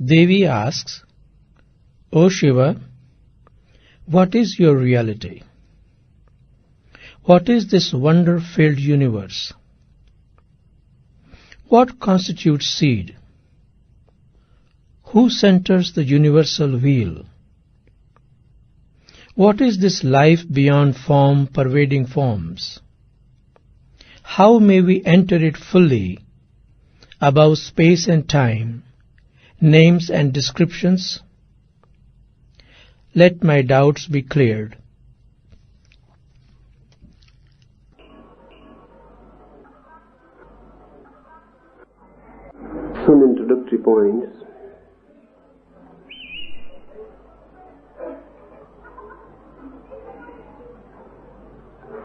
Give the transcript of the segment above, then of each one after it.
Devi asks, O Shiva, what is your reality? What is this wonder-filled universe? What constitutes seed? Who centers the universal wheel? What is this life beyond form pervading forms? How may we enter it fully, above space and time, names and descriptions? Let my doubts be cleared. Some introductory points.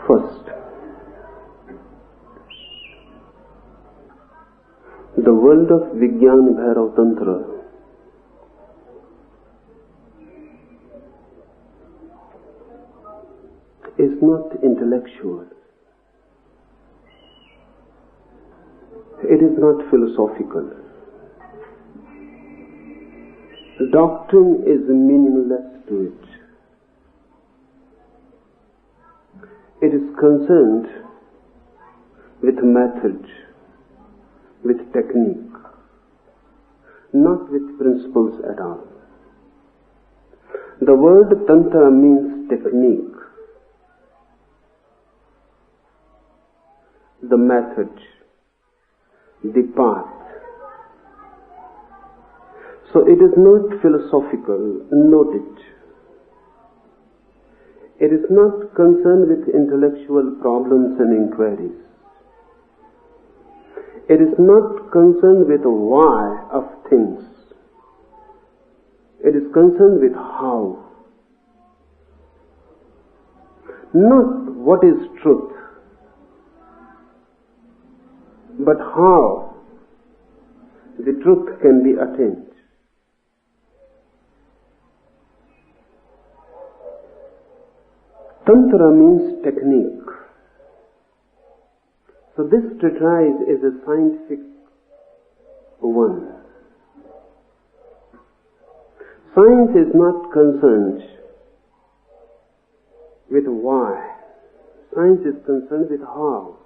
First, the world of Vigyan Bhairav Tantra is not intellectual. It is not philosophical. Doctrine is meaningless to it. It is concerned with method, with technique, not with principles at all. The word Tantra means technique, the method, the path. So it is not philosophical, note it. It is not concerned with intellectual problems and inquiries. It is not concerned with why of things. It is concerned with how. Not what is truth, but how the truth can be attained. Tantra means technique. So this treatise is a scientific one. Science is not concerned with why. Science is concerned with how.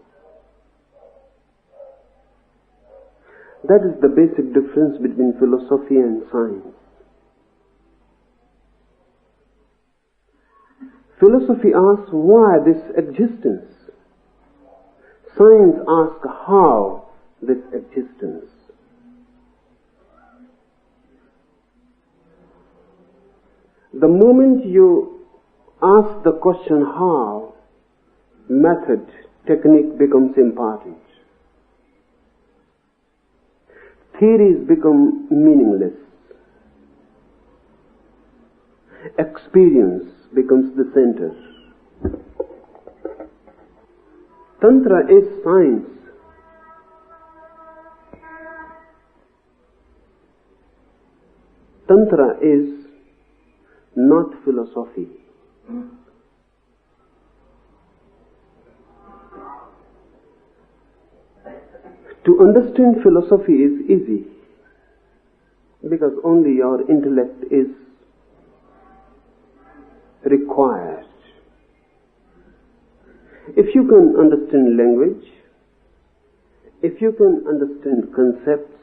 That is the basic difference between philosophy and science. Philosophy asks why this existence. Science asks how this existence. The moment you ask the question how, method, technique becomes important. Theories become meaningless. Experience becomes the center. Tantra is science. Tantra is not philosophy. To understand philosophy is easy because only your intellect is required. If you can understand language, if you can understand concepts,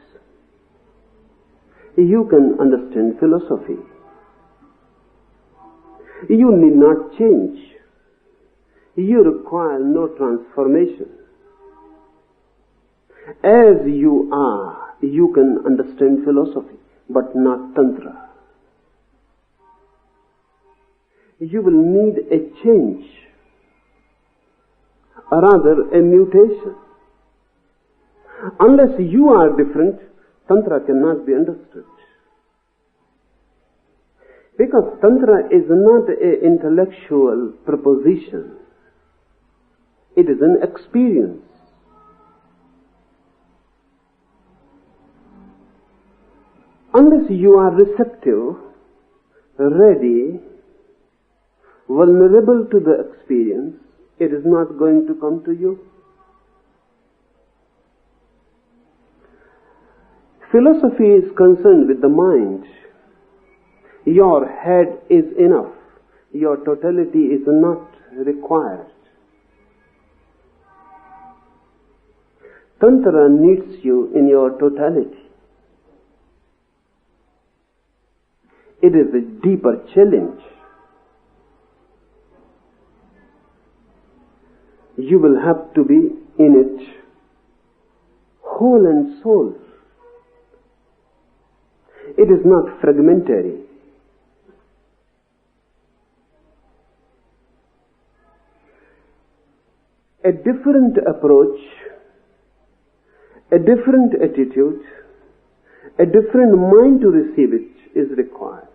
you can understand philosophy. You need not change. You require no transformation. As you are, you can understand philosophy, but not Tantra. You will need a change, or rather a mutation. Unless you are different, Tantra cannot be understood. Because Tantra is not an intellectual proposition. It is an experience. Unless you are receptive, ready, vulnerable to the experience, it is not going to come to you. Philosophy is concerned with the mind. Your head is enough. Your totality is not required. Tantra needs you in your totality. It is a deeper challenge. You will have to be in it whole and soul. It is not fragmentary. A different approach, a different attitude, a different mind to receive it is required.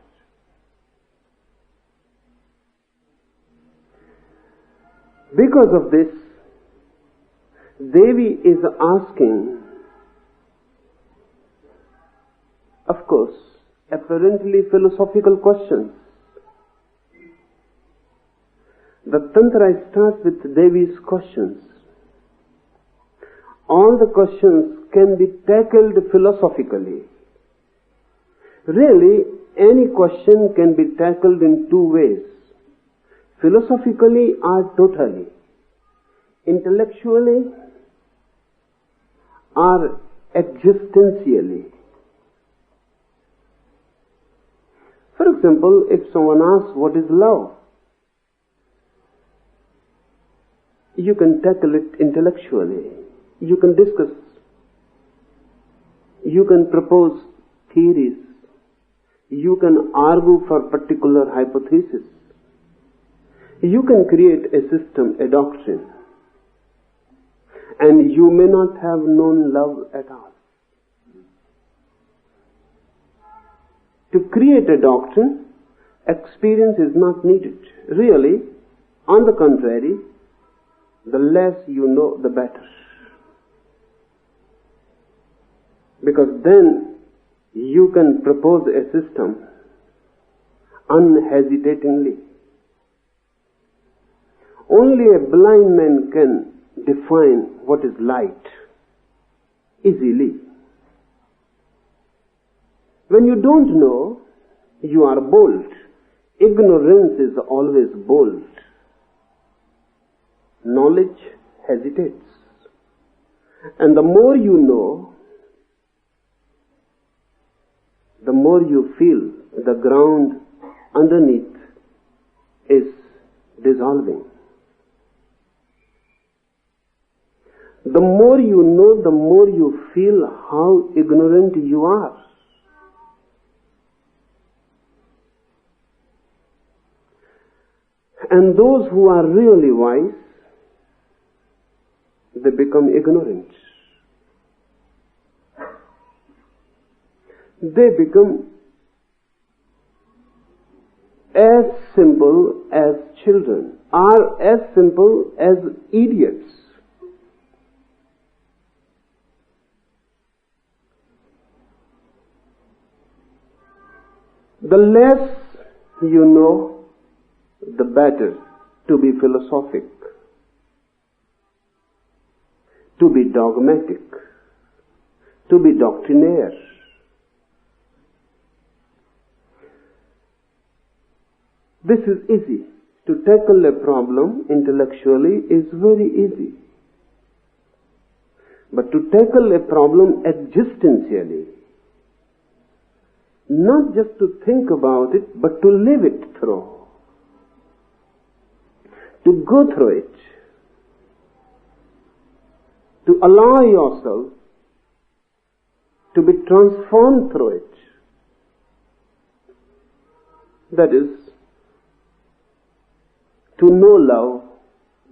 Because of this, Devi is asking, of course, apparently philosophical questions. The Tantra starts with Devi's questions. All the questions can be tackled philosophically. Really, any question can be tackled in two ways. Philosophically or totally. Intellectually or existentially. For example, if someone asks what is love, you can tackle it intellectually. You can discuss. You can propose theories. You can argue for particular hypothesis. You can create a system, a doctrine. And you may not have known love at all. To create a doctrine, experience is not needed. Really, on the contrary, the less you know, the better. Because then you can propose a system unhesitatingly. Only a blind man can define what is light easily. When you don't know, you are bold. Ignorance is always bold. Knowledge hesitates. And the more you know, the more you feel the ground underneath is dissolving. The more you know, the more you feel how ignorant you are. And those who are really wise, they become ignorant. They become as simple as children, or as simple as idiots. The less you know, the better to be philosophic, to be dogmatic, to be doctrinaire. This is easy. To tackle a problem intellectually is very easy. But to tackle a problem existentially, not just to think about it, but to live it through, to go through it, to allow yourself to be transformed through it. That is, to know love,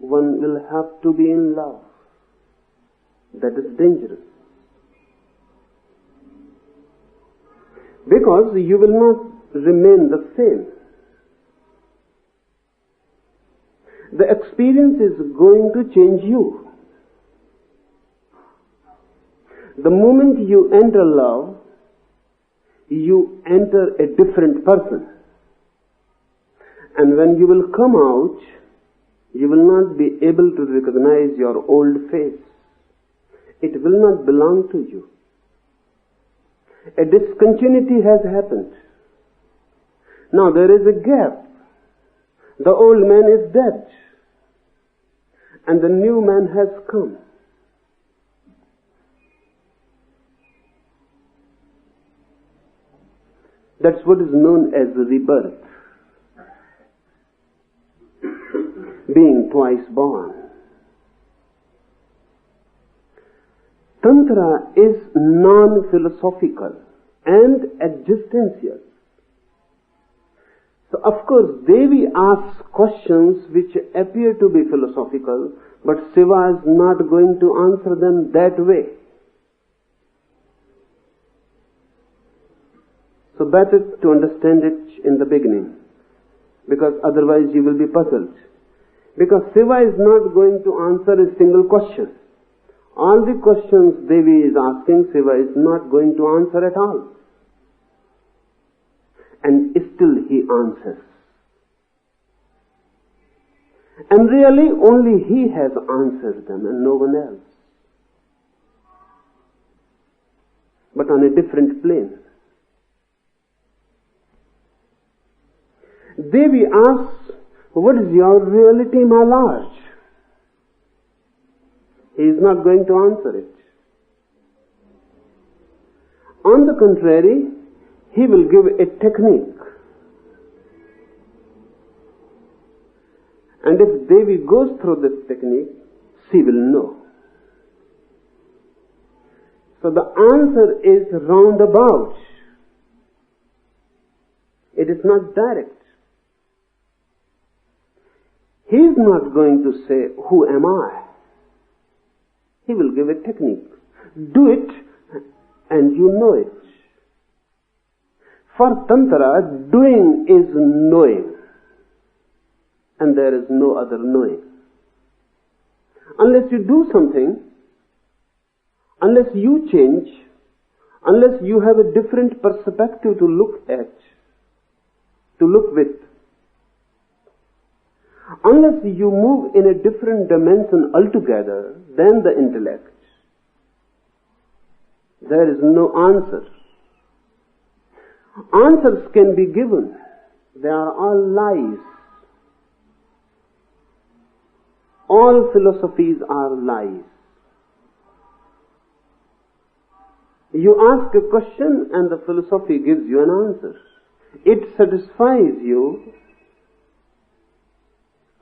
one will have to be in love. That is dangerous. Because you will not remain the same. The experience is going to change you. The moment you enter love, you enter a different person. And when you will come out, you will not be able to recognize your old face. It will not belong to you. A discontinuity has happened. Now there is a gap. The old man is dead, and the new man has come. That's what is known as rebirth. Being twice born. Tantra is non-philosophical and existential. So of course Devi asks questions which appear to be philosophical, but Shiva is not going to answer them that way. So better to understand it in the beginning, because otherwise you will be puzzled. Because Shiva is not going to answer a single question. All the questions Devi is asking, Shiva is not going to answer at all. And still he answers. And really only he has answered them and no one else. But on a different plane. Devi asks, what is your reality, my Lord? He is not going to answer it. On the contrary, he will give a technique. And if Devi goes through this technique, she will know. So the answer is roundabout. It is not direct. He is not going to say, who am I? He will give a technique. Do it and you know it. For Tantra, doing is knowing. And there is no other knowing. Unless you do something, unless you change, unless you have a different perspective to look at, to look with, unless you move in a different dimension altogether than the intellect, there is no answer. Answers can be given. They are all lies. All philosophies are lies. You ask a question and the philosophy gives you an answer. It satisfies you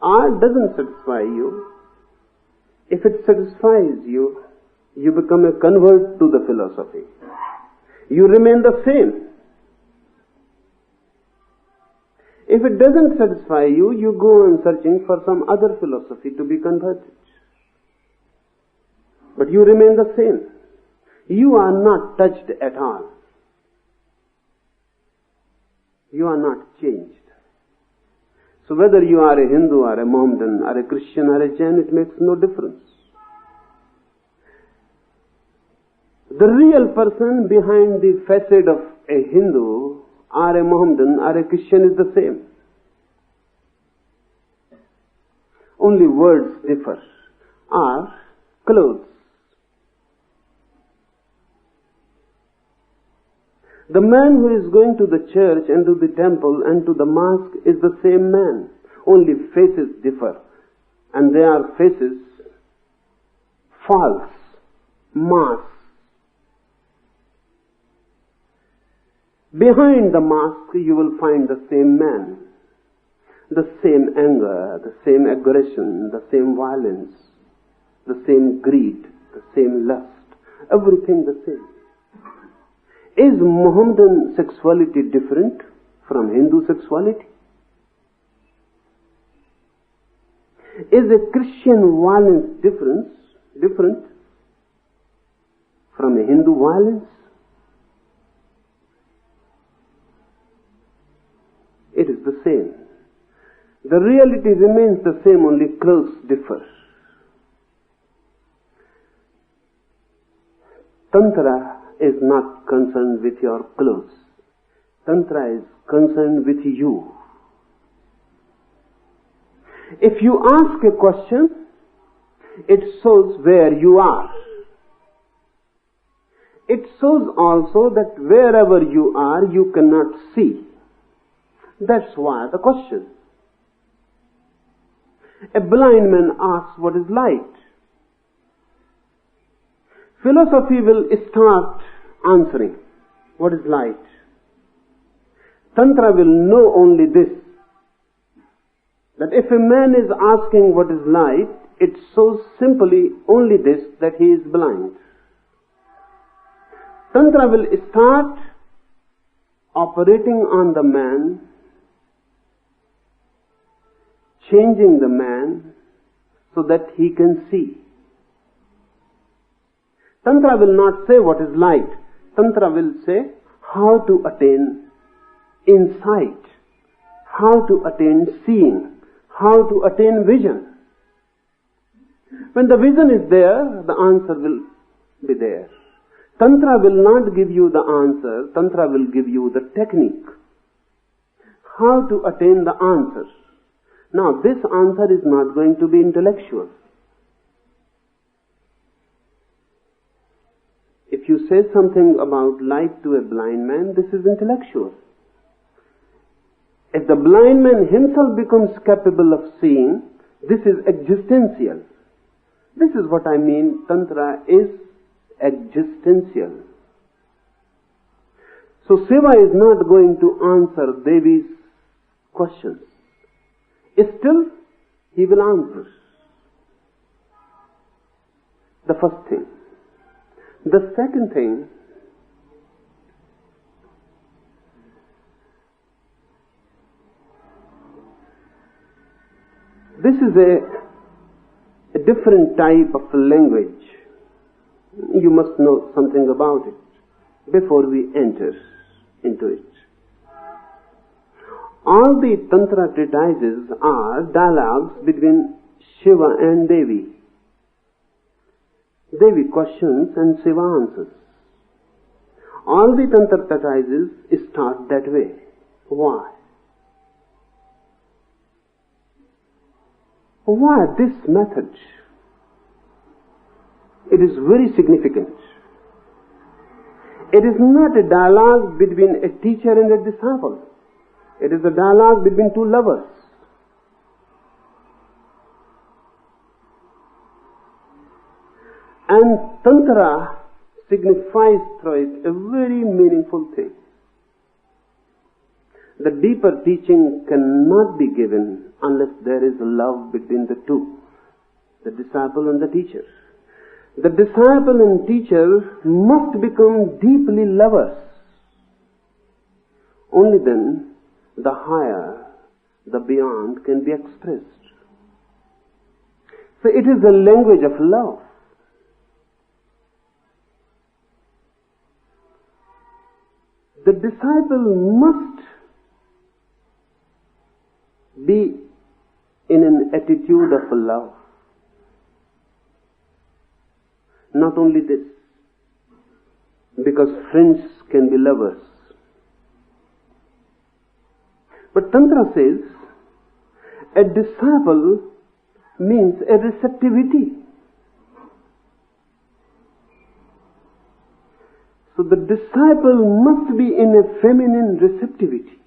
or doesn't satisfy you. If it satisfies you, you become a convert to the philosophy. You remain the same. If it doesn't satisfy you, you go on searching for some other philosophy to be converted. But you remain the same. You are not touched at all. You are not changed. So whether you are a Hindu or a Mohammedan or a Christian or a Jain, it makes no difference. The real person behind the facade of a Hindu or a Mohammedan or a Christian is the same. Only words differ, or clothes. The man who is going to the church and to the temple and to the mosque is the same man. Only faces differ. And they are faces false, mask. Behind the mask you will find the same man. The same anger, the same aggression, the same violence, the same greed, the same lust. Everything the same. Is Mohammedan sexuality different from Hindu sexuality? Is a Christian violence different from a Hindu violence? It is the same. The reality remains the same, only clothes differ. Tantra is not concerned with your clothes. Tantra is concerned with you. If you ask a question, it shows where you are. it shows also that wherever you are, you cannot see. That's why the question. A blind man asks, what is light? Philosophy will start answering, what is light? Tantra will know only this, that if a man is asking what is light, it shows simply only this, that he is blind. Tantra will start operating on the man, changing the man so that he can see. Tantra will not say what is light. Tantra will say how to attain insight, how to attain seeing, how to attain vision. When the vision is there, the answer will be there. Tantra will not give you the answer, Tantra will give you the technique. How to attain the answer. Now, this answer is not going to be intellectual. If you say something about light to a blind man, this is intellectual. If the blind man himself becomes capable of seeing, this is existential. This is what I mean, Tantra is existential. So Shiva is not going to answer Devi's questions. Still, he will answer. The first thing. The second thing, this is a different type of language. You must know something about it before we enter into it. All the Tantra treatises are dialogues between Shiva and Devi. Devi questions and Shiva answers. All the Tantra treatises start that way. Why? Why this method? It is very significant. It is not a dialogue between a teacher and a disciple. It is a dialogue between two lovers. And Tantra signifies through it a very meaningful thing. The deeper teaching cannot be given unless there is love between the two, the disciple and the teacher. The disciple and teacher must become deeply lovers. Only then the higher, the beyond can be expressed. So it is the language of love. The disciple must be in an attitude of love. Not only this, because friends can be lovers. But Tantra says, a disciple means a receptivity. So the disciple must be in a feminine receptivity.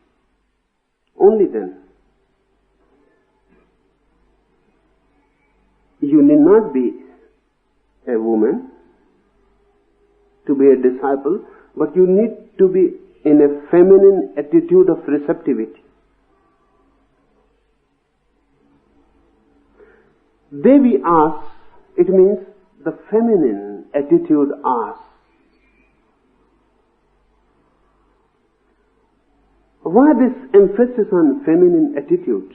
Only then. You need not be a woman to be a disciple, but you need to be in a feminine attitude of receptivity. Devi asks, it means the feminine attitude asks. Why this emphasis on feminine attitude?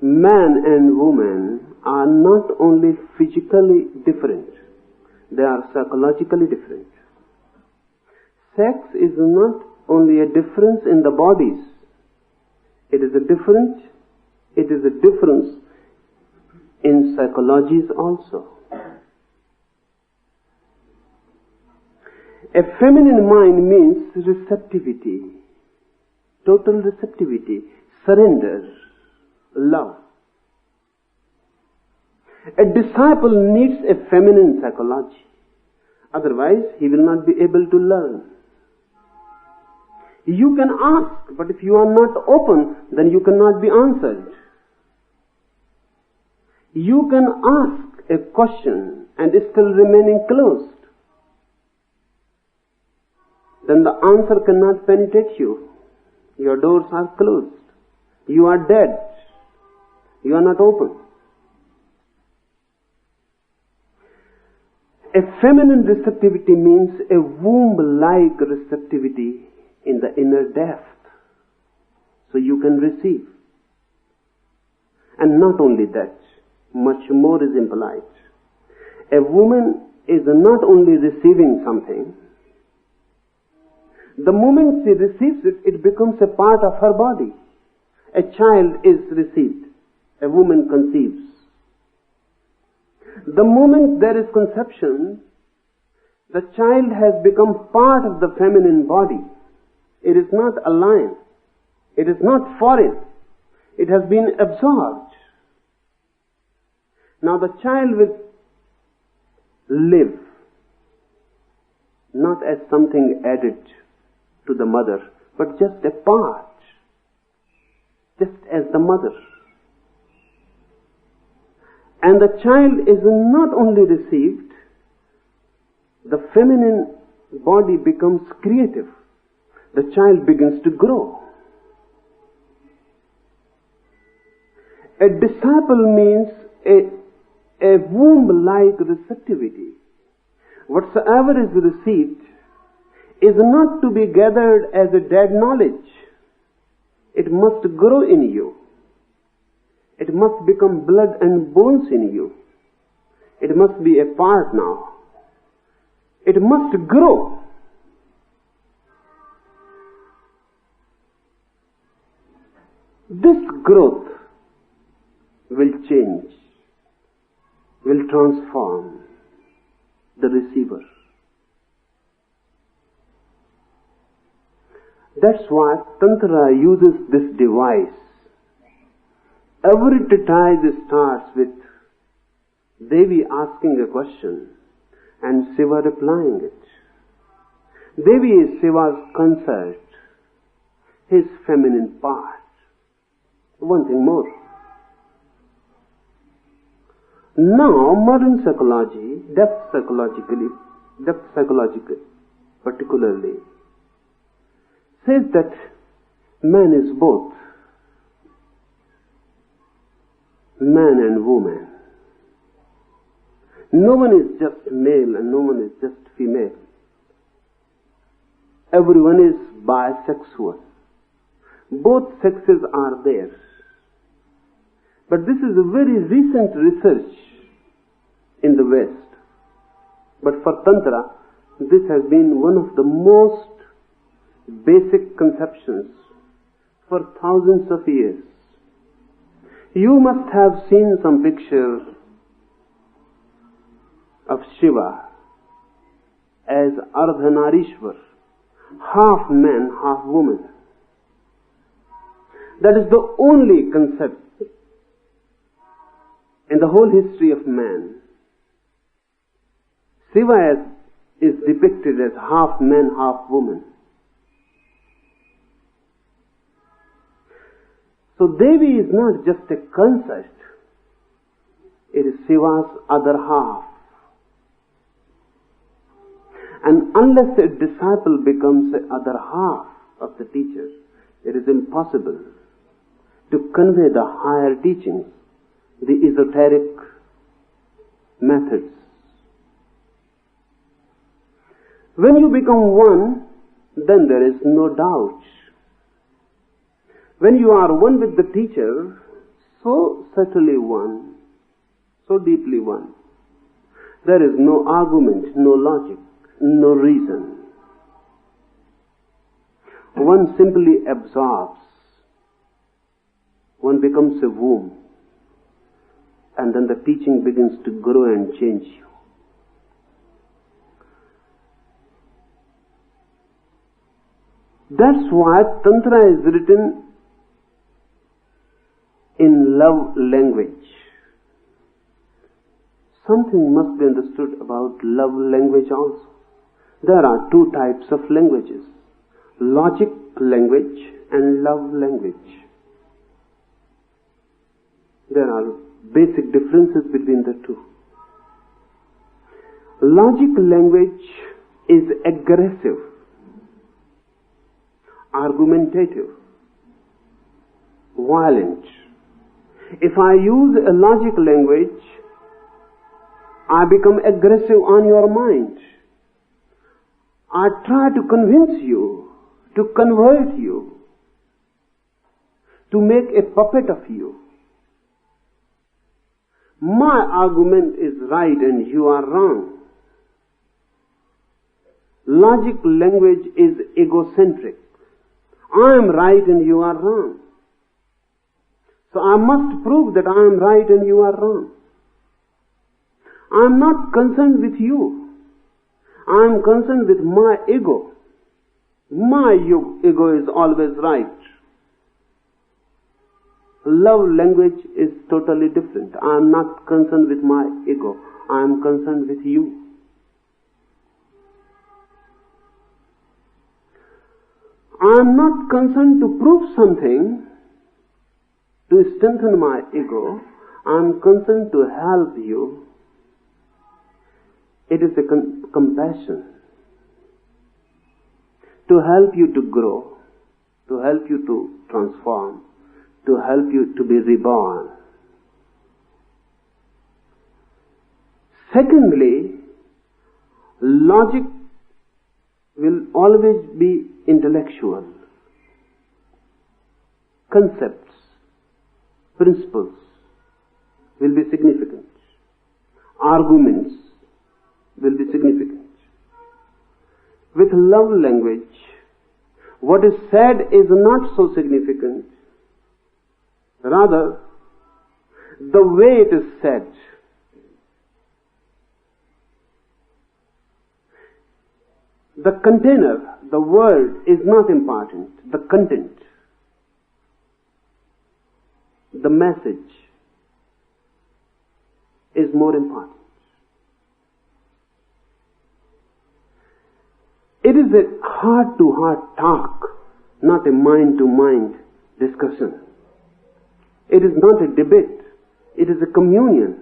Man and woman are not only physically different, they are psychologically different. Sex is not only a difference in the bodies, it is a difference in psychologies also. A feminine mind means receptivity, total receptivity, surrender, love. A disciple needs a feminine psychology. Otherwise, he will not be able to learn. You can ask, but if you are not open, then you cannot be answered. You can ask a question and still remaining closed. Then the answer cannot penetrate you. Your doors are closed. You are dead. You are not open. A feminine receptivity means a womb-like receptivity in the inner depth. So you can receive. And not only that, much more is implied. A woman is not only receiving something, the moment she receives it, it becomes a part of her body. A child is received. A woman conceives. The moment there is conception, the child has become part of the feminine body. It is not alien. It is not foreign. It has been absorbed. Now the child will live not as something added to the mother, but just a part, just as the mother. And the child is not only received, the feminine body becomes creative. The child begins to grow. A disciple means a womb-like receptivity. Whatsoever is received is not to be gathered as a dead knowledge. It must grow in you. It must become blood and bones in you. It must be a part now. It must grow. This growth will change, will transform the receiver. That's why Tantra uses this device. Every treatise starts with Devi asking a question and Shiva replying it. Devi is Shiva's consort, his feminine part. One thing more. Now, modern psychology, depth psychology particularly, says that man is both man and woman. No one is just male and no one is just female. Everyone is bisexual. Both sexes are there. But this is a very recent research in the West. But for Tantra, this has been one of the most basic conceptions for thousands of years. You must have seen some picture of Shiva as Ardhanarishwar, half man, half woman. That is the only concept in the whole history of man. Shiva is depicted as half man, half woman. So Devi is not just a consort, it is Shiva's other half. And unless a disciple becomes the other half of the teacher, it is impossible to convey the higher teachings, the esoteric methods. When you become one, then there is no doubt. When you are one with the teacher, so subtly one, so deeply one, there is no argument, no logic, no reason. One simply absorbs. One becomes a womb. And then the teaching begins to grow and change you. That's why Tantra is written in love language. something must be understood about love language also. There are two types of languages: logic language and love language. There are basic differences between the two. Logic language is aggressive, argumentative, violent. If I use a logic language, I become aggressive on your mind. I try to convince you, to convert you, to make a puppet of you. My argument is right and you are wrong. Logic language is egocentric. I am right and you are wrong. So I must prove that I am right and you are wrong. I am not concerned with you. I am concerned with my ego. My ego is always right. Love language is totally different. I am not concerned with my ego. I am concerned with you. I am not concerned to prove something to strengthen my ego. I am concerned to help you. It is a compassion to help you to grow, to help you to transform, to help you to be reborn. Secondly, logic will always be intellectual. Concepts, principles will be significant. Arguments will be significant. With love language, what is said is not so significant. Rather, the way it is said. The container, the word is not important. The content, the message is more important. It is a heart-to-heart talk, not a mind-to-mind discussion. It is not a debate. It is a communion.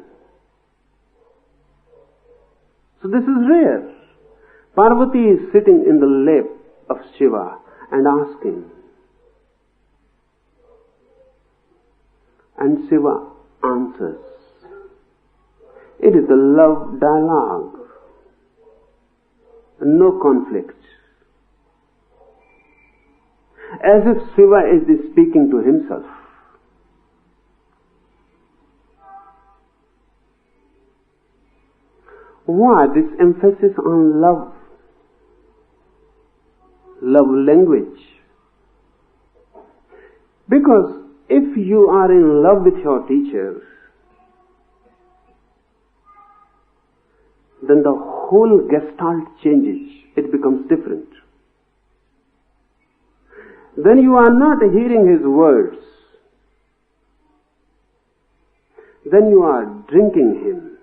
So this is rare. Parvati is sitting in the lap of Shiva and asking. And Shiva answers. It is a love dialogue. No conflict. As if Shiva is speaking to himself. Why this emphasis on love? Love language. Because if you are in love with your teacher, then the whole gestalt changes. It becomes different. Then you are not hearing his words. Then you are drinking him.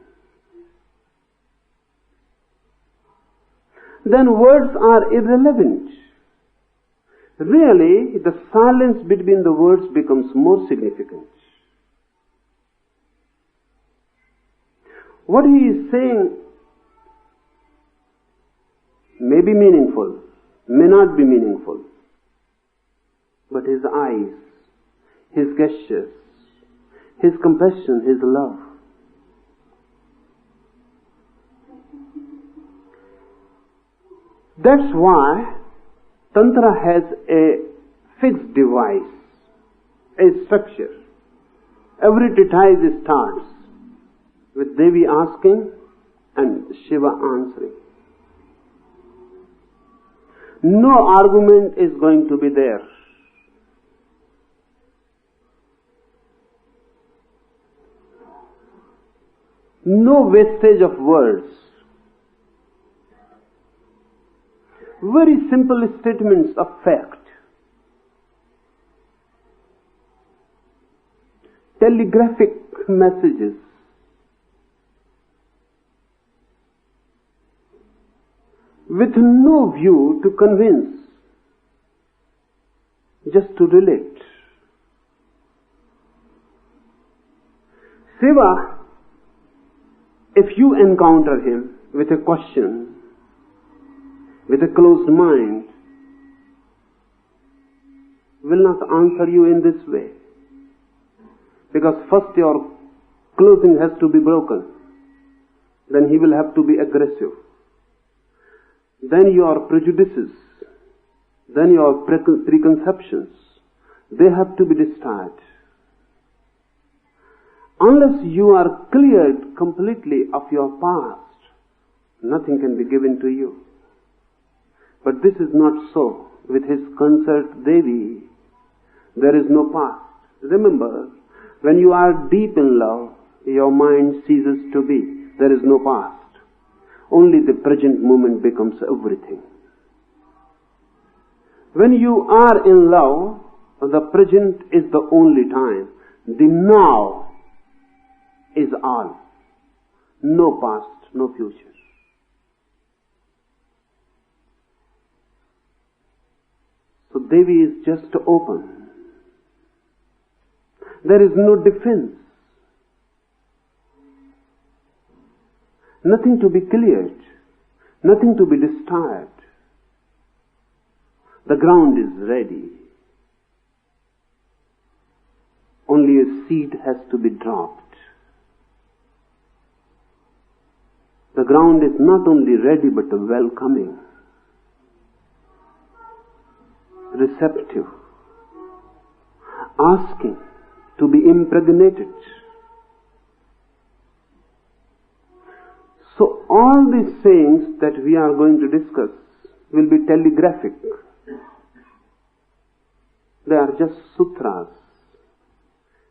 Then words are irrelevant. Really, the silence between the words becomes more significant. What he is saying may be meaningful, may not be meaningful. But his eyes, his gestures, his compassion, his love. That's why Tantra has a fixed device, a structure. Every treatise starts with Devi asking and Shiva answering. No argument is going to be there. No wastage of words. Very simple statements of fact. Telegraphic messages. with no view to convince, just to relate. Shiva, if you encounter him with a question, with a closed mind, will not answer you in this way. Because first your closing has to be broken. Then he will have to be aggressive. Then your prejudices, then your preconceptions, they have to be destroyed. Unless you are cleared completely of your past, nothing can be given to you. But this is not so. With his consort Devi, there is no past. Remember, when you are deep in love, your mind ceases to be. There is no past. Only the present moment becomes everything. When you are in love, the present is the only time. The now is all. No past, no future. So Devi is just open. There is no defense. Nothing to be cleared. Nothing to be destroyed. The ground is ready. Only a seed has to be dropped. The ground is not only ready but welcoming, receptive, asking to be impregnated. So all these sayings that we are going to discuss will be telegraphic. They are just sutras.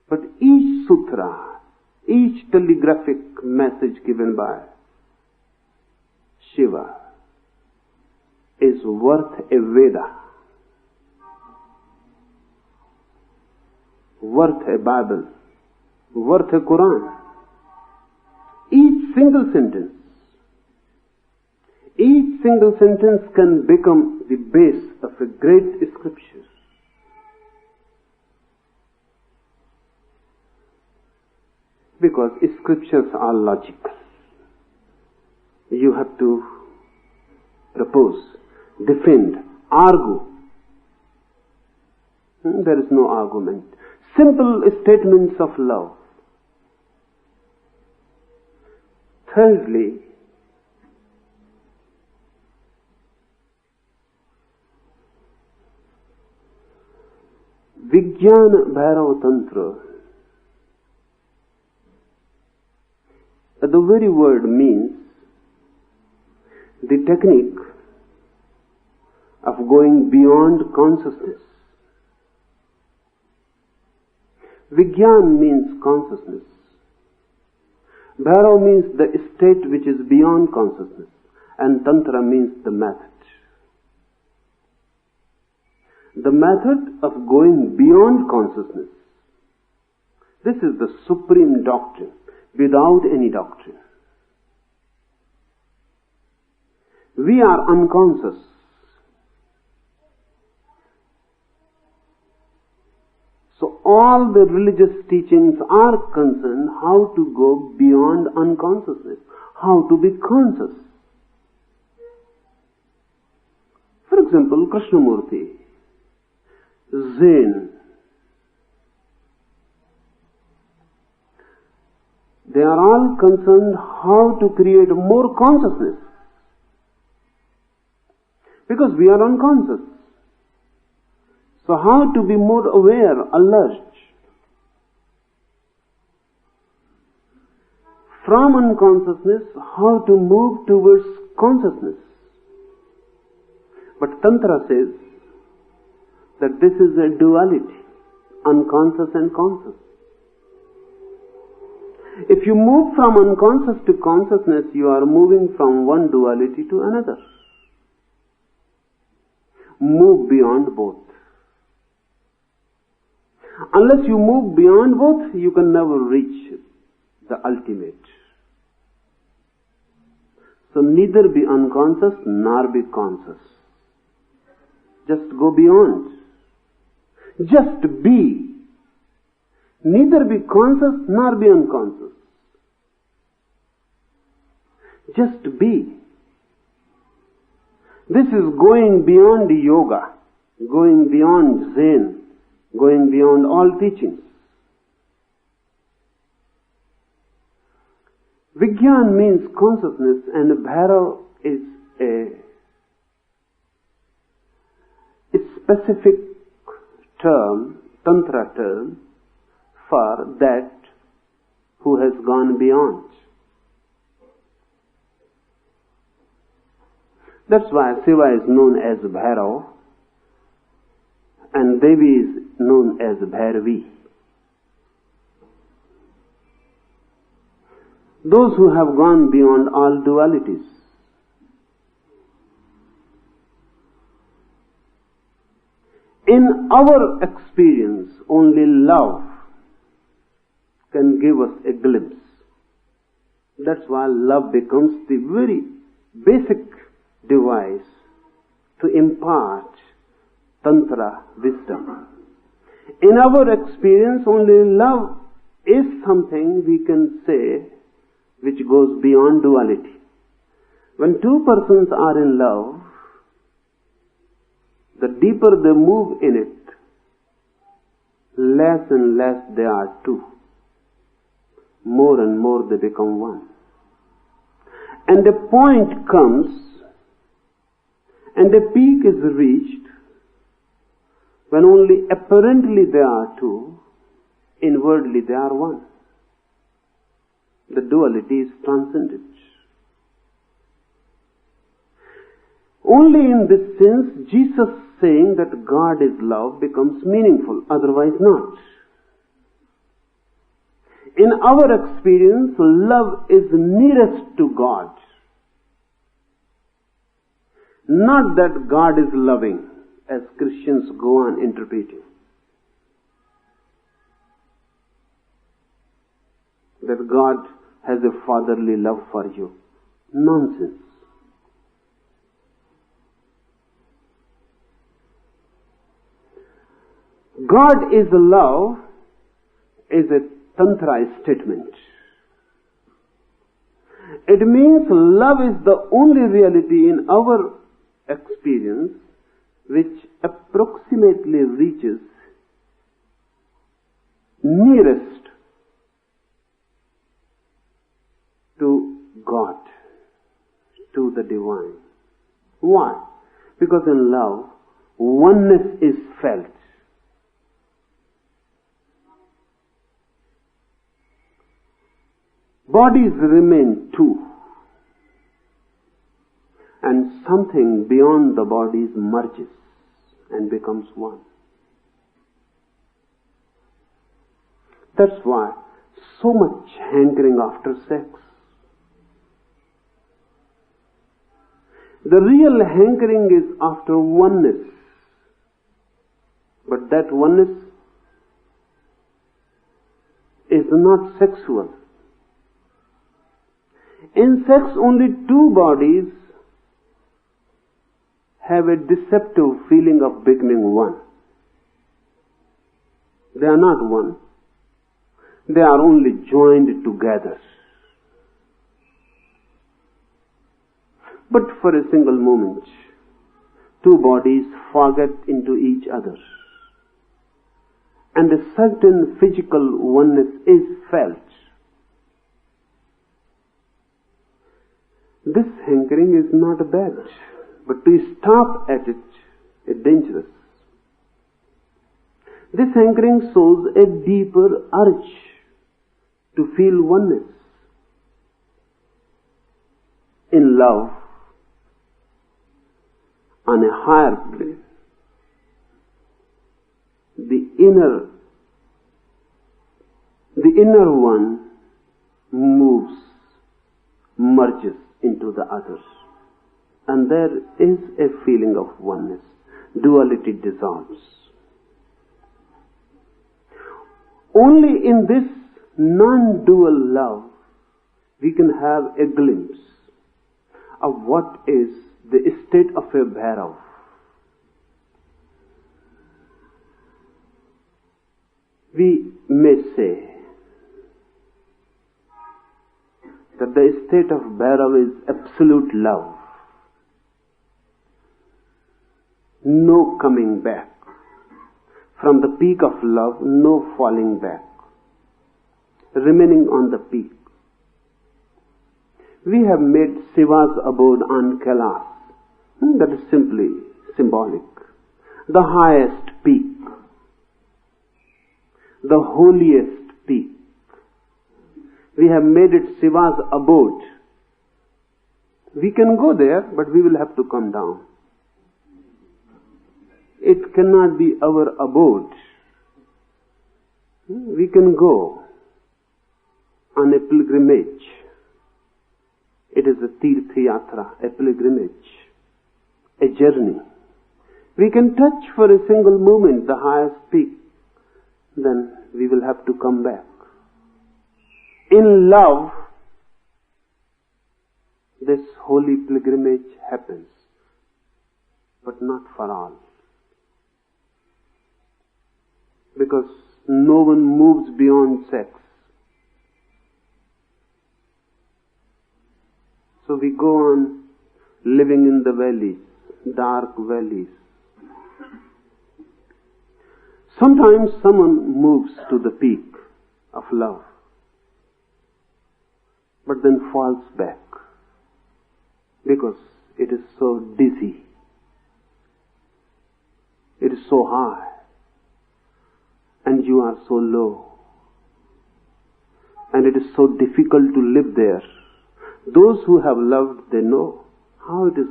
But each sutra, each telegraphic message given by Shiva is worth a Veda, worth a Bible, worth a Quran. Each single sentence can become the base of a great scripture. Because scriptures are logical. You have to propose, defend, argue. There is no argument. Simple statements of love. Thirdly, Vigyan Bhairav Tantra. The very word means the technique of going beyond consciousness. Vigyan means consciousness. Bhairav means the state which is beyond consciousness. And Tantra means the method. The method of going beyond consciousness. This is the supreme doctrine, without any doctrine. We are unconscious. So all the religious teachings are concerned how to go beyond unconsciousness, how to be conscious. For example, Krishnamurti, Zen, they are all concerned how to create more consciousness. Because we are unconscious. So how to be more aware, alert? From unconsciousness, how to move towards consciousness. But Tantra says that this is a duality, unconscious and conscious. If you move from unconscious to consciousness, you are moving from one duality to another. Move beyond both. Unless you move beyond both, you can never reach the ultimate. So So neither be unconscious nor be conscious. Just go beyond. Just be. Neither be conscious nor be unconscious. Just be. This is going beyond yoga, going beyond Zen, going beyond all teachings. Vigyan means consciousness, and Bhairav is a specific term, Tantra term, for that who has gone beyond. That's why Shiva is known as Bhairav and Devi is known as Bhairavi. Those who have gone beyond all dualities. In our experience, only love can give us a glimpse. That's why love becomes the very basic device to impart Tantra wisdom. In our experience, only love is something we can say which goes beyond duality. When two persons are in love, the deeper they move in it, less and less they are two. More and more they become one. And a point comes and a peak is reached when only apparently they are two, inwardly they are one. The duality is transcended. Only in this sense, Jesus saying that God is love becomes meaningful, otherwise not. In our experience, love is nearest to God. Not that God is loving, as Christians go on interpreting. That God has a fatherly love for you. Nonsense. God is love is a Tantra statement. It means love is the only reality in our experience which approximately reaches nearest to God, to the divine. Why? Because in love, oneness is felt. Bodies remain two, and something beyond the bodies merges and becomes one. That's why so much hankering after sex. The real hankering is after oneness, but that oneness is not sexual. In sex, only two bodies have a deceptive feeling of becoming one. They are not one. They are only joined together. But for a single moment, two bodies forget into each other, and a certain physical oneness is felt. This hankering is not bad, but to stop at it is dangerous. This hankering shows a deeper urge to feel oneness. In love, on a higher plane, the inner one moves, merges into the others, and there is a feeling of oneness. Duality dissolves. Only in this non-dual love we can have a glimpse of what is the state of a bhairav. We may say that the state of bhairav is absolute love. No coming back. From the peak of love, no falling back. Remaining on the peak. We have made Shiva's abode on Kailas. That is simply symbolic. The highest peak. The holiest peak. We have made it Shiva's abode. We can go there, but we will have to come down. It cannot be our abode. We can go on a pilgrimage. It is a tirth yatra, a pilgrimage, a journey. We can touch for a single moment the highest peak. Then we will have to come back. In love, this holy pilgrimage happens, but not for all. Because no one moves beyond sex. So we go on living in the valleys, dark valleys. Sometimes someone moves to the peak of love, but then falls back because it is so dizzy. It is so high. And you are so low. And it is so difficult to live there. Those who have loved, they know how it is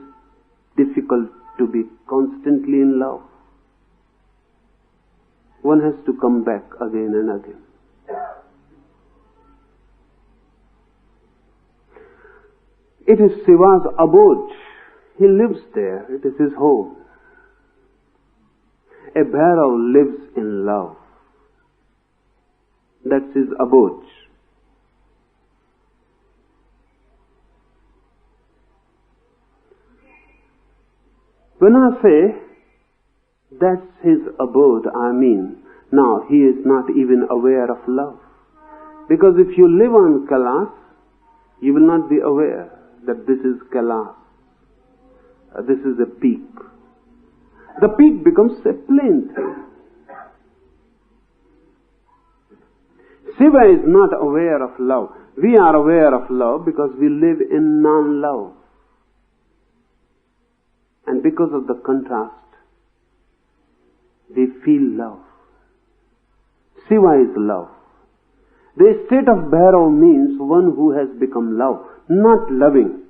difficult to be constantly in love. One has to come back again and again. It is Shiva's abode. He lives there. It is his home. A bhairav lives in love. That's his abode. When I say that's his abode, I mean, now he is not even aware of love. Because if you live on Kailas, you will not be aware that this is Kailas. This is a peak. The peak becomes a plain thing. Shiva is not aware of love. We are aware of love because we live in non-love. And because of the contrast, we feel love. Shiva is love. The state of bhairav means one who has become love, not loving.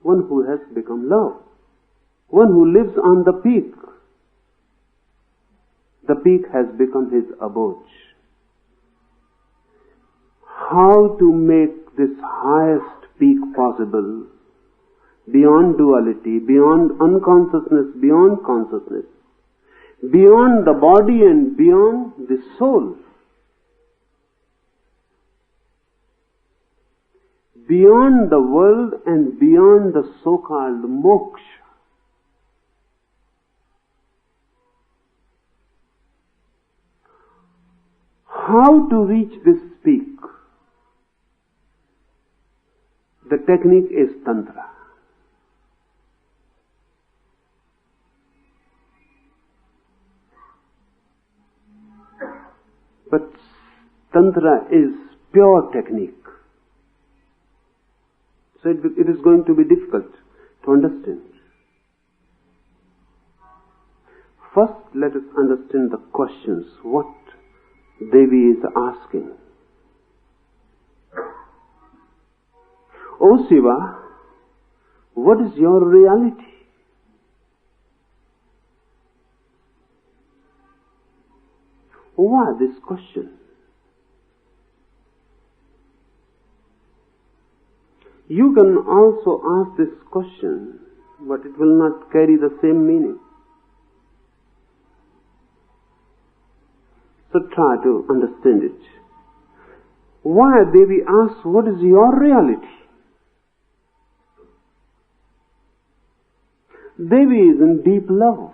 One who has become love. One who lives on the peak. The peak has become his abode. How to make this highest peak possible, beyond duality, beyond unconsciousness, beyond consciousness, beyond the body and beyond the soul, beyond the world and beyond the so-called moksha. How to reach this peak? The technique is Tantra. But Tantra is pure technique. So it is going to be difficult to understand. First, let us understand the questions, what Devi is asking. O Shiva, what is your reality? Why this question? You can also ask this question, but it will not carry the same meaning. So try to understand it. Why Devi asks, what is your reality? Devi is in deep love.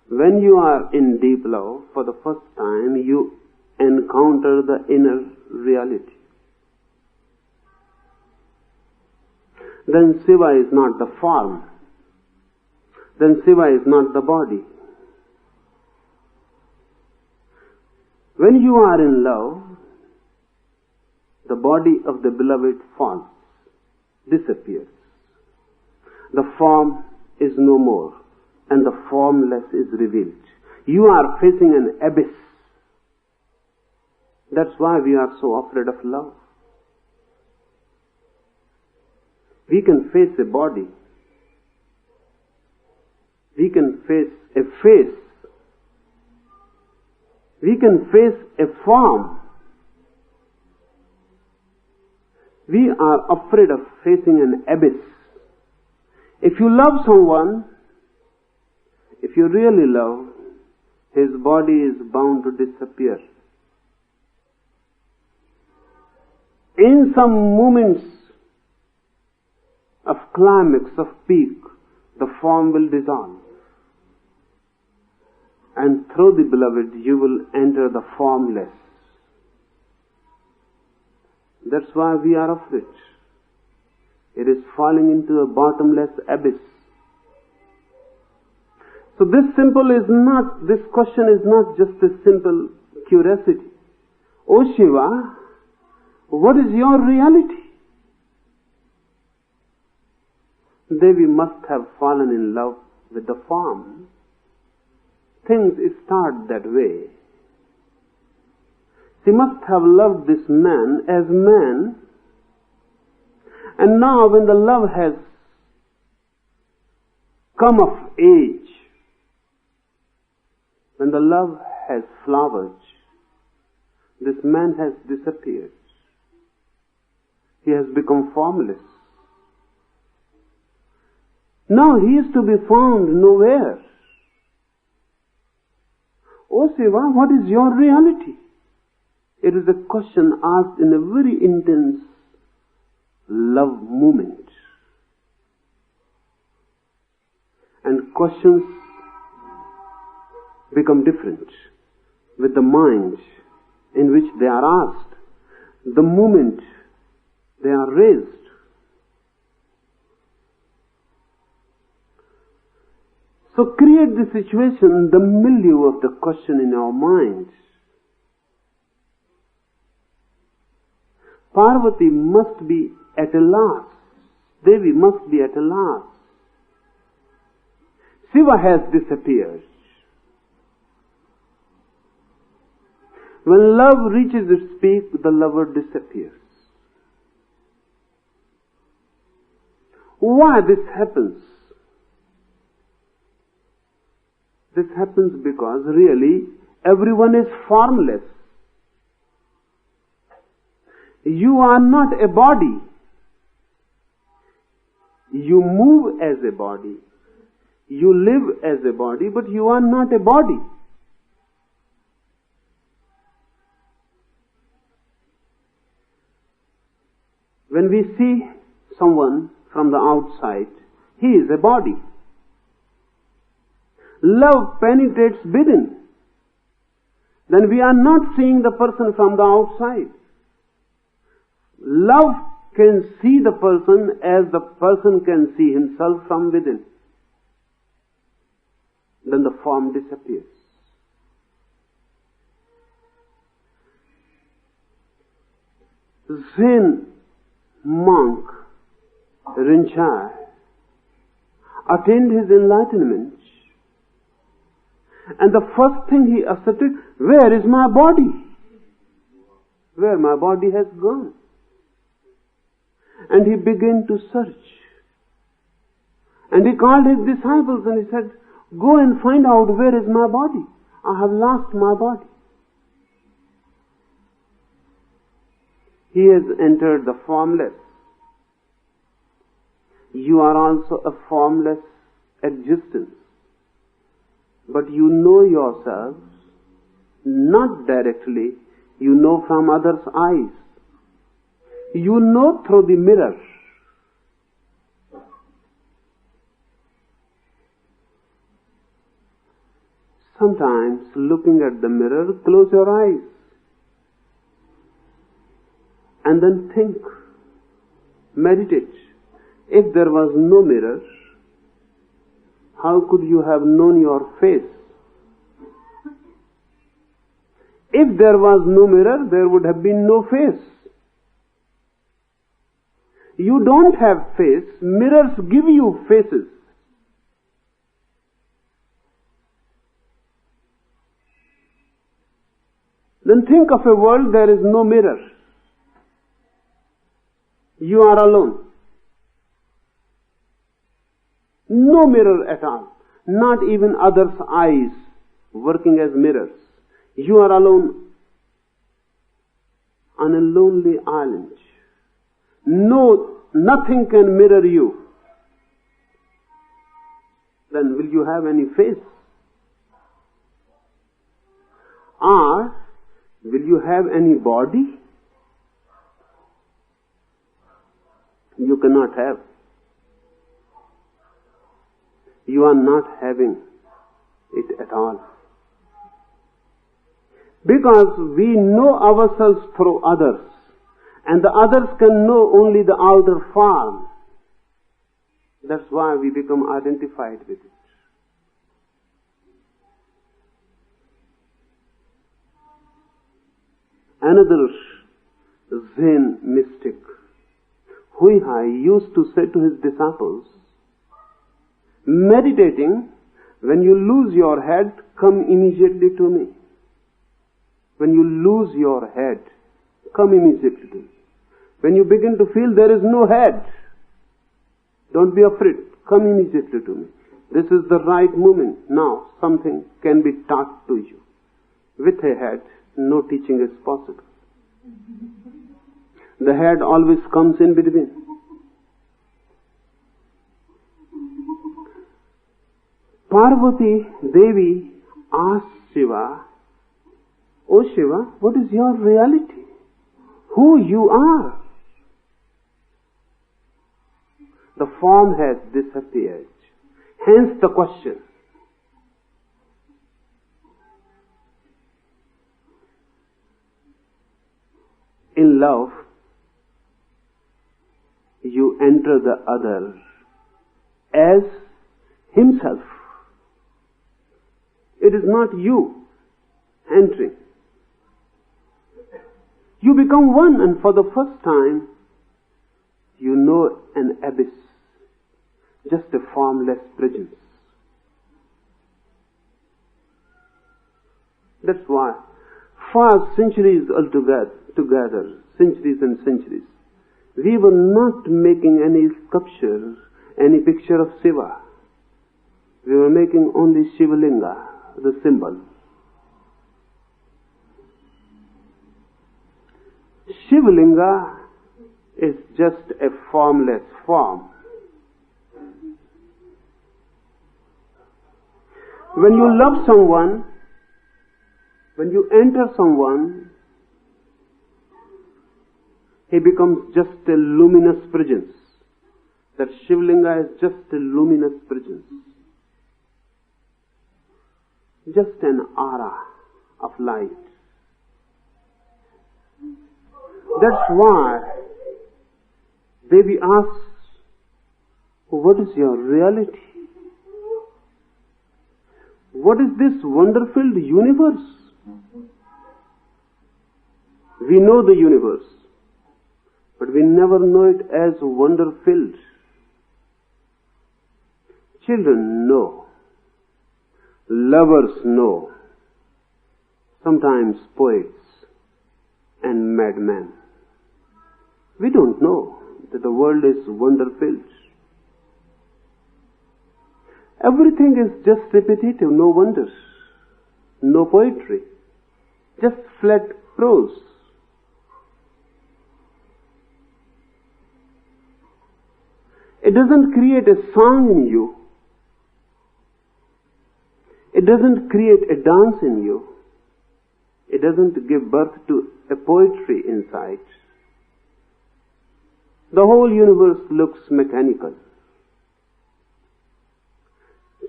When you are in deep love, for the first time, you encounter the inner reality. Then Shiva is not the form. Then Shiva is not the body. When you are in love, the body of the beloved falls, disappears. The form is no more, and the formless is revealed. You are facing an abyss. That's why we are so afraid of love. We can face a body. We can face a face. We can face a form. We are afraid of facing an abyss. If you love someone, if you really love, his body is bound to disappear. In some moments of climax, of peak, the form will dissolve. And through the beloved, you will enter the formless. That's why we are afraid. It is falling into a bottomless abyss. So this question is not just a simple curiosity. O Shiva, what is your reality? Devi must have fallen in love with the form. Things start that way. She must have loved this man as man, and now when the love has come of age, when the love has flowered, this man has disappeared. He has become formless. Now he is to be found nowhere. O Shiva, what is your reality? It is a question asked in a very intense love moment. And questions become different with the mind in which they are asked, the moment they are raised. So create the situation, the milieu of the question in our minds. Parvati must be at a loss. Devi must be at a loss. Shiva has disappeared. When love reaches its peak, the lover disappears. Why this happens? This happens because really everyone is formless. You are not a body. You move as a body. You live as a body, but you are not a body. When we see someone from the outside, he is a body. Love penetrates within. Then we are not seeing the person from the outside. Love can see the person as the person can see himself from within. Then the form disappears. Zen monk Rinzai attained his enlightenment, and the first thing he asserted, where is my body? Where my body has gone? And he began to search. And he called his disciples and he said, go and find out where is my body. I have lost my body. He has entered the formless. You are also a formless existence. But you know yourselves not directly, you know from others' eyes. You know through the mirror. Sometimes, looking at the mirror, close your eyes and then think, meditate. If there was no mirror, how could you have known your face? If there was no mirror, there would have been no face. You don't have face, mirrors give you faces. Then think of a world there is no mirror. You are alone. No mirror at all. Not even others' eyes working as mirrors. You are alone on a lonely island. No, nothing can mirror you. Then will you have any face? Or will you have any body? You cannot have. You are not having it at all. Because we know ourselves through others, and the others can know only the outer form. That's why we become identified with it. Another Zen mystic, Huihai, used to say to his disciples, meditating, when you lose your head, come immediately to me. When you lose your head, come immediately to me. When you begin to feel there is no head, don't be afraid, come immediately to me. This is the right moment. Now something can be taught to you. With a head, no teaching is possible. The head always comes in between. Parvati Devi asked Shiva, "O Shiva, what is your reality? Who you are?" The form has disappeared. Hence the question. In love, you enter the other as himself. It is not you entering. You become one, and for the first time, you know an abyss, just a formless presence. That's why, for centuries together, centuries and centuries, we were not making any sculpture, any picture of Shiva. We were making only Shiva Linga, the symbol. Shiva Linga is just a formless form. When you love someone, when you enter someone, he becomes just a luminous presence. That Shiva Linga is just a luminous presence. Just an aura of light. That's why Devi asks, what is your reality? What is this wonder-filled universe? We know the universe, but we never know it as wonder-filled. Children know. Lovers know. Sometimes poets and madmen. We don't know that the world is wonder-filled. Everything is just repetitive, no wonders, no poetry, just flat prose. It doesn't create a song in you. It doesn't create a dance in you. It doesn't give birth to a poetry inside. The whole universe looks mechanical.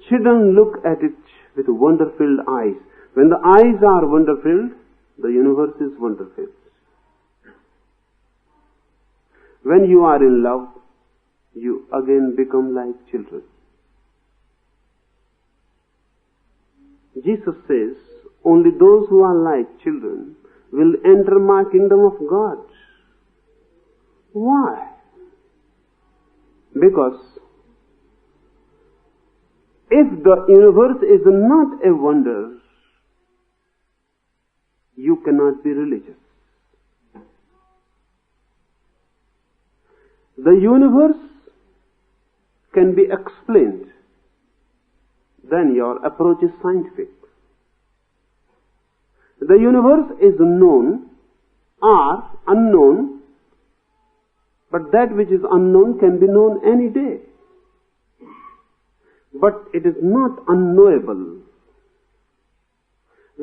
Children look at it with wonder-filled eyes. When the eyes are wonder-filled, the universe is wonder-filled. When you are in love, you again become like children. Jesus says, only those who are like children will enter my kingdom of God. Why? Because if the universe is not a wonder, you cannot be religious. The universe can be explained, then your approach is scientific. The universe is known or unknown, but that which is unknown can be known any day. But it is not unknowable.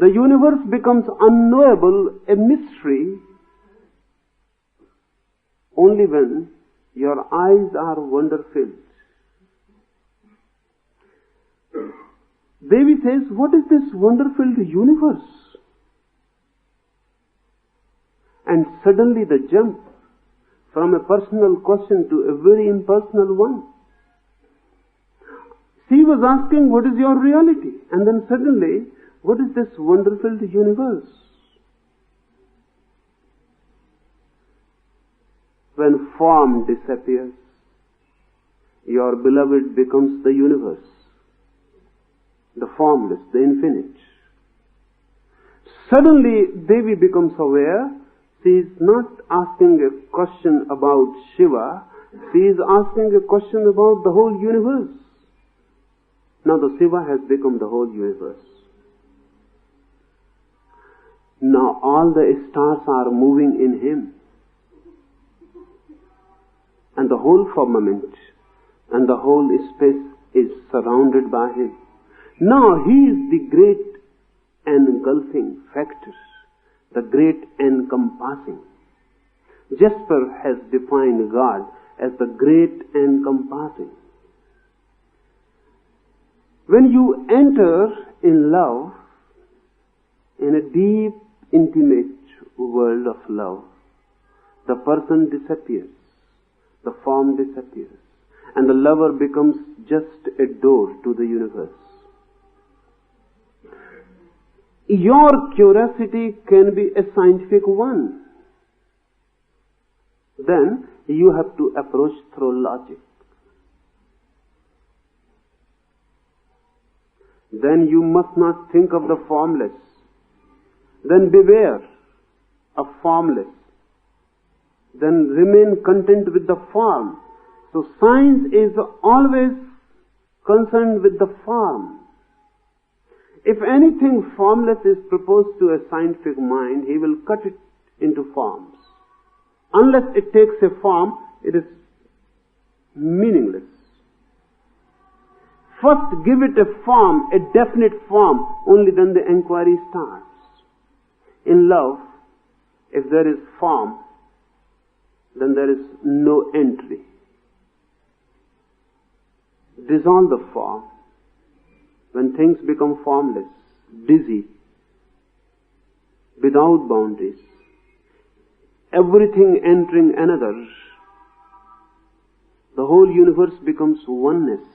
The universe becomes unknowable, a mystery, only when your eyes are wonder-filled. Devi says, what is this wonder-filled universe? And suddenly the jump from a personal question to a very impersonal one. She was asking, what is your reality? And then suddenly, what is this wonder-filled universe? When form disappears, your beloved becomes the universe, the formless, the infinite. Suddenly, Devi becomes aware. She is not asking a question about Shiva. She is asking a question about the whole universe. Now the Shiva has become the whole universe. Now all the stars are moving in him. And the whole firmament and the whole space is surrounded by him. Now he is the great engulfing factor, the great encompassing. Jasper has defined God as the great encompassing. When you enter in love, in a deep, intimate world of love, the person disappears, the form disappears, and the lover becomes just a door to the universe. Your curiosity can be a scientific one. Then you have to approach through logic. Then you must not think of the formless. Then beware of formless. Then remain content with the form. So science is always concerned with the form. If anything formless is proposed to a scientific mind, he will cut it into forms. Unless it takes a form, it is meaningless. First give it a form, a definite form, only then the inquiry starts. In love, if there is form, then there is no entry. Dissolve the form. When things become formless, dizzy, without boundaries, everything entering another, the whole universe becomes oneness.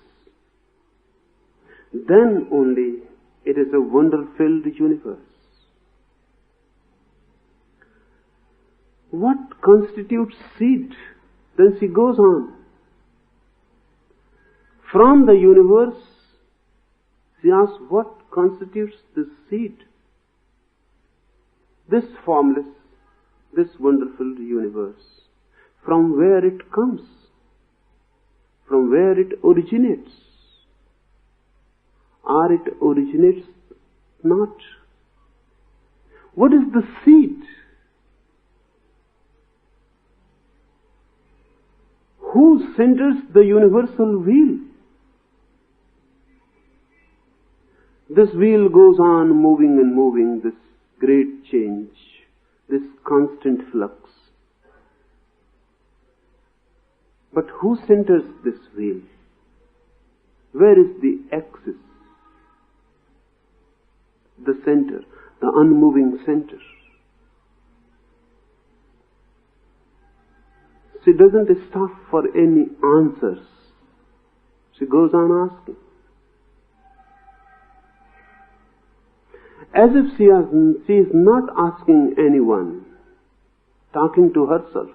Then only it is a wonder-filled universe. What constitutes seed? Then she goes on. From the universe, she asks, what constitutes this seed? This formless, this wonderful universe. From where it comes? From where it originates? Or it originates not? What is the seed? Who centers the universal wheel? This wheel goes on moving and moving, this great change, this constant flux. But who centers this wheel? Where is the axis? the center, the unmoving center. She doesn't stop for any answers. She goes on asking. As if she is not asking anyone, talking to herself.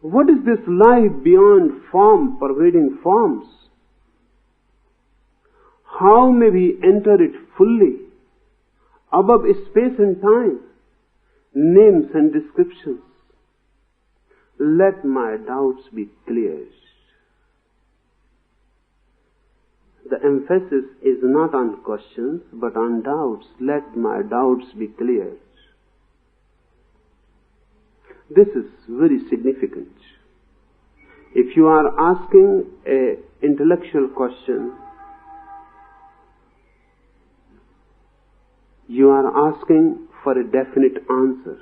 What is this life beyond form, pervading forms? How may we enter it fully, above space and time, names and descriptions? Let my doubts be cleared. The emphasis is not on questions, but on doubts. Let my doubts be cleared. This is very significant. If you are asking an intellectual question, you are asking for a definite answer,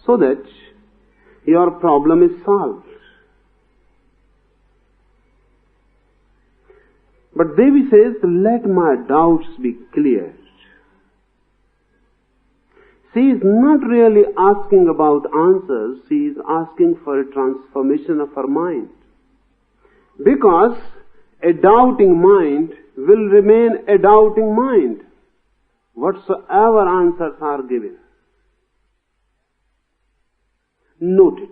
so that your problem is solved. But Devi says, let my doubts be cleared. She is not really asking about answers, she is asking for a transformation of her mind. Because a doubting mind will remain a doubting mind, whatsoever answers are given. Note it.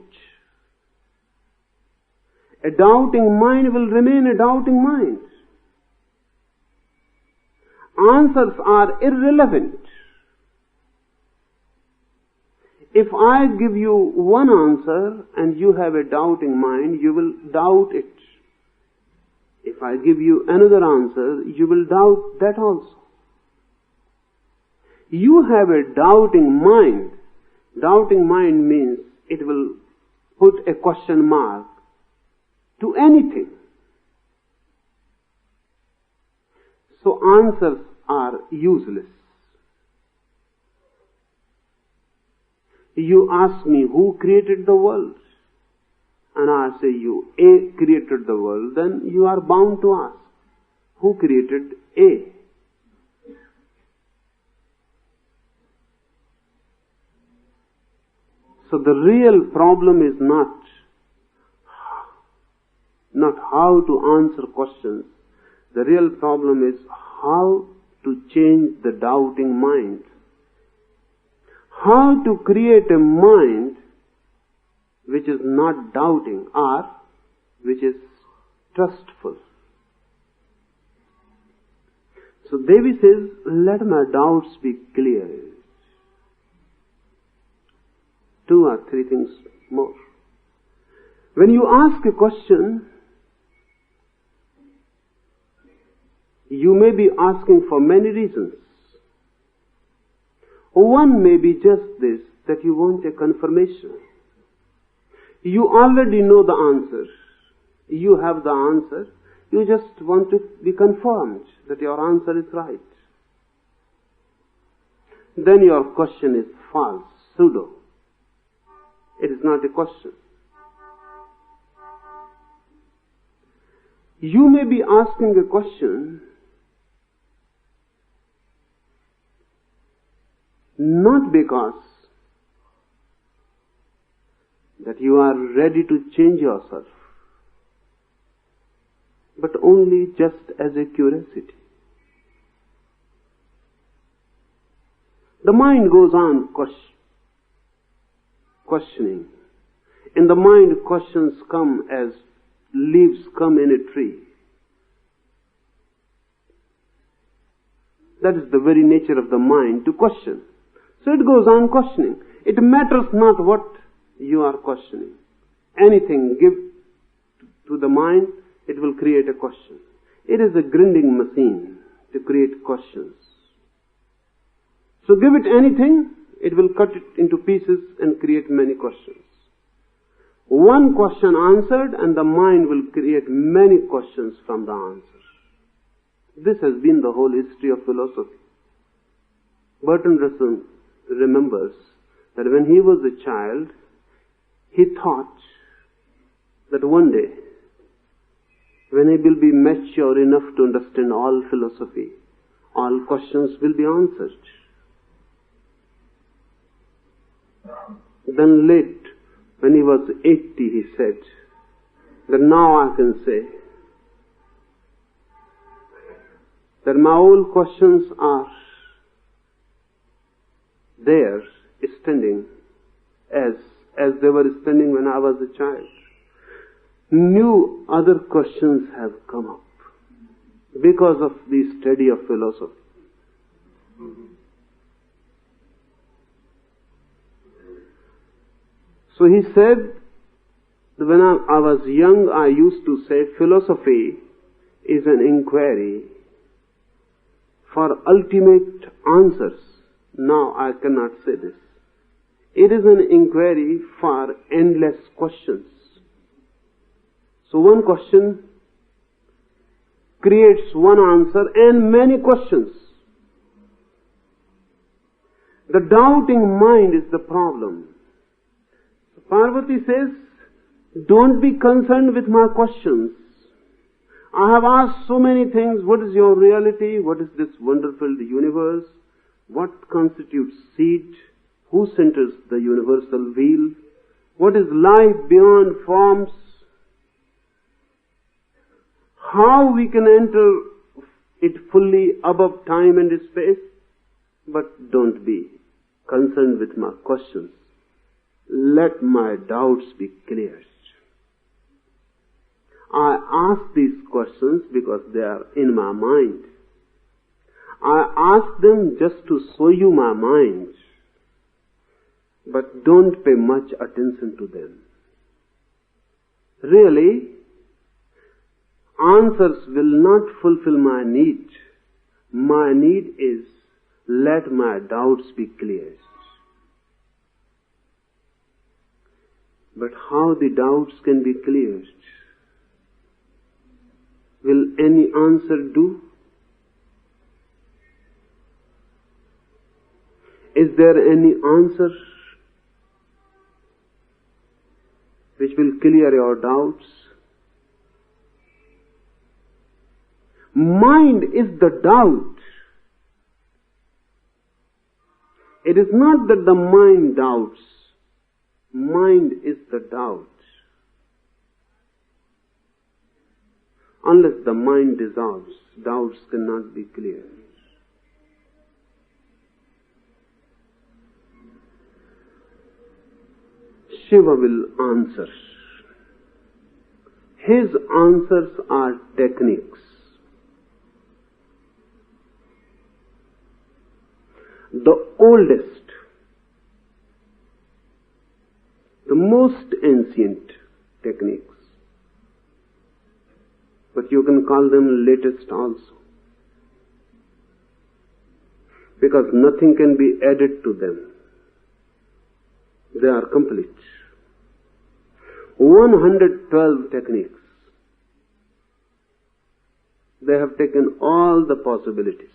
A doubting mind will remain a doubting mind. Answers are irrelevant. If I give you one answer and you have a doubting mind, you will doubt it. If I give you another answer, you will doubt that also. You have a doubting mind. Doubting mind means it will put a question mark to anything. So answers are useless. You ask me who created the world, and I say you A created the world, then you are bound to ask who created A. So the real problem is not how to answer questions. The real problem is how to change the doubting mind. How to create a mind which is not doubting or which is trustful. So Devi says, let my doubts be clear. 2 or 3 things more. When you ask a question, you may be asking for many reasons. One may be just this, that you want a confirmation. You already know the answer. You have the answer. You just want to be confirmed that your answer is right. Then your question is false, pseudo. It is not a question. You may be asking a question not because that you are ready to change yourself, but only just as a curiosity. The mind goes on questioning. In the mind, questions come as leaves come in a tree. That is the very nature of the mind, to question. So it goes on questioning. It matters not what you are questioning. Anything give to the mind, it will create a question. It is a grinding machine to create questions. So give it anything, it will cut it into pieces and create many questions. One question answered and the mind will create many questions from the answer. This has been the whole history of philosophy. Bertrand Russell remembers that when he was a child, he thought that one day when he will be mature enough to understand all philosophy, all questions will be answered. Then late, when he was 80, he said that now I can say that my old questions are there, standing as they were standing when I was a child. New other questions have come up because of the study of philosophy. So he said that when I was young, I used to say philosophy is an inquiry for ultimate answers. Now I cannot say this. It is an inquiry for endless questions. So one question creates one answer and many questions. The doubting mind is the problem. Parvati says, don't be concerned with my questions. I have asked so many things. What is your reality? What is this wonderful universe? What constitutes seed? Who centers the universal wheel? What is life beyond forms? How we can enter it fully above time and space? But don't be concerned with my questions. Let my doubts be cleared. I ask these questions because they are in my mind. I ask them just to show you my mind. But don't pay much attention to them. Really, answers will not fulfill my need. My need is, let my doubts be cleared. But how the doubts can be cleared? Will any answer do? Is there any answer which will clear your doubts? Mind is the doubt. It is not that the mind doubts. Mind is the doubt. Unless the mind dissolves, doubts cannot be cleared. Shiva will answer. His answers are techniques. The oldest, the most ancient techniques. But you can call them latest also. Because nothing can be added to them. They are complete. 112 techniques. They have taken all the possibilities.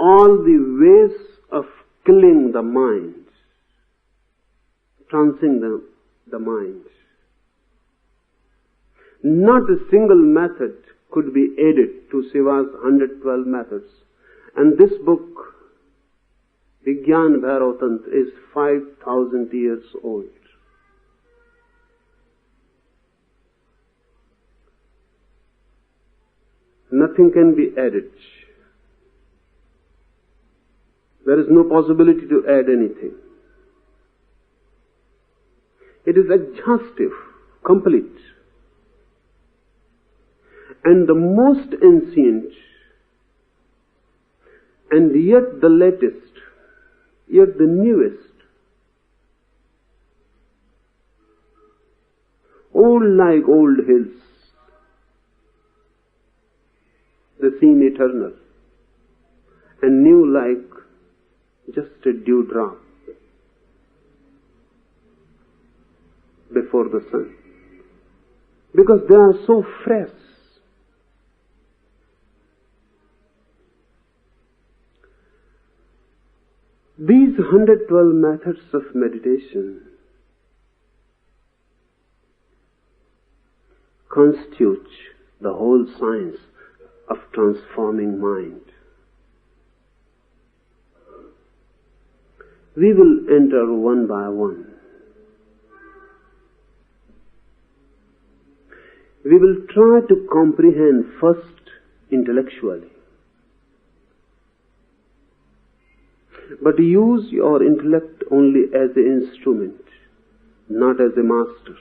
All the ways of killing the mind. Trancing the mind. Not a single method could be added to Shiva's 112 methods. And this book, Vigyan Bhairav Tantra, is 5,000 years old. Nothing can be added. There is no possibility to add anything. It is exhaustive, complete. And the most ancient, and yet the latest, yet the newest. Old like old hills. They seem eternal. And new like just a dewdrop before the sun. Because they are so fresh. These 112 methods of meditation constitute the whole science of transforming mind. We will enter one by one. We will try to comprehend first intellectually. But use your intellect only as an instrument, not as a master.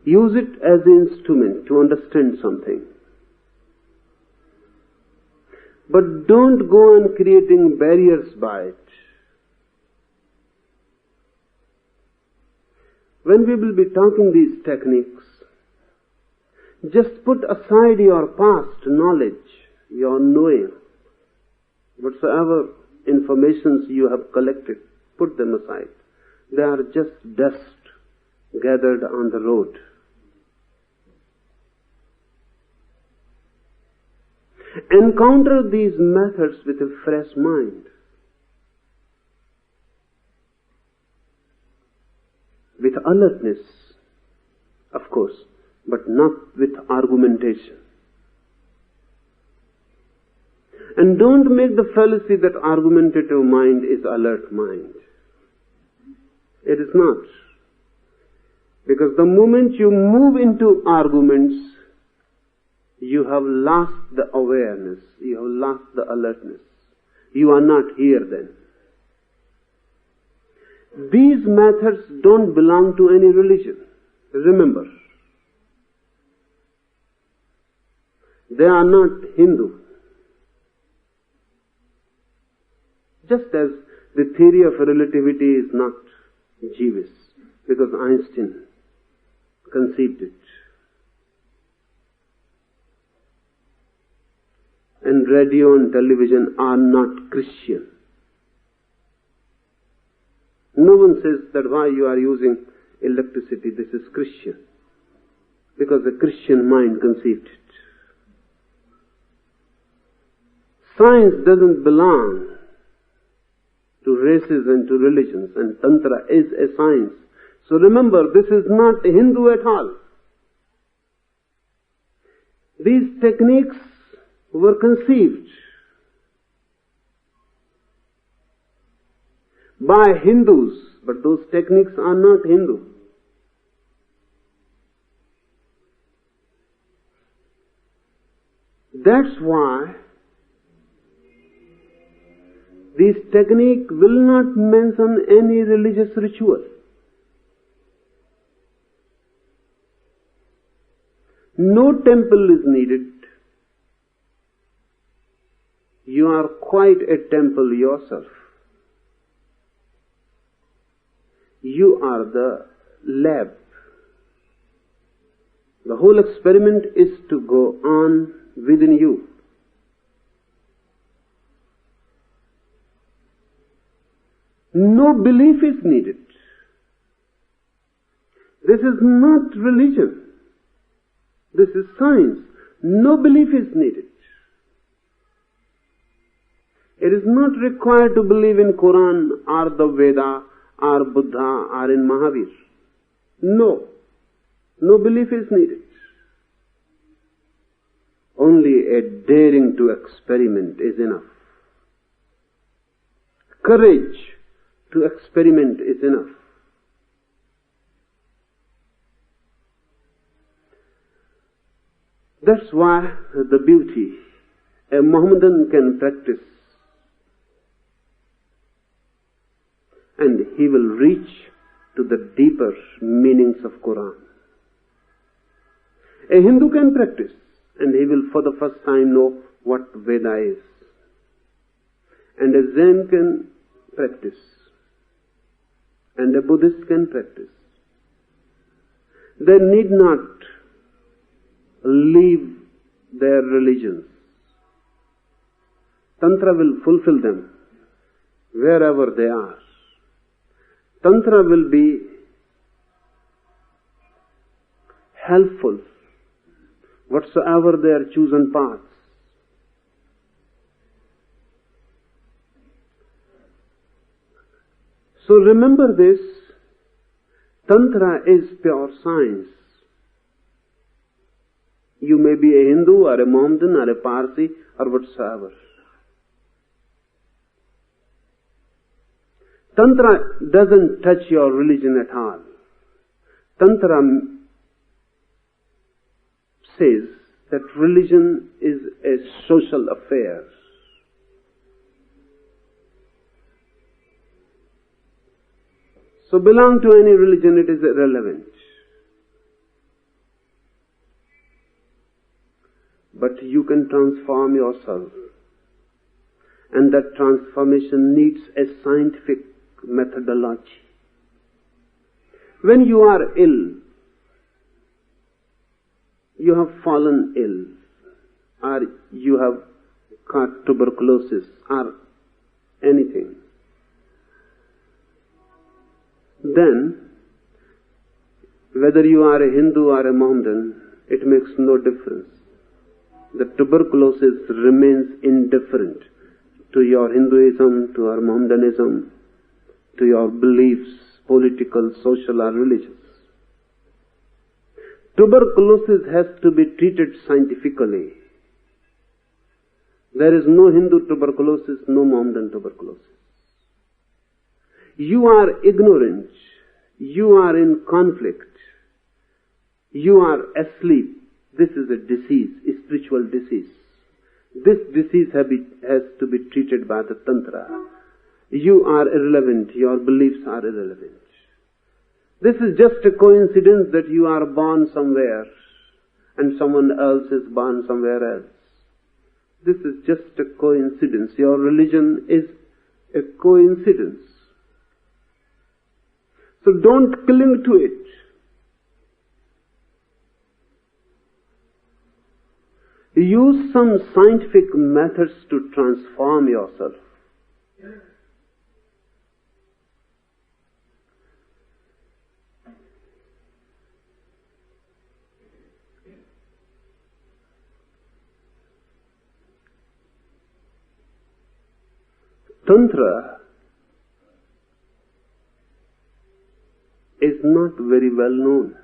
Use it as an instrument to understand something. But don't go on creating barriers by it. When we will be talking these techniques, just put aside your past knowledge, your knowing, whatsoever informations you have collected, put them aside. They are just dust gathered on the road. Encounter these methods with a fresh mind, with alertness, of course, but not with argumentation. And don't make the fallacy that argumentative mind is alert mind. It is not. Because the moment you move into arguments, you have lost the awareness, you have lost the alertness. You are not here then. These methods don't belong to any religion. Remember, they are not Hindu. Just as the theory of relativity is not Jewish, because Einstein conceived it. And radio and television are not Christian. No one says that why you are using electricity, this is Christian. Because the Christian mind conceived it. Science doesn't belong to races and to religions, and Tantra is a science. So remember, this is not Hindu at all. These techniques were conceived by Hindus, but those techniques are not Hindu. That's why this technique will not mention any religious ritual. No temple is needed. You are quite a temple yourself. You are the lab. The whole experiment is to go on within you. No belief is needed. This is not religion. This is science. No belief is needed. It is not required to believe in Quran or the Veda or Buddha or in Mahavir. No. No belief is needed. Only a daring to experiment is enough. Courage to experiment is enough. That's why the beauty a Mohammedan can practice, and he will reach to the deeper meanings of Quran. A Hindu can practice, and he will for the first time know what Veda is. And a Zen can practice, and a Buddhist can practice. They need not leave their religions. Tantra will fulfill them wherever they are. Tantra will be helpful whatsoever their chosen paths. So remember this, Tantra is pure science. You may be a Hindu or a Mohammedan or a Parsi or whatsoever. Tantra doesn't touch your religion at all. Tantra says that religion is a social affair. So belong to any religion, it is irrelevant. But you can transform yourself. And that transformation needs a scientific methodology. When you are ill, you have fallen ill, or you have caught tuberculosis, or anything, then whether you are a Hindu or a Mohammedan, it makes no difference. The tuberculosis remains indifferent to your Hinduism, to your Mohammedanism, to your beliefs, political, social or religious. Tuberculosis has to be treated scientifically. There is no Hindu tuberculosis, no Mohammedan tuberculosis. You are ignorant. You are in conflict. You are asleep. This is a disease, a spiritual disease. This disease has to be treated by the Tantra. You are irrelevant. Your beliefs are irrelevant. This is just a coincidence that you are born somewhere and someone else is born somewhere else. This is just a coincidence. Your religion is a coincidence. So don't cling to it. Use some scientific methods to transform yourself. Tantra is not very well known.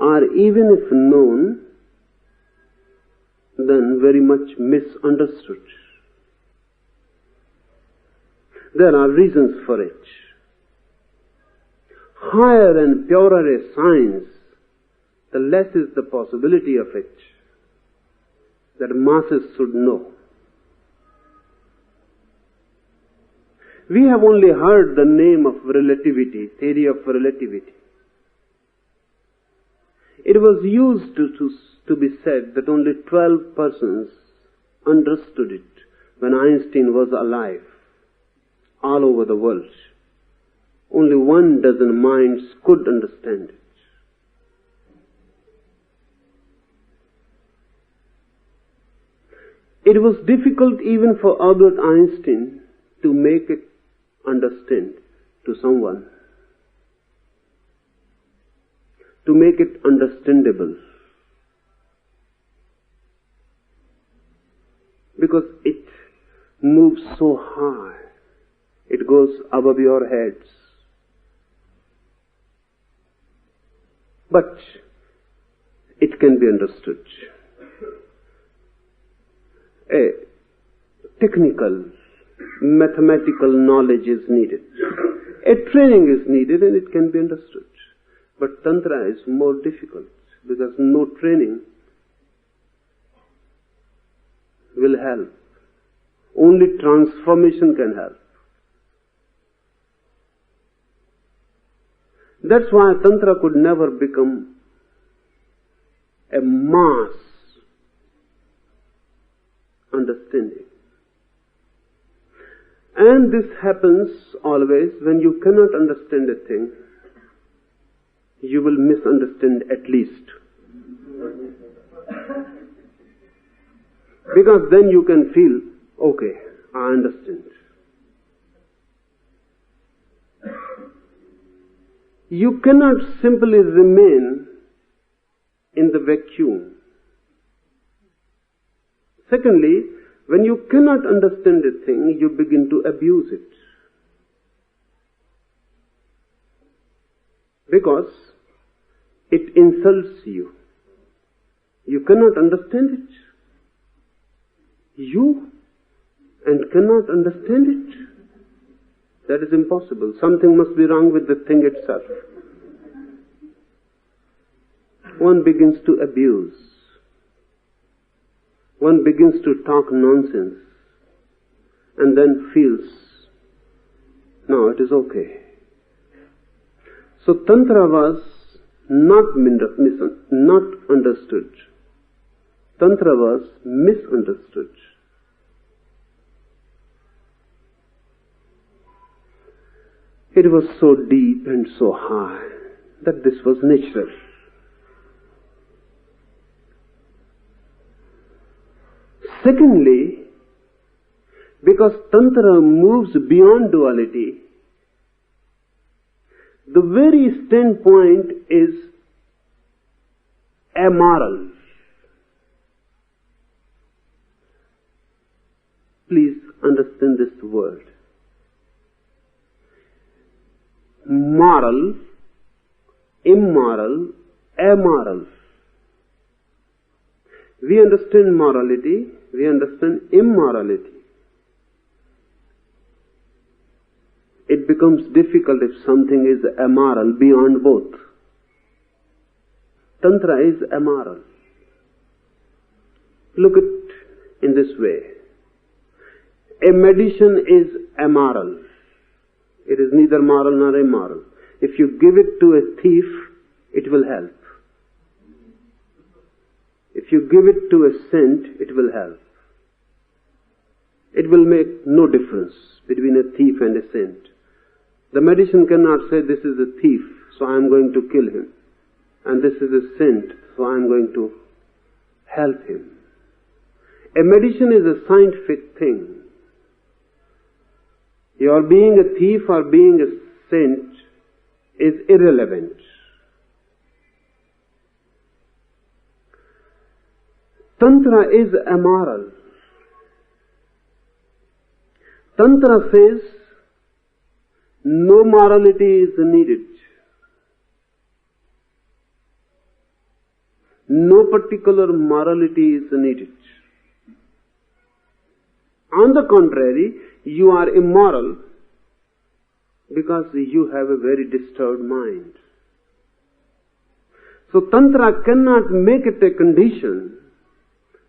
Or even if known, then very much misunderstood. There are reasons for it. Higher and purer a science, the less is the possibility of it that masses should know. We have only heard the name of relativity, theory of relativity. It was used to be said that only 12 persons understood it when Einstein was alive, all over the world. Only 1 dozen minds could understand it. It was difficult even for Albert Einstein to make it understand to someone, to make it understandable, because it moves so high, it goes above your heads. But it can be understood. A technical, mathematical knowledge is needed. A training is needed and it can be understood. But Tantra is more difficult because no training will help. Only transformation can help. That's why Tantra could never become a mass understanding. And this happens always when you cannot understand a thing. You will misunderstand at least. Because then you can feel, okay, I understand. You cannot simply remain in the vacuum. Secondly, When you cannot understand a thing, you begin to abuse it. Because it insults you. You cannot understand it. You and cannot understand it. That is impossible. Something must be wrong with the thing itself. One begins to abuse. One begins to talk nonsense and then feels, no, it is okay. So Tantra was not understood. Tantra was misunderstood. It was so deep and so high that this was natural. Secondly, because Tantra moves beyond duality, the very standpoint is amoral. Please understand this word. Moral, immoral, amoral. We understand morality, we understand immorality. It becomes difficult if something is amoral beyond both. Tantra is amoral. Look at it in this way. A magician is amoral. It is neither moral nor immoral. If you give it to a thief, it will help. If you give it to a saint, it will help. It will make no difference between a thief and a saint. The magician cannot say, this is a thief, so I am going to kill him. And this is a saint, so I am going to help him. A magician is a scientific thing. Your being a thief or being a saint is irrelevant. Tantra is amoral. Tantra says no morality is needed. No particular morality is needed. On the contrary, you are immoral because you have a very disturbed mind. So Tantra cannot make it a condition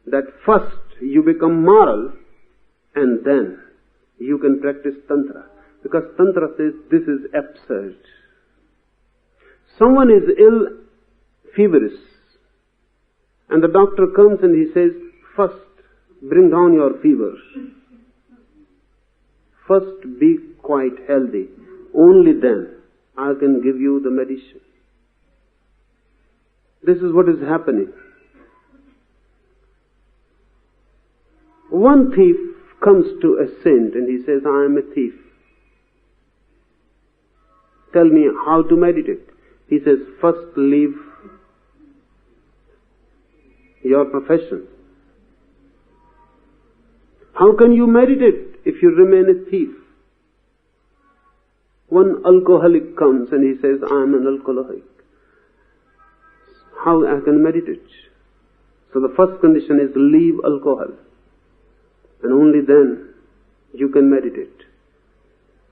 that first you become moral and then you can practice Tantra. Because Tantra says this is absurd. Someone is ill, feverish, and the doctor comes and he says, first bring down your fever. First be quite healthy. Only then I can give you the medicine. This is what is happening. One thief comes to a saint and he says, I am a thief. Tell me how to meditate. He says, first leave your profession. How can you meditate if you remain a thief? One alcoholic comes and he says, I am an alcoholic. How I can meditate? So the first condition is leave alcohol. And only then you can meditate.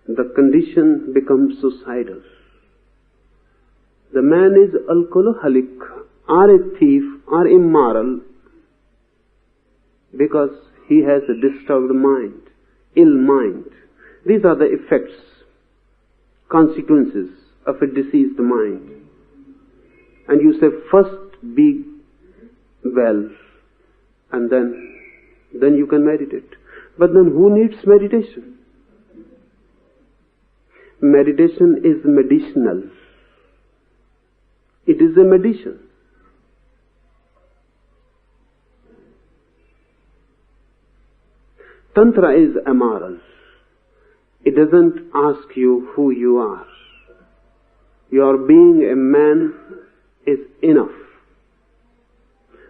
The condition becomes suicidal. The man is alcoholic or a thief or immoral because he has a disturbed mind, ill mind. These are the effects, consequences of a diseased mind. And you say, first be well and then you can meditate. But then who needs meditation? Meditation is medicinal. It is a medicine. Tantra is amoral. It doesn't ask you who you are. Your being a man is enough.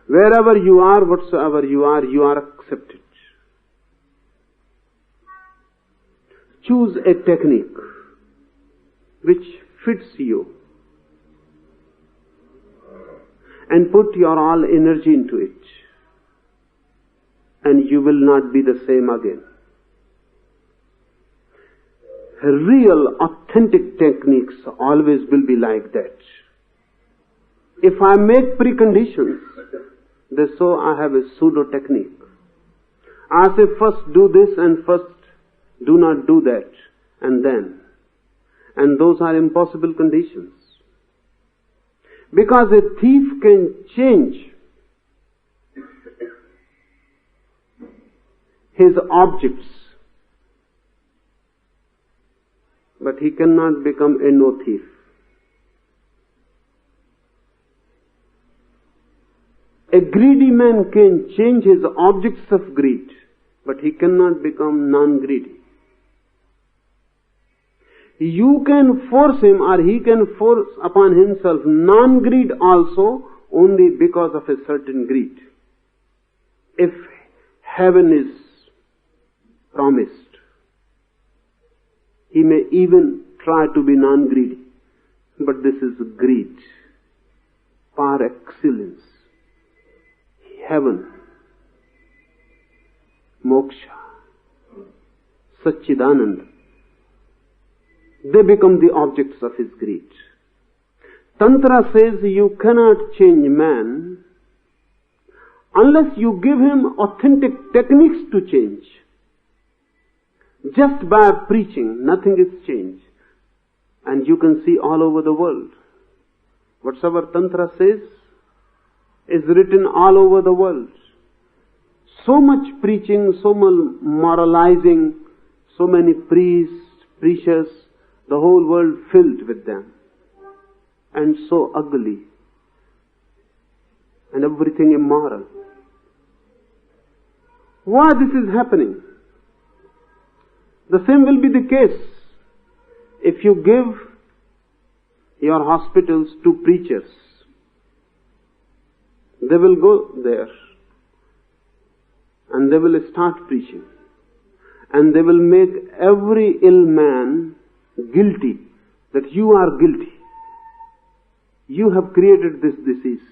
Wherever you are, whatsoever you are accepted. choose a technique which fits you and put your all energy into it, and you will not be the same again. Real, authentic techniques always will be like that. If I make preconditions, so I have a pseudo technique. I say first do this and first do not do that, and then. And those are impossible conditions. Because a thief can change his objects, but he cannot become a no thief. A greedy man can change his objects of greed, but he cannot become non-greedy. You can force him, or he can force upon himself non-greed also, only because of a certain greed. If heaven is promised, he may even try to be non-greedy. But this is greed par excellence. Heaven, moksha, Satchidananda, they become the objects of his greed. Tantra says you cannot change man unless you give him authentic techniques to change. Just by preaching, nothing is changed. And you can see all over the world. Whatsoever Tantra says is written all over the world. So much preaching, so much moralizing, so many priests, preachers, the whole world filled with them. And so ugly. And everything immoral. Why this is happening? The same will be the case if you give your hospitals to preachers. They will go there and they will start preaching, and they will make every ill man guilty that you are guilty. You have created this disease.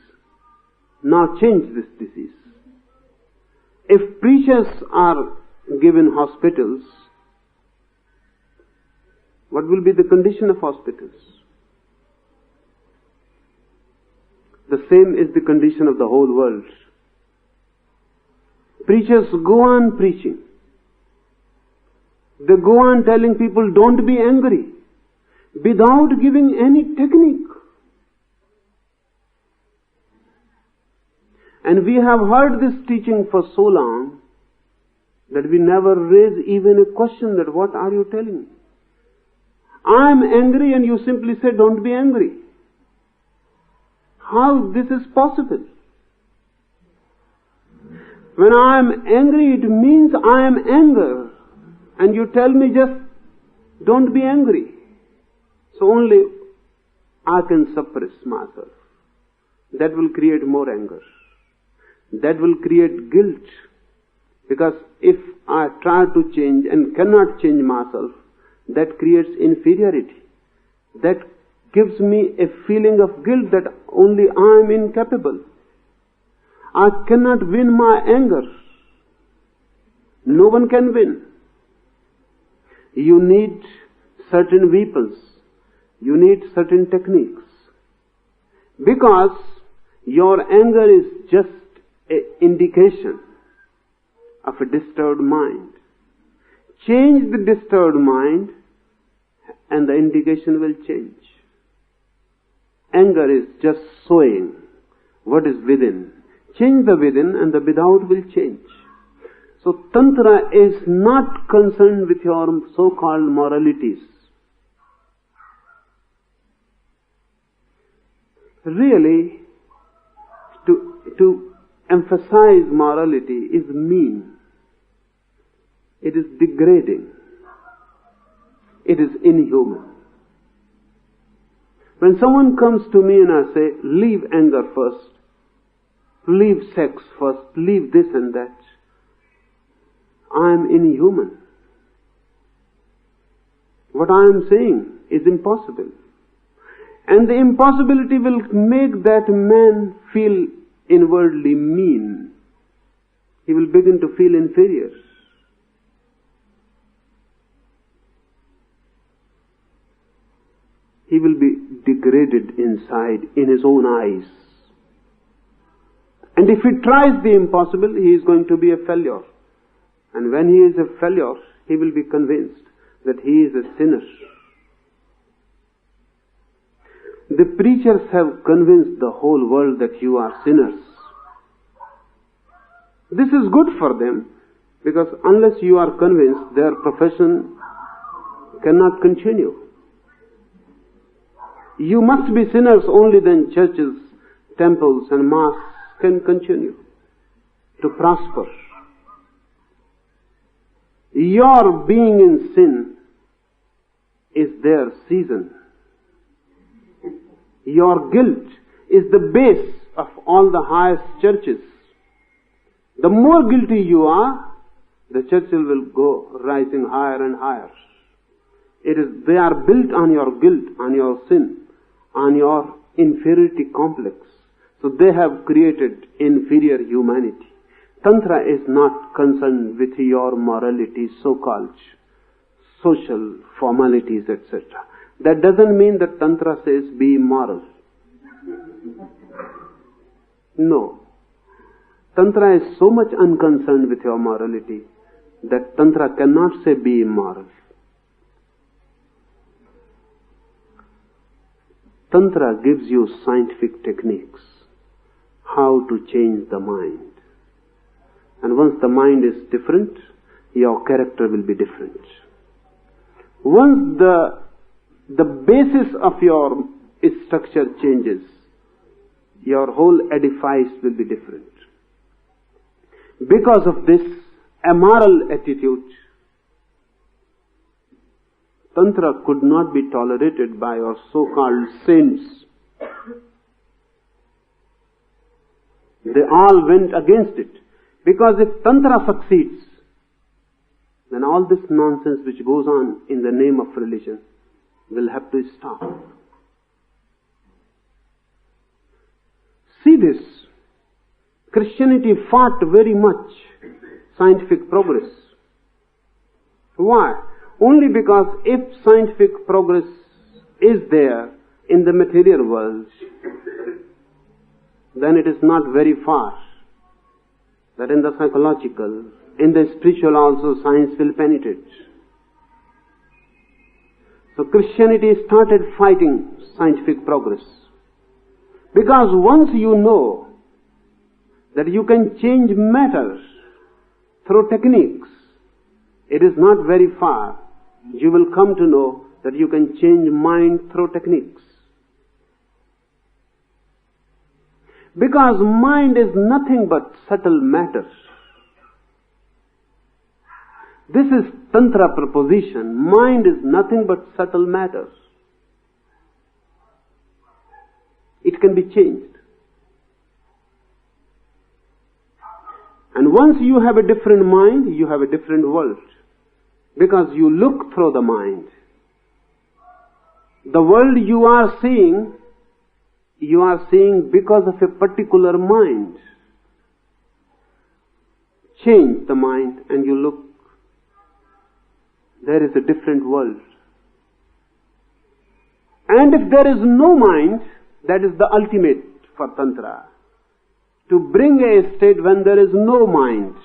Now change this disease. If preachers are given hospitals, what will be the condition of hospitals? The same is the condition of the whole world. Preachers go on preaching. They go on telling people don't be angry without giving any technique. And we have heard this teaching for so long that we never raise even a question that what are you telling me? I am angry and you simply say don't be angry. How this is possible? When I am angry, it means I am anger. And you tell me just don't be angry. So only I can suppress myself. That will create more anger. That will create guilt. Because if I try to change and cannot change myself, that creates inferiority. That gives me a feeling of guilt that only I am incapable. I cannot win my anger. No one can win. You need certain weapons. You need certain techniques. Because your anger is just an indication of a disturbed mind. Change the disturbed mind and the indication will change. Anger is just sowing what is within. Change the within and the without will change. So Tantra is not concerned with your so-called moralities. Really, to emphasize morality is mean. It is degrading. It is inhuman. When someone comes to me and I say, leave anger first, leave sex first, leave this and that, I am inhuman. What I am saying is impossible. And the impossibility will make that man feel inwardly mean. He will begin to feel inferior. He will be degraded inside in his own eyes. And if he tries the impossible, he is going to be a failure. And when he is a failure, he will be convinced that he is a sinner. The preachers have convinced the whole world that you are sinners. This is good for them, because unless you are convinced, their profession cannot continue. You must be sinners, only then churches, temples and mosques can continue to prosper. Your being in sin is their season. Your guilt is the base of all the highest churches. The more guilty you are, the churches will go rising higher and higher. They are built on your guilt, on your sin, on your inferiority complex. So they have created inferior humanity. Tantra is not concerned with your morality, so-called social formalities, etc. That doesn't mean that Tantra says be moral. No. Tantra is so much unconcerned with your morality that Tantra cannot say be immoral. Tantra gives you scientific techniques, how to change the mind. And once the mind is different, your character will be different. Once the basis of your structure changes, your whole edifice will be different. Because of this amoral attitude, Tantra could not be tolerated by your so-called saints. They all went against it. Because if Tantra succeeds, then all this nonsense which goes on in the name of religion will have to stop. See this. Christianity fought very much scientific progress. Why? Only because if scientific progress is there in the material world, then it is not very far that in the psychological, in the spiritual also science will penetrate. So Christianity started fighting scientific progress. Because once you know that you can change matter through techniques, it is not very far. You will come to know that you can change mind through techniques. Because mind is nothing but subtle matter. This is Tantra proposition. Mind is nothing but subtle matter. It can be changed. And once you have a different mind, you have a different world. Because you look through the mind. The world you are seeing because of a particular mind. Change the mind and you look. There is a different world. And if there is no mind, that is the ultimate for Tantra. To bring a state when there is no mind.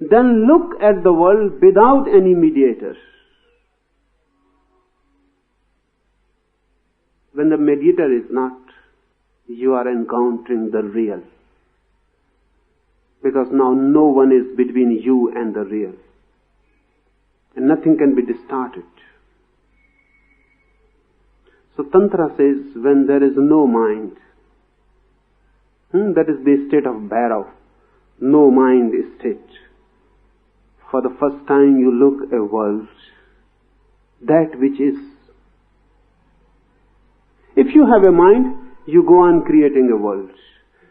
Then look at the world without any mediator. When the mediator is not, you are encountering the real. Because now no one is between you and the real. And nothing can be distorted. So Tantra says when there is no mind, that is the state of Bhairav, no mind state. For the first time you look a world, that which is. If you have a mind, you go on creating a world.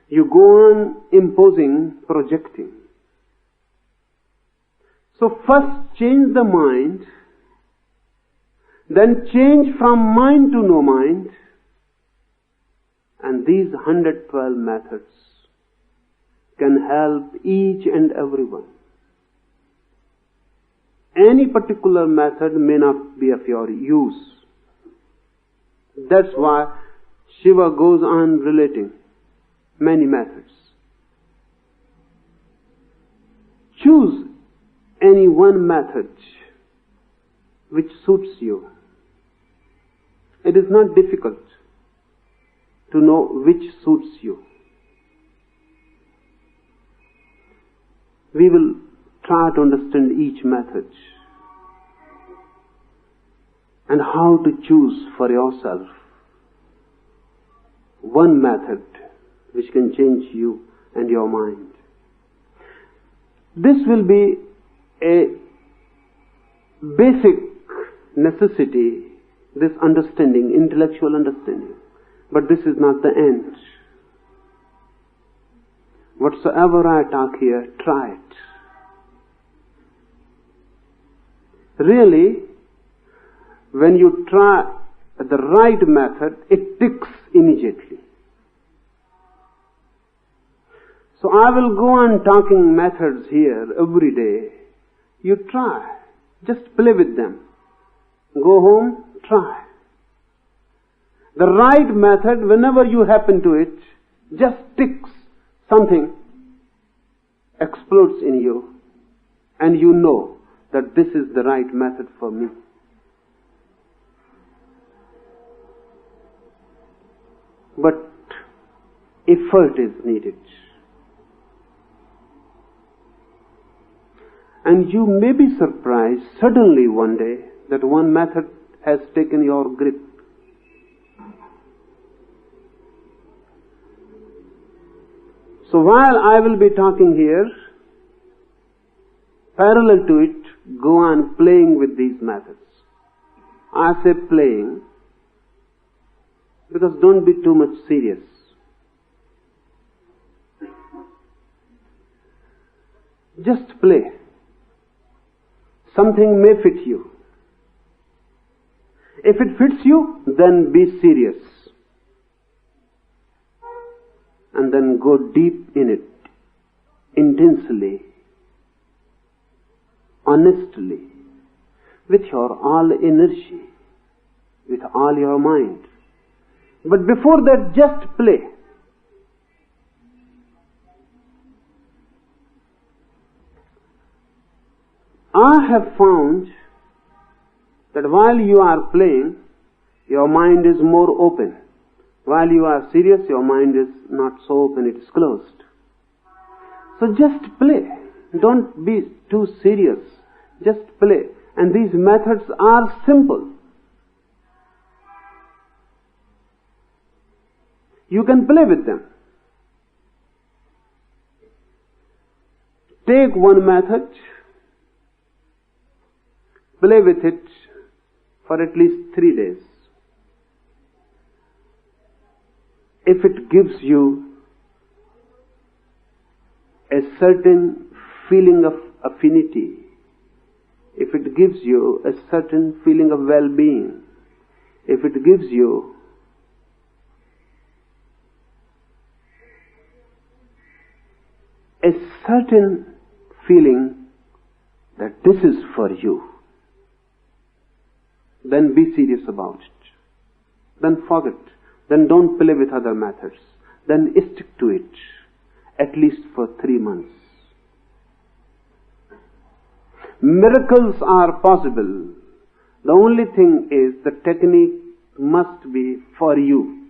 You go on imposing, projecting. So first change the mind then change from mind to no mind, and these 112 methods can help each and everyone. Any particular method may not be of your use. That's why Shiva goes on relating many methods. Choose any one method which suits you. It is not difficult to know which suits you. We will try to understand each method and how to choose for yourself one method which can change you and your mind. This will be a basic necessity, this understanding, intellectual understanding. But this is not the end. Whatsoever I talk here, try it. Really, when you try the right method, it ticks immediately. So I will go on talking methods here every day. You try. Just play with them. Go home, try. The right method, whenever you happen to it, just ticks. Something explodes in you, and you know that this is the right method for me. But effort is needed. And you may be surprised suddenly one day that one method has taken your grip. So while I will be talking here, parallel to it, go on playing with these methods. I say playing because don't be too much serious. Just play. Something may fit you. If it fits you, then be serious. And then go deep in it, intensely, honestly, with your all energy, with all your mind. But before that, just play. I have found that while you are playing, your mind is more open. While you are serious, your mind is not so open, it is closed. So just play. Don't be too serious. Just play. And these methods are simple. You can play with them. Take one method, play with it for at least 3 days. If it gives you a certain feeling of affinity, if it gives you a certain feeling of well-being, if it gives you a certain feeling that this is for you, then be serious about it. Then forget. Then don't play with other methods. Then stick to it, at least for 3 months. Miracles are possible. The only thing is the technique must be for you.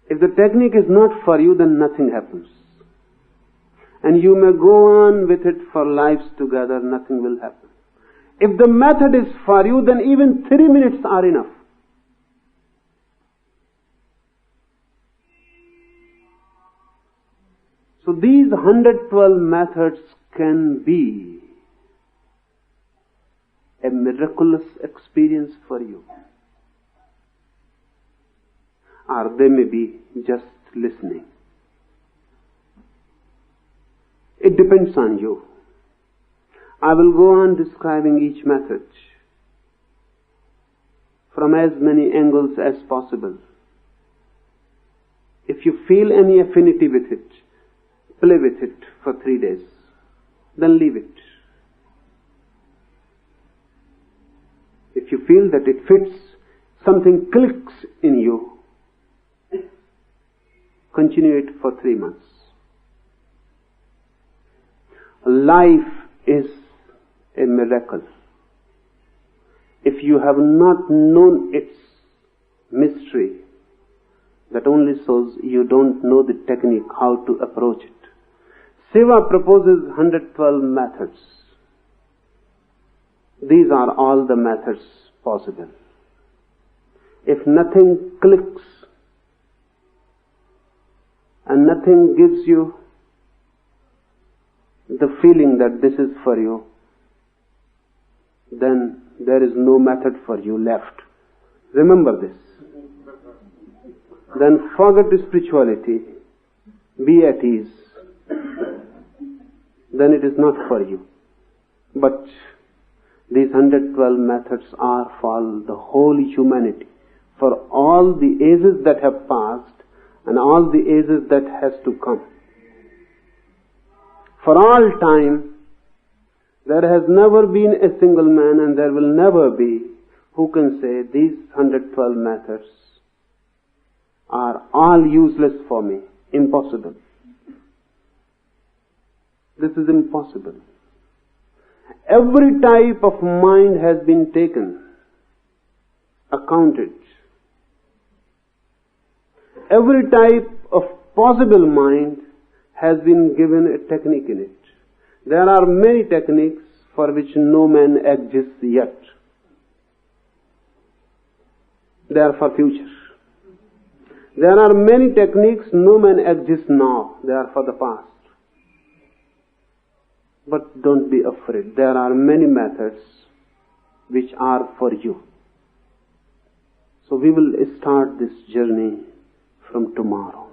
If the technique is not for you, then nothing happens. And you may go on with it for lives together, nothing will happen. If the method is for you, then even 3 minutes are enough. So these 112 methods can be a miraculous experience for you. Or they may be just listening. It depends on you. I will go on describing each method. from as many angles as possible. If you feel any affinity with it, play with it for 3 days, then leave it. If you feel that it fits, something clicks in you, continue it for 3 months. Life is a miracle. If you have not known its mystery, that only shows you don't know the technique, how to approach it. Shiva proposes 112 methods. These are all the methods possible. If nothing clicks and nothing gives you the feeling that this is for you, then there is no method for you left. Remember this. Then forget spirituality, be at ease. Then it is not for you. But these 112 methods are for the whole humanity, for all the ages that have passed and all the ages that has to come. For all time, there has never been a single man, and there will never be, who can say these 112 methods are all useless for me. Impossible. This is impossible. Every type of mind has been taken, accounted. Every type of possible mind has been given a technique in it. There are many techniques for which no man exists yet. They are for future. There are many techniques no man exists now. They are for the past. But don't be afraid. There are many methods which are for you. So we will start this journey from tomorrow.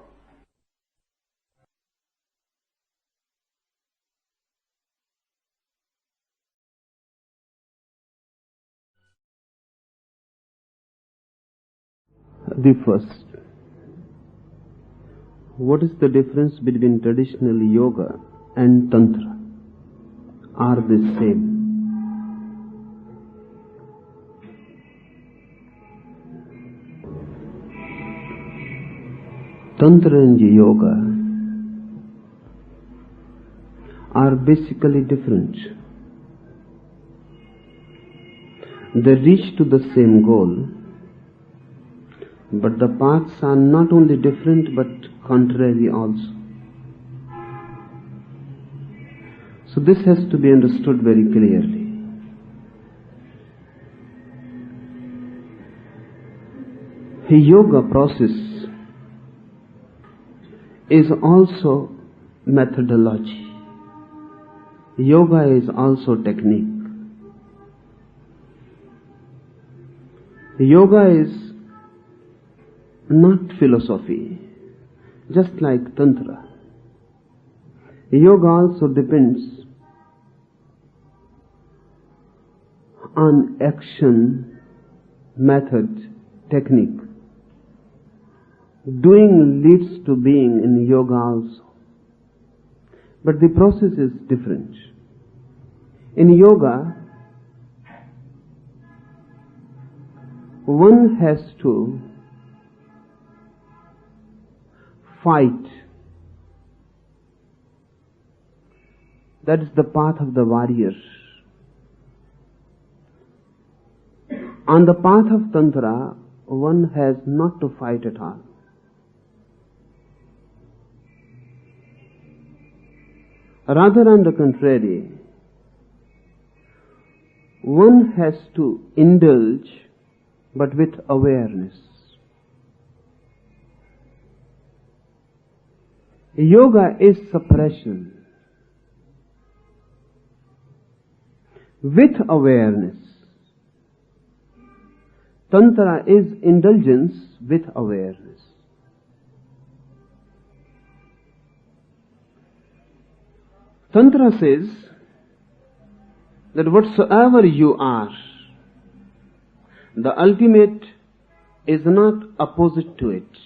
The first. What is the difference between traditional yoga and tantra? Are the same? Tantra and yoga are basically different. They reach to the same goal, but the paths are not only different but contrary also. So this has to be understood very clearly. A yoga process is also methodology. Yoga is also technique. Yoga is not philosophy, just like tantra. Yoga also depends on action, method, technique. Doing leads to being in yoga also. But the process is different. In yoga, one has to fight. That is the path of the warrior. On the path of tantra, one has not to fight at all. Rather, on the contrary, one has to indulge, but with awareness. Yoga is suppression with awareness. Tantra is indulgence with awareness. Tantra says that whatsoever you are, The ultimate is not opposite to it.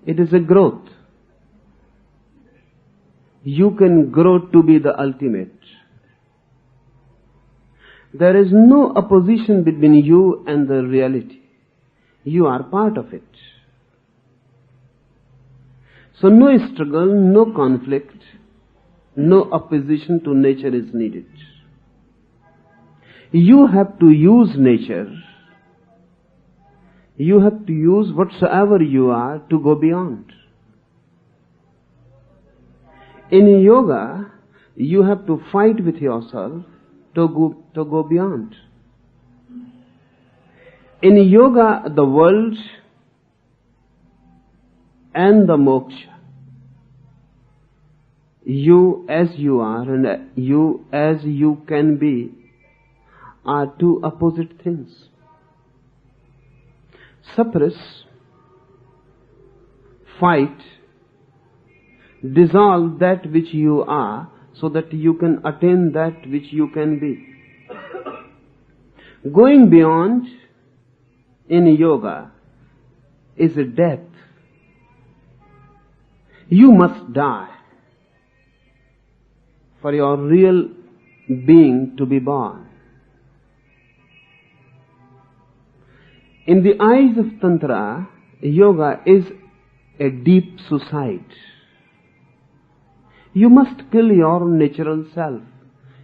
It is a growth. You can grow to be the ultimate. There is no opposition between you and the reality. You are part of it. So no struggle, no conflict, no opposition to nature is needed. You have to use nature. You have to use whatsoever you are to go beyond. In yoga, you have to fight with yourself to go beyond. In yoga, the world and the moksha, you as you are and you as you can be, are two opposite things. Suppress, fight, dissolve that which you are so that you can attain that which you can be. Going beyond in yoga is a death. You must die for your real being to be born. In the eyes of Tantra, yoga is a deep suicide. You must kill your natural self,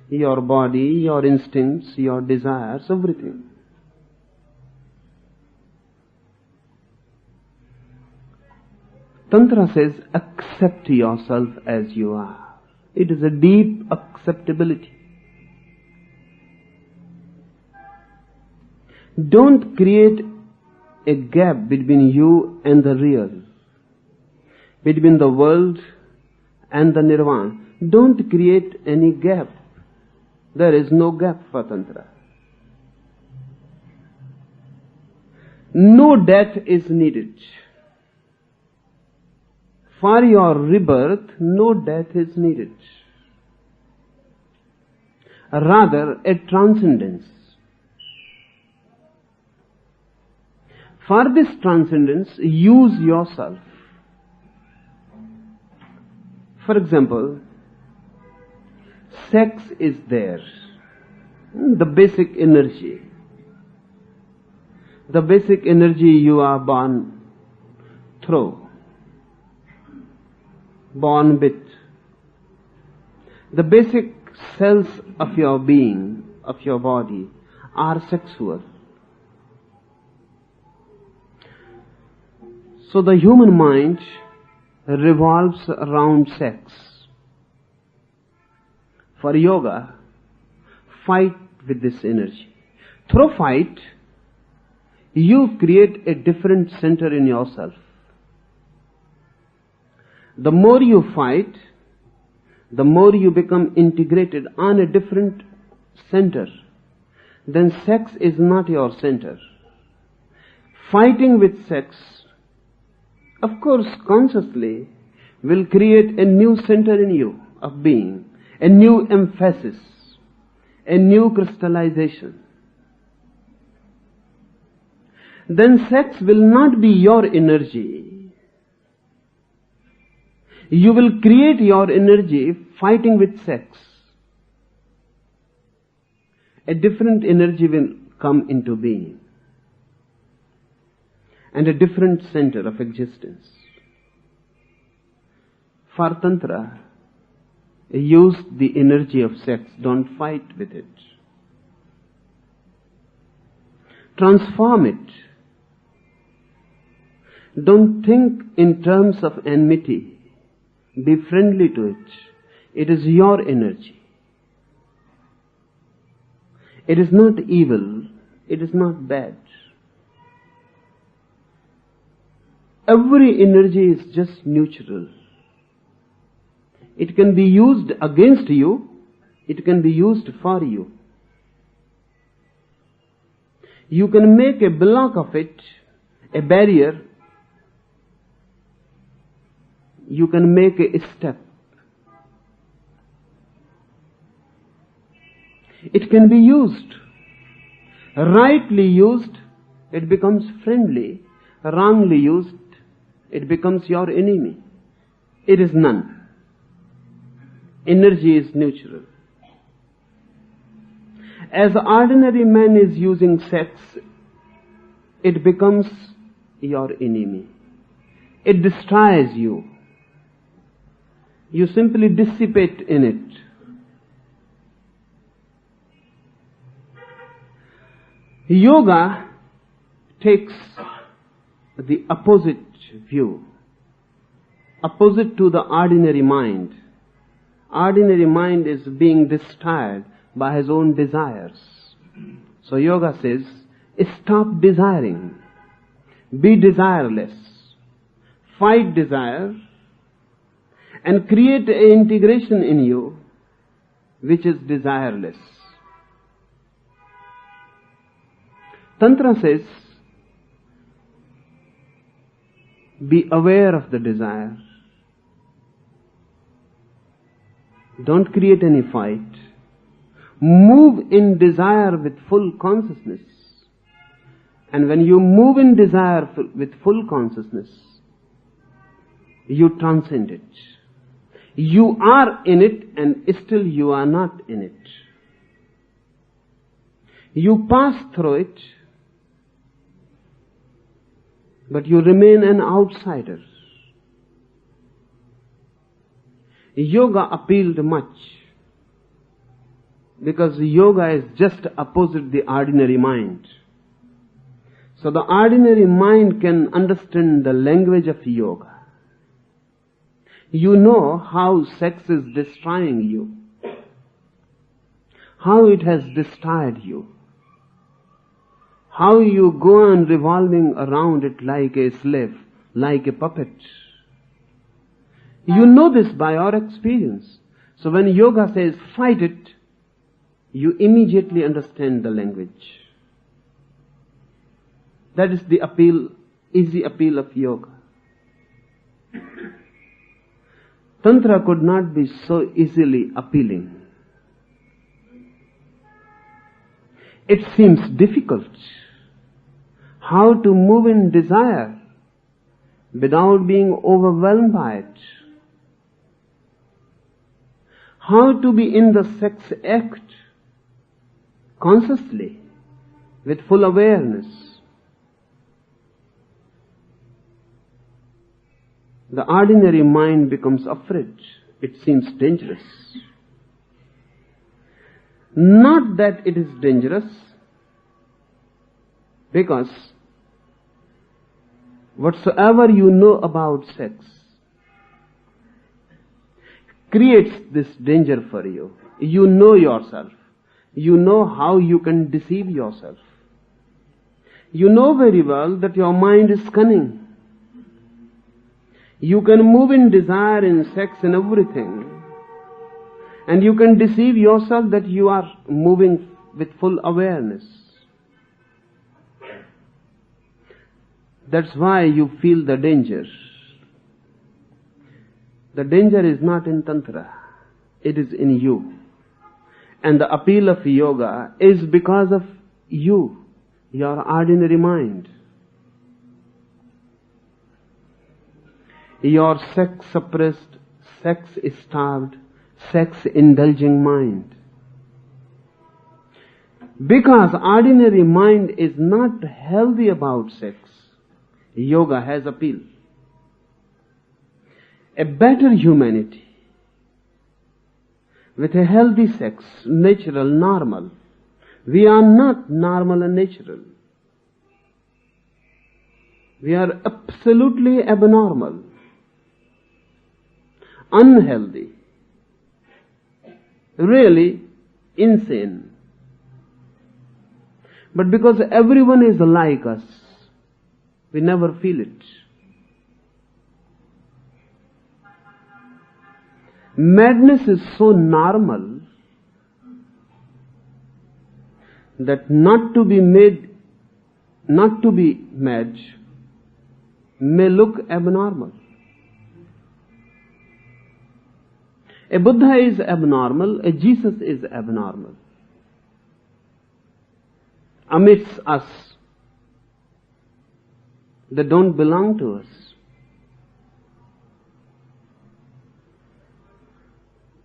your body, your instincts, your desires, everything. Tantra says, accept yourself as you are. It is a deep acceptability. Don't create a gap between you and the real, between the world and the nirvana. Don't create any gap. There is no gap for Tantra. No death is needed. For your rebirth, no death is needed. Rather, a transcendence. For this transcendence, use yourself. For example, sex is there, the basic energy. The basic energy you are born through, born with. The basic cells of your being, of your body, are sexual. So the human mind revolves around sex. For yoga, fight with this energy. Through fight, you create a different center in yourself. The more you fight, the more you become integrated on a different center. Then sex is not your center. Fighting with sex, of course, consciously, will create a new center in you of being, a new emphasis, a new crystallization. Then sex will not be your energy. You will create your energy fighting with sex. A different energy will come into being, and a different center of existence. For Tantra, use the energy of sex, don't fight with it. Transform it. Don't think in terms of enmity. Be friendly to it. It is your energy. It is not evil. It is not bad. Every energy is just neutral. It can be used against you. It can be used for you. You can make a block of it, a barrier. You can make a step. It can be used. Rightly used, it becomes friendly. Wrongly used, it becomes your enemy. It is none. Energy is neutral. As ordinary man is using sex, it becomes your enemy. It destroys you. You simply dissipate in it. Yoga takes the opposite view, opposite to the ordinary mind. Ordinary mind is being destroyed by his own desires. So yoga says, stop desiring. Be desireless. Fight desire and create an integration in you which is desireless. Tantra says, be aware of the desire. Don't create any fight. Move in desire with full consciousness. And when you move in desire with full consciousness, you transcend it. You are in it and still you are not in it. You pass through it, but you remain an outsider. Yoga appealed much because yoga is just opposite the ordinary mind. So the ordinary mind can understand the language of yoga. You know how sex is destroying you, how it has destroyed you, how you go on revolving around it like a slave, like a puppet. You know this by your experience. So when yoga says fight it, you immediately understand the language. That is the appeal, easy appeal of yoga. Tantra could not be so easily appealing. It seems difficult. How to move in desire without being overwhelmed by it. How to be in the sex act consciously, with full awareness. The ordinary mind becomes afraid. It seems dangerous. Not that it is dangerous, because whatsoever you know about sex creates this danger for you. You know yourself. You know how you can deceive yourself. You know very well that your mind is cunning. You can move in desire, in sex, in everything. And you can deceive yourself that you are moving with full awareness. That's why you feel the danger. The danger is not in Tantra. It is in you. And the appeal of yoga is because of you, your ordinary mind. Your sex-suppressed, sex-starved, sex-indulging mind. Because ordinary mind is not healthy about sex, yoga has appeal. A better humanity, with a healthy sex, natural, normal. We are not normal and natural. We are absolutely abnormal, unhealthy, really insane. But because everyone is like us, we never feel it. Madness is so normal that not to be mad may look abnormal. A Buddha is abnormal, a Jesus is abnormal. amidst us. They don't belong to us.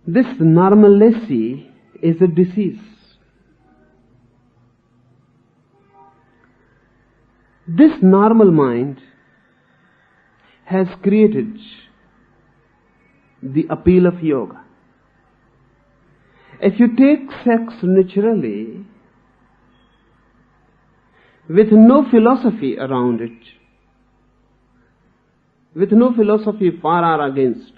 This normalcy is a disease. This normal mind has created the appeal of yoga. If you take sex naturally, with no philosophy around it, with no philosophy for or against,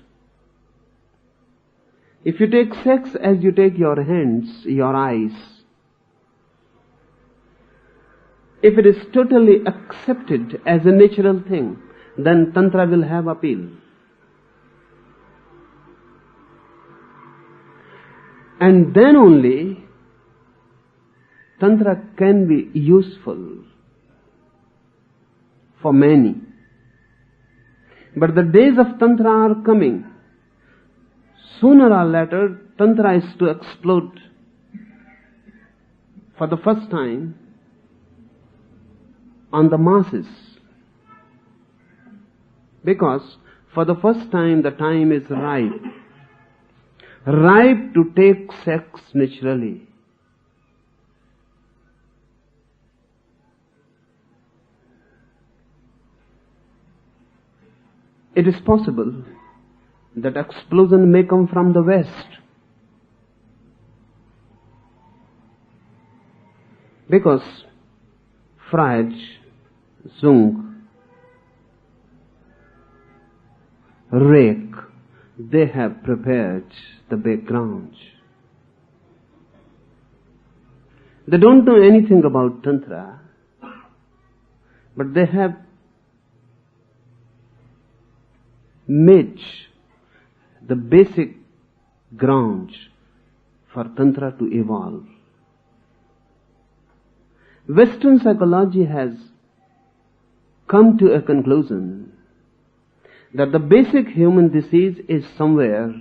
if you take sex as you take your hands, your eyes, if it is totally accepted as a natural thing, then Tantra will have appeal. And then only Tantra can be useful for many. But the days of Tantra are coming. Sooner or later, Tantra is to explode for the first time on the masses. Because for the first time the time is ripe. Ripe to take sex naturally. It is possible that explosion may come from the West. Because Freud, Jung, Reich, they have prepared the background. They don't know anything about Tantra, but they have made the basic ground for Tantra to evolve. Western psychology has come to a conclusion that the basic human disease is somewhere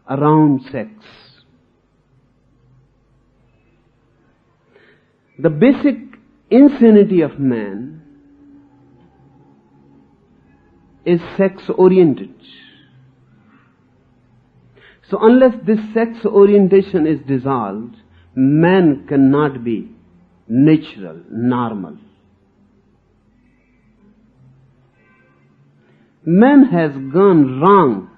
around sex. The basic insanity of man is sex-oriented. So unless this sex orientation is dissolved, man cannot be natural, normal. Man has gone wrong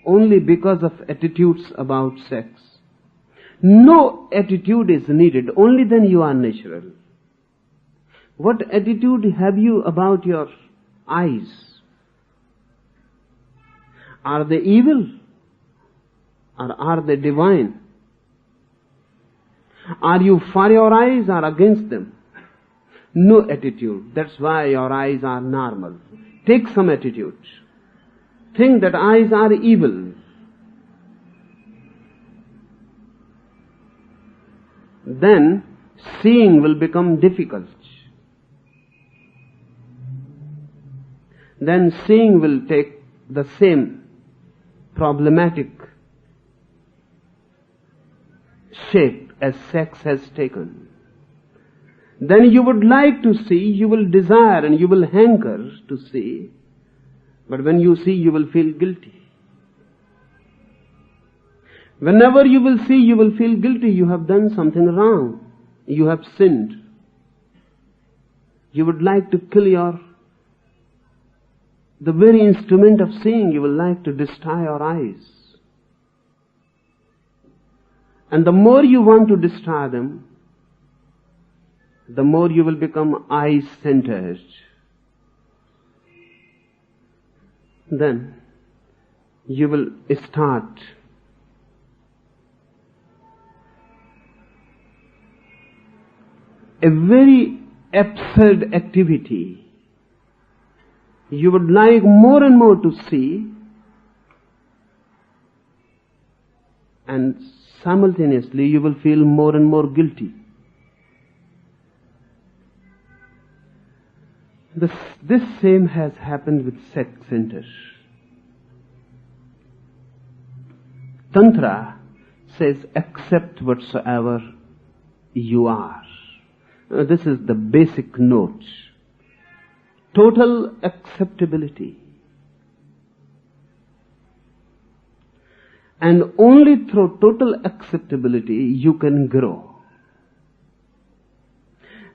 only because of attitudes about sex. No attitude is needed, only then you are natural. What attitude have you about your eyes? Are they evil or are they divine? Are you for your eyes or against them? No attitude. That's why your eyes are normal. Take some attitude. Think that eyes are evil. Then seeing will become difficult. Then seeing will take the same problematic shape as sex has taken. Then you would like to see, you will desire and you will hanker to see, but when you see, you will feel guilty. Whenever you will see, you will feel guilty. You have done something wrong. You have sinned. You would like to kill the very instrument of seeing. You will like to destroy your eyes. And the more you want to destroy them, the more you will become eye-centered. Then you will start a very absurd activity. You would like more and more to see, and simultaneously you will feel more and more guilty. This same has happened with sex centers. Tantra says, accept whatsoever you are. This is the basic note. Total acceptability. And only through total acceptability you can grow.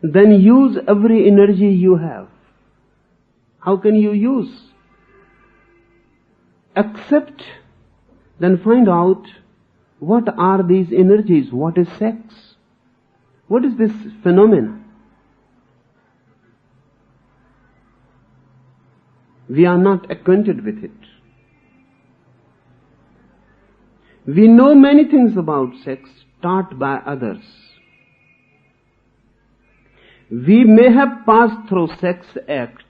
Then use every energy you have. How can you use? Accept, then find out what are these energies, what is sex, what is this phenomenon. We are not acquainted with it. We know many things about sex taught by others. We may have passed through sex act,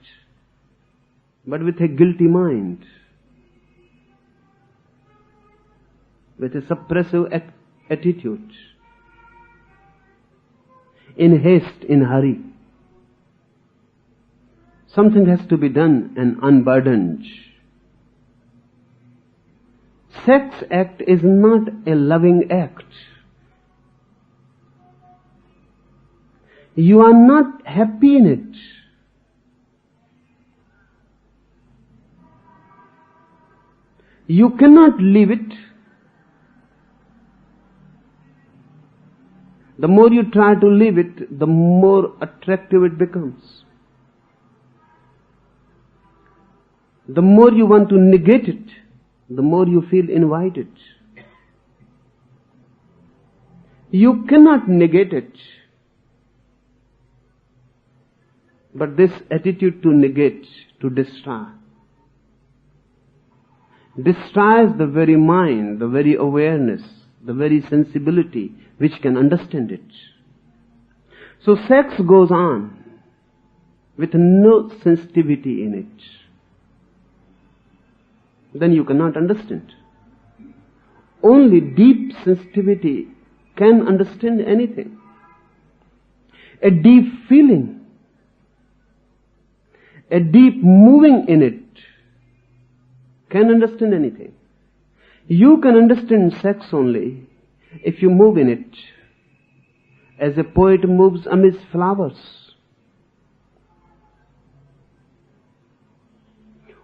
but with a guilty mind, with a suppressive attitude, in haste, in hurry. Something has to be done and unburdened. Sex act is not a loving act. You are not happy in it. You cannot leave it. The more you try to leave it, the more attractive it becomes. The more you want to negate it, the more you feel invited. You cannot negate it. But this attitude to negate, to destroy, destroys the very mind, the very awareness, the very sensibility which can understand it. So sex goes on with no sensitivity in it. Then you cannot understand. Only deep sensitivity can understand anything. A deep feeling, a deep moving in it can understand anything. You can understand sex only if you move in it as a poet moves amidst flowers.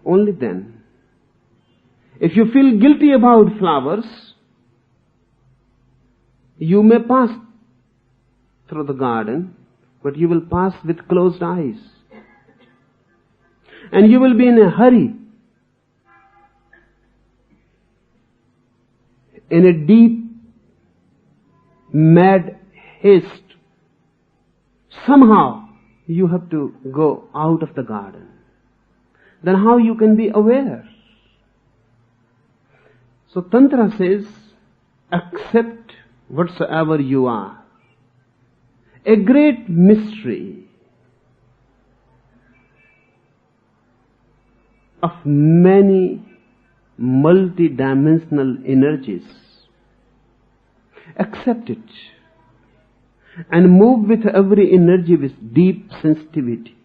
Only then. If you feel guilty about flowers, you may pass through the garden, but you will pass with closed eyes. And you will be in a hurry, in a deep, mad haste. Somehow you have to go out of the garden. Then how you can be aware? So Tantra says, accept whatsoever you are. A great mystery of many multi-dimensional energies. Accept it and move with every energy with deep sensitivity,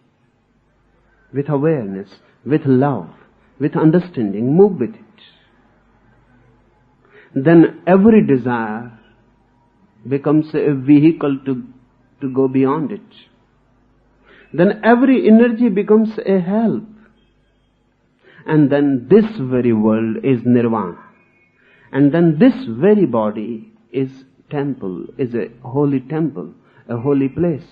with awareness, with love, with understanding. Move with it. Then every desire becomes a vehicle to go beyond it. Then every energy becomes a help. And then this very world is nirvana. And then this very body is temple, is a holy temple, a holy place.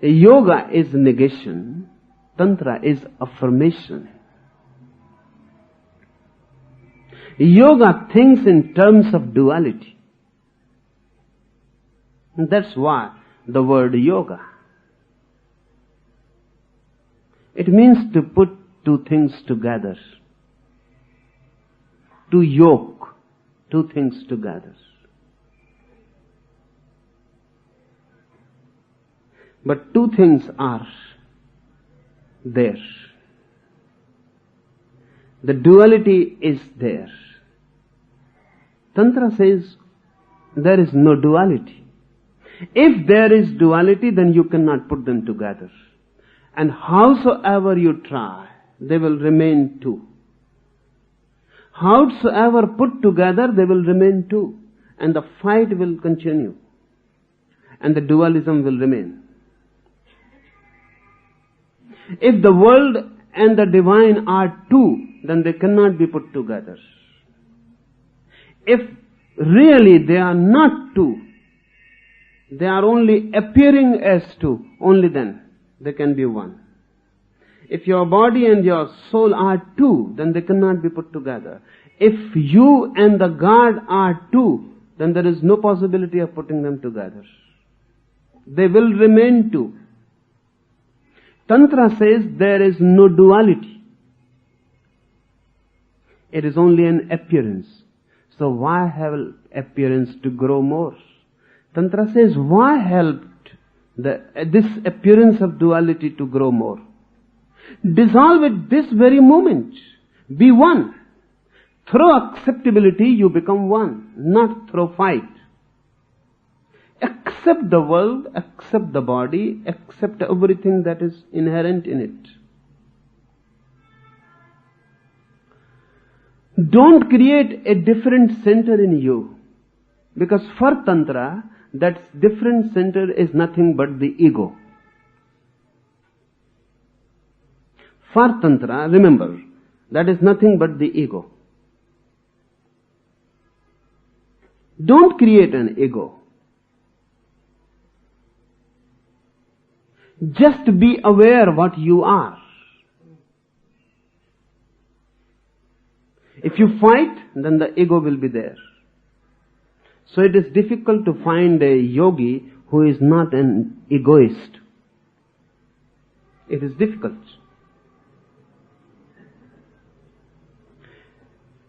Yoga is negation, Tantra is affirmation. Yoga thinks in terms of duality. And that's why the word yoga. It means to put two things together. To yoke two things together. But two things are there. The duality is there. Tantra says there is no duality. If there is duality, then you cannot put them together. And howsoever you try, they will remain two. Howsoever put together, they will remain two. And the fight will continue. And the dualism will remain. If the world and the divine are two, then they cannot be put together. If really they are not two, they are only appearing as two, only then they can be one. If your body and your soul are two, then they cannot be put together. If you and the God are two, then there is no possibility of putting them together. They will remain two. Tantra says there is no duality. It is only an appearance. So why have appearance to grow more? Tantra says, why helped this appearance of duality to grow more? Dissolve it this very moment. Be one. Through acceptability you become one, not through fight. Accept the world, accept the body, accept everything that is inherent in it. Don't create a different center in you. Because for Tantra, that different center is nothing but the ego. For Tantra, remember, that is nothing but the ego. Don't create an ego. Just be aware what you are. If you fight, then the ego will be there. So it is difficult to find a yogi who is not an egoist. It is difficult.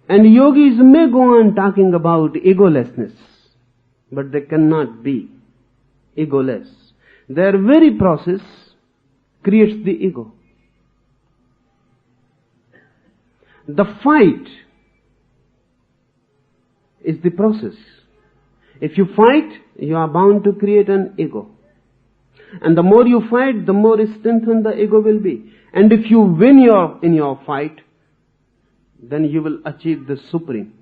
And yogis may go on talking about egolessness, but they cannot be egoless. Their very process creates the ego. The fight is the process. If you fight, you are bound to create an ego. And the more you fight, the more strengthened the ego will be. And if you win in your fight, then you will achieve the supreme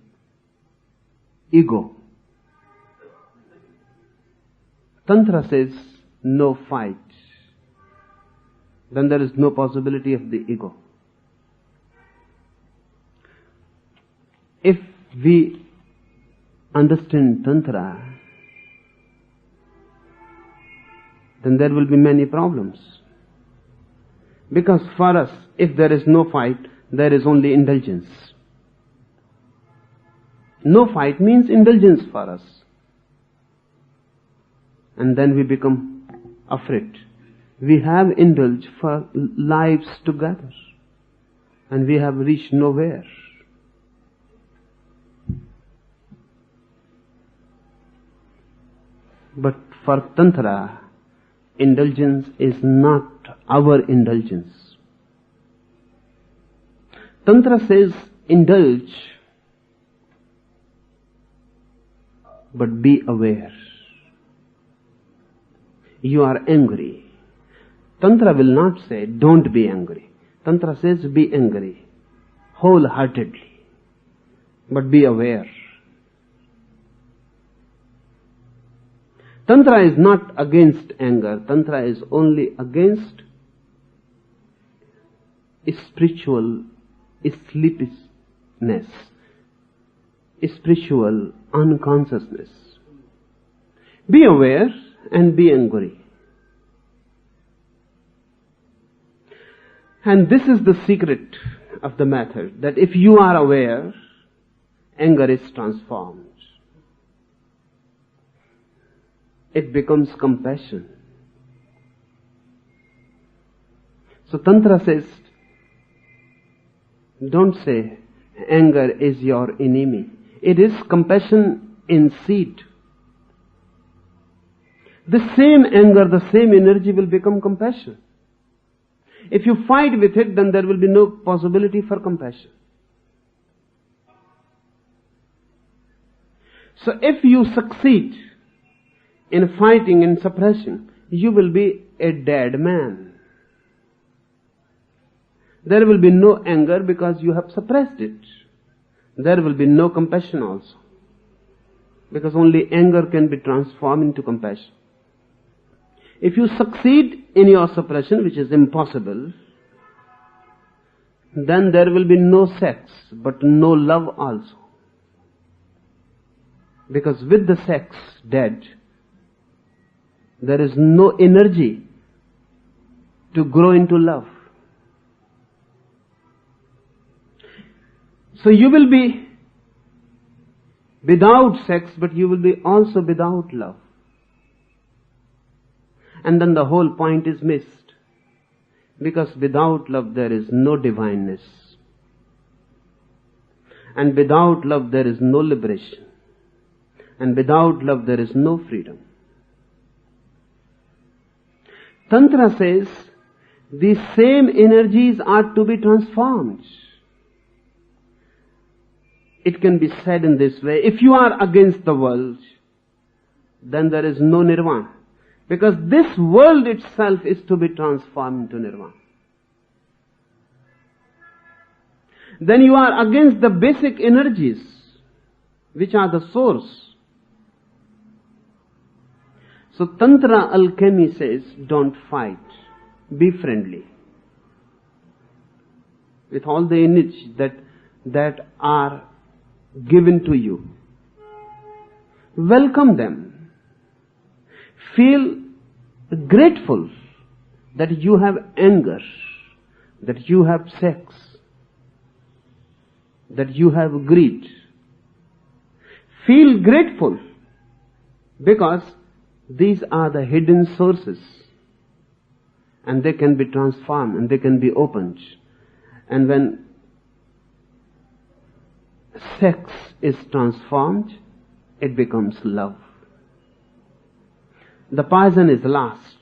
ego. Tantra says no fight. Then there is no possibility of the ego. If we understand Tantra, then there will be many problems. Because for us, if there is no fight, there is only indulgence. No fight means indulgence for us. And then we become afraid. We have indulged for lives together. And we have reached nowhere. But for Tantra, indulgence is not our indulgence. Tantra says, indulge, but be aware. You are angry. Tantra will not say, don't be angry. Tantra says, be angry, wholeheartedly, but be aware. Tantra is not against anger. Tantra is only against spiritual sleepiness, spiritual unconsciousness. Be aware and be angry. And this is the secret of the method, that if you are aware, anger is transformed. It becomes compassion. So Tantra says, don't say anger is your enemy. It is compassion in seed. The same anger, the same energy will become compassion. If you fight with it, then there will be no possibility for compassion. So if you succeed in fighting and suppression, you will be a dead man. There will be no anger because you have suppressed it. there will be no compassion also. Because only anger can be transformed into compassion. If you succeed in your suppression, which is impossible, then there will be no sex, but no love also. Because with the sex dead, there is no energy to grow into love. So you will be without sex, but you will be also without love. And then the whole point is missed. Because without love there is no divineness. And without love there is no liberation. And without love there is no freedom. Tantra says these same energies are to be transformed. It can be said in this way: if you are against the world, then there is no nirvana. Because this world itself is to be transformed into nirvana. Then you are against the basic energies, which are the source. So Tantra alchemy says, don't fight, be friendly. With all the energies that are given to you, welcome them. Feel grateful that you have anger, that you have sex, that you have greed. Feel grateful because these are the hidden sources and they can be transformed and they can be opened. And when sex is transformed, it becomes love. The poison is last.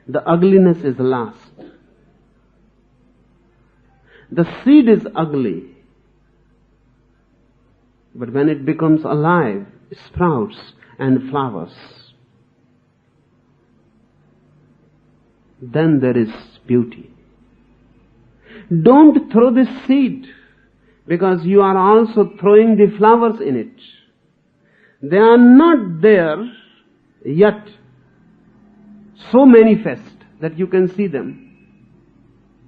The ugliness is last. The seed is ugly. But when it becomes alive, it sprouts and flowers. Then there is beauty. Don't throw this seed, because you are also throwing the flowers in it. They are not there yet so manifest that you can see them.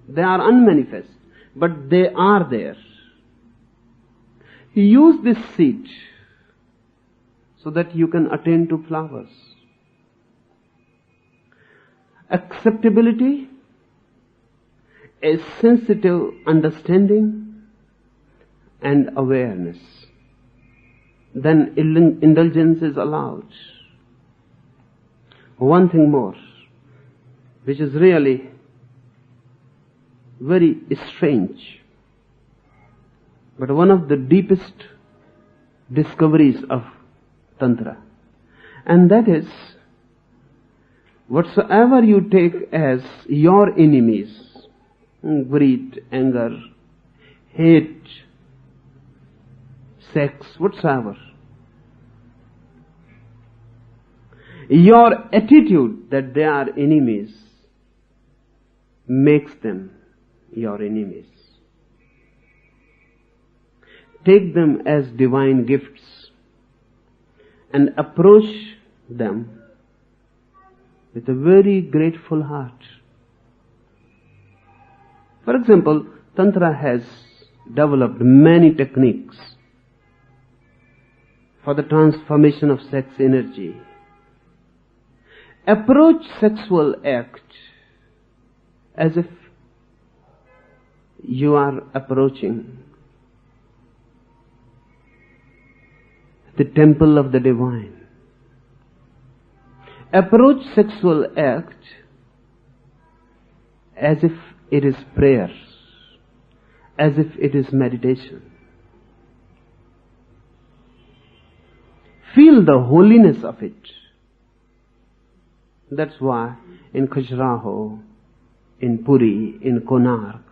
They are unmanifest, but they are there. Use this seed so that you can attain to flowers. Acceptability, a sensitive understanding and awareness. Then indulgence is allowed. One thing more, which is really very strange, but one of the deepest discoveries of Tantra, and that is, whatsoever you take as your enemies, greed, anger, hate, sex, whatsoever, your attitude that they are enemies makes them your enemies. Take them as divine gifts and approach them with a very grateful heart. For example, Tantra has developed many techniques for the transformation of sex energy. Approach sexual act as if you are approaching the temple of the divine. Approach sexual act as if it is prayer, as if it is meditation. Feel the holiness of it. That's why in Khajuraho, in Puri, in Konark,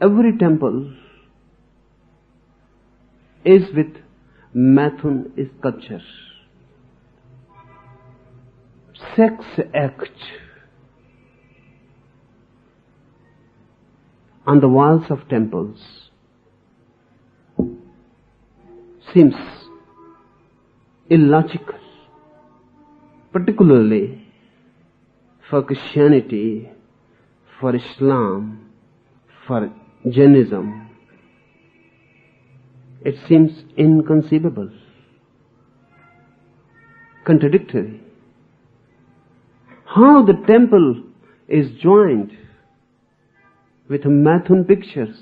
every temple is with Mathun sculpture. Sex act on the walls of temples seems illogical, particularly for Christianity, for Islam, for Jainism. It seems inconceivable, contradictory. How the temple is joined with Mathun pictures.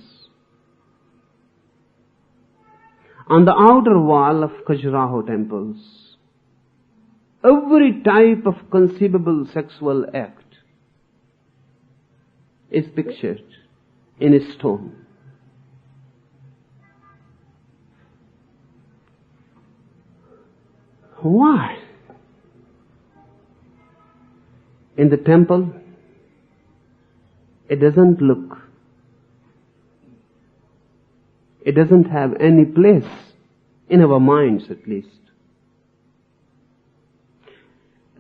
On the outer wall of Khajuraho temples, every type of conceivable sexual act is pictured in a stone. Why? In the temple, it doesn't have any place in our minds, at least.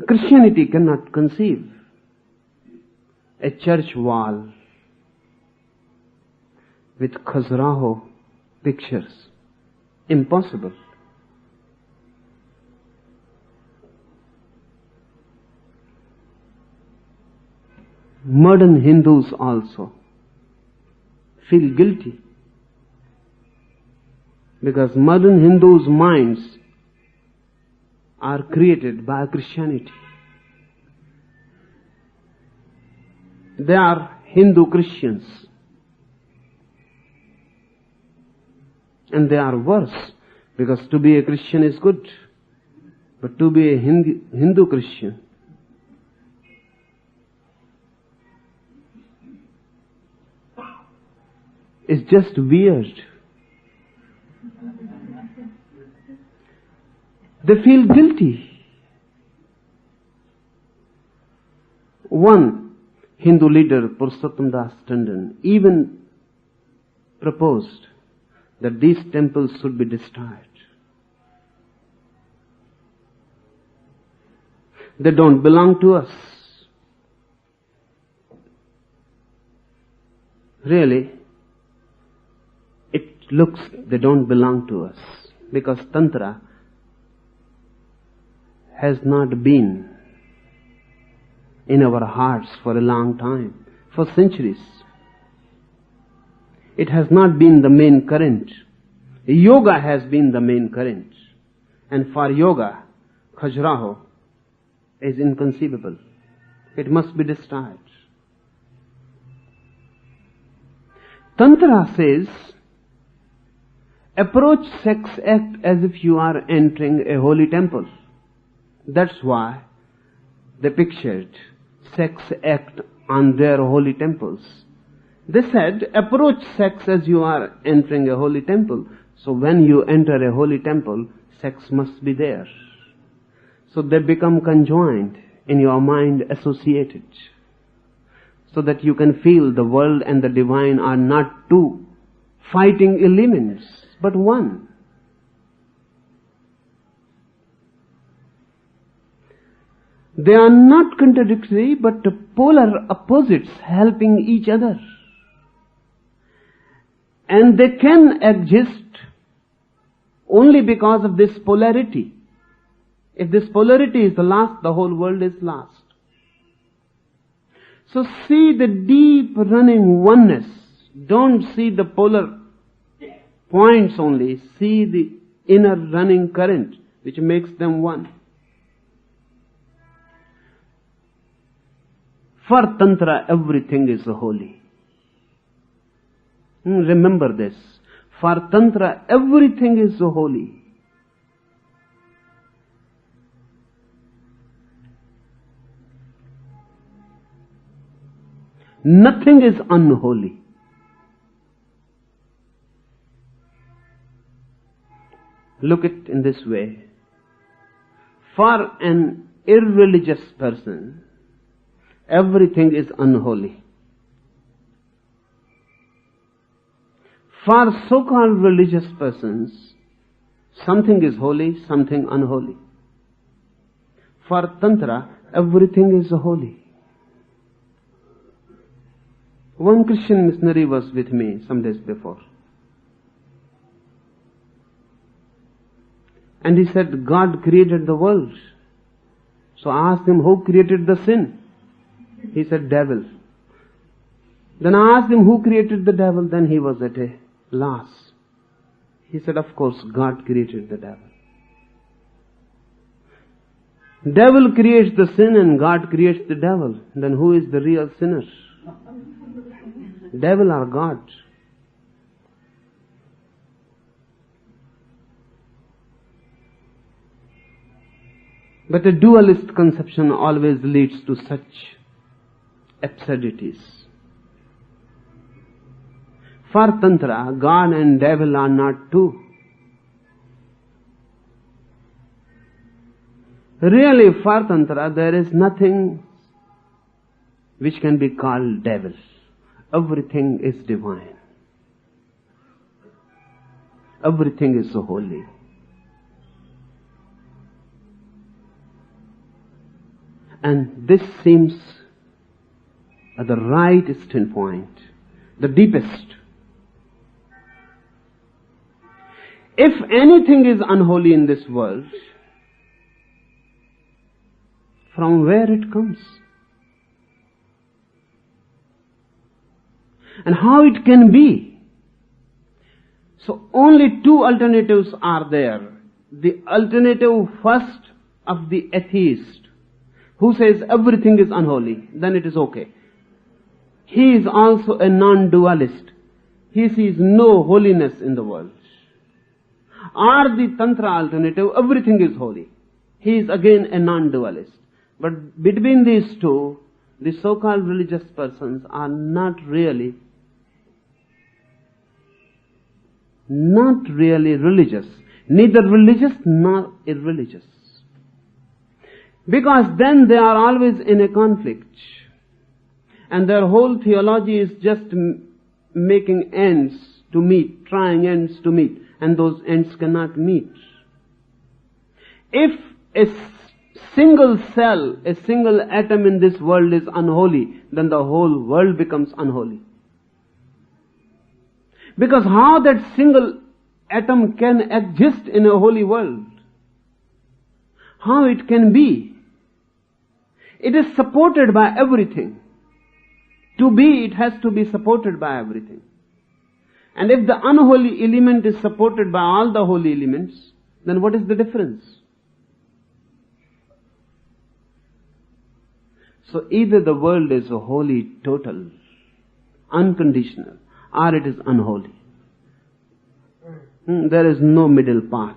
Christianity cannot conceive a church wall with Khajuraho pictures. Impossible. Modern Hindus also feel guilty because modern Hindus' minds are created by Christianity. They are Hindu Christians, and they are worse because to be a Christian is good, but to be a Hindu Christian is just weird. They feel guilty. One Hindu leader, Purushottam Das Tandon, even proposed that these temples should be destroyed. They don't belong to us. Really, it looks they don't belong to us because Tantra has not been in our hearts for a long time, for centuries. It has not been the main current. Yoga has been the main current. And for yoga, Khajuraho is inconceivable. It must be destroyed. Tantra says, approach sex act as if you are entering a holy temple. That's why they pictured sex act on their holy temples. They said, approach sex as you are entering a holy temple. So when you enter a holy temple, sex must be there. So they become conjoined in your mind, associated. So that you can feel the world and the divine are not two fighting elements, but one. They are not contradictory, but polar opposites helping each other. And they can exist only because of this polarity. If this polarity is lost, the whole world is lost. So see the deep running oneness. Don't see the polar points only. See the inner running current which makes them one. For Tantra, everything is holy. Remember this. For Tantra, everything is holy. Nothing is unholy. Look at it in this way. For an irreligious person, everything is unholy. For so-called religious persons, something is holy, something unholy. For Tantra, everything is holy. One Christian missionary was with me some days before. And he said, God created the world. So I asked him, who created the sin? He said, devil. Then I asked him, who created the devil? Then he was at a loss. He said, of course, God created the devil. Devil creates the sin and God creates the devil. Then who is the real sinner? Devil or God? But a dualist conception always leads to such absurdities. For Tantra, God and devil are not two. Really, for Tantra, there is nothing which can be called devil. Everything is divine. Everything is holy. And this seems the right standpoint, the deepest. If anything is unholy in this world, from where it comes? And how it can be? So only two alternatives are there. The alternative first of the atheist, who says everything is unholy, then it is okay. He is also a non-dualist. He sees no holiness in the world. Or the Tantra alternative, everything is holy. He is again a non-dualist. But between these two, the so-called religious persons are not really religious. Neither religious nor irreligious. Because then they are always in a conflict. And their whole theology is just making ends to meet, trying ends to meet. And those ends cannot meet. If a single cell, a single atom in this world is unholy, then the whole world becomes unholy. Because how that single atom can exist in a holy world? How it can be? It is supported by everything. To be, it has to be supported by everything. And if the unholy element is supported by all the holy elements, then what is the difference? So either the world is a holy, total, unconditional, or it is unholy. There is no middle path.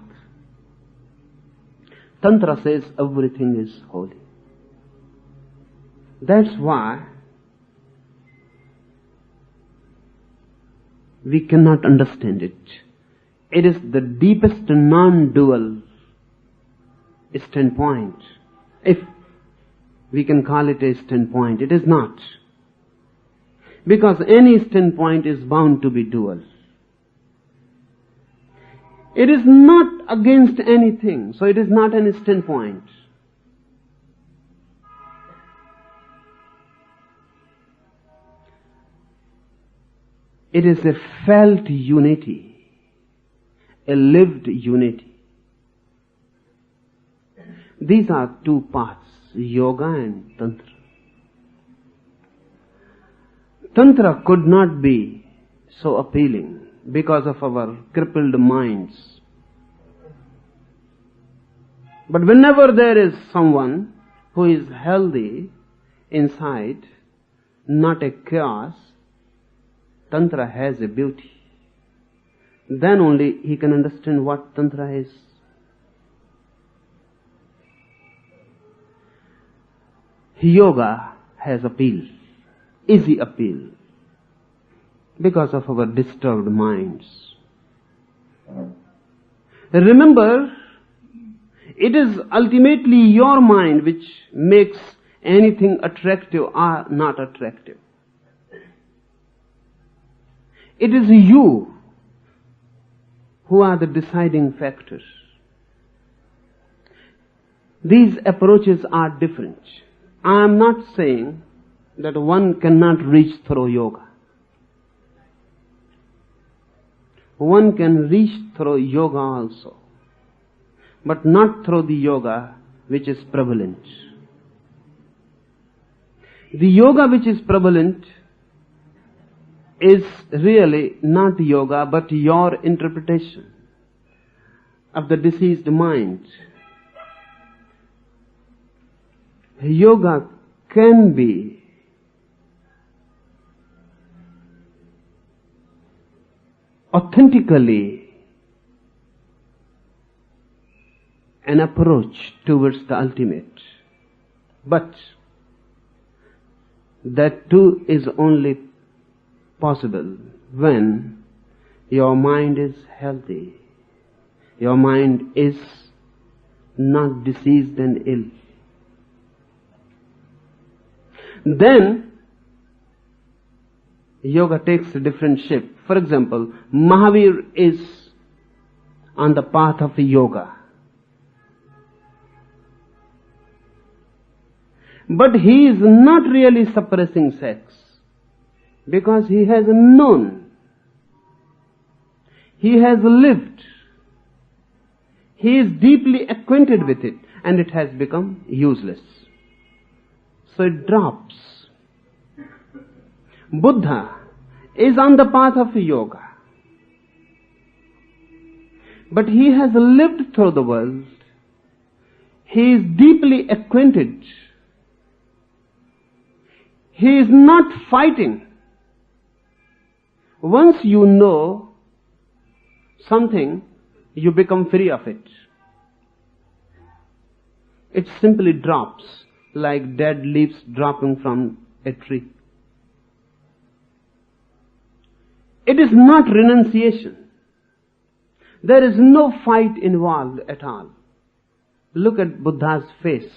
Tantra says everything is holy. That's why we cannot understand it. It is the deepest non-dual standpoint. If we can call it a standpoint, it is not. Because any standpoint is bound to be dual. It is not against anything, so it is not any standpoint. It is a felt unity, a lived unity. These are two paths, yoga and tantra. Tantra could not be so appealing because of our crippled minds. But whenever there is someone who is healthy inside, not a chaos, Tantra has a beauty. Then only he can understand what Tantra is. Yoga has appeal, easy appeal, because of our disturbed minds. Remember, it is ultimately your mind which makes anything attractive or not attractive. It is you who are the deciding factors. These approaches are different. I am not saying that one cannot reach through yoga. one can reach through yoga also, but not through the yoga which is prevalent. The yoga which is prevalent is really not yoga, but your interpretation of the diseased mind. Yoga can be authentically an approach towards the ultimate, but that too is only possible when your mind is healthy, your mind is not diseased and ill. Then yoga takes a different shape. For example, Mahavir is on the path of yoga, but he is not really suppressing sex, because he has known, he has lived, he is deeply acquainted with it, and it has become useless. So it drops. Buddha is on the path of yoga, but he has lived through the world, he is deeply acquainted, he is not fighting. Once you know something, you become free of it. It simply drops like dead leaves dropping from a tree. It is not renunciation. There is no fight involved at all. Look at Buddha's face.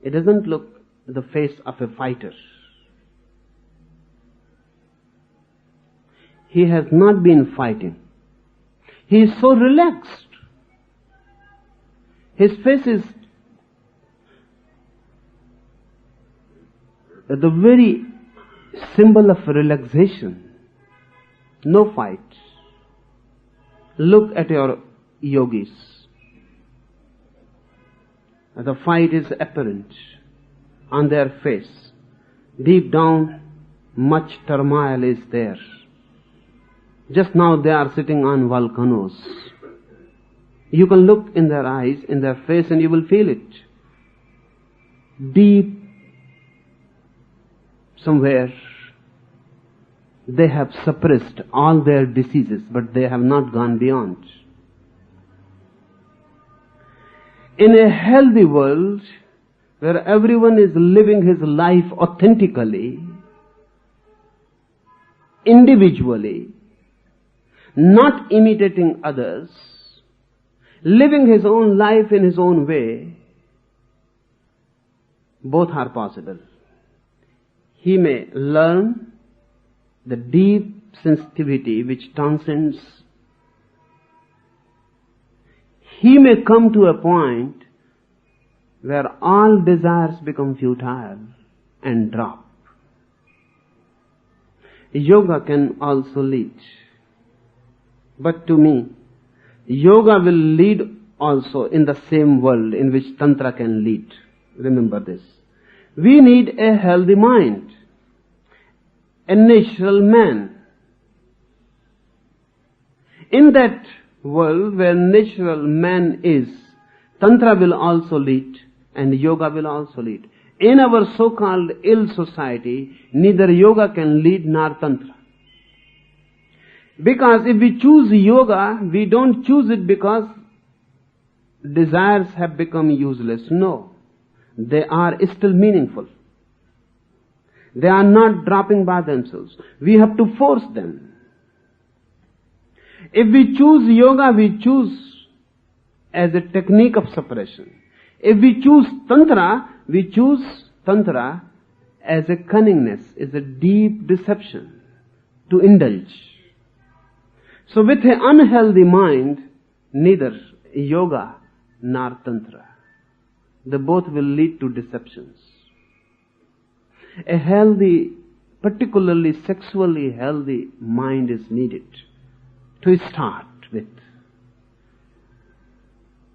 It doesn't look the face of a fighter. He has not been fighting. He is so relaxed. His face is the very symbol of relaxation. No fight. Look at your yogis. The fight is apparent on their face. Deep down, much turmoil is there. Just now they are sitting on volcanoes. You can look in their eyes, in their face, and you will feel it. Deep somewhere, they have suppressed all their diseases, but they have not gone beyond. In a healthy world, where everyone is living his life authentically, individually, not imitating others, living his own life in his own way, both are possible. He may learn the deep sensitivity which transcends. He may come to a point where all desires become futile and drop. Yoga can also lead. But to me, yoga will lead also in the same world in which Tantra can lead. Remember this. We need a healthy mind, a natural man. In that world where natural man is, Tantra will also lead and yoga will also lead. In our so-called ill society, neither yoga can lead nor Tantra. Because if we choose yoga, we don't choose it because desires have become useless. No. They are still meaningful. They are not dropping by themselves. We have to force them. If we choose yoga, we choose as a technique of suppression. If we choose Tantra, we choose Tantra as a cunningness, as a deep deception to indulge. So with an unhealthy mind, neither yoga nor Tantra. They both will lead to deceptions. A healthy, particularly sexually healthy mind is needed to start with.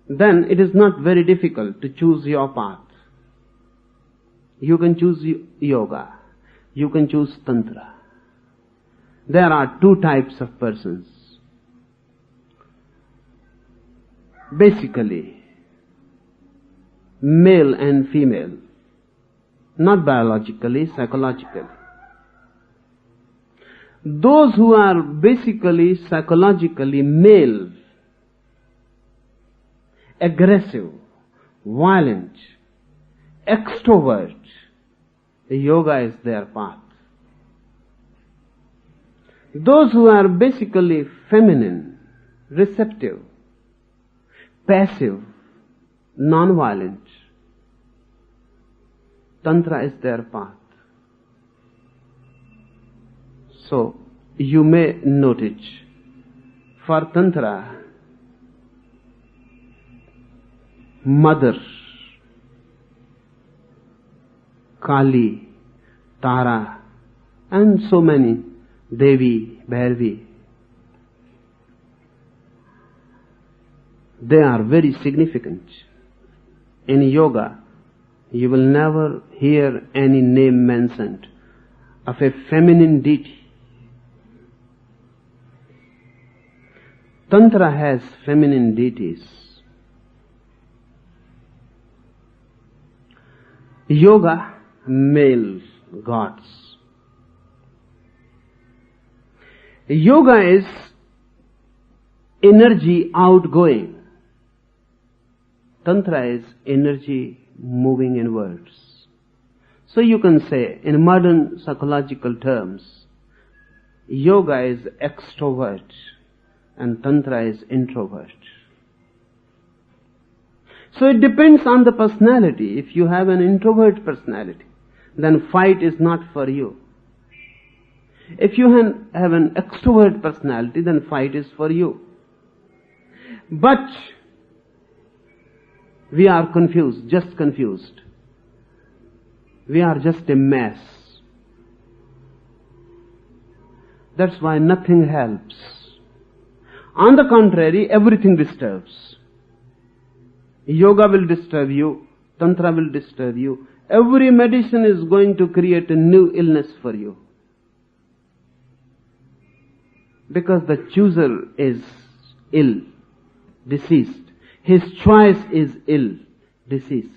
Then it is not very difficult to choose your path. You can choose yoga. You can choose tantra. There are two types of persons. Basically, male and female. Not biologically, psychologically. Those who are basically psychologically male, aggressive, violent, extrovert, yoga is their path. Those who are basically feminine, receptive, passive, non-violent, tantra is their path. So, you may note it. For tantra, Mother, Kali, Tara, and so many, Devi, Bhairavi, they are very significant. In yoga, you will never hear any name mentioned of a feminine deity. Tantra has feminine deities. Yoga, male gods. Yoga is energy outgoing. Tantra is energy moving inwards. So you can say, in modern psychological terms, yoga is extrovert and tantra is introvert. So it depends on the personality. If you have an introvert personality, then fight is not for you. If you have an extrovert personality, then fight is for you. But we are confused, just confused. We are just a mess. That's why nothing helps. On the contrary, everything disturbs. Yoga will disturb you, tantra will disturb you. Every medicine is going to create a new illness for you. Because the chooser is ill, deceased. His choice is ill, deceased.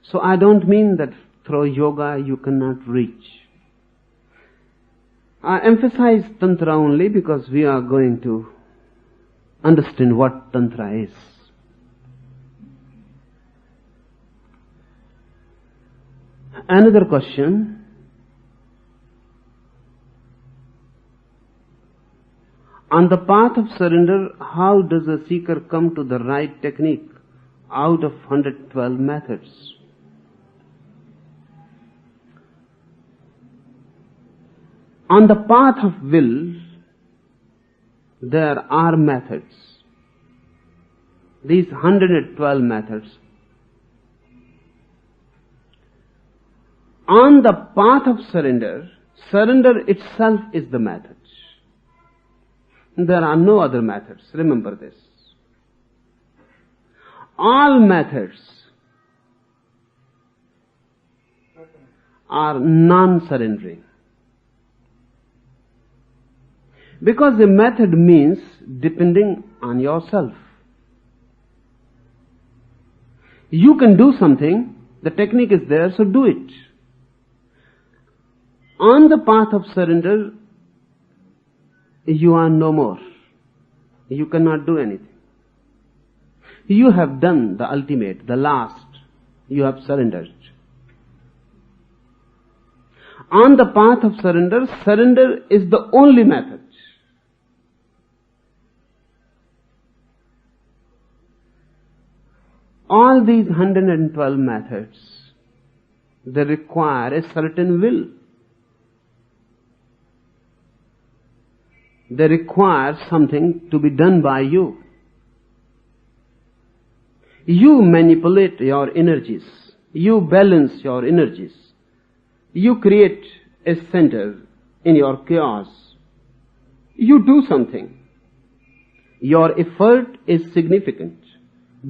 So I don't mean that through yoga you cannot reach. I emphasize tantra only because we are going to understand what tantra is. Another question. On the path of surrender, how does a seeker come to the right technique out of 112 methods? On the path of will, there are methods. These 112 methods. On the path of surrender, surrender itself is the method. There are no other methods. Remember this. All methods are non-surrendering. Because a method means depending on yourself. You can do something, the technique is there, so do it. On the path of surrender, you are no more. You cannot do anything. You have done the ultimate, the last. You have surrendered. On the path of surrender, surrender is the only method. All these 112 methods, they require a certain will. They require something to be done by you. You manipulate your energies. You balance your energies. You create a center in your chaos. You do something. Your effort is significant,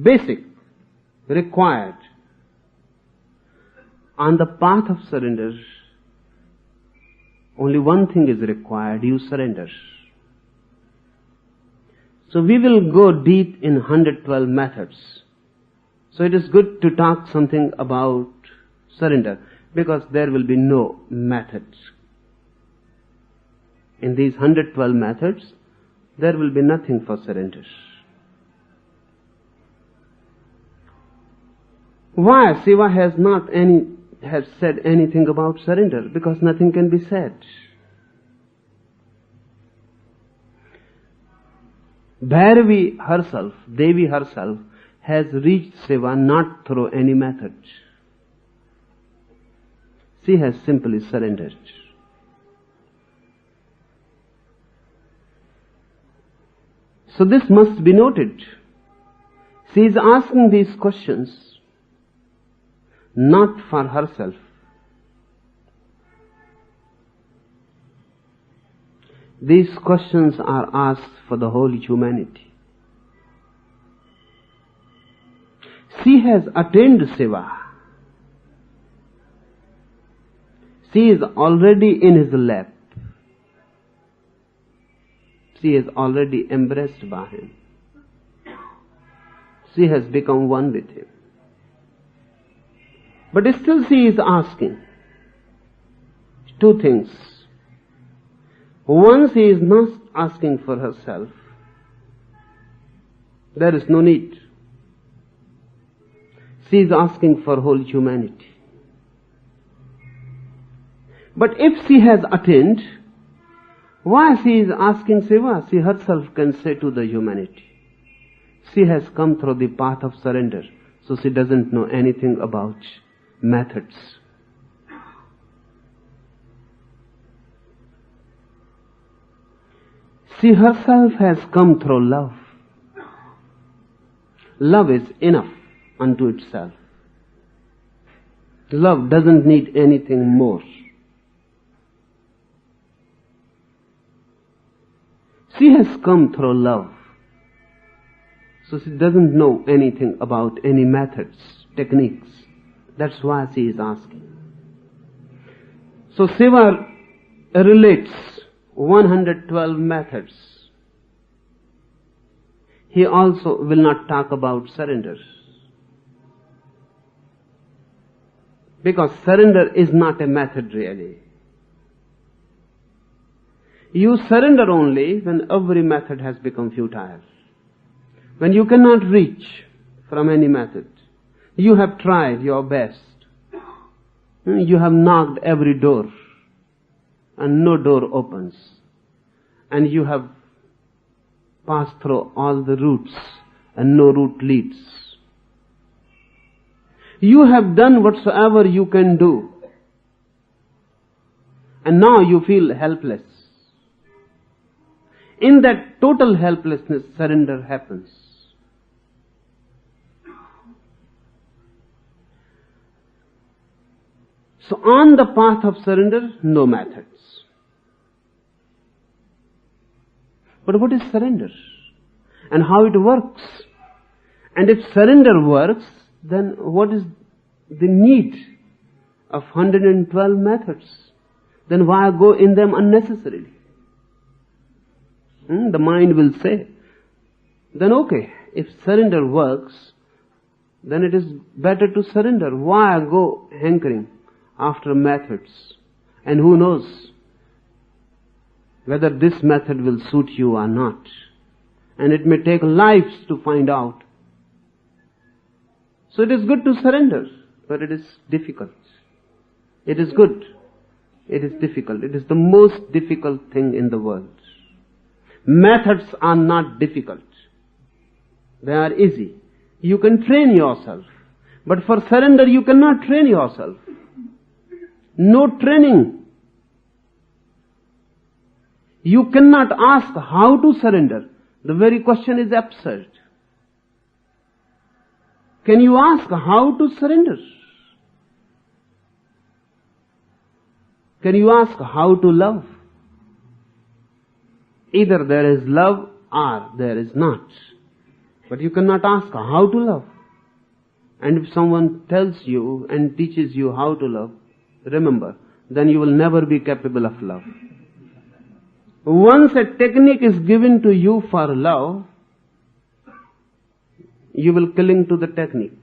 basic, required. On the path of surrender, only one thing is required: you surrender. So we will go deep in 112 methods. So it is good to talk something about surrender, because there will be no methods. In these 112 methods, there will be nothing for surrender. Why Shiva has said anything about surrender? Because nothing can be said. Bhairavi herself, Devi herself, has reached Shiva not through any method. She has simply surrendered. So this must be noted. She is asking these questions not for herself. These questions are asked for the whole humanity. She has attained Shiva. She is already in his lap. She is already embraced by him. She has become one with him. But still she is asking two things. One, she is not asking for herself. There is no need. She is asking for whole humanity. But if she has attained, why she is asking Shiva? She herself can say to the humanity. She has come through the path of surrender, so she doesn't know anything about methods. She herself has come through love. Love is enough unto itself. Love doesn't need anything more. She has come through love. So she doesn't know anything about any methods, techniques. That's why she is asking. So Shiva relates 112 methods. He also will not talk about surrender. Because surrender is not a method really. You surrender only when every method has become futile. When you cannot reach from any method. You have tried your best. You have knocked every door and no door opens. And you have passed through all the routes and no route leads. You have done whatsoever you can do. And now you feel helpless. In that total helplessness, surrender happens. So on the path of surrender, no methods. But what is surrender? And how it works? And if surrender works, then what is the need of 112 methods? Then why go in them unnecessarily? The mind will say, then okay, if surrender works, then it is better to surrender. Why go hankering after methods? And who knows whether this method will suit you or not. And it may take lives to find out. So it is good to surrender, but it is difficult. It is good. It is difficult. It is the most difficult thing in the world. Methods are not difficult. They are easy. You can train yourself. But for surrender you cannot train yourself. No training. You cannot ask how to surrender. The very question is absurd. Can you ask how to surrender? Can you ask how to love? Either there is love or there is not. But you cannot ask how to love. And if someone tells you and teaches you how to love, remember, then you will never be capable of love. Once a technique is given to you for love, you will cling to the technique.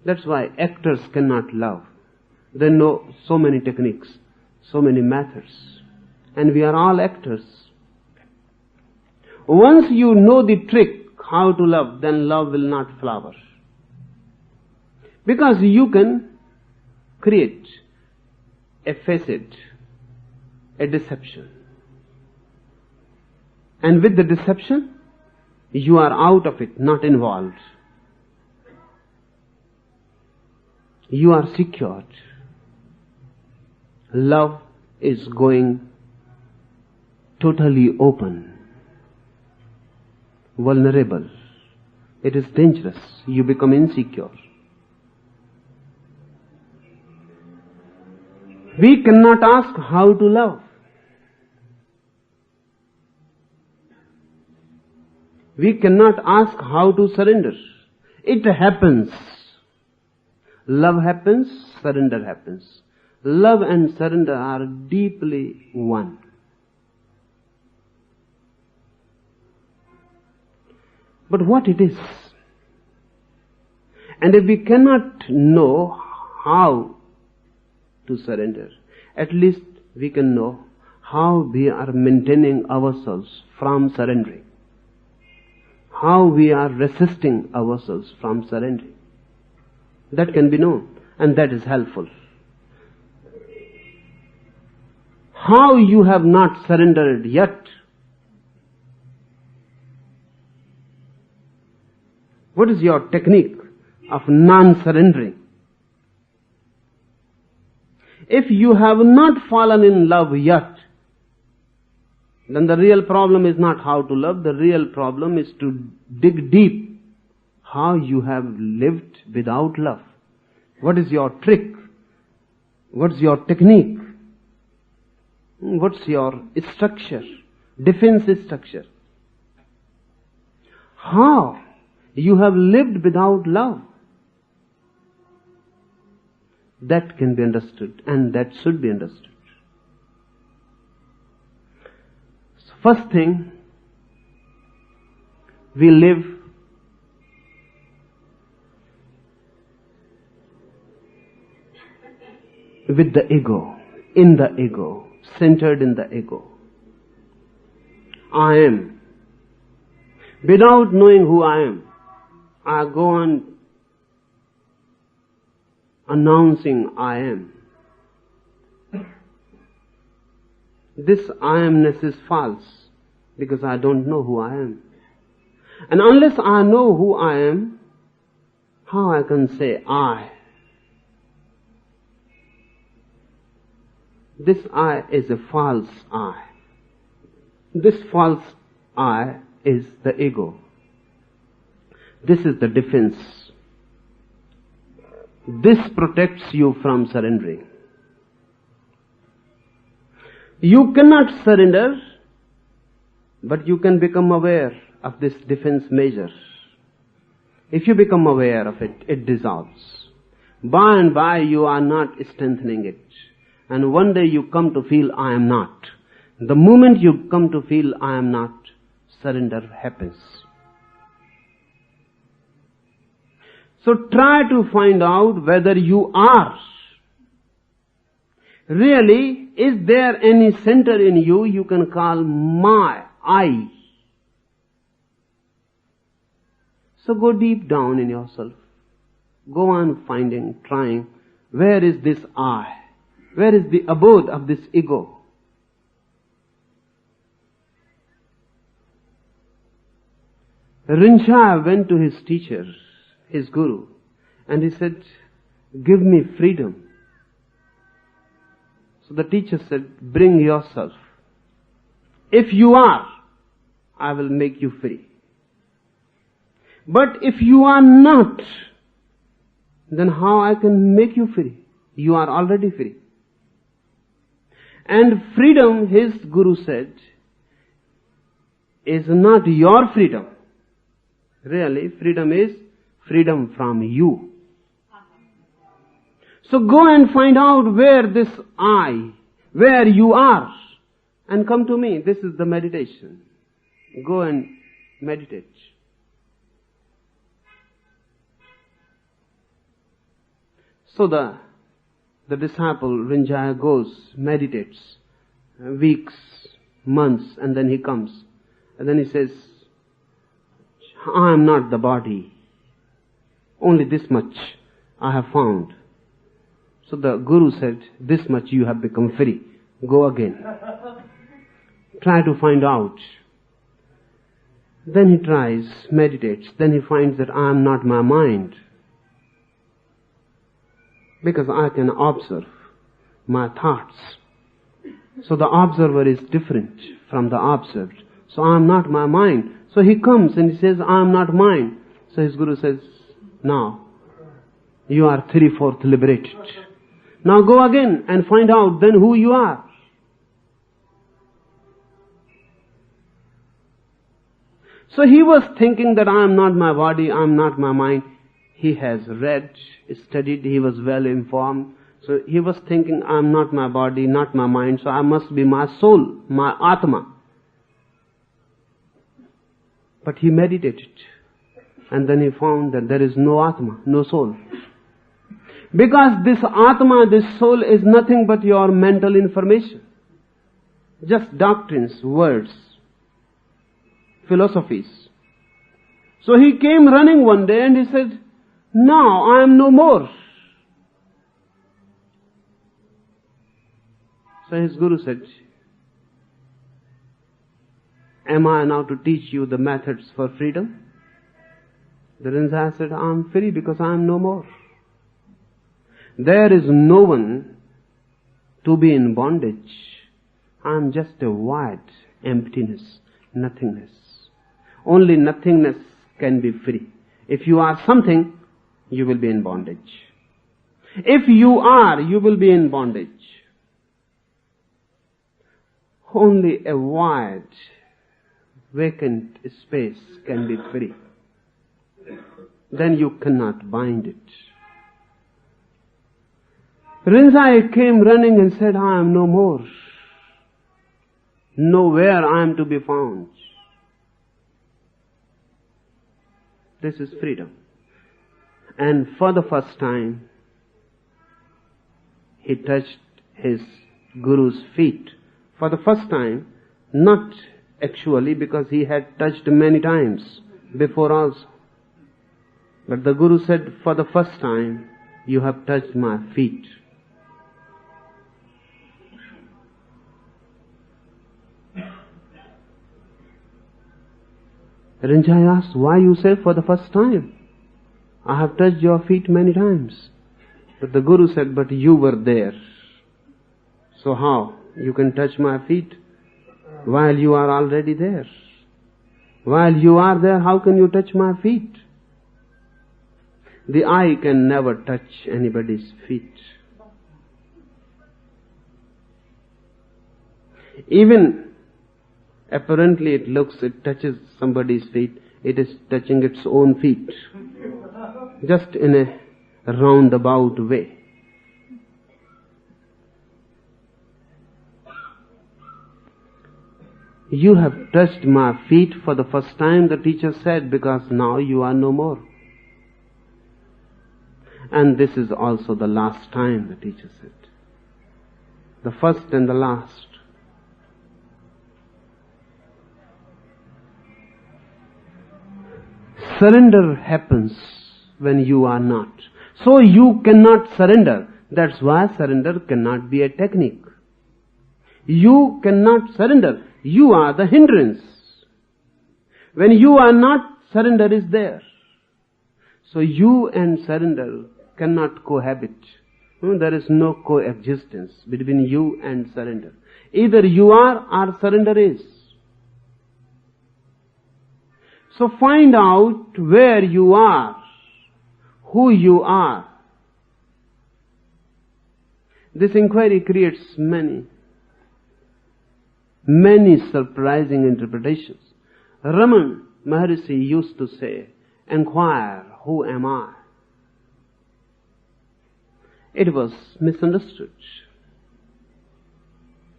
That's why actors cannot love. They know so many techniques, so many methods. And we are all actors. Once you know the trick how to love, then love will not flower. Because you can create a facade, a deception. And with the deception, you are out of it, not involved. You are secured. Love is going totally open, vulnerable. It is dangerous. You become insecure. We cannot ask how to love. We cannot ask how to surrender. It happens. Love happens, surrender happens. Love and surrender are deeply one. But what it is? And if we cannot know how to surrender, at least we can know how we are maintaining ourselves from surrendering. How we are resisting ourselves from surrendering. That can be known, and that is helpful. How you have not surrendered yet. What is your technique of non-surrendering? If you have not fallen in love yet, then the real problem is not how to love. The real problem is to dig deep how you have lived without love. What is your trick? What's your technique? What's your structure? Defense structure. How you have lived without love. That can be understood, and that should be understood. So first thing, we live with the ego, in the ego, centered in the ego. I am. Without knowing who I am, I go on announcing I am. This I amness is false because I don't know who I am. And unless I know who I am, how I can say I? This I is a false I. This false I is the ego. This is the defense. This protects you from surrendering. You cannot surrender, but you can become aware of this defense measure. If you become aware of it, it dissolves. By and by you are not strengthening it. And one day you come to feel I am not. The moment you come to feel I am not, surrender happens. So try to find out whether you are. Really, is there any center in you can call my, I? So go deep down in yourself. Go on finding, trying, where is this I? Where is the abode of this ego? Rinzai went to his teacher, his guru, and he said, give me freedom. So the teacher said, bring yourself. If you are, I will make you free. But if you are not, then how I can make you free? You are already free. And freedom, his guru said, is not your freedom. Really, freedom is freedom from you. So go and find out where this I, where you are, and come to me. This is the meditation. Go and meditate. So the disciple Rinjaya goes, meditates, weeks, months, and then he comes. And then he says, I am not the body. Only this much I have found. So the Guru said, this much you have become free. Go again. Try to find out. Then he tries, meditates. Then he finds that I am not my mind. Because I can observe my thoughts. So the observer is different from the observed. So I am not my mind. So he comes and he says, I am not mine. So his Guru says, now, you are 3/4 liberated. Now go again and find out then who you are. So he was thinking that I am not my body, I am not my mind. He has read, studied, he was well informed. So he was thinking, I am not my body, not my mind, so I must be my soul, my Atma. But he meditated. And then he found that there is no Atma, no soul. Because this Atma, this soul is nothing but your mental information. Just doctrines, words, philosophies. So he came running one day and he said, now I am no more. So his Guru said, am I now to teach you the methods for freedom? The Rinjaya said, I am free because I am no more. There is no one to be in bondage. I am just a void, emptiness, nothingness. Only nothingness can be free. If you are something, you will be in bondage. If you are, you will be in bondage. Only a void, vacant space can be free. Then you cannot bind it. Rinjaya came running and said, I am no more. Nowhere I am to be found. This is freedom. And for the first time, he touched his Guru's feet. For the first time, not actually because he had touched many times before also. But the Guru said, for the first time, you have touched my feet. Rinjaya asked, why you say for the first time? I have touched your feet many times. But the Guru said, but you were there. So how? You can touch my feet while you are already there. While you are there, how can you touch my feet? The eye can never touch anybody's feet. Even apparently it touches somebody's feet, it is touching its own feet. Just in a roundabout way. You have touched my feet for the first time, the teacher said, because now you are no more. And this is also the last time, the teacher said. The first and the last. Surrender happens when you are not. So you cannot surrender. That's why surrender cannot be a technique. You cannot surrender. You are the hindrance. When you are not, surrender is there. So you and surrender cannot cohabit. There is no coexistence between you and surrender. Either you are or surrender is. So find out where you are, who you are. This inquiry creates many surprising interpretations. Raman Maharishi used to say, "Inquire, who am I?" It was misunderstood.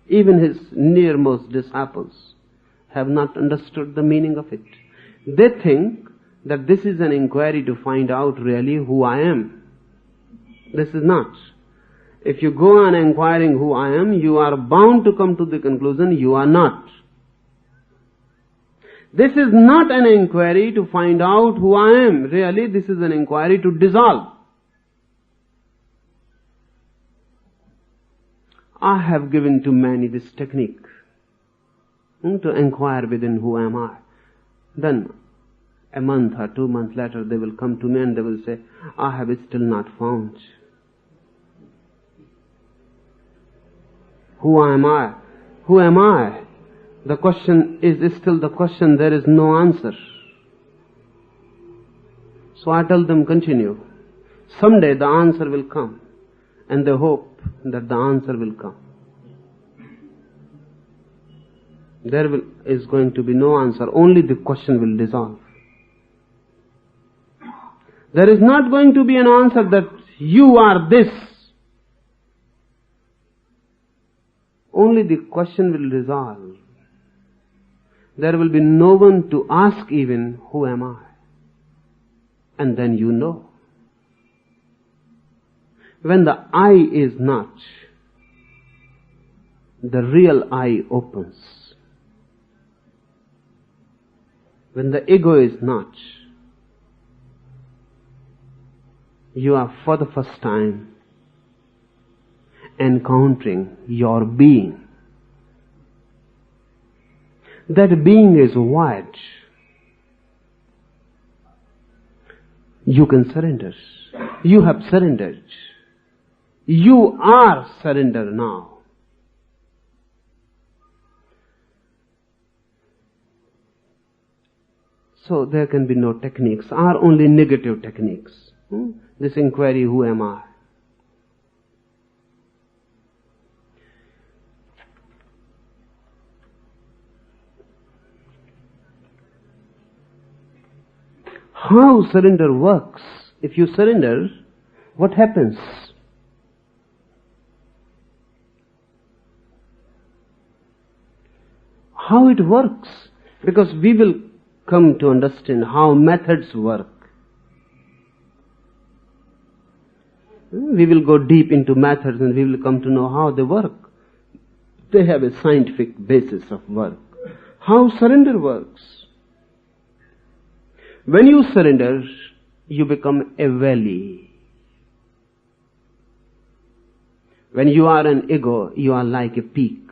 Even his nearmost disciples have not understood the meaning of it. They think that this is an inquiry to find out really who I am. This is not. If you go on inquiring who I am, you are bound to come to the conclusion you are not. This is not an inquiry to find out who I am. Really, this is an inquiry to dissolve. I have given to many this technique to inquire within who am I. Then a month or 2 months later they will come to me and they will say, I have still not found. Who am I? Who am I? The question is still the question, there is no answer. So I tell them, continue. Someday the answer will come, and they hope that the answer will come. There is going to be no answer, only the question will dissolve. There is not going to be an answer that you are this. Only the question will dissolve. There will be no one to ask even, who am I? And then you know. When the I is not, the real I opens. When the ego is not, you are for the first time encountering your being. That being is what? You can surrender. You have surrendered. You are surrendered now. So there can be no techniques, are only negative techniques. This inquiry, who am I? How surrender works? If you surrender, what happens? How it works? Because we will come to understand how methods work. We will go deep into methods and we will come to know how they work. They have a scientific basis of work. How surrender works? When you surrender, you become a valley. When you are an ego, you are like a peak.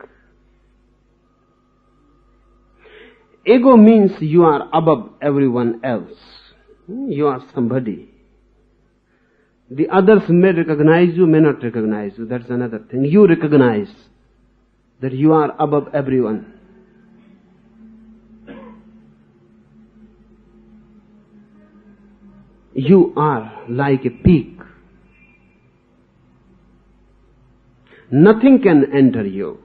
Ego means you are above everyone else. You are somebody. The others may recognize you, may not recognize you. That's another thing. You recognize that you are above everyone. You are like a peak. Nothing can enter you.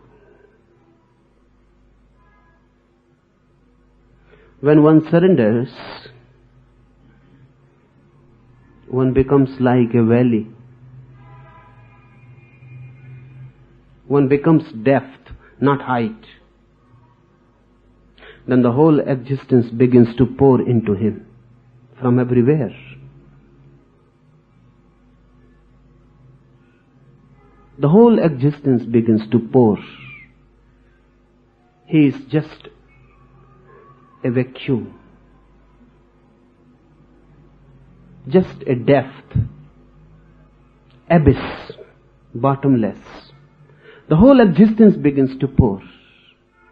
When one surrenders, one becomes like a valley. One becomes depth, not height. Then the whole existence begins to pour into him from everywhere. The whole existence begins to pour. He is just a vacuum. Just a depth. Abyss. Bottomless. The whole existence begins to pour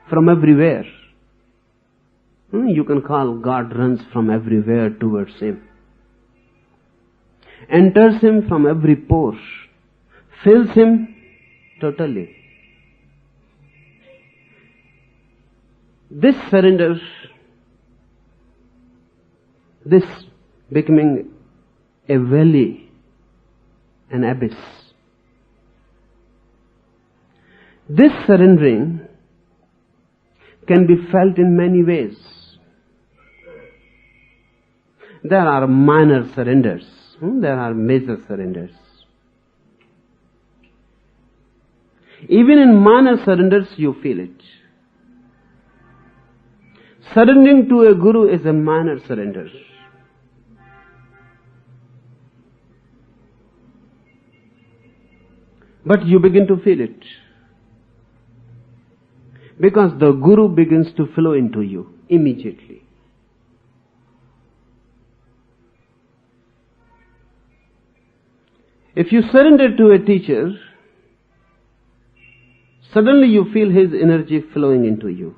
from everywhere. You can call God runs from everywhere towards him. Enters him from every pore. Fills him totally. This surrender, this becoming a valley, an abyss. This surrendering can be felt in many ways. There are minor surrenders. There are major surrenders. Even in minor surrenders you feel it. Surrendering to a guru is a minor surrender. But you begin to feel it. Because the guru begins to flow into you immediately. If you surrender to a teacher, suddenly you feel his energy flowing into you.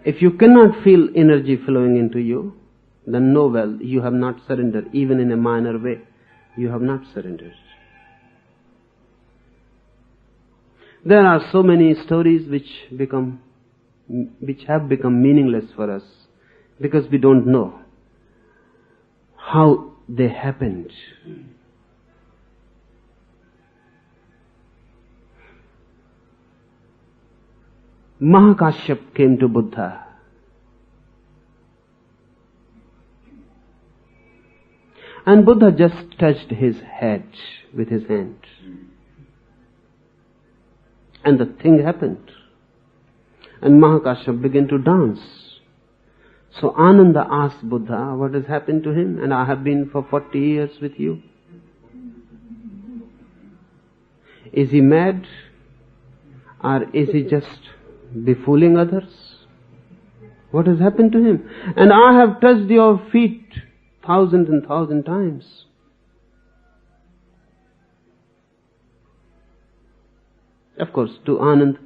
If you cannot feel energy flowing into you, then know well, you have not surrendered. Even in a minor way, you have not surrendered. There are so many stories which have become meaningless for us because we don't know how they happened. Mahakashyap came to Buddha. And Buddha just touched his head with his hand. And the thing happened. And Mahakashyap began to dance. So Ananda asked Buddha, what has happened to him? And I have been for 40 years with you. Is he mad? Or is he just befooling others? What has happened to him? And I have touched your feet 1,000 and 1,000 times. Of course, to Anand,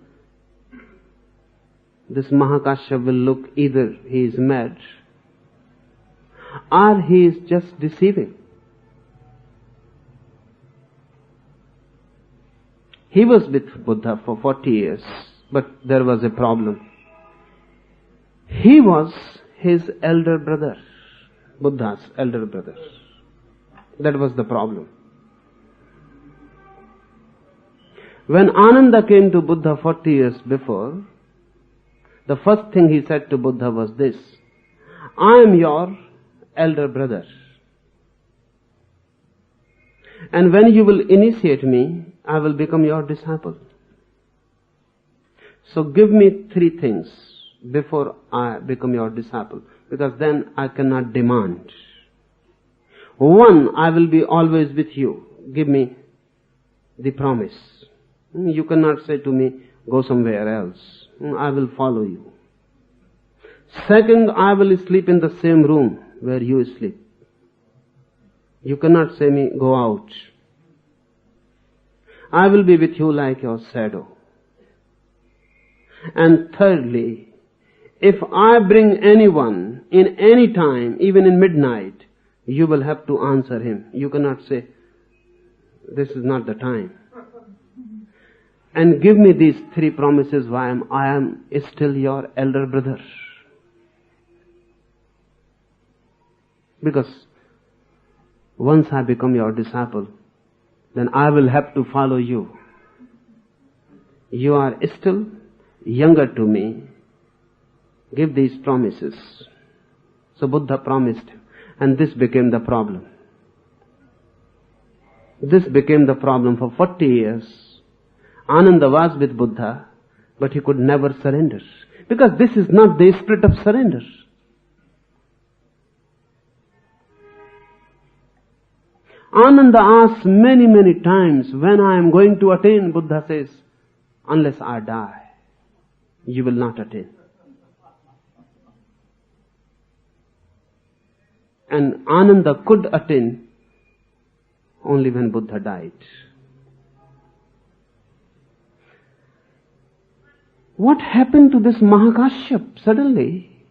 this Mahakashyap will look either he is mad or he is just deceiving. He was with Buddha for 40 years, but there was a problem. He was his elder brother, Buddha's elder brother. That was the problem. When Ananda came to Buddha 40 years before, the first thing he said to Buddha was this: I am your elder brother. And when you will initiate me, I will become your disciple. So give me 3 things before I become your disciple, because then I cannot demand. 1, I will be always with you. Give me the promise. You cannot say to me, go somewhere else. I will follow you. 2, I will sleep in the same room where you sleep. You cannot say me, go out. I will be with you like your shadow. And 3, if I bring anyone in any time, even in midnight, you will have to answer him. You cannot say, this is not the time. And give me these 3 promises why I am still your elder brother. Because once I become your disciple, then I will have to follow you. You are still younger to me. Give these promises. So Buddha promised, and this became the problem. This became the problem for 40 years. Ananda was with Buddha, but he could never surrender. Because this is not the spirit of surrender. Ananda asks many, many times, when I am going to attain? Buddha says, unless I die, you will not attain. And Ananda could attain only when Buddha died. What happened to this Mahakashyap suddenly?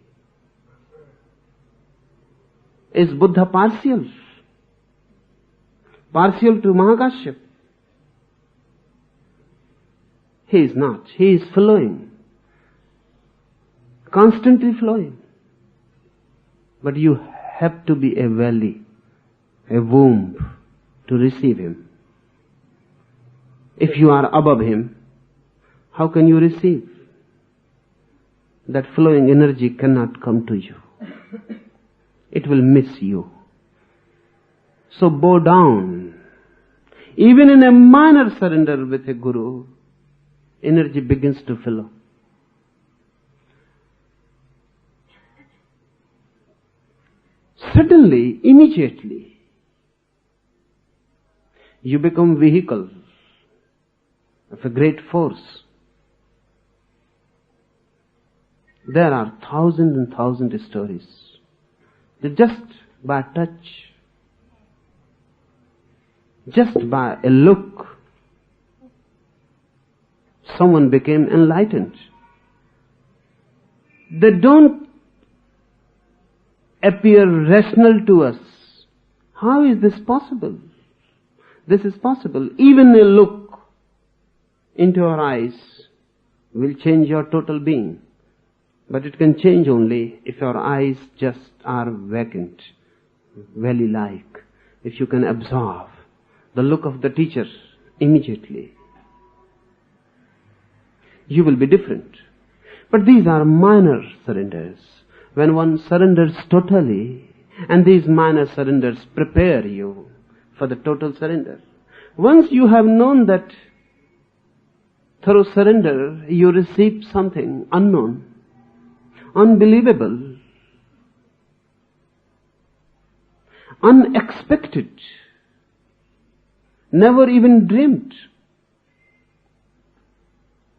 Is Buddha partial? Partial to Mahakashyap? He is not. He is flowing. Constantly flowing. But you have to be a valley, a womb to receive him. If you are above him, how can you receive? that flowing energy cannot come to you. It will miss you. So bow down. Even in a minor surrender with a guru, energy begins to flow. Suddenly, immediately, you become vehicle of a great force. There are thousands and thousands of stories. That just by touch, just by a look, someone became enlightened. They don't appear rational to us. How is this possible? This is possible. Even a look into your eyes will change your total being. But it can change only if your eyes just are vacant, valley-like. If you can absorb the look of the teacher immediately, you will be different. But these are minor surrenders. When one surrenders totally, and these minor surrenders prepare you for the total surrender. Once you have known that through surrender you receive something unknown, unbelievable, unexpected, never even dreamt,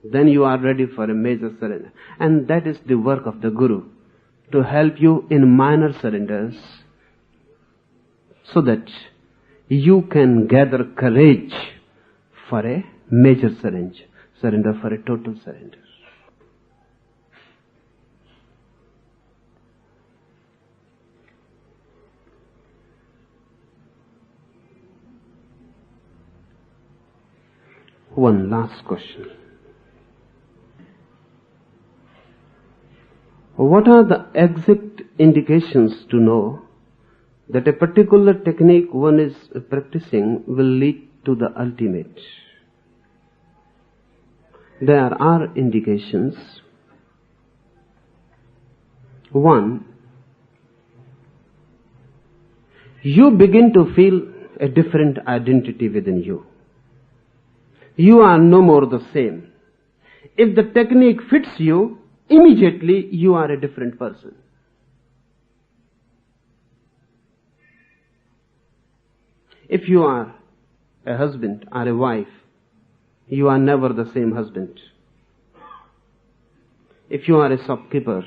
then you are ready for a major surrender. And that is the work of the Guru, to help you in minor surrenders so that you can gather courage for a major surrender, for a total surrender. One last question. What are the exact indications to know that a particular technique one is practicing will lead to the ultimate? There are indications. One, you begin to feel a different identity within you. You are no more the same. If the technique fits you, immediately you are a different person. If you are a husband or a wife, you are never the same husband. If you are a shopkeeper,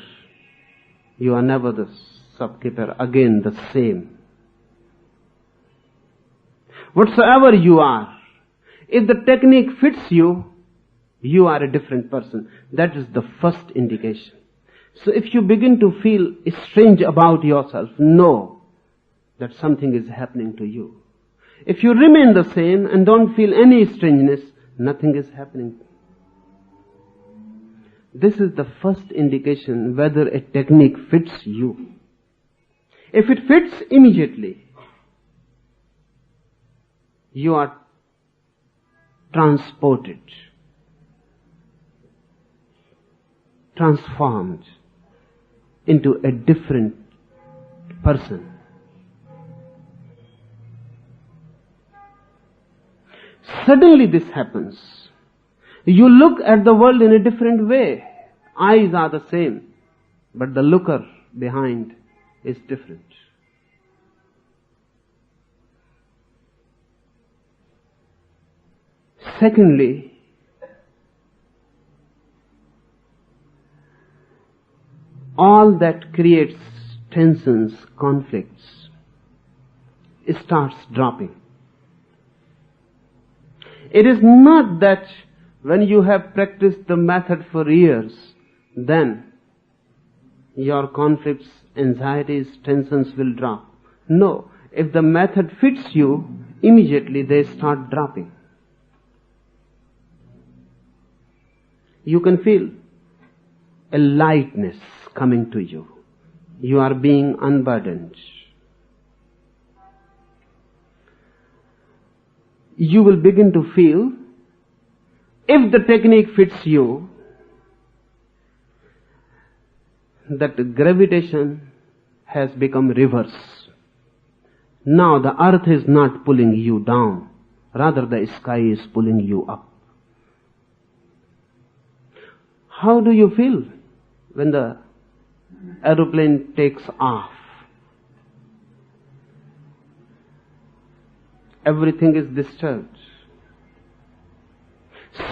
you are never the shopkeeper again the same. Whatsoever you are, if the technique fits you, you are a different person. That is the first indication. So if you begin to feel strange about yourself, know that something is happening to you. If you remain the same and don't feel any strangeness, nothing is happening. This is the first indication whether a technique fits you. If it fits, immediately you are transported, transformed into a different person. Suddenly this happens. You look at the world in a different way. Eyes are the same, but the looker behind is different. Secondly, all that creates tensions, conflicts, starts dropping. It is not that when you have practiced the method for years, then your conflicts, anxieties, tensions will drop. No, if the method fits you, immediately they start dropping. You can feel a lightness coming to you. You are being unburdened. You will begin to feel, if the technique fits you, that gravitation has become reverse. Now the earth is not pulling you down, rather the sky is pulling you up. How do you feel when the aeroplane takes off? Everything is disturbed.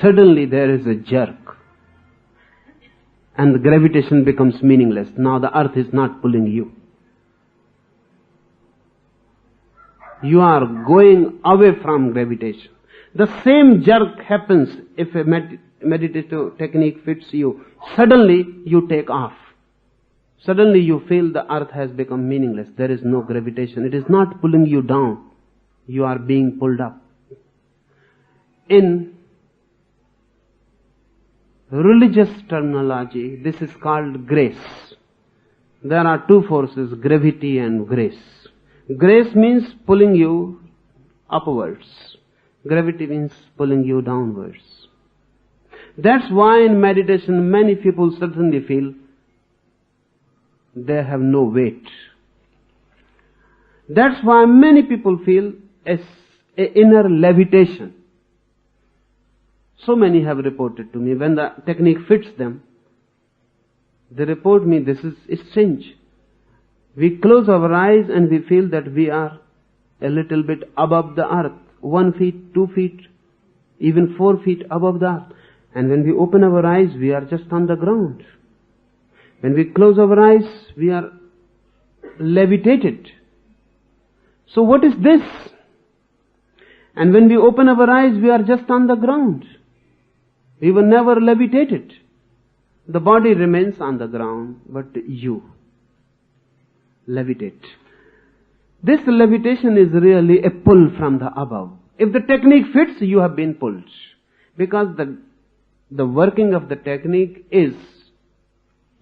Suddenly there is a jerk and the gravitation becomes meaningless. Now the earth is not pulling you. You are going away from gravitation. The same jerk happens if a meditative technique fits you. Suddenly you take off. Suddenly you feel the earth has become meaningless. There is no gravitation. It is not pulling you down. You are being pulled up. In religious terminology, this is called grace. There are two forces, gravity and grace. Grace means pulling you upwards. Gravity means pulling you downwards. That's why in meditation many people certainly feel they have no weight. That's why many people feel an inner levitation. So many have reported to me, when the technique fits them, they report me, this is strange. We close our eyes and we feel that we are a little bit above the earth, 1 feet, 2 feet, even 4 feet above the earth. And when we open our eyes, we are just on the ground. When we close our eyes, we are levitated. So what is this? And when we open our eyes, we are just on the ground. We were never levitated. The body remains on the ground, but you levitate. This levitation is really a pull from the above. If the technique fits, you have been pulled. Because the working of the technique is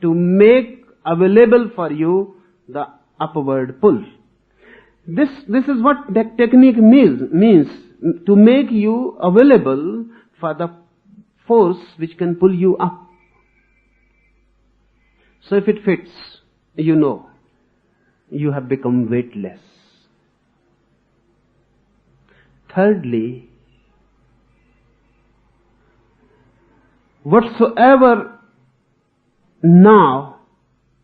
to make available for you the upward pull. This is what that technique means, to make you available for the force which can pull you up. So if it fits, you know, you have become weightless. Thirdly, whatsoever now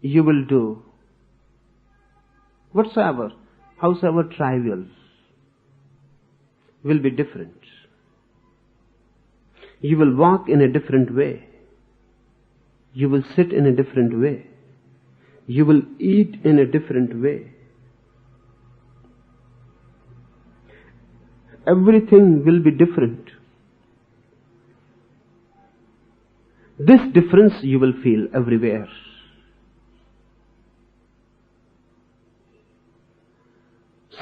you will do, howsoever trivial, will be different. You will walk in a different way. You will sit in a different way. You will eat in a different way. Everything will be different. This difference you will feel everywhere.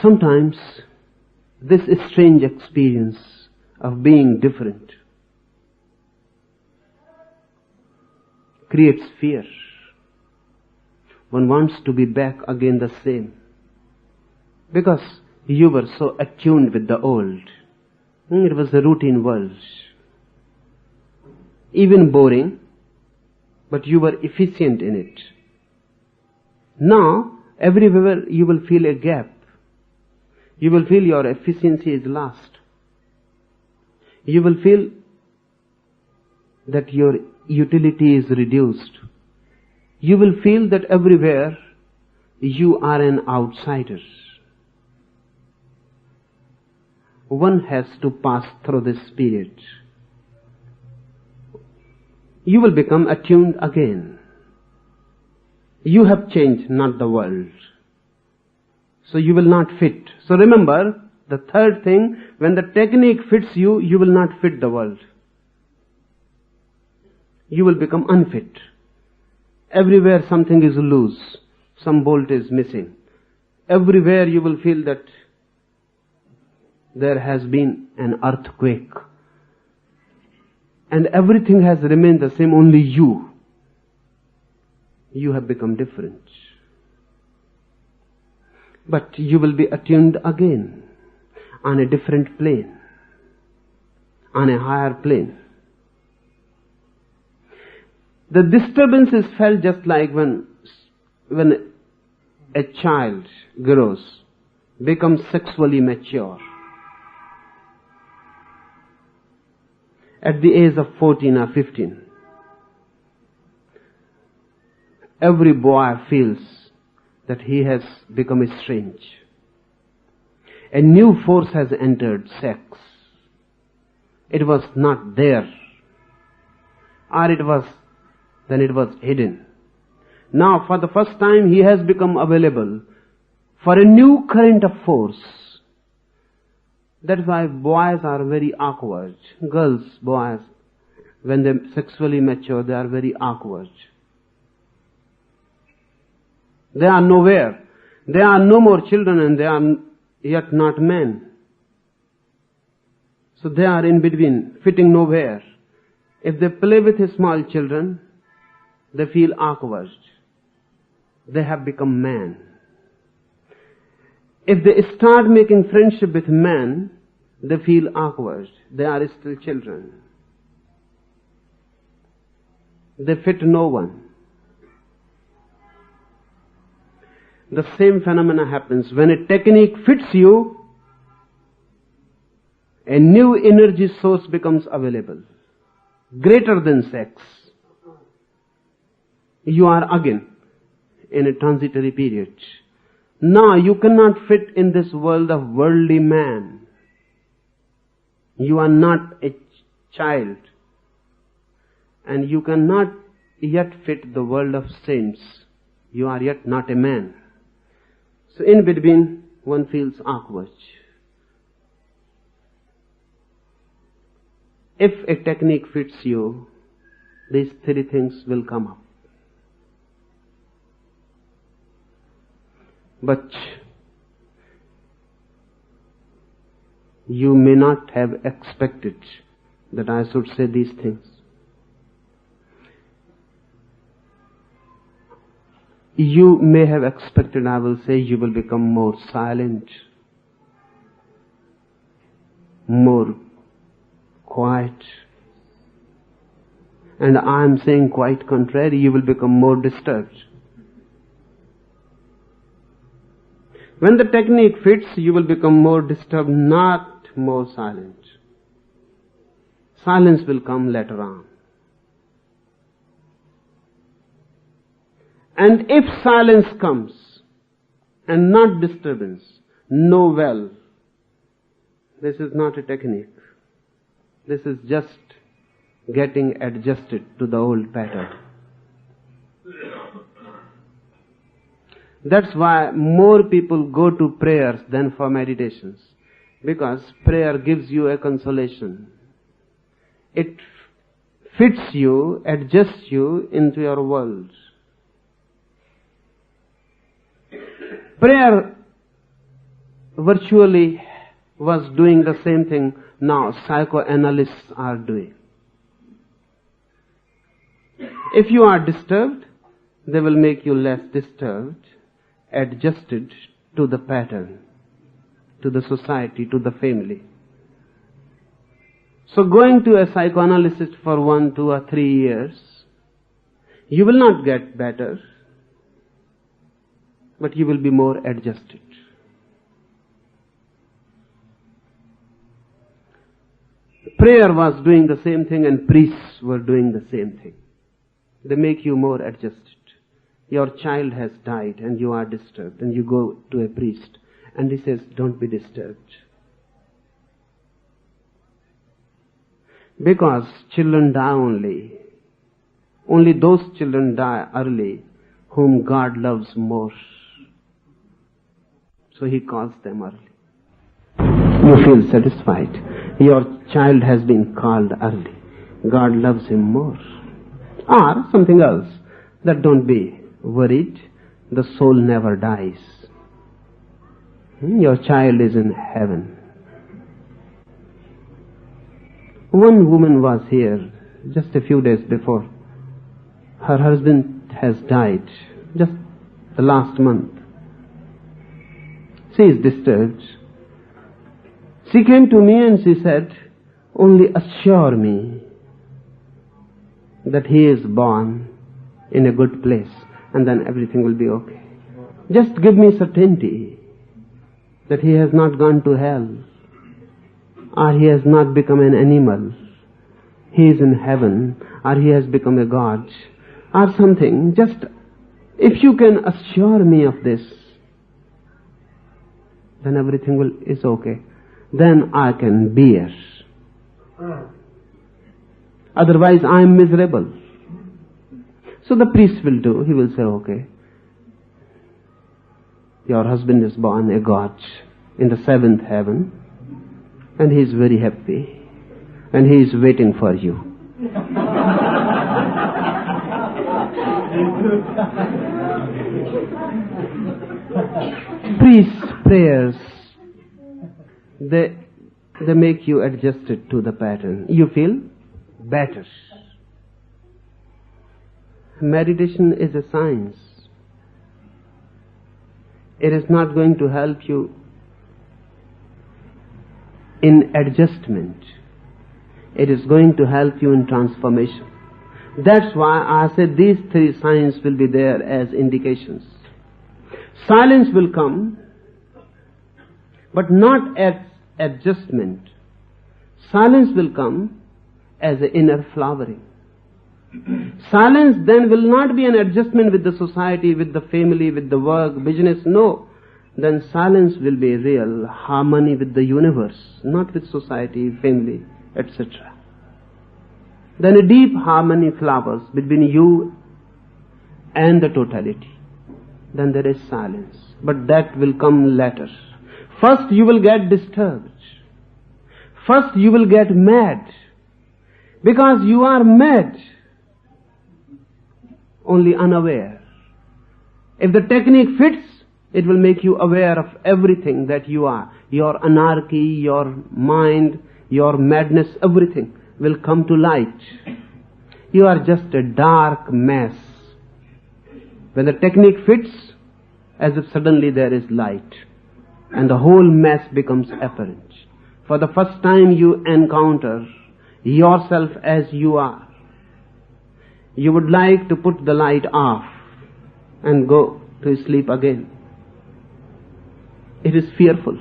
Sometimes this strange experience of being different creates fear. One wants to be back again the same, because you were so attuned with the old. It was a routine world, even boring, but you were efficient in it. Now, everywhere you will feel a gap. You will feel your efficiency is lost. You will feel that your utility is reduced. You will feel that everywhere you are an outsider. One has to pass through this period. You will become attuned again. You have changed, not the world. So you will not fit. So remember, the third thing, when the technique fits you, you will not fit the world. You will become unfit. Everywhere something is loose, some bolt is missing. Everywhere you will feel that there has been an earthquake. And everything has remained the same, only you. You have become different. But you will be attuned again on a different plane, on a higher plane. The disturbance is felt just like when when a child grows, becomes sexually mature, at the age of 14 or 15, every boy feels that he has become strange. A new force has entered sex. It was not there. Or it was hidden. Now for the first time he has become available for a new current of force. That's why boys are very awkward. Girls, boys, when they sexually mature, they are very awkward. They are nowhere. They are no more children and they are yet not men. So they are in between, fitting nowhere. If they play with small children, they feel awkward. They have become men. If they start making friendship with men, they feel awkward. They are still children. They fit no one. The same phenomena happens when a technique fits you. A new energy source becomes available, greater than sex. You are again in a transitory period. Now you cannot fit in this world of worldly man. You are not a child, and you cannot yet fit the world of saints. You are yet not a man. So in between one feels awkward. If a technique fits you, these three things will come up. But you may not have expected that I should say these things. You may have expected I will say you will become more silent, more quiet. And I am saying quite contrary, you will become more disturbed. When the technique fits, you will become more disturbed, not more silent. Silence will come later on. And if silence comes and not disturbance, know well, this is not a technique. This is just getting adjusted to the old pattern. That's why more people go to prayers than for meditations. Because prayer gives you a consolation. It fits you, adjusts you into your world. Prayer virtually was doing the same thing now psychoanalysts are doing. If you are disturbed, they will make you less disturbed, adjusted to the pattern, to the society, to the family. So going to a psychoanalyst for 1, 2 or 3 years, you will not get better, but you will be more adjusted. Prayer was doing the same thing and priests were doing the same thing. They make you more adjusted. Your child has died and you are disturbed, and you go to a priest and he says, don't be disturbed. Because children die only. Only those children die early whom God loves more. So He calls them early. You feel satisfied. Your child has been called early. God loves him more. Or something else. That don't be worried. The soul never dies. Your child is in heaven. One woman was here just a few days before. Her husband has died just the last month. She is disturbed. She came to me and she said, only assure me that he is born in a good place and then everything will be okay. Just give me certainty that he has not gone to hell, or he has not become an animal, he is in heaven, or he has become a god, or something. Just, if you can assure me of this, then everything is okay. Then I can bear. Otherwise I am miserable. So the priest will do, he will say, okay, your husband is born a god in the 7th heaven, and he is very happy, and he is waiting for you. Priests' prayers, they make you adjusted to the pattern. You feel better. Meditation is a science. It is not going to help you in adjustment. It is going to help you in transformation. That's why I said these 3 signs will be there as indications. Silence will come, but not as adjustment. Silence will come as an inner flowering. Silence then will not be an adjustment with the society, with the family, with the work, business. No. Then silence will be real harmony with the universe, not with society, family, etc. Then a deep harmony flowers between you and the totality. Then there is silence. But that will come later. First you will get disturbed. First you will get mad. Because you are mad, only unaware. If the technique fits, it will make you aware of everything that you are. Your anarchy, your mind, your madness, everything will come to light. You are just a dark mess. When the technique fits, as if suddenly there is light, and the whole mess becomes apparent. For the first time you encounter yourself as you are. You would like to put the light off and go to sleep again. It is fearful.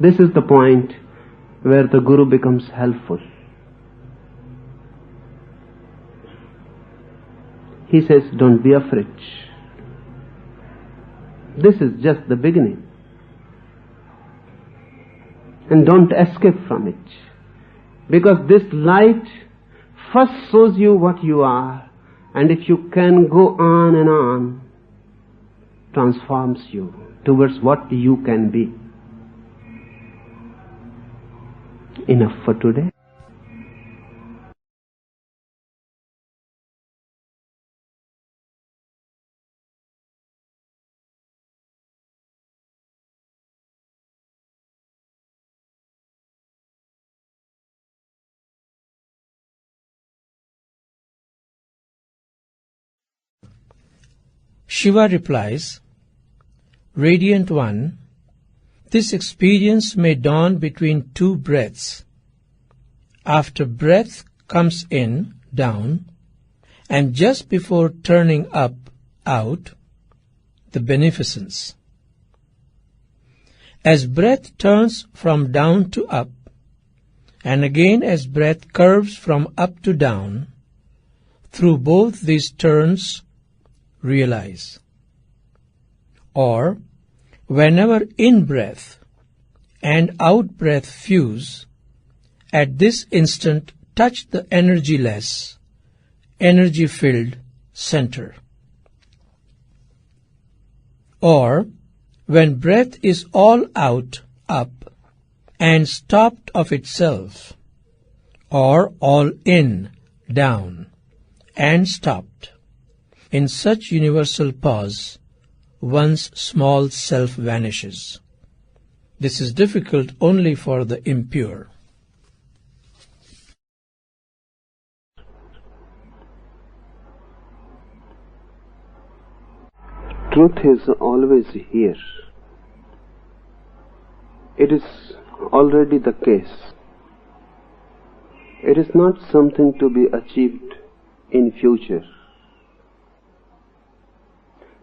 This is the point where the Guru becomes helpful. He says, don't be afraid. This is just the beginning. And don't escape from it. Because this light first shows you what you are, and if you can go on and on, transforms you towards what you can be. Enough for today. Shiva replies, Radiant One, this experience may dawn between 2 breaths. After breath comes in, down, and just before turning up, out, the beneficence. As breath turns from down to up, and again as breath curves from up to down, through both these turns, realize. Or, whenever in-breath and out-breath fuse, at this instant touch the energyless, energy-filled center. Or, when breath is all out, up, and stopped of itself, or all in, down, and stopped, in such universal pause, one's small self vanishes. This is difficult only for the impure. Truth is always here. It is already the case. It is not something to be achieved in future.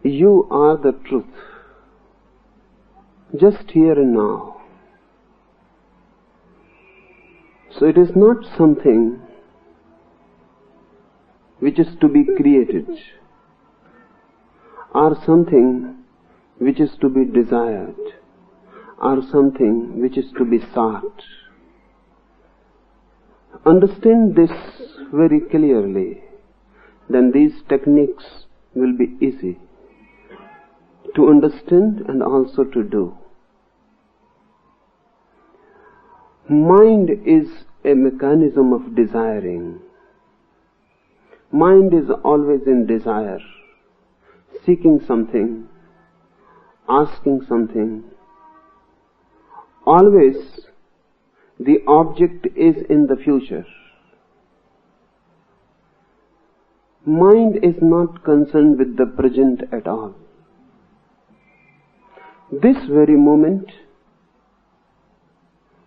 You are the truth, just here and now. So it is not something which is to be created, or something which is to be desired, or something which is to be sought. Understand this very clearly, then these techniques will be easy to understand and also to do. Mind is a mechanism of desiring. Mind is always in desire, seeking something, asking something. Always the object is in the future. Mind is not concerned with the present at all. This very moment,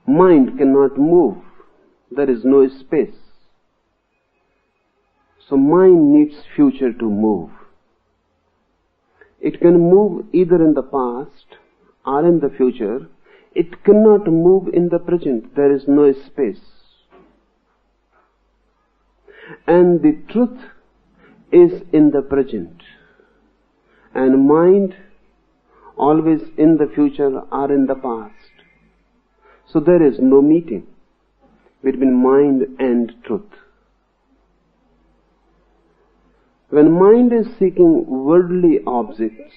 mind cannot move. There is no space. So mind needs future to move. It can move either in the past or in the future. It cannot move in the present. There is no space. And the truth is in the present. And mind always in the future or in the past. So there is no meeting between mind and truth. When mind is seeking worldly objects,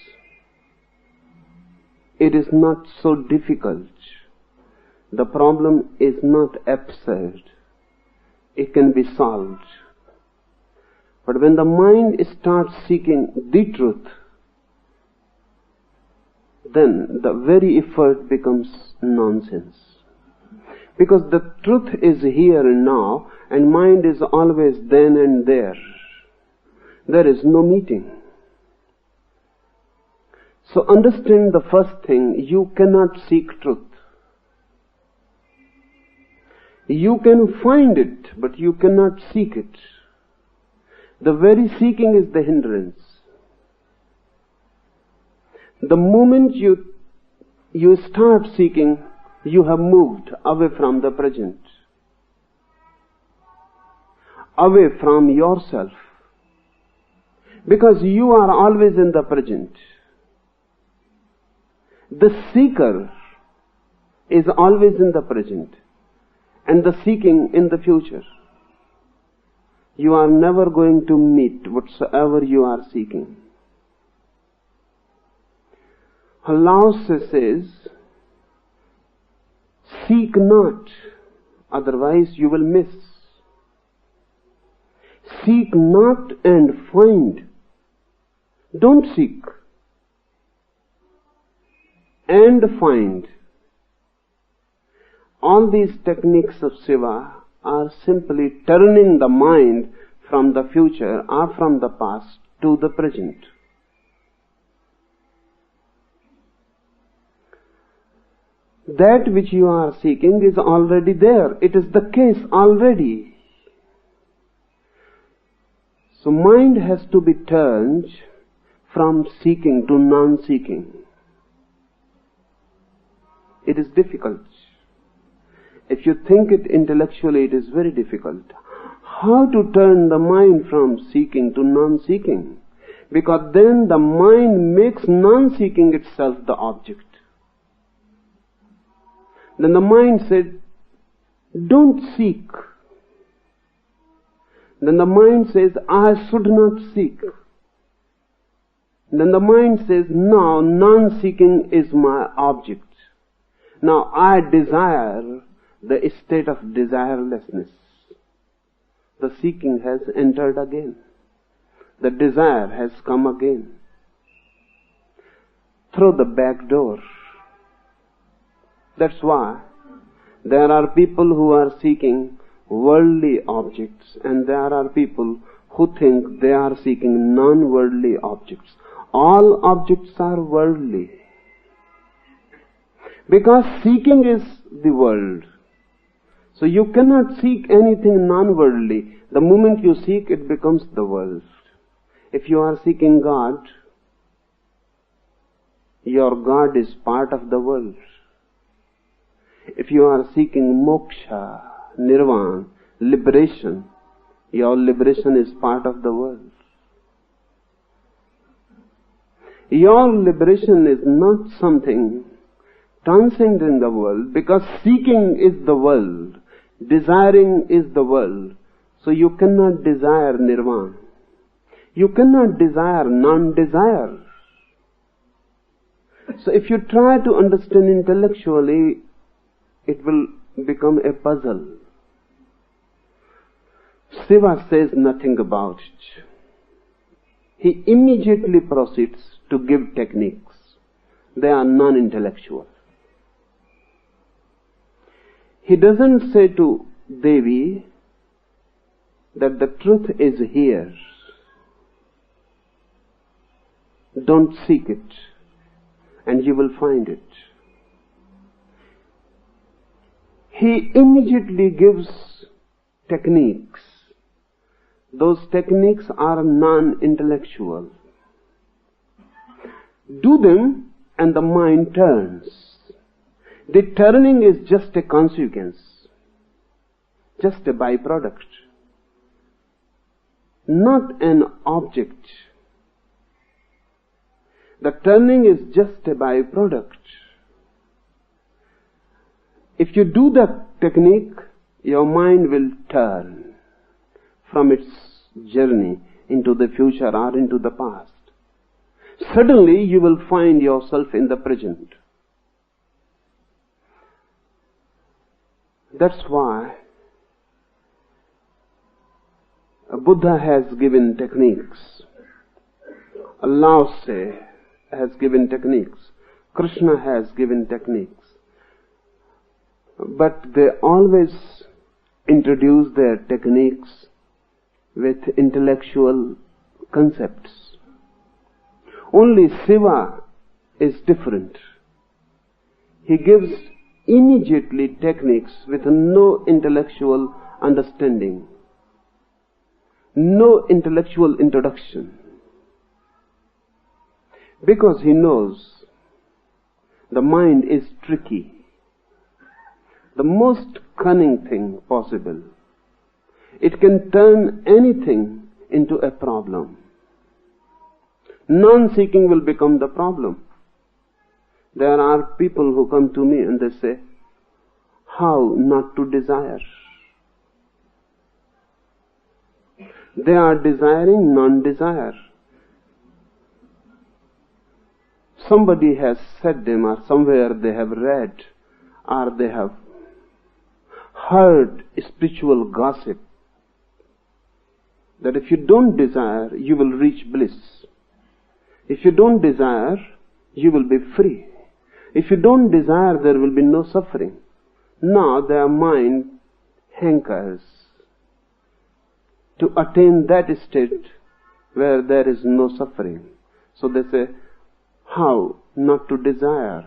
it is not so difficult. The problem is not absurd. It can be solved. But when the mind starts seeking the truth, then the very effort becomes nonsense. Because the truth is here and now, and mind is always then and there. There is no meeting. So understand the first thing, you cannot seek truth. You can find it, but you cannot seek it. The very seeking is the hindrance. The moment you start seeking, you have moved away from the present, away from yourself. Because you are always in the present. The seeker is always in the present, and the seeking in the future. You are never going to meet whatsoever you are seeking. Lao Tzu says, seek not, otherwise you will miss. Seek not and find. Don't seek and find. All these techniques of Shiva are simply turning the mind from the future or from the past to the present. That which you are seeking is already there. It is the case already. So mind has to be turned from seeking to non-seeking. It is difficult. If you think it intellectually, it is very difficult. How to turn the mind from seeking to non-seeking? Because then the mind makes non-seeking itself the object. Then the mind said, don't seek. Then the mind says, I should not seek. Then the mind says, no, non-seeking is my object. Now I desire the state of desirelessness. The seeking has entered again. The desire has come again. Through the back door. That's why there are people who are seeking worldly objects, and there are people who think they are seeking non-worldly objects. All objects are worldly. Because seeking is the world. So you cannot seek anything non-worldly. The moment you seek, it becomes the world. If you are seeking God, your God is part of the world. If you are seeking moksha, nirvana, liberation, your liberation is part of the world. Your liberation is not something transcendent in the world, because seeking is the world, desiring is the world. So you cannot desire nirvana. You cannot desire non-desire. So if you try to understand intellectually, it will become a puzzle. Shiva says nothing about it. He immediately proceeds to give techniques. They are non-intellectual. He doesn't say to Devi that the truth is here. Don't seek it, and you will find it. He immediately gives techniques. Those techniques are non-intellectual. Do them and the mind turns. The turning is just a consequence, just a byproduct, not an object. The turning is just a byproduct. If you do the technique, your mind will turn from its journey into the future or into the past. Suddenly you will find yourself in the present. That's why Buddha has given techniques. Lao Tse has given techniques. Krishna has given techniques. But they always introduce their techniques with intellectual concepts. Only Shiva is different. He gives immediately techniques with no intellectual understanding, no intellectual introduction. Because he knows the mind is tricky, the most cunning thing possible. It can turn anything into a problem. Non-seeking will become the problem. There are people who come to me and they say, how not to desire? They are desiring non-desire. Somebody has said them, or somewhere they have read, or they have heard spiritual gossip, that if you don't desire, you will reach bliss. If you don't desire, you will be free. If you don't desire, there will be no suffering. Now their mind hankers to attain that state where there is no suffering. So they say, how not to desire?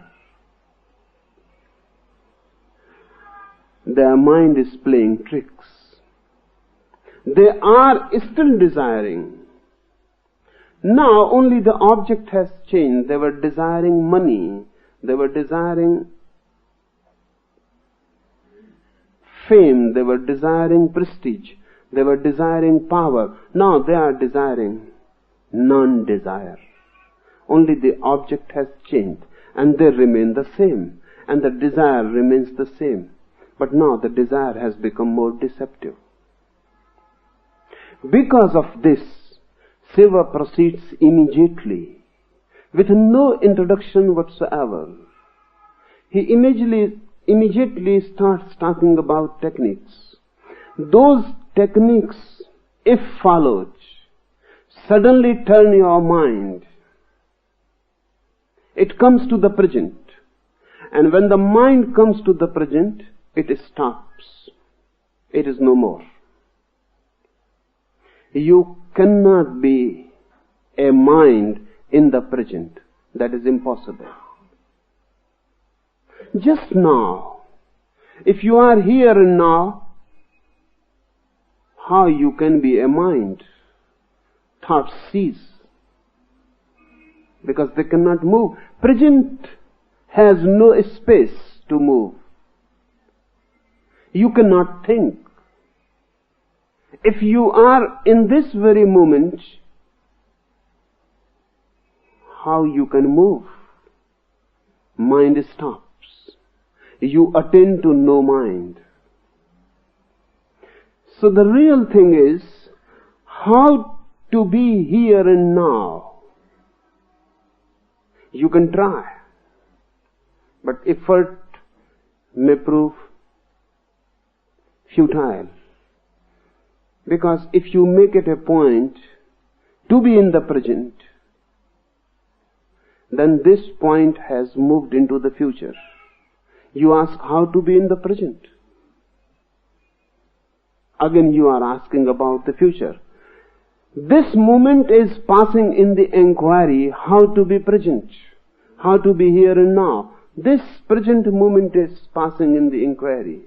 Their mind is playing tricks. They are still desiring. Now only the object has changed. They were desiring money. They were desiring fame. They were desiring prestige. They were desiring power. Now they are desiring non-desire. Only the object has changed, and they remain the same, and the desire remains the same. But now the desire has become more deceptive. Because of this, Shiva proceeds immediately, with no introduction whatsoever. He immediately starts talking about techniques. Those techniques, if followed, suddenly turn your mind. It comes to the present. And when the mind comes to the present, it stops. It is no more. You cannot be a mind in the present. That is impossible. Just now, If you are here and now, how you can be a mind? Thoughts cease, because they cannot move. Present has no space to move. You cannot think. If you are in this very moment, how you can move? Mind stops. You attend to no mind. So the real thing is how to be here and now. You can try, but effort may prove futile. Because if you make it a point to be in the present, then this point has moved into the future. You ask how to be in the present. Again you are asking about the future. This moment is passing in the inquiry how to be present, how to be here and now. This present moment is passing in the inquiry,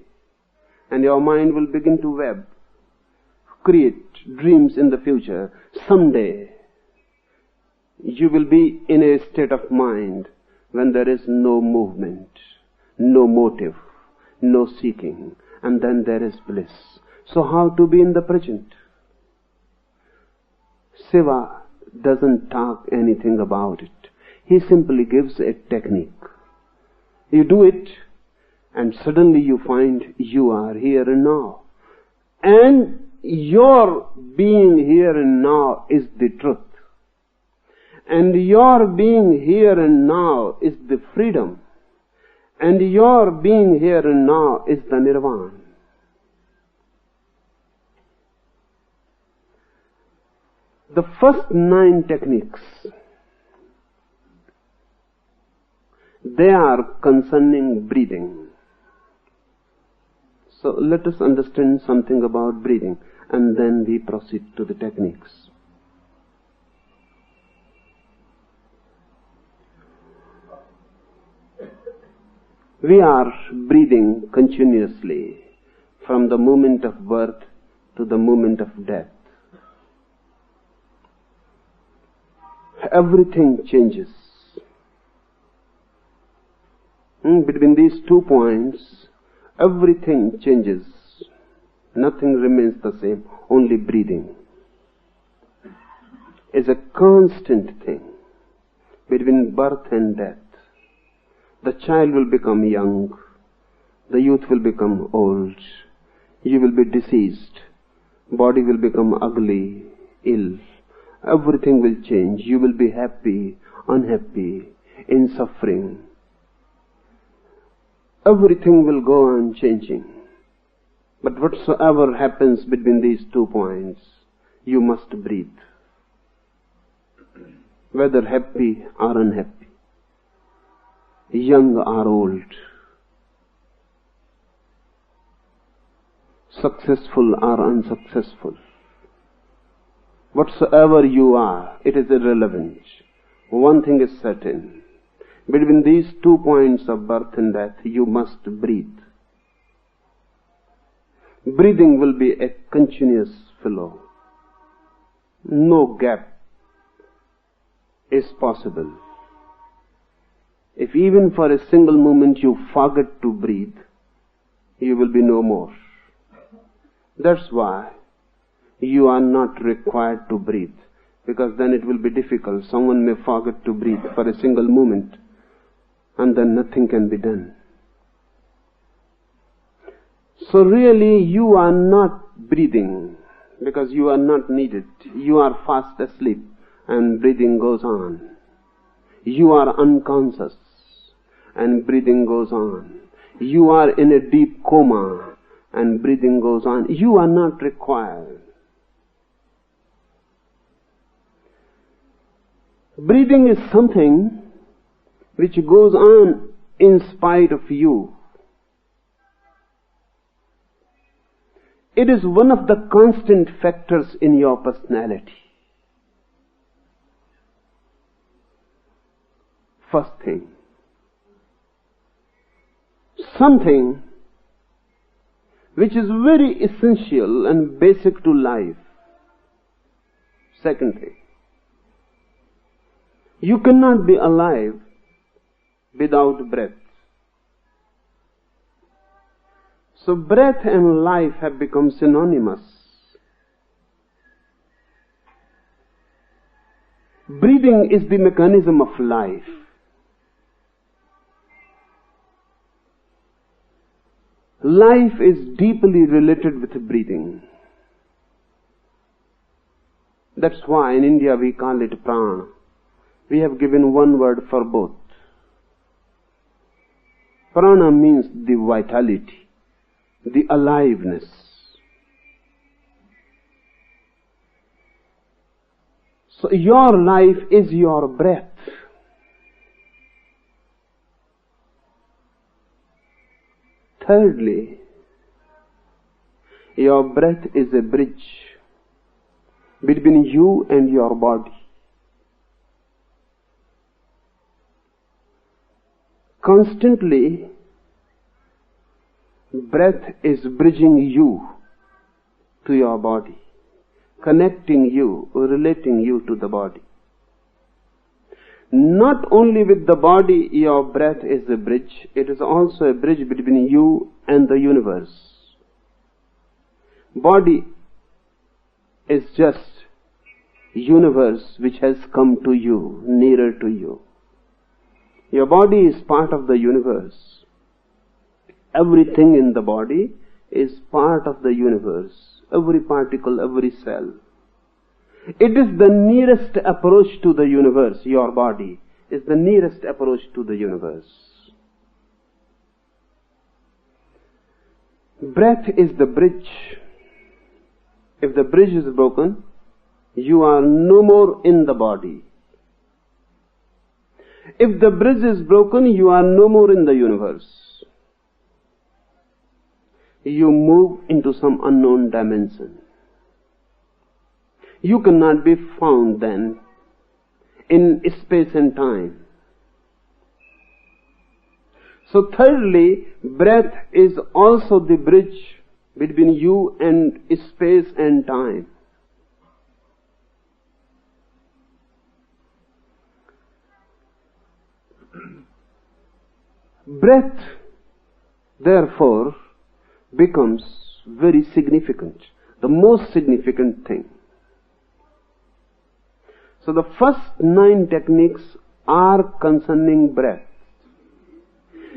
and your mind will begin to web, create dreams in the future. Someday you will be in a state of mind when there is no movement, no motive, no seeking, and then there is bliss. So how to be in the present? Shiva doesn't talk anything about it. He simply gives a technique. You do it, and suddenly you find you are here and now. And your being here and now is the truth. And your being here and now is the freedom. And your being here and now is the nirvana. The first 9 techniques, they are concerning breathing. So let us understand something about breathing, and then we proceed to the techniques. We are breathing continuously from the moment of birth to the moment of death. Everything changes. Between these 2 points, everything changes. Nothing remains the same. Only breathing is a constant thing. Between birth and death, the child will become young, the youth will become old, you will be diseased, body will become ugly, ill. Everything will change. You will be happy, unhappy, in suffering. Everything will go on changing. But whatsoever happens between these 2 points, you must breathe. Whether happy or unhappy, young or old, successful or unsuccessful, whatsoever you are, it is irrelevant. One thing is certain. Between these 2 points of birth and death, you must breathe. Breathing will be a continuous flow. No gap is possible. If even for a single moment you forget to breathe, you will be no more. That's why you are not required to breathe, because then it will be difficult. Someone may forget to breathe for a single moment, and then nothing can be done. So really you are not breathing, because you are not needed. You are fast asleep, and breathing goes on. You are unconscious, and breathing goes on. You are in a deep coma, and breathing goes on. You are not required. Breathing is something which goes on in spite of you. It is one of the constant factors in your personality. First thing, something which is very essential and basic to life. Secondly, you cannot be alive without breath. So breath and life have become synonymous. Breathing is the mechanism of life. Life is deeply related with breathing. That's why in India we call it prana. We have given one word for both. Prana means the vitality, the aliveness. So your life is your breath. Thirdly, your breath is a bridge between you and your body. Constantly, breath is bridging you to your body, connecting you, relating you to the body. Not only with the body your breath is a bridge, it is also a bridge between you and the universe. Body is just universe which has come to you, nearer to you. Your body is part of the universe. Everything in the body is part of the universe. Every particle, every cell. It is the nearest approach to the universe. Your body is the nearest approach to the universe. Breath is the bridge. If the bridge is broken, you are no more in the body. If the bridge is broken, you are no more in the universe. You move into some unknown dimension. You cannot be found then in space and time. So thirdly, breath is also the bridge between you and space and time. Breath, therefore, becomes very significant, the most significant thing. So the first 9 techniques are concerning breath.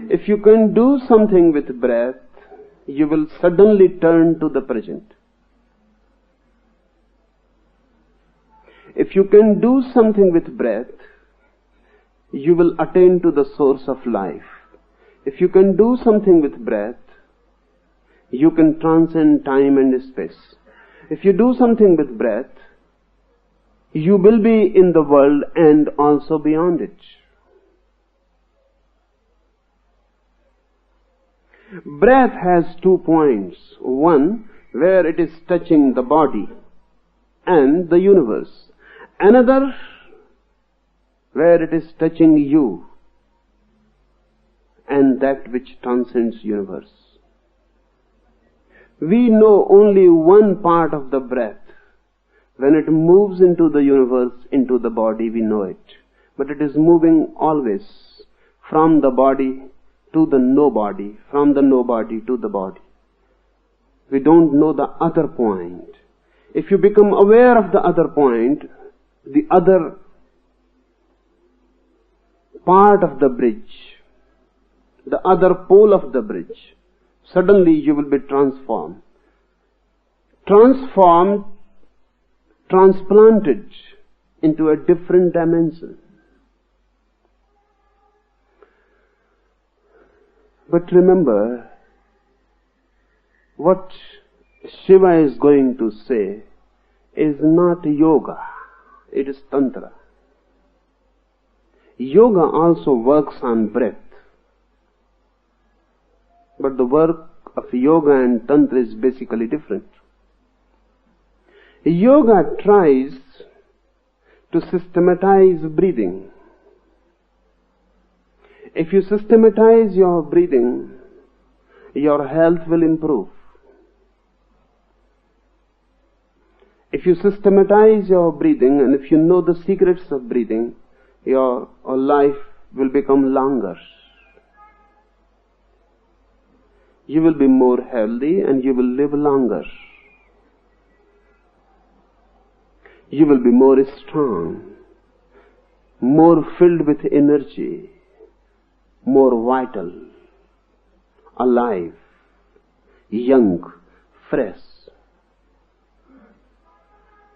If you can do something with breath, you will suddenly turn to the present. If you can do something with breath, you will attain to the source of life. If you can do something with breath, you can transcend time and space. If you do something with breath, you will be in the world and also beyond it. Breath has 2 points. One, where it is touching the body and the universe. Another, where it is touching you and that which transcends universe. We know only one part of the breath. When it moves into the universe, into the body, we know it. But it is moving always from the body to the nobody, from the nobody to the body. We don't know the other point. If you become aware of the other point, the other part of the bridge, the other pole of the bridge, suddenly you will be transformed. Transplanted into a different dimension. But remember, what Shiva is going to say is not yoga, it is Tantra. Yoga also works on breath. But the work of yoga and Tantra is basically different. Yoga tries to systematize breathing. If you systematize your breathing, your health will improve. If you systematize your breathing and if you know the secrets of breathing, your life will become longer. You will be more healthy and you will live longer. You will be more strong, more filled with energy, more vital, alive, young, fresh.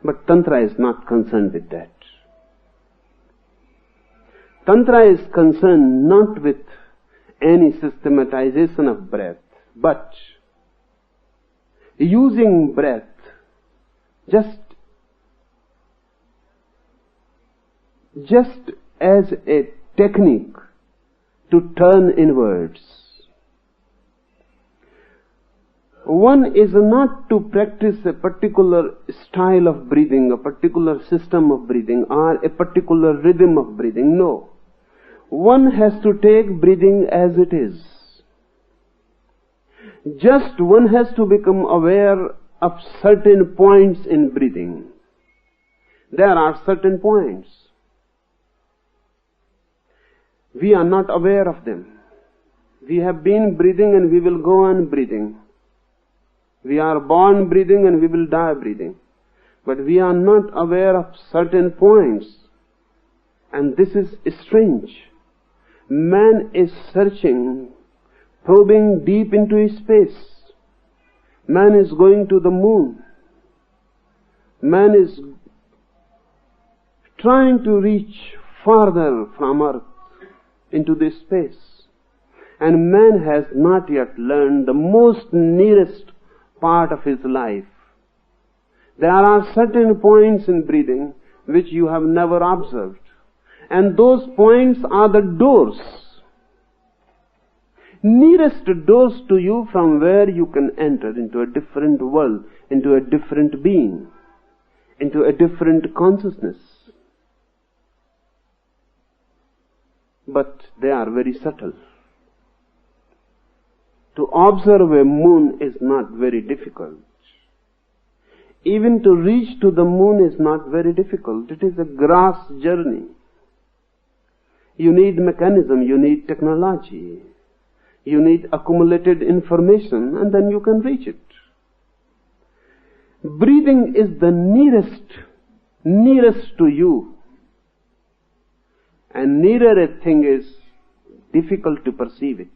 But Tantra is not concerned with that. Tantra is concerned not with any systematization of breath, but using breath just as a technique to turn inwards. One is not to practice a particular style of breathing, a particular system of breathing, or a particular rhythm of breathing. No. One has to take breathing as it is. Just one has to become aware of certain points in breathing. There are certain points. We are not aware of them. We have been breathing and we will go on breathing. We are born breathing and we will die breathing. But we are not aware of certain points. And this is strange. Man is searching, probing deep into space. Man is going to the moon. Man is trying to reach farther from earth into this space. And man has not yet learned the most nearest part of his life. There are certain points in breathing which you have never observed. And those points are the doors. Nearest doors to you from where you can enter into a different world, into a different being, into a different consciousness. But they are very subtle. To observe a moon is not very difficult. Even to reach to the moon is not very difficult. It is a grass journey. You need mechanism, you need technology, you need accumulated information, and then you can reach it. Breathing is the nearest to you. And nearer a thing is difficult to perceive it.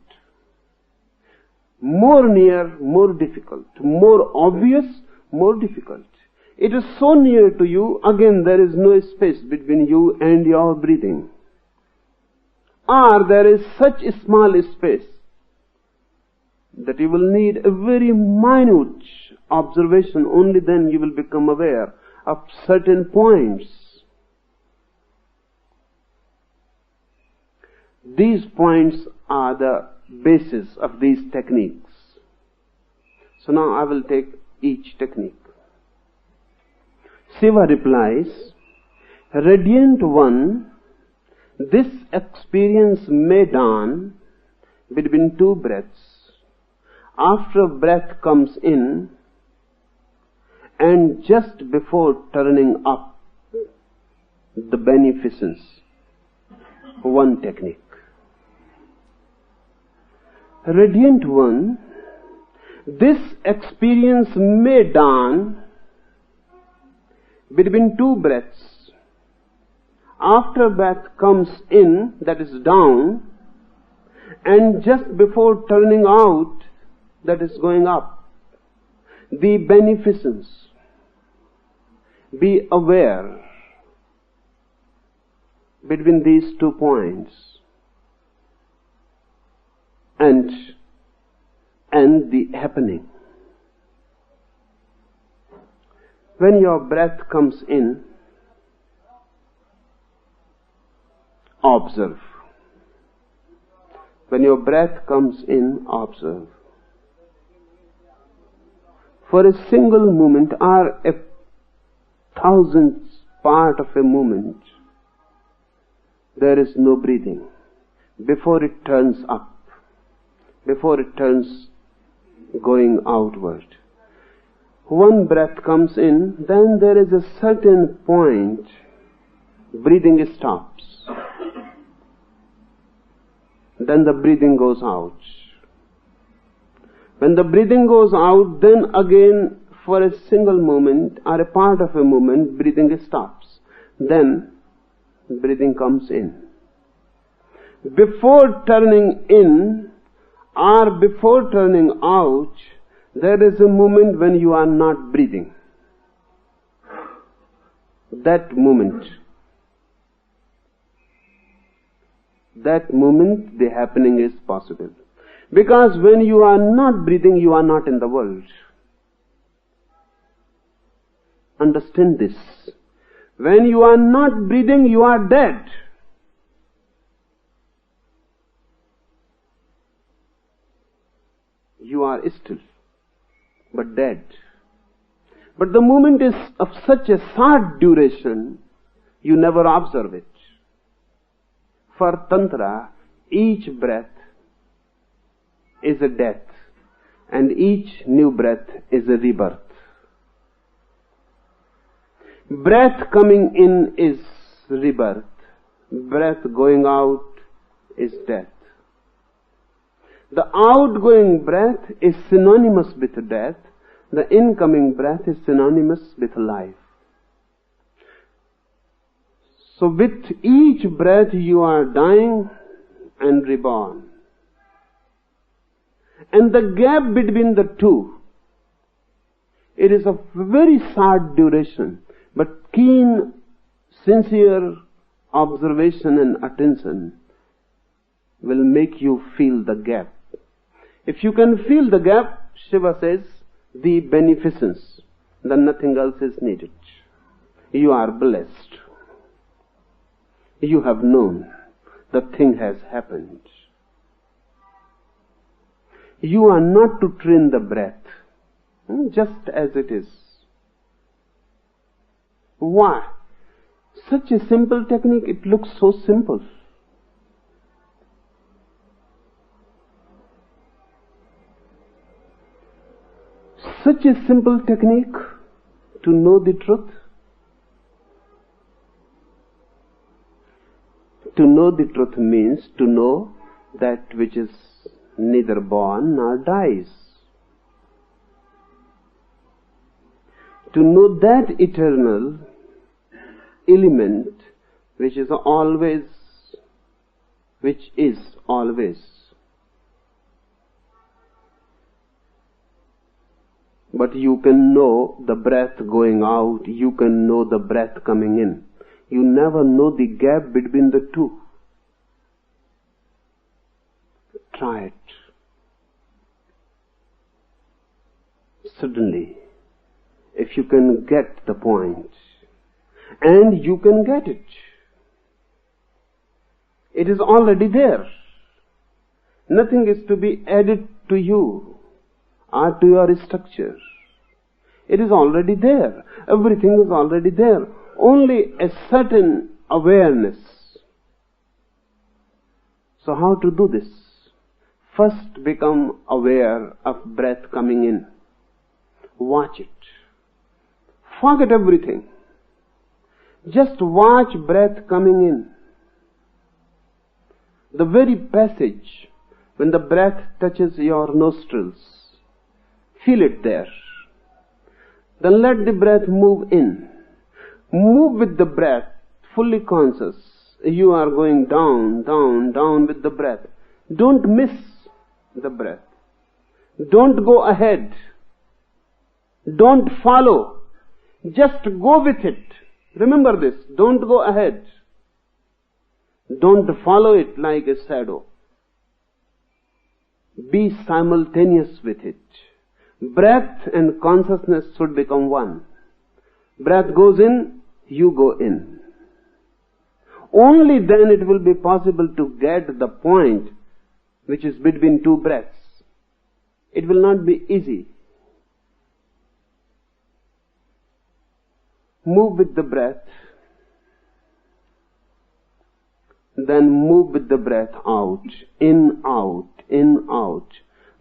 More near, more difficult. More obvious, more difficult. It is so near to you, again there is no space between you and your breathing. Or there is such a small space that you will need a very minute observation. Only then you will become aware of certain points. These points are the basis of these techniques. So now I will take each technique. Shiva replies, Radiant One, this experience may dawn between two breaths. After breath comes in and just before turning up the beneficence. One technique. Radiant One, this experience may dawn between two breaths. After breath comes in, that is down, and just before turning out, that is going up. The beneficence. Be aware between these 2 points and the happening. When your breath comes in, observe. When your breath comes in, observe. For a single moment or a thousandth part of a moment, there is no breathing. Before it turns up, before it turns going outward. one breath comes in, then there is a certain point, breathing stops. Then the breathing goes out. When the breathing goes out, then again for a single moment or a part of a moment, breathing stops. Then breathing comes in. Before turning in or before turning out, there is a moment when you are not breathing. That moment, the happening is possible. Because when you are not breathing, you are not in the world. Understand this. When you are not breathing, you are dead. You are still, but dead. But the moment is of such a short duration, you never observe it. For Tantra, each breath is a death, and each new breath is a rebirth. Breath coming in is rebirth. Breath going out is death. The outgoing breath is synonymous with death. The incoming breath is synonymous with life. So with each breath you are dying and reborn. And the gap between the two, it is of very short duration, but keen, sincere observation and attention will make you feel the gap. If you can feel the gap, Shiva says, the beneficence, then nothing else is needed. You are blessed. You have known the thing has happened. You are not to train the breath, just as it is. Why? Such a simple technique, it looks so simple. Such a simple technique to know the truth. To know the truth means to know that which is neither born nor dies. To know that eternal element which is always. But you can know the breath going out, you can know the breath coming in. You never know the gap between the two. Try it. Suddenly, if you can get the point, and you can get it, it is already there. Nothing is to be added to you or to your structure. It is already there. Everything is already there. Only a certain awareness. So how to do this? First become aware of breath coming in. Watch it. Forget everything. Just watch breath coming in. The very passage when the breath touches your nostrils, feel it there. Then let the breath move in. Move with the breath, fully conscious. You are going down, down, down with the breath. Don't miss the breath. Don't go ahead. Don't follow. Just go with it. Remember this. Don't go ahead. Don't follow it like a shadow. Be simultaneous with it. Breath and consciousness should become one. Breath goes in, you go in. Only then it will be possible to get the point which is between two breaths. It will not be easy. Move with the breath, then move with the breath out, in, out, in, out.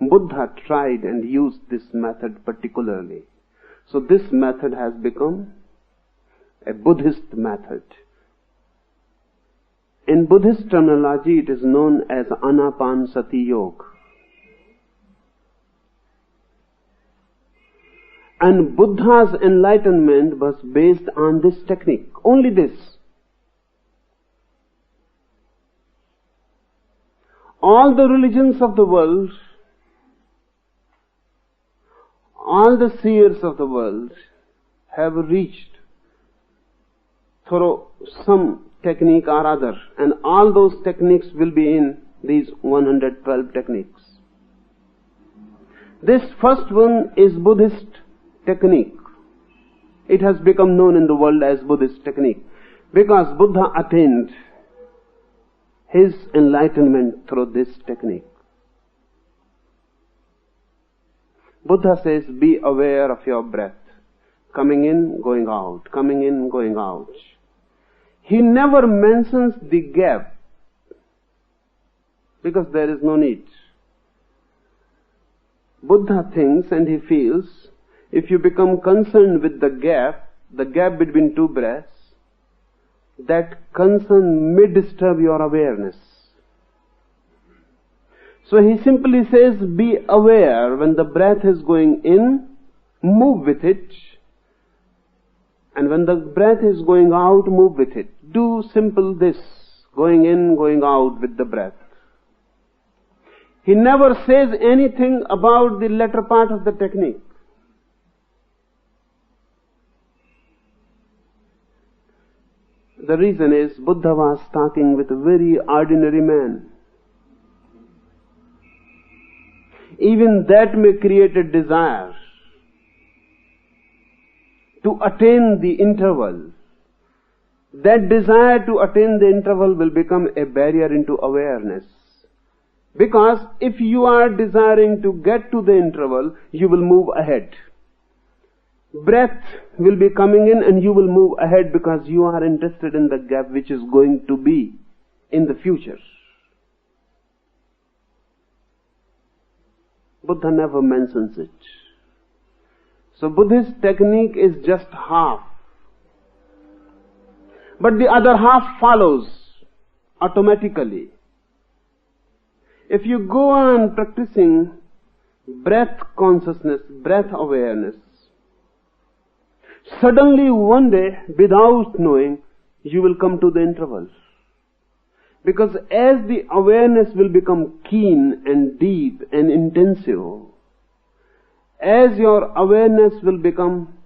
Buddha tried and used this method particularly. So this method has become a Buddhist method. In Buddhist terminology, it is known as Anapanasati Yoga. And Buddha's enlightenment was based on this technique, only this. All the religions of the world, all the seers of the world have reached through some technique or other, and all those techniques will be in these 112 techniques. This first one is Buddhist technique. It has become known in the world as Buddhist technique because Buddha attained his enlightenment through this technique. Buddha says, be aware of your breath, coming in, going out, coming in, going out. He never mentions the gap because there is no need. Buddha thinks and he feels, if you become concerned with the gap between two breaths, that concern may disturb your awareness. So he simply says, be aware when the breath is going in, move with it. And when the breath is going out, move with it. Do simple this, going in, going out with the breath. He never says anything about the latter part of the technique. The reason is Buddha was talking with a very ordinary man. Even that may create a desire to attain the interval. That desire to attain the interval will become a barrier into awareness. Because if you are desiring to get to the interval, you will move ahead. Breath will be coming in and you will move ahead because you are interested in the gap which is going to be in the future. Buddha never mentions it. So Buddhist technique is just half. But the other half follows automatically. If you go on practicing breath consciousness, breath awareness, suddenly one day, without knowing, you will come to the intervals. Because as the awareness will become keen and deep and intensive, as your awareness will become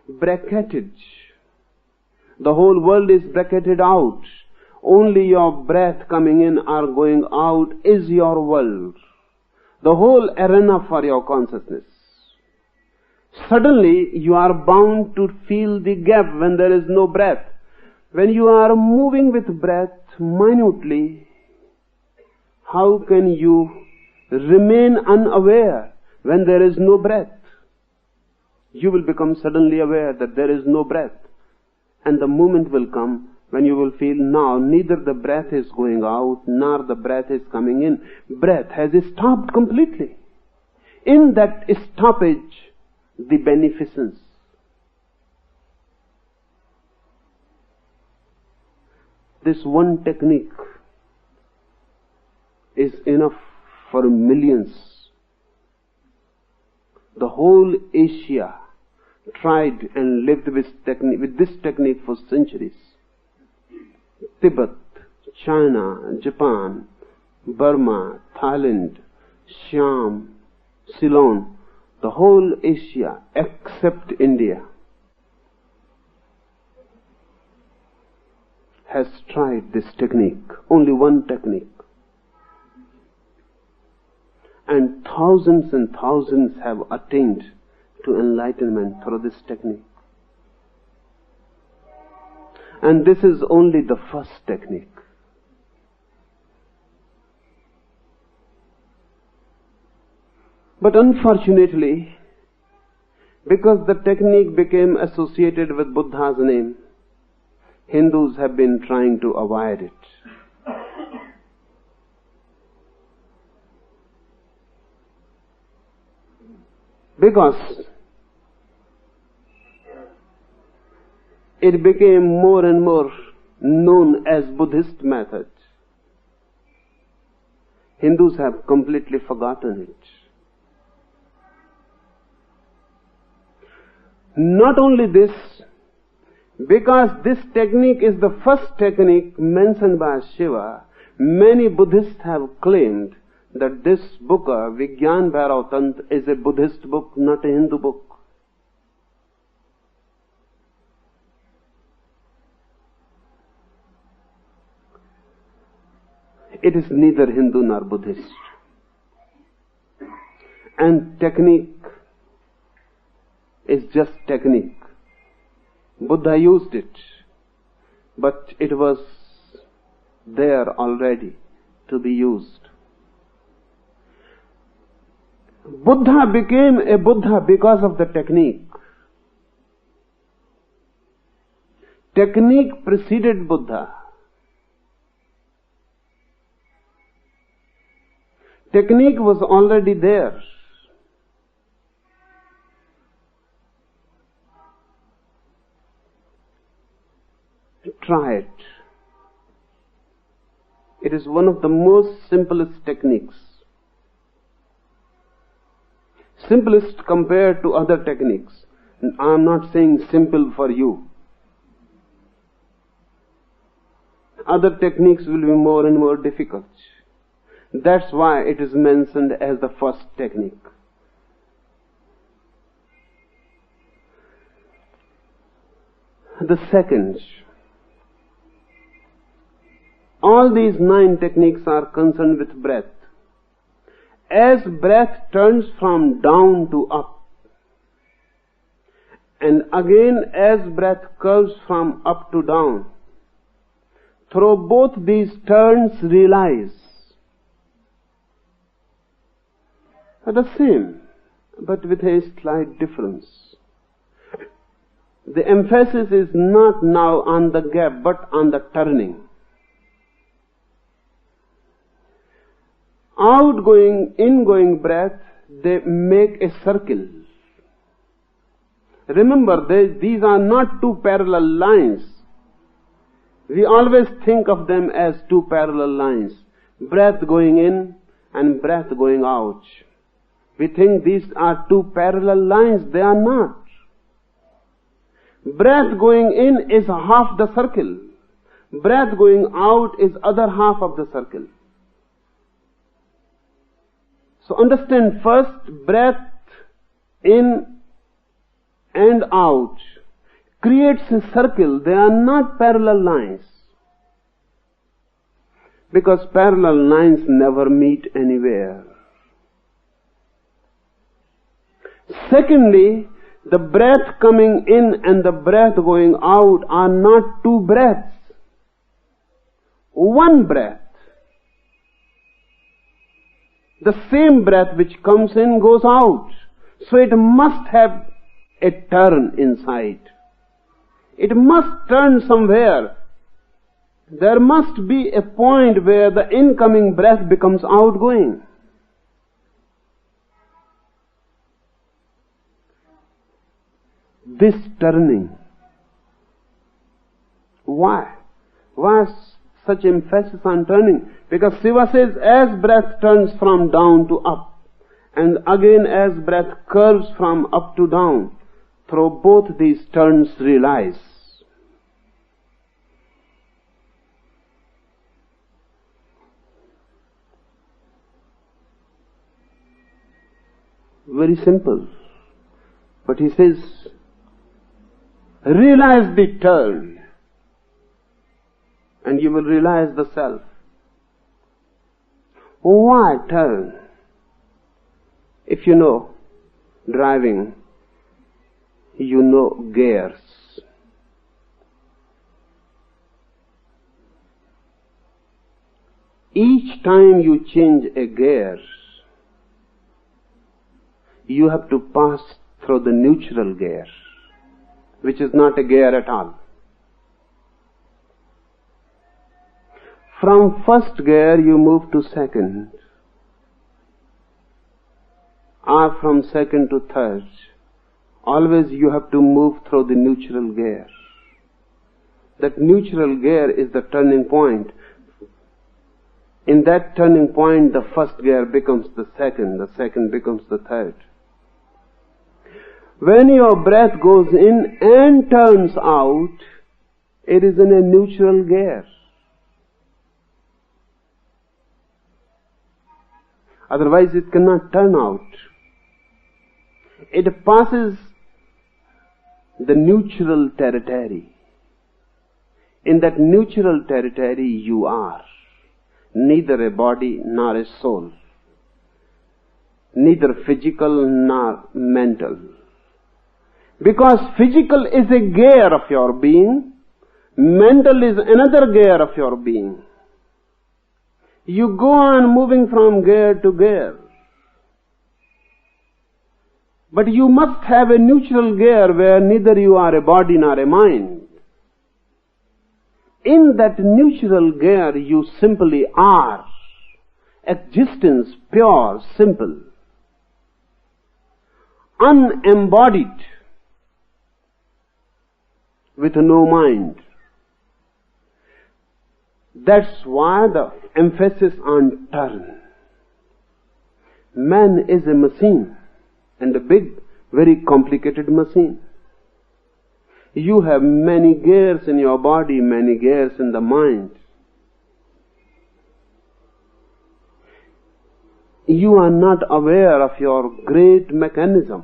bracketed, the whole world is bracketed out. Only your breath coming in or going out is your world. The whole arena for your consciousness. Suddenly you are bound to feel the gap when there is no breath. When you are moving with breath minutely, how can you remain unaware when there is no breath? You will become suddenly aware that there is no breath. And the moment will come when you will feel now neither the breath is going out nor the breath is coming in. Breath has stopped completely. In that stoppage, the beneficence. This one technique is enough for millions. The whole Asia tried and lived with this technique for centuries. Tibet, China, Japan, Burma, Thailand, Siam, Ceylon, the whole Asia except India has tried this technique, only one technique. And thousands have attained to enlightenment through this technique. And this is only the first technique. But unfortunately, because the technique became associated with Buddha's name, Hindus have been trying to avoid it. Because it became more and more known as Buddhist method. Hindus have completely forgotten it. Not only this, because this technique is the first technique mentioned by Shiva, many Buddhists have claimed that this book, Vigyan Bhairav Tantra, is a Buddhist book, not a Hindu book. It is neither Hindu nor Buddhist. And technique is just technique. Buddha used it, but it was there already to be used. Buddha became a Buddha because of the technique. Technique preceded Buddha. Technique was already there. Try it. It is one of the most simplest techniques. Simplest compared to other techniques. I am not saying simple for you. Other techniques will be more and more difficult. That's why it is mentioned as the first technique. The second. All these 9 techniques are concerned with breath. As breath turns from down to up, and again as breath curves from up to down, through both these turns realize the same, but with a slight difference. The emphasis is not now on the gap, but on the turning. Outgoing, ingoing breath, they make a circle. Remember, these are not 2 parallel lines. We always think of them as 2 parallel lines. Breath going in and breath going out. We think these are 2 parallel lines. They are not. Breath going in is half the circle. Breath going out is other half of the circle. So understand first, breath in and out creates a circle. They are not parallel lines. Because parallel lines never meet anywhere. Secondly, the breath coming in and the breath going out are not 2 breaths. One breath. The same breath which comes in goes out. So it must have a turn inside. It must turn somewhere. There must be a point where the incoming breath becomes outgoing. This turning. Why? Why such emphasis on turning? Because Shiva says, as breath turns from down to up, and again as breath curves from up to down, through both these turns realize. Very simple. But he says, realize the turn, and you will realize the self. Why turn? If you know driving, you know gears. Each time you change a gear, you have to pass through the neutral gear, which is not a gear at all. From first gear you move to second, or from second to third. Always you have to move through the neutral gear. That neutral gear is the turning point. In that turning point, the first gear becomes the second becomes the third. When your breath goes in and turns out, it is in a neutral gear. Otherwise it cannot turn out. It passes the neutral territory. In that neutral territory you are neither a body nor a soul, neither physical nor mental. Because physical is a gear of your being, mental is another gear of your being. You go on moving from gear to gear. But you must have a neutral gear where neither you are a body nor a mind. In that neutral gear you simply are. Existence, pure, simple. Unembodied. With no mind. That's why the emphasis on turn. Man is a machine, and a big, very complicated machine. You have many gears in your body, many gears in the mind. You are not aware of your great mechanism,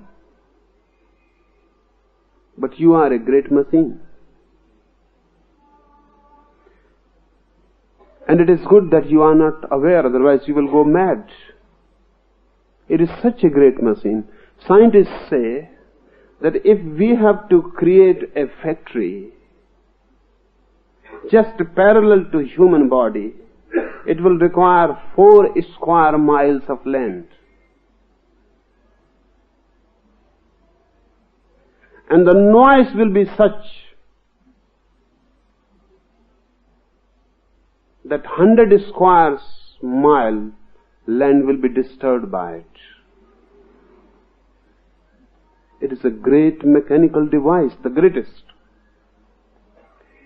but you are a great machine. And it is good that you are not aware, otherwise you will go mad. It is such a great machine. Scientists say that if we have to create a factory just parallel to human body, it will require 4 square miles of land. And the noise will be such that 100 square mile land will be disturbed by it. It is a great mechanical device, the greatest.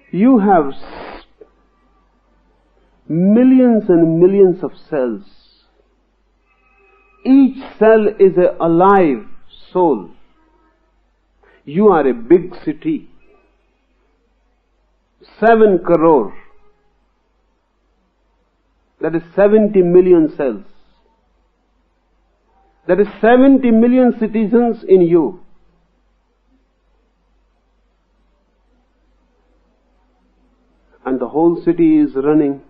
You have millions and millions of cells. Each cell is an alive soul. You are a big city. 7 crore. That is 70 million cells. That is 70 million citizens in you. And the whole city is running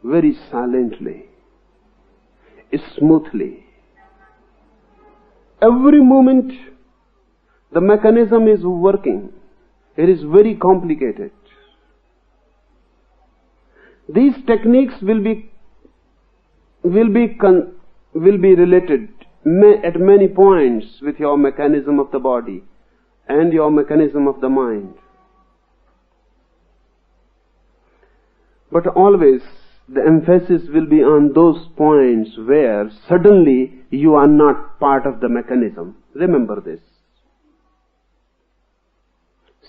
very silently, smoothly. Every moment the mechanism is working. It is very complicated. These techniques will be related at many points with your mechanism of the body and your mechanism of the mind. But always the emphasis will be on those points where suddenly you are not part of the mechanism. Remember this.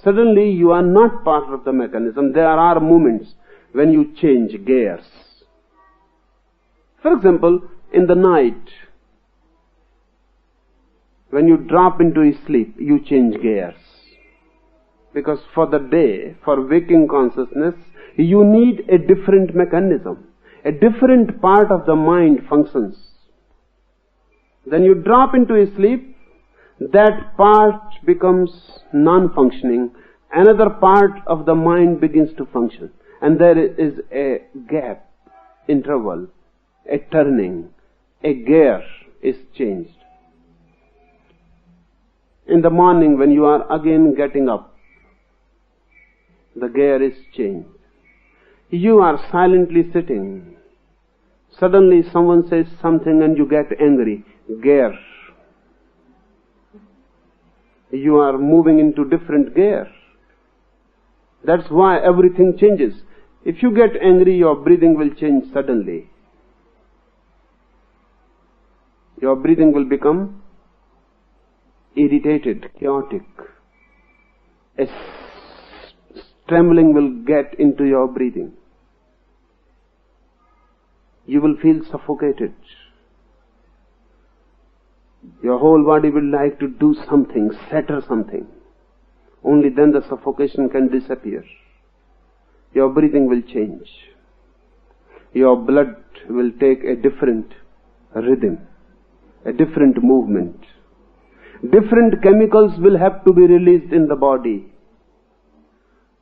Suddenly you are not part of the mechanism. There are moments when you change gears. For example, in the night, when you drop into sleep, you change gears. Because for the day, for waking consciousness, you need a different mechanism. A different part of the mind functions. Then you drop into sleep, that part becomes non-functioning. Another part of the mind begins to function. And there is a gap, interval, a turning, a gear is changed. In the morning when you are again getting up, the gear is changed. You are silently sitting. Suddenly someone says something and you get angry. Gear. You are moving into different gear. That's why everything changes. If you get angry, your breathing will change suddenly. Your breathing will become irritated, chaotic. A trembling will get into your breathing. You will feel suffocated. Your whole body will like to do something, shatter something. Only then the suffocation can disappear. Your breathing will change. Your blood will take a different rhythm, a different movement. Different chemicals will have to be released in the body.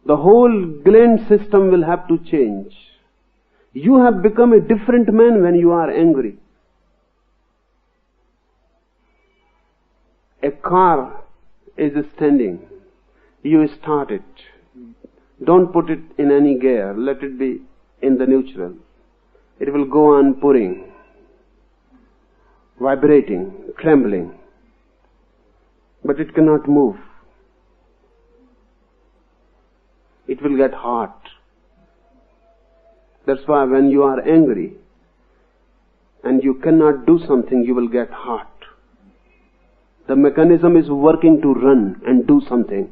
The whole gland system will have to change. You have become a different man when you are angry. A car is standing. You start it. Don't put it in any gear. Let it be in the neutral. It will go on purring, vibrating, trembling. But it cannot move. It will get hot. That's why when you are angry and you cannot do something, you will get hot. The mechanism is working to run and do something,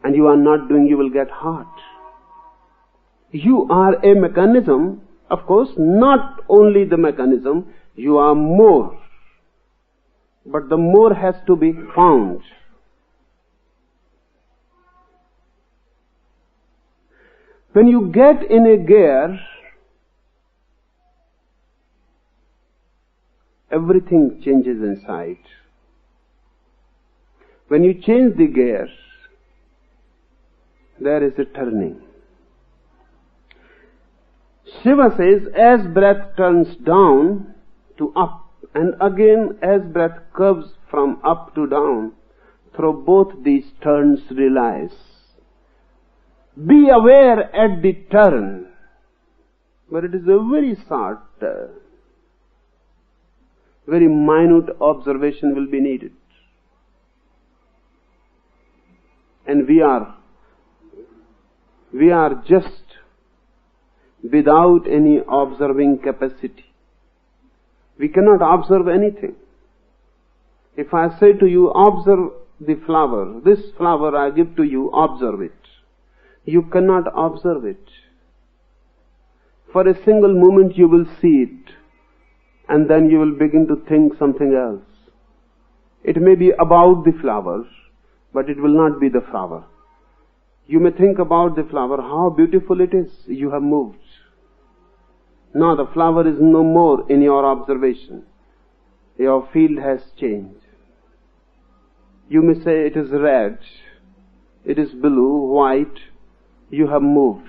and you are not doing, you will get hot. You are a mechanism, of course, not only the mechanism, you are more. But the more has to be found. When you get in a gear, everything changes inside. When you change the gear, there is a turning. Shiva says, as breath turns down to up, and again as breath curves from up to down, through both these turns realize. Be aware at the turn, but it is a very short, very minute observation will be needed. And we are just without any observing capacity. We cannot observe anything. If I say to you, observe the flower, this flower I give to you, observe it. You cannot observe it. For a single moment you will see it, and then you will begin to think something else. It may be about the flower, but it will not be the flower. You may think about the flower, how beautiful it is. You have moved. Now the flower is no more in your observation. Your field has changed. You may say it is red, it is blue, white. You have moved.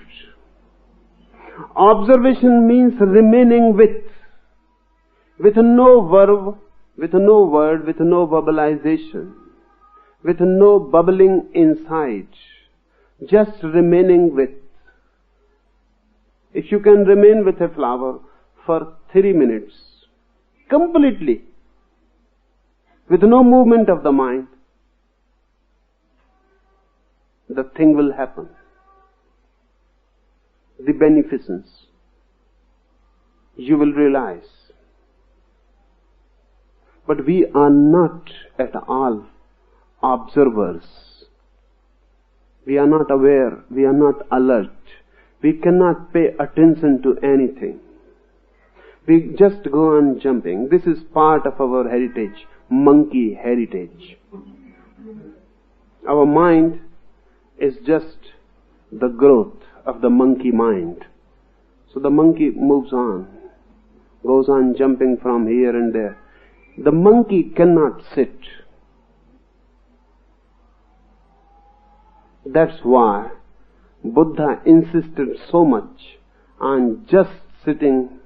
Observation means remaining with no verb, with no word, with no verbalization, with no bubbling inside, just remaining with. If you can remain with a flower for 3 minutes, completely, with no movement of the mind, the thing will happen. The beneficence. You will realize. But we are not at all observers. We are not aware. We are not alert. We cannot pay attention to anything. We just go on jumping. This is part of our heritage, monkey heritage. Our mind is just the growth of the monkey mind. So the monkey moves on, goes on jumping from here and there. The monkey cannot sit. That's why Buddha insisted so much on just sitting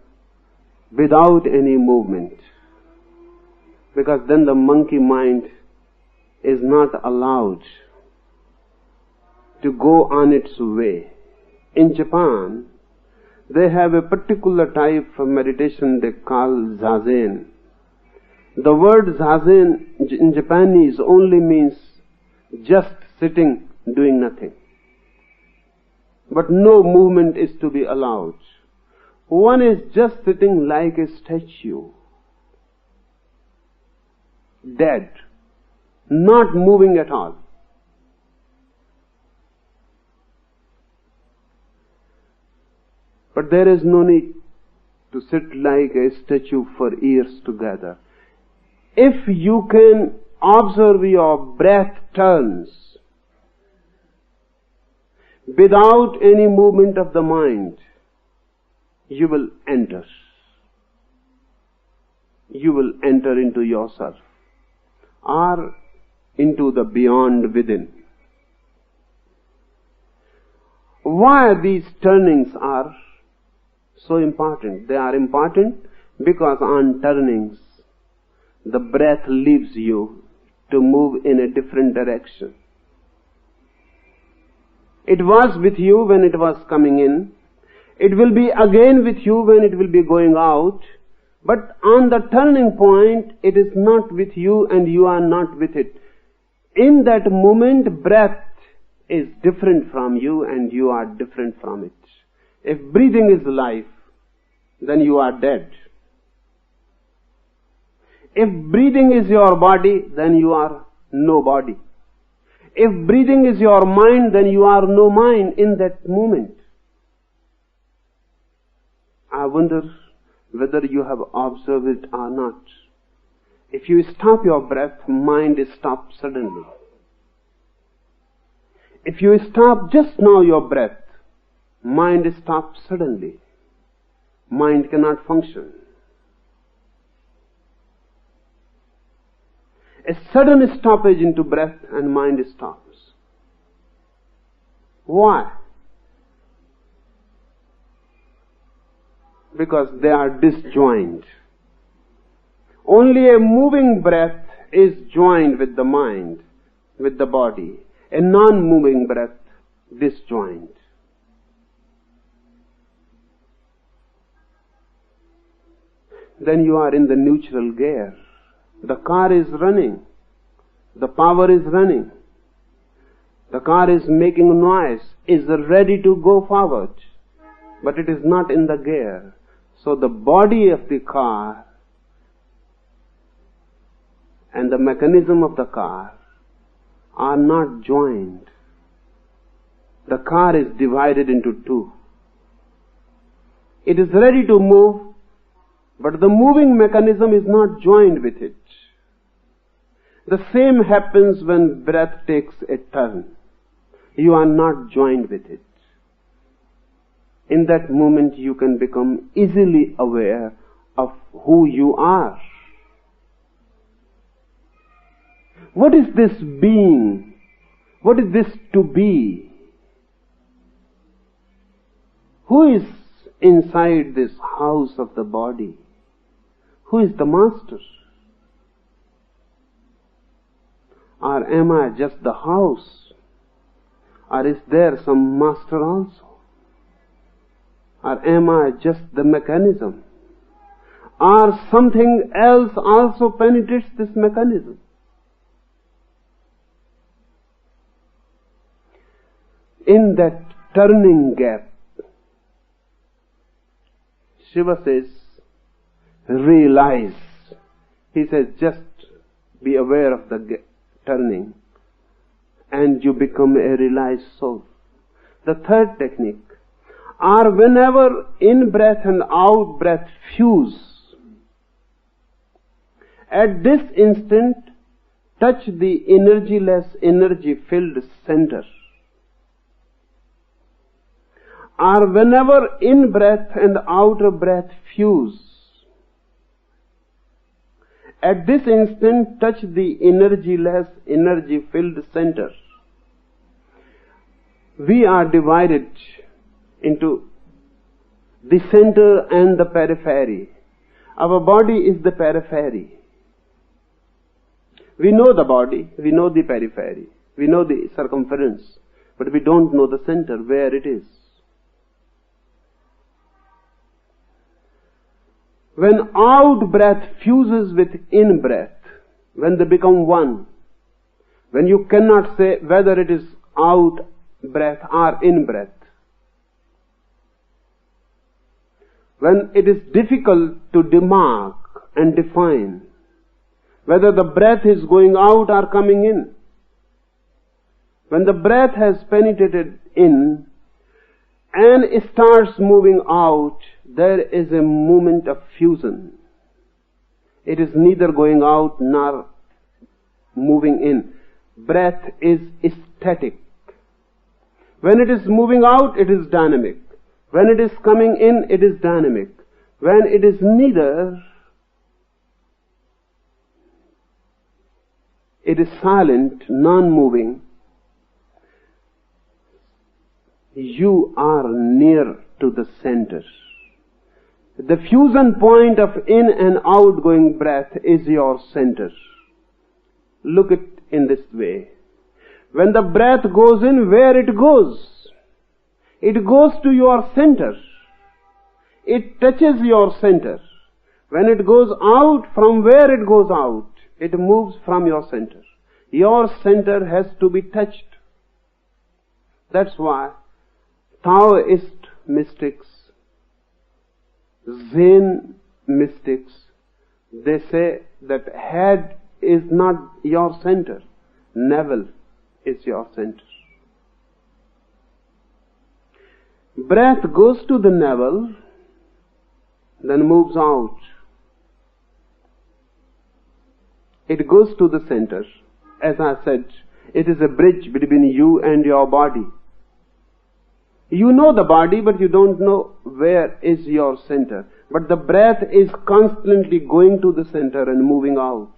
without any movement. Because then the monkey mind is not allowed to go on its way. In Japan, they have a particular type of meditation they call zazen. The word zazen in Japanese only means just sitting, doing nothing. But no movement is to be allowed. One is just sitting like a statue, dead, not moving at all. But there is no need to sit like a statue for years together. If you can observe your breath turns without any movement of the mind, you will enter. You will enter into yourself or into the beyond within. Why these turnings are so important? They are important because on turnings, the breath leaves you to move in a different direction. It was with you when it was coming in. It will be again with you when it will be going out. But on the turning point, it is not with you and you are not with it. In that moment, breath is different from you and you are different from it. If breathing is life, then you are dead. If breathing is your body, then you are no body. If breathing is your mind, then you are no mind in that moment. I wonder whether you have observed it or not. If you stop your breath, mind stops suddenly. If you stop just now your breath, mind stops suddenly. Mind cannot function. A sudden stoppage into breath and mind stops. Why? Because they are disjoined. Only a moving breath is joined with the mind, with the body. A non-moving breath disjoined. Then you are in the neutral gear. The car is running. The power is running. The car is making noise, is ready to go forward. But it is not in the gear. So the body of the car and the mechanism of the car are not joined. The car is divided into two. It is ready to move, but the moving mechanism is not joined with it. The same happens when breath takes a turn. You are not joined with it. In that moment you can become easily aware of who you are. What is this being? What is this to be? Who is inside this house of the body? Who is the master? Or am I just the house? Or is there some master also? Or am I just the mechanism? Or something else also penetrates this mechanism? In that turning gap, Shiva says, realize. He says, just be aware of the turning and you become a realized soul. The third technique, or whenever in-breath and out-breath fuse, at this instant, touch the energyless, energy-filled center. Or whenever in-breath and out-breath fuse, at this instant, touch the energyless, energy-filled center. We are divided into the center and the periphery. Our body is the periphery. We know the body, we know the periphery, we know the circumference, but we don't know the center, where it is. When out-breath fuses with in-breath, when they become one, when you cannot say whether it is out-breath or in-breath, when it is difficult to demark and define whether the breath is going out or coming in, when the breath has penetrated in and starts moving out, there is a movement of fusion. It is neither going out nor moving in. Breath is static. When it is moving out, it is dynamic. When it is coming in, it is dynamic. When it is neither, it is silent, non-moving. You are near to the center. The fusion point of in and outgoing breath is your center. Look at it in this way. When the breath goes in, where it goes? It goes to your center. It touches your center. When it goes out, from where it goes out, it moves from your center. Your center has to be touched. That's why Taoist mystics, Zen mystics, they say that head is not your center. Navel is your center. Breath goes to the navel, then moves out. It goes to the center. As I said, it is a bridge between you and your body. You know the body, but you don't know where is your center. But the breath is constantly going to the center and moving out.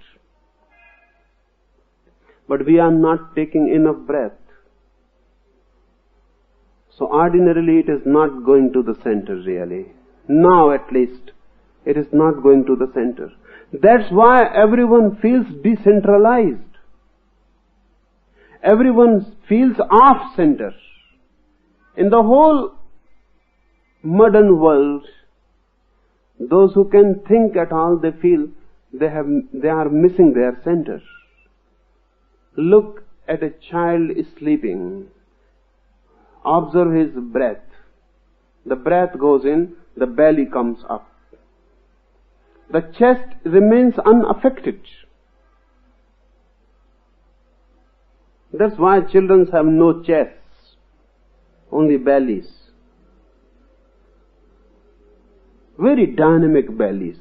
But we are not taking enough breath. So ordinarily it is not going to the center really. Now at least, it is not going to the center. That's why everyone feels decentralized. Everyone feels off-center. In the whole modern world, those who can think at all, they feel they are missing their center. Look at a child sleeping. Observe his breath. The breath goes in, the belly comes up. The chest remains unaffected. That's why children have no chests, only bellies. Very dynamic bellies.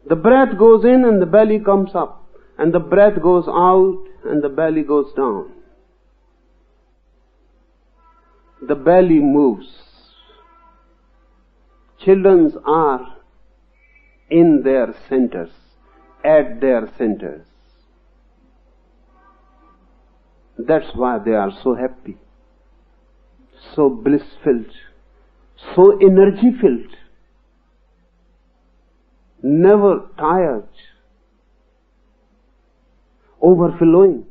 The breath goes in and the belly comes up, and the breath goes out and the belly goes down. The belly moves. Children are in their centers, at their centers. That's why they are so happy, so bliss-filled, so energy-filled, never tired, overflowing,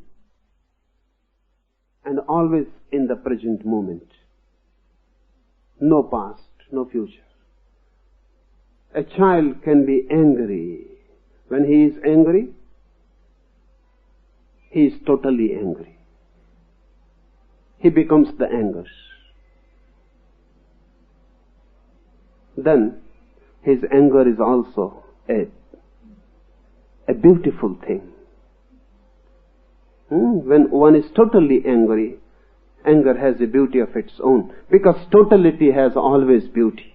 and always in the present moment. No past, no future. A child can be angry. When he is angry, he is totally angry. He becomes the anger. Then his anger is also a beautiful thing. When one is totally angry, anger has a beauty of its own, because totality has always beauty.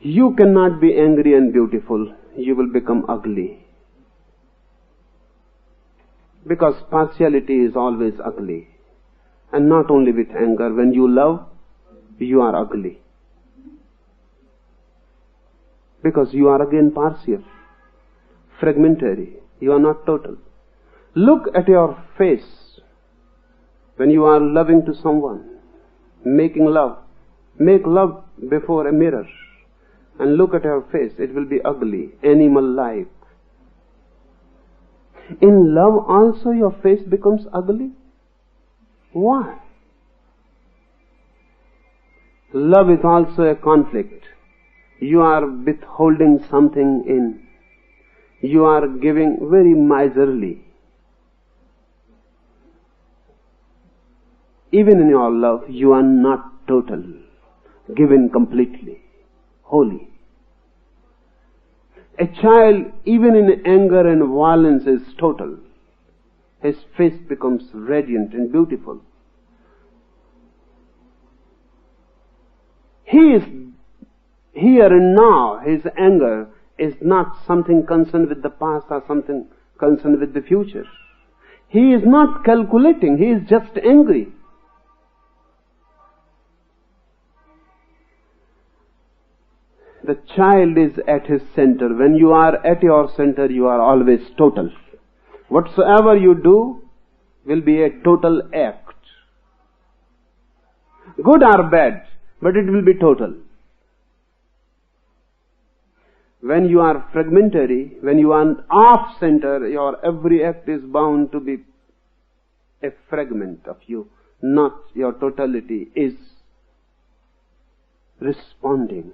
You cannot be angry and beautiful. You will become ugly. Because partiality is always ugly. And not only with anger. When you love, you are ugly. Because you are again partial, fragmentary. You are not total. Look at your face when you are loving to someone, making love. Make love before a mirror and look at your face. It will be ugly, animal-like. In love also your face becomes ugly. Why? Love is also a conflict. You are withholding something in. You are giving very miserly. Even in your love, you are not total, given completely, holy. A child, even in anger and violence, is total. his face becomes radiant and beautiful. He is here and now. His anger is not something concerned with the past or something concerned with the future. He is not calculating, he is just angry. The child is at his center. When you are at your center, you are always total. Whatsoever you do will be a total act. Good or bad, but it will be total. When you are fragmentary, when you are off center, your every act is bound to be a fragment of you, not your totality is responding.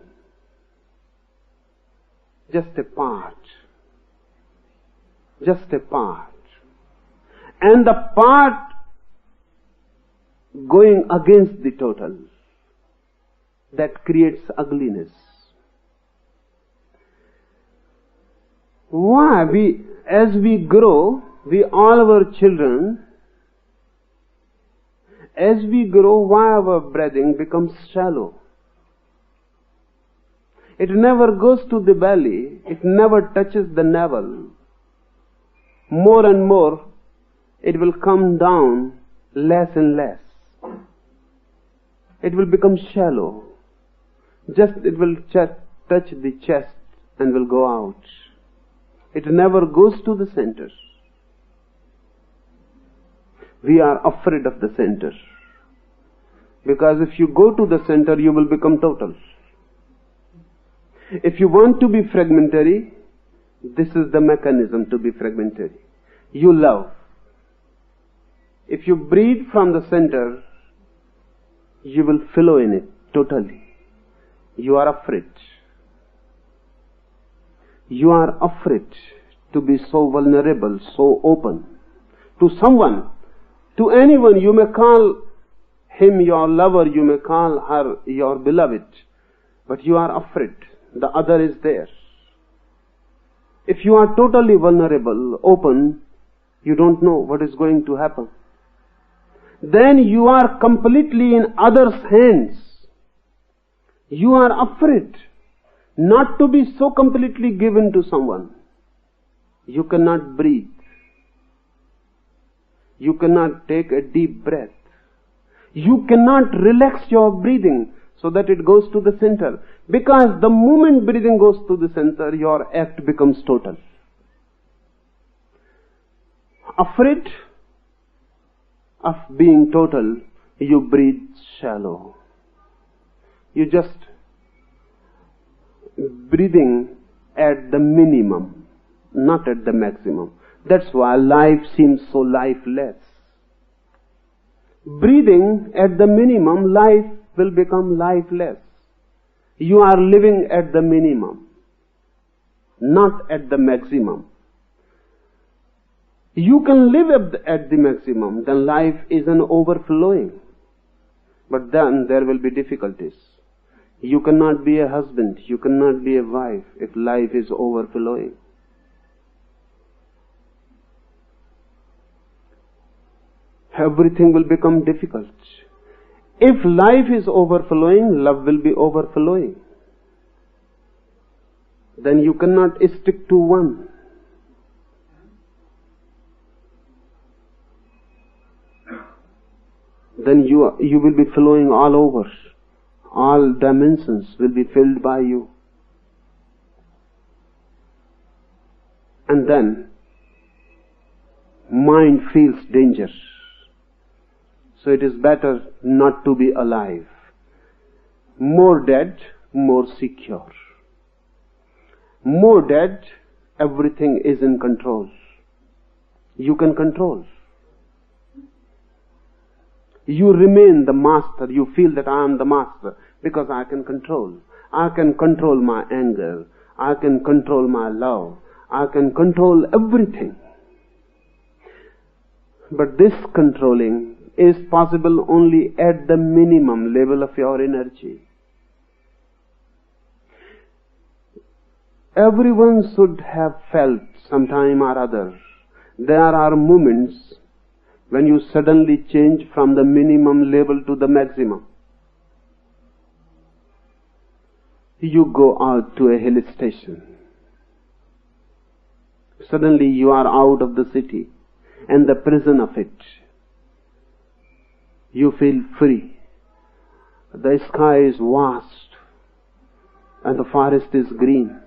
Just a part. Just a part. And the part going against the total, that creates ugliness. Why? As we grow, all our children, as we grow, why our breathing becomes shallow? It never goes to the belly. It never touches the navel. More and more, it will come down less and less. It will become shallow. Just it will touch the chest and will go out. It never goes to the center. We are afraid of the center. Because if you go to the center, you will become total. If you want to be fragmentary, this is the mechanism to be fragmentary. You love. If you breathe from the center, you will flow in it totally. You are afraid. You are afraid to be so vulnerable, so open. To someone, to anyone, you may call him your lover, you may call her your beloved, but you are afraid. The other is there. If you are totally vulnerable, open, you don't know what is going to happen. Then you are completely in others' hands. You are afraid not to be so completely given to someone. You cannot breathe. You cannot take a deep breath. You cannot relax your breathing so that it goes to the center. Because the moment breathing goes to the center, your act becomes total. Afraid of being total, you breathe shallow. You just breathing at the minimum, not at the maximum. That's why life seems so lifeless. Breathing at the minimum, life will become lifeless. You are living at the minimum, not at the maximum. You can live at the maximum, then life is an overflowing. But then there will be difficulties. You cannot be a husband, you cannot be a wife if life is overflowing. Everything will become difficult. If life is overflowing, love will be overflowing. Then you cannot stick to one. Then you will be flowing all over. All dimensions will be filled by you. And then mind feels danger. So it is better not to be alive. More dead, more secure. More dead, everything is in control. You can control. You remain the master. You feel that I am the master because I can control. I can control my anger. I can control my love. I can control everything. But this controlling is possible only at the minimum level of your energy. Everyone should have felt sometime or other there are moments when you suddenly change from the minimum level to the maximum. You go out to a hill station. Suddenly you are out of the city and the prison of it. You feel free. The sky is vast and the forest is green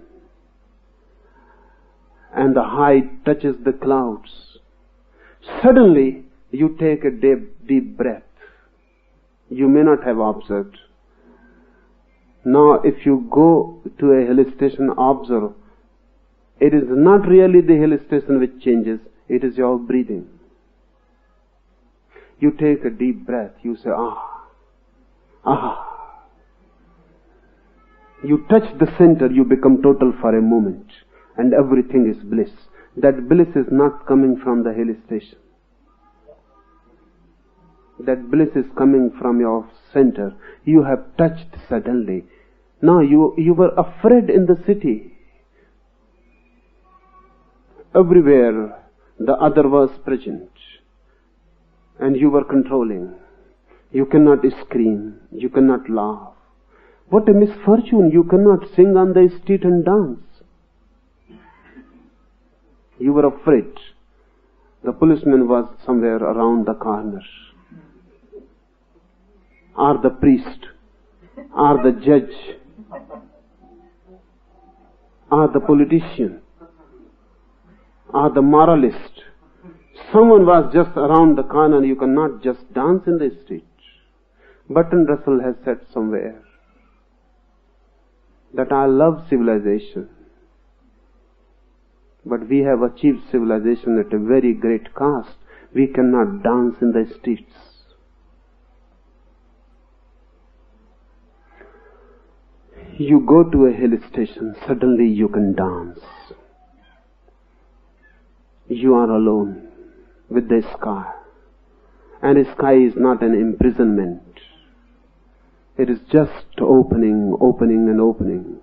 and the height touches the clouds. Suddenly you take a deep breath. You may not have observed. Now if you go to a hill station, observe. It is not really the hill station which changes, it is your breathing. You take a deep breath, you say, ah, ah. You touch the center, you become total for a moment, and everything is bliss. That bliss is not coming from the hill station. That bliss is coming from your center. You have touched suddenly. Now you were afraid in the city. Everywhere the other was present and you were controlling. You cannot scream, you cannot laugh. What a misfortune, you cannot sing on the street and dance. You were afraid. The policeman was somewhere around the corner. Or the priest, or the judge, or the politician, or the moralist. Someone was just around the corner. You cannot just dance in the street. Bertrand Russell has said somewhere that I love civilization, but we have achieved civilization at a very great cost. We cannot dance in the streets. You go to a hill station, suddenly you can dance. You are alone with the sky. And the sky is not an imprisonment. It is just opening, opening and opening.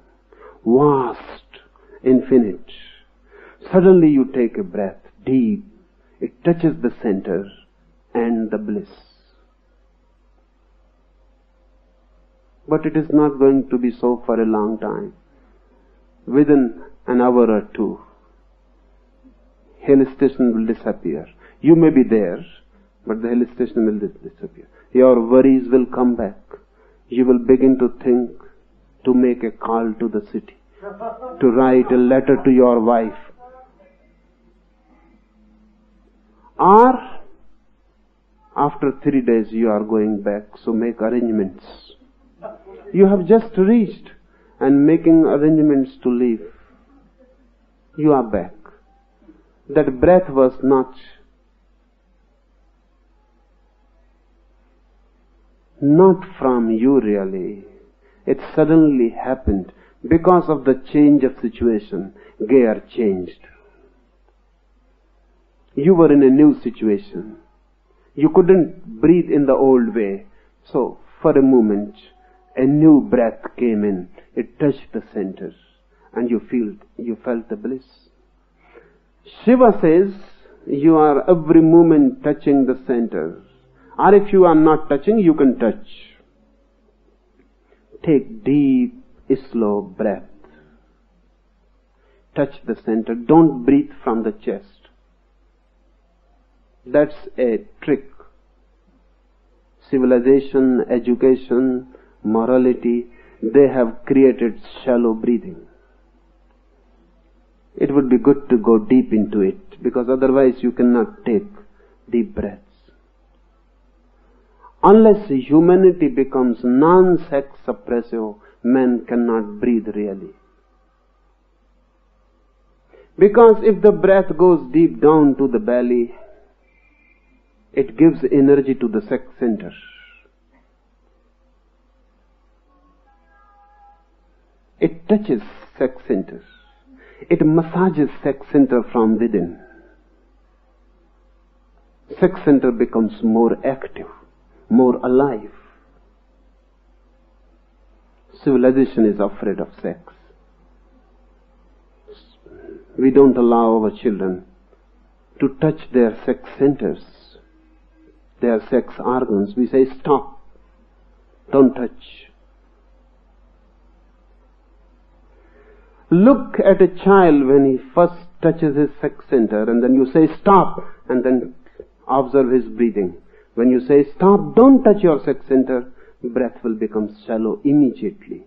Vast, infinite. Suddenly you take a breath, deep. It touches the center and the bliss. But it is not going to be so for a long time. Within an hour or two, hill station will disappear. You may be there, but the hill station will disappear. Your worries will come back. You will begin to think, to make a call to the city, to write a letter to your wife. Or, after 3 days you are going back, so make arrangements. You have just reached and making arrangements to leave. You are back. That breath was not from you really. It suddenly happened because of the change of situation. Gear changed. You were in a new situation. You couldn't breathe in the old way. So, for a moment, a new breath came in. It touched the center. And you felt the bliss. Shiva says, you are every moment touching the center. Or if you are not touching, you can touch. Take deep, slow breath. Touch the center. Don't breathe from the chest. That's a trick. Civilization, education, morality, they have created shallow breathing. It would be good to go deep into it, because otherwise you cannot take deep breaths. Unless humanity becomes non-sex suppressive, man cannot breathe really. Because if the breath goes deep down to the belly, it gives energy to the sex center. It touches sex center. It massages sex center from within. Sex center becomes more active, more alive. Civilization is afraid of sex. We don't allow our children to touch their sex centers. their sex organs, we say, stop, don't touch. Look at a child when he first touches his sex center, and then you say, stop, and then observe his breathing. When you say, stop, don't touch your sex center, breath will become shallow immediately.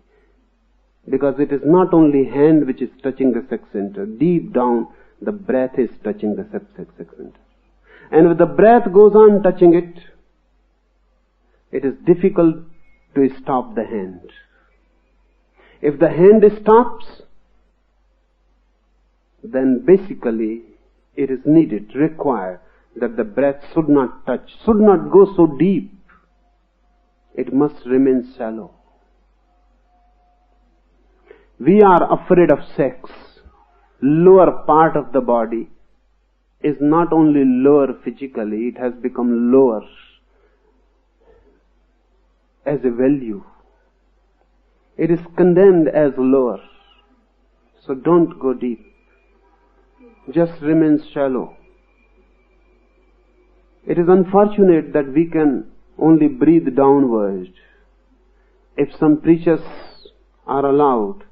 Because it is not only hand which is touching the sex center. Deep down, the breath is touching the sex center. And if the breath goes on touching it, it is difficult to stop the hand. If the hand stops, then basically it is needed, required, that the breath should not touch, should not go so deep. It must remain shallow. We are afraid of sex. Lower part of the body is not only lower physically, it has become lower as a value. It is condemned as lower. So don't go deep. Just remain shallow. It is unfortunate that we can only breathe downward. If some preachers are allowed,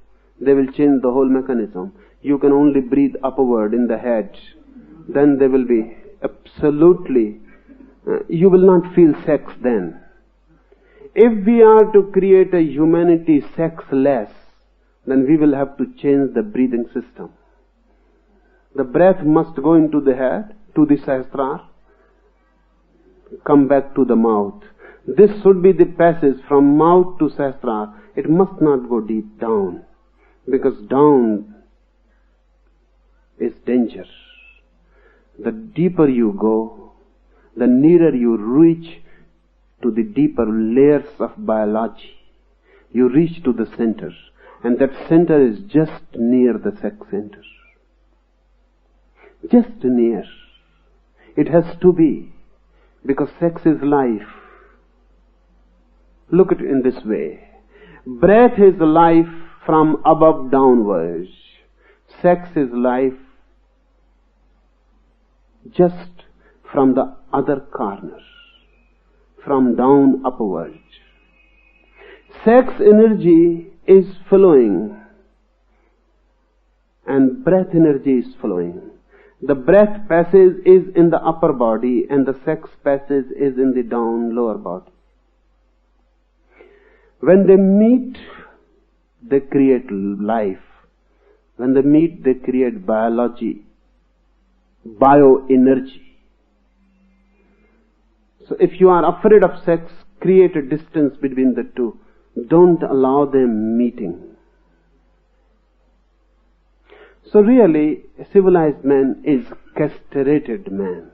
they will change the whole mechanism. You can only breathe upward in the head. Then there will be absolutely, you will not feel sex then. If we are to create a humanity sexless, then we will have to change the breathing system. The breath must go into the head, to the sahasrara, come back to the mouth. This should be the passage from mouth to sahasrara. It must not go deep down, because down is danger. The deeper you go, the nearer you reach to the deeper layers of biology. You reach to the center, and that center is just near the sex center. Just near. It has to be, because sex is life. Look at it in this way. Breath is life from above downwards. Sex is life just from the other corner, from down upwards. Sex energy is flowing, and breath energy is flowing. The breath passage is in the upper body, and the sex passage is in the down lower body. When they meet, they create life. When they meet, they create biology, bioenergy. So if you are afraid of sex, create a distance between the two. Don't allow them meeting. So really, a civilized man is castrated man.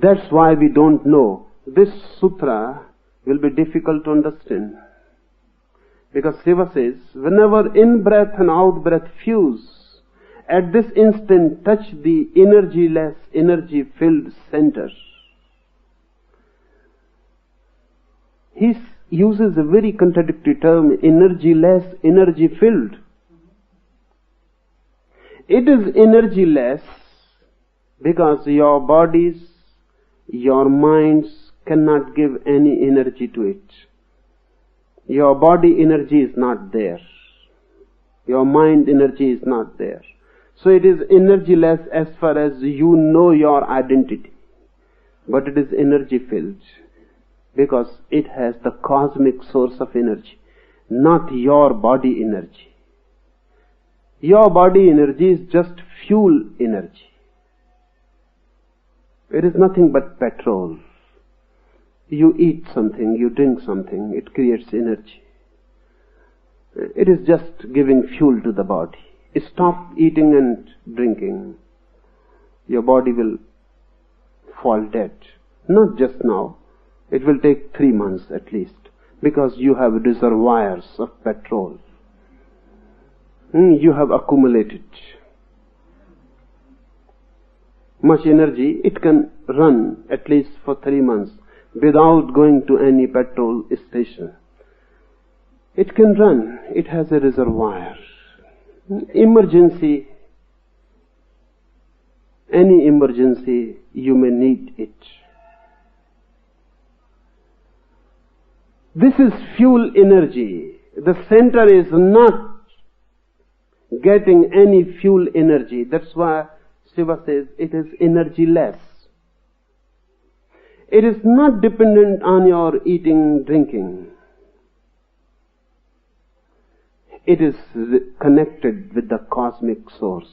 That's why we don't know. This sutra will be difficult to understand. Because Shiva says, whenever in-breath and out-breath fuse, at this instant touch the energyless, energy-filled center. He uses a very contradictory term, energyless, energy-filled. It is energyless because your bodies, your minds cannot give any energy to it. Your body energy is not there. Your mind energy is not there. So it is energyless as far as you know your identity. But it is energy filled because it has the cosmic source of energy, not your body energy. Your body energy is just fuel energy. It is nothing but petrol. You eat something, you drink something, it creates energy. It is just giving fuel to the body. Stop eating and drinking. Your body will fall dead. Not just now. It will take 3 months at least. Because you have reservoirs of petrol. You have accumulated much energy. It can run at least for 3 months without going to any petrol station. It can run. It has a reservoir. Emergency any emergency, you may need it. This is fuel energy. The center is not getting any fuel energy. That's why Shiva says it is energyless. It is not dependent on your eating, drinking. It is connected with the cosmic source.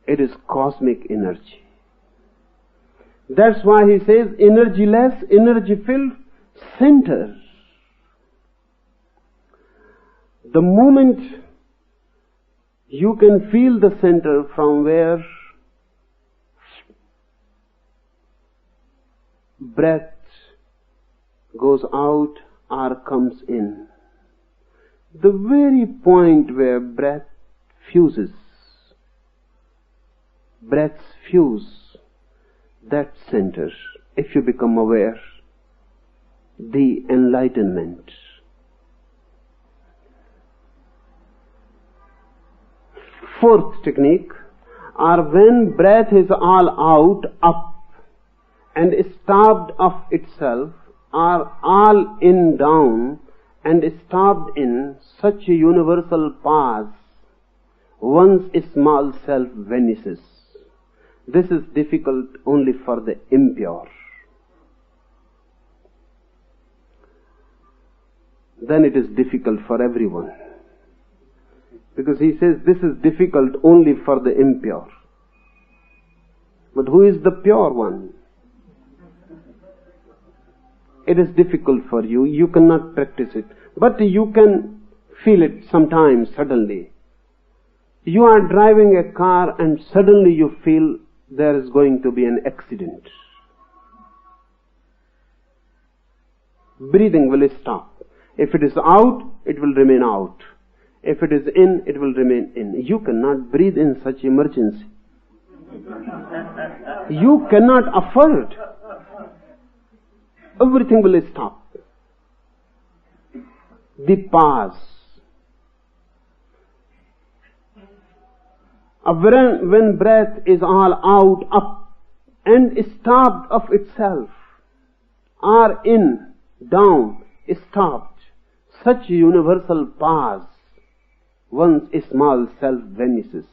It is cosmic energy. That's why he says energyless, energy-filled center. The moment you can feel the center from where breath goes out or comes in, the very point where breath fuses, breaths fuse, that center, if you become aware, the enlightenment. Fourth technique, or when breath is all out, up, and stopped of itself, or all in, down, and stopped in such a universal pause, one's small self vanishes. This is difficult only for the impure. Then it is difficult for everyone. Because he says this is difficult only for the impure. But who is the pure one? It is difficult for you. You cannot practice it. But you can feel it sometimes, suddenly. You are driving a car and suddenly you feel there is going to be an accident. Breathing will stop. If it is out, it will remain out. If it is in, it will remain in. You cannot breathe in such emergency. You cannot afford. Everything will stop. The pause. When breath is all out, up, and stopped of itself, or in, down, stopped, such universal pause, one's small self vanishes.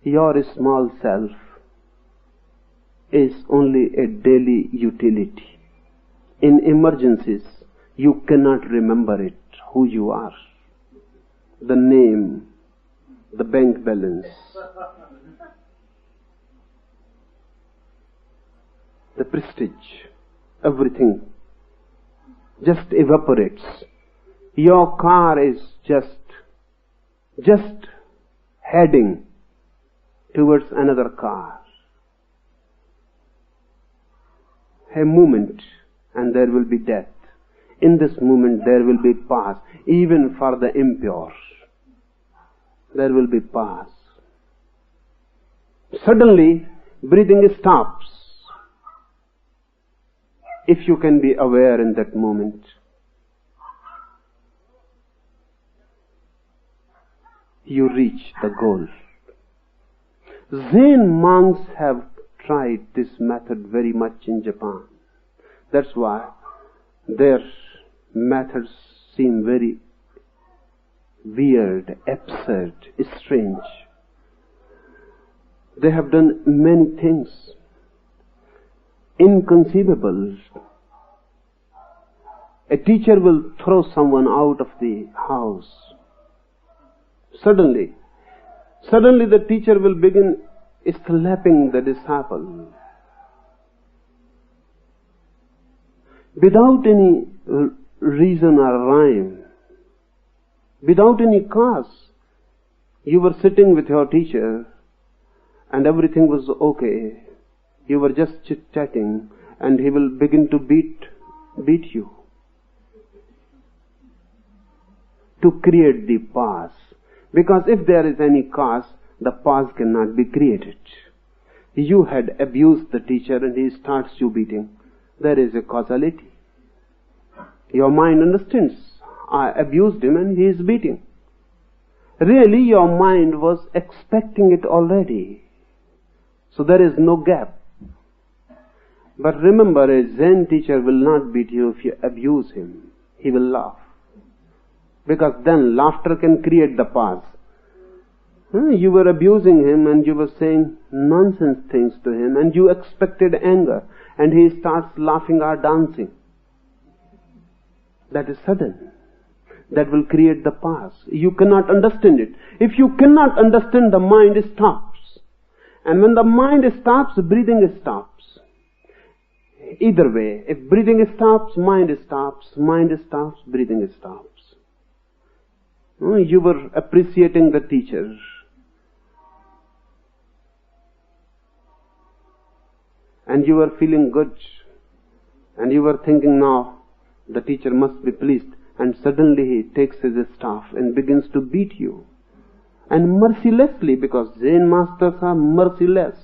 Your small self is only a daily utility. In emergencies, you cannot remember it, who you are. The name, the bank balance, the prestige, everything just evaporates. Your car is just heading towards another car. A moment and there will be death. In this moment there will be pause. Even for the impure, there will be pause. Suddenly, breathing stops. If you can be aware in that moment, you reach the goal. Zen monks have tried this method very much in Japan. That's why their methods seem very weird, absurd, strange. They have done many things inconceivable. A teacher will throw someone out of the house. Suddenly the teacher will begin slapping the disciple. Without any reason or rhyme, without any cause. You were sitting with your teacher and everything was okay. You were just chit-chatting and he will begin to beat you. To create the pause. Because if there is any cause, the pause cannot be created. You had abused the teacher and he starts you beating. There is a causality. Your mind understands I abused him and he is beating. Really, your mind was expecting it already. So there is no gap. But remember, a Zen teacher will not beat you if you abuse him. He will laugh. Because then laughter can create the pause. You were abusing him and you were saying nonsense things to him and you expected anger and he starts laughing or dancing. That is sudden. That will create the pause. You cannot understand it. If you cannot understand, the mind stops. And when the mind stops, breathing stops. Either way, if breathing stops, mind stops, breathing stops. You were appreciating the teacher. And you were feeling good. And you were thinking, now the teacher must be pleased. And suddenly he takes his staff and begins to beat you. And mercilessly, because Zen masters are merciless.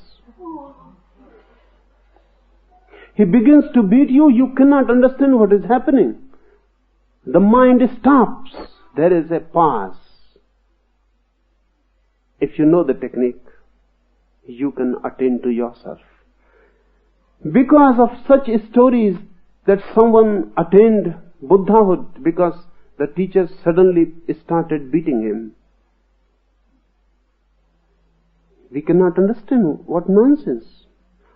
He begins to beat you, you cannot understand what is happening. The mind stops. There is a pause. If you know the technique, you can attain to yourself. Because of such stories that someone attained Buddhahood because the teacher suddenly started beating him. We cannot understand what nonsense.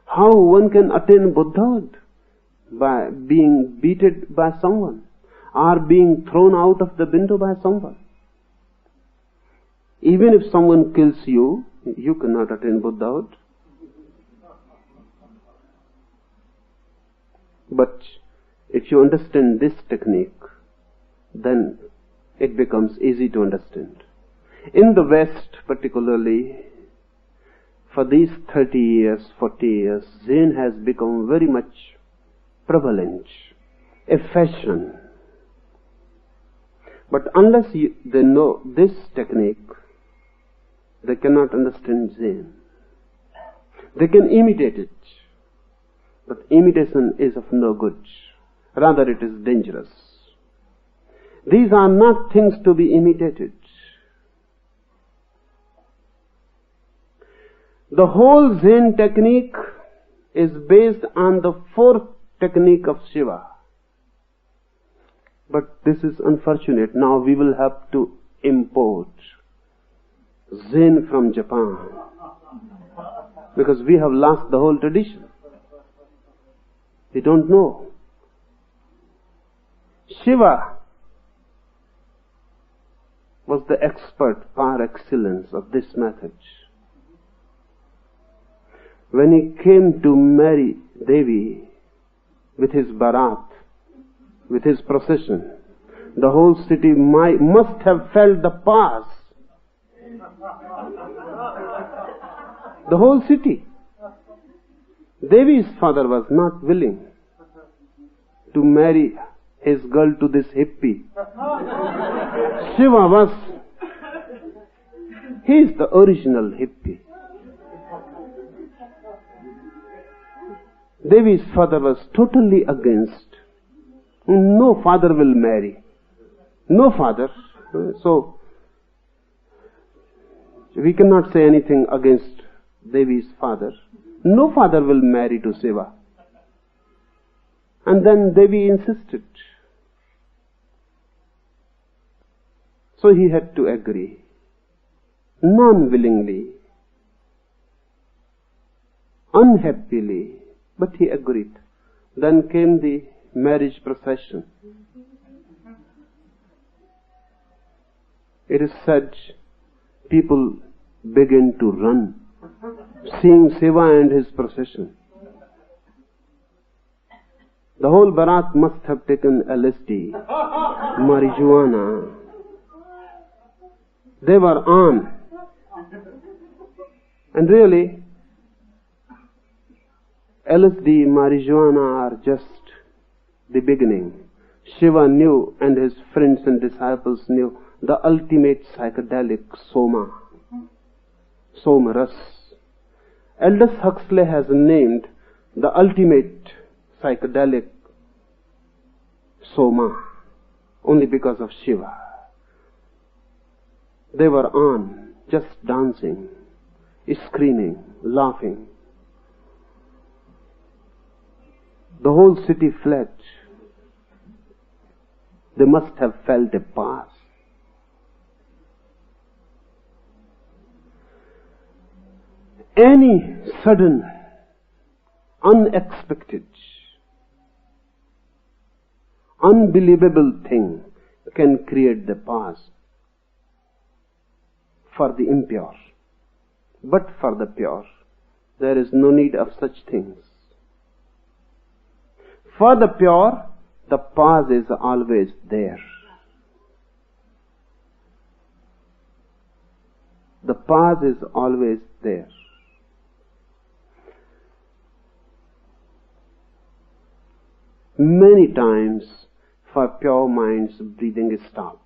How one can attain Buddhahood? By being beaten by someone or being thrown out of the window by someone. Even if someone kills you, you cannot attain Buddhahood. But if you understand this technique, then it becomes easy to understand. In the West particularly, for these 30 years, 40 years, Zen has become very much prevalent, a fashion. But unless they know this technique, they cannot understand Zen. They can imitate it, but imitation is of no good. Rather, it is dangerous. These are not things to be imitated. The whole Zen technique is based on the fourth technique of Shiva. But this is unfortunate. Now we will have to import Zen from Japan. Because we have lost the whole tradition. We don't know. Shiva was the expert par excellence of this method. When he came to marry Devi with his barat, with his procession, the whole city must have felt the pause. The whole city. Devi's father was not willing to marry his girl to this hippie. Shiva was, he is the original hippie. Devi's father was totally against. No father will marry. No father. So, we cannot say anything against Devi's father. No father will marry to Shiva. And then Devi insisted. So he had to agree. Non-willingly. Unhappily. But he agreed. Then came the marriage procession. It is said people began to run, seeing Shiva and his procession. The whole barat must have taken LSD, marijuana. They were on. And really, LSD, marijuana are just the beginning. Shiva knew, and his friends and disciples knew, the ultimate psychedelic soma. Somaras. Aldous Huxley has named the ultimate psychedelic soma. only because of Shiva. They were on, just dancing, screaming, laughing. The whole city fled. They must have felt a pause. Any sudden, unexpected, unbelievable thing can create the pause for the impure. But for the pure, there is no need of such things. For the pure, the pause is always there. The pause is always there. Many times, for pure minds, breathing stops.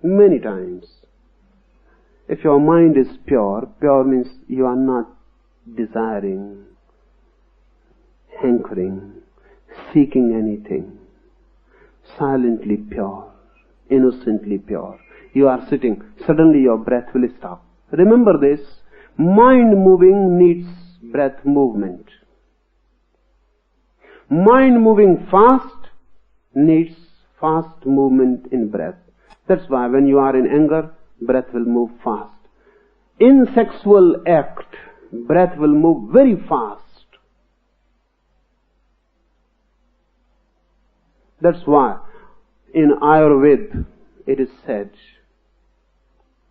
Many times. If your mind is pure, pure means you are not desiring, hankering, seeking anything. Silently pure, innocently pure. You are sitting, suddenly your breath will stop. Remember this, mind moving needs breath movement. Mind moving fast needs fast movement in breath. That's why when you are in anger, breath will move fast. In sexual act, breath will move very fast. That's why in Ayurveda it is said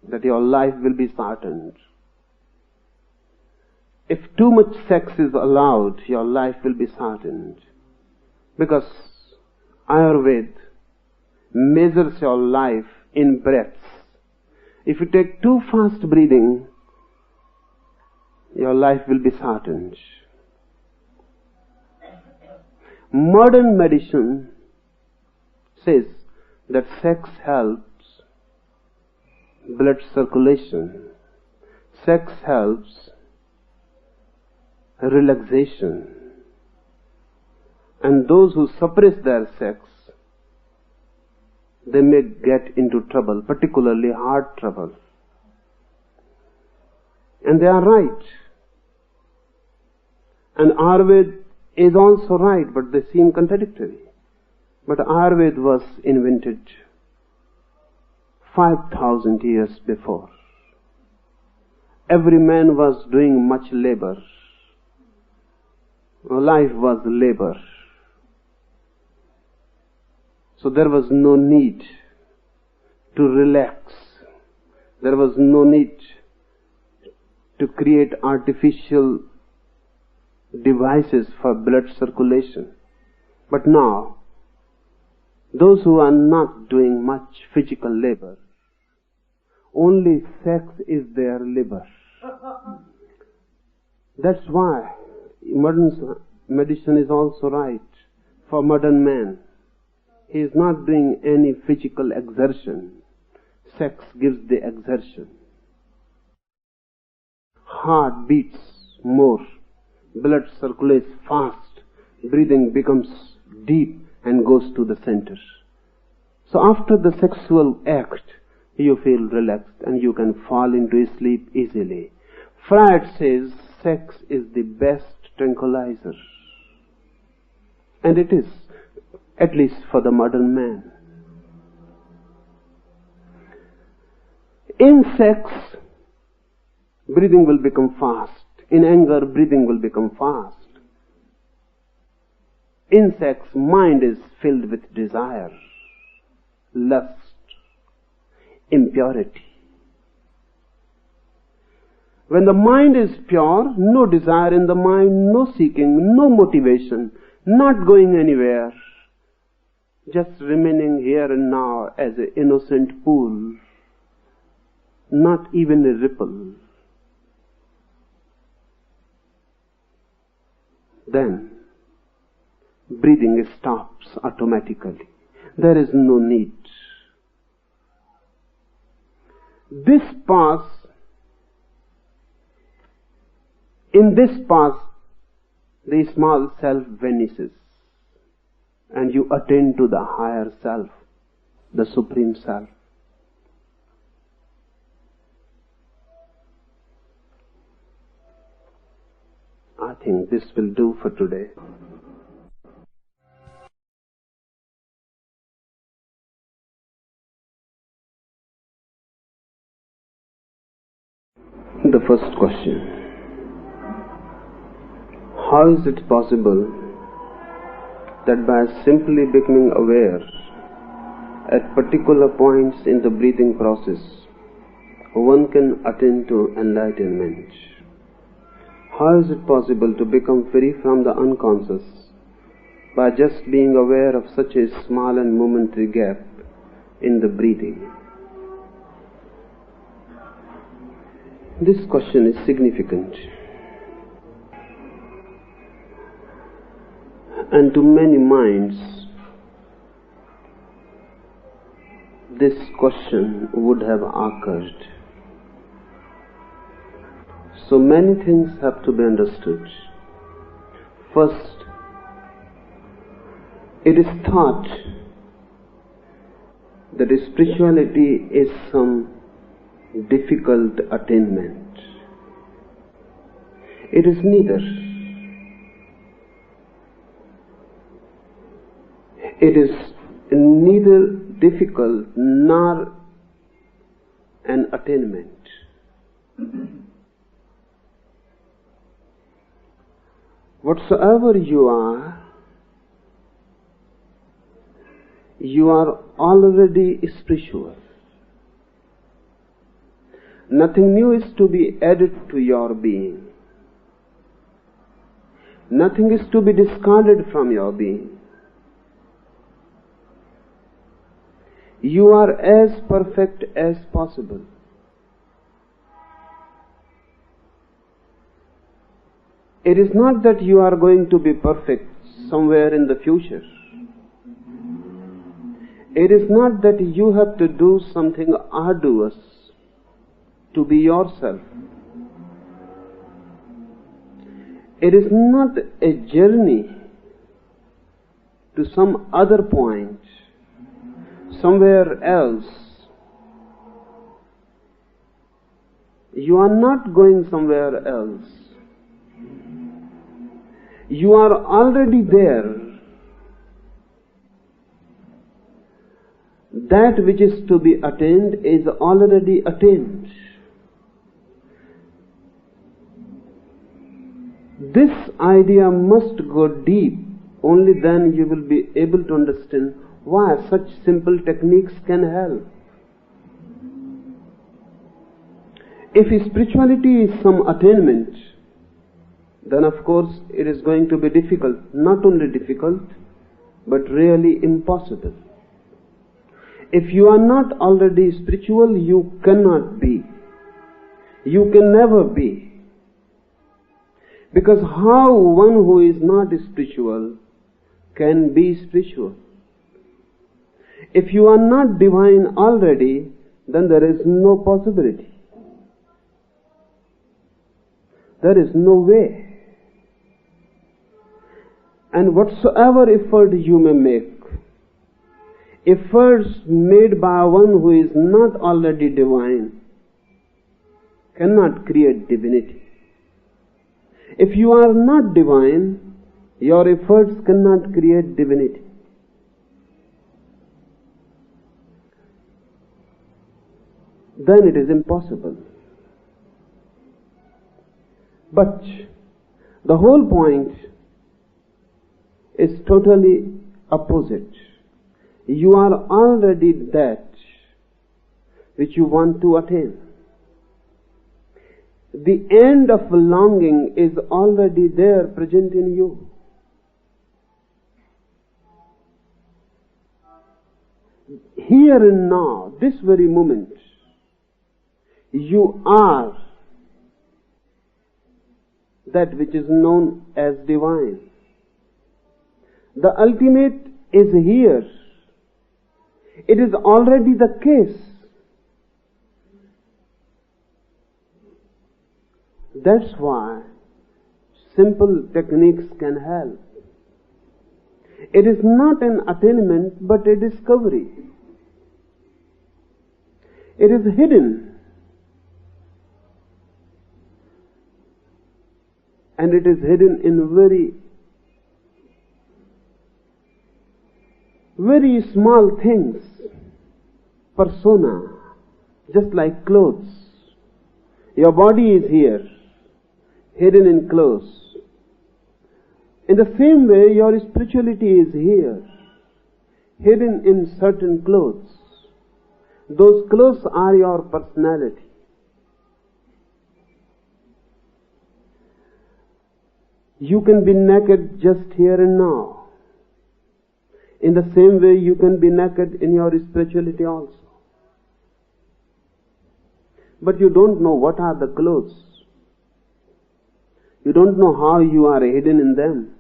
that your life will be shortened. If too much sex is allowed, your life will be shortened. Because Ayurveda measures your life in breaths. If you take too fast breathing, your life will be shortened. Modern medicine says that sex helps blood circulation. Sex helps relaxation. And those who suppress their sex, they may get into trouble, particularly heart trouble. And they are right. And Ayurveda is also right, but they seem contradictory. But Ayurveda was invented 5,000 years before. Every man was doing much labor. Life was labor. So there was no need to relax. There was no need to create artificial devices for blood circulation. But now, those who are not doing much physical labor, only sex is their labor. That's why modern medicine is also right for modern man. He is not doing any physical exertion. Sex gives the exertion. Heart beats more. Blood circulates fast. Breathing becomes deep and goes to the center. So after the sexual act, you feel relaxed and you can fall into sleep easily. Freud says sex is the best tranquilizer. And it is, at least for the modern man. In sex, breathing will become fast. In anger, breathing will become fast. In sex, mind is filled with desire, lust, impurity. When the mind is pure, no desire in the mind, no seeking, no motivation, not going anywhere, just remaining here and now as an innocent pool, not even a ripple. Then, breathing stops automatically. There is no need. This pause, in this pause, the small self vanishes. and you attain to the higher self, the Supreme Self. I think this will do for today. The first question: how is it possible that by simply becoming aware at particular points in the breathing process, one can attain to enlightenment? How is it possible to become free from the unconscious by just being aware of such a small and momentary gap in the breathing? This question is significant, and to many minds this question would have occurred. So many things have to be understood. First, it is thought that spirituality is some difficult attainment. It is neither. It is neither difficult nor an attainment. Whatsoever you are already spiritual. Nothing new is to be added to your being. Nothing is to be discarded from your being. You are as perfect as possible. It is not that you are going to be perfect somewhere in the future. It is not that you have to do something arduous to be yourself. It is not a journey to some other point, somewhere else. You are not going somewhere else. You are already there. That which is to be attained is already attained. This idea must go deep. Only then you will be able to understand why such simple techniques can help. If spirituality is some attainment, then of course it is going to be difficult. Not only difficult, but really impossible. If you are not already spiritual, you cannot be. You can never be. Because how one who is not spiritual can be spiritual? If you are not divine already, then there is no possibility. There is no way. And whatsoever effort you may make, efforts made by one who is not already divine cannot create divinity. If you are not divine, your efforts cannot create divinity. Then it is impossible. But the whole point is totally opposite. You are already that which you want to attain. The end of longing is already there, present in you. Here and now, this very moment, you are that which is known as divine. The ultimate is here. It is already the case. That's why simple techniques can help. It is not an attainment but a discovery. It is hidden. And it is hidden in very, very small things. Persona, just like clothes. Your body is here, hidden in clothes. In the same way, your spirituality is here, hidden in certain clothes. Those clothes are your personality. You can be naked just here and now. In the same way, you can be naked in your spirituality also. But you don't know what are the clothes. You don't know how you are hidden in them.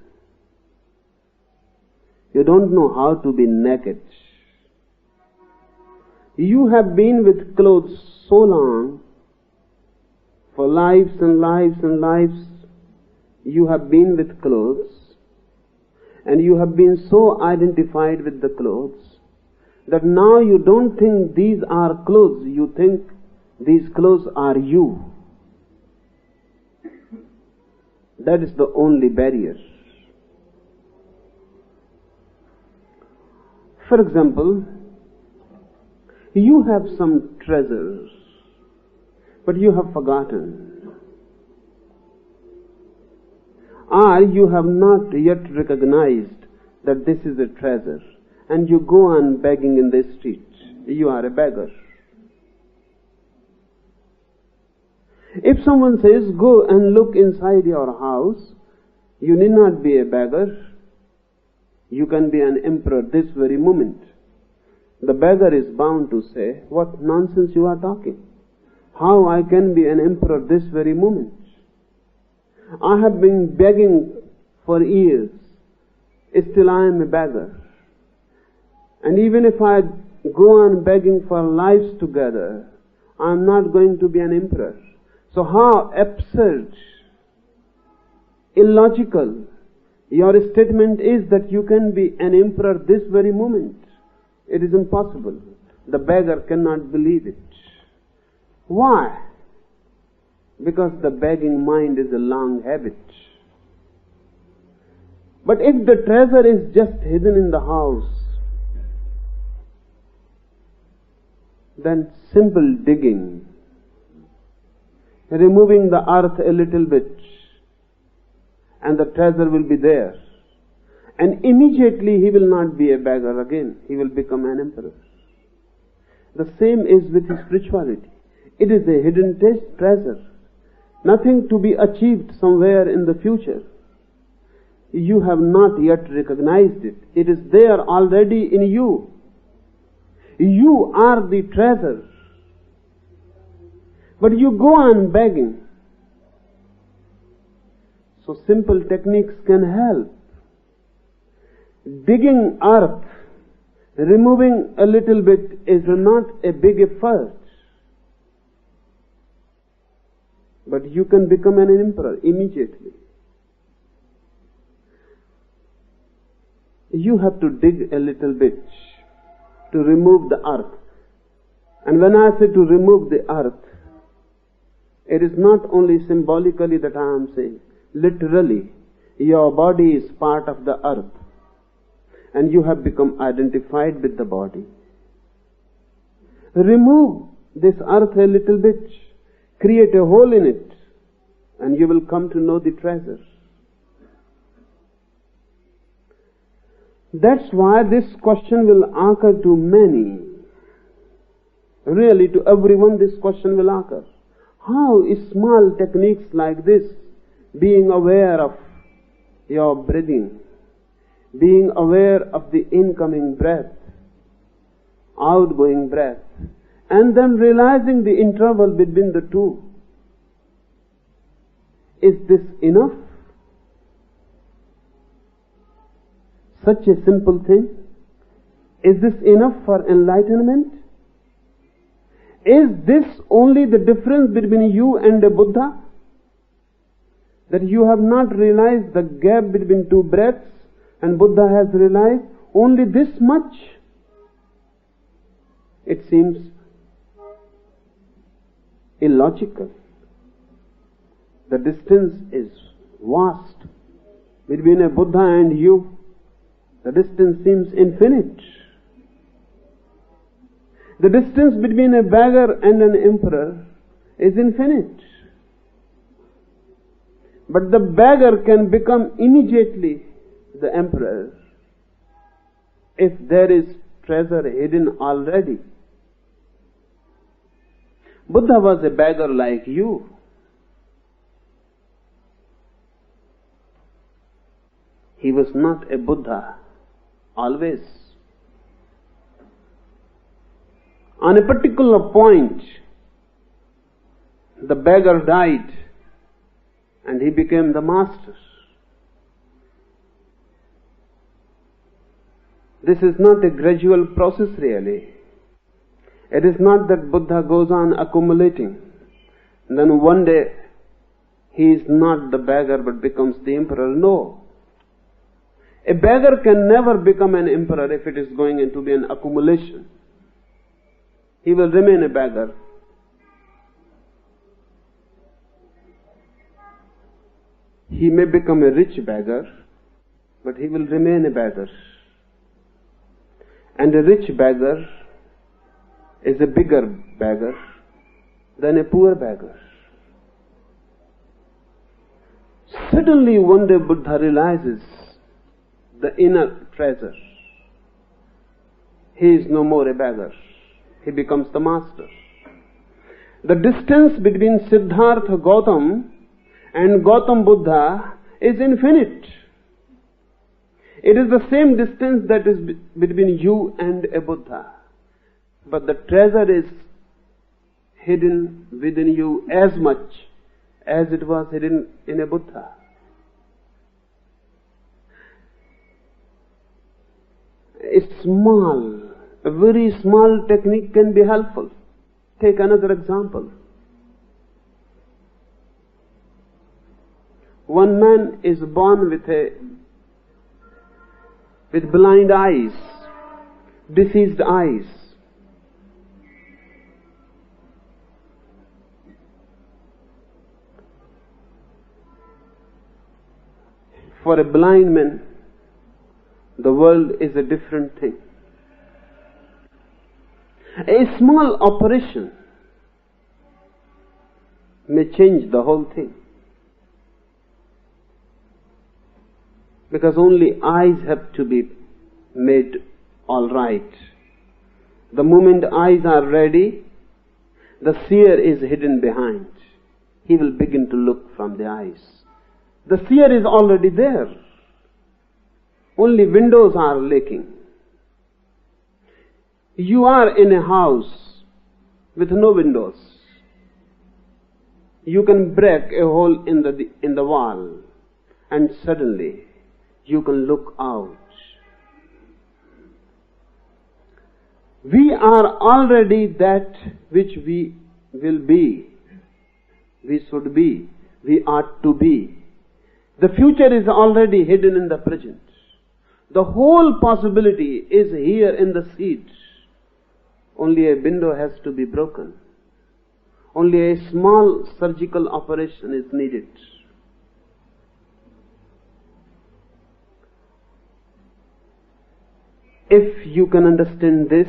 You don't know how to be naked. You have been with clothes so long, for lives and lives and lives, you have been with clothes, and you have been so identified with the clothes, that now you don't think these are clothes, you think these clothes are you. That is the only barrier. For example, you have some treasures, but you have forgotten. Or you have not yet recognized that this is a treasure, and you go on begging in the street. You are a beggar. If someone says, go and look inside your house, you need not be a beggar. You can be an emperor this very moment. The beggar is bound to say, what nonsense you are talking. How I can be an emperor this very moment? I have been begging for years. Still I am a beggar. And even if I go on begging for lives together, I am not going to be an emperor. So how absurd, illogical your statement is that you can be an emperor this very moment. It is impossible. The beggar cannot believe it. Why? Because the begging mind is a long habit. But if the treasure is just hidden in the house, then simple digging, removing the earth a little bit, and the treasure will be there. And immediately he will not be a beggar again. He will become an emperor. The same is with spirituality. It is a hidden treasure. Nothing to be achieved somewhere in the future. You have not yet recognized it. It is there already in you. You are the treasure. But you go on begging. So simple techniques can help. Digging earth, removing a little bit is not a big effort. But you can become an emperor immediately. You have to dig a little bit to remove the earth. And when I say to remove the earth, it is not only symbolically that I am saying. Literally, your body is part of the earth. And you have become identified with the body. Remove this earth a little bit. Create a hole in it. And you will come to know the treasure. That's why this question will occur to many. Really, to everyone this question will occur. How is small techniques like this, being aware of your breathing, being aware of the incoming breath, outgoing breath, and then realizing the interval between the two. Is this enough? Such a simple thing? Is this enough for enlightenment? Is this only the difference between you and a Buddha? That you have not realized the gap between two breaths, And Buddha has realized only this much. It seems illogical. The distance is vast between a Buddha and you. The distance seems infinite. The distance between a beggar and an emperor is infinite. But the beggar can become immediately the emperor if there is treasure hidden already. Buddha was a beggar like you. He was not a Buddha always. On a particular point, the beggar died and he became the master. This is not a gradual process really. It is not that Buddha goes on accumulating. Then one day he is not the beggar but becomes the emperor. No. A beggar can never become an emperor if it is going to be an accumulation. He will remain a beggar. He may become a rich beggar, but he will remain a beggar. And a rich beggar is a bigger beggar than a poor beggar. Suddenly one day Buddha realizes the inner treasure. He is no more a beggar. He becomes the master. The distance between Siddhartha Gautam and Gautam Buddha is infinite. It is the same distance that is between you and a Buddha. But the treasure is hidden within you as much as it was hidden in a Buddha. A very small technique can be helpful. Take another example. One man is born with blind eyes, diseased eyes. For a blind man, the world is a different thing. A small operation may change the whole thing. Because only eyes have to be made all right. The moment eyes are ready, the seer is hidden behind. He will begin to look from the eyes. The seer is already there. Only windows are lacking. You are in a house with no windows. You can break a hole in the wall and suddenly you can look out. We are already that which we will be, we should be, we ought to be. The future is already hidden in the present. The whole possibility is here in the seed. Only a window has to be broken. Only a small surgical operation is needed. If you can understand this,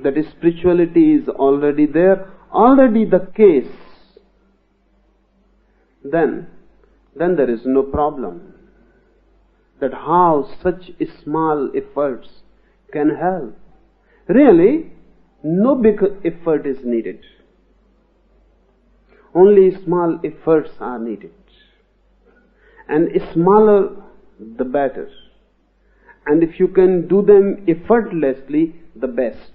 that spirituality is already there, already the case, then there is no problem. That how such small efforts can help. Really, no big effort is needed. Only small efforts are needed. And smaller, the better. And if you can do them effortlessly, the best.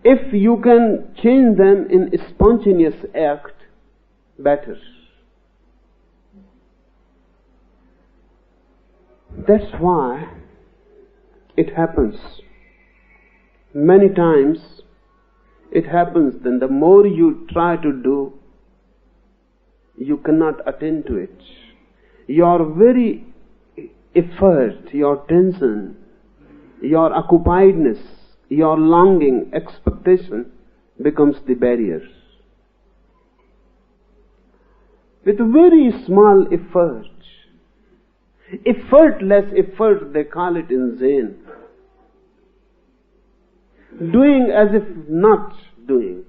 If you can change them in a spontaneous act, better. That's why it happens. Many times it happens, then the more you try to do, you cannot attain to it. your very effort, your tension, your occupiedness, your longing, expectation becomes the barrier. With very small effort, effortless effort they call it in Zen, doing as if not doing,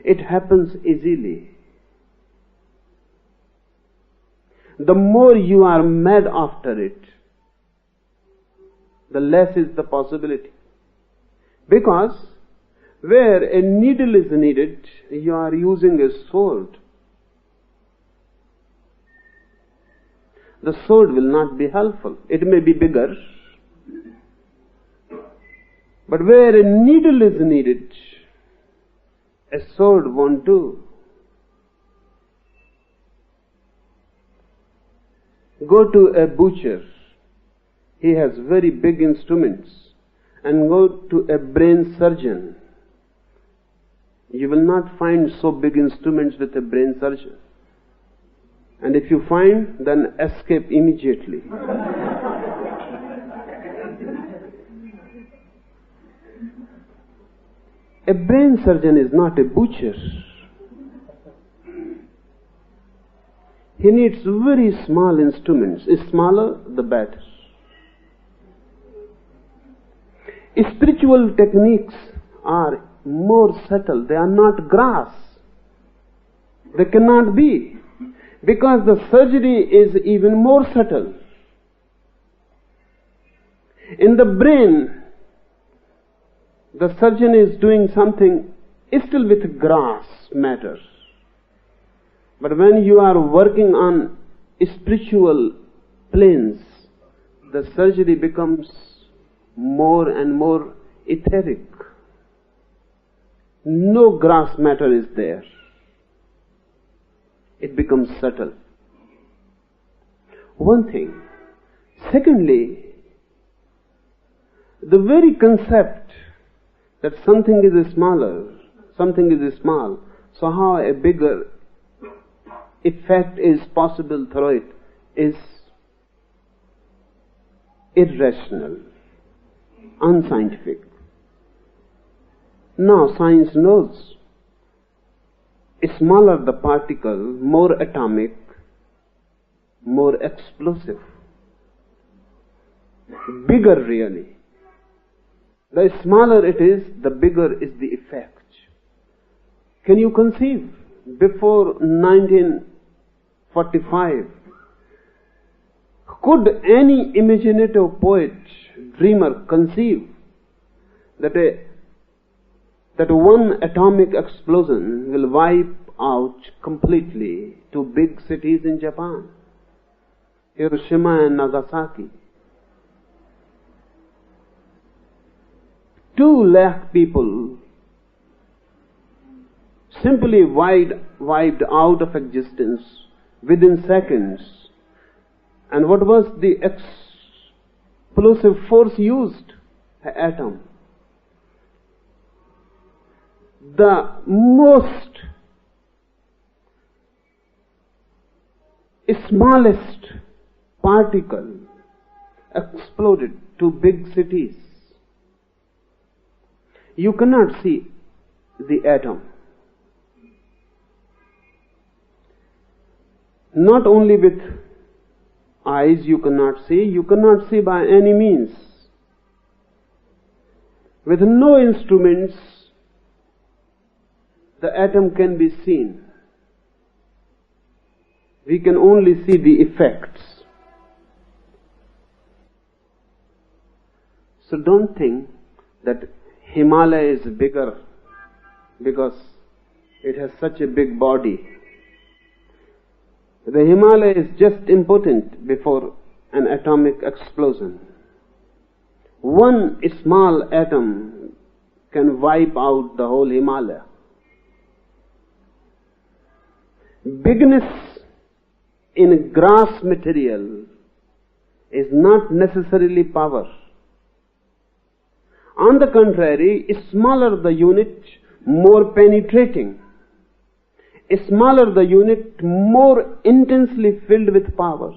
it happens easily. The more you are mad after it, the less is the possibility. Because where a needle is needed, you are using a sword. The sword will not be helpful. It may be bigger, but where a needle is needed, a sword won't do. Go to a butcher. He has very big instruments. And go to a brain surgeon. You will not find so big instruments with a brain surgeon. And if you find, then escape immediately. A brain surgeon is not a butcher. He needs very small instruments. The smaller, the better. Spiritual techniques are more subtle. They are not grass. They cannot be. Because the surgery is even more subtle. In the brain, the surgeon is doing something still with grass matter. But when you are working on spiritual planes, the surgery becomes more and more etheric. No grass matter is there. It becomes subtle. One thing. Secondly, the very concept that something is smaller, something is small, so how a bigger effect is possible through it is irrational, unscientific. Now science knows, smaller the particle, more atomic, more explosive, bigger really. The smaller it is, the bigger is the effect. Can you conceive? Before 1945, could any imaginative poet, dreamer conceive that one atomic explosion will wipe out completely two big cities in Japan, Hiroshima and Nagasaki? 2 lakh people simply wiped out of existence within seconds. And what was the explosive force used? An atom. The most smallest particle exploded to big cities. You cannot see the atom. Not only with eyes you cannot see by any means. With no instruments, the atom can be seen. We can only see the effects. So don't think that Himalaya is bigger because it has such a big body. The Himalaya is just impotent before an atomic explosion. One small atom can wipe out the whole Himalaya. Bigness in grass material is not necessarily power. On the contrary, smaller the unit, more penetrating. smaller the unit, more intensely filled with power.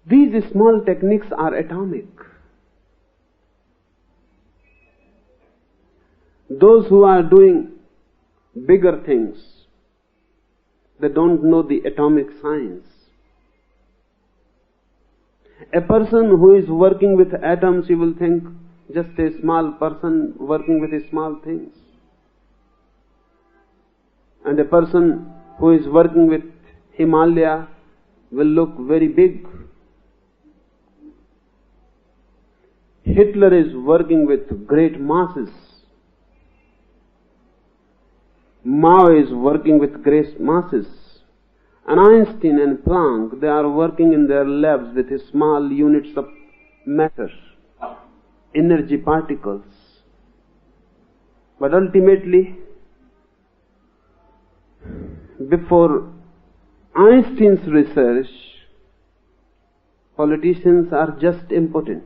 These small techniques are atomic. Those who are doing bigger things, they don't know the atomic science. A person who is working with atoms, you will think just a small person working with small things. And a person who is working with Himalaya will look very big. Hitler is working with great masses. Mao is working with great masses. And Einstein and Planck, they are working in their labs with small units of matter, energy particles. But ultimately, before Einstein's research, politicians are just impotent.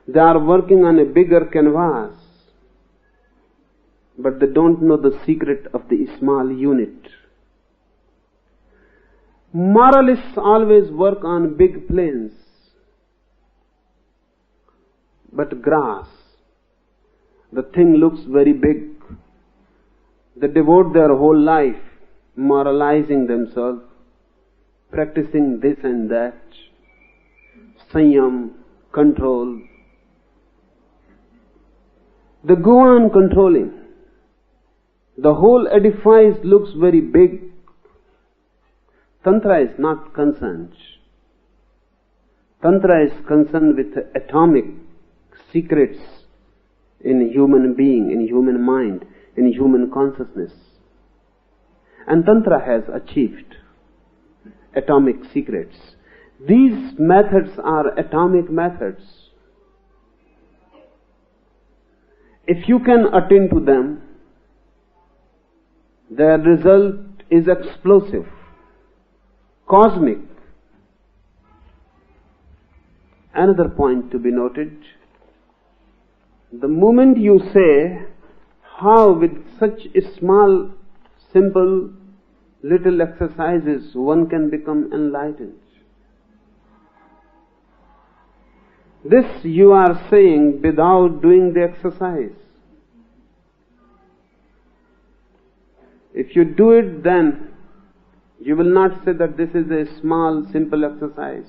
They are working on a bigger canvas, but they don't know the secret of the small unit. Moralists always work on big planes, but grass, the thing looks very big. They devote their whole life moralizing themselves, practicing this and that, sanyam, control. They go on controlling. The whole edifice looks very big. Tantra is not concerned. Tantra is concerned with atomic secrets in human being, in human mind, in human consciousness. And Tantra has achieved atomic secrets. These methods are atomic methods. If you can attend to them, their result is explosive, cosmic. Another point to be noted, the moment you say how with such small, simple, little exercises one can become enlightened. This you are saying without doing the exercise. If you do it, then you will not say that this is a small, simple exercise.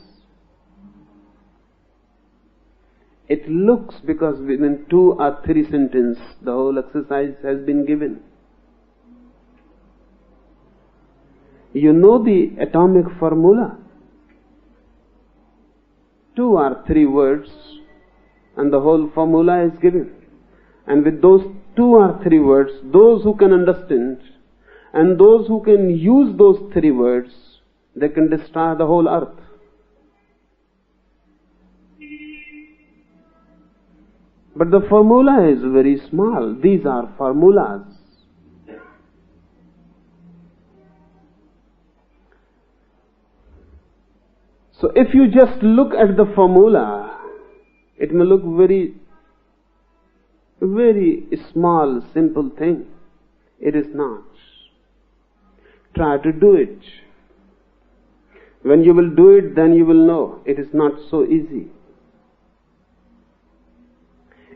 It looks, because within 2 or 3 sentences the whole exercise has been given. You know the atomic formula. 2 or 3 words and the whole formula is given. And with those 2 or 3 words, those who can understand and those who can use those 3 words, they can destroy the whole earth. But the formula is very small. These are formulas. So if you just look at the formula, it may look very, very small, simple thing. It is not. Try to do it. When you will do it, then you will know it is not so easy.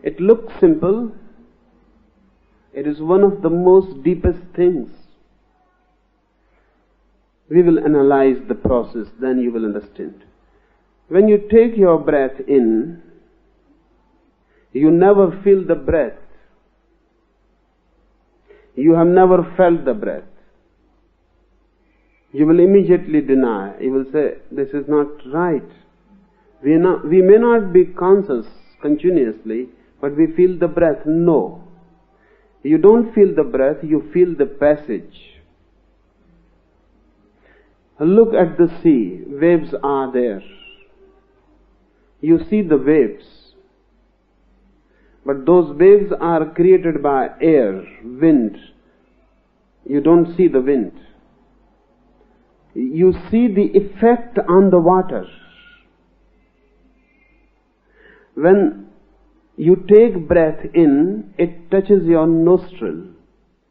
It looks simple. It is one of the most deepest things. We will analyze the process, then you will understand. When you take your breath in, you never feel the breath. You have never felt the breath. You will immediately deny. You will say, this is not right. We may not be conscious continuously, but we feel the breath. No. You don't feel the breath, you feel the passage. Look at the sea. Waves are there. You see the waves. But those waves are created by air, wind. You don't see the wind. You see the effect on the water. When You take breath in, it touches your nostril.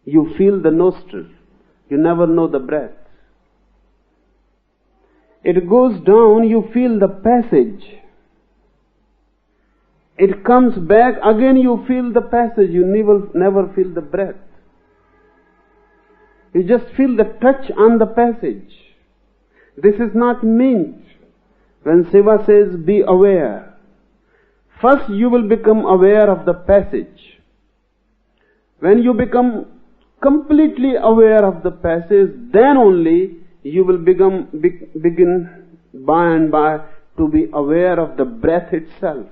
You feel the nostril. You never know the breath. It goes down, you feel the passage. It comes back, again you feel the passage. You never feel the breath. You just feel the touch on the passage. This is not meant when Shiva says, be aware. First you will become aware of the passage. When you become completely aware of the passage, then only you will begin by and by to be aware of the breath itself.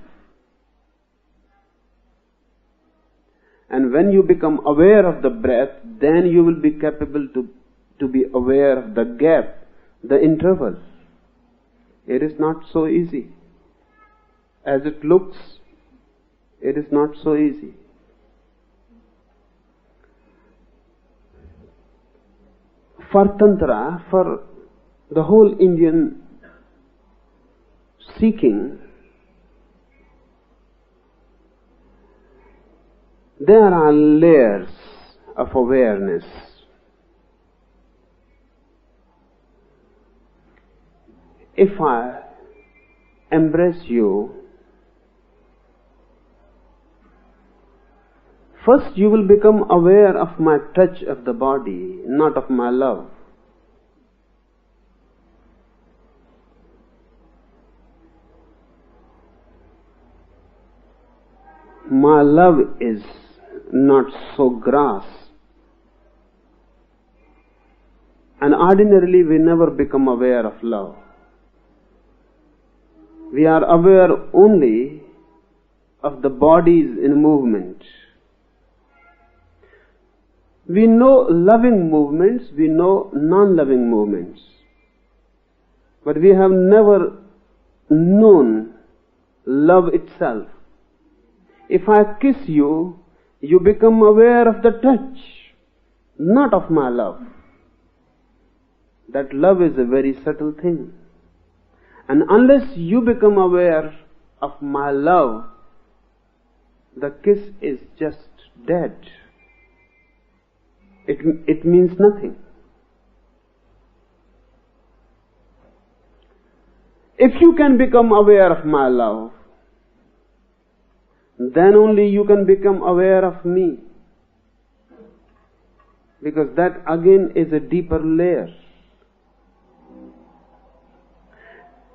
And when you become aware of the breath, then you will be capable to be aware of the gap, the interval. It is not so easy. As it looks, it is not so easy. For Tantra, for the whole Indian seeking, there are layers of awareness. If I embrace you, first you will become aware of my touch of the body, not of my love. My love is not so gross. And ordinarily we never become aware of love. We are aware only of the bodies in movement. We know loving movements, we know non-loving movements. But we have never known love itself. If I kiss you, you become aware of the touch, not of my love. That love is a very subtle thing. And unless you become aware of my love, the kiss is just dead. It means nothing. If you can become aware of my love, then only you can become aware of me. Because that again is a deeper layer.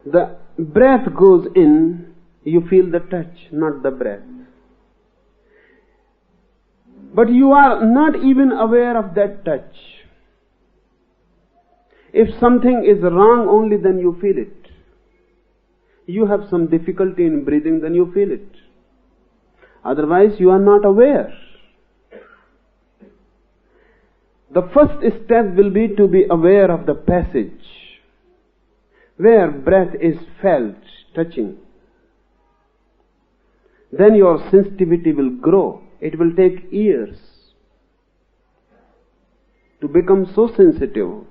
The breath goes in, you feel the touch, not the breath. But you are not even aware of that touch. If something is wrong, only then you feel it. You have some difficulty in breathing, then you feel it. Otherwise, you are not aware. The first step will be to be aware of the passage, where breath is felt, touching. Then your sensitivity will grow. It will take years to become so sensitive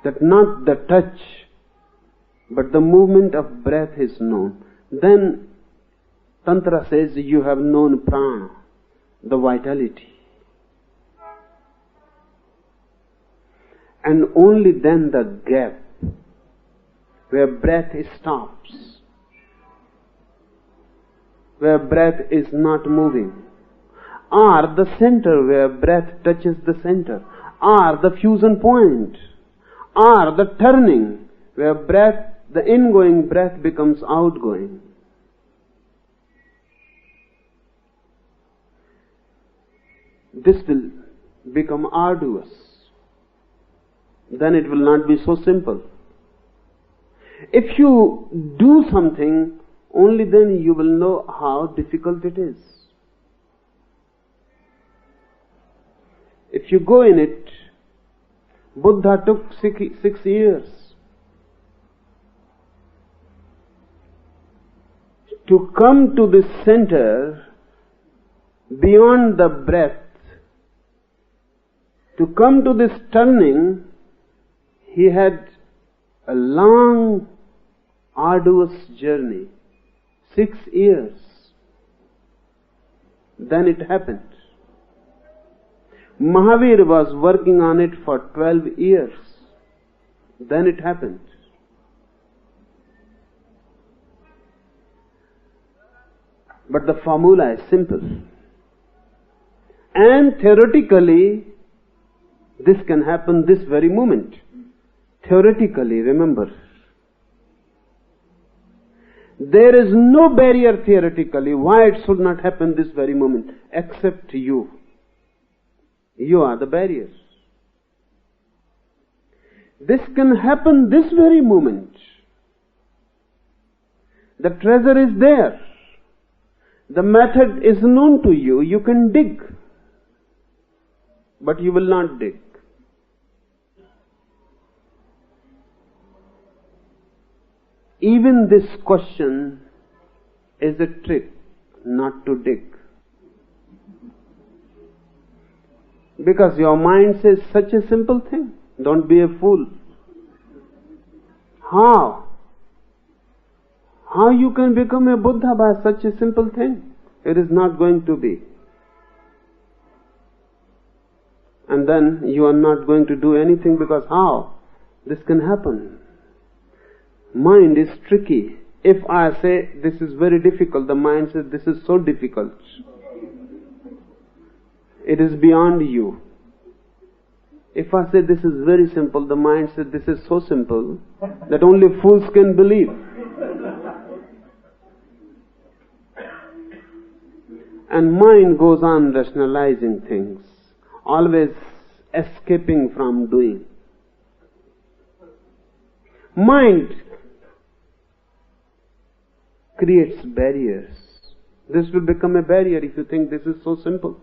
that not the touch but the movement of breath is known. Then Tantra says you have known prana, the vitality. And only then the gap where breath stops, where breath is not moving, or the center where breath touches the center, or the fusion point, or the turning where breath, the ingoing breath becomes outgoing. This will become arduous. Then it will not be so simple. If you do something, only then you will know how difficult it is. If you go in it, Buddha took 6 years to come to this center beyond the breath, to come to this turning. He had a long arduous journey. 6 years. Then it happened. Mahavir was working on it for 12 years. Then it happened. But the formula is simple. And theoretically, this can happen this very moment. Theoretically, remember. There is no barrier theoretically why it should not happen this very moment, except you. You are the barrier. This can happen this very moment. The treasure is there. The method is known to you. You can dig. But you will not dig. Even this question is a trick not to dig. Because your mind says such a simple thing. Don't be a fool. How? How you can become a Buddha by such a simple thing? It is not going to be. And then you are not going to do anything because how? This can happen. Mind is tricky. If I say this is very difficult, the mind says this is so difficult. It is beyond you. If I say this is very simple, the mind says this is so simple that only fools can believe. And mind goes on rationalizing things, always escaping from doing. Mind creates barriers. This will become a barrier if you think this is so simple.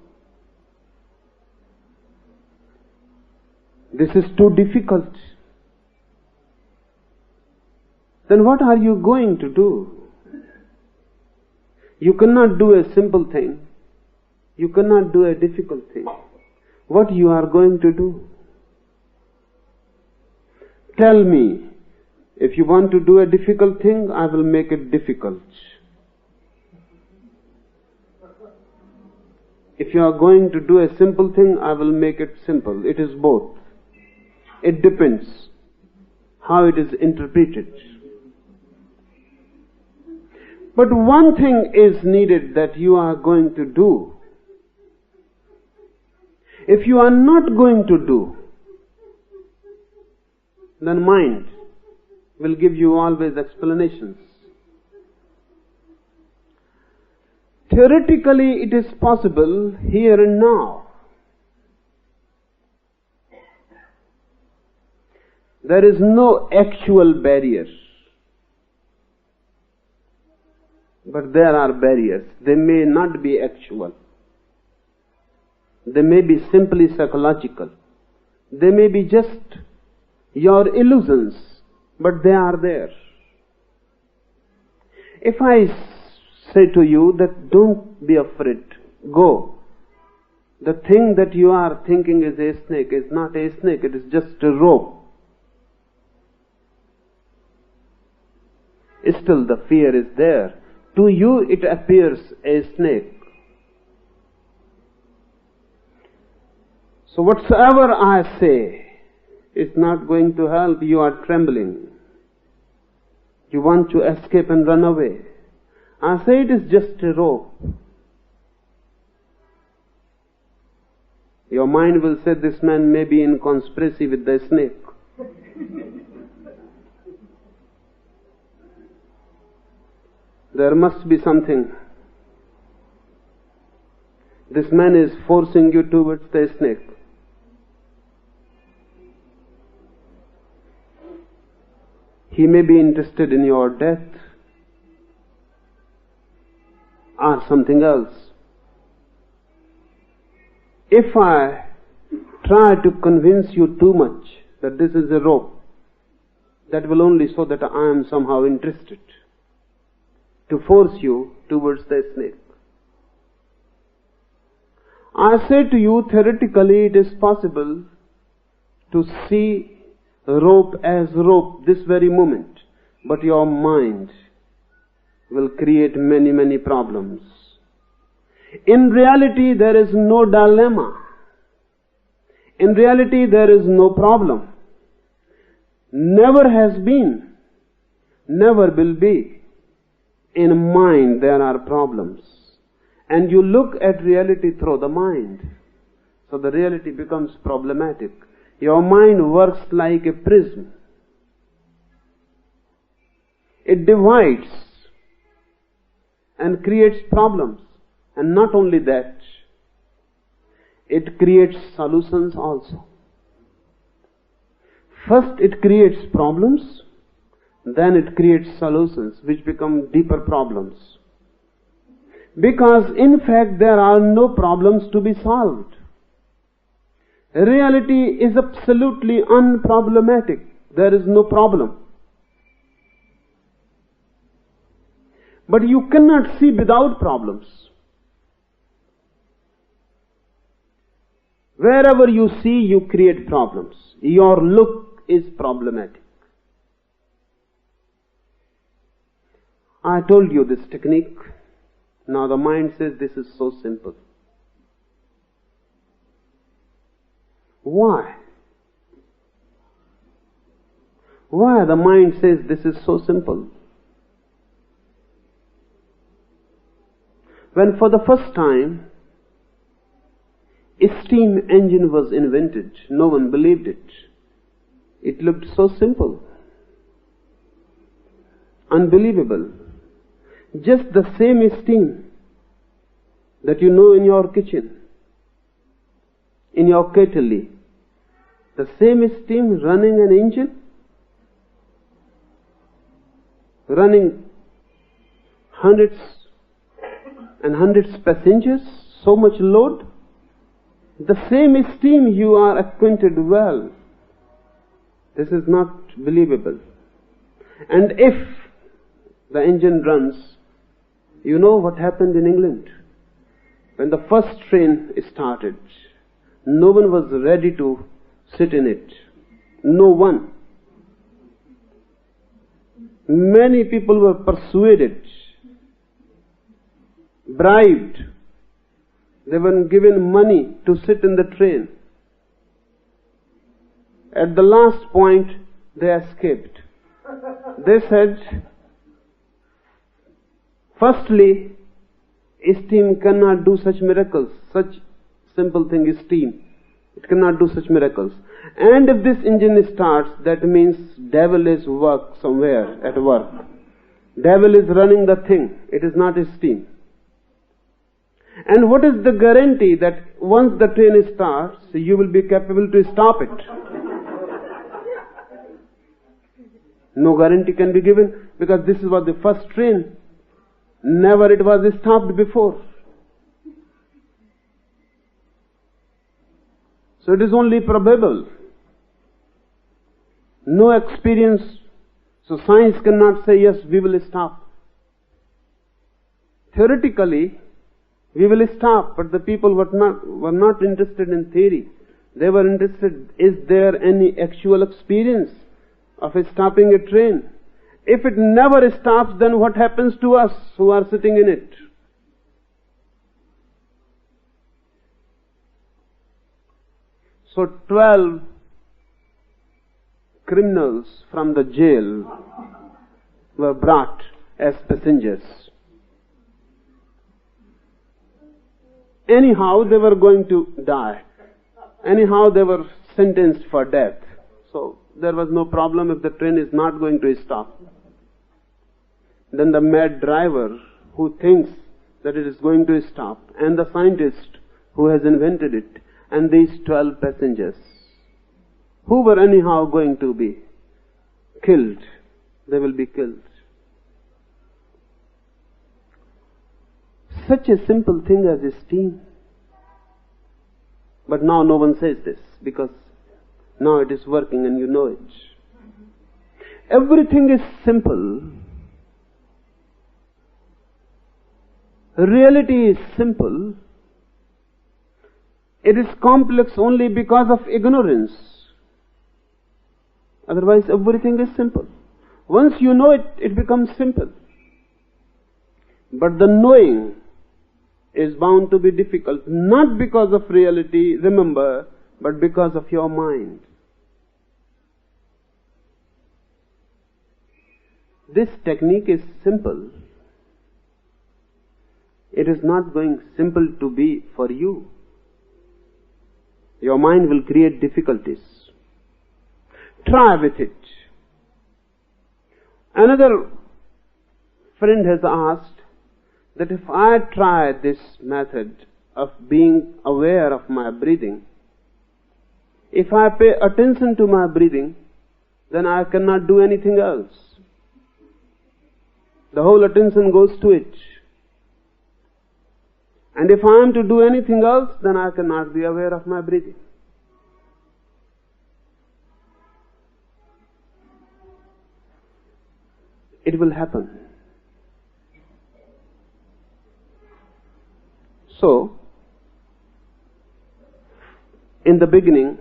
This is too difficult. Then what are you going to do? You cannot do a simple thing. You cannot do a difficult thing. What you are going to do? Tell me. If you want to do a difficult thing, I will make it difficult. If you are going to do a simple thing, I will make it simple. It is both. It depends how it is interpreted. But one thing is needed that you are going to do. If you are not going to do, then mind will give you always explanations. Theoretically, it is possible here and now. There is no actual barrier. But there are barriers. They may not be actual. They may be simply psychological. They may be just your illusions, but they are there. If I say to you that don't be afraid, go. The thing that you are thinking is a snake is not a snake, it is just a rope. Still the fear is there. To you it appears a snake. So whatsoever I say is not going to help. You are trembling. You want to escape and run away. I say it is just a rope. Your mind will say this man may be in conspiracy with the snake. There must be something. This man is forcing you towards the snake. He may be interested in your death or something else. If I try to convince you too much that this is a rope, that will only show that I am somehow interested to force you towards the snake. I say to you, theoretically it is possible to see rope as rope this very moment. but your mind will create many, many problems. In reality, there is no dilemma. In reality, there is no problem. Never has been, never will be. In mind, there are problems. And you look at reality through the mind. So the reality becomes problematic. Your mind works like a prism. It divides and creates problems. And not only that, it creates solutions also. First it creates problems, then it creates solutions which become deeper problems. Because in fact there are no problems to be solved. Reality is absolutely unproblematic. There is no problem. But you cannot see without problems. Wherever you see, you create problems. Your look is problematic. I told you this technique. Now the mind says this is so simple. Why? Why the mind says this is so simple? When for the first time a steam engine was invented, no one believed it. It looked so simple, unbelievable. Just the same steam that you know in your kitchen, in your kettle, the same steam running an engine, running hundreds and hundreds passengers, so much load. The same steam you are acquainted well. This is not believable. And if the engine runs, you know what happened in England? When the first train started, no one was ready to sit in it. No one. Many people were persuaded, bribed. They were given money to sit in the train. At the last point, they escaped. They said, firstly, steam cannot do such miracles. Such simple thing is steam. It cannot do such miracles. And if this engine starts, that means devil is somewhere at work. Devil is running the thing. It is not a steam. And what is the guarantee that once the train starts, you will be capable to stop it? No guarantee can be given, because this was the first train. Never it was stopped before. So it is only probable. No experience. So science cannot say, yes, we will stop. Theoretically, we will stop, but the people were not interested in theory. They were interested, is there any actual experience of stopping a train? If it never stops, then what happens to us who are sitting in it? So 12 criminals from the jail were brought as passengers. Anyhow, they were going to die. Anyhow, they were sentenced for death. So there was no problem if the train is not going to stop. Then the mad driver who thinks that it is going to stop, and the scientist who has invented it, and these 12 passengers, who were anyhow going to be killed, they will be killed. Such a simple thing as steam. But now no one says this, because now it is working and you know it. Everything is simple. Reality is simple. It is complex only because of ignorance. Otherwise everything is simple. Once you know it, it becomes simple. But the knowing is bound to be difficult, not because of reality, remember, but because of your mind. This technique is simple. It is not going simple to be for you. Your mind will create difficulties. Try with it. Another friend has asked that if I try this method of being aware of my breathing, if I pay attention to my breathing, then I cannot do anything else. The whole attention goes to it. And if I am to do anything else, then I cannot be aware of my breathing. It will happen. So, in the beginning,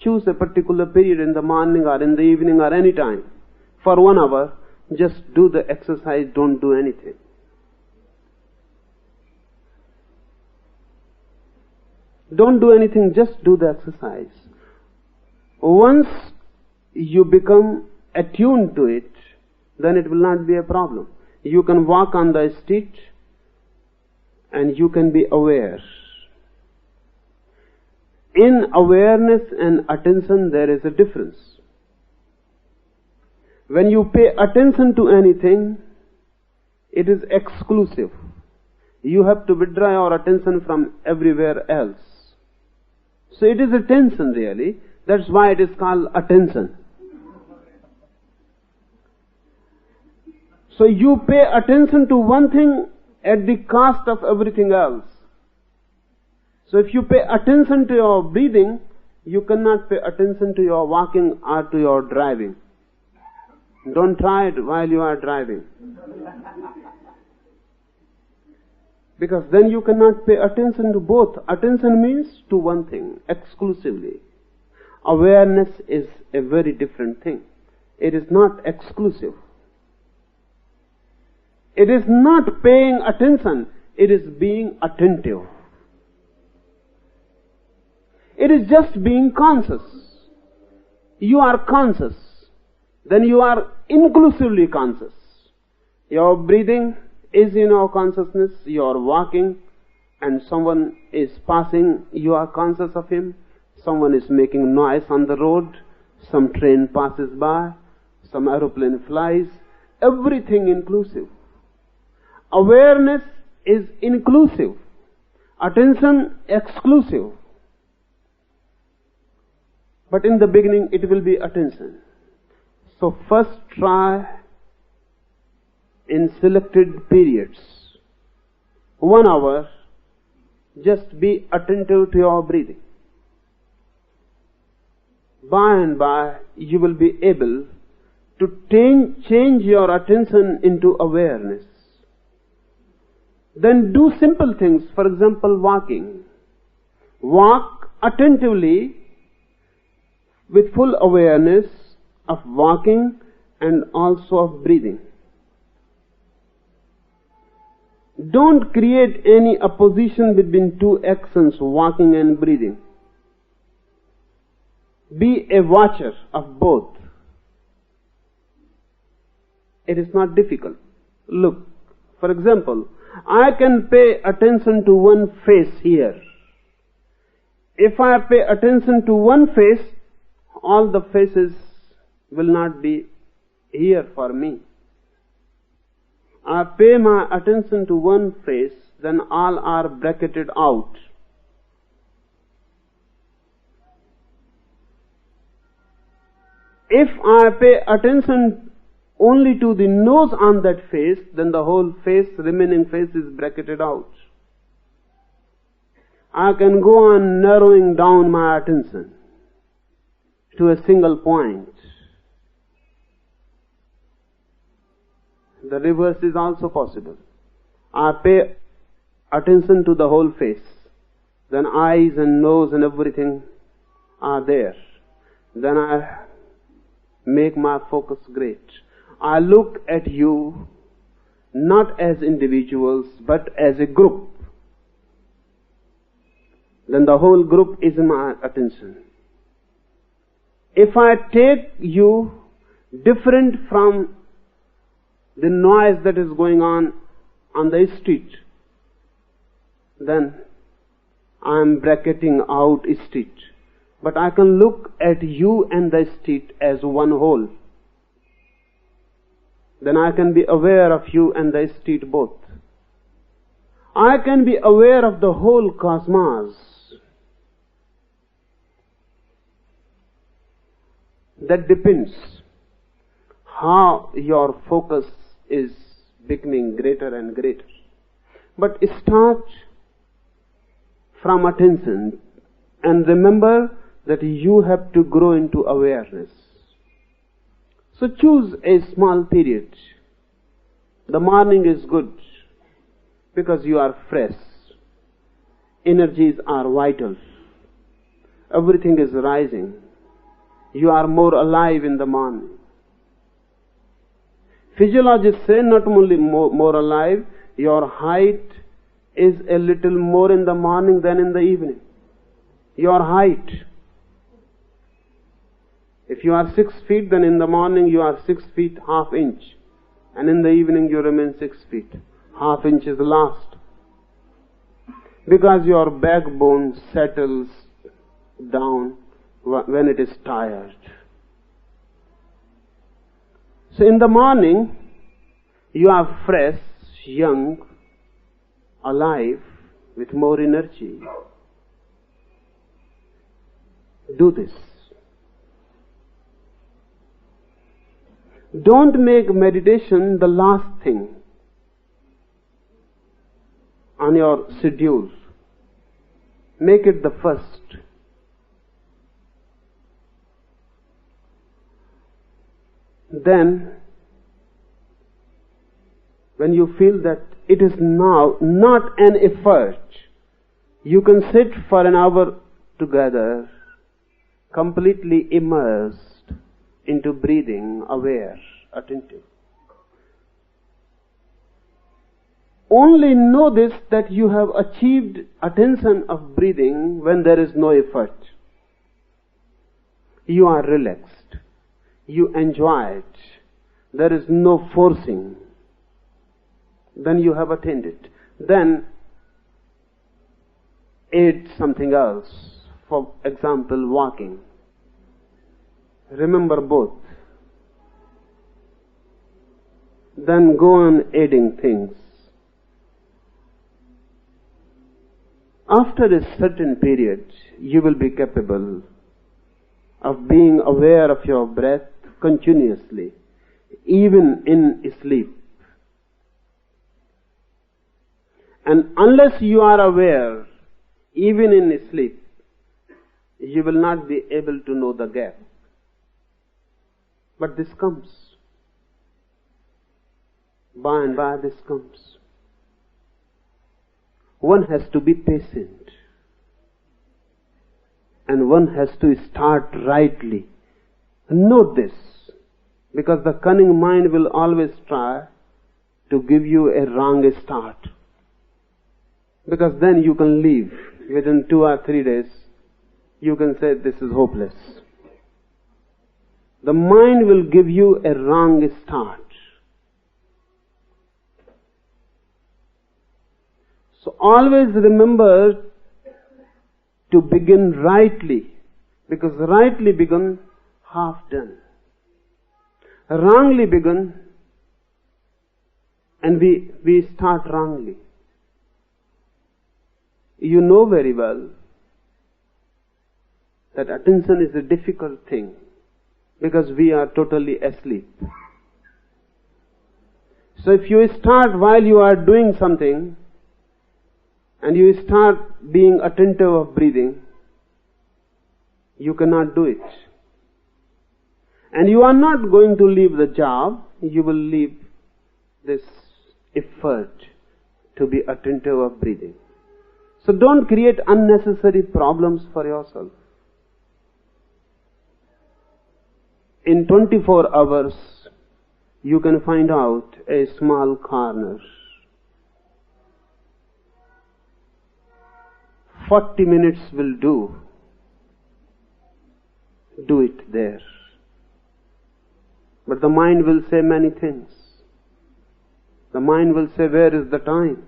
choose a particular period in the morning or in the evening or any time. For 1 hour, just do the exercise, don't do anything. Don't do anything, just do the exercise. Once you become attuned to it, then it will not be a problem. You can walk on the street and you can be aware. In awareness and attention there is a difference. When you pay attention to anything, it is exclusive. You have to withdraw your attention from everywhere else. So it is attention really. That's why it is called attention. So you pay attention to one thing at the cost of everything else. So if you pay attention to your breathing, you cannot pay attention to your walking or to your driving. Don't try it while you are driving. Because then you cannot pay attention to both. Attention means to one thing, exclusively. Awareness is a very different thing. It is not exclusive. It is not paying attention, it is being attentive. It is just being conscious. You are conscious. Then you are inclusively conscious. Your breathing is in your consciousness. You are walking and someone is passing. You are conscious of him. Someone is making noise on the road. Some train passes by. Some aeroplane flies. Everything inclusive. Awareness is inclusive. Attention exclusive. But in the beginning it will be attention. So first try in selected periods. 1 hour, just be attentive to your breathing. By and by you will be able to change your attention into awareness. Then do simple things, for example walking. Walk attentively with full awareness of walking and also of breathing. Don't create any opposition between two actions, walking and breathing. Be a watcher of both. It is not difficult. Look, for example, I can pay attention to one face here. If I pay attention to one face, all the faces will not be here for me. I pay my attention to one face, then all are bracketed out. If I pay attention only to the nose on that face, then the whole face, remaining face is bracketed out. I can go on narrowing down my attention to a single point. The reverse is also possible. I pay attention to the whole face. Then eyes and nose and everything are there. Then I make my focus great. I look at you not as individuals but as a group, then the whole group is my attention. If I take you different from the noise that is going on the street, then I am bracketing out street. But I can look at you and the street as one whole. Then I can be aware of you and the street both. I can be aware of the whole cosmos. That depends how your focus is becoming greater and greater. But start from attention and remember that you have to grow into awareness. So choose a small period. The morning is good because you are fresh. Energies are vital. Everything is rising. You are more alive in the morning. Physiologists say not only more alive, your height is a little more in the morning than in the evening. Your height. If you are 6 feet, then in the morning you are 6 feet half inch. And in the evening you remain 6 feet. Half inch is lost. Because your backbone settles down when it is tired. So in the morning, you are fresh, young, alive, with more energy. Do this. Don't make meditation the last thing on your schedule. Make it the first. Then, when you feel that it is now not an effort, you can sit for an hour together, completely immersed into breathing, aware, attentive. Only know this, that you have achieved attention of breathing when there is no effort. You are relaxed. You enjoy it. There is no forcing. Then you have attained it. Then add something else. For example, walking. Remember both. Then go on adding things. After a certain period, you will be capable of being aware of your breath continuously, even in sleep. And unless you are aware, even in sleep, you will not be able to know the gap. But this comes. By and by this comes. One has to be patient. And one has to start rightly. Note this, because the cunning mind will always try to give you a wrong start. Because then you can leave. Within 2 or 3 days, you can say, this is hopeless. The mind will give you a wrong start. So always remember to begin rightly, because rightly begun, half done. Wrongly begun, and we start wrongly. You know very well that attention is a difficult thing, because we are totally asleep. So if you start while you are doing something, and you start being attentive of breathing, you cannot do it. And you are not going to leave the job, you will leave this effort to be attentive of breathing. So don't create unnecessary problems for yourself. In 24 hours, you can find out a small corner. 40 minutes will do. Do it there. But the mind will say many things. The mind will say, where is the time?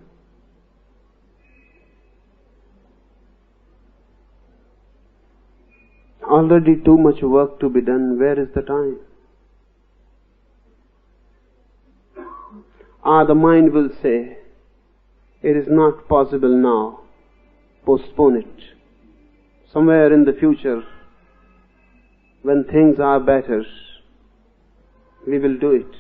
Already too much work to be done. Where is the time? The mind will say, it is not possible now. Postpone it. Somewhere in the future, when things are better, we will do it.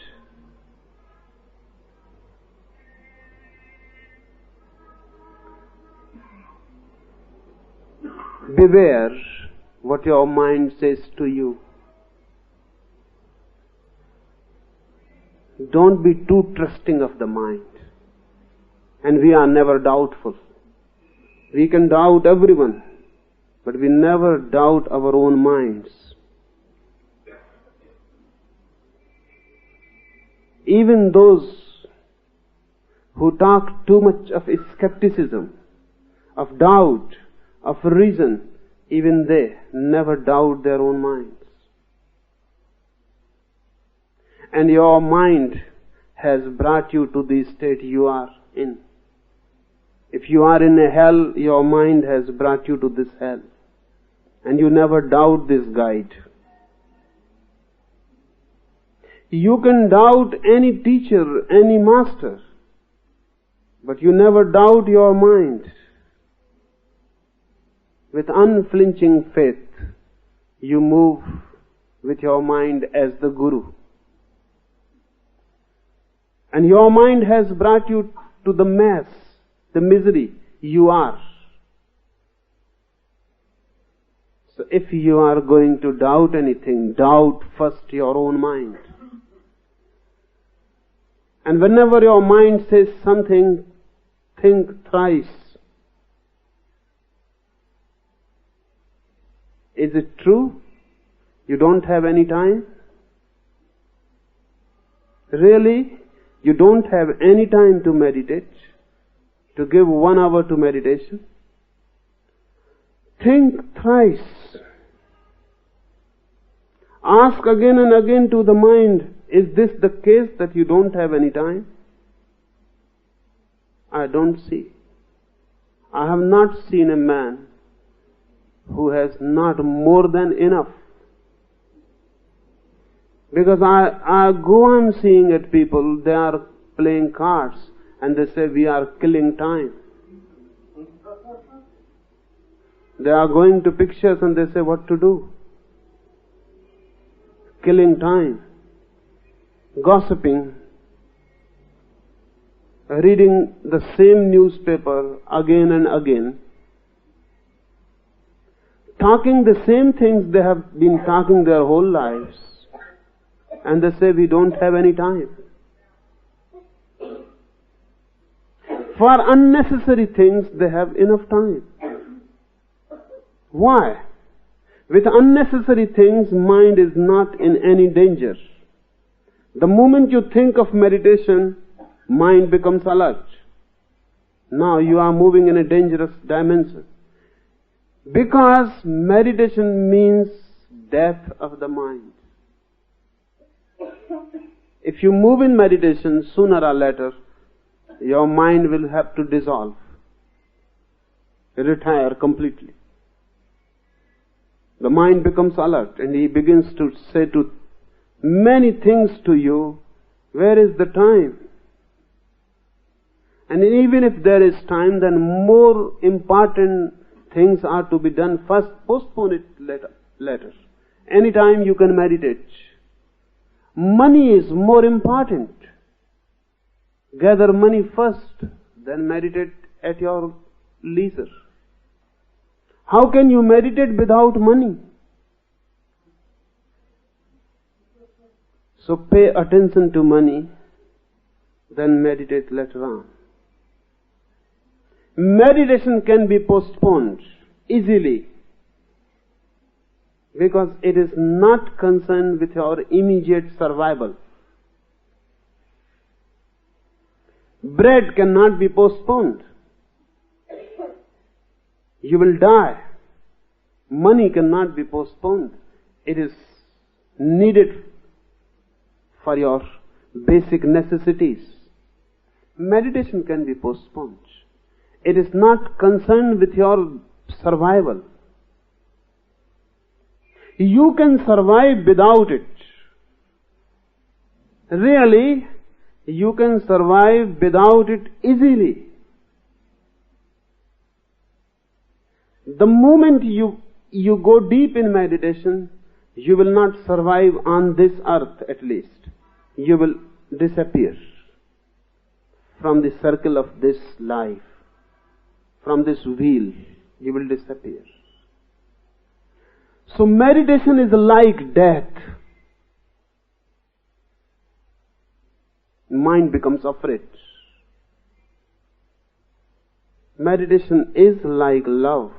Beware what your mind says to you. Don't be too trusting of the mind. And we are never doubtful. We can doubt everyone, but we never doubt our own minds. Even those who talk too much of skepticism, of doubt, of reason, even they never doubt their own minds. And your mind has brought you to the state you are in. If you are in a hell, your mind has brought you to this hell. And you never doubt this guide. You can doubt any teacher, any master, but you never doubt your mind. With unflinching faith, you move with your mind as the guru. And your mind has brought you to the mess, the misery you are. So if you are going to doubt anything, doubt first your own mind. And whenever your mind says something, think thrice. Is it true? You don't have any time? Really? You don't have any time to meditate? To give 1 hour to meditation? Think thrice. Ask again and again to the mind, is this the case that you don't have any time? I don't see. I have not seen a man who has not more than enough. Because I go on seeing at people, they are playing cards and they say we are killing time. They are going to pictures and they say what to do. Killing time. Gossiping. Reading the same newspaper again and again. Talking the same things they have been talking their whole lives. And they say we don't have any time. For unnecessary things they have enough time. Why? With unnecessary things, mind is not in any danger. The moment you think of meditation, mind becomes alert. Now you are moving in a dangerous dimension. Because meditation means death of the mind. If you move in meditation, sooner or later, your mind will have to dissolve, retire completely. The mind becomes alert and he begins to say to many things to you, where is the time? And even if there is time, then more important things are to be done first. Postpone it later. Anytime you can meditate. Money is more important. Gather money first, then meditate at your leisure. How can you meditate without money? So pay attention to money, then meditate later on. Meditation can be postponed easily because it is not concerned with your immediate survival. Bread cannot be postponed. You will die. Money cannot be postponed. It is needed for your basic necessities. Meditation can be postponed. It is not concerned with your survival. You can survive without it. Really, you can survive without it easily. The moment you go deep in meditation, you will not survive on this earth at least. You will disappear from the circle of this life, from this wheel. You will disappear. So meditation is like death. Mind becomes afraid. Meditation is like love.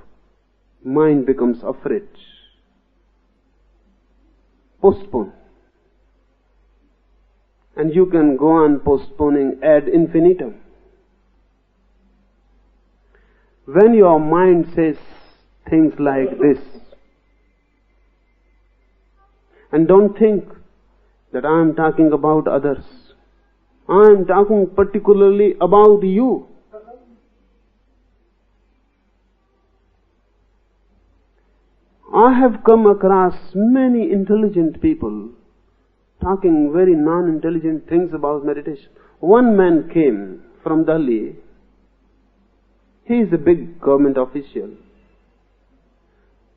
Mind becomes afraid. Postpone. And you can go on postponing ad infinitum. When your mind says things like this, and don't think that I am talking about others. I am talking particularly about you. I have come across many intelligent people talking very non-intelligent things about meditation. One man came from Delhi. He is a big government official.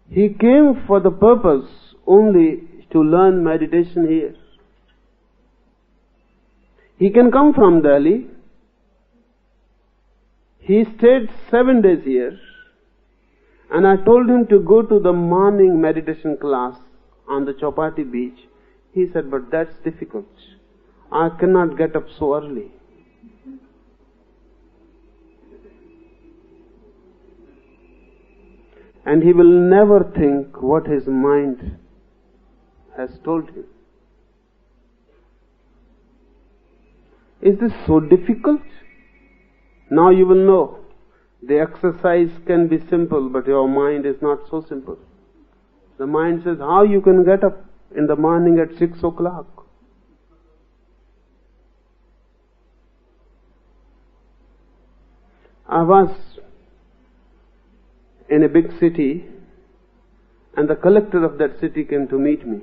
He came for the purpose only to learn meditation here. He can come from Delhi. He stayed 7 days here. And I told him to go to the morning meditation class on the Chowpatty beach. He said, but that's difficult. I cannot get up so early. And he will never think what his mind has told him. Is this so difficult? Now you will know. The exercise can be simple, but your mind is not so simple. The mind says, how you can get up in the morning at 6 o'clock? I was in a big city, and the collector of that city came to meet me.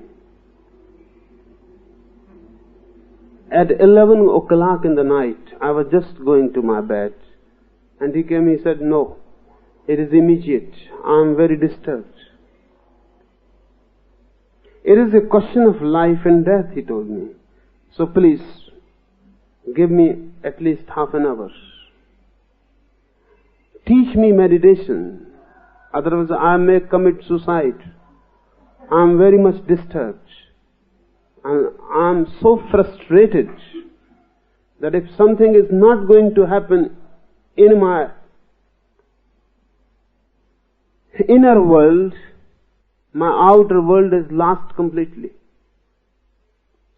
At 11 o'clock in the night, I was just going to my bed. And he came, he said, no, it is immediate. I am very disturbed. It is a question of life and death, he told me. So please, give me at least half an hour. Teach me meditation. Otherwise I may commit suicide. I am very much disturbed. And I am so frustrated that if something is not going to happen in my inner world, my outer world is lost completely.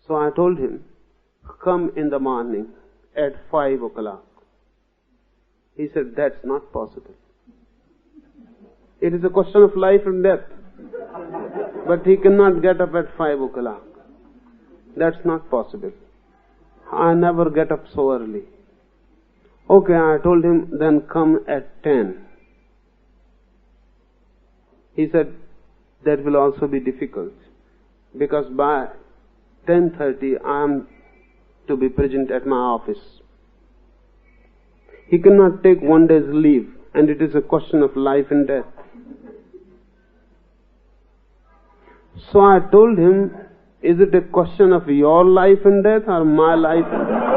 So I told him, come in the morning at 5 o'clock. He said, that's not possible. It is a question of life and death. But he cannot get up at 5 o'clock. That's not possible. I never get up so early. Okay, I told him, then come at 10. He said, that will also be difficult, because by 10:30 I am to be present at my office. He cannot take 1 day's leave, and it is a question of life and death. So I told him, is it a question of your life and death or my life and death?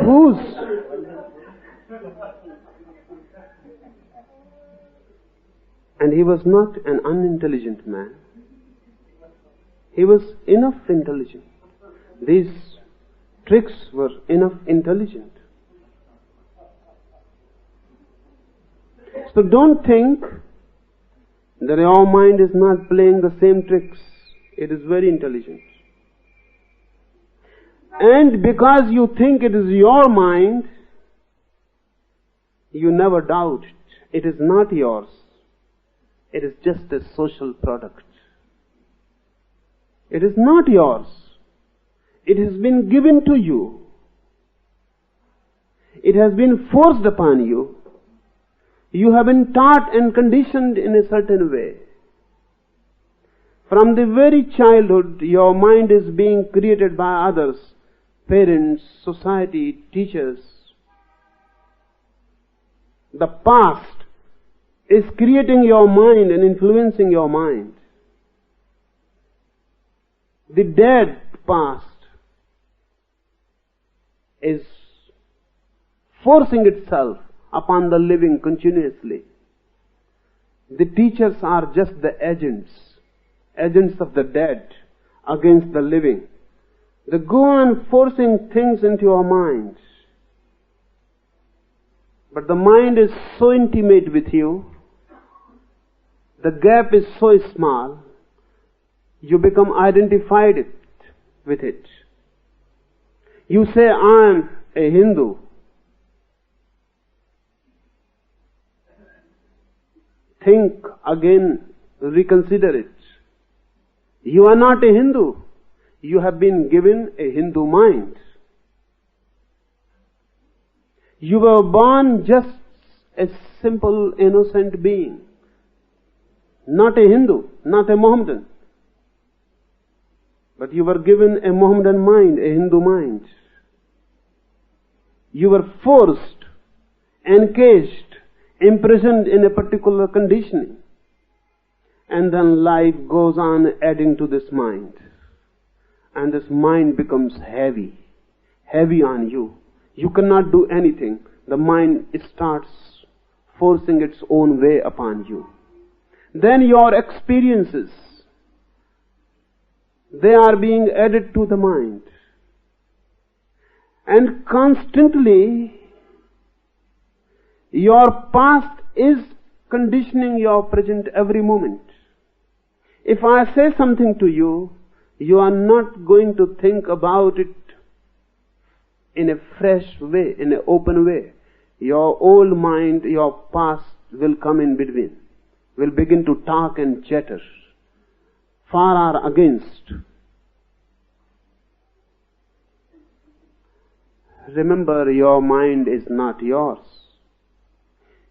Whose? And he was not an unintelligent man. He was enough intelligent. These tricks were enough intelligent. So don't think that your mind is not playing the same tricks. It is very intelligent. And because you think it is your mind, you never doubt it. It is not yours. It is just a social product. It is not yours. It has been given to you. It has been forced upon you. You have been taught and conditioned in a certain way. From the very childhood, your mind is being created by others, parents, society, teachers. The past is creating your mind and influencing your mind. The dead past is forcing itself upon the living continuously. The teachers are just the agents of the dead against the living. They go on forcing things into your mind. But the mind is so intimate with you, the gap is so small, you become identified with it. You say, I am a Hindu. Think again, reconsider it. You are not a Hindu. You have been given a Hindu mind. You were born just a simple, innocent being. Not a Hindu, not a Mohammedan. But you were given a Mohammedan mind, a Hindu mind. You were forced, encaged, imprisoned in a particular conditioning. And then life goes on adding to this mind. And this mind becomes heavy on you. You cannot do anything. The mind starts forcing its own way upon you. Then your experiences, they are being added to the mind. And constantly, your past is conditioning your present every moment. If I say something to you, you are not going to think about it in a fresh way, in an open way. Your old mind, your past will come in between, will begin to talk and chatter, for or against. Remember, your mind is not yours.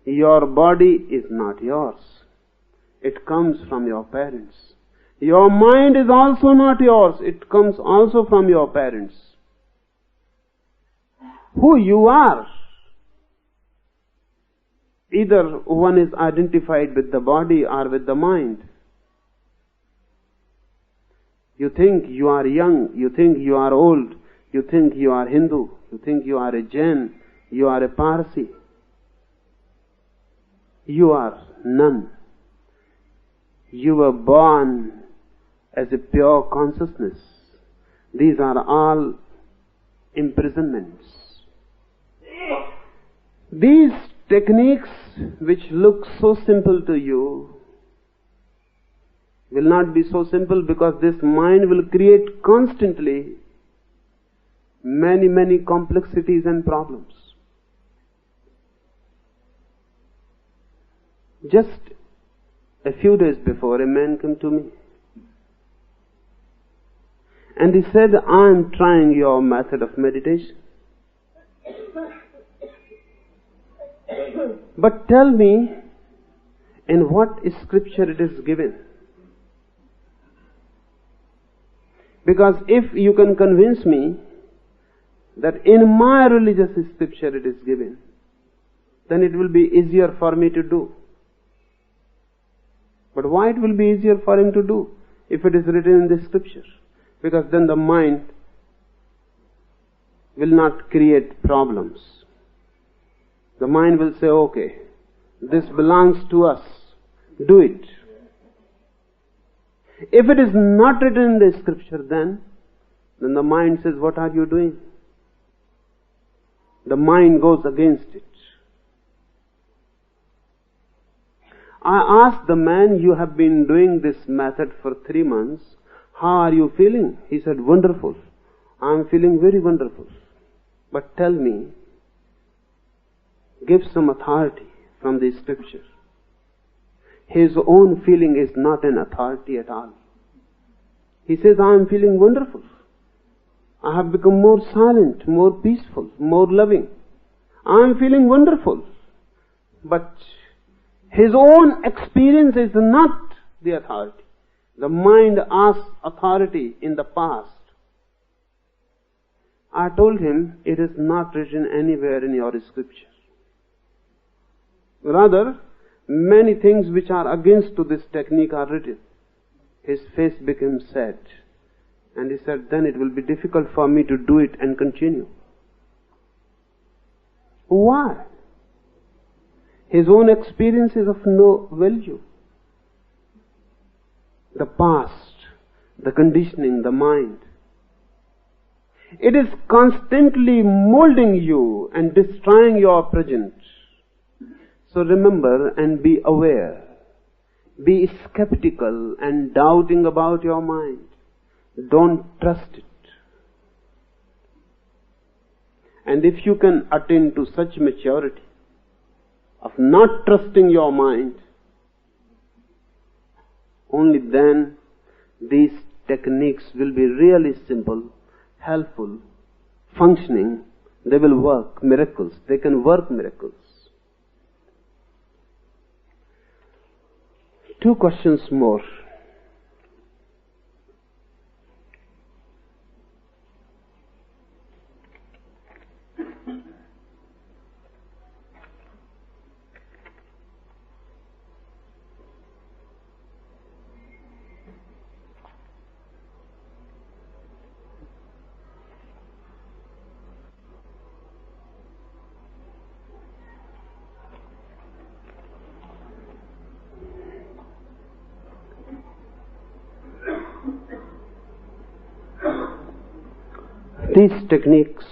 Your body is not yours. It comes from your parents. Your mind is also not yours. It comes also from your parents. Who you are, either one is identified with the body or with the mind. You think you are young, you think you are old, you think you are Hindu, you think you are a Jain, you are a Parsi. You are none. You were born as a pure consciousness. These are all imprisonments. These techniques which look so simple to you will not be so simple, because this mind will create constantly many complexities and problems. Just a few days before, a man came to me and he said, I am trying your method of meditation. But tell me, in what scripture it is given? Because if you can convince me that in my religious scripture it is given, then it will be easier for me to do. But why it will be easier for him to do if it is written in the scripture? Because then the mind will not create problems. The mind will say, okay, this belongs to us, do it. If it is not written in the scripture, then the mind says, what are you doing? The mind goes against it. I asked the man, you have been doing this method for 3 months, how are you feeling? He said, wonderful. I am feeling very wonderful. But tell me, give some authority from the scripture. His own feeling is not an authority at all. He says, I am feeling wonderful. I have become more silent, more peaceful, more loving. I am feeling wonderful. But his own experience is not the authority. The mind asks authority in the past. I told him, it is not written anywhere in your scripture. Rather, many things which are against to this technique are written. His face became sad. And he said, then it will be difficult for me to do it and continue. Why? His own experience is of no value. The past, the conditioning, the mind. It is constantly molding you and destroying your present. So remember and be aware. Be skeptical and doubting about your mind. Don't trust it. And if you can attain to such maturity of not trusting your mind, only then these techniques will be really simple, helpful, functioning. They will work miracles. They can work miracles. 2 questions more. These techniques,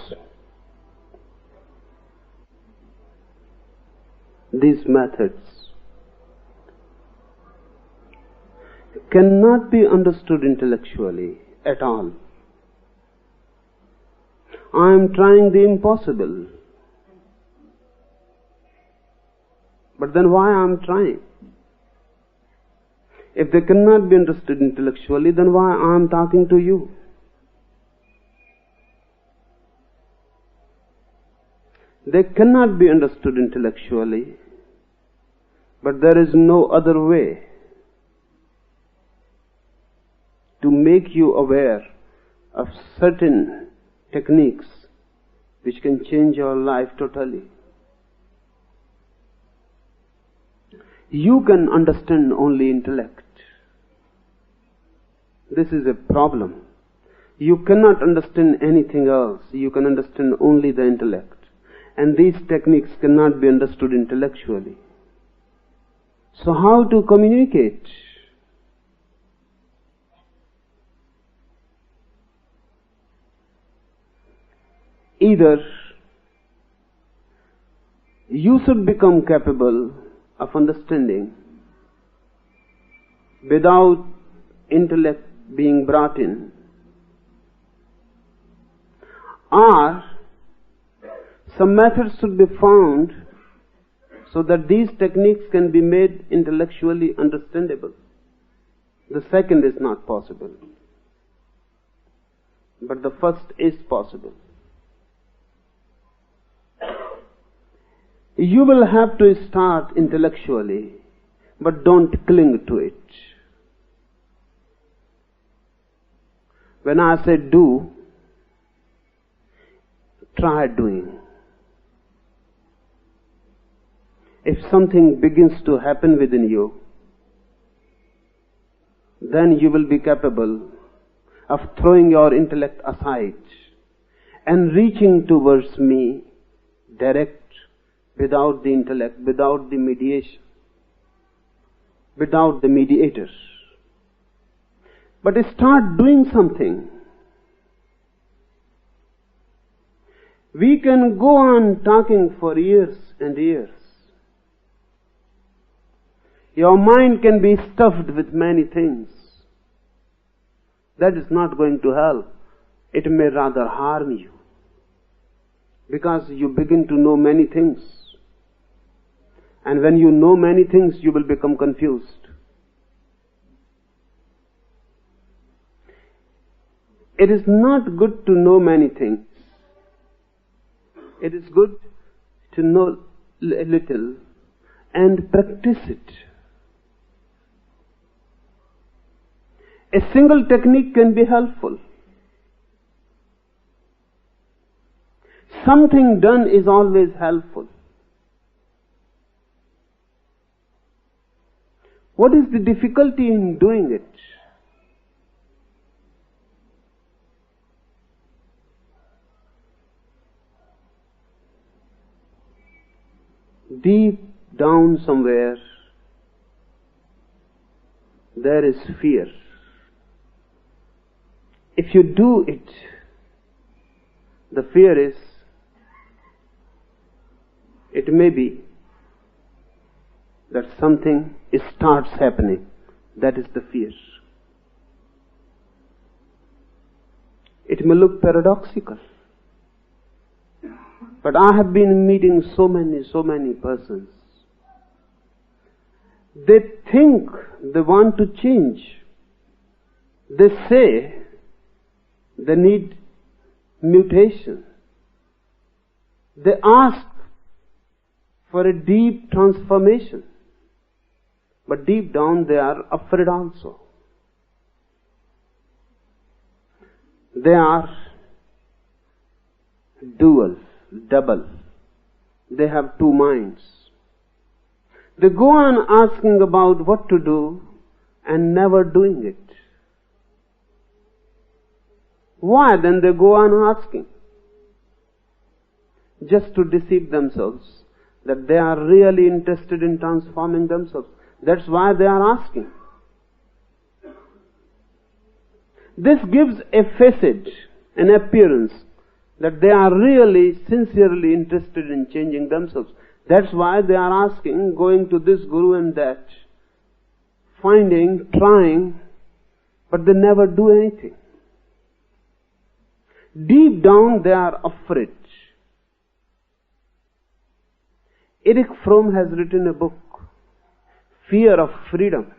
these methods cannot be understood intellectually at all. I am trying the impossible. But then why I am trying? If they cannot be understood intellectually, then why I am talking to you? They cannot be understood intellectually, but there is no other way to make you aware of certain techniques which can change your life totally. You can understand only intellect. This is a problem. You cannot understand anything else. You can understand only the intellect. And these techniques cannot be understood intellectually. So how to communicate? Either you should become capable of understanding without intellect being brought in, or some methods should be found so that these techniques can be made intellectually understandable. The second is not possible, but the first is possible. You will have to start intellectually, but don't cling to it. When I say do, try doing. If something begins to happen within you, then you will be capable of throwing your intellect aside and reaching towards me direct, without the intellect, without the mediation, without the mediators. But start doing something. We can go on talking for years and years. Your mind can be stuffed with many things. That is not going to help. it may rather harm you, because you begin to know many things. And when you know many things, you will become confused. It is not good to know many things. It is good to know a little and practice it. A single technique can be helpful. Something done is always helpful. What is the difficulty in doing it? Deep down somewhere, there is fear. If you do it, the fear is, it may be that something starts happening. That is the fear. It may look paradoxical, but I have been meeting so many persons. They think they want to change. They say they need mutation. They ask for a deep transformation. But deep down they are afraid also. They are dual, double. They have two minds. They go on asking about what to do and never doing it. Why then they go on asking? Just to deceive themselves that they are really interested in transforming themselves. That's why they are asking. This gives a facade, an appearance that they are really, sincerely interested in changing themselves. That's why they are asking, going to this guru and that, finding, trying, but they never do anything. Deep down they are afraid. Eric Fromm has written a book, Fear of Freedom.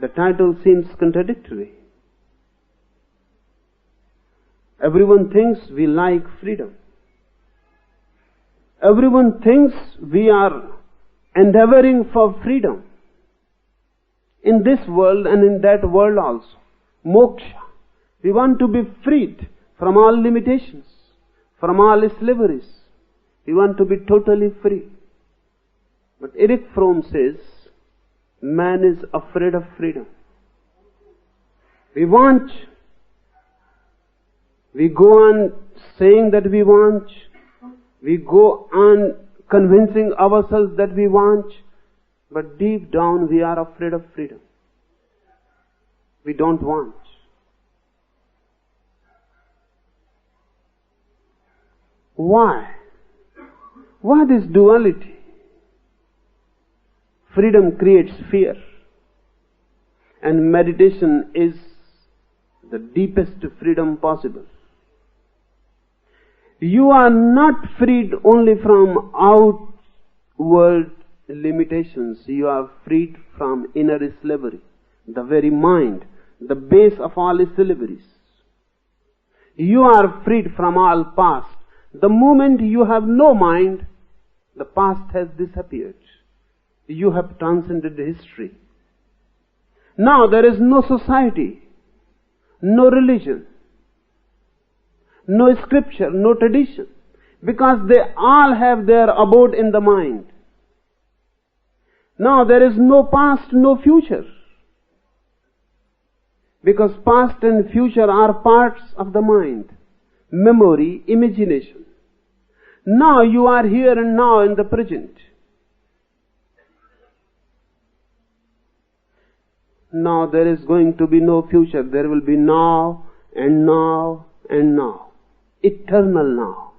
The title seems contradictory. Everyone thinks we like freedom. Everyone thinks we are endeavoring for freedom. In this world and in that world also. Moksha. We want to be freed from all limitations, from all slaveries. We want to be totally free. But Eric Fromm says, man is afraid of freedom. We go on saying that we want, we go on convincing ourselves that we want, but deep down we are afraid of freedom. We don't want. Why? Why this duality? Freedom creates fear. And meditation is the deepest freedom possible. You are not freed only from outward limitations. You are freed from inner slavery. The very mind, the base of all slaveries. You are freed from all past. The moment you have no mind, the past has disappeared. You have transcended history. Now there is no society, no religion, no scripture, no tradition, because they all have their abode in the mind. Now there is no past, no future, because past and future are parts of the mind, memory, imagination. Now you are here and now in the present. Now there is going to be no future. There will be now and now and now. Eternal now.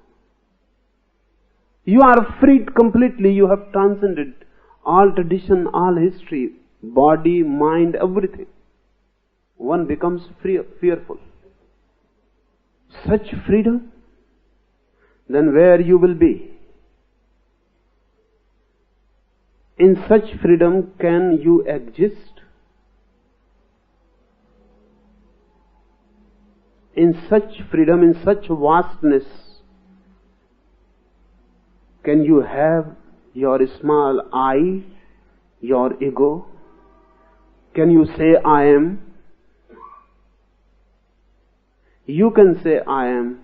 You are freed completely. You have transcended all tradition, all history, body, mind, everything. one becomes fearful. Such freedom, then where you will be? In such freedom, can you exist? In such freedom, in such vastness, can you have your small I, your ego? Can you say, I am? You can say, I am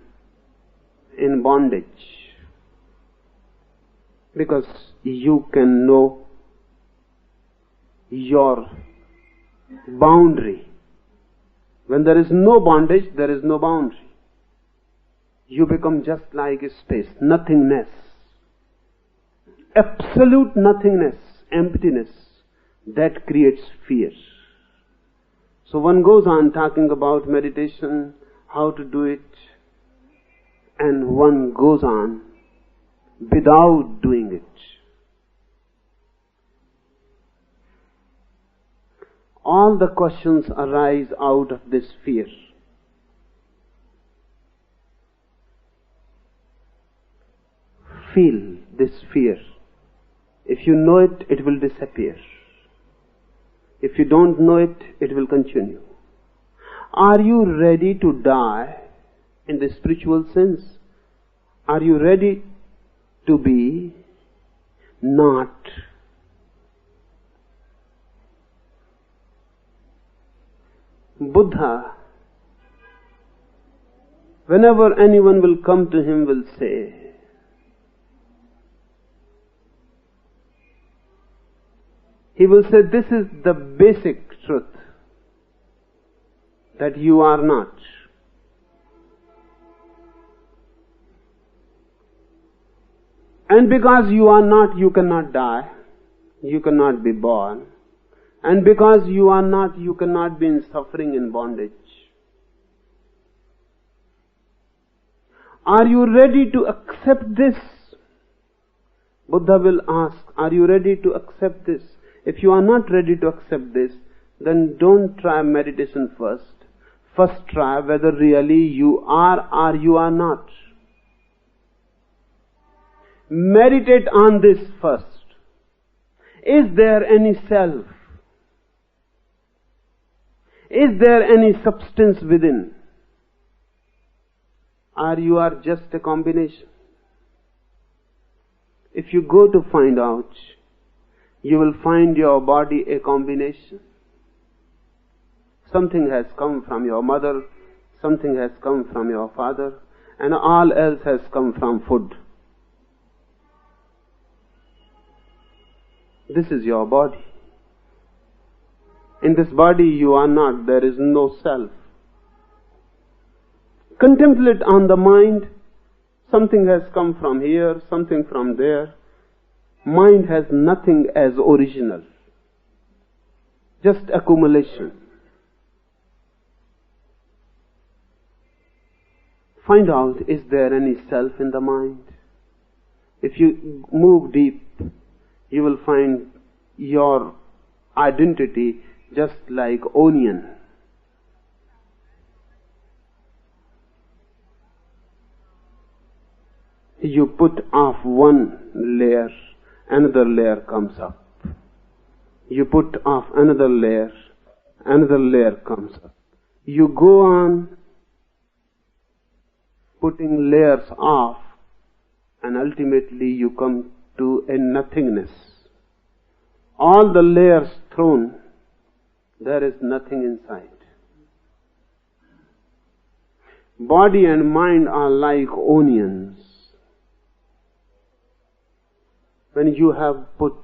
in bondage, because you can know your boundary. When there is no bondage, there is no boundary. You become just like a space, nothingness. Absolute nothingness, emptiness, that creates fear. So one goes on talking about meditation, how to do it, and one goes on without doing it. All the questions arise out of this fear. Feel this fear. If you know it, it will disappear. If you don't know it, it will continue. Are you ready to die in the spiritual sense? Are you ready to be not? Buddha, whenever anyone will come to him, will say, he will say, this is the basic truth, that you are not. And because you are not, you cannot die, you cannot be born. And because you are not, you cannot be in suffering and bondage. Are you ready to accept this? Buddha will ask, are you ready to accept this? If you are not ready to accept this, then don't try meditation first. First try whether really you are or you are not. Meditate on this first. Is there any self? Is there any substance within? Or you are just a combination? If you go to find out, you will find your body a combination. Something has come from your mother, something has come from your father, and all else has come from food. This is your body. In this body you are not, there is no self. Contemplate on the mind. Something has come from here, something from there. Mind has nothing as original. Just accumulation. Find out, is there any self in the mind? If you move deep, you will find your identity just like onion. You put off one layer, another layer comes up. You put off another layer comes up. You go on putting layers off, and ultimately you come to a nothingness. All the layers thrown, there is nothing inside. Body and mind are like onions. When you have put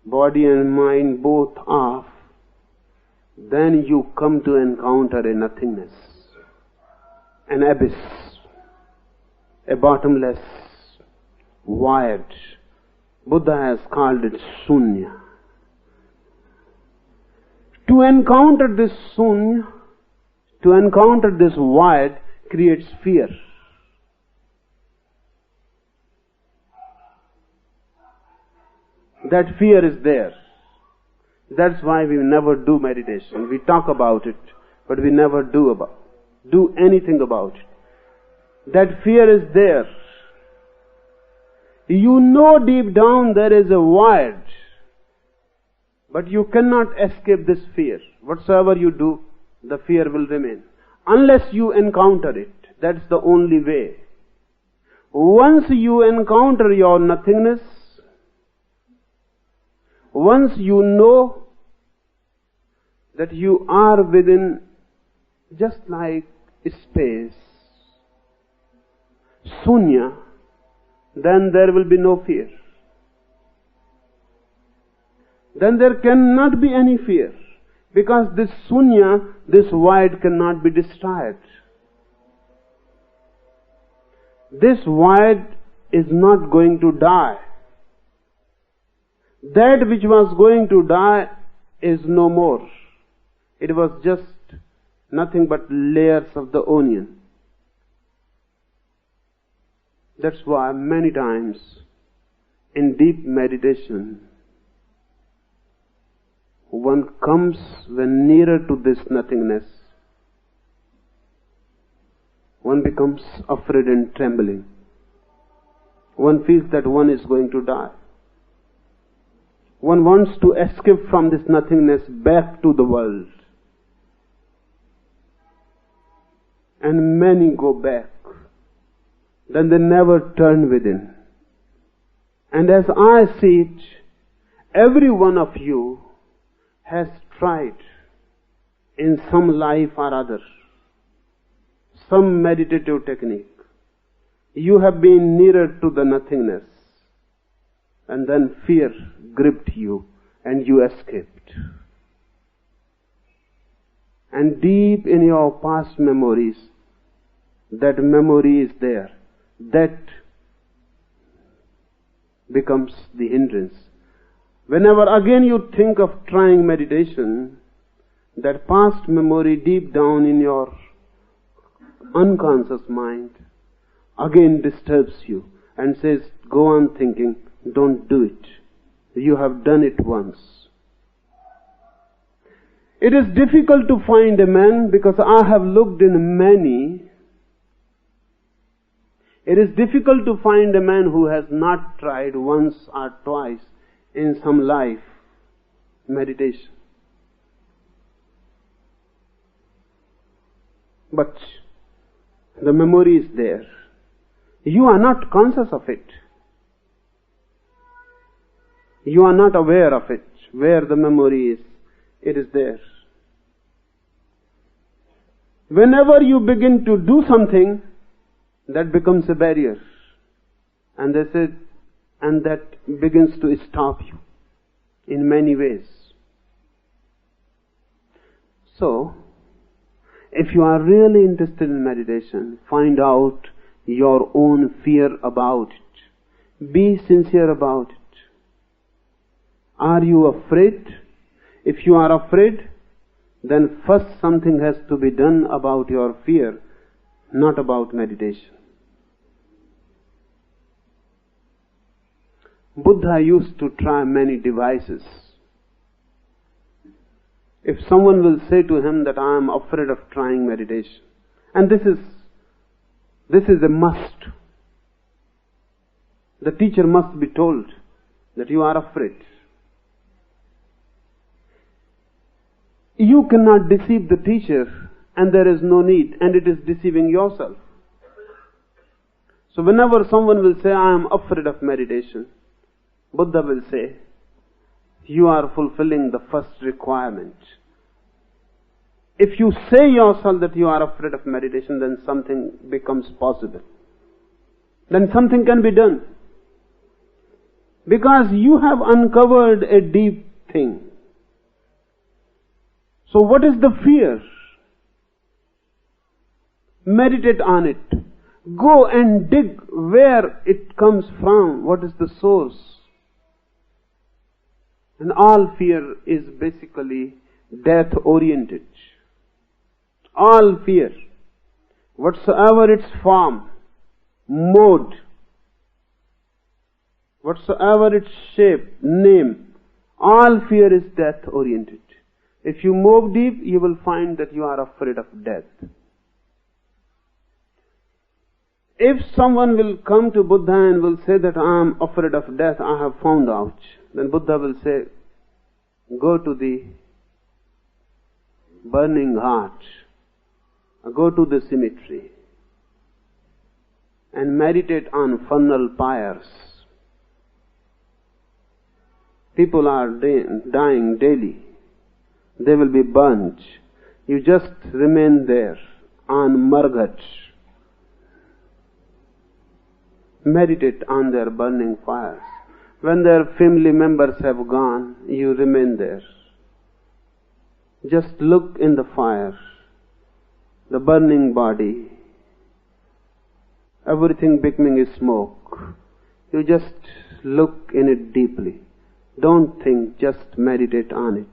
body and mind both off, then you come to encounter a nothingness, an abyss, a bottomless void. Buddha has called it sunya. To encounter this sunya, to encounter this void, creates fear. That fear is there. That's why we never do meditation. We talk about it. but we never do anything about it. That fear is there. You know deep down there is a void, but you cannot escape this fear. Whatsoever you do, the fear will remain. Unless you encounter it, that's the only way. Once you encounter your nothingness, once you know that you are within just like space, shunya, then there will be no fear. Then there cannot be any fear, because this shunya, this void cannot be destroyed. This void is not going to die. That which was going to die is no more. It was just nothing but layers of the onion. That's why many times in deep meditation, one comes when nearer to this nothingness, one becomes afraid and trembling. One feels that one is going to die. One wants to escape from this nothingness back to the world. And many go back. Then they never turn within. And as I see it, every one of you has tried in some life or other, some meditative technique. You have been nearer to the nothingness, and then fear gripped you and you escaped. And deep in your past memories, that memory is there. That becomes the hindrance. Whenever again you think of trying meditation, that past memory deep down in your unconscious mind again disturbs you and says, go on thinking, don't do it. You have done it once. It is difficult to find a man, because I have looked in many. It is difficult to find a man who has not tried once or twice in some life meditation. But the memory is there. You are not conscious of it. You are not aware of it. Where the memory is, it is there. Whenever you begin to do something, that becomes a barrier. And they said, and that begins to stop you in many ways. So, if you are really interested in meditation, find out your own fear about it. Be sincere about it. Are you afraid? If you are afraid, then first something has to be done about your fear, not about meditation. Buddha used to try many devices. If someone will say to him that I am afraid of trying meditation, and this is a must. The teacher must be told that you are afraid. You cannot deceive the teacher, and there is no need, and it is deceiving yourself. So whenever someone will say, I am afraid of meditation, Buddha will say, you are fulfilling the first requirement. If you say yourself that you are afraid of meditation, then something becomes possible. Then something can be done. Because you have uncovered a deep thing. So what is the fear? Meditate on it. Go and dig where it comes from. What is the source? And all fear is basically death-oriented. All fear, whatsoever its form, mode, whatsoever its shape, name, all fear is death-oriented. If you move deep, you will find that you are afraid of death. If someone will come to Buddha and will say that I am afraid of death, I have found out, then Buddha will say, go to the burning heart, go to the cemetery, and meditate on funeral pyres. People are dying daily. They will be burnt. You just remain there on Margat. Meditate on their burning fires. When their family members have gone, you remain there. Just look in the fire, the burning body, everything becoming smoke. You just look in it deeply. Don't think, just meditate on it.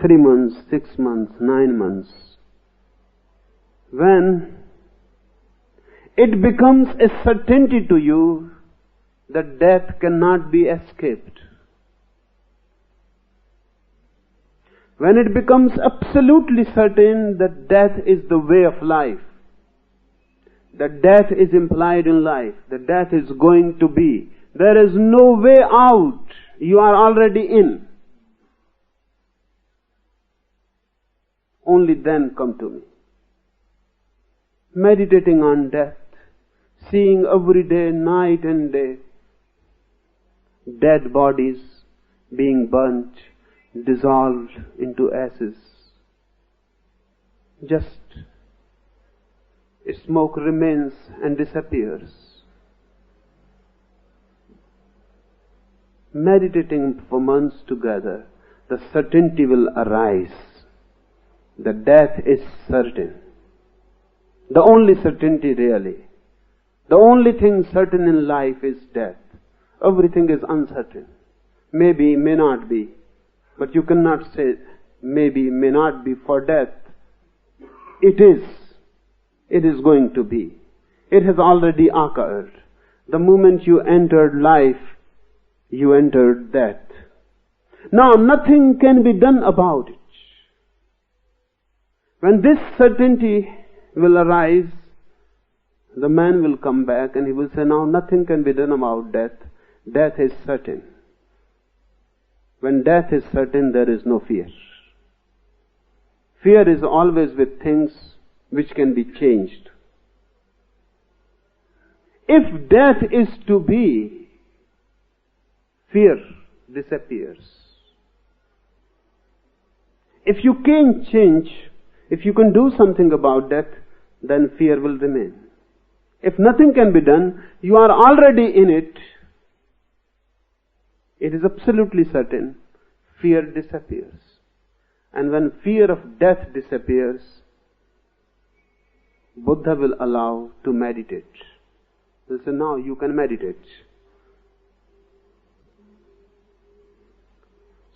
3 months, 6 months, 9 months. When it becomes a certainty to you that death cannot be escaped. When it becomes absolutely certain that death is the way of life, that death is implied in life, that death is going to be, there is no way out, you are already in. Only then come to me. Meditating on death, seeing every day, night and day, dead bodies being burnt, dissolved into ashes. Just smoke remains and disappears. Meditating for months together, the certainty will arise. The death is certain. The only certainty really. The only thing certain in life is death. Everything is uncertain. Maybe, may not be. But you cannot say maybe, may not be for death. It is. It is going to be. It has already occurred. The moment you entered life, you entered death. Now nothing can be done about it. When this certainty will arise, the man will come back and he will say, now nothing can be done about death. Death is certain. When death is certain, there is no fear. Fear is always with things which can be changed. If death is to be, fear disappears. If you can change, if you can do something about death, then fear will remain. If nothing can be done, you are already in it. It is absolutely certain. Fear disappears. And when fear of death disappears, Buddha will allow to meditate. He'll say, now you can meditate.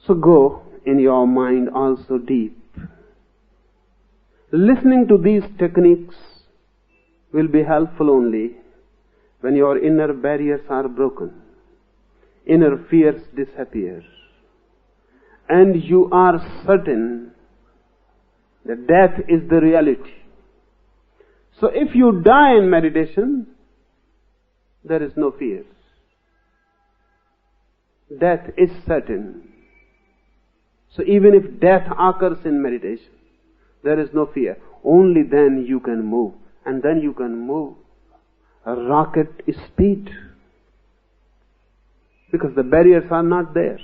So go in your mind also deep. Listening to these techniques will be helpful only when your inner barriers are broken, inner fears disappear, and you are certain that death is the reality. So if you die in meditation, there is no fear. Death is certain. So even if death occurs in meditation, there is no fear. Only then you can move. And then you can move a rocket speed. Because the barriers are not there.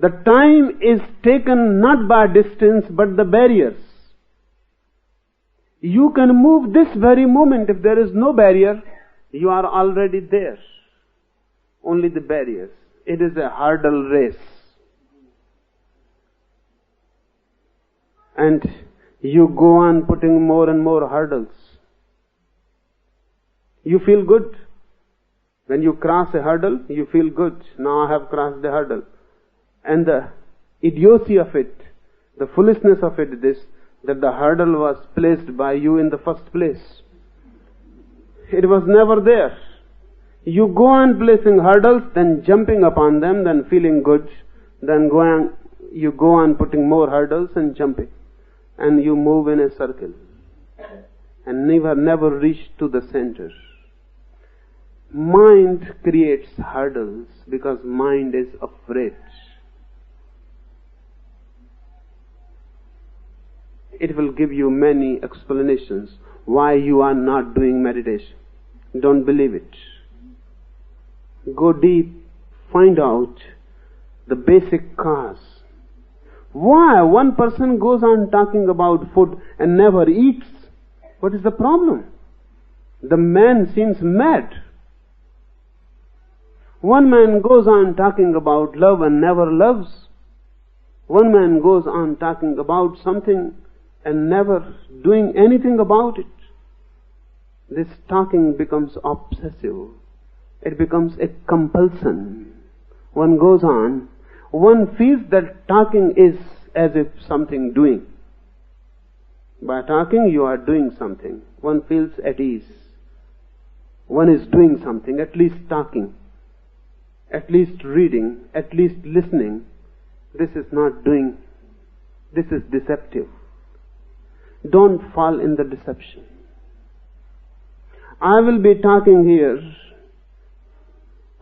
The time is taken not by distance but the barriers. You can move this very moment. If there is no barrier, you are already there. Only the barriers. It is a hurdle race. And you go on putting more and more hurdles. You feel good. When you cross a hurdle, you feel good. Now I have crossed the hurdle. And the idiocy of it, the foolishness of it is this, that the hurdle was placed by you in the first place. It was never there. You go on placing hurdles, then jumping upon them, then feeling good, then you go on putting more hurdles and jumping, and you move in a circle and never reach to the center. Mind creates hurdles because mind is afraid. It will give you many explanations why you are not doing meditation. Don't believe it. Go deep, find out the basic cause. Why one person goes on talking about food and never eats? What is the problem? The man seems mad. One man goes on talking about love and never loves. One man goes on talking about something and never doing anything about it. This talking becomes obsessive. It becomes a compulsion. One goes on, one feels that talking is as if something doing. By talking you are doing something. One feels at ease. One is doing something, at least talking, at least reading, at least listening. This is not doing. This is deceptive. Don't fall in the deception. I will be talking here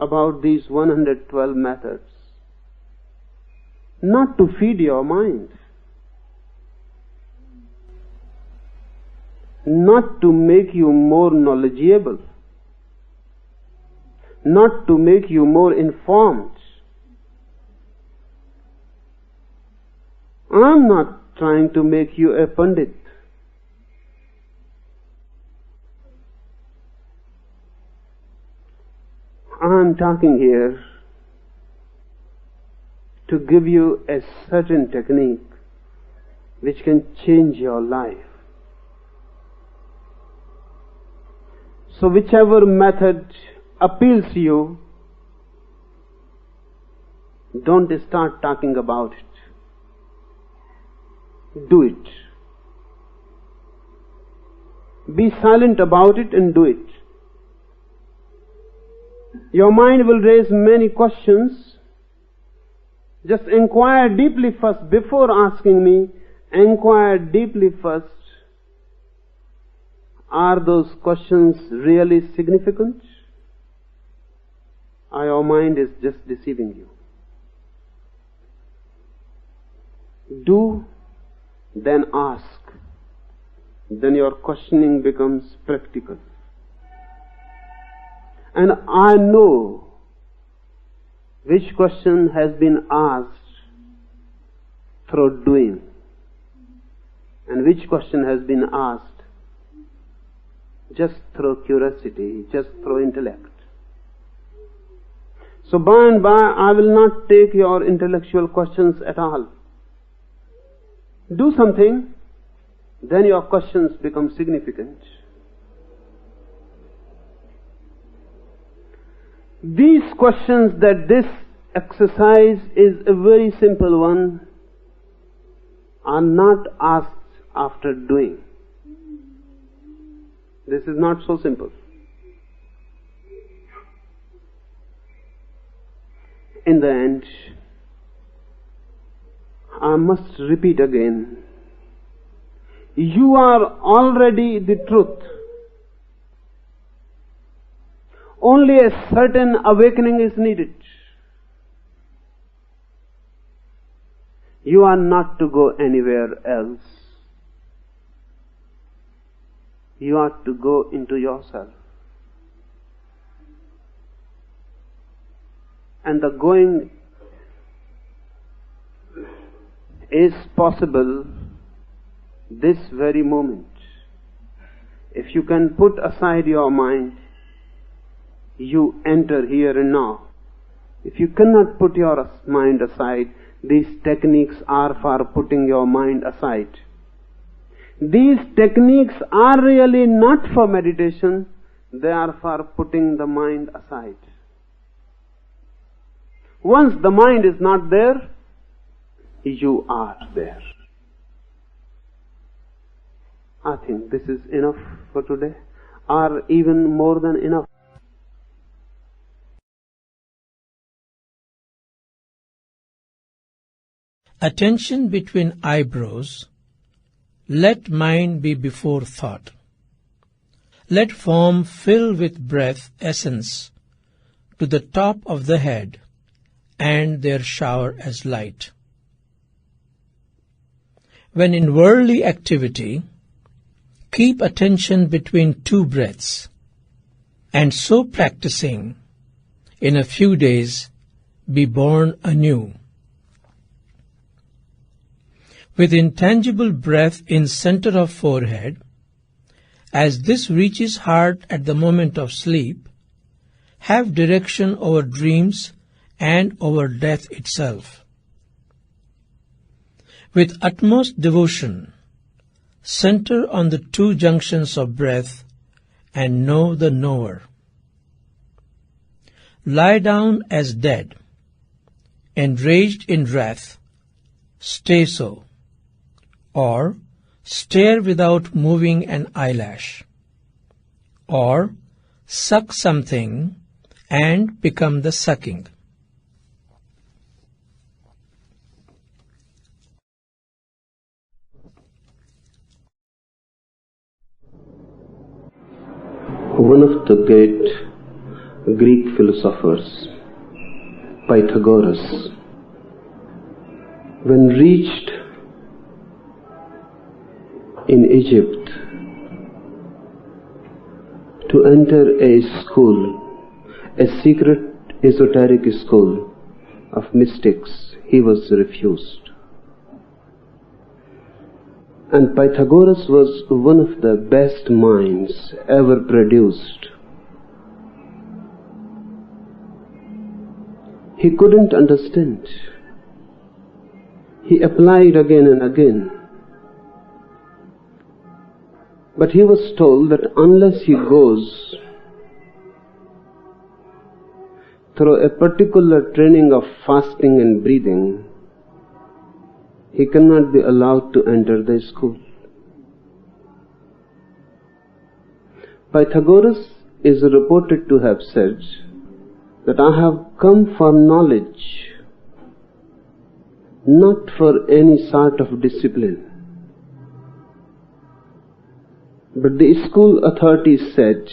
about these 112 methods, not to feed your mind, not to make you more knowledgeable, not to make you more informed. I am not trying to make you a Pandit. I am talking here to give you a certain technique which can change your life. So whichever method appeals to you, don't start talking about it. Do it. Be silent about it and do it. Your mind will raise many questions. Just inquire deeply first. Before asking me, inquire deeply first. Are those questions really significant? Or your mind is just deceiving you? Do, then ask. Then your questioning becomes practical. And I know which question has been asked through doing, and which question has been asked just through curiosity, just through intellect. So by and by I will not take your intellectual questions at all. Do something, then your questions become significant. These questions, that this exercise is a very simple one, are not asked after doing. This is not so simple. In the end, I must repeat again, you are already the truth. Only a certain awakening is needed. You are not to go anywhere else. You are to go into yourself. And the going is possible this very moment. If you can put aside your mind, you enter here and now. If you cannot put your mind aside, these techniques are for putting your mind aside. These techniques are really not for meditation, they are for putting the mind aside. Once the mind is not there, you are there. I think this is enough for today, or even more than enough. Attention between eyebrows. Let mind be before thought. Let form fill with breath essence to the top of the head and their shower as light. When in worldly activity, keep attention between two breaths, and so practicing, in a few days, be born anew. With intangible breath in center of forehead, as this reaches heart at the moment of sleep, have direction over dreams and over death itself. With utmost devotion, center on the two junctions of breath and know the knower. Lie down as dead, enraged in wrath, stay so, or stare without moving an eyelash, or suck something and become the sucking. One of the great Greek philosophers, Pythagoras, when reached in Egypt to enter a school, a secret esoteric school of mystics, he was refused. And Pythagoras was one of the best minds ever produced. He couldn't understand. He applied again and again. But he was told that unless he goes through a particular training of fasting and breathing, he cannot be allowed to enter the school. Pythagoras is reported to have said that I have come for knowledge, not for any sort of discipline. But the school authorities said,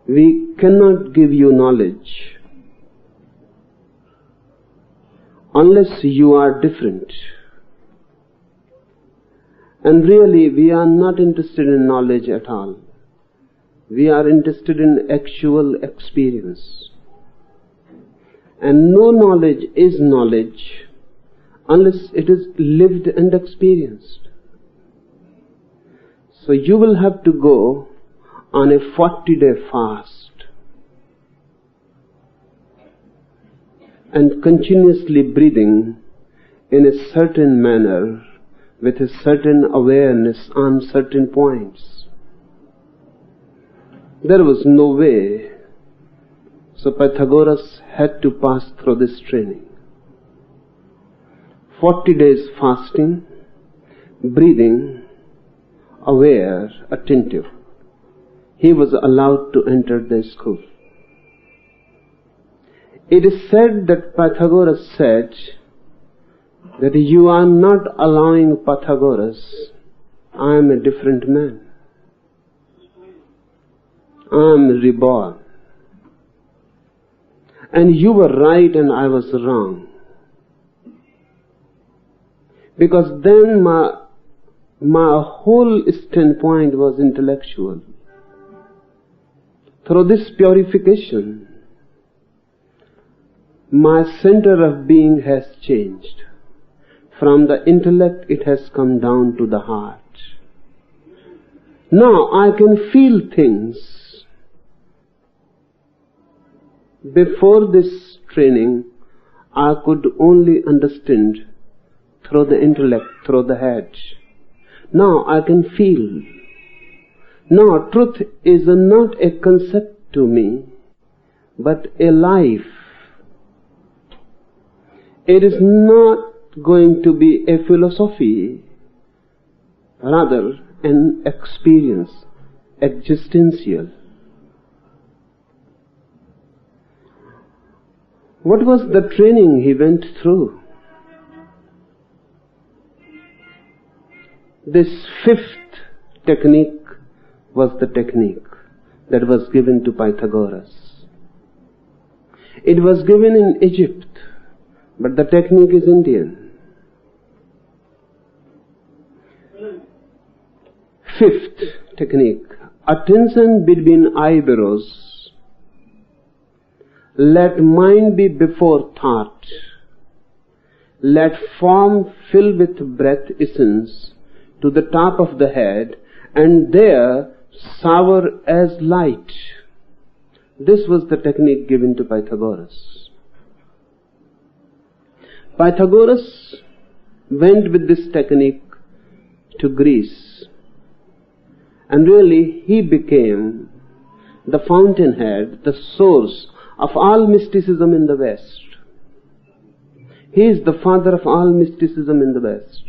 we cannot give you knowledge unless you are different. And really, we are not interested in knowledge at all. We are interested in actual experience. And no knowledge is knowledge unless it is lived and experienced. So you will have to go on a 40-day fast and continuously breathing in a certain manner with a certain awareness on certain points. There was no way. So Pythagoras had to pass through this training. 40 days fasting, breathing, aware, attentive. He was allowed to enter the school. It is said that Pythagoras said that you are not allowing Pythagoras. I am a different man. I am reborn. And you were right and I was wrong. Because then my whole standpoint was intellectual. Through this purification, my center of being has changed. From the intellect it has come down to the heart. Now I can feel things. Before this training, I could only understand through the intellect, through the head. Now I can feel. Now truth is not a concept to me, but a life. It is not going to be a philosophy, rather an experience, existential. What was the training he went through? This fifth technique was the technique that was given to Pythagoras. It was given in Egypt, but the technique is Indian. Fifth technique, attention between eyebrows. Let mind be before thought. Let form fill with breath essence to the top of the head, and there shower as light. This was the technique given to Pythagoras. Pythagoras went with this technique to Greece, and really he became the fountainhead, the source of all mysticism in the West. He is the father of all mysticism in the West.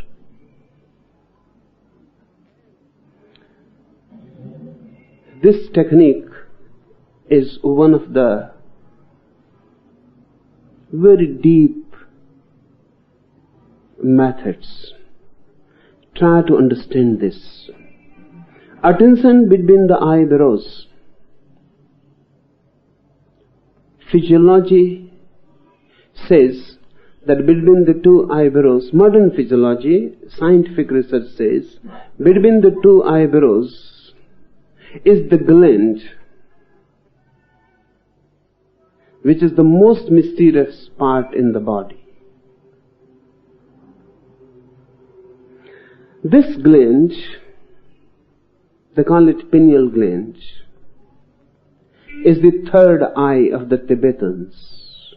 This technique is one of the very deep methods. Try to understand this. Attention between the eyebrows. Physiology says that between the two eyebrows, modern physiology, scientific research says, between the two eyebrows is the gland, which is the most mysterious part in the body. This gland, they call it pineal gland, is the third eye of the Tibetans.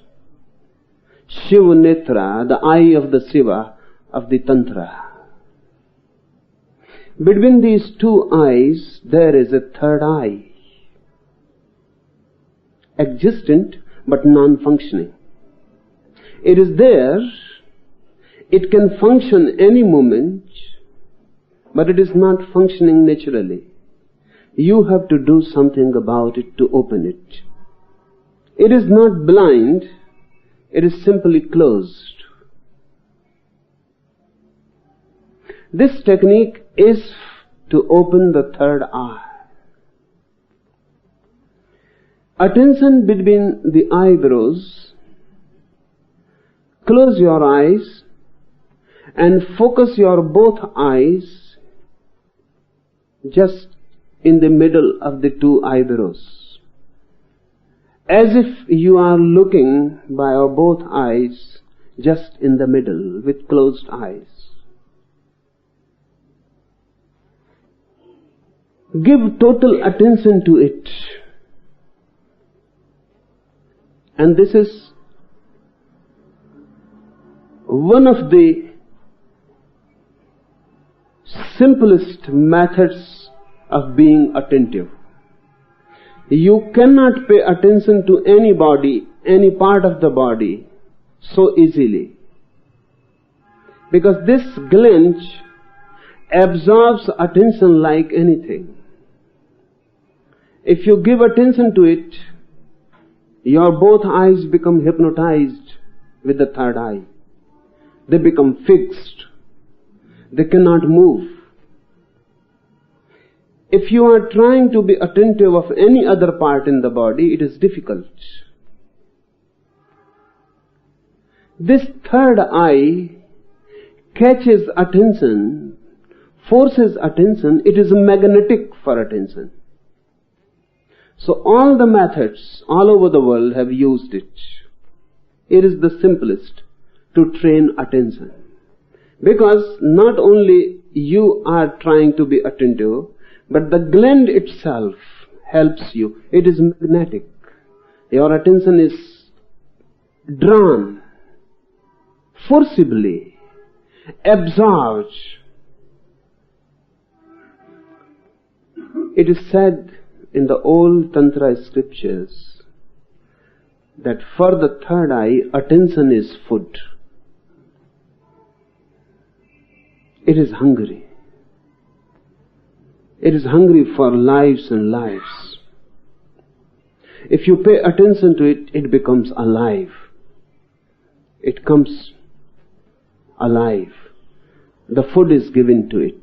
Shiva Netra, the eye of the Shiva of the Tantra. Between these two eyes, there is a third eye, existent but non-functioning. It is there, it can function any moment, but it is not functioning naturally. You have to do something about it to open it. It is not blind, it is simply closed. This technique is to open the third eye. Attention between the eyebrows. Close your eyes and focus your both eyes just in the middle of the two eyebrows, as if you are looking by your both eyes just in the middle with closed eyes. Give total attention to it. And this is one of the simplest methods of being attentive. You cannot pay attention to anybody, any part of the body so easily, because this gland absorbs attention like anything. If you give attention to it, your both eyes become hypnotized with the third eye. They become fixed. They cannot move. If you are trying to be attentive of any other part in the body, it is difficult. This third eye catches attention, forces attention. It is magnetic for attention. So all the methods all over the world have used it. It is the simplest to train attention. Because not only you are trying to be attentive, but the gland itself helps you. It is magnetic. Your attention is drawn forcibly, absorbed. It is said in the old Tantra scriptures that for the third eye, attention is food. It is hungry. It is hungry for lives and lives. If you pay attention to it, it becomes alive. It comes alive. the food is given to it.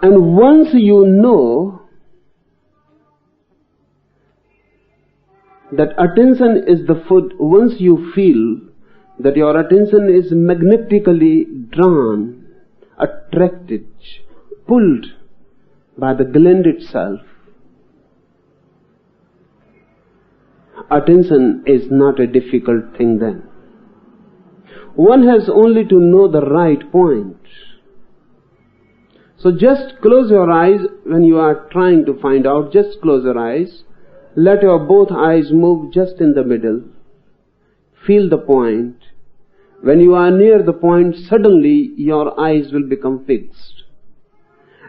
And once you know that attention is the food, once you feel that your attention is magnetically drawn, attracted, pulled by the gland itself, attention is not a difficult thing then. One has only to know the right point. So just close your eyes when you are trying to find out. Just close your eyes. Let your both eyes move just in the middle. Feel the point. When you are near the point, suddenly your eyes will become fixed.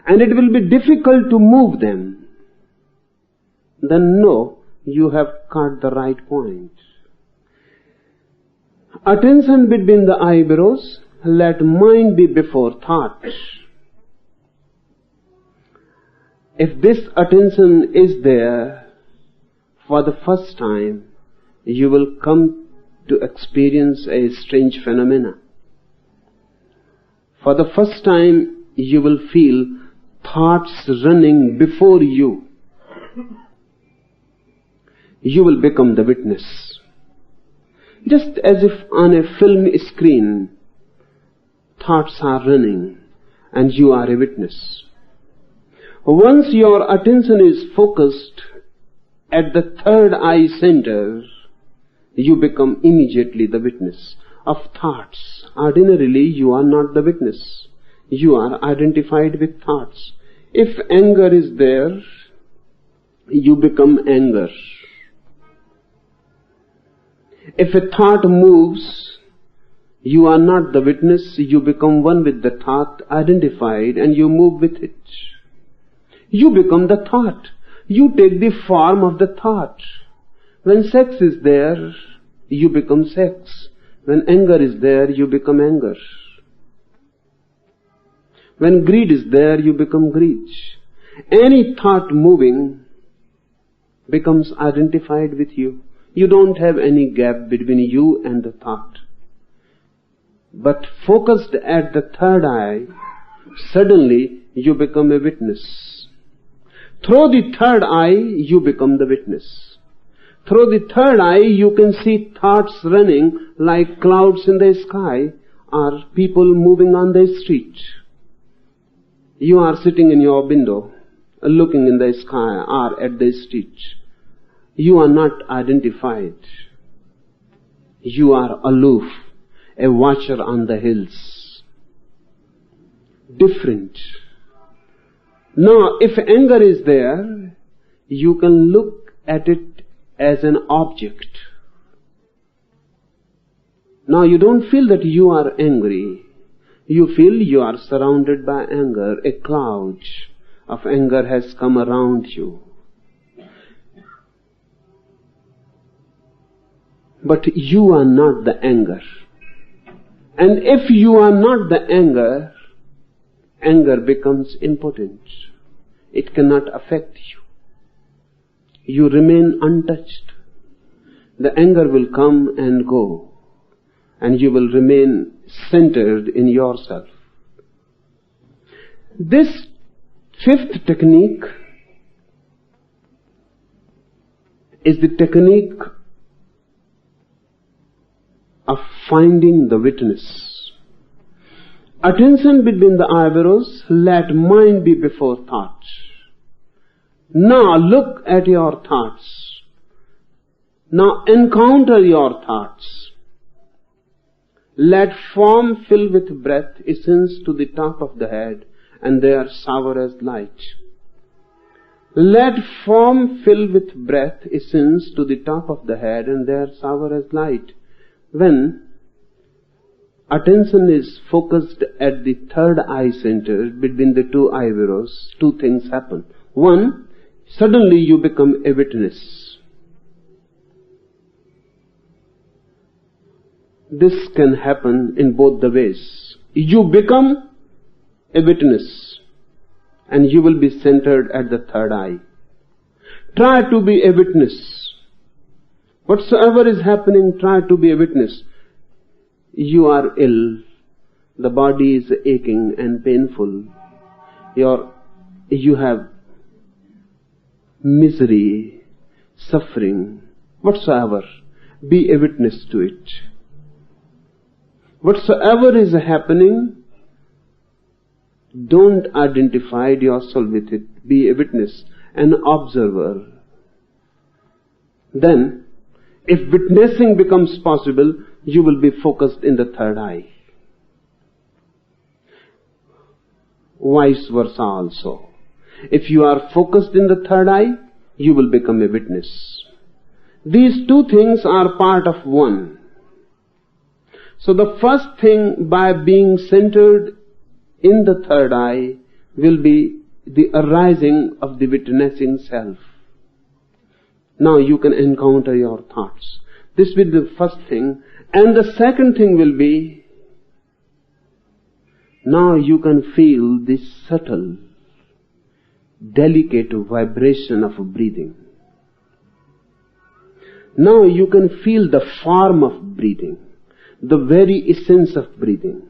And it will be difficult to move them. Then know you have caught the right point. Attention between the eyebrows. Let mind be before thought. If this attention is there for the first time, you will come to experience a strange phenomena. For the first time, you will feel thoughts running before you. You will become the witness. Just as if on a film screen, thoughts are running and you are a witness. Once your attention is focused at the third eye center, you become immediately the witness of thoughts. Ordinarily, you are not the witness. You are identified with thoughts. If anger is there, you become anger. If a thought moves, you are not the witness. You become one with the thought, identified, and you move with it. You become the thought. You take the form of the thought. When sex is there, you become sex. When anger is there, you become anger. When greed is there, you become greed. Any thought moving becomes identified with you. You don't have any gap between you and the thought. But focused at the third eye, suddenly you become a witness. Through the third eye, you become the witness. Through the third eye, you can see thoughts running like clouds in the sky or people moving on the street. You are sitting in your window, looking in the sky or at the street. You are not identified. You are aloof, a watcher on the hills. Different. Now, if anger is there, you can look at it as an object. Now, you don't feel that you are angry. You feel you are surrounded by anger. A cloud of anger has come around you. But you are not the anger. And if you are not the anger, anger becomes impotent. It cannot affect you. You remain untouched. The anger will come and go, and you will remain centered in yourself. This fifth technique is the technique of finding the witness. Attention between the eyebrows, let mind be before thought. Now look at your thoughts. Now encounter your thoughts. Let form fill with breath, ascends to the top of the head, and there soar as light. Let form fill with breath, ascends to the top of the head, and there soar as light. When attention is focused at the third eye center between the two eyebrows, two things happen. One, suddenly you become a witness. This can happen in both the ways. You become a witness and you will be centered at the third eye. Try to be a witness. Whatsoever is happening, try to be a witness. You are ill. The body is aching and painful. You have misery, suffering, whatsoever. Be a witness to it. Whatsoever is happening, don't identify yourself with it. Be a witness, an observer. Then, if witnessing becomes possible, you will be focused in the third eye. Vice versa also. If you are focused in the third eye, you will become a witness. These two things are part of one. So the first thing, by being centered in the third eye, will be the arising of the witnessing self. Now you can encounter your thoughts. This will be the first thing. And the second thing will be, now you can feel this subtle, delicate vibration of breathing. Now you can feel the form of breathing, the very essence of breathing.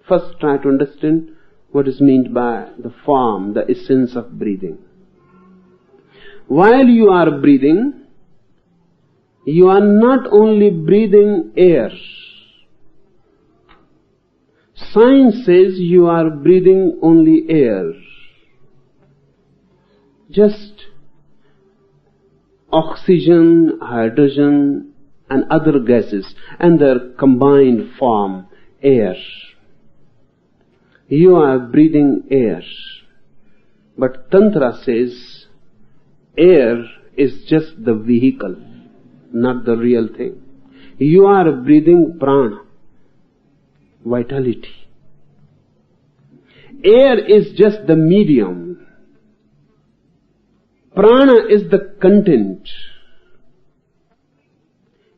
First try to understand what is meant by the form, the essence of breathing. While you are breathing, you are not only breathing air. Science says you are breathing only air. Just oxygen, hydrogen and other gases and their combined form, air. You are breathing air. But Tantra says air is just the vehicle, not the real thing. You are breathing prana, vitality. Air is just the medium. Prana is the content.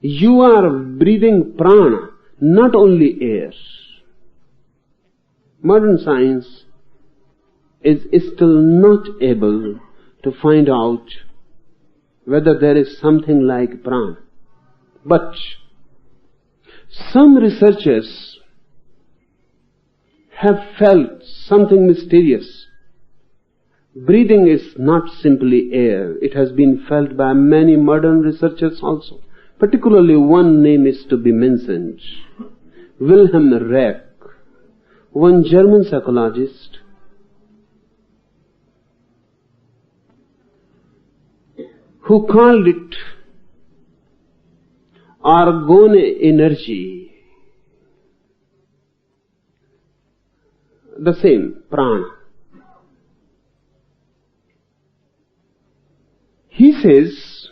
You are breathing prana, not only air. Modern science is still not able to find out whether there is something like prana. But some researchers have felt something mysterious. Breathing is not simply air. It has been felt by many modern researchers also. Particularly one name is to be mentioned. Wilhelm Reich, one German psychologist, who called it orgone energy. The same, prana. He says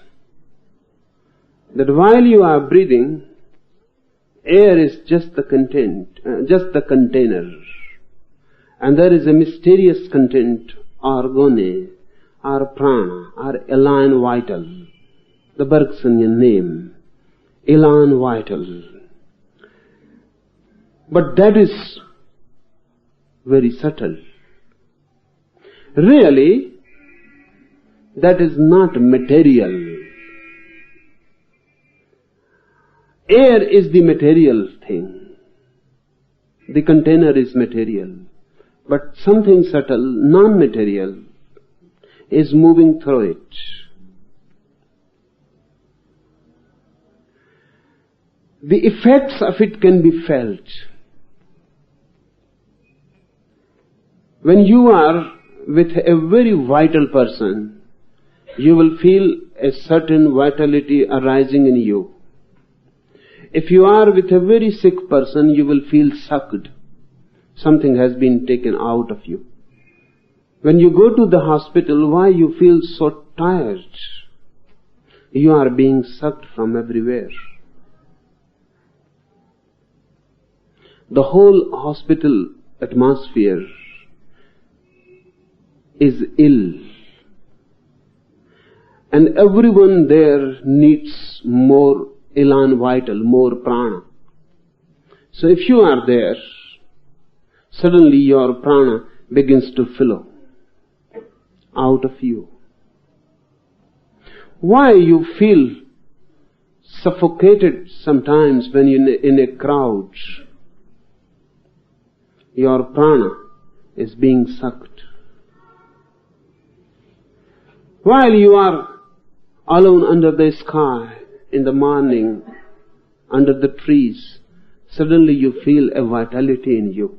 that while you are breathing, air is just the content, just the container. And there is a mysterious content, orgone, or prana, or elan vital. The Bergsonian name, elan vital. But that is very subtle. Really, that is not material. Air is the material thing. The container is material. But something subtle, non-material, is moving through it. The effects of it can be felt. When you are with a very vital person, you will feel a certain vitality arising in you. If you are with a very sick person, you will feel sucked. Something has been taken out of you. When you go to the hospital, why you feel so tired? You are being sucked from everywhere. The whole hospital atmosphere is ill. And everyone there needs more elan vital, more prana. So if you are there, suddenly your prana begins to flow out of you. Why you feel suffocated sometimes when you're in a crowd. Your prana is being sucked. While you are alone under the sky in the morning, under the trees, suddenly you feel a vitality in you.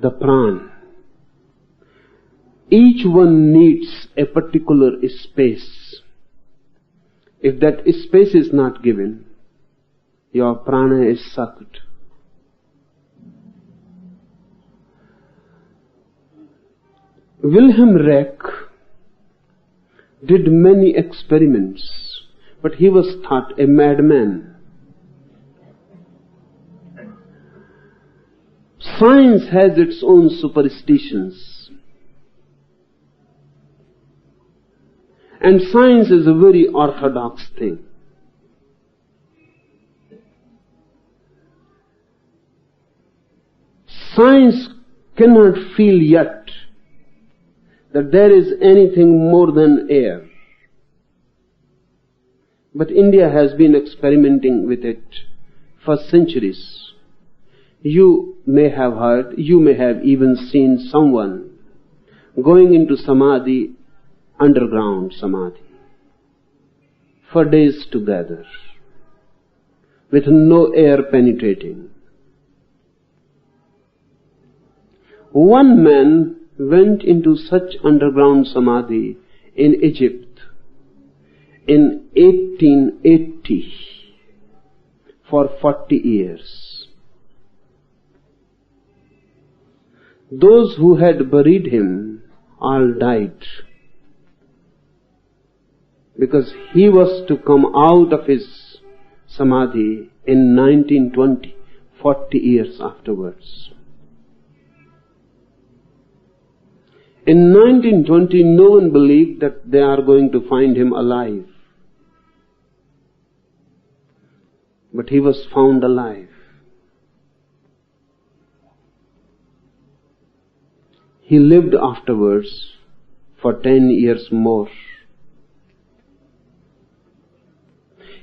The prana. Each one needs a particular space. If that space is not given, your prana is sucked. Wilhelm Reich did many experiments, but he was thought a madman. Science has its own superstitions. And science is a very orthodox thing. Science cannot feel yet that there is anything more than air. But India has been experimenting with it for centuries. You may have heard, you may have even seen someone going into samadhi, underground samadhi, for days together, with no air penetrating. One man went into such underground samadhi in Egypt in 1880 for 40 years. Those who had buried him all died, because he was to come out of his samadhi in 1920, 40 years afterwards. In 1920, no one believed that they are going to find him alive. But he was found alive. He lived afterwards for 10 years more.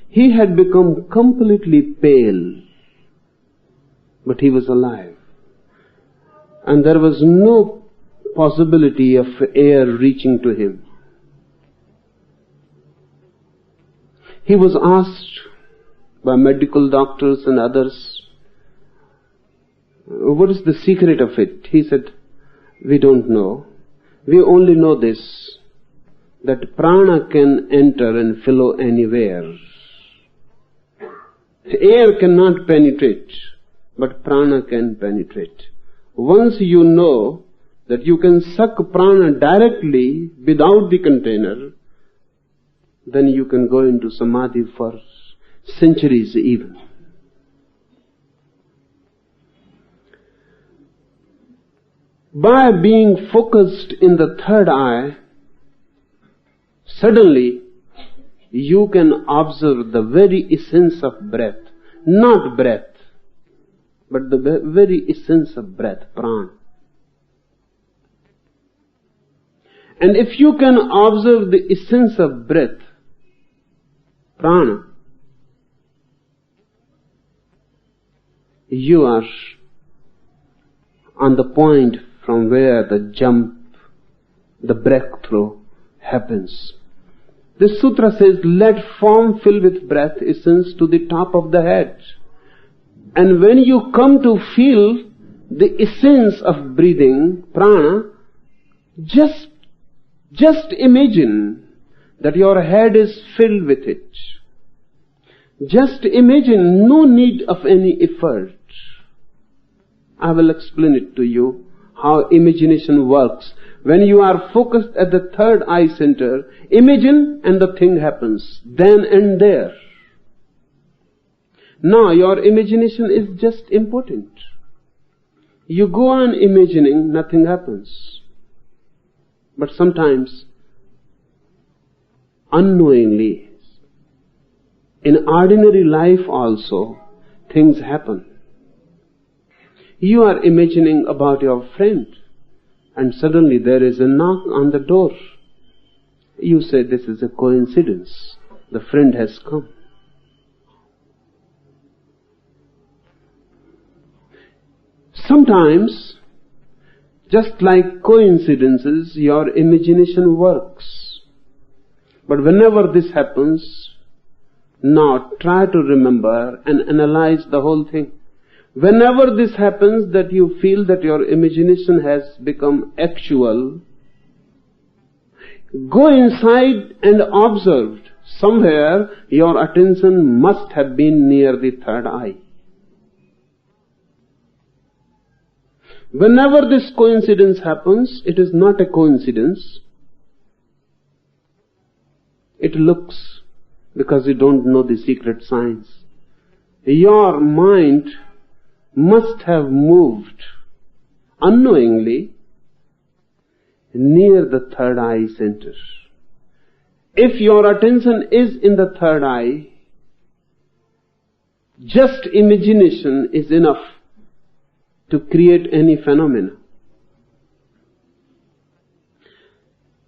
He had become completely pale, but he was alive. And there was no possibility of air reaching to him. He was asked by medical doctors and others, what is the secret of it? He said, we don't know. We only know this, that prana can enter and flow anywhere. Air cannot penetrate, but prana can penetrate. Once you know that you can suck prana directly without the container, then you can go into samadhi for centuries even. By being focused in the third eye, suddenly you can observe the very essence of breath. Not breath, but the very essence of breath, prana. And if you can observe the essence of breath, prana, you are on the point from where the jump, the breakthrough happens. This sutra says, let form fill with breath essence to the top of the head. And when you come to feel the essence of breathing, prana, just imagine that your head is filled with it. Just imagine, no need of any effort. I will explain it to you, how imagination works. When you are focused at the third eye center, imagine and the thing happens, then and there. Now your imagination is just important. You go on imagining, nothing happens. But sometimes, unknowingly, in ordinary life also, things happen. You are imagining about your friend, and suddenly there is a knock on the door. You say this is a coincidence. The friend has come. Sometimes, just like coincidences, your imagination works. But whenever this happens, now try to remember and analyze the whole thing. Whenever this happens, that you feel that your imagination has become actual, go inside and observe. Somewhere your attention must have been near the third eye. Whenever this coincidence happens, it is not a coincidence. It looks, because you don't know the secret science. Your mind must have moved unknowingly near the third eye center. If your attention is in the third eye, just imagination is enough to create any phenomena.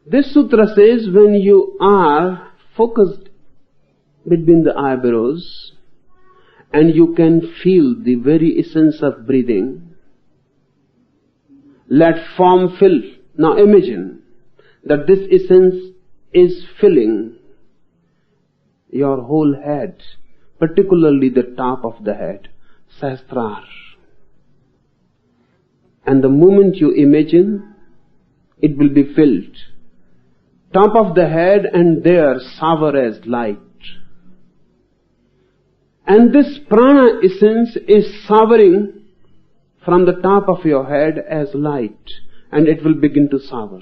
This sutra says when you are focused between the eyebrows and you can feel the very essence of breathing, let form fill. Now imagine that this essence is filling your whole head, particularly the top of the head, sahasrara. And the moment you imagine, it will be filled. Top of the head and there sour as light. And this prana essence is sourding from the top of your head as light, and it will begin to sour.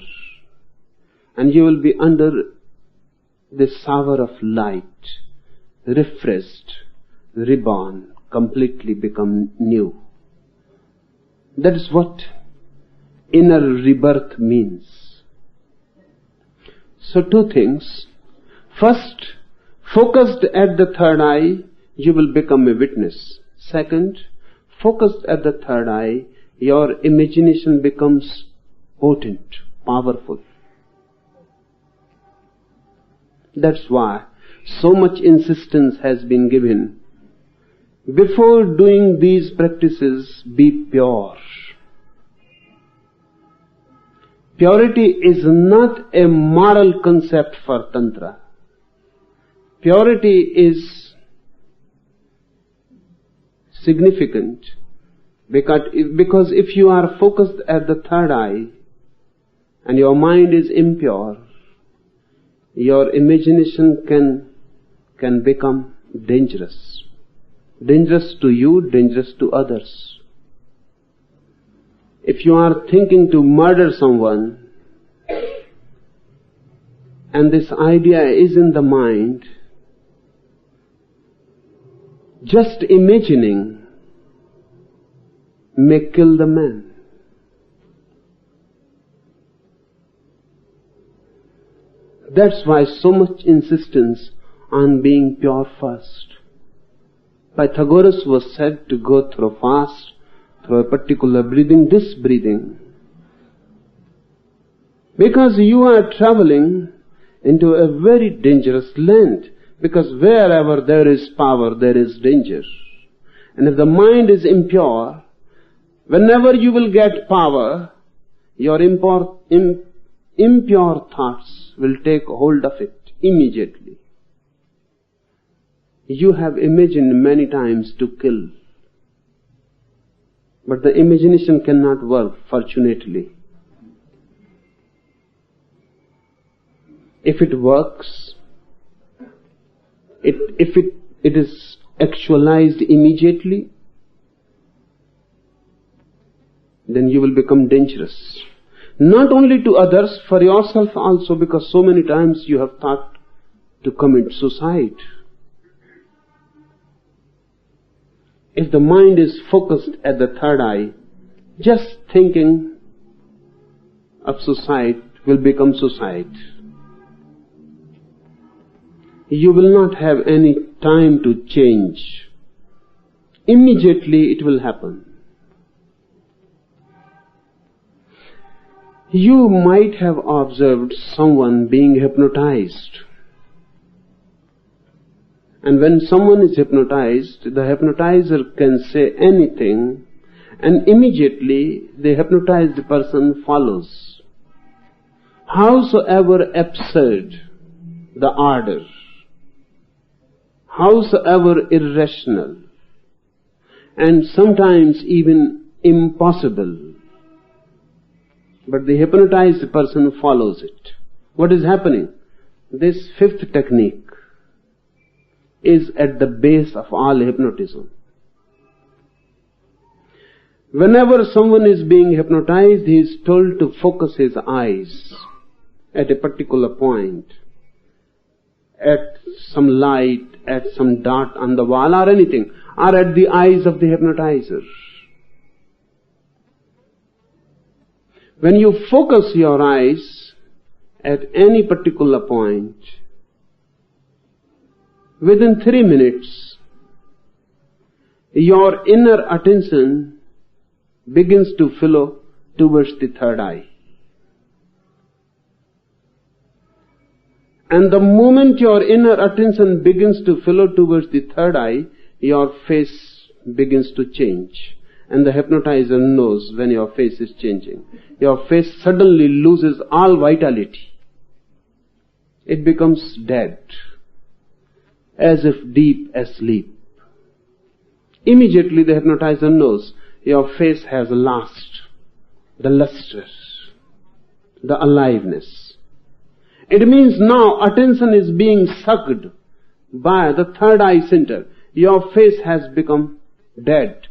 And you will be under this sour of light, refreshed, reborn, completely become new. That is what inner rebirth means. So two things. First, focused at the third eye, you will become a witness. Second, focused at the third eye, your imagination becomes potent, powerful. That's why so much insistence has been given. Before doing these practices, be pure. Purity is not a moral concept for Tantra. Purity is significant because if you are focused at the third eye and your mind is impure, your imagination can become dangerous. Dangerous to you, dangerous to others. If you are thinking to murder someone and this idea is in the mind, just imagining may kill the man. That's why so much insistence on being pure first. Pythagoras was said to go through fast, through a particular breathing, this breathing. Because you are traveling into a very dangerous land. Because wherever there is power, there is danger. And if the mind is impure, whenever you will get power, your impure thoughts will take hold of it immediately. You have imagined many times to kill. But the imagination cannot work, fortunately. If it works, if it is actualized immediately, then you will become dangerous. Not only to others, for yourself also, because so many times you have thought to commit suicide. If the mind is focused at the third eye, just thinking of suicide will become suicide. You will not have any time to change. Immediately it will happen. You might have observed someone being hypnotized. And when someone is hypnotized, the hypnotizer can say anything, and immediately the hypnotized person follows. Howsoever absurd the order, howsoever irrational, and sometimes even impossible, but the hypnotized person follows it. What is happening? This fifth technique is at the base of all hypnotism. Whenever someone is being hypnotized, he is told to focus his eyes at a particular point, at some light, at some dot on the wall or anything, or at the eyes of the hypnotizer. When you focus your eyes at any particular point, within 3 minutes, your inner attention begins to flow towards the third eye. And the moment your inner attention begins to flow towards the third eye, your face begins to change. And the hypnotizer knows when your face is changing. Your face suddenly loses all vitality. It becomes dead, as if deep asleep. Immediately the hypnotizer knows your face has lost the luster, the aliveness. It means now attention is being sucked by the third eye center. Your face has become dead.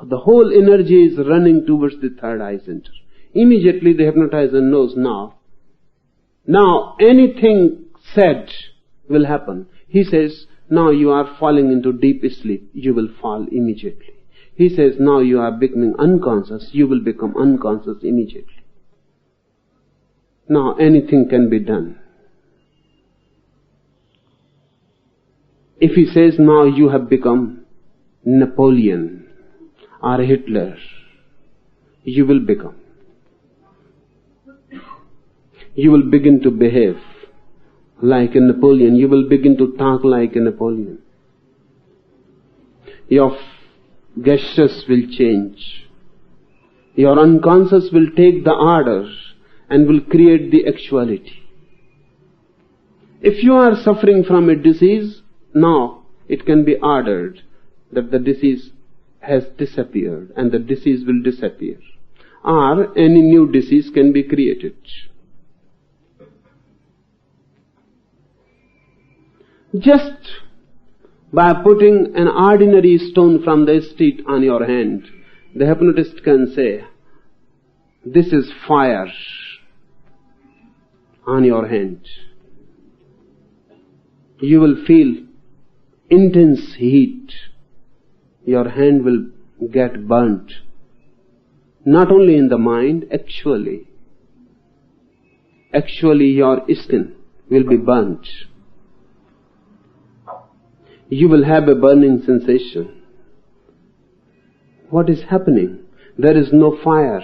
The whole energy is running towards the third eye center. Immediately the hypnotizer knows now anything said will happen. He says, now you are falling into deep sleep. You will fall immediately. He says, now you are becoming unconscious. You will become unconscious immediately. Now anything can be done. If he says, now you have become Napoleon or Hitler, you will become. You will begin to behave like a Napoleon. You will begin to talk like a Napoleon. Your gestures will change. Your unconscious will take the order and will create the actuality. If you are suffering from a disease, now it can be ordered that the disease has disappeared and the disease will disappear. Or any new disease can be created. Just by putting an ordinary stone from the street on your hand, the hypnotist can say, this is fire on your hand. You will feel intense heat. Your hand will get burnt. Not only in the mind, actually your skin will be burnt. You will have a burning sensation. What is happening? There is no fire.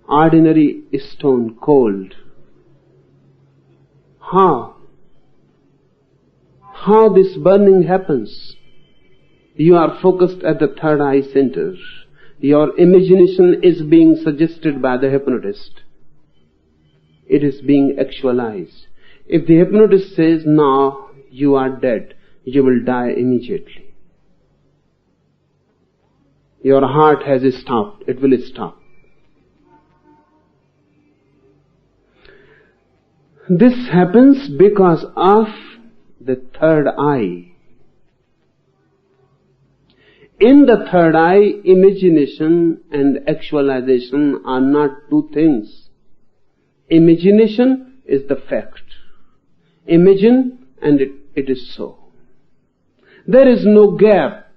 Ordinary stone, cold. How this burning happens? You are focused at the third eye center. Your imagination is being suggested by the hypnotist. It is being actualized. If the hypnotist says, now you are dead, you will die immediately. Your heart has stopped. It will stop. This happens because of the third eye. In the third eye, imagination and actualization are not two things. Imagination is the fact. Imagine and it is so. There is no gap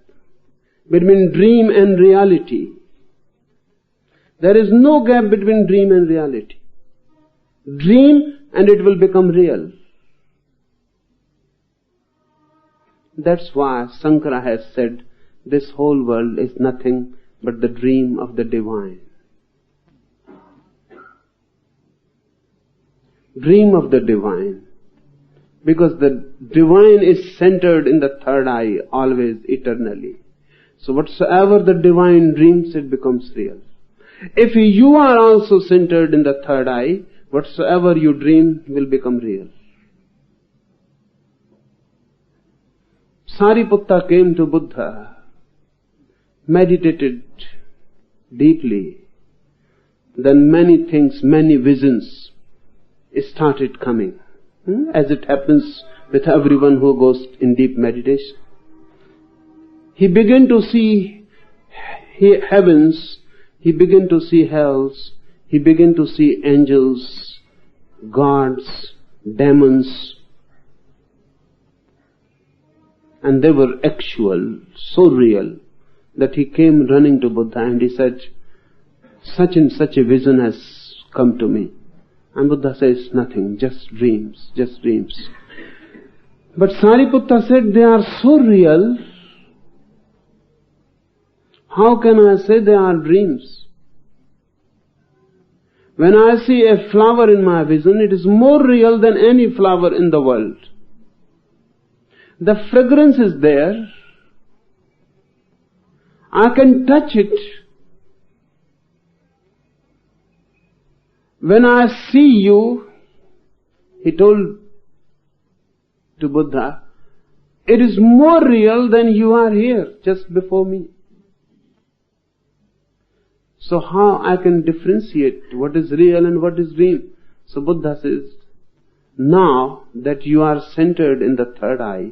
between dream and reality. There is no gap between dream and reality. Dream and it will become real. That's why Sankara has said, this whole world is nothing but the dream of the divine. Dream of the divine. Because the divine is centered in the third eye, always, eternally. So whatsoever the divine dreams, it becomes real. If you are also centered in the third eye, whatsoever you dream will become real. Sariputta came to Buddha, meditated deeply. Then many things, many visions started coming. As it happens with everyone who goes in deep meditation. He began to see heavens, he began to see hells, he began to see angels, gods, demons. And they were actual, so real, that he came running to Buddha and he said, such and such a vision has come to me. And Buddha says, nothing, just dreams, just dreams. But Sariputta said, they are so real. How can I say they are dreams? When I see a flower in my vision, it is more real than any flower in the world. The fragrance is there. I can touch it. When I see you, he told to Buddha, it is more real than you are here, just before me. So how I can differentiate what is real and what is dream? So Buddha says, now that you are centered in the third eye,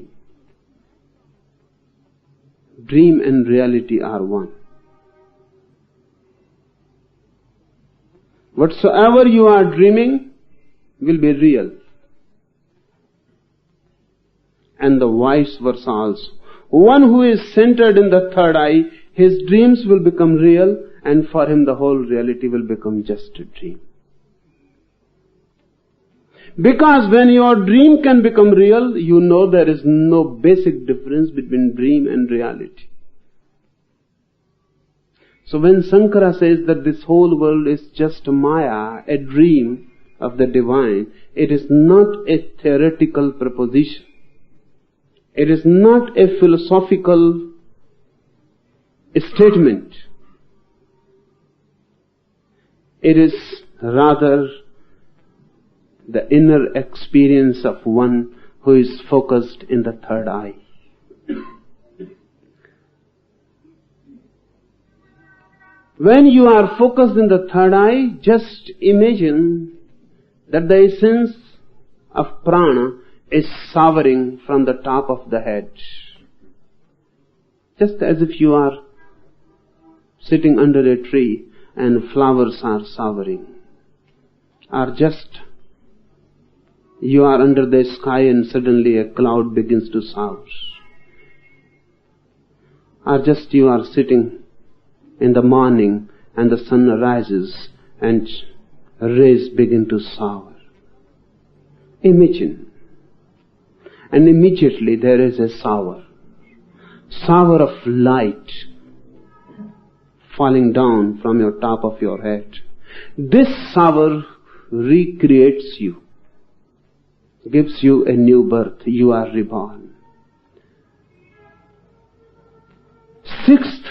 dream and reality are one. Whatsoever you are dreaming will be real. And the vice versa also. One who is centered in the third eye, his dreams will become real, and for him the whole reality will become just a dream. Because when your dream can become real, you know there is no basic difference between dream and reality. So when Sankara says that this whole world is just Maya, a dream of the divine, it is not a theoretical proposition. It is not a philosophical statement. It is rather the inner experience of one who is focused in the third eye. When you are focused in the third eye, just imagine that the essence of prana is showering from the top of the head. Just as if you are sitting under a tree and flowers are showering. Or just you are under the sky and suddenly a cloud begins to shower. Or just you are sitting in the morning and the sun rises and rays begin to shower. Imagine. And immediately there is a shower of light falling down from your top of your head. This shower recreates you, gives you a new birth. You are reborn. Sixth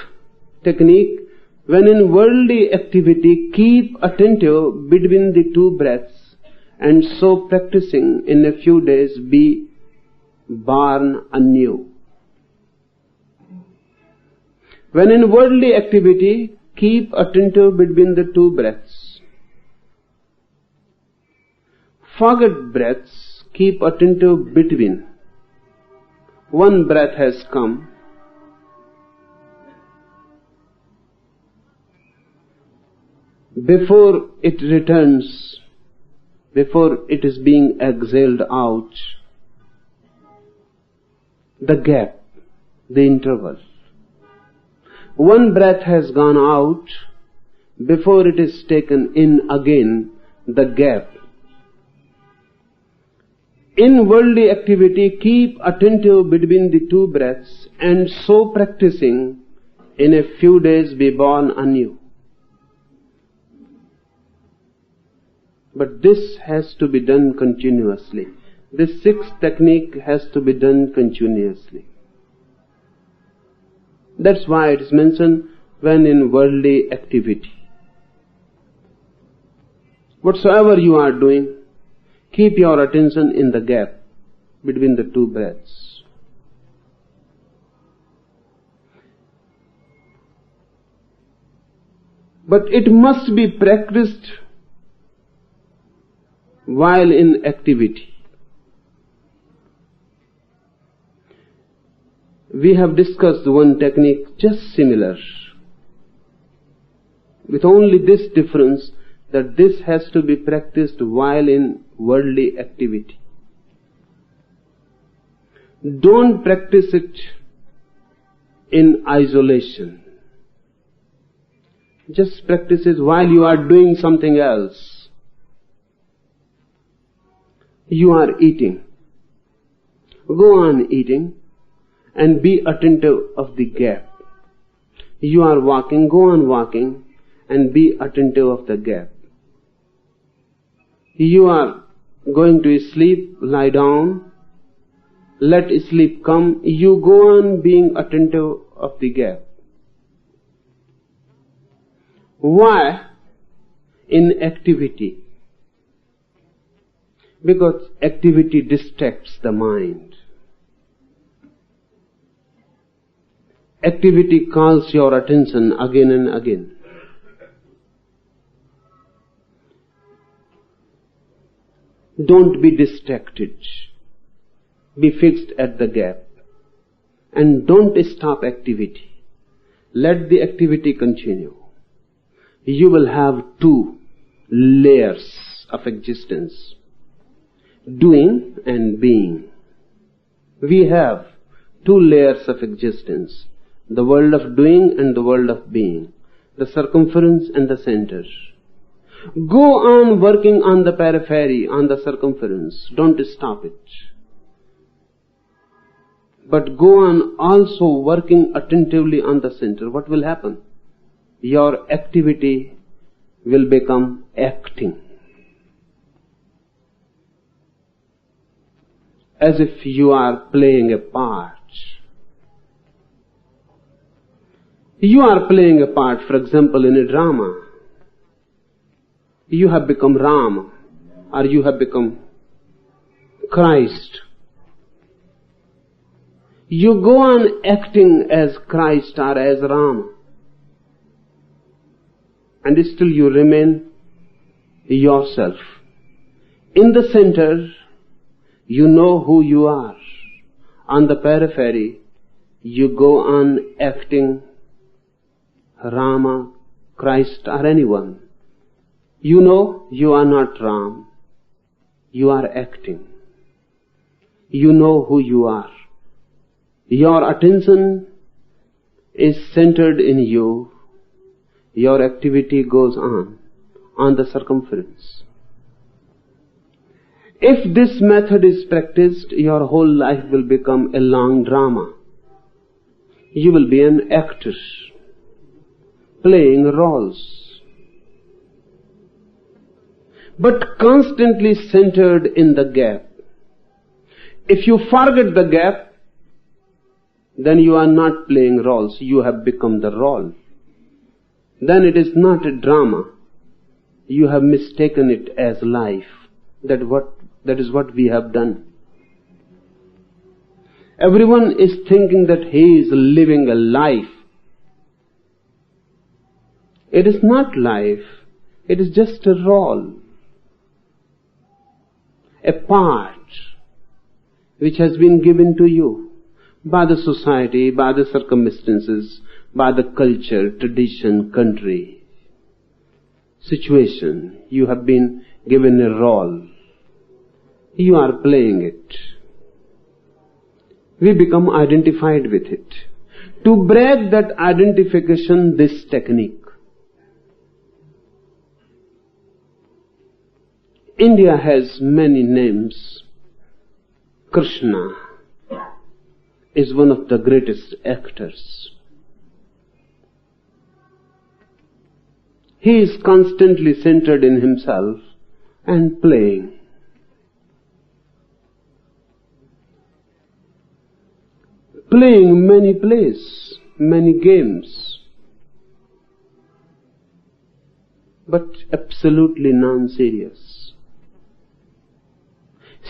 technique, when in worldly activity, keep attentive between the two breaths, and so practicing in a few days be born anew. When in worldly activity, keep attentive between the two breaths. Forget breaths, keep attentive between. One breath has come. Before it returns, before it is being exhaled out, the gap, the interval. One breath has gone out, before it is taken in again, the gap. In worldly activity, keep attentive between the two breaths, and so practicing, in a few days be born anew. But this has to be done continuously. This sixth technique has to be done continuously. That's why it is mentioned when in worldly activity. Whatsoever you are doing, keep your attention in the gap between the two breaths. But it must be practiced while in activity. We have discussed one technique just similar, with only this difference that this has to be practiced while in worldly activity. Don't practice it in isolation. Just practice it while you are doing something else. You are eating. Go on eating and be attentive of the gap. You are walking, go on walking and be attentive of the gap. You are going to sleep, lie down, let sleep come, you go on being attentive of the gap. Why? In activity. Because activity distracts the mind. Activity calls your attention again and again. Don't be distracted. Be fixed at the gap. And don't stop activity. Let the activity continue. You will have two layers of existence. Doing and being. We have two layers of existence. The world of doing and the world of being. The circumference and the center. Go on working on the periphery, on the circumference. Don't stop it. But go on also working attentively on the center. What will happen? Your activity will become acting. As if you are playing a part. You are playing a part, for example, in a drama. You have become Ram, or you have become Christ. You go on acting as Christ or as Ram. And still you remain yourself. In the center, you know who you are. On the periphery, you go on acting Rama, Christ or anyone. You know you are not Ram. You are acting. You know who you are. Your attention is centered in you. Your activity goes on the circumference. If this method is practiced, your whole life will become a long drama. You will be an actor, playing roles. But constantly centered in the gap. If you forget the gap, then you are not playing roles, you have become the role. Then it is not a drama. You have mistaken it as life. That is what we have done. Everyone is thinking that he is living a life. It is not life. It is just a role. A part which has been given to you by the society, by the circumstances, by the culture, tradition, country, situation. You have been given a role. You are playing it. We become identified with it. To break that identification, this technique. India has many names. Krishna is one of the greatest actors. He is constantly centered in himself and playing. Playing many plays, many games, but absolutely non-serious.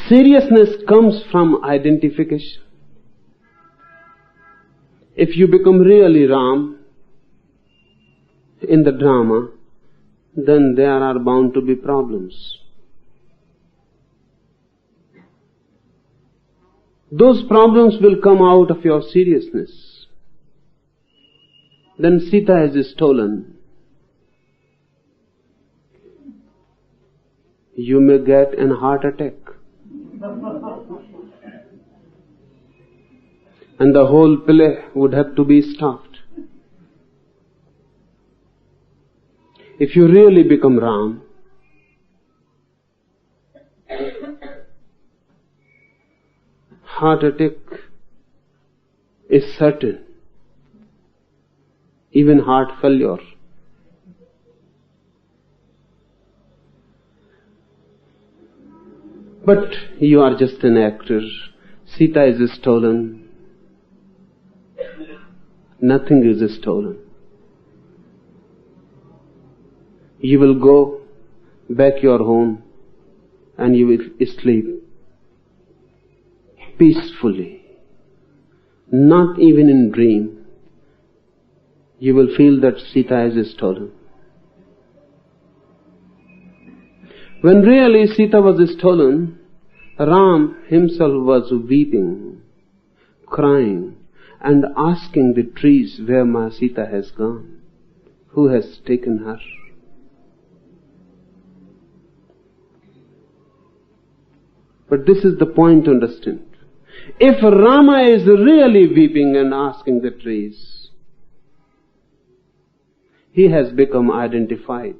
Seriousness comes from identification. If you become really Ram in the drama, then there are bound to be problems. Those problems will come out of your seriousness. Then Sita is stolen. You may get an heart attack. And the whole play would have to be stopped. If you really become Ram, heart attack is certain. Even heart failure. But you are just an actor. Sita is stolen. Nothing is stolen. You will go back your home and you will sleep peacefully. Not even in dream. You will feel that Sita is stolen. When really Sita was stolen, Ram himself was weeping, crying, and asking the trees where my Sita has gone, who has taken her. But this is the point to understand. If Rama is really weeping and asking the trees, he has become identified.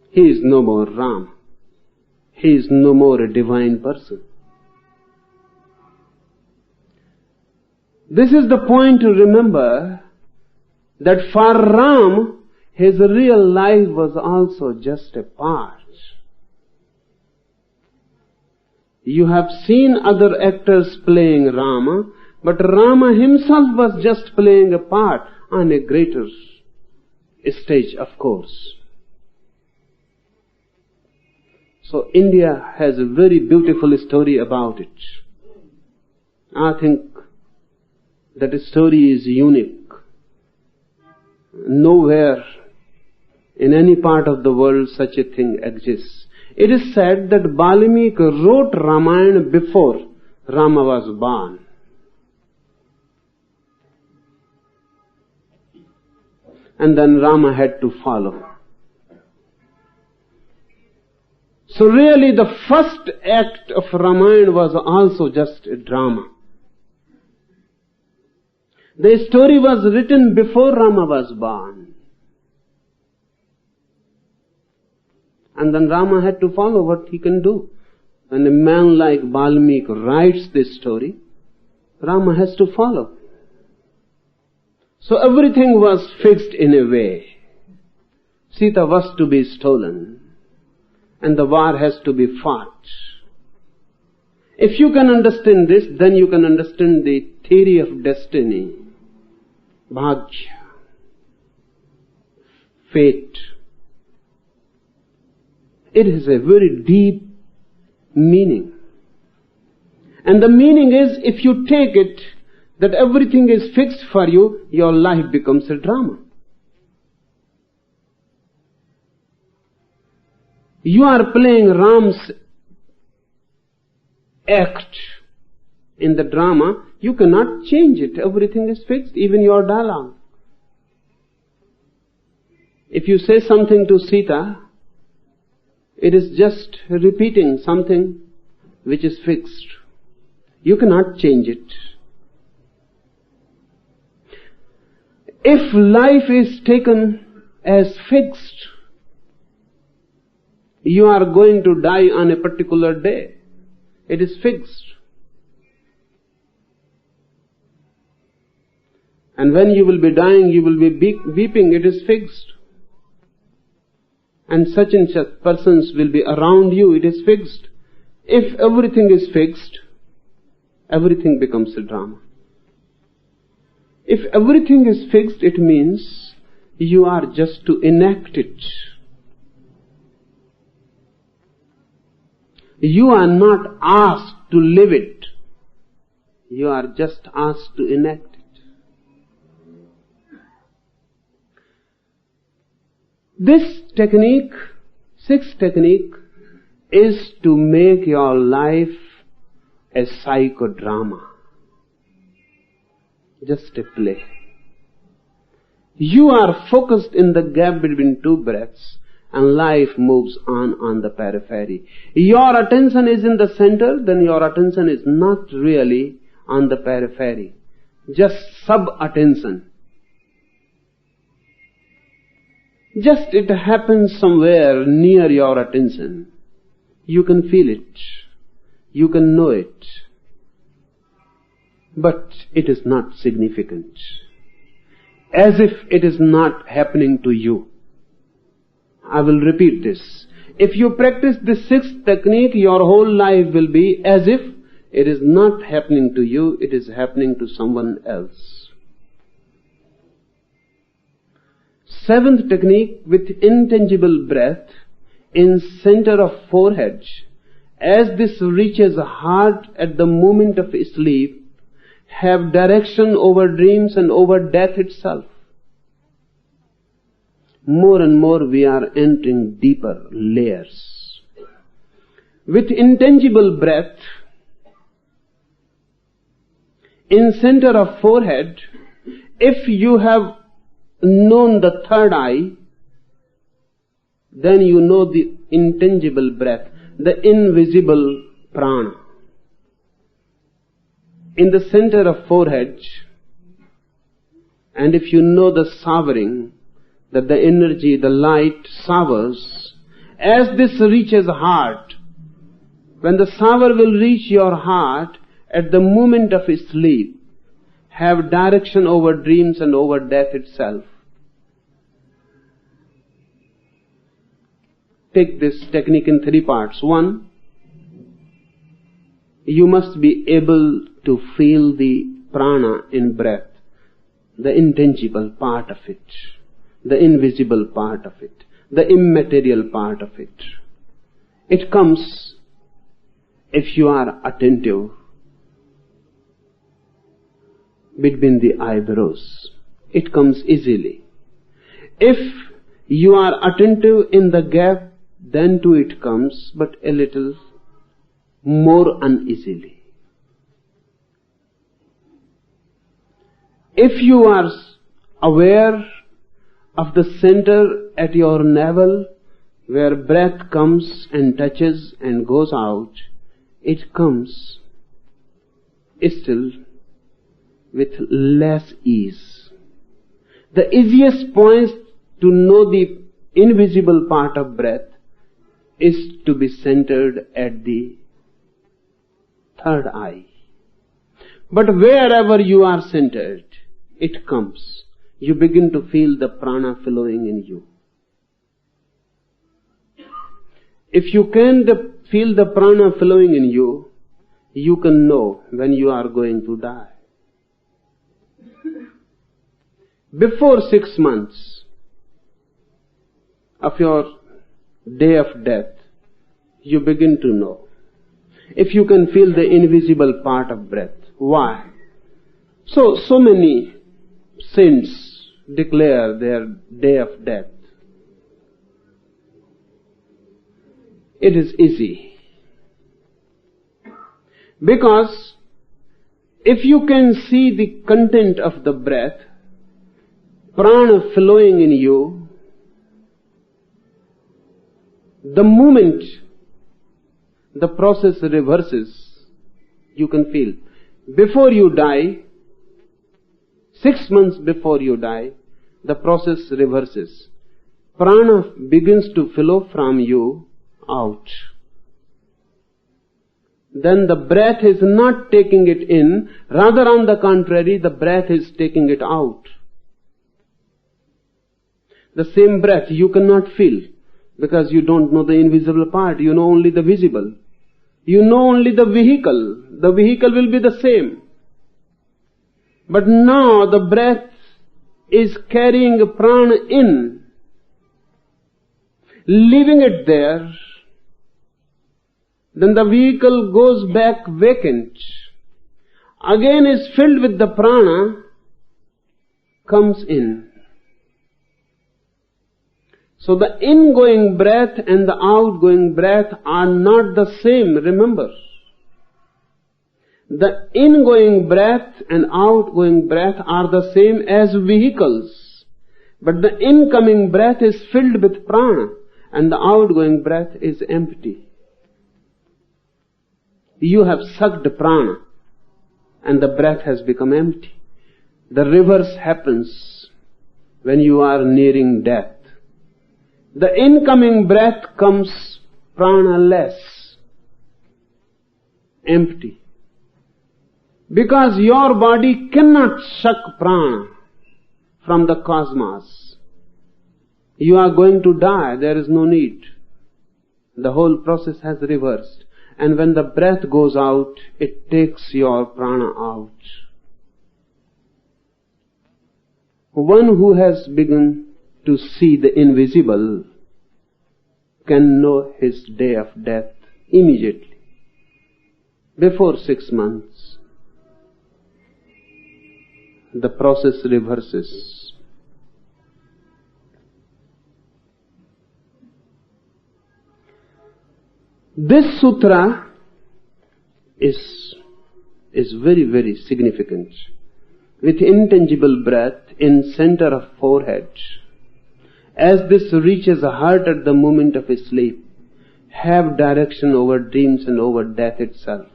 He is no more Ram. He is no more a divine person. This is the point to remember, that for Ram, his real life was also just a part. You have seen other actors playing Rama, but Rama himself was just playing a part on a greater stage, of course. So India has a very beautiful story about it. I think that story is unique. Nowhere in any part of the world such a thing exists. It is said that Valmiki wrote Ramayana before Rama was born. And then Rama had to follow. So really the first act of Ramayana was also just a drama. The story was written before Rama was born. And then Rama had to follow what he can do. When a man like Valmiki writes this story, Rama has to follow. So everything was fixed in a way. Sita was to be stolen. And the war has to be fought. If you can understand this, then you can understand the theory of destiny, bhagya, fate. It has a very deep meaning. And the meaning is, if you take it, that everything is fixed for you, your life becomes a drama. You are playing Ram's act in the drama. You cannot change it. Everything is fixed, even your dialogue. If you say something to Sita, it is just repeating something which is fixed. You cannot change it. If life is taken as fixed, you are going to die on a particular day. It is fixed. And when you will be dying, you will be weeping. It is fixed. and such persons will be around you. It is fixed. If everything is fixed, everything becomes a drama. If everything is fixed, it means you are just to enact it. You are not asked to live it. You are just asked to enact it. This technique, sixth technique, is to make your life a psychodrama. Just a play. You are focused in the gap between two breaths, and life moves on the periphery. Your attention is in the center, then your attention is not really on the periphery. Just sub-attention. Just it happens somewhere near your attention. You can feel it. You can know it. But it is not significant. As if it is not happening to you. I will repeat this. If you practice this sixth technique, your whole life will be as if it is not happening to you, it is happening to someone else. Seventh technique, with intangible breath in center of forehead. As this reaches heart at the moment of sleep, have direction over dreams and over death itself. More and more we are entering deeper layers. With intangible breath in center of forehead, if you have known the third eye, then you know the intangible breath, the invisible prana. In the center of forehead, and if you know the showering, that the energy, the light showers, as this reaches heart, when the shower will reach your heart at the moment of sleep, have direction over dreams and over death itself. Take this technique in three parts. One, you must be able to feel the prana in breath, the intangible part of it, the invisible part of it, the immaterial part of it. It comes if you are attentive between the eyebrows. It comes easily. If you are attentive in the gap, then too it comes, but a little more uneasily. If you are aware of the center at your navel, where breath comes and touches and goes out, it comes still with less ease. The easiest point to know the invisible part of breath is to be centered at the third eye. But wherever you are centered, it comes. You begin to feel the prana flowing in you. If you can feel the prana flowing in you, you can know when you are going to die. Before 6 months of your day of death, you begin to know. If you can feel the invisible part of breath. Why? So many saints declare their day of death. It is easy. Because if you can see the content of the breath, prana flowing in you, the moment the process reverses, you can feel. Before you die, 6 months before you die, the process reverses. Prana begins to flow from you out. Then the breath is not taking it in, rather on the contrary, the breath is taking it out. The same breath you cannot feel. Because you don't know the invisible part, you know only the visible. You know only the vehicle. The vehicle will be the same. But now the breath is carrying prana in, leaving it there. Then the vehicle goes back vacant. Again is filled with the prana, comes in. So the ingoing breath and the outgoing breath are not the same, remember. The ingoing breath and outgoing breath are the same as vehicles. But the incoming breath is filled with prana and the outgoing breath is empty. You have sucked prana and the breath has become empty. The reverse happens when you are nearing death. The incoming breath comes prana-less, empty. Because your body cannot suck prana from the cosmos. You are going to die, there is no need. The whole process has reversed. And when the breath goes out, it takes your prana out. One who has begun to see the invisible can know his day of death immediately. Before 6 months, the process reverses. This sutra is very, very significant. With intangible breath in center of forehead, as this reaches the heart at the moment of sleep, have direction over dreams and over death itself.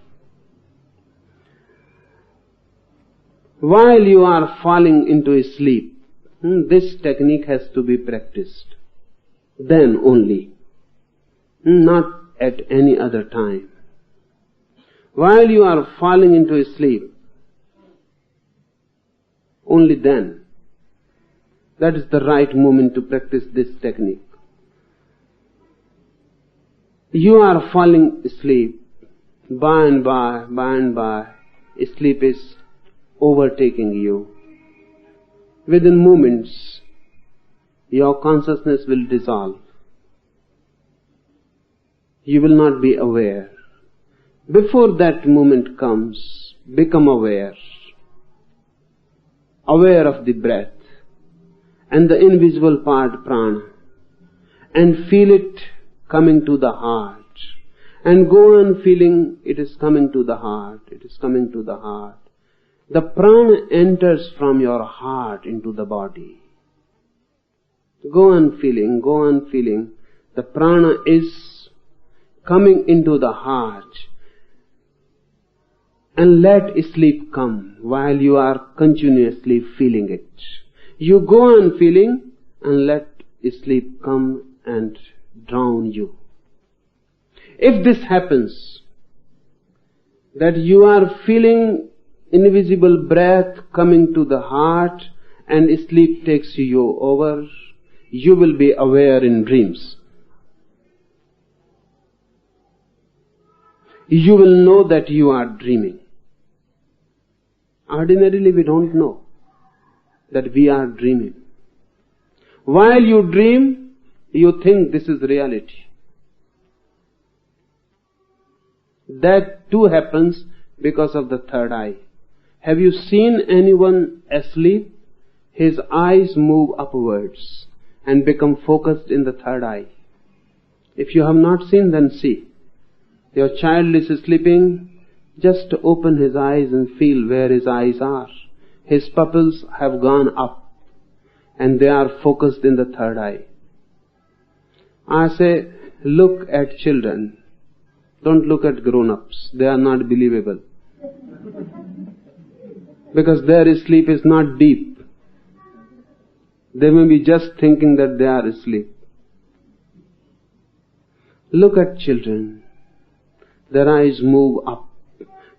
While you are falling into sleep, this technique has to be practiced. Then only, not at any other time. While you are falling into sleep, only then. That is the right moment to practice this technique. You are falling asleep. By and by, sleep is overtaking you. Within moments, your consciousness will dissolve. You will not be aware. Before that moment comes, become aware. Aware of the breath and the invisible part prana, and feel it coming to the heart, and go on feeling it is coming to the heart, it is coming to the heart. The prana enters from your heart into the body. Go on feeling, the prana is coming into the heart, and let sleep come while you are continuously feeling it. You go on feeling and let sleep come and drown you. If this happens, that you are feeling invisible breath coming to the heart and sleep takes you over, you will be aware in dreams. You will know that you are dreaming. Ordinarily we don't know that we are dreaming. While you dream, you think this is reality. That too happens because of the third eye. Have you seen anyone asleep? His eyes move upwards and become focused in the third eye. If you have not seen, then see. Your child is sleeping, just open his eyes and feel where his eyes are. His pupils have gone up and they are focused in the third eye. I say, look at children. Don't look at grown-ups. They are not believable. Because their sleep is not deep. They may be just thinking that they are asleep. Look at children. Their eyes move up.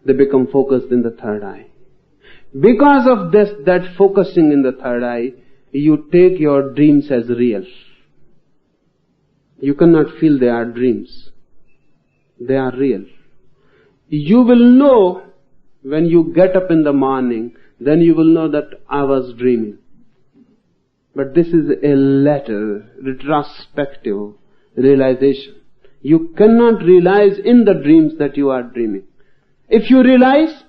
They become focused in the third eye. Because of this, that focusing in the third eye, you take your dreams as real. You cannot feel they are dreams. They are real. You will know when you get up in the morning, then you will know that I was dreaming. But this is a later, retrospective realization. You cannot realize in the dreams that you are dreaming. If you realize,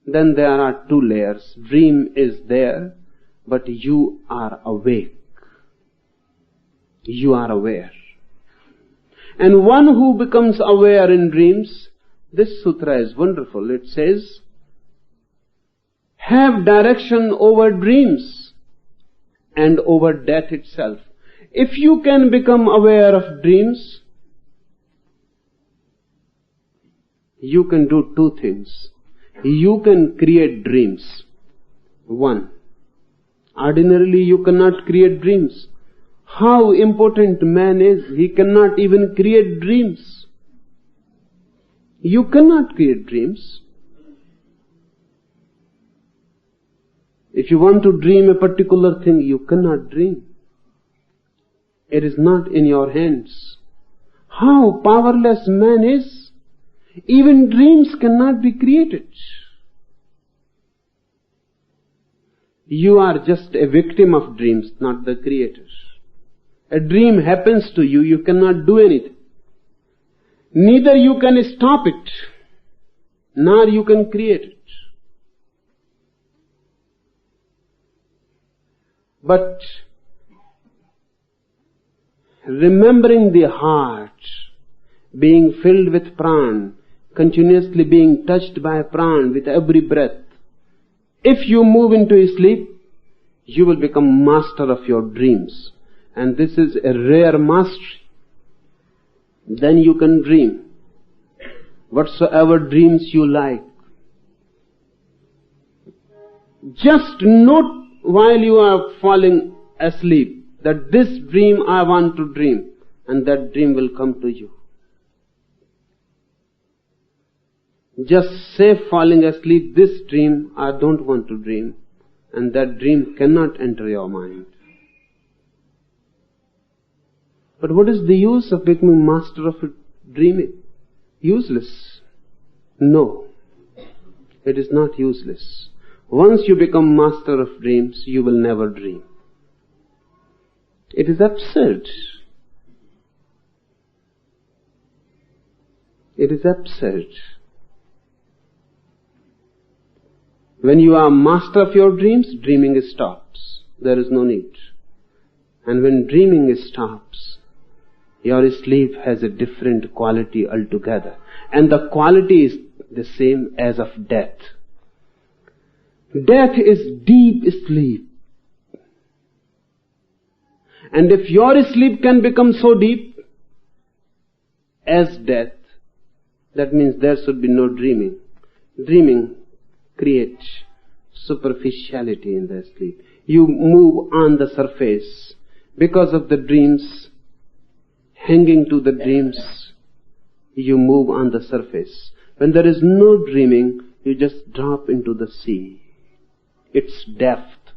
then there are two layers. Dream is there, but you are awake. You are aware. And one who becomes aware in dreams, this sutra is wonderful. It says, have direction over dreams and over death itself. If you can become aware of dreams, you can do two things. You can create dreams. One, ordinarily you cannot create dreams. How important man is, he cannot even create dreams. You cannot create dreams. If you want to dream a particular thing, you cannot dream. It is not in your hands. How powerless man is, even dreams cannot be created. You are just a victim of dreams, not the creator. A dream happens to you, you cannot do anything. Neither you can stop it, nor you can create it. But remembering the heart, being filled with pran, continuously being touched by pran with every breath, if you move into sleep, you will become master of your dreams. And this is a rare mastery. Then you can dream whatsoever dreams you like. Just note while you are falling asleep that this dream I want to dream, and that dream will come to you. Just say falling asleep, this dream I don't want to dream, and that dream cannot enter your mind. But what is the use of becoming master of dreaming? Useless. No, it is not useless. Once you become master of dreams, you will never dream. It is absurd. It is absurd. When you are master of your dreams, dreaming stops. There is no need. And when dreaming stops, your sleep has a different quality altogether. And the quality is the same as of death. Death is deep sleep. And if your sleep can become so deep as death, that means there should be no dreaming. Dreaming creates superficiality in the sleep. You move on the surface. Because of the dreams, hanging to the dreams, you move on the surface. When there is no dreaming, you just drop into the sea. Its depth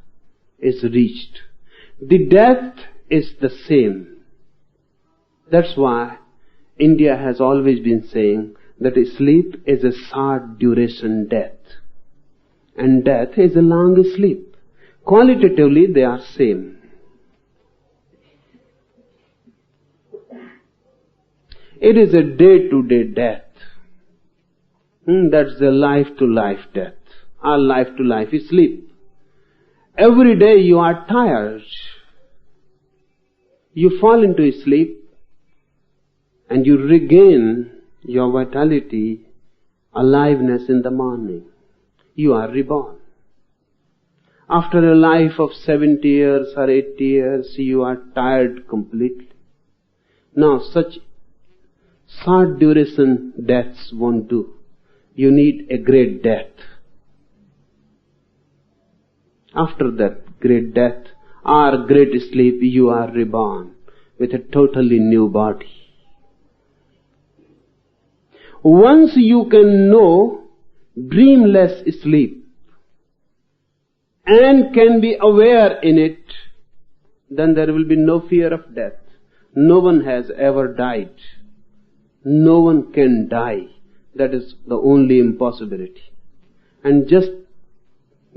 is reached. The depth is the same. That's why India has always been saying that sleep is a short duration death, and death is a long sleep. Qualitatively they are same. It is a day-to-day death. That's the life-to-life death. Our life-to-life is sleep. Every day you are tired. You fall into sleep and you regain your vitality, aliveness in the morning. You are reborn. After a life of 70 years or 80 years, you are tired completely. Now such short duration deaths won't do. You need a great death. After that great death or great sleep, you are reborn with a totally new body. Once you can know dreamless sleep and can be aware in it, then there will be no fear of death. No one has ever died. No one can die. That is the only impossibility. And just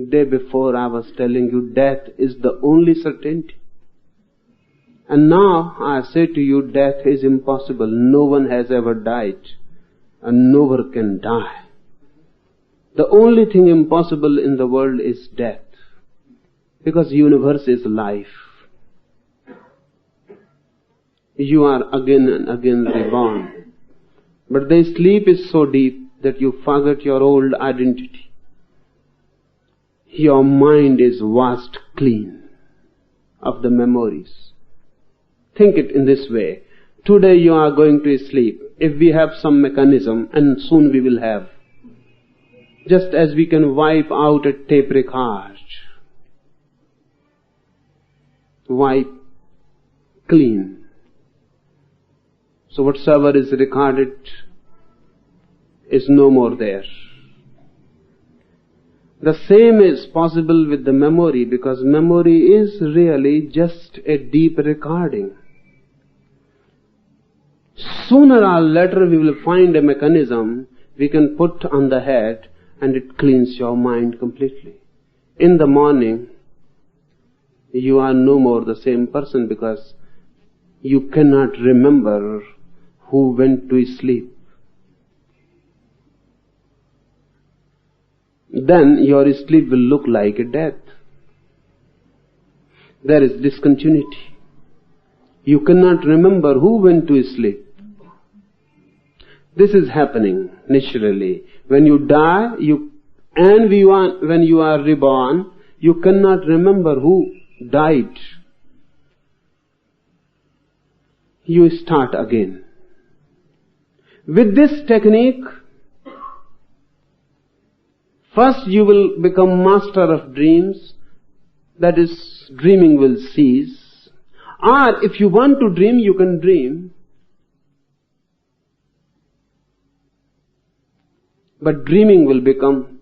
day before I was telling you, death is the only certainty. And now I say to you, death is impossible. No one has ever died, and no one can die. The only thing impossible in the world is death, because universe is life. You are again and again reborn. But the sleep is so deep that you forget your old identity. Your mind is washed clean of the memories. Think it in this way. Today you are going to sleep. If we have some mechanism, and soon we will have, just as we can wipe out a tape record, wipe clean. So whatsoever is recorded is no more there. The same is possible with the memory, because memory is really just a deep recording. Sooner or later we will find a mechanism we can put on the head, and it cleans your mind completely. In the morning, you are no more the same person, because you cannot remember who went to sleep. Then your sleep will look like a death. There is discontinuity. You cannot remember who went to sleep. This is happening naturally. When you die, when you are reborn, you cannot remember who died. You start again. With this technique, first you will become master of dreams, that is, dreaming will cease. Or if you want to dream, you can dream. But dreaming will become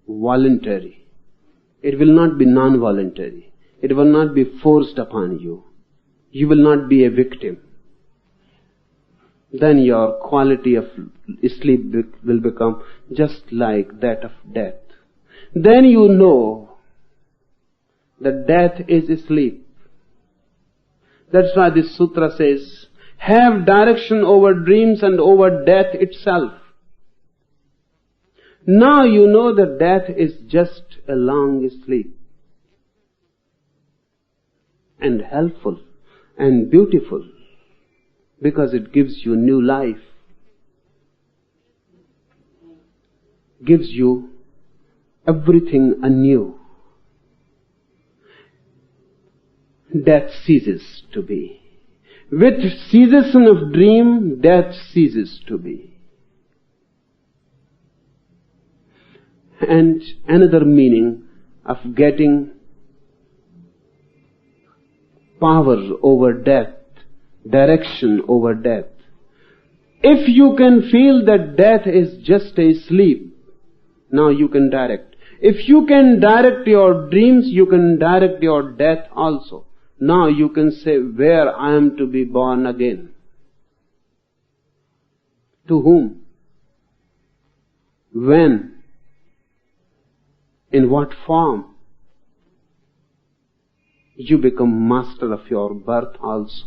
voluntary. It will not be non-voluntary. It will not be forced upon you. You will not be a victim. Then your quality of sleep will become just like that of death. Then you know that death is sleep. That's why this sutra says, have direction over dreams and over death itself. Now you know that death is just a long sleep. And helpful and beautiful, because it gives you new life. Gives you everything anew. Death ceases to be. With cessation of dream, death ceases to be. And another meaning of getting power over death, direction over death. If you can feel that death is just a sleep, now you can direct. If you can direct your dreams, you can direct your death also. Now you can say where I am to be born again. To whom? When? In what form? You become master of your birth also.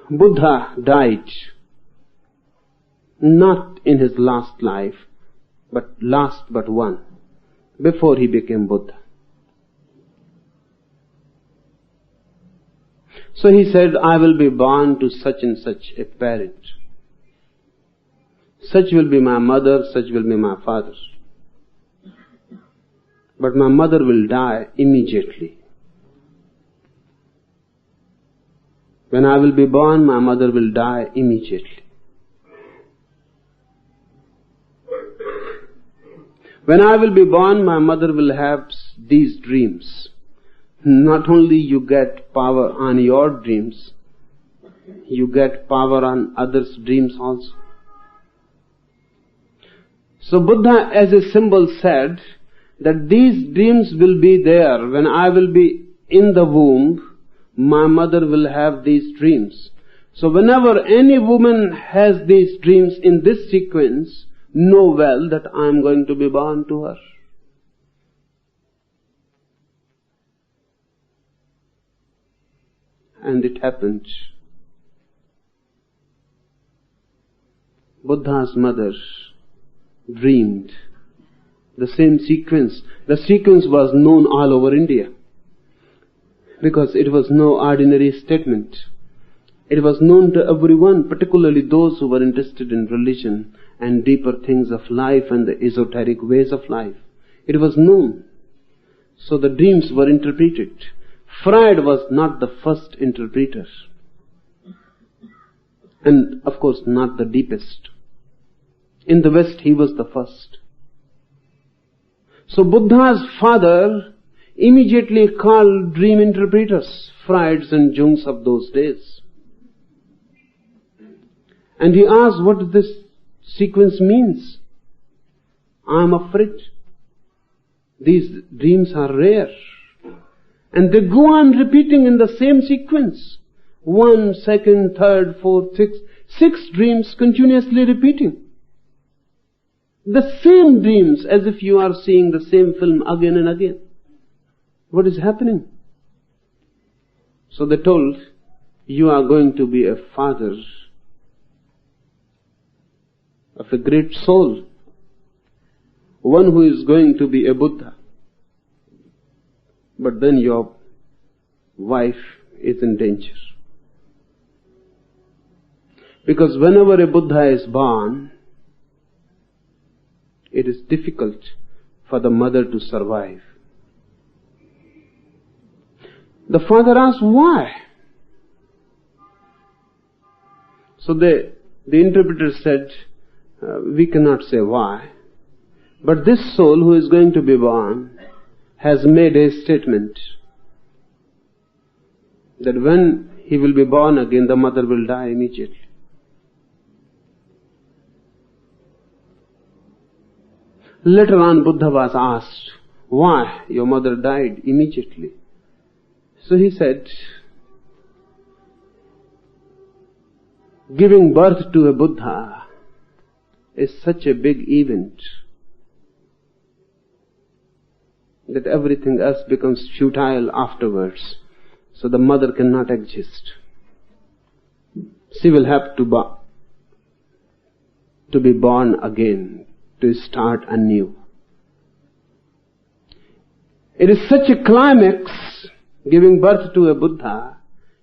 Buddha died not in his last life, but last but one, before he became Buddha. So he said, I will be born to such and such a parent. Such will be my mother, such will be my father. But my mother will die immediately. When I will be born, my mother will die immediately. When I will be born, my mother will have these dreams. Not only you get power on your dreams, you get power on others' dreams also. So Buddha as a symbol said that these dreams will be there when I will be in the womb. My mother will have these dreams. So whenever any woman has these dreams in this sequence, know well that I am going to be born to her. And it happened. Buddha's mother dreamed the same sequence. The sequence was known all over India because it was no ordinary statement. It was known to everyone, particularly those who were interested in religion and deeper things of life and the esoteric ways of life. It was known. So the dreams were interpreted. Freud was not the first interpreter. And of course not the deepest. In the West he was the first. So Buddha's father immediately called dream interpreters, Freuds and Jungs of those days. And he asked what this sequence means. I am afraid. These dreams are rare. And they go on repeating in the same sequence. 1, 2nd, 3rd, 4th, 6th. 6 dreams continuously repeating. The same dreams as if you are seeing the same film again and again. What is happening? So they told, you are going to be a father of a great soul. One who is going to be a Buddha. But then your wife is in danger. Because whenever a Buddha is born, it is difficult for the mother to survive. The father asked, why? So the interpreter said, we cannot say why, but this soul who is going to be born has made a statement that when he will be born again, the mother will die immediately. Later on, Buddha was asked, why your mother died immediately? So he said, giving birth to a Buddha is such a big event that everything else becomes futile afterwards. So the mother cannot exist. She will have to be born again, to start anew. It is such a climax, giving birth to a Buddha.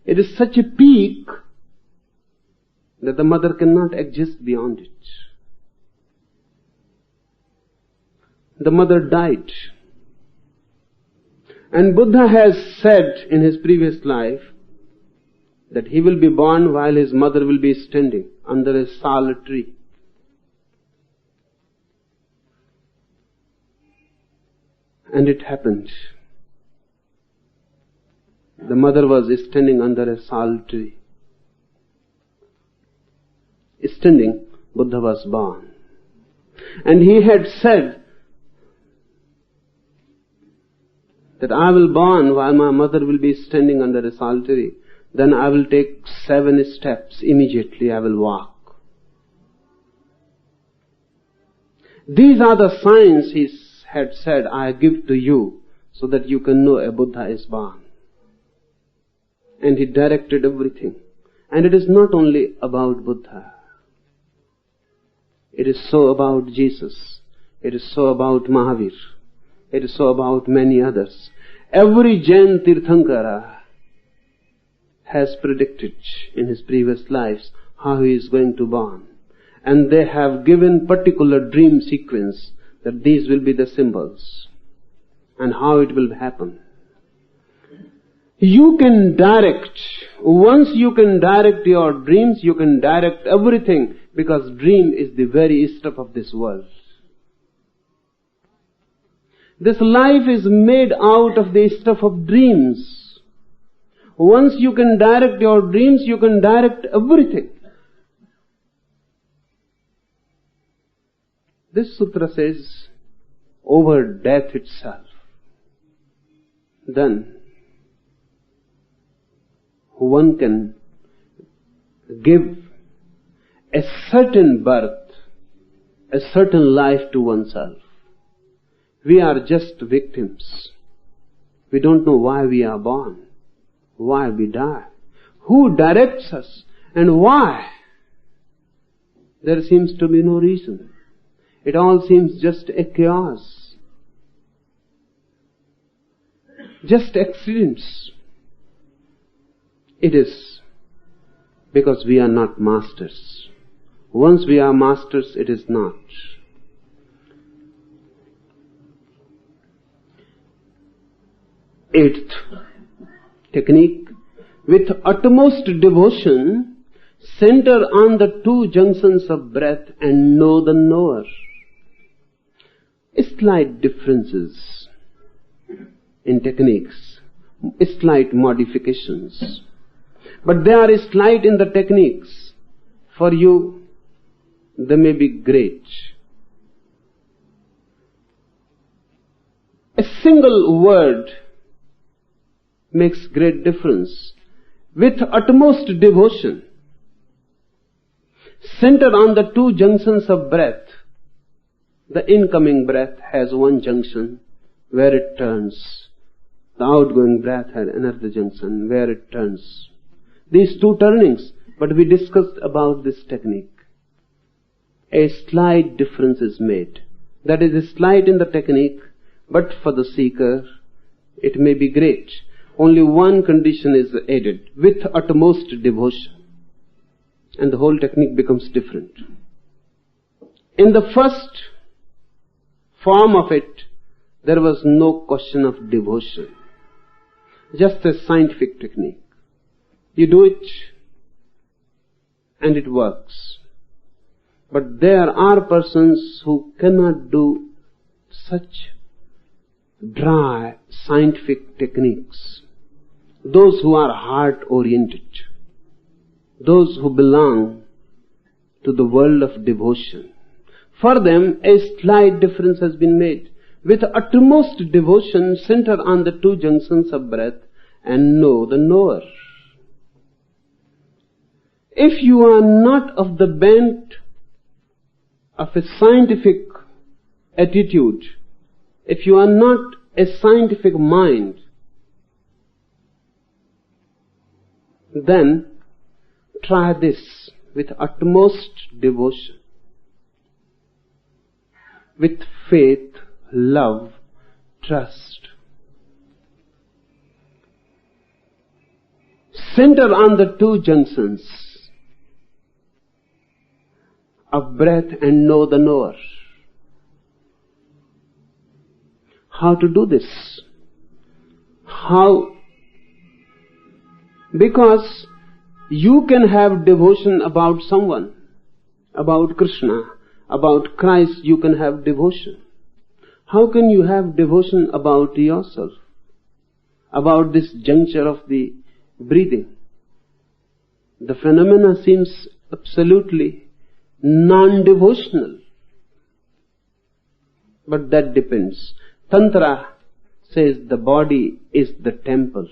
It is such a peak that the mother cannot exist beyond it. The mother died. And Buddha has said in his previous life that he will be born while his mother will be standing under a sal tree. And it happened. The mother was standing under a sal tree. Standing, Buddha was born. And he had said that I will born while my mother will be standing under a sal tree. Then I will take 7 steps. Immediately I will walk. These are the signs he had said, I give to you so that you can know a Buddha is born. And he directed everything. And it is not only about Buddha. It is so about Jesus. It is so about Mahavir. It is so about many others. Every Jain Tirthankara has predicted in his previous lives how he is going to born. And they have given particular dream sequence that these will be the symbols and how it will happen. You can direct, once you can direct your dreams, you can direct everything, because dream is the very stuff of this world. This life is made out of the stuff of dreams. Once you can direct your dreams, you can direct everything. This sutra says, over death itself, then one can give a certain birth, a certain life to oneself. We are just victims. We don't know why we are born, why we die, who directs us, and why. There seems to be no reason. It all seems just a chaos, just accidents. It is because we are not masters. Once we are masters, it is not. Eighth technique, with utmost devotion, center on the two junctions of breath and know the knower. Slight differences in techniques, slight modifications, but they are slight in the techniques. For you, they may be great. A single word makes great difference. With utmost devotion, center on the two junctions of breath. The incoming breath has one junction where it turns. The outgoing breath has another junction where it turns. These two turnings, but we discussed about this technique. A slight difference is made. That is slight in the technique, but for the seeker, it may be great. Only one condition is added, with utmost devotion. And the whole technique becomes different. In the first form of it, there was no question of devotion. Just a scientific technique. You do it, and it works. But there are persons who cannot do such dry scientific techniques. Those who are heart-oriented. Those who belong to the world of devotion. For them, a slight difference has been made. With utmost devotion, center on the two junctions of breath and know the knower. If you are not of the bent of a scientific attitude, if you are not a scientific mind, then try this with utmost devotion. With faith, love, trust. Center on the two junctions of breath and know the knower. How to do this? How? Because you can have devotion about someone, about Krishna, about Christ. You can have devotion. How can you have devotion about yourself, about this juncture of the breathing? The phenomena seems absolutely non-devotional. But that depends. Tantra says the body is the temple.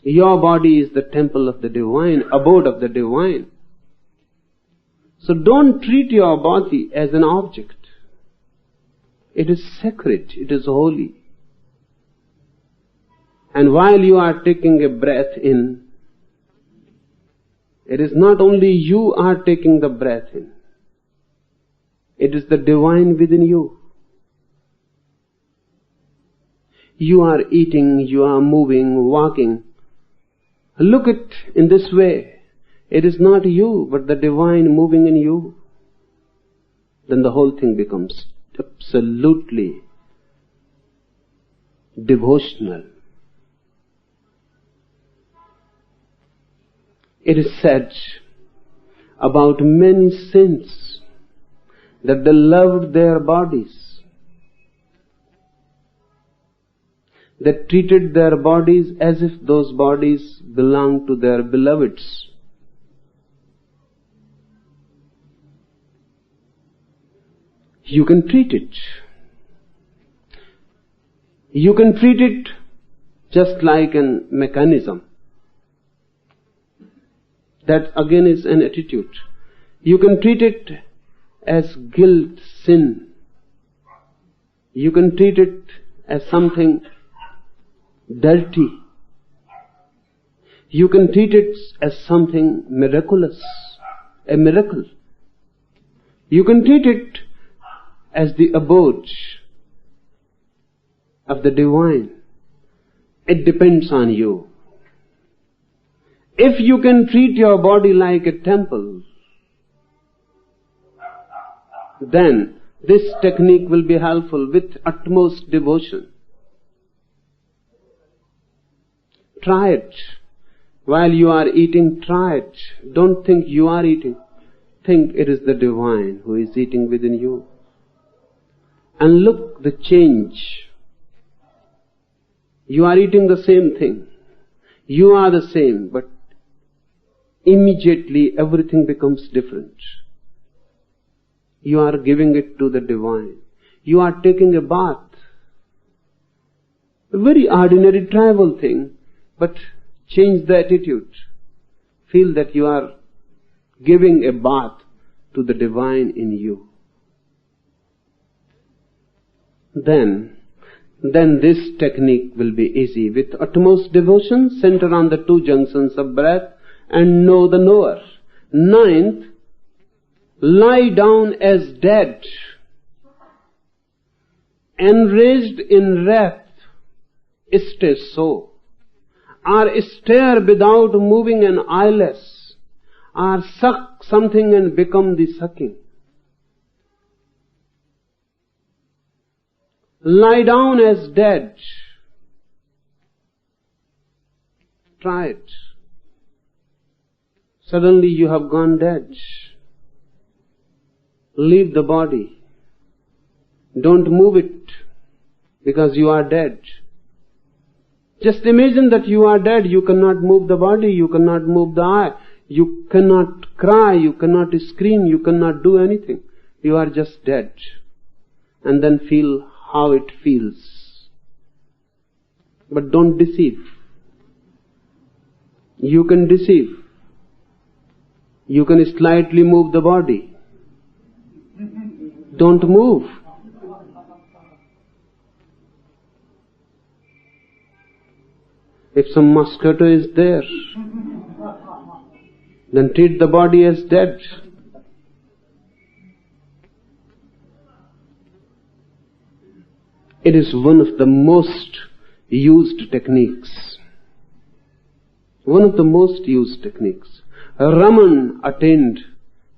Your body is the temple of the divine, abode of the divine. So don't treat your body as an object. It is sacred, it is holy. And while you are taking a breath in, it is not only you are taking the breath in. It is the divine within you. You are eating, you are moving, walking. Look at it in this way. It is not you, but the divine moving in you. Then the whole thing becomes absolutely devotional. It is said about many saints that they loved their bodies. They treated their bodies as if those bodies belonged to their beloveds. you can treat it. You can treat it just like a mechanism. That again is an attitude. You can treat it as guilt, sin. You can treat it as something dirty. You can treat it as something miraculous, a miracle. You can treat it as the abode of the divine. It depends on you. If you can treat your body like a temple, then this technique will be helpful with utmost devotion. Try it. While you are eating, try it. Don't think you are eating. Think it is the divine who is eating within you. And look the change. You are eating the same thing. You are the same, but immediately everything becomes different. You are giving it to the divine. You are taking a bath. A very ordinary, trivial thing, but change the attitude. Feel that you are giving a bath to the divine in you. Then this technique will be easy. With utmost devotion, center on the two junctions of breath and know the knower. Ninth, lie down as dead, enraged in wrath, stay so, or stare without moving an eyelash, or suck something and become the sucking. Lie down as dead. Try it. Suddenly you have gone dead. Leave the body. Don't move it because you are dead. Just imagine that you are dead. You cannot move the body. You cannot move the eye. You cannot cry. You cannot scream. You cannot do anything. You are just dead. And then feel how it feels. But don't deceive. You can deceive. You can slightly move the body. Don't move. If some mosquito is there, then treat the body as dead. It is one of the most used techniques. One of the most used techniques. Raman attained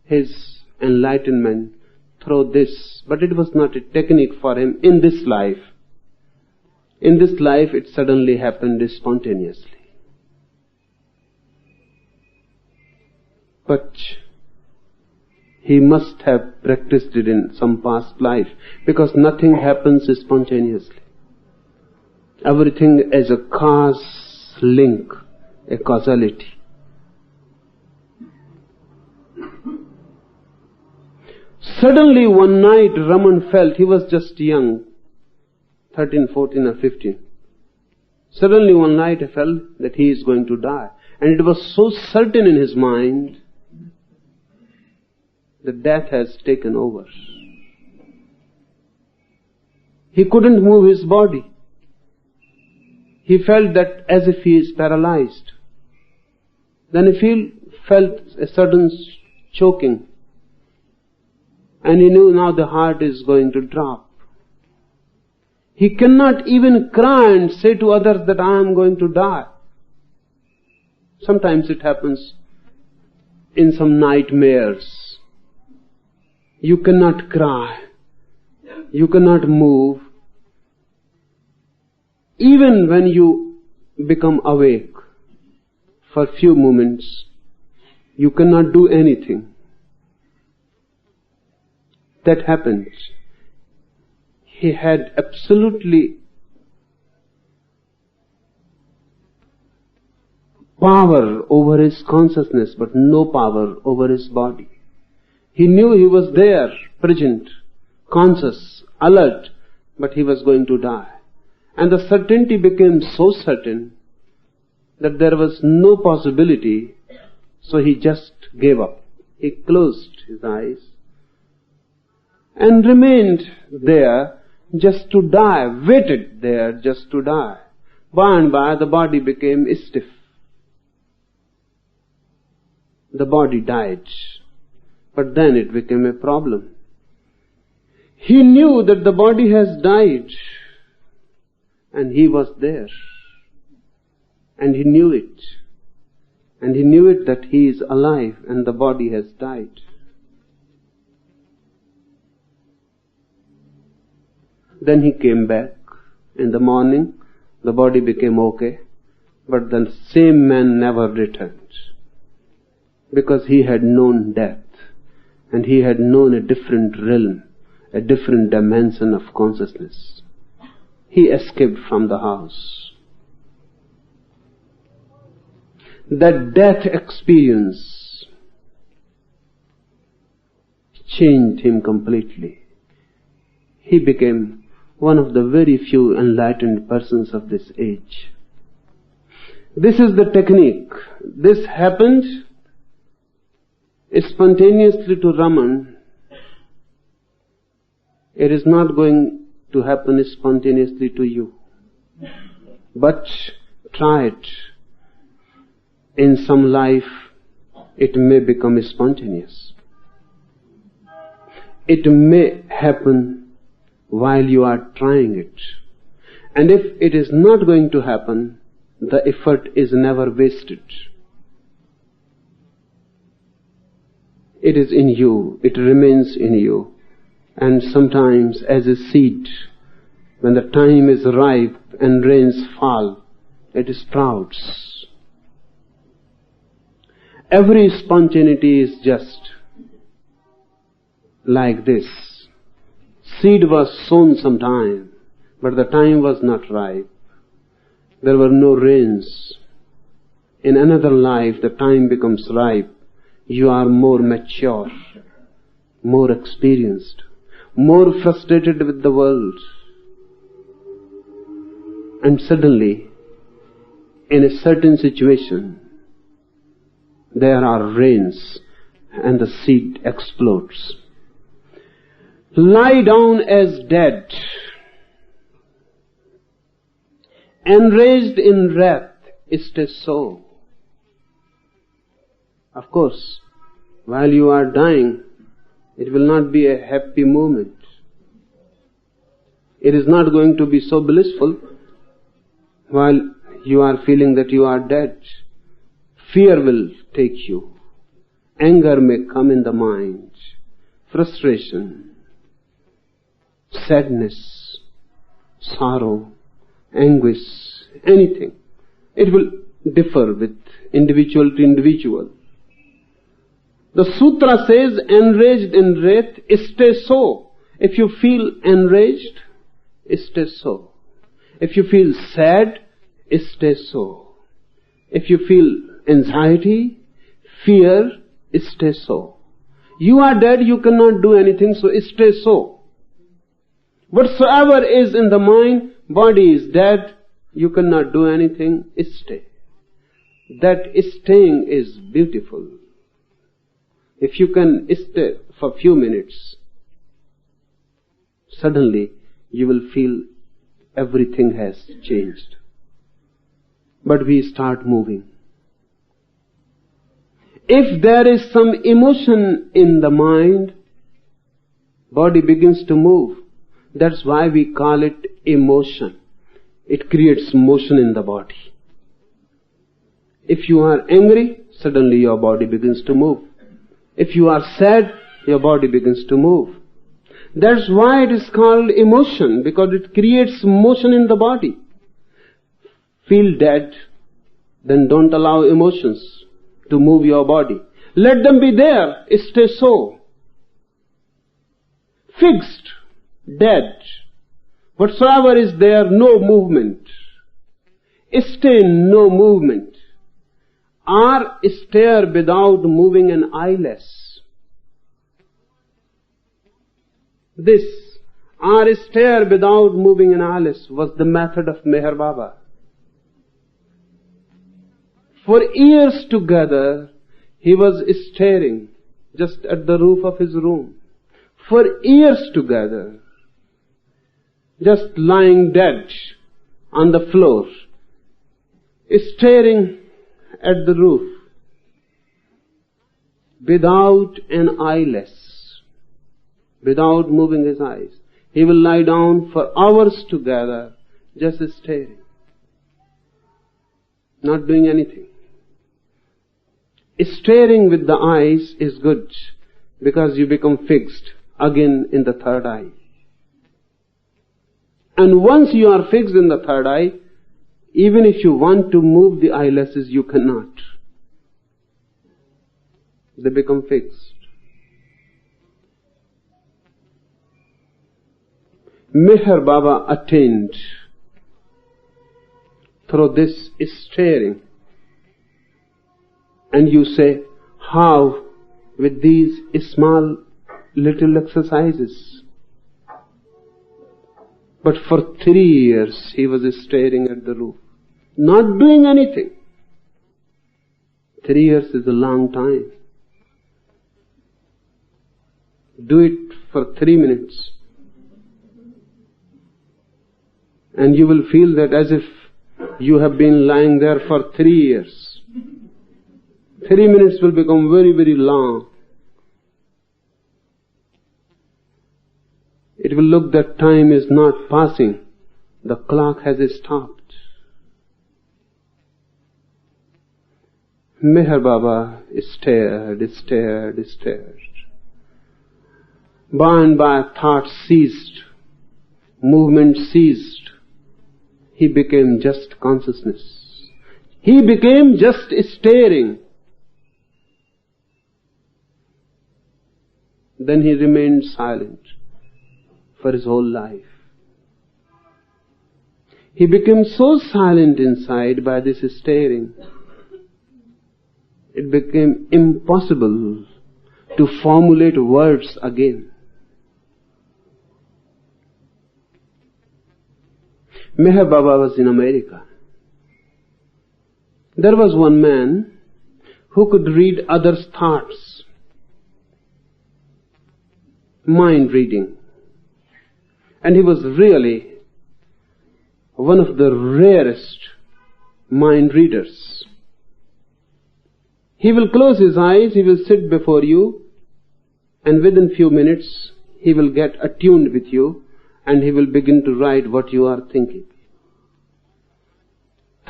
his enlightenment through this, but it was not a technique for him in this life. In this life it suddenly happened spontaneously. But he must have practiced it in some past life, because nothing happens spontaneously. Everything is a cause link, a causality. Suddenly one night Raman felt, he was just young, 13, 14 or 15. Suddenly one night he felt that he is going to die. And it was so certain in his mind that death has taken over. He couldn't move his body. He felt that as if he is paralyzed. Then he felt a sudden choking. And he knew now the heart is going to drop. He cannot even cry and say to others that I am going to die. Sometimes it happens in some nightmares. You cannot cry. You cannot move. Even when you become awake for a few moments, you cannot do anything. That happened. He had absolutely power over his consciousness, but no power over his body. He knew he was there, present, conscious, alert, but he was going to die. And the certainty became so certain that there was no possibility, so he just gave up. He closed his eyes and remained there just to die, waited there just to die. By and by the body became stiff. The body died. But then it became a problem. He knew that the body has died, and he was there. And he knew it. And he knew it that he is alive and the body has died. Then he came back. In the morning, the body became okay, but the same man never returned. Because he had known death, and he had known a different realm, a different dimension of consciousness. He escaped from the house. That death experience changed him completely. He became one of the very few enlightened persons of this age. This is the technique. This happened spontaneously to Raman. It is not going to happen spontaneously to you. But try it. In some life, it may become spontaneous. It may happen while you are trying it. And if it is not going to happen, the effort is never wasted. It is in you, it remains in you. And sometimes as a seed, when the time is ripe and rains fall, it sprouts. Every spontaneity is just like this. Seed was sown sometime, but the time was not ripe. There were no rains. In another life, the time becomes ripe. You are more mature, more experienced, more frustrated with the world. And suddenly, in a certain situation, there are rains and the seed explodes. Lie down as dead, enraged in wrath, stay so. Of course, while you are dying, it will not be a happy moment. It is not going to be so blissful while you are feeling that you are dead. Fear will take you. Anger may come in the mind. Frustration, sadness, sorrow, anguish, anything. It will differ with individual to individual. The sutra says, enraged in wrath, stay so. If you feel enraged, stay so. If you feel sad, stay so. If you feel anxiety, fear, stay so. You are dead, you cannot do anything, so stay so. Whatsoever is in the mind, body is dead, you cannot do anything, stay. That staying is beautiful. If you can stay for a few minutes, suddenly you will feel everything has changed. But we start moving. If there is some emotion in the mind, body begins to move. That's why we call it emotion. It creates motion in the body. If you are angry, suddenly your body begins to move. If you are sad, your body begins to move. That's why it is called emotion, because it creates motion in the body. Feel dead, then don't allow emotions to move your body. Let them be there, stay so. Fixed, dead. Whatsoever is there, no movement. Stay in no movement. Or stare without moving an eyelash. This, or stare without moving an eyelash, was the method of Meher Baba. For years together, he was staring just at the roof of his room. For years together, just lying dead on the floor, staring at the roof, without an eyelash, without moving his eyes. He will lie down for hours together, just staring, not doing anything. Staring with the eyes is good, because you become fixed again in the third eye. And once you are fixed in the third eye, even if you want to move the eyelashes, you cannot. They become fixed. Meher Baba attained through this staring. And you say, how? With these small little exercises. But for 3 years he was staring at the roof, not doing anything. 3 years is a long time. Do it for 3 minutes, and you will feel that as if you have been lying there for 3 years. 3 minutes will become very, very long. It will look that time is not passing. The clock has stopped. Meher Baba stared. By and by thought ceased. Movement ceased. He became just consciousness. He became just staring. Then he remained silent for his whole life. He became so silent inside by this staring, it became impossible to formulate words again. Meher Baba was in America. There was one man who could read others' thoughts. Mind reading. And he was really one of the rarest mind readers. He will close his eyes, he will sit before you, and within few minutes he will get attuned with you, and he will begin to write what you are thinking.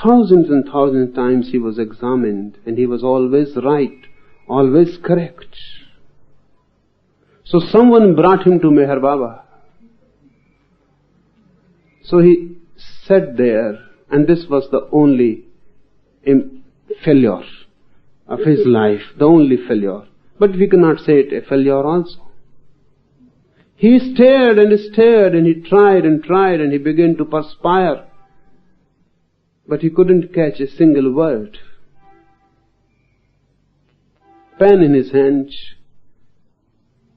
Thousands and thousands of times he was examined, and he was always right, always correct. So someone brought him to Meher Baba. So he sat there, and this was the only failure of his life, the only failure. But we cannot say it a failure also. He stared, and he tried, and he began to perspire. But he couldn't catch a single word. Pen in his hand.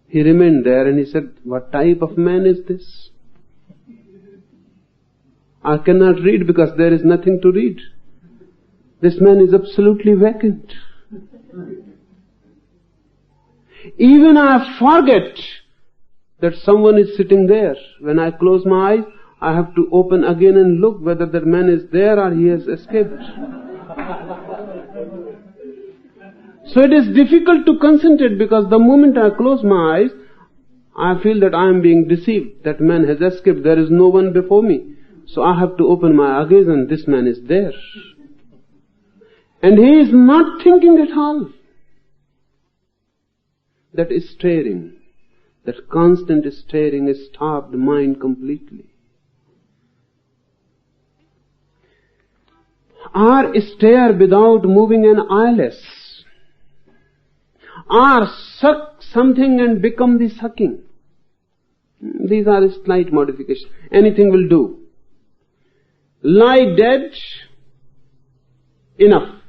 He remained there, and he said, "What type of man is this? I cannot read because there is nothing to read. This man is absolutely vacant. Even I forget that someone is sitting there. When I close my eyes, I have to open again and look whether that man is there or he has escaped." So it is difficult to concentrate, because the moment I close my eyes, I feel that I am being deceived. That man has escaped. There is no one before me. So I have to open my eyes, and this man is there. And he is not thinking at all. That staring, that constant staring has stopped the mind completely. Or stare without moving an eyelash. Or suck something and become the sucking. These are slight modifications. Anything will do. Lie dead, enough.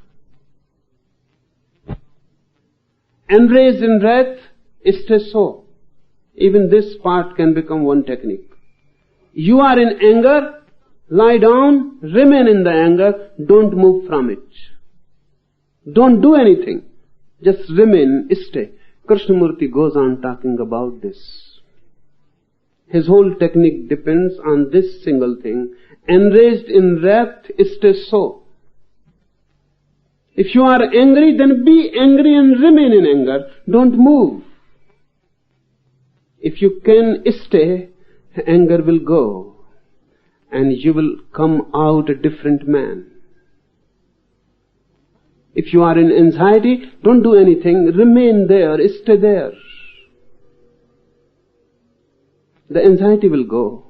Enraged in wrath, stay so. Even this part can become one technique. You are in anger, lie down, remain in the anger, don't move from it. Don't do anything. Just remain, stay. Krishnamurti goes on talking about this. His whole technique depends on this single thing. Enraged in wrath, stay so. If you are angry, then be angry and remain in anger. Don't move. If you can stay, anger will go. And you will come out a different man. If you are in anxiety, don't do anything. Remain there, stay there. The anxiety will go.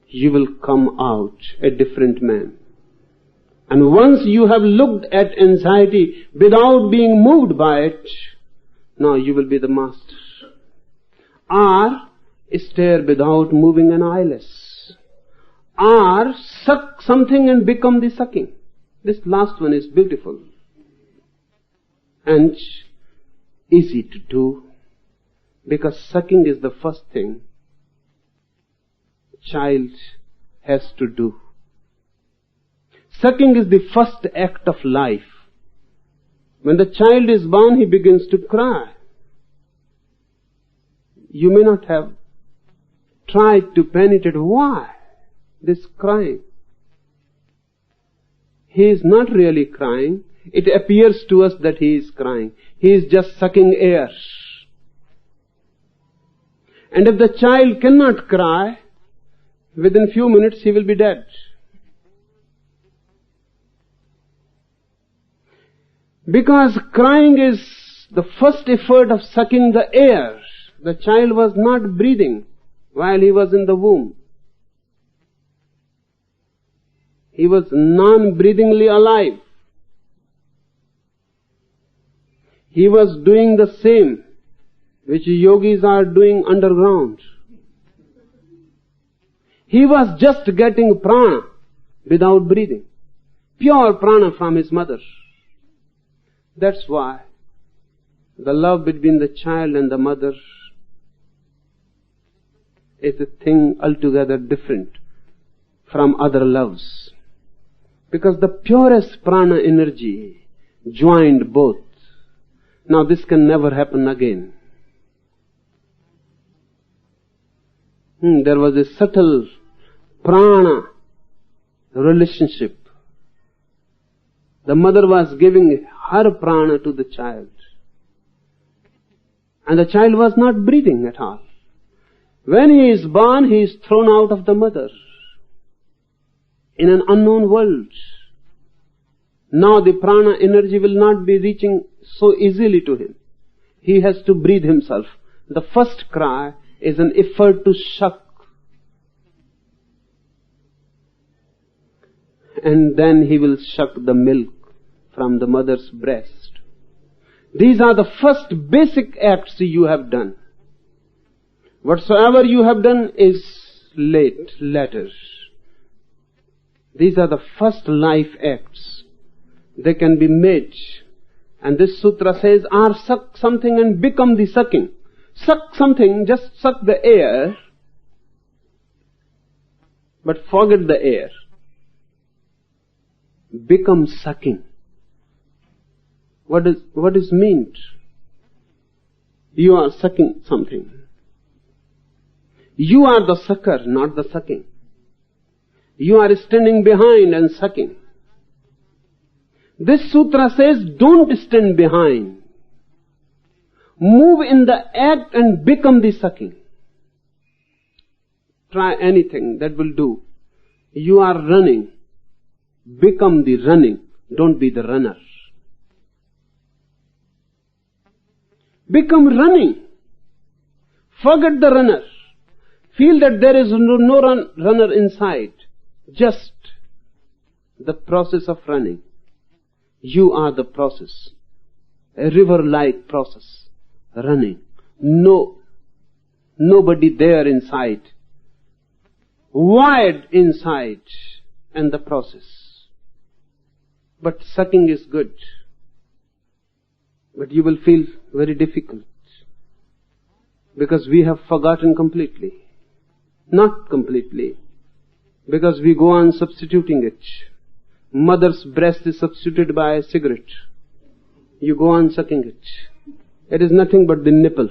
You will come out a different man. And once you have looked at anxiety without being moved by it, now you will be the master. Or stare without moving an eyelash. Or suck something and become the sucking. This last one is beautiful and easy to do, because sucking is the first thing child has to do. Sucking is the first act of life. When the child is born, he begins to cry. You may not have tried to penetrate why this crying. He is not really crying. It appears to us that he is crying. He is just sucking air. And if the child cannot cry, within few minutes he will be dead. Because crying is the first effort of sucking the air. The child was not breathing while he was in the womb. He was non-breathingly alive. He was doing the same which yogis are doing underground. He was just getting prana without breathing. Pure prana from his mother. That's why the love between the child and the mother is a thing altogether different from other loves. Because the purest prana energy joined both. Now this can never happen again. There was a subtle prana relationship. The mother was giving her prana to the child. And the child was not breathing at all. When he is born, he is thrown out of the mother in an unknown world. Now the prana energy will not be reaching so easily to him. He has to breathe himself. The first cry is an effort to suck. And then he will suck the milk from the mother's breast. These are the first basic acts you have done. Whatsoever you have done is later. These are the first life acts. They can be made. And this sutra says, suck something and become the sucking. Suck something, just suck the air, but forget the air. Become sucking. What is meant? You are sucking something. You are the sucker, not the sucking. You are standing behind and sucking. This sutra says, don't stand behind. Move in the act and become the sucking. Try anything, that will do. You are running. Become the running. Don't be the runner. Become running. Forget the runner. Feel that there is no runner inside. Just the process of running. You are the process. A river-like process. Running. Nobody there inside. Wired inside. And the process. But sucking is good. But you will feel very difficult. Because we have forgotten completely. Not completely. Because we go on substituting it. Mother's breast is substituted by a cigarette. You go on sucking it. It is nothing but the nipple.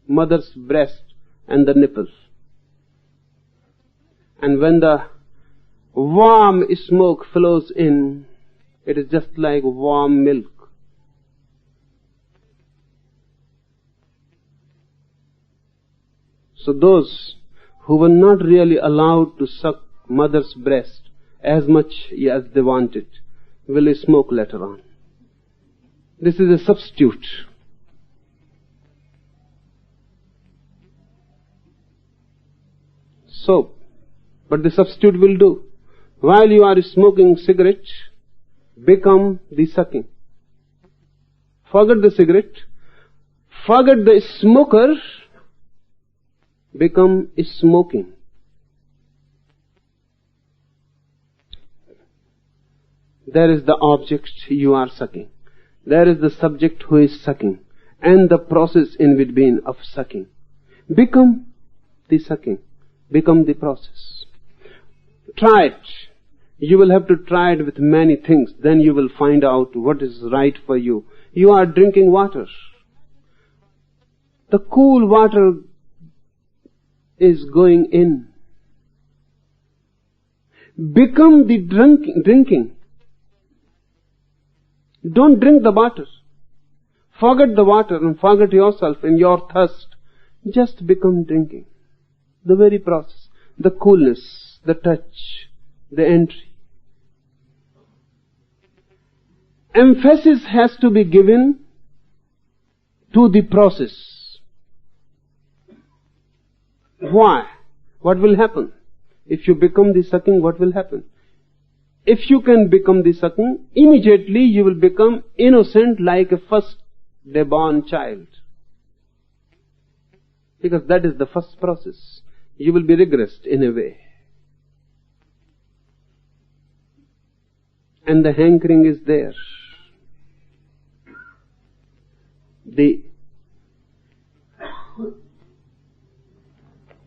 Mother's breast and the nipple. And when the warm smoke flows in, it is just like warm milk. So those who were not really allowed to suck mother's breast as much as they wanted will smoke later on. This is a substitute. So, but the substitute will do. While you are smoking cigarette, become the sucking. Forget the cigarette, forget the smoker, become smoking. There is the object you are sucking. There is the subject who is sucking. And the process in between of sucking. Become the sucking. Become the process. Try it. You will have to try it with many things. Then you will find out what is right for you. You are drinking water. The cool water is going in. Become the drinking. Don't drink the water. Forget the water and forget yourself and your thirst. Just become drinking. The very process. The coolness, the touch, the entry. Emphasis has to be given to the process. Why? What will happen? If you become the sucking, what will happen? If you can become the sucking, immediately you will become innocent like a first-day born child. Because that is the first process. You will be regressed in a way. And the hankering is there. The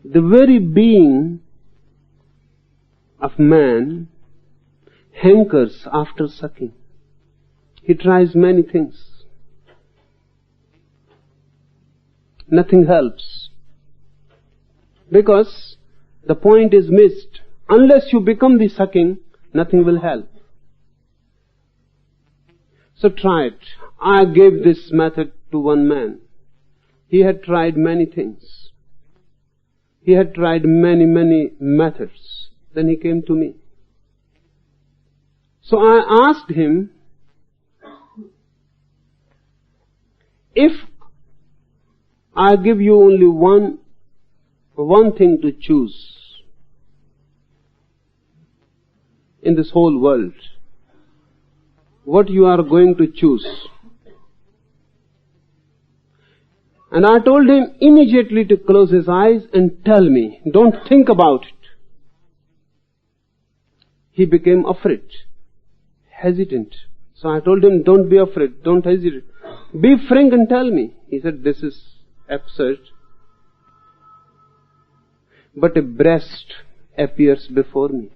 very being of man hankers after sucking. He tries many things. Nothing helps. Because the point is missed. Unless you become the sucking, nothing will help. So try it. I gave this method to one man. He had tried many things. He had tried many methods. Then he came to me. So I asked him, if I give you only one thing to choose in this whole world, what you are going to choose? And I told him immediately to close his eyes and tell me, don't think about it. He became afraid, hesitant. So I told him, don't be afraid, don't hesitate. Be frank and tell me. He said, this is absurd. But a breast appears before me.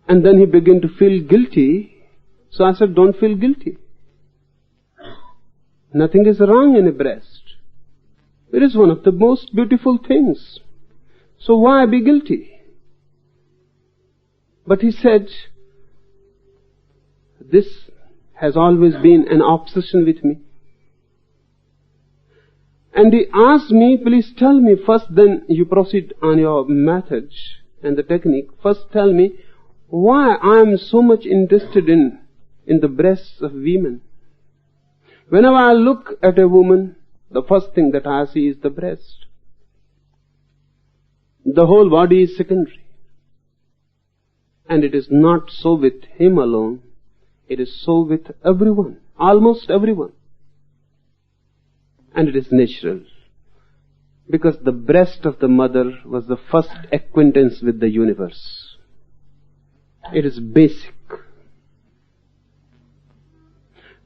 And then he began to feel guilty. So I said, don't feel guilty. Nothing is wrong in a breast. It is one of the most beautiful things. So why be guilty? But he said, this has always been an obsession with me. And he asked me, please tell me first, then you proceed on your method and the technique. First tell me why I am so much interested in the breasts of women. Whenever I look at a woman, the first thing that I see is the breast. The whole body is secondary. And it is not so with him alone. It is so with everyone, almost everyone. And it is natural. Because the breast of the mother was the first acquaintance with the universe. It is basic.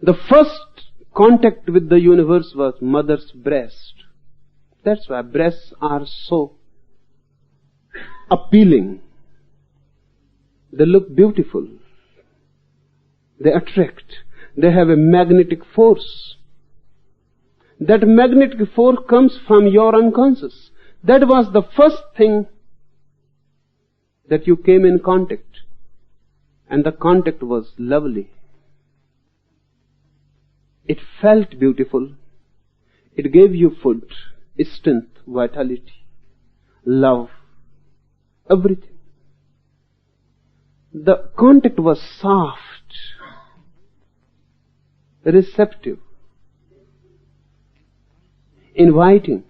The first contact with the universe was mother's breast. That's why breasts are so appealing. They look beautiful. They attract. They have a magnetic force. That magnetic force comes from your unconscious. That was the first thing that you came in contact. And the contact was lovely. It felt beautiful. It gave you food, strength, vitality, love, everything. The contact was soft, receptive, inviting.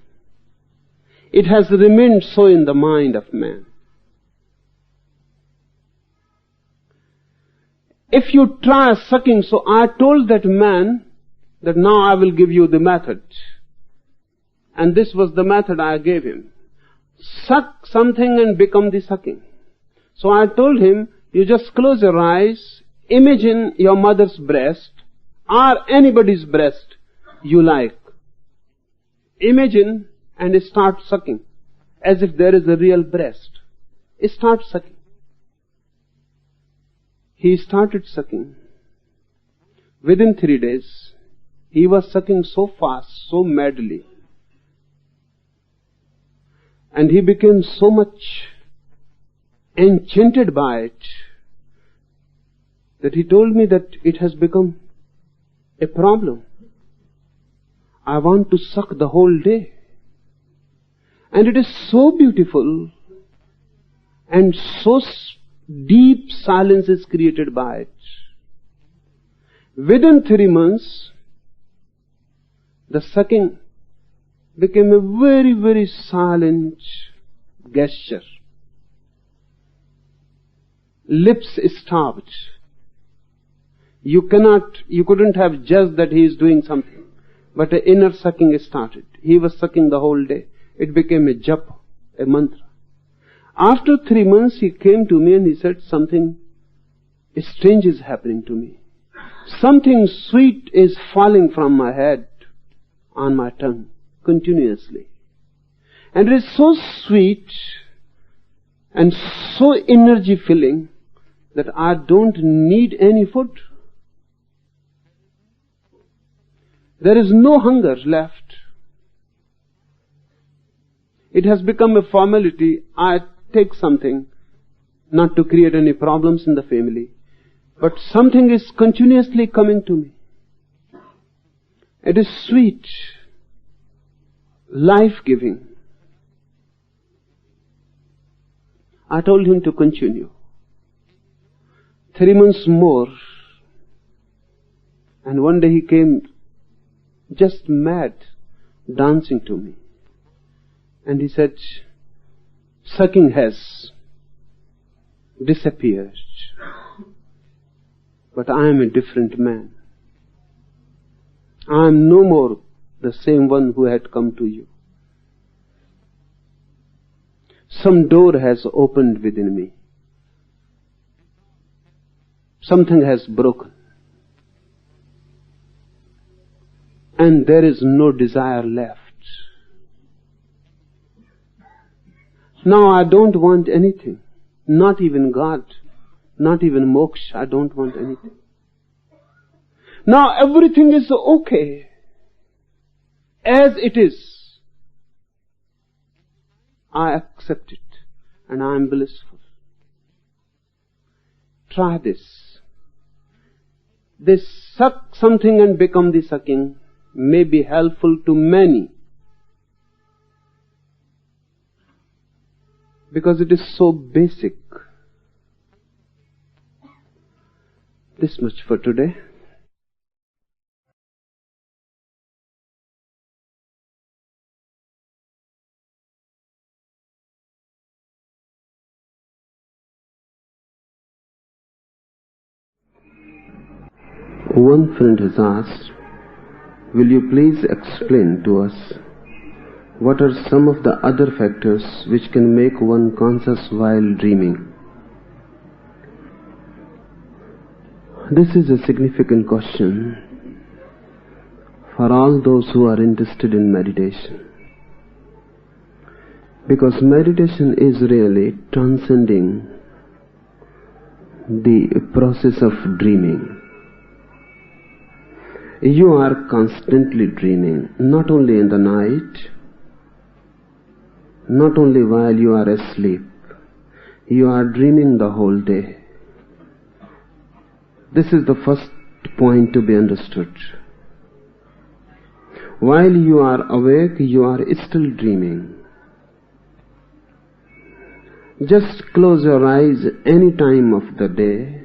It has remained so in the mind of man. If you try sucking, so I told that man that now I will give you the method. And this was the method I gave him. Suck something and become the sucking. So I told him, you just close your eyes, imagine your mother's breast or anybody's breast you like. Imagine and start sucking as if there is a real breast. Start sucking. He started sucking. Within 3 days, he was sucking so fast, so madly. And he became so much enchanted by it that he told me that it has become a problem. I want to suck the whole day. And it is so beautiful and so deep silence is created by it. Within 3 months, the sucking became a very, very silent gesture. Lips stopped. You couldn't have judged that he is doing something. But an inner sucking started. He was sucking the whole day. It became a japa, a mantra. After 3 months he came to me and he said, something strange is happening to me. Something sweet is falling from my head on my tongue continuously. And it is so sweet and so energy filling that I don't need any food. There is no hunger left. It has become a formality. I take something, not to create any problems in the family, but something is continuously coming to me. It is sweet, life-giving. I told him to continue. 3 months more, and one day he came just mad, dancing to me. And he said, sucking has disappeared, but I am a different man. I am no more the same one who had come to you. Some door has opened within me. Something has broken. And there is no desire left. Now I don't want anything. Not even God. Not even moksha. I don't want anything. Now everything is okay. As it is. I accept it. And I am blissful. Try this. This suck something and become the sucking may be helpful to many. Because it is so basic. This much for today. One friend has asked, will you please explain to us what are some of the other factors which can make one conscious while dreaming? This is a significant question. for all those who are interested in meditation. Because meditation is really transcending the process of dreaming. You are constantly dreaming, not only in the night, not only while you are asleep. You are dreaming the whole day. This is the first point to be understood. While you are awake, you are still dreaming. Just close your eyes any time of the day,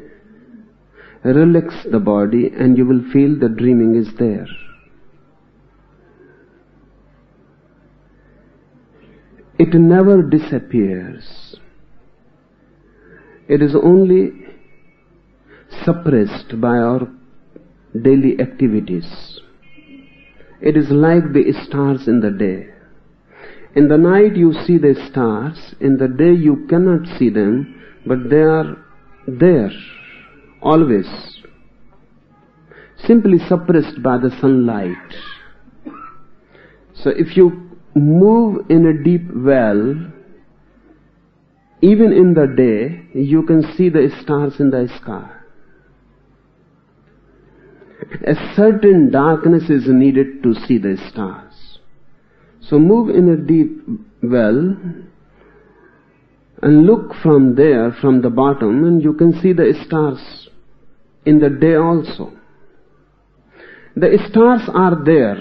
relax the body, and you will feel the dreaming is there. It never disappears. It is only suppressed by our daily activities. It is like the stars in the day. In the night you see the stars, in the day you cannot see them, but they are there, always, simply suppressed by the sunlight. So if you move in a deep well, even in the day, you can see the stars in the sky. A certain darkness is needed to see the stars. So move in a deep well and look from there, from the bottom, and you can see the stars in the day also. The stars are there.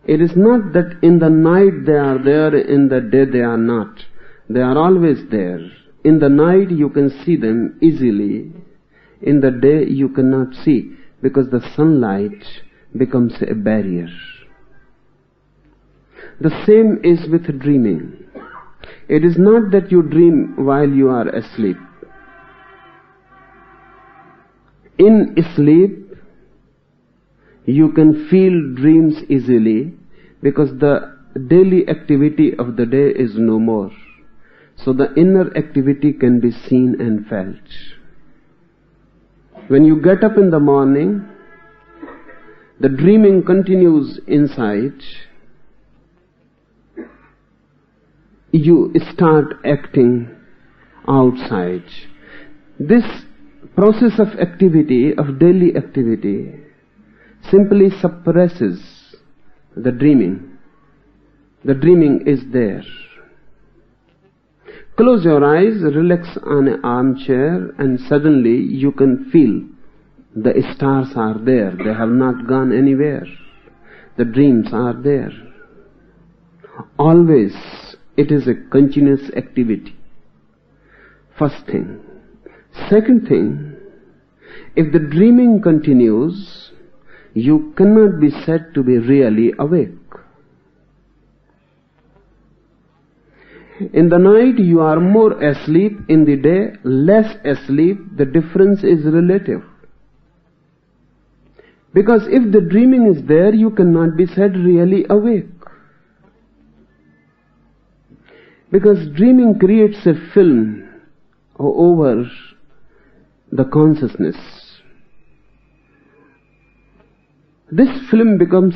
It is not that in the night they are there, in the day they are not. They are always there. In the night you can see them easily. In the day you cannot see, because the sunlight becomes a barrier. The same is with dreaming. It is not that you dream while you are asleep. In sleep, you can feel dreams easily, because the daily activity of the day is no more. So the inner activity can be seen and felt. When you get up in the morning, the dreaming continues inside. You start acting outside. This process of activity, of daily activity, simply suppresses the dreaming. The dreaming is there. Close your eyes, relax on an armchair, and suddenly you can feel the stars are there. They have not gone anywhere. The dreams are there. Always it is a continuous activity. First thing. Second thing, if the dreaming continues, you cannot be said to be really awake. In the night you are more asleep, in the day less asleep. The difference is relative. Because if the dreaming is there, you cannot be said really awake. Because dreaming creates a film over the consciousness. This film becomes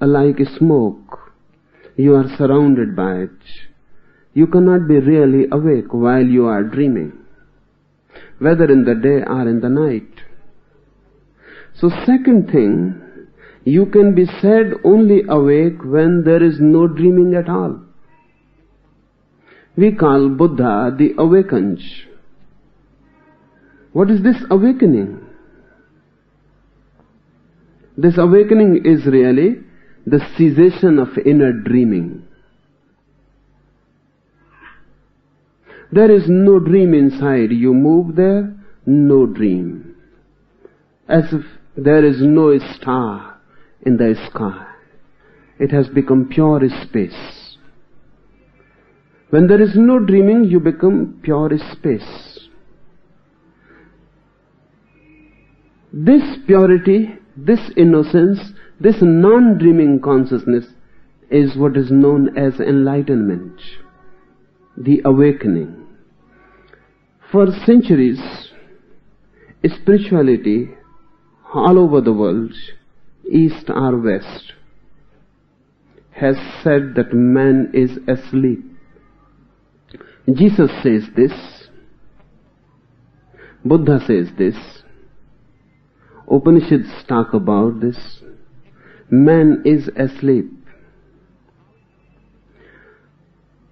like a smoke. You are surrounded by it. You cannot be really awake while you are dreaming, whether in the day or in the night. So second thing, you can be said only awake when there is no dreaming at all. We call Buddha the awakened. What is this awakening? This awakening is really the cessation of inner dreaming. There is no dream inside. You move there, no dream. As if there is no star in the sky. It has become pure space. When there is no dreaming, you become pure space. This purity, this innocence, this non-dreaming consciousness is what is known as enlightenment, the awakening. For centuries, spirituality all over the world, east or west, has said that man is asleep. Jesus says this, Buddha says this, Upanishads talk about this. Man is asleep.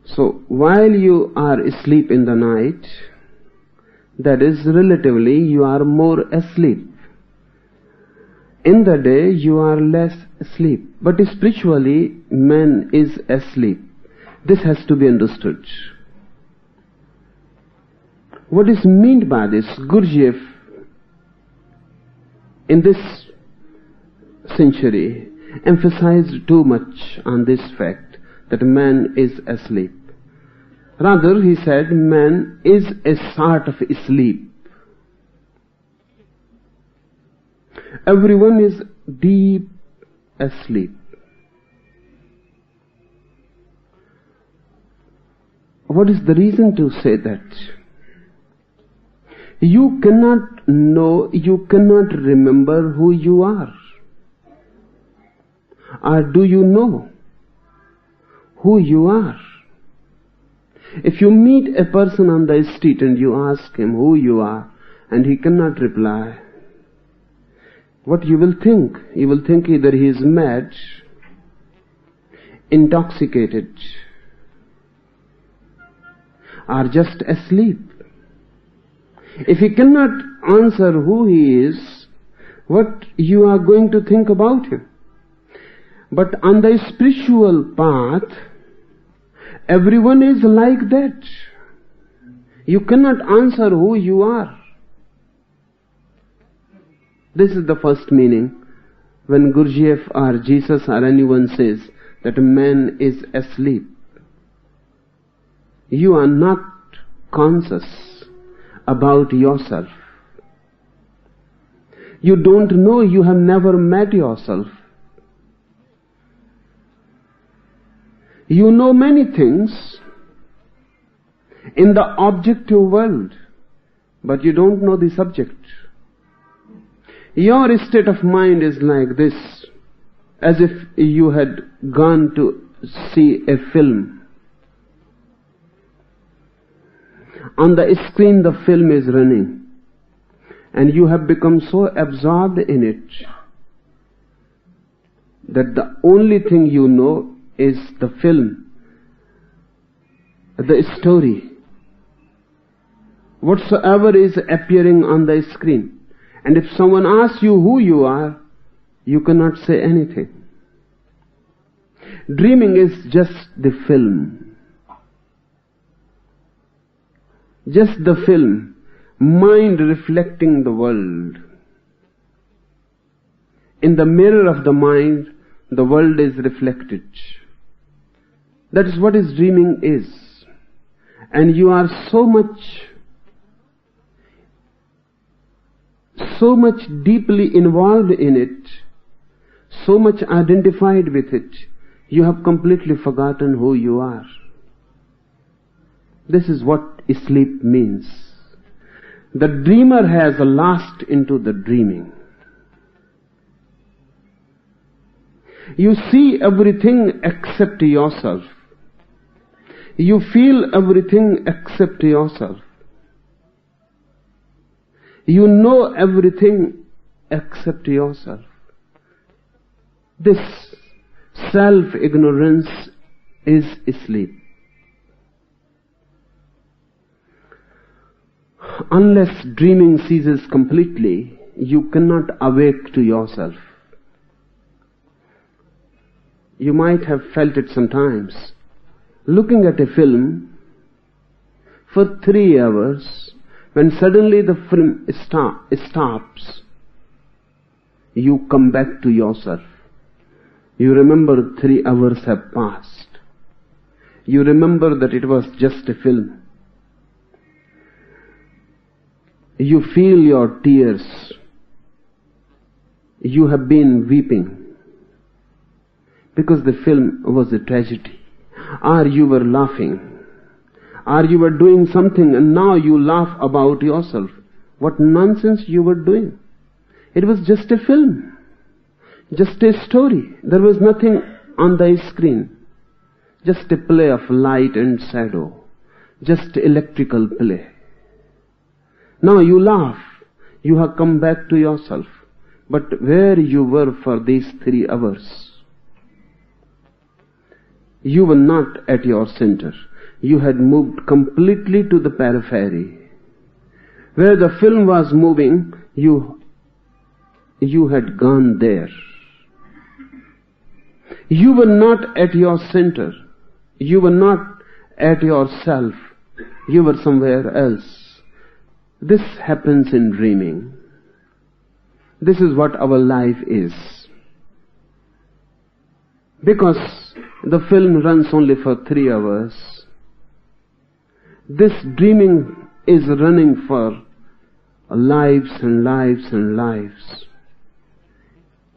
So while you are asleep in the night, that is relatively you are more asleep. In the day you are less asleep. But spiritually man is asleep. This has to be understood. What is meant by this? Gurdjieff in this century emphasized too much on this fact that man is asleep. Rather, he said man is a sort of sleep. Everyone is deep asleep. What is the reason to say that? You cannot know, you cannot remember who you are. Or do you know who you are? If you meet a person on the street and you ask him who you are and he cannot reply, what you will think? You will think either he is mad, intoxicated, or just asleep. If he cannot answer who he is, what you are going to think about him? But on the spiritual path, everyone is like that. You cannot answer who you are. This is the first meaning when Gurdjieff or Jesus or anyone says that man is asleep. You are not conscious about yourself. You don't know, you have never met yourself. You know many things in the objective world, but you don't know the subject. Your state of mind is like this, as if you had gone to see a film. On the screen the film is running, and you have become so absorbed in it that the only thing you know is the film, the story, whatsoever is appearing on the screen. And if someone asks you who you are, you cannot say anything. Dreaming is just the film. Just the film. Mind reflecting the world. In the mirror of the mind, the world is reflected. That is what is dreaming is. And you are so much deeply involved in it, so much identified with it, you have completely forgotten who you are. This is what sleep means. The dreamer has lost into the dreaming. You see everything except yourself. You feel everything except yourself. You know everything except yourself. This self-ignorance is sleep. Unless dreaming ceases completely, you cannot awake to yourself. You might have felt it sometimes. Looking at a film for 3 hours, when suddenly the film stops, you come back to yourself. You remember 3 hours have passed. You remember that it was just a film. You feel your tears. You have been weeping because the film was a tragedy. Or you were laughing. Or you were doing something and now you laugh about yourself. What nonsense you were doing. It was just a film, just a story. There was nothing on the screen, just a play of light and shadow, just electrical play. Now you laugh, you have come back to yourself, but where you were for these 3 hours? You were not at your center. You had moved completely to the periphery. Where the film was moving, you had gone there. You were not at your center. You were not at yourself. You were somewhere else. This happens in dreaming. This is what our life is. Because the film runs only for 3 hours, this dreaming is running for lives and lives and lives.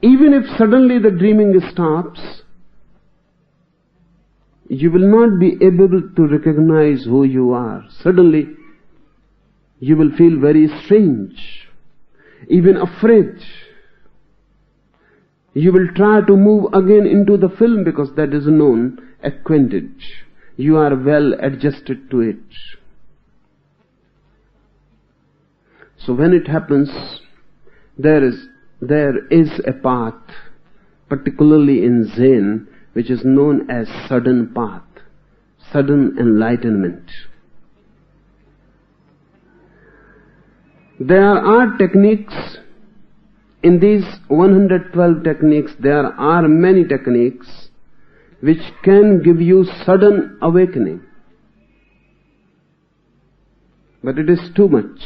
Even if suddenly the dreaming stops, you will not be able to recognize who you are. Suddenly, you will feel very strange, even afraid. You will try to move again into the film because that is known, acquainted. You are well adjusted to it. So when it happens, there is a path, particularly in Zen, which is known as sudden path, sudden enlightenment. There are techniques. In these 112 techniques, there are many techniques which can give you sudden awakening. But it is too much,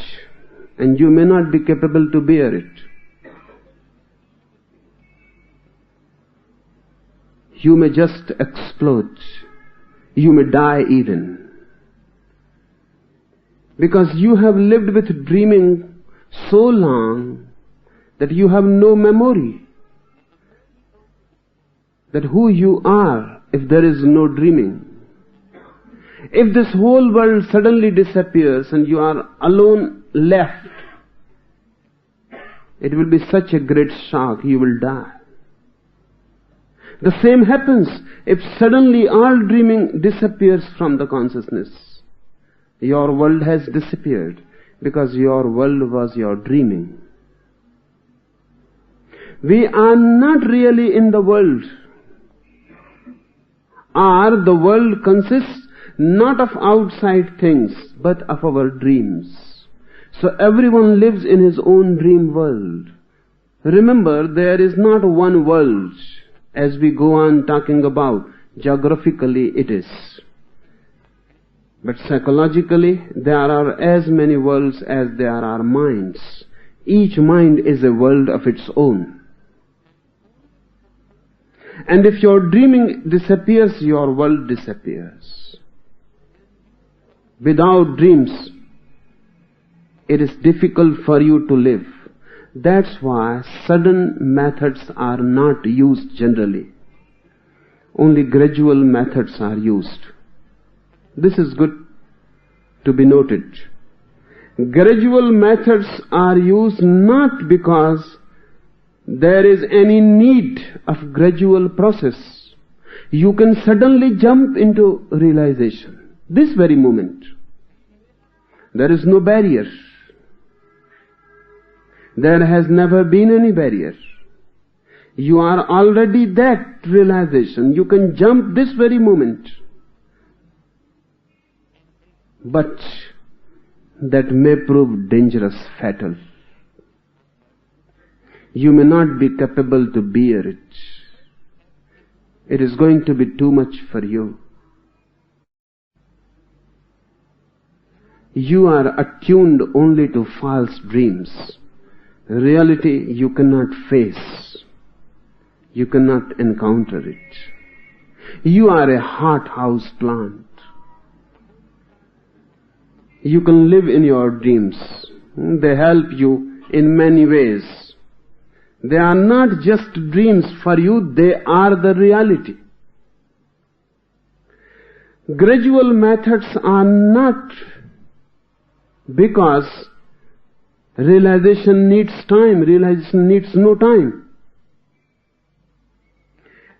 and you may not be capable to bear it. You may just explode. You may die even. Because you have lived with dreaming so long that you have no memory that who you are if there is no dreaming. If this whole world suddenly disappears and you are alone left, it will be such a great shock, you will die. The same happens if suddenly all dreaming disappears from the consciousness. Your world has disappeared because your world was your dreaming. We are not really in the world. The world consists not of outside things, but of our dreams. So everyone lives in his own dream world. Remember, there is not one world as we go on talking about. Geographically it is. But psychologically, there are as many worlds as there are minds. Each mind is a world of its own. And if your dreaming disappears, your world disappears. Without dreams, it is difficult for you to live. That's why sudden methods are not used generally. Only gradual methods are used. This is good to be noted. Gradual methods are used not because there is any need of gradual process. You can suddenly jump into realization. This very moment. There is no barrier. There has never been any barrier. You are already that realization. You can jump this very moment. But that may prove dangerous, fatal. You may not be capable to bear it. It is going to be too much for you. You are attuned only to false dreams. Reality you cannot face. You cannot encounter it. You are a hothouse plant. You can live in your dreams. They help you in many ways. They are not just dreams for you, they are the reality. Gradual methods are not because Realization needs time. Realization needs no time.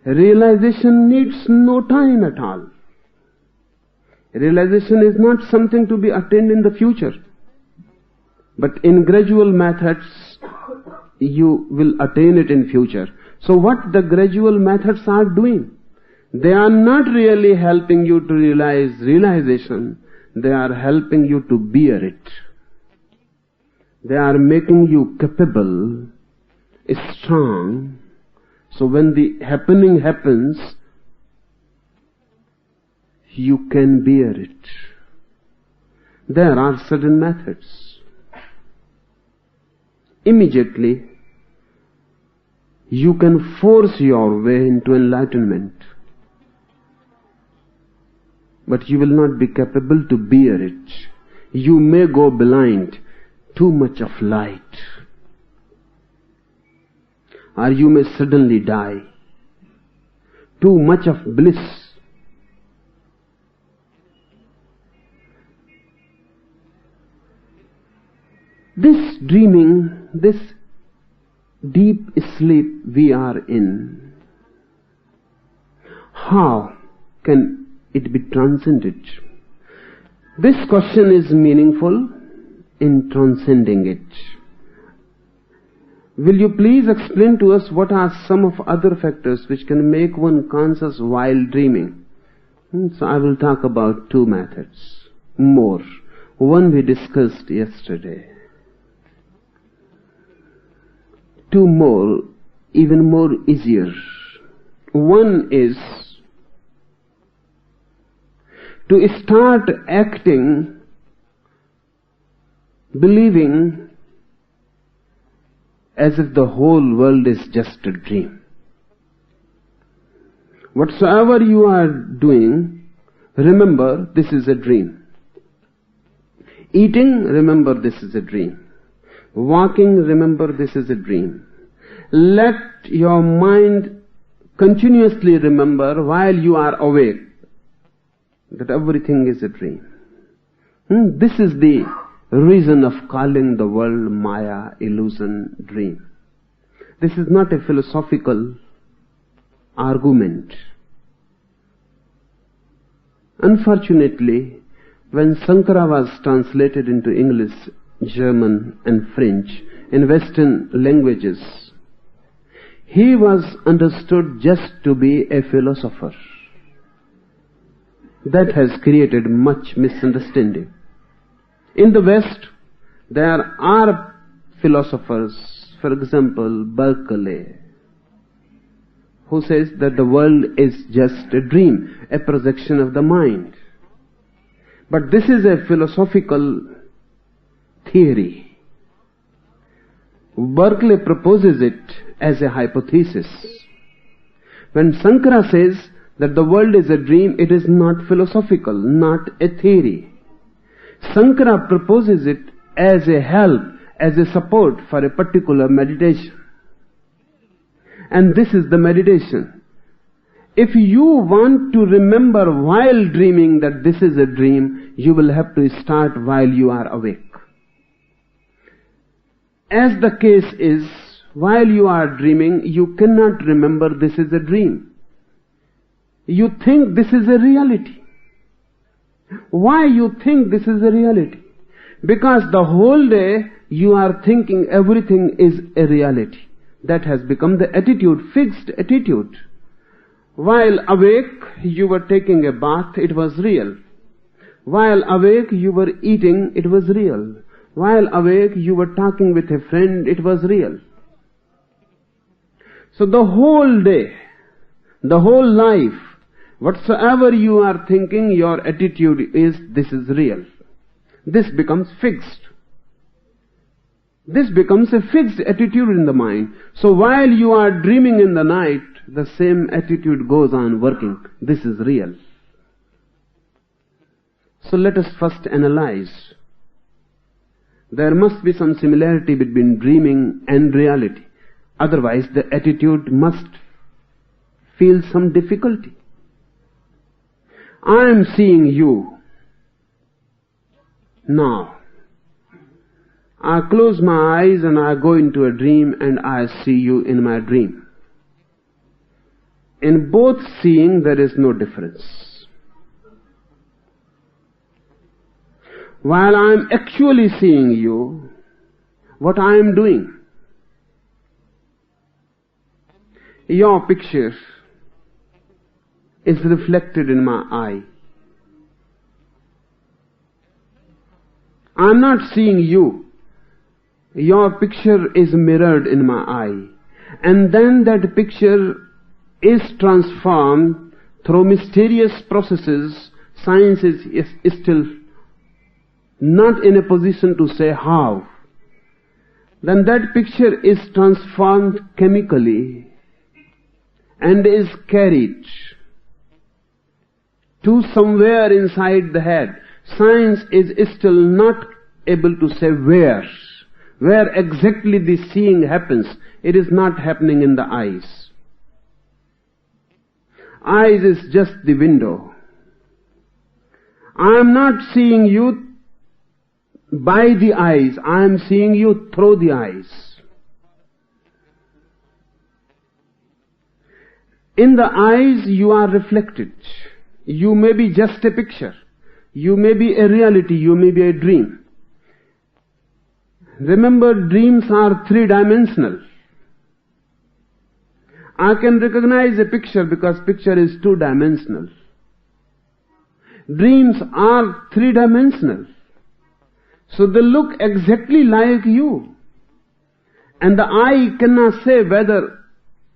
Realization needs no time at all. Realization is not something to be attained in the future. But in gradual methods, you will attain it in future. So what the gradual methods are doing? They are not really helping you to realize realization. They are helping you to bear it. They are making you capable, strong. So when the happening happens, you can bear it. There are certain methods. Immediately, you can force your way into enlightenment. But you will not be capable to bear it. You may go blind. Too much of light. Or you may suddenly die. Too much of bliss. This dreaming, this deep sleep we are in, how can it be transcended? This question is meaningful in transcending it. Will you please explain to us what are some of other factors which can make one conscious while dreaming? So I will talk about two methods more. One we discussed yesterday. Two more, even more easier. One is to start acting, believing as if the whole world is just a dream. Whatsoever you are doing, remember this is a dream. Eating, remember this is a dream. Walking, remember this is a dream. Let your mind continuously remember while you are awake that everything is a dream. This is the reason of calling the world Maya, illusion, dream. This is not a philosophical argument. Unfortunately, when Sankara was translated into English, German and French in Western languages, he was understood just to be a philosopher. That has created much misunderstanding. In the West, there are philosophers, for example, Berkeley, who says that the world is just a dream, a projection of the mind. But this is a philosophical theory. Berkeley proposes it as a hypothesis. When Sankara says that the world is a dream, it is not philosophical, not a theory. Sankara proposes it as a help, as a support for a particular meditation. And this is the meditation. If you want to remember while dreaming that this is a dream, you will have to start while you are awake. As the case is, while you are dreaming, you cannot remember this is a dream. You think this is a reality. Why you think this is a reality? Because the whole day you are thinking everything is a reality. That has become the attitude, fixed attitude. While awake, you were taking a bath, it was real. While awake, you were eating, it was real. While awake, you were talking with a friend, it was real. So the whole day, the whole life, whatsoever you are thinking, your attitude is, this is real. This becomes fixed. This becomes a fixed attitude in the mind. So while you are dreaming in the night, the same attitude goes on working. This is real. So let us first analyze. There must be some similarity between dreaming and reality. Otherwise, the attitude must feel some difficulty. I am seeing you now. I close my eyes and I go into a dream and I see you in my dream. In both seeing there is no difference. While I am actually seeing you, what I am doing? Your picture is reflected in my eye. I am not seeing you. Your picture is mirrored in my eye. And then that picture is transformed through mysterious processes. Science is still not in a position to say how. Then that picture is transformed chemically and is carried to somewhere inside the head. Science is still not able to say where exactly the seeing happens. It is not happening in the eyes. Eyes is just the window. I am not seeing you by the eyes. I am seeing you through the eyes. In the eyes you are reflected. You may be just a picture. You may be a reality. You may be a dream. Remember, dreams are three-dimensional. I can recognize a picture because picture is two-dimensional. Dreams are three-dimensional. So they look exactly like you. And the eye cannot say whether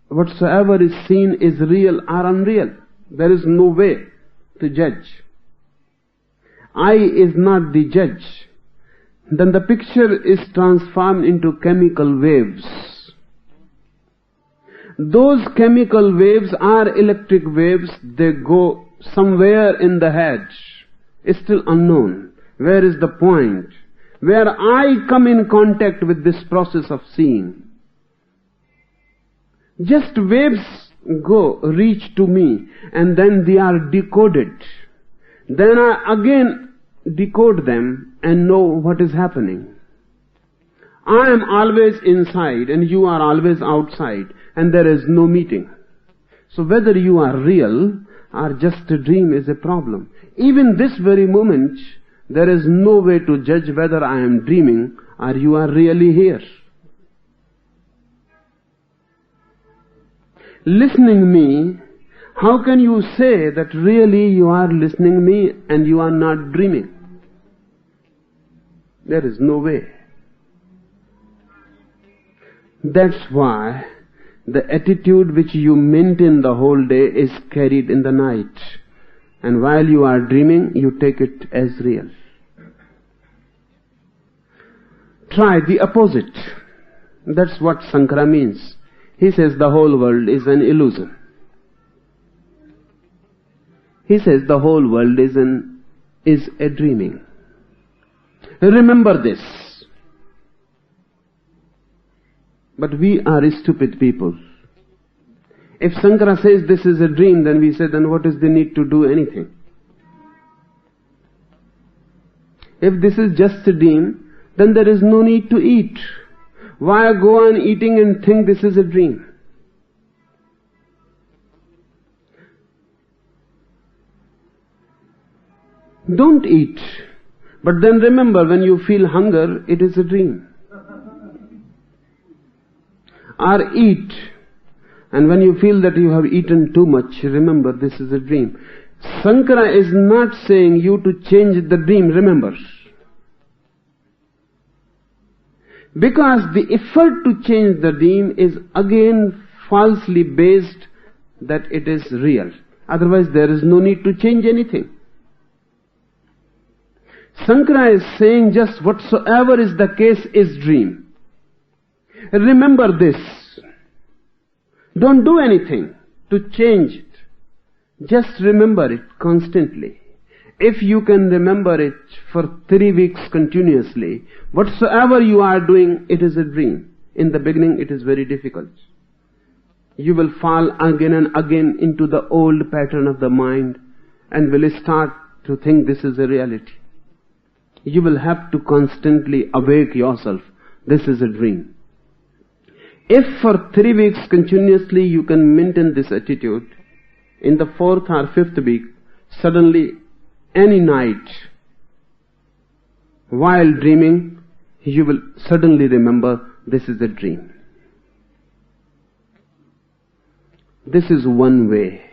whatsoever is seen is real or unreal. There is no way to judge. Eye is not the judge. Then the picture is transformed into chemical waves. Those chemical waves are electric waves. They go somewhere in the head. It's still unknown. Where is the point where I come in contact with this process of seeing? Just waves reach to me, and then they are decoded. Then I again decode them and know what is happening. I am always inside and you are always outside, and there is no meeting. So whether you are real or just a dream is a problem. Even this very moment, there is no way to judge whether I am dreaming or you are really here. Listening me, how can you say that really you are listening me and you are not dreaming? There is no way. That's why the attitude which you maintain the whole day is carried in the night. And while you are dreaming, you take it as real. Try the opposite. That's what Sankara means. He says the whole world is an illusion. He says the whole world is a dreaming. Remember this. But we are stupid people. If Sankara says this is a dream, then we say, then what is the need to do anything? If this is just a dream, then there is no need to eat. Why go on eating and think this is a dream? Don't eat. But then remember, when you feel hunger, it is a dream. Or eat. And when you feel that you have eaten too much, remember this is a dream. Sankara is not saying you to change the dream, remember. Because the effort to change the dream is again falsely based that it is real. Otherwise there is no need to change anything. Sankara is saying just whatsoever is the case is dream. Remember this. Don't do anything to change it. Just remember it constantly. If you can remember it for 3 weeks continuously, whatsoever you are doing, it is a dream. In the beginning, it is very difficult. You will fall again and again into the old pattern of the mind and will start to think this is a reality. you will have to constantly awake yourself. This is a dream. If for 3 weeks continuously you can maintain this attitude, in the 4th or 5th week, suddenly any night, while dreaming, you will suddenly remember this is a dream. This is one way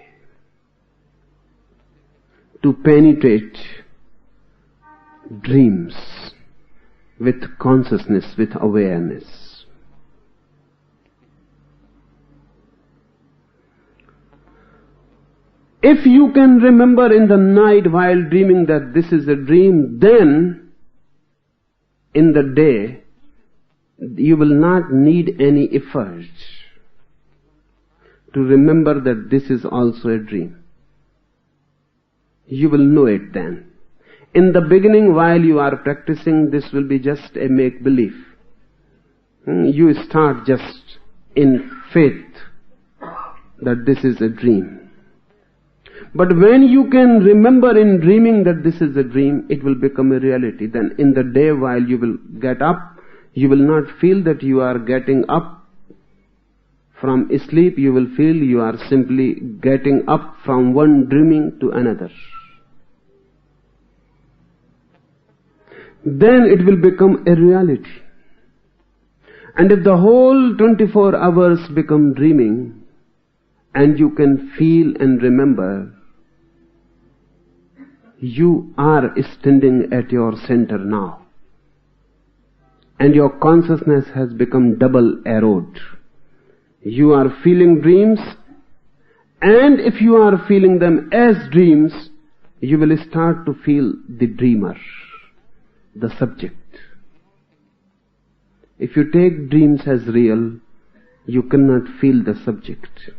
to penetrate dreams with consciousness, with awareness. If you can remember in the night while dreaming that this is a dream, then in the day you will not need any effort to remember that this is also a dream. You will know it then. In the beginning, while you are practicing, this will be just a make-believe. You start just in faith that this is a dream. But when you can remember in dreaming that this is a dream, it will become a reality. Then in the day while you will get up, you will not feel that you are getting up from sleep. You will feel you are simply getting up from one dreaming to another. Then it will become a reality. And if the whole 24 hours become dreaming, and you can feel and remember, you are standing at your center now. And your consciousness has become double-arrowed. You are feeling dreams, and if you are feeling them as dreams, you will start to feel the dreamer, the subject. If you take dreams as real, you cannot feel the subject.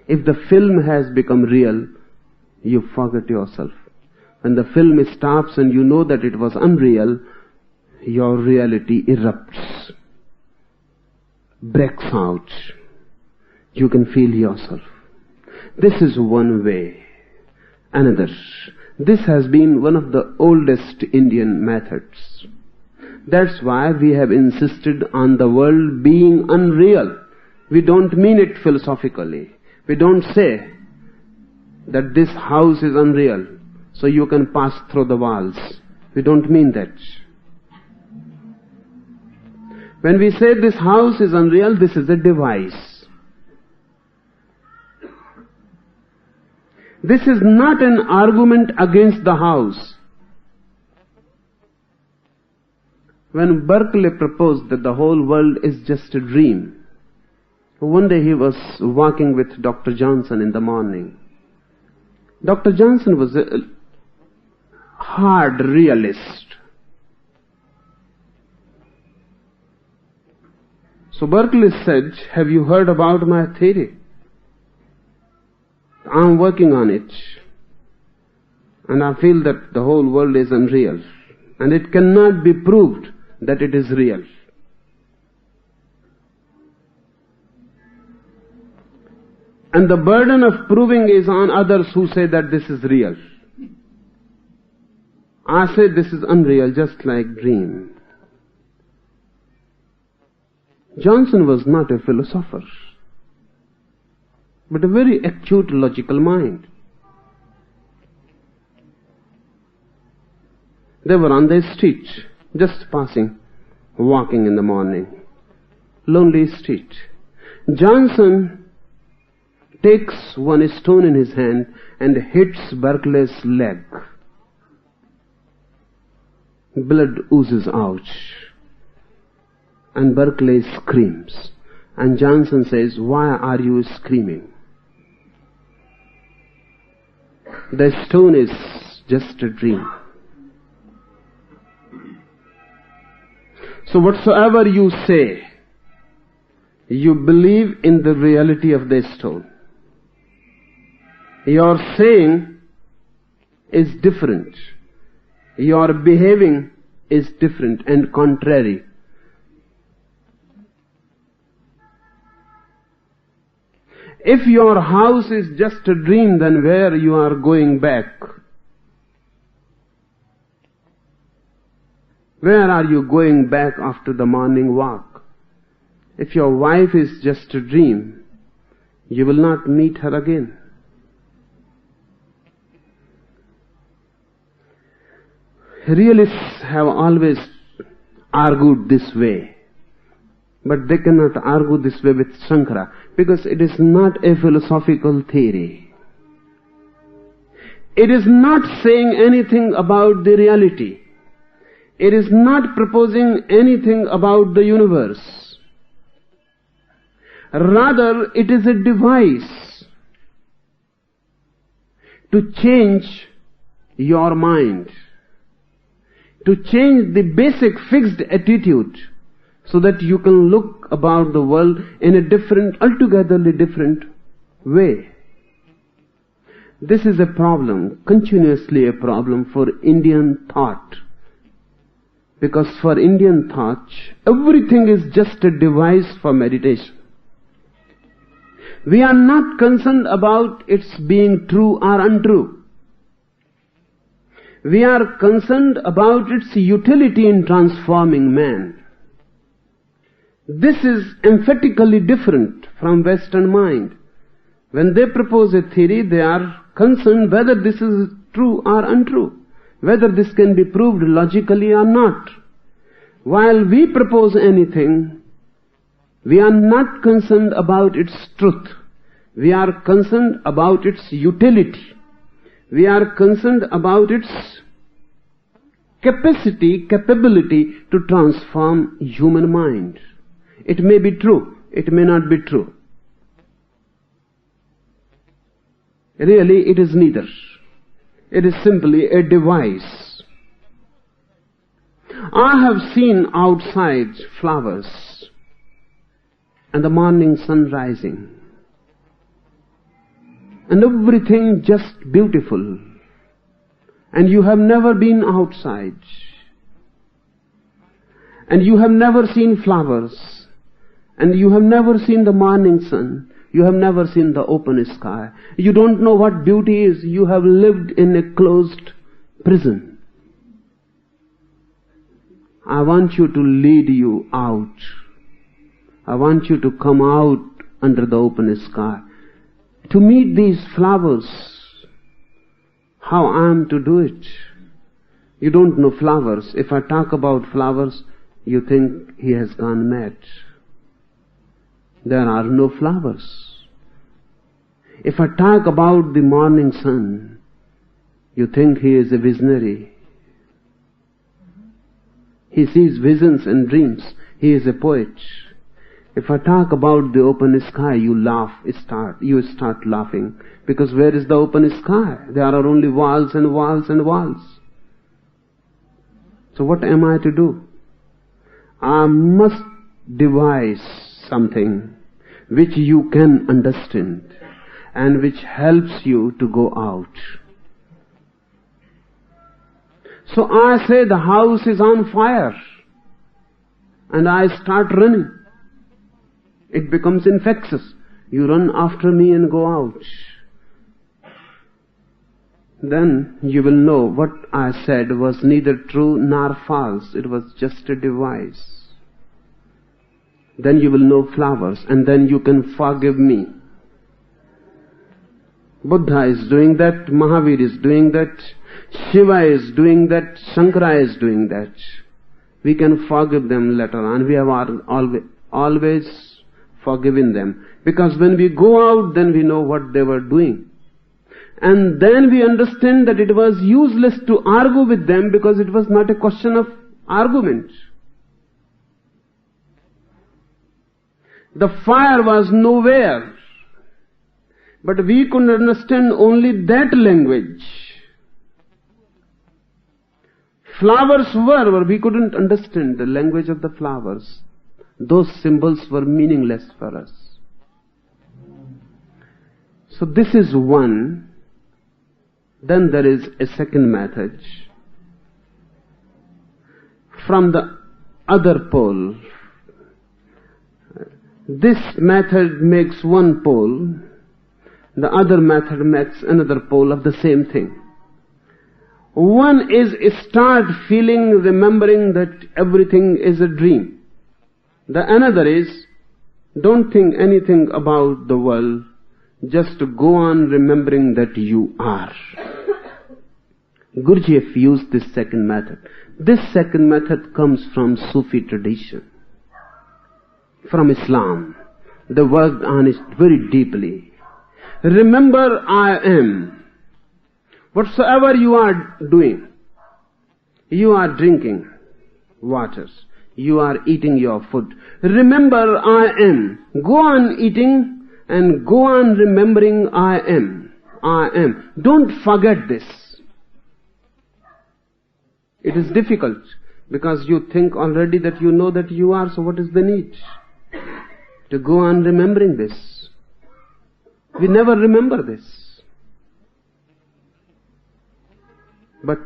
If the film has become real, you forget yourself. When the film stops and you know that it was unreal, your reality erupts, breaks out. You can feel yourself. This is one way. Another. This has been one of the oldest Indian methods. That's why we have insisted on the world being unreal. We don't mean it philosophically. We don't say that this house is unreal, so you can pass through the walls. We don't mean that. When we say this house is unreal, this is a device. This is not an argument against the house. When Berkeley proposed that the whole world is just a dream, one day he was walking with Dr. Johnson in the morning. Dr. Johnson was a hard realist. So Berkeley said, "Have you heard about my theory? I'm working on it. And I feel that the whole world is unreal. And it cannot be proved that it is real." And the burden of proving is on others who say that this is real. I say this is unreal, just like dream. Johnson was not a philosopher, but a very acute logical mind. They were on the street, just passing, walking in the morning. Lonely street. Johnson takes one stone in his hand and hits Berkeley's leg. Blood oozes out. And Berkeley screams. And Johnson says, "Why are you screaming? The stone is just a dream." So whatsoever you say, you believe in the reality of the stone. Your saying is different. Your behaving is different and contrary. If your house is just a dream, then where you are going back? Where are you going back after the morning walk? If your wife is just a dream, you will not meet her again. Realists have always argued this way, but they cannot argue this way with Shankara, because it is not a philosophical theory. It is not saying anything about the reality. It is not proposing anything about the universe. Rather, it is a device to change your mind, to change the basic fixed attitude, so that you can look about the world in a different, altogether different way. This is a problem, continuously a problem for Indian thought. Because for Indian thought, everything is just a device for meditation. We are not concerned about its being true or untrue. We are concerned about its utility in transforming man. This is emphatically different from Western mind. When they propose a theory, they are concerned whether this is true or untrue, whether this can be proved logically or not. While we propose anything, we are not concerned about its truth. We are concerned about its utility. We are concerned about its capability to transform human mind. It may be true, it may not be true. Really, it is neither. It is simply a device. I have seen outside flowers and the morning sun rising, and everything just beautiful, and you have never been outside, and you have never seen flowers, and you have never seen the morning sun, you have never seen the open sky, you don't know what beauty is, you have lived in a closed prison. I want you to lead you out. I want you to come out under the open sky, to meet these flowers. How I am to do it? You don't know flowers. If I talk about flowers, you think he has gone mad. There are no flowers. If I talk about the morning sun, you think he is a visionary. He sees visions and dreams. He is a poet. If I talk about the open sky, you start laughing. Because where is the open sky? There are only walls and walls and walls. So what am I to do? I must devise something which you can understand and which helps you to go out. So I say the house is on fire, and I start running. It becomes infectious. You run after me and go out. Then you will know what I said was neither true nor false. It was just a device. Then you will know flowers, and then you can forgive me. Buddha is doing that, Mahavir is doing that, Shiva is doing that, Shankara is doing that. We can forgive them later on. We have always forgiven them. Because when we go out, then we know what they were doing. And then we understand that it was useless to argue with them, because it was not a question of argument. The fire was nowhere, but we could understand only that language. Flowers were, but we couldn't understand the language of the flowers. Those symbols were meaningless for us. So this is one. Then there is a second method. From the other pole. This method makes one pole. The other method makes another pole of the same thing. One is start feeling, remembering that everything is a dream. The another is, don't think anything about the world, just go on remembering that you are. Gurdjieff used this second method. This second method comes from Sufi tradition, from Islam. They worked on it very deeply. Remember, I am. Whatsoever you are doing, you are drinking water, you are eating your food. Remember, I am. Go on eating and go on remembering, I am. I am. Don't forget this. It is difficult because you think already that you know that you are, so what is the need to go on remembering this? We never remember this. But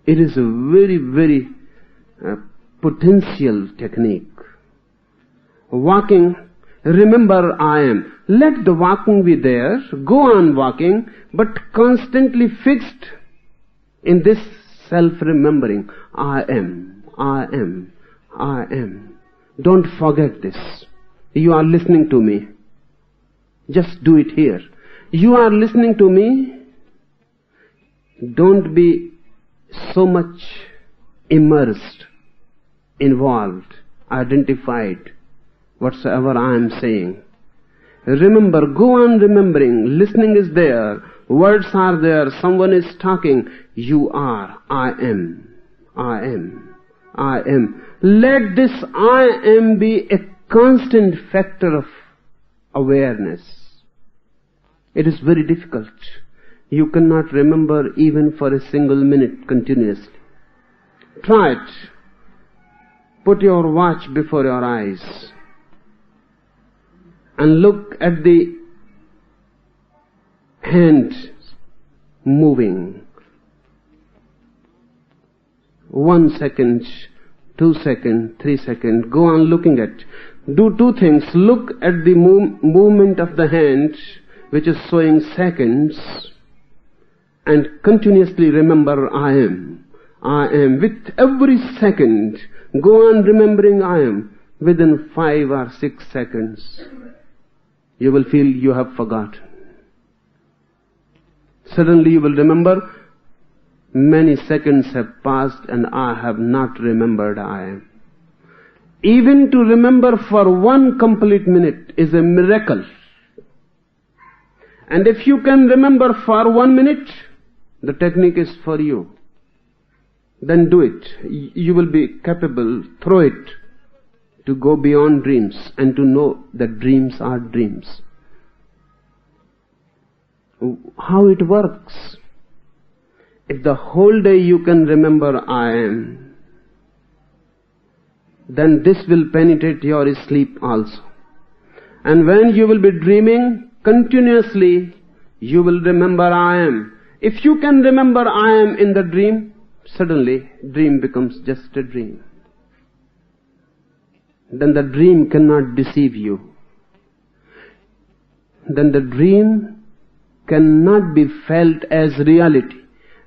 it is a very, very potential technique. Walking, remember I am. Let the walking be there, go on walking, but constantly fixed in this self-remembering. I am, I am, I am. Don't forget this. You are listening to me. Just do it here. You are listening to me. Don't be so much immersed, involved, identified, whatsoever I am saying. Remember, go on remembering. Listening is there. Words are there. Someone is talking. You are. I am. I am. I am. Let this I am be a constant factor of awareness. It is very difficult. You cannot remember even for a single minute continuously. Try it. Put your watch before your eyes and look at the hand moving. 1 second, 2 seconds, 3 seconds. Go on looking at. Do two things. Look at the movement of the hand, which is showing seconds, and continuously remember I am. I am. With every second, go on remembering I am. Within 5 or 6 seconds, you will feel you have forgotten. Suddenly you will remember, many seconds have passed and I have not remembered I am. Even to remember for 1 complete minute is a miracle. And if you can remember for 1 minute, the technique is for you. Then do it. You will be capable through it to go beyond dreams and to know that dreams are dreams. How it works? If the whole day you can remember I am, then this will penetrate your sleep also. And when you will be dreaming, continuously you will remember I am. If you can remember I am in the dream, suddenly dream becomes just a dream. Then the dream cannot deceive you. Then the dream cannot be felt as reality.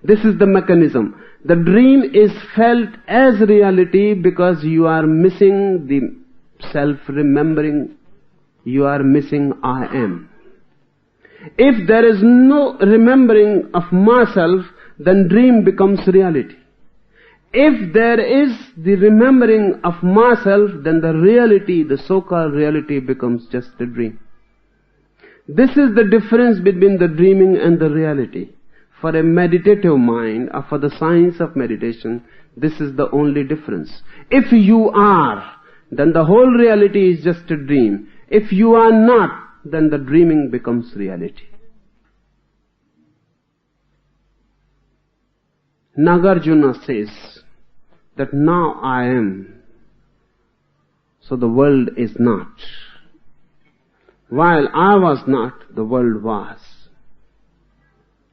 This is the mechanism. The dream is felt as reality because you are missing the self-remembering. You are missing I am. If there is no remembering of myself, then dream becomes reality. If there is the remembering of myself, then the reality, the so-called reality, becomes just a dream. This is the difference between the dreaming and the reality. For a meditative mind, or for the science of meditation, this is the only difference. If you are, then the whole reality is just a dream. If you are not, then the dreaming becomes reality. Nagarjuna says that now I am, so the world is not. While I was not, the world was.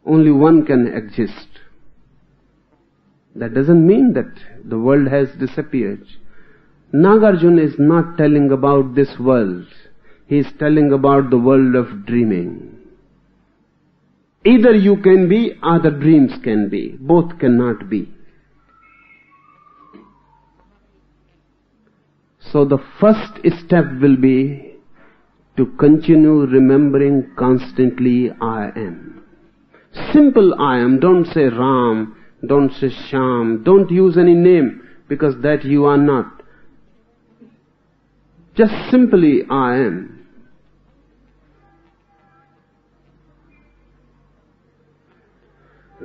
Only one can exist. That doesn't mean that the world has disappeared. Nagarjuna is not telling about this world. He is telling about the world of dreaming. Either you can be or the dreams can be. Both cannot be. So the first step will be to continue remembering constantly I am. Simple I am. Don't say Ram, don't say Shyam, don't use any name, because that you are not. Just simply I am.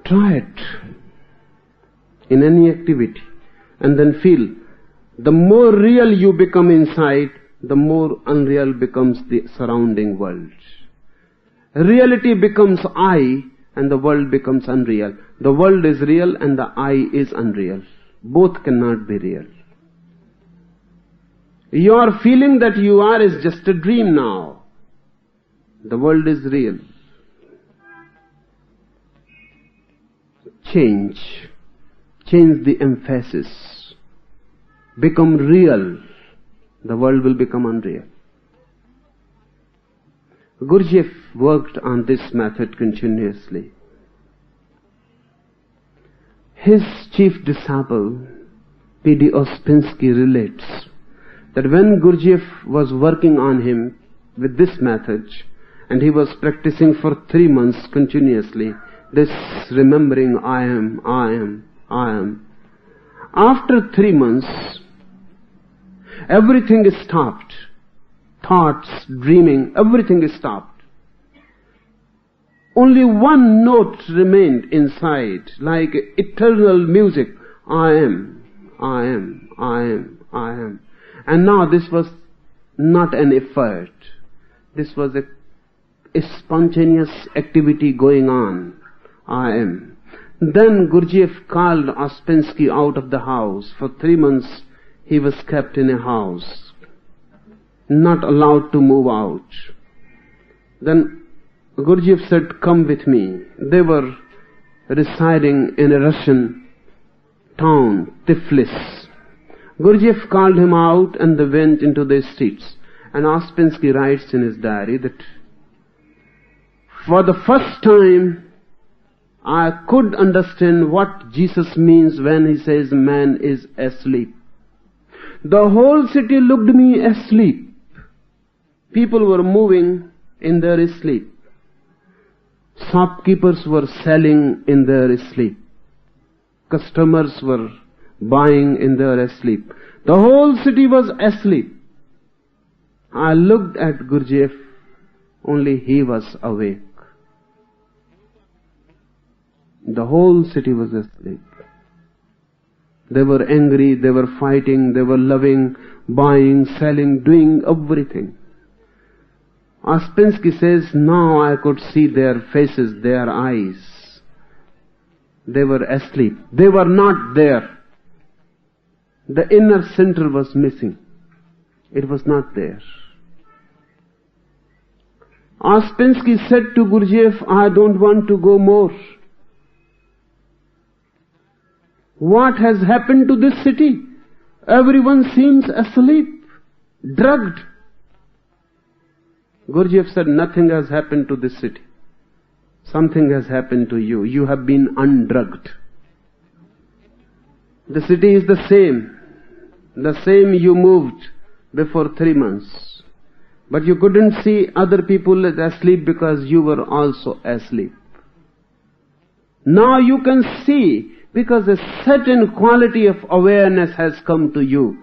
Try it in any activity and then feel. The more real you become inside, the more unreal becomes the surrounding world. Reality becomes I and the world becomes unreal. The world is real and the I is unreal. Both cannot be real. Your feeling that you are is just a dream now. The world is real. Change the emphasis. Become real. The world will become unreal. Gurdjieff worked on this method continuously. His chief disciple, P.D. Ouspensky, relates that when Gurdjieff was working on him with this method, and he was practicing for 3 months continuously, this remembering I am. After 3 months, everything is stopped. Thoughts, dreaming, everything is stopped. Only one note remained inside, like eternal music. I am. And now this was not an effort. This was a spontaneous activity going on. I am. Then Gurdjieff called Ouspensky out of the house. For 3 months he was kept in a house, not allowed to move out. Then Gurdjieff said, "Come with me." They were residing in a Russian town, Tiflis. Gurdjieff called him out and they went into the streets. And Ouspensky writes in his diary that for the first time I could understand what Jesus means when he says man is asleep. The whole city looked me asleep. People were moving in their sleep. Shopkeepers were selling in their sleep. Customers were buying in their sleep. The whole city was asleep. I looked at Gurdjieff, only he was awake. The whole city was asleep. They were angry, they were fighting, they were loving, buying, selling, doing everything. Ouspensky says, now I could see their faces, their eyes. They were asleep. They were not there. The inner center was missing. It was not there. Ouspensky said to Gurdjieff, I don't want to go more. What has happened to this city? Everyone seems asleep, drugged. Gurdjieff said, nothing has happened to this city. Something has happened to you. You have been undrugged. The city is the same. The same you moved before 3 months. But you couldn't see other people as asleep because you were also asleep. Now you can see because a certain quality of awareness has come to you.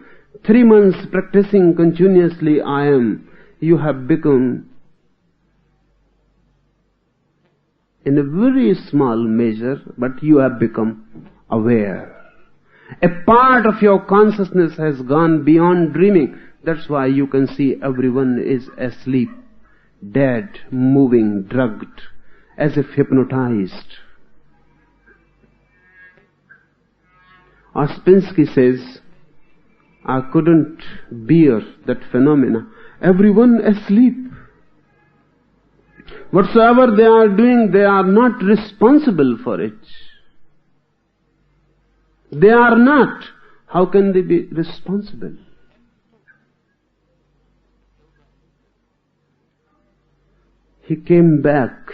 3 months practicing continuously I am. You have become, in a very small measure, but you have become aware. A part of your consciousness has gone beyond dreaming. That's why you can see everyone is asleep, dead, moving, drugged, as if hypnotized. Ouspensky says, I couldn't bear that phenomena. Everyone asleep. Whatsoever they are doing, they are not responsible for it. They are not. How can they be responsible? He came back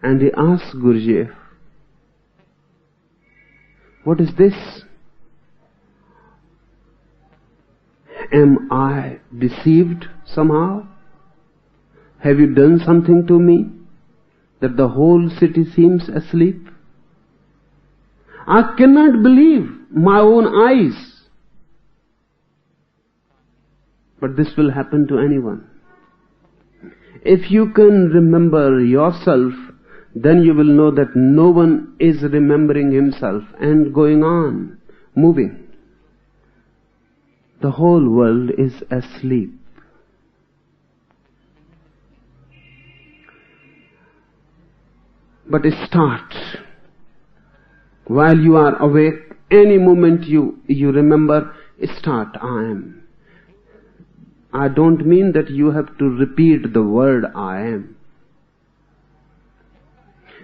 And he asked Guruji, what is this? Am I deceived somehow? Have you done something to me that the whole city seems asleep? I cannot believe my own eyes. But this will happen to anyone. If you can remember yourself, then you will know that no one is remembering himself and going on, moving. The whole world is asleep. But start. While you are awake, any moment you remember, start, I am. I don't mean that you have to repeat the word I am.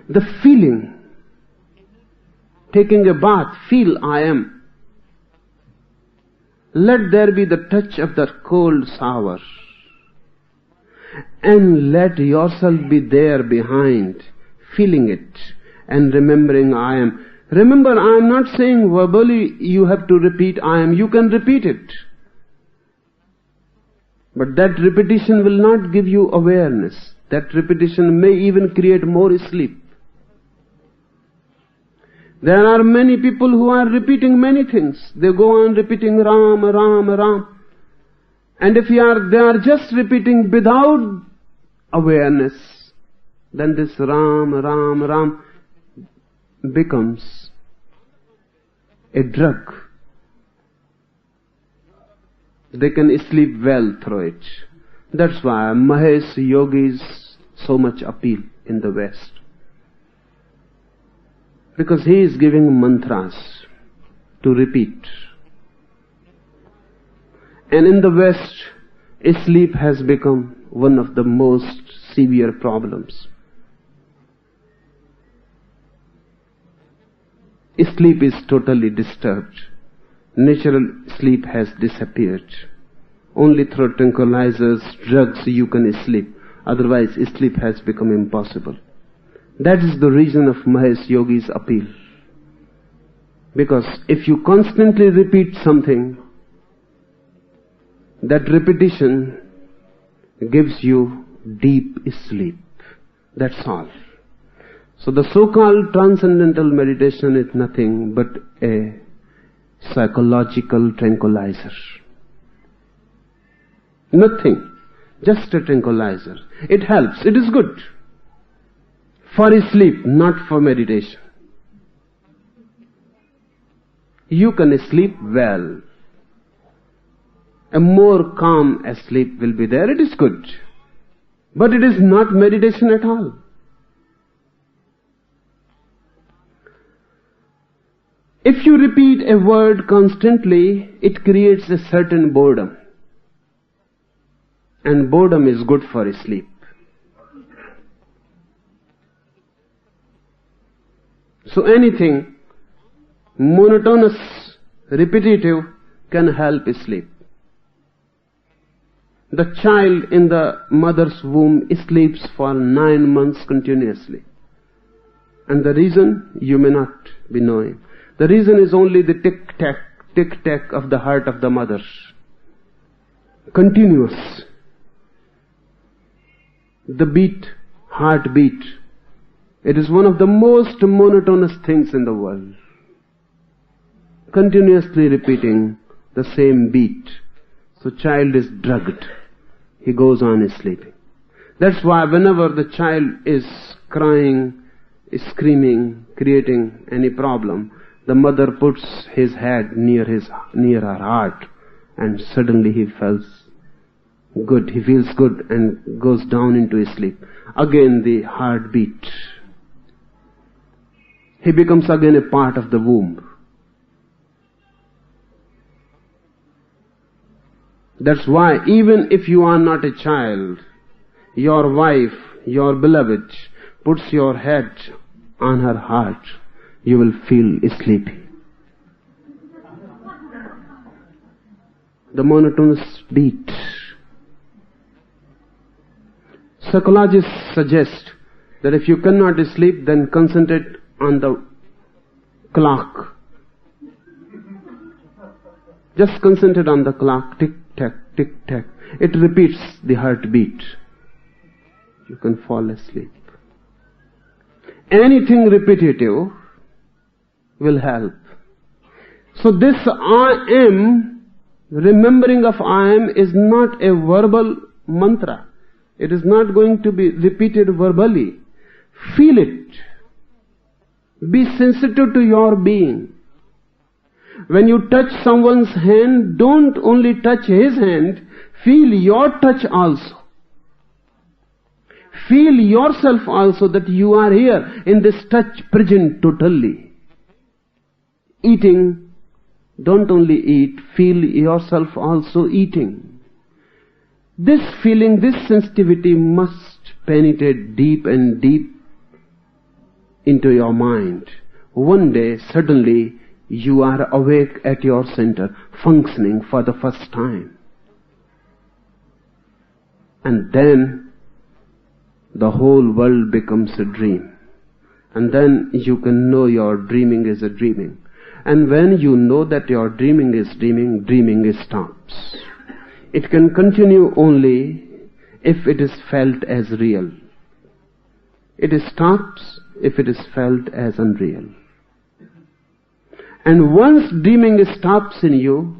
The feeling, taking a bath, feel I am. Let there be the touch of that cold shower. And let yourself be there behind, feeling it and remembering I am. Remember, I am not saying verbally you have to repeat I am. You can repeat it. But that repetition will not give you awareness. That repetition may even create more sleep. There are many people who are repeating many things. They go on repeating Ram, Ram, Ram. And if they are just repeating without awareness, then this Ram, Ram, Ram becomes a drug. They can sleep well through it. That's why Mahesh Yogi's so much appeal in the West. Because he is giving mantras to repeat. And in the West, sleep has become one of the most severe problems. Sleep is totally disturbed. Natural sleep has disappeared. Only through tranquilizers, drugs you can sleep. Otherwise, sleep has become impossible. That is the reason of Mahesh Yogi's appeal. Because if you constantly repeat something, that repetition gives you deep sleep. That's all. So the so-called transcendental meditation is nothing but a psychological tranquilizer. Nothing. Just a tranquilizer. It helps. It is good. For sleep, not for meditation. You can sleep well. A more calm sleep will be there. It is good. But it is not meditation at all. If you repeat a word constantly, it creates a certain boredom. And boredom is good for sleep. So anything monotonous, repetitive can help sleep. The child in the mother's womb sleeps for 9 months continuously. And the reason you may not be knowing. The reason is only the tick-tack of the heart of the mother. Continuous. The beat, heartbeat. It is one of the most monotonous things in the world. Continuously repeating the same beat. So child is drugged. He goes on sleeping. That's why whenever the child is crying, screaming, creating any problem, the mother puts his head near her heart, and suddenly he feels good and goes down into sleep. Again the heartbeat. He becomes again a part of the womb. That's why even if you are not a child, your wife, your beloved, puts your head on her heart, you will feel sleepy. The monotonous beat. Psychologists suggest that if you cannot sleep, then concentrate on the clock. Just concentrate on the clock, tick-tack, tick-tack. It repeats the heartbeat. You can fall asleep. Anything repetitive will help. So this I am, remembering of I am, is not a verbal mantra. It is not going to be repeated verbally. Feel it. Be sensitive to your being. When you touch someone's hand, don't only touch his hand, feel your touch also. Feel yourself also that you are here in this touch present totally. Eating, don't only eat, feel yourself also eating. This feeling, this sensitivity must penetrate deep and deep into your mind. One day, suddenly, you are awake at your center, functioning for the first time. And then, the whole world becomes a dream. And then you can know your dreaming is a dreaming. And when you know that your dreaming is dreaming, dreaming stops. It can continue only if it is felt as real. It stops if it is felt as unreal. And once dreaming stops in you,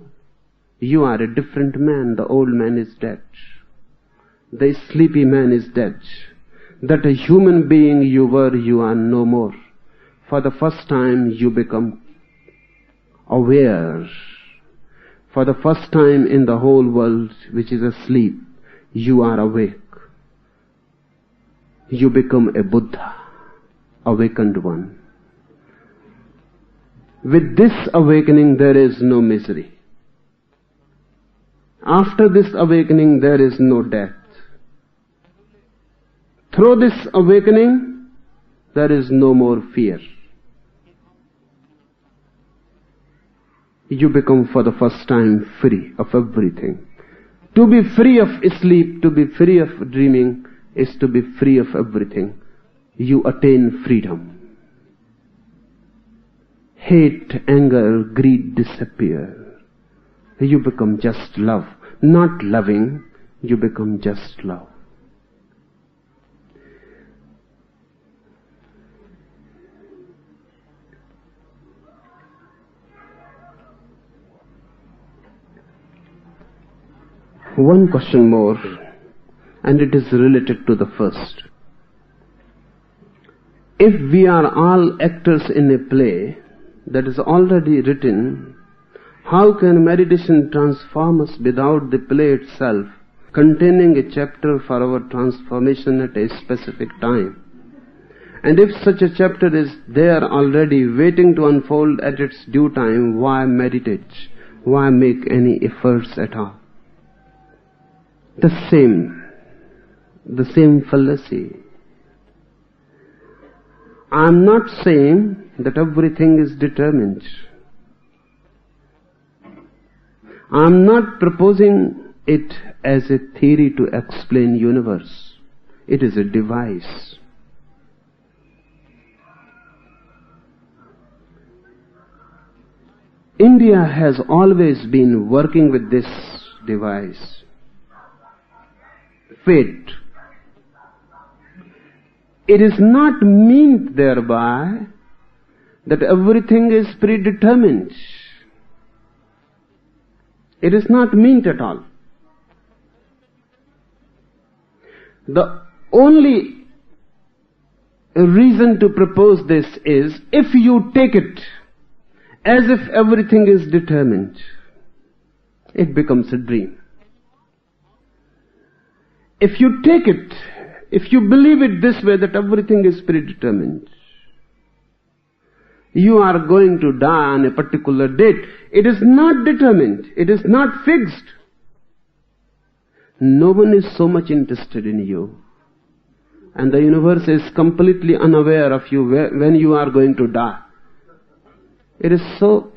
you are a different man. The old man is dead. The sleepy man is dead. That a human being you were, you are no more. For the first time you become aware. For the first time in the whole world which is asleep, you are awake. You become a Buddha, awakened one. With this awakening there is no misery. After this awakening there is no death. Through this awakening there is no more fear. You become for the first time free of everything. To be free of sleep, to be free of dreaming, is to be free of everything. You attain freedom. Hate, anger, greed disappear. You become just love. Not loving, you become just love. One question more, and it is related to the first. If we are all actors in a play that is already written, how can meditation transform us without the play itself containing a chapter for our transformation at a specific time? And if such a chapter is there already waiting to unfold at its due time, why meditate? Why make any efforts at all? The same fallacy. I am not saying that everything is determined. I am not proposing it as a theory to explain universe. It is a device. India has always been working with this device. Fate. It is not meant thereby that everything is predetermined. It is not meant at all. The only reason to propose this is if you take it as if everything is determined, it becomes a dream. If you take it, if you believe it this way that everything is predetermined, you are going to die on a particular date. It is not determined. It is not fixed. No one is so much interested in you. And the universe is completely unaware of you when you are going to die. It is so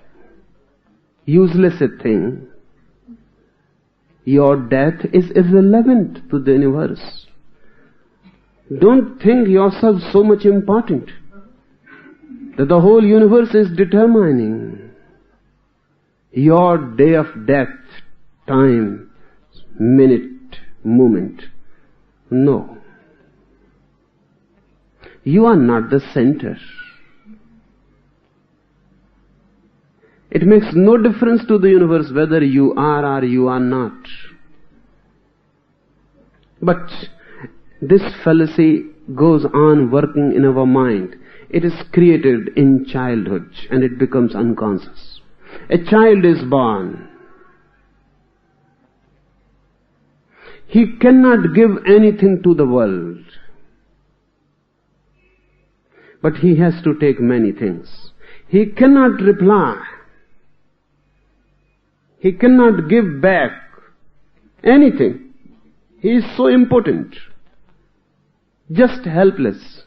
useless a thing. Your death is irrelevant to the universe. Don't think yourself so much important that the whole universe is determining your day of death, time, minute, moment. No. You are not the center. It makes no difference to the universe whether you are or you are not. But this fallacy goes on working in our mind. It is created in childhood and it becomes unconscious. A child is born. He cannot give anything to the world, but he has to take many things. He cannot reply. He cannot give back anything. He is so impotent, just helpless.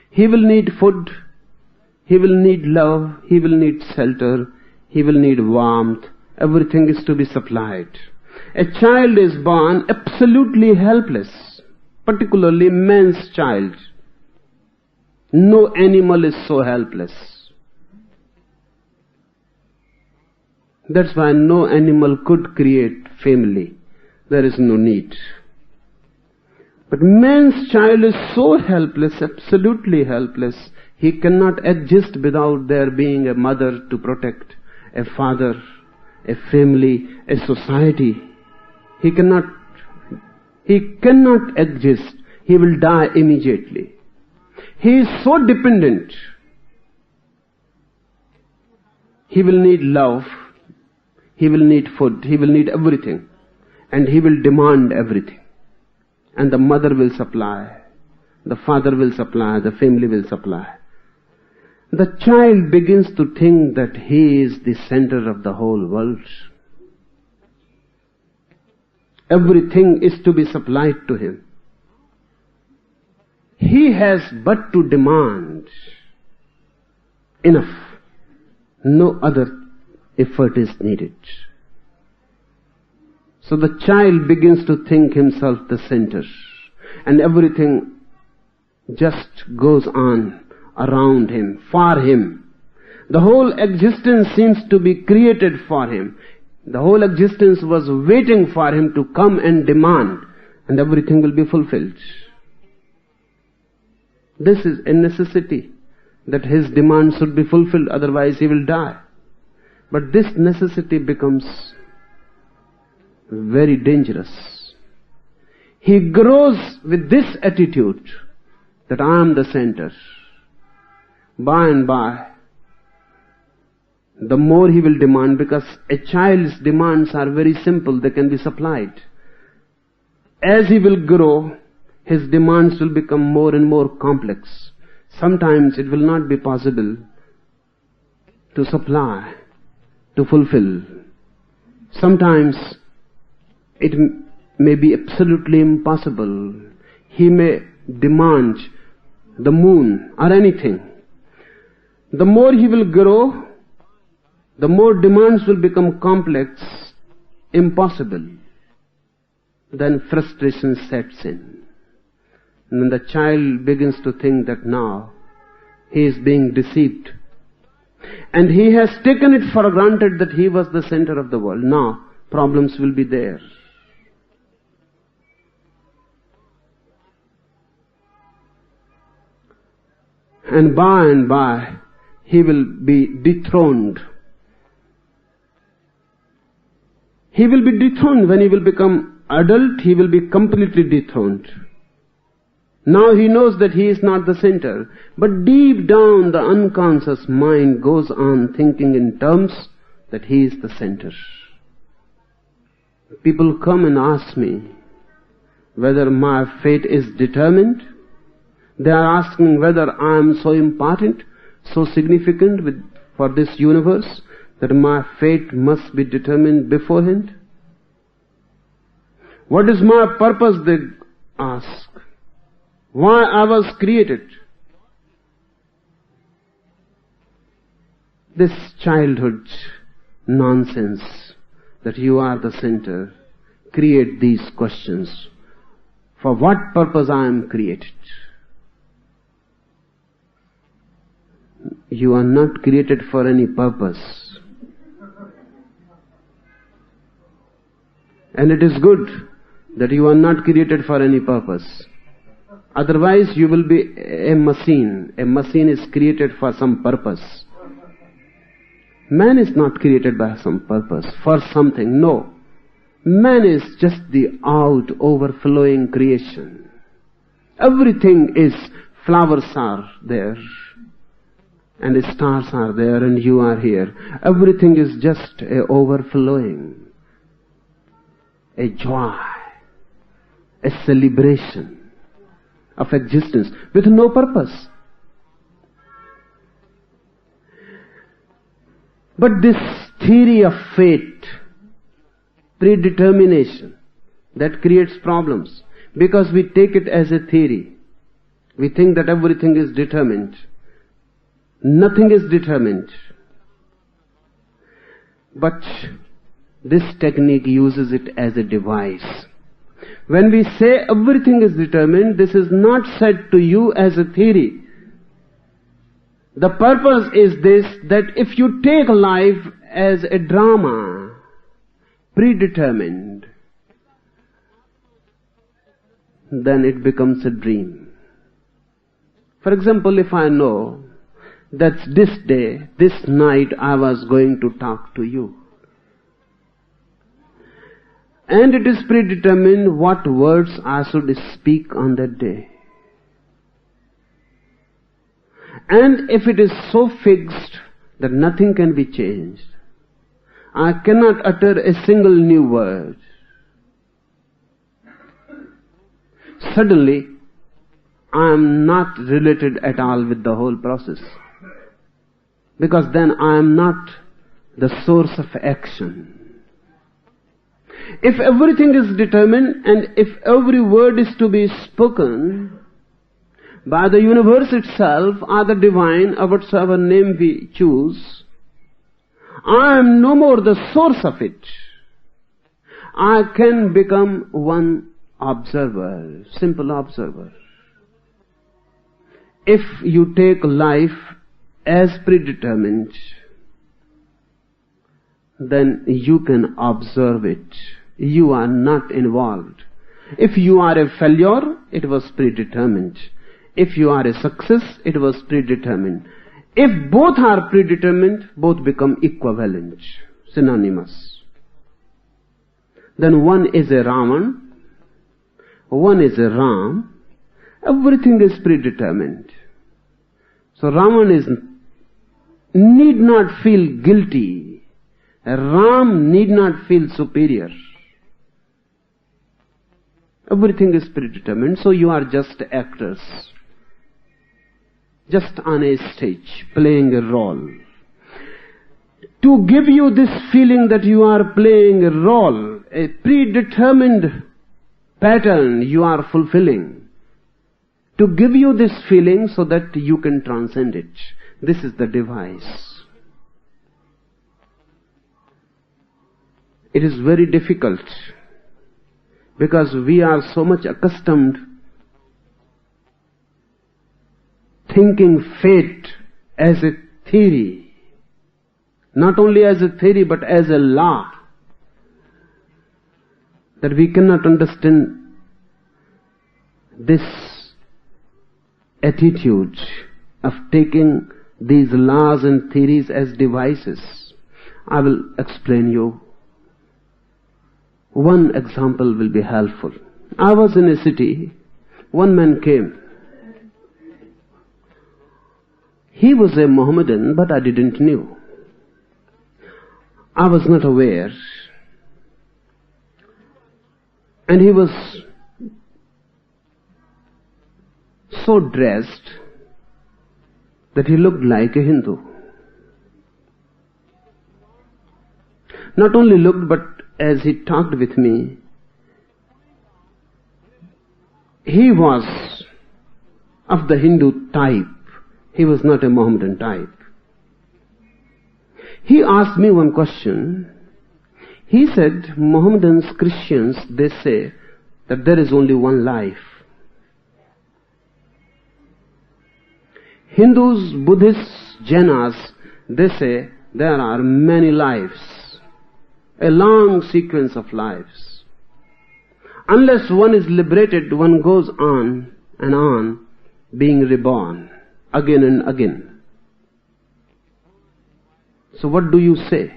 He will need food, he will need love, he will need shelter, he will need warmth. Everything is to be supplied. A child is born absolutely helpless, particularly man's child. No animal is so helpless. That's why no animal could create family. There is no need. But man's child is so helpless, absolutely helpless. He cannot exist without there being a mother to protect, a father, a family, a society. He cannot exist. He will die immediately. He is so dependent. He will need love. He will need food. He will need everything. And he will demand everything. And the mother will supply. The father will supply. The family will supply. The child begins to think that he is the center of the whole world. Everything is to be supplied to him. He has but to demand enough. No other effort is needed. So the child begins to think himself the center, and everything just goes on around him, for him. The whole existence seems to be created for him. The whole existence was waiting for him to come and demand, and everything will be fulfilled. This is a necessity, that his demand should be fulfilled, otherwise he will die. But this necessity becomes very dangerous. He grows with this attitude that I am the center. By and by, the more he will demand, because a child's demands are very simple, they can be supplied. As he will grow, his demands will become more and more complex. Sometimes it will not be possible to supply, to fulfill. Sometimes it may be absolutely impossible. He may demand the moon or anything. The more he will grow, the more demands will become complex, impossible. Then frustration sets in. And then the child begins to think that now he is being deceived. And he has taken it for granted that he was the center of the world. Now problems will be there. And by he will be dethroned. He will be dethroned. When he will become adult, he will be completely dethroned. Now he knows that he is not the center, but deep down the unconscious mind goes on thinking in terms that he is the center. People come and ask me whether my fate is determined. They are asking whether I am so important, so significant for this universe, that my fate must be determined beforehand. What is my purpose, they ask. Why I was created. This childhood nonsense that you are the center create these questions. For what purpose I am created? You are not created for any purpose. And it is good that you are not created for any purpose. Otherwise you will be a machine. A machine is created for some purpose. Man is not created by some purpose, for something. No. Man is just the out overflowing creation. Everything is, flowers are there, and the stars are there, and you are here. Everything is just a overflowing, a joy, a celebration of existence with no purpose. But this theory of fate, predetermination, that creates problems, because we take it as a theory. We think that everything is determined. Nothing is determined. But this technique uses it as a device. When we say everything is determined, this is not said to you as a theory. The purpose is this, that if you take life as a drama, predetermined, then it becomes a dream. For example, if I know that this day, this night, I was going to talk to you, and it is predetermined what words I should speak on that day. And if it is so fixed that nothing can be changed, I cannot utter a single new word, suddenly I am not related at all with the whole process. Because then I am not the source of action. If everything is determined, and if every word is to be spoken by the universe itself, or the divine, or whatsoever name we choose, I am no more the source of it. I can become one observer, simple observer. If you take life as predetermined, then you can observe it. You are not involved. If you are a failure, it was predetermined. If you are a success, it was predetermined. If both are predetermined, both become equivalent, synonymous. Then one is a Raman, one is a Ram. Everything is predetermined. So Raman need not feel guilty. Ram need not feel superior. Everything is predetermined, so you are just actors. Just on a stage, playing a role. To give you this feeling that you are playing a role, a predetermined pattern you are fulfilling. To give you this feeling so that you can transcend it. This is the device. It is very difficult because we are so much accustomed thinking fate as a theory, not only as a theory but as a law, that we cannot understand this attitude of taking these laws and theories as devices. I will explain you. One example will be helpful. I was in a city. One man came. He was a Mohammedan, but I didn't know. I was not aware. And he was so dressed that he looked like a Hindu. Not only looked, but as he talked with me, he was of the Hindu type. He was not a Mohammedan type. He asked me one question. He said, Mohammedans, Christians, they say, that there is only one life. Hindus, Buddhists, Jainas, they say there are many lives, a long sequence of lives. Unless one is liberated, one goes on and on, being reborn again and again. So what do you say?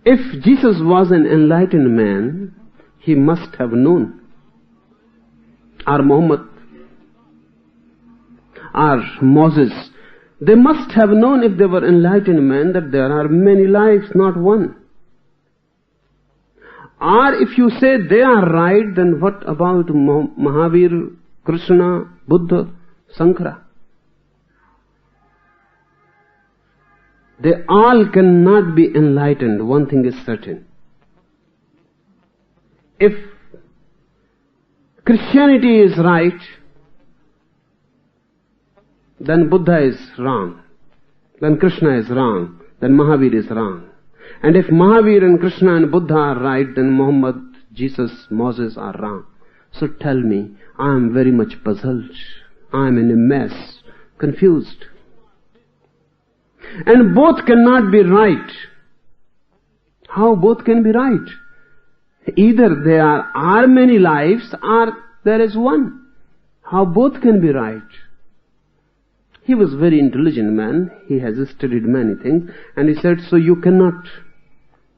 If Jesus was an enlightened man, he must have known, or Muhammad, or Moses, they must have known, if they were enlightened men, that there are many lives, not one. Or if you say they are right, then what about Mahavir, Krishna, Buddha, Sankara? They all cannot be enlightened. One thing is certain. If Christianity is right, then Buddha is wrong, then Krishna is wrong, then Mahavir is wrong. And if Mahavir and Krishna and Buddha are right, then Muhammad, Jesus, Moses are wrong. So tell me, I am very much puzzled. I am in a mess, confused. And both cannot be right. How both can be right? Either there are many lives or there is one. How both can be right? He was a very intelligent man. He has studied many things. And he said, so you cannot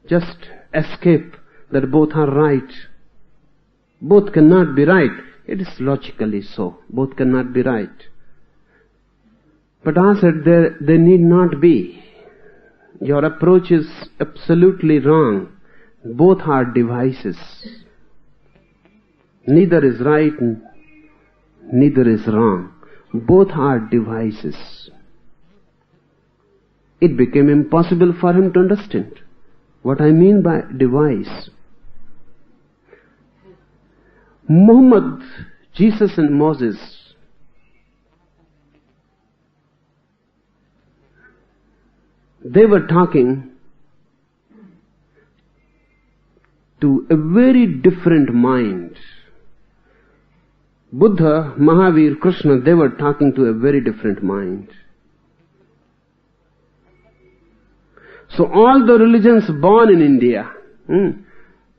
just escape that both are right. Both cannot be right. It is logically so. Both cannot be right. But I said, they need not be. Your approach is absolutely wrong. Both are devices. Neither is right, neither is wrong. Both are devices. It became impossible for him to understand what I mean by device. Muhammad, Jesus and Moses, they were talking to a very different mind. Buddha, Mahavir, Krishna, they were talking to a very different mind. So all the religions born in India,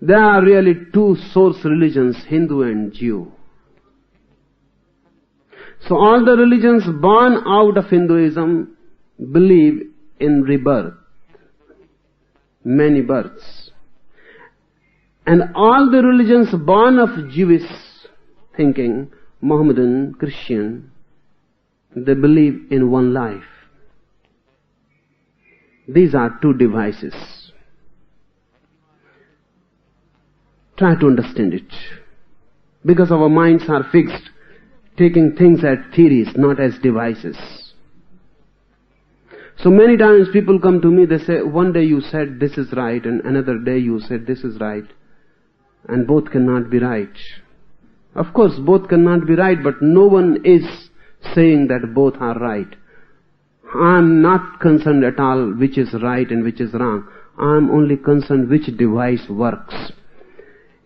there are really two source religions, Hindu and Jew. So all the religions born out of Hinduism believe in rebirth, many births. And all the religions born of Jewish thinking, Mohammedan, Christian, they believe in one life. These are two devices. Try to understand it. Because our minds are fixed, taking things as theories, not as devices. So many times people come to me, they say, one day you said this is right, and another day you said this is right, and both cannot be right. Of course, both cannot be right, but no one is saying that both are right. I am not concerned at all which is right and which is wrong. I am only concerned which device works.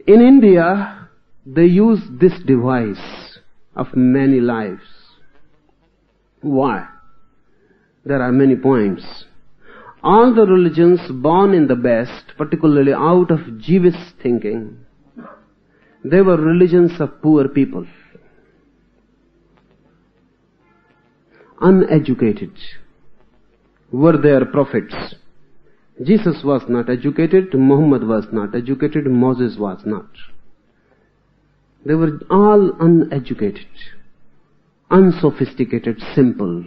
In India, they use this device of many lives. Why? There are many points. All the religions born in the West, particularly out of Jewish thinking, they were religions of poor people, uneducated. Were their prophets. Jesus was not educated, Muhammad was not educated, Moses was not. They were all uneducated, unsophisticated, simple.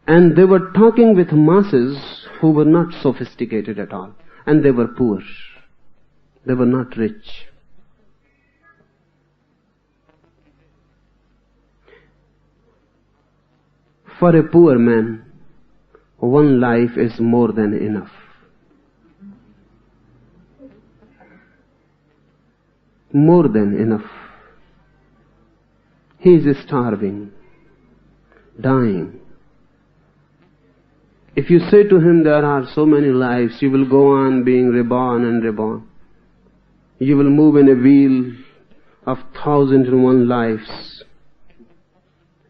And they were talking with masses who were not sophisticated at all. And they were poor. They were not rich. For a poor man, one life is more than enough. More than enough. He is starving, dying. If you say to him there are so many lives, you will go on being reborn and reborn. You will move in a wheel of 1,001 lives.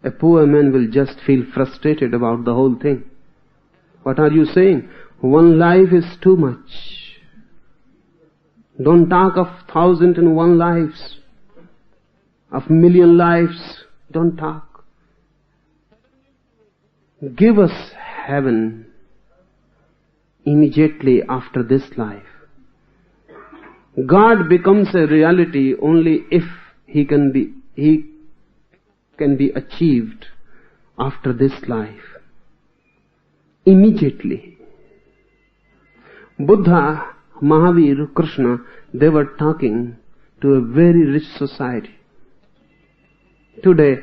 A poor man will just feel frustrated about the whole thing. What are you saying? One life is too much. Don't talk of 1,001 lives, of million lives. Don't talk. Give us heaven immediately after this life. God becomes a reality only if He can be achieved after this life. Immediately. Buddha, Mahavir, Krishna, they were talking to a very rich society. Today,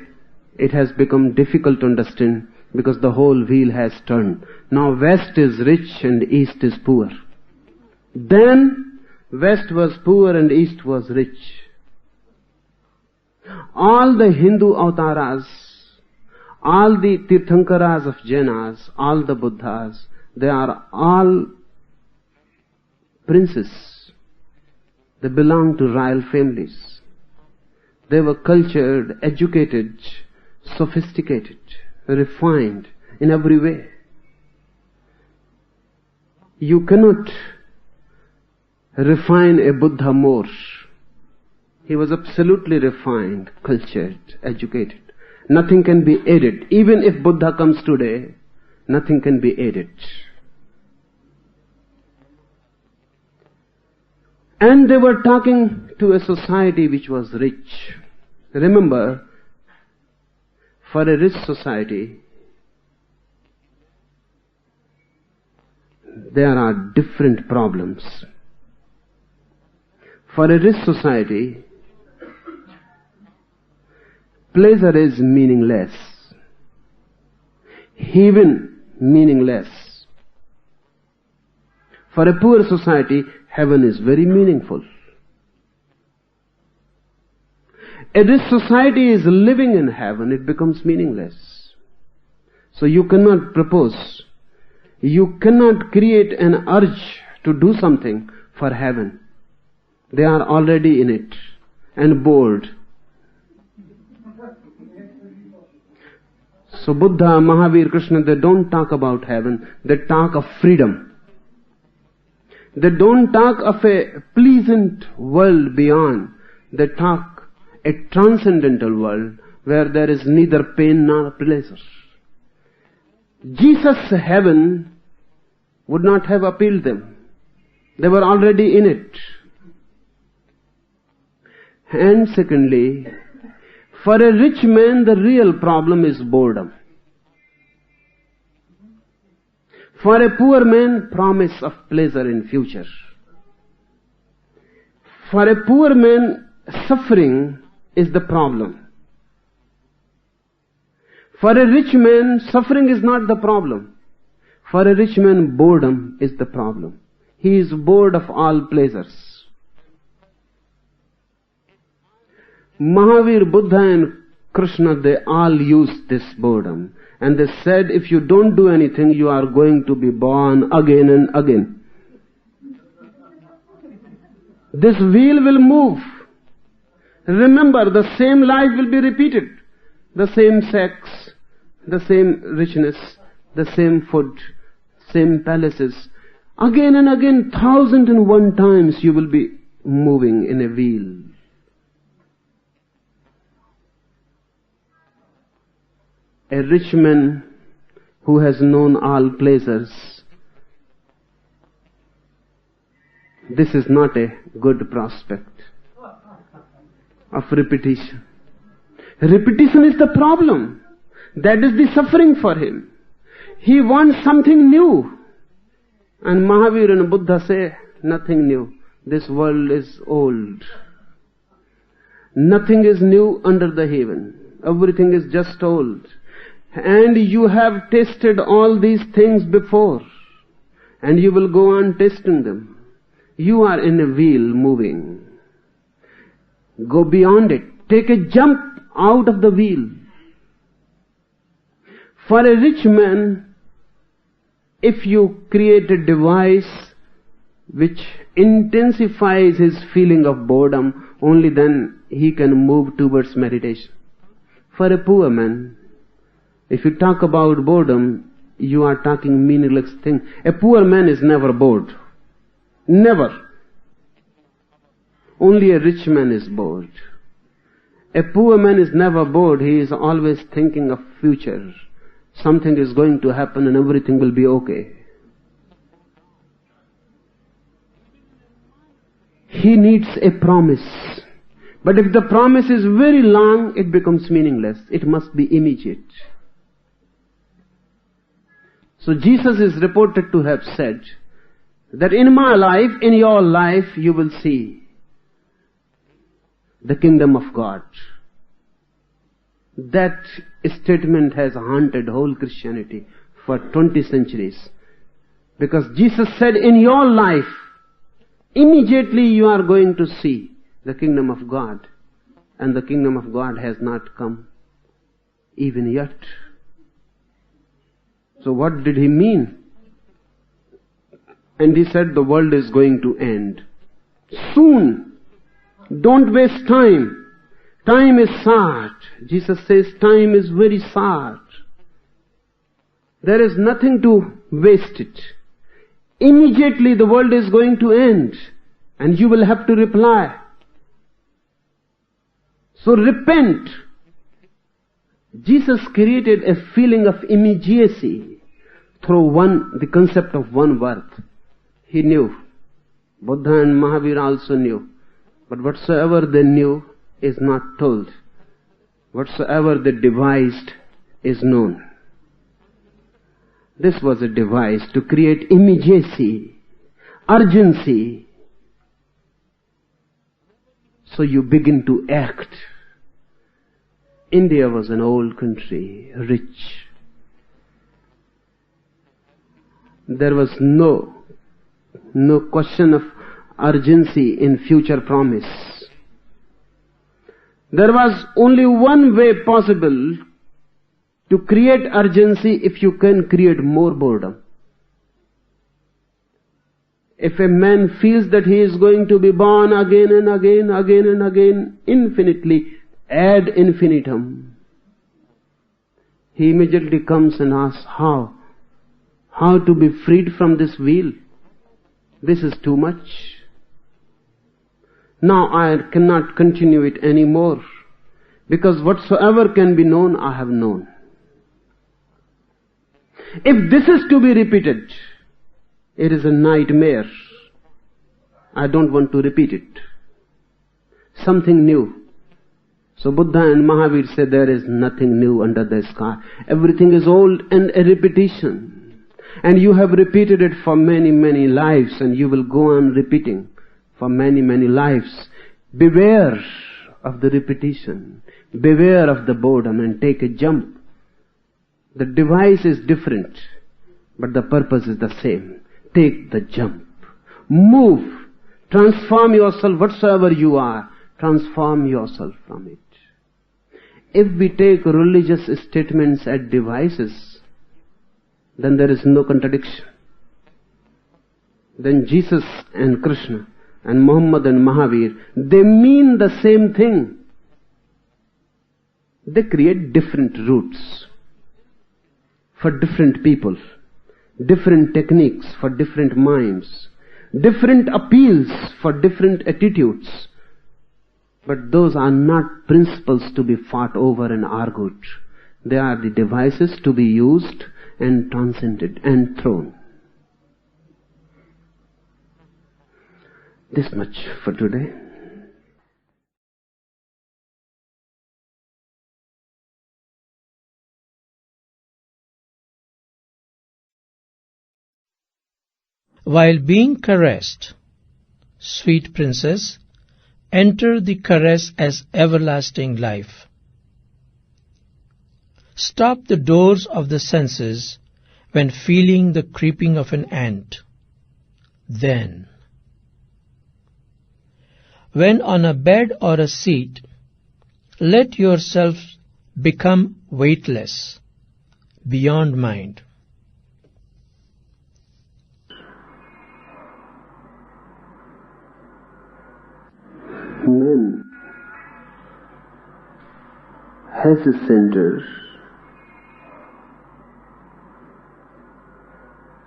it has become difficult to understand because the whole wheel has turned. Now West is rich and East is poor. Then West was poor and East was rich. All the Hindu avataras, all the Tirthankaras of Jainas, all the Buddhas, they are all princes. They belong to royal families. They were cultured, educated, sophisticated, refined in every way. You cannot refine a Buddha more. He was absolutely refined, cultured, educated. Nothing can be added. Even if Buddha comes today, nothing can be added. And they were talking to a society which was rich. Remember, for a rich society, there are different problems. For a rich society, pleasure is meaningless. Heaven, meaningless. For a poor society, heaven is very meaningful. If this society is living in heaven, it becomes meaningless. So you cannot propose, you cannot create an urge to do something for heaven. They are already in it and bored. So Buddha, Mahavir, Krishna, they don't talk about heaven, they talk of freedom. They don't talk of a pleasant world beyond. They talk a transcendental world where there is neither pain nor pleasure. Jesus' heaven would not have appealed them. They were already in it. And secondly, for a rich man, the real problem is boredom. For a poor man, promise of pleasure in future. For a poor man, suffering is the problem. For a rich man, suffering is not the problem. For a rich man, boredom is the problem. He is bored of all pleasures. Mahavir, Buddha and Krishna, they all used this boredom. And they said, if you don't do anything, you are going to be born again and again. This wheel will move. Remember, the same life will be repeated. The same sex, the same richness, the same food, same palaces. Again and again, 1,001 times you will be moving in a wheel. A rich man who has known all pleasures, this is not a good prospect of repetition. Repetition is the problem. That is the suffering for him. He wants something new. And Mahavir and Buddha say, nothing new. This world is old. Nothing is new under the heaven. Everything is just old. And you have tasted all these things before. And you will go on tasting them. You are in a wheel moving. Go beyond it. Take a jump out of the wheel. For a rich man, if you create a device which intensifies his feeling of boredom, only then he can move towards meditation. For a poor man, if you talk about boredom, you are talking meaningless thing. A poor man is never bored. Never. Only a rich man is bored. A poor man is never bored. He is always thinking of future. Something is going to happen and everything will be okay. He needs a promise. But if the promise is very long, it becomes meaningless. It must be immediate. So Jesus is reported to have said that in my life, in your life, you will see the kingdom of God. That statement has haunted whole Christianity for 20 centuries. Because Jesus said, in your life, immediately you are going to see the kingdom of God. And the kingdom of God has not come even yet. So what did he mean? And he said the world is going to end soon. Don't waste time. Time is short. Jesus says time is very short. There is nothing to waste it. Immediately the world is going to end and you will have to reply. So repent. Jesus created a feeling of immediacy through the concept of one word. He knew. Buddha and Mahavir also knew. But whatsoever they knew is not told. Whatsoever they devised is known. This was a device to create immediacy, urgency. So you begin to act. India was an old country, rich. There was no question of urgency in future promise. There was only one way possible to create urgency if you can create more boredom. If a man feels that he is going to be born again and again, again and again, infinitely, ad infinitum, he immediately comes and asks, how to be freed from this wheel? This is too much. Now I cannot continue it anymore, because whatsoever can be known, I have known. If this is to be repeated, it is a nightmare. I don't want to repeat it. Something new. So Buddha and Mahavir said there is nothing new under the sky. Everything is old and a repetition. And you have repeated it for many, many lives, and you will go on repeating for many, many lives. Beware of the repetition. Beware of the boredom and take a jump. The device is different, but the purpose is the same. Take the jump. Move. Transform yourself, whatsoever you are. Transform yourself from it. If we take religious statements as devices, then there is no contradiction. Then Jesus and Krishna and Muhammad and Mahavir, they mean the same thing. They create different routes for different people, different techniques for different minds, different appeals for different attitudes. But those are not principles to be fought over and argued. They are the devices to be used and transcended and thrown. This much for today. While being caressed, sweet princess, enter the caress as everlasting life. Stop the doors of the senses when feeling the creeping of an ant. Then, when on a bed or a seat, let yourself become weightless, beyond mind. man has a center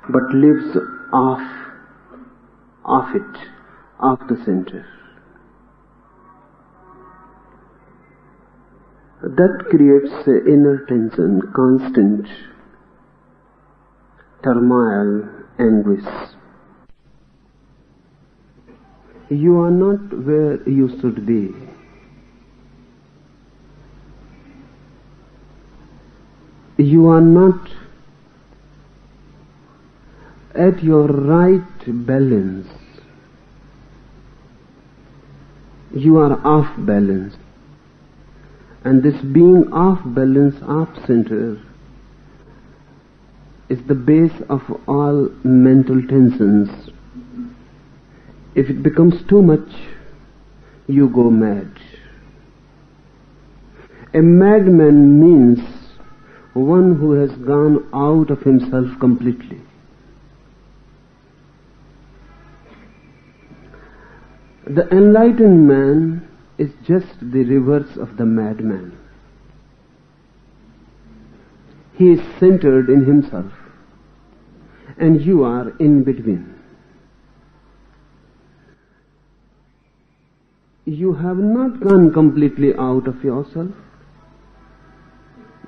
but lives off the center. That creates inner tension, constant turmoil, anguish. You are not where you should be. You are not at your right balance. You are off balance. And this being off balance, off center, is the base of all mental tensions. If it becomes too much, you go mad. A madman means one who has gone out of himself completely. The enlightened man is just the reverse of the madman. He is centered in himself, and you are in between. You have not gone completely out of yourself.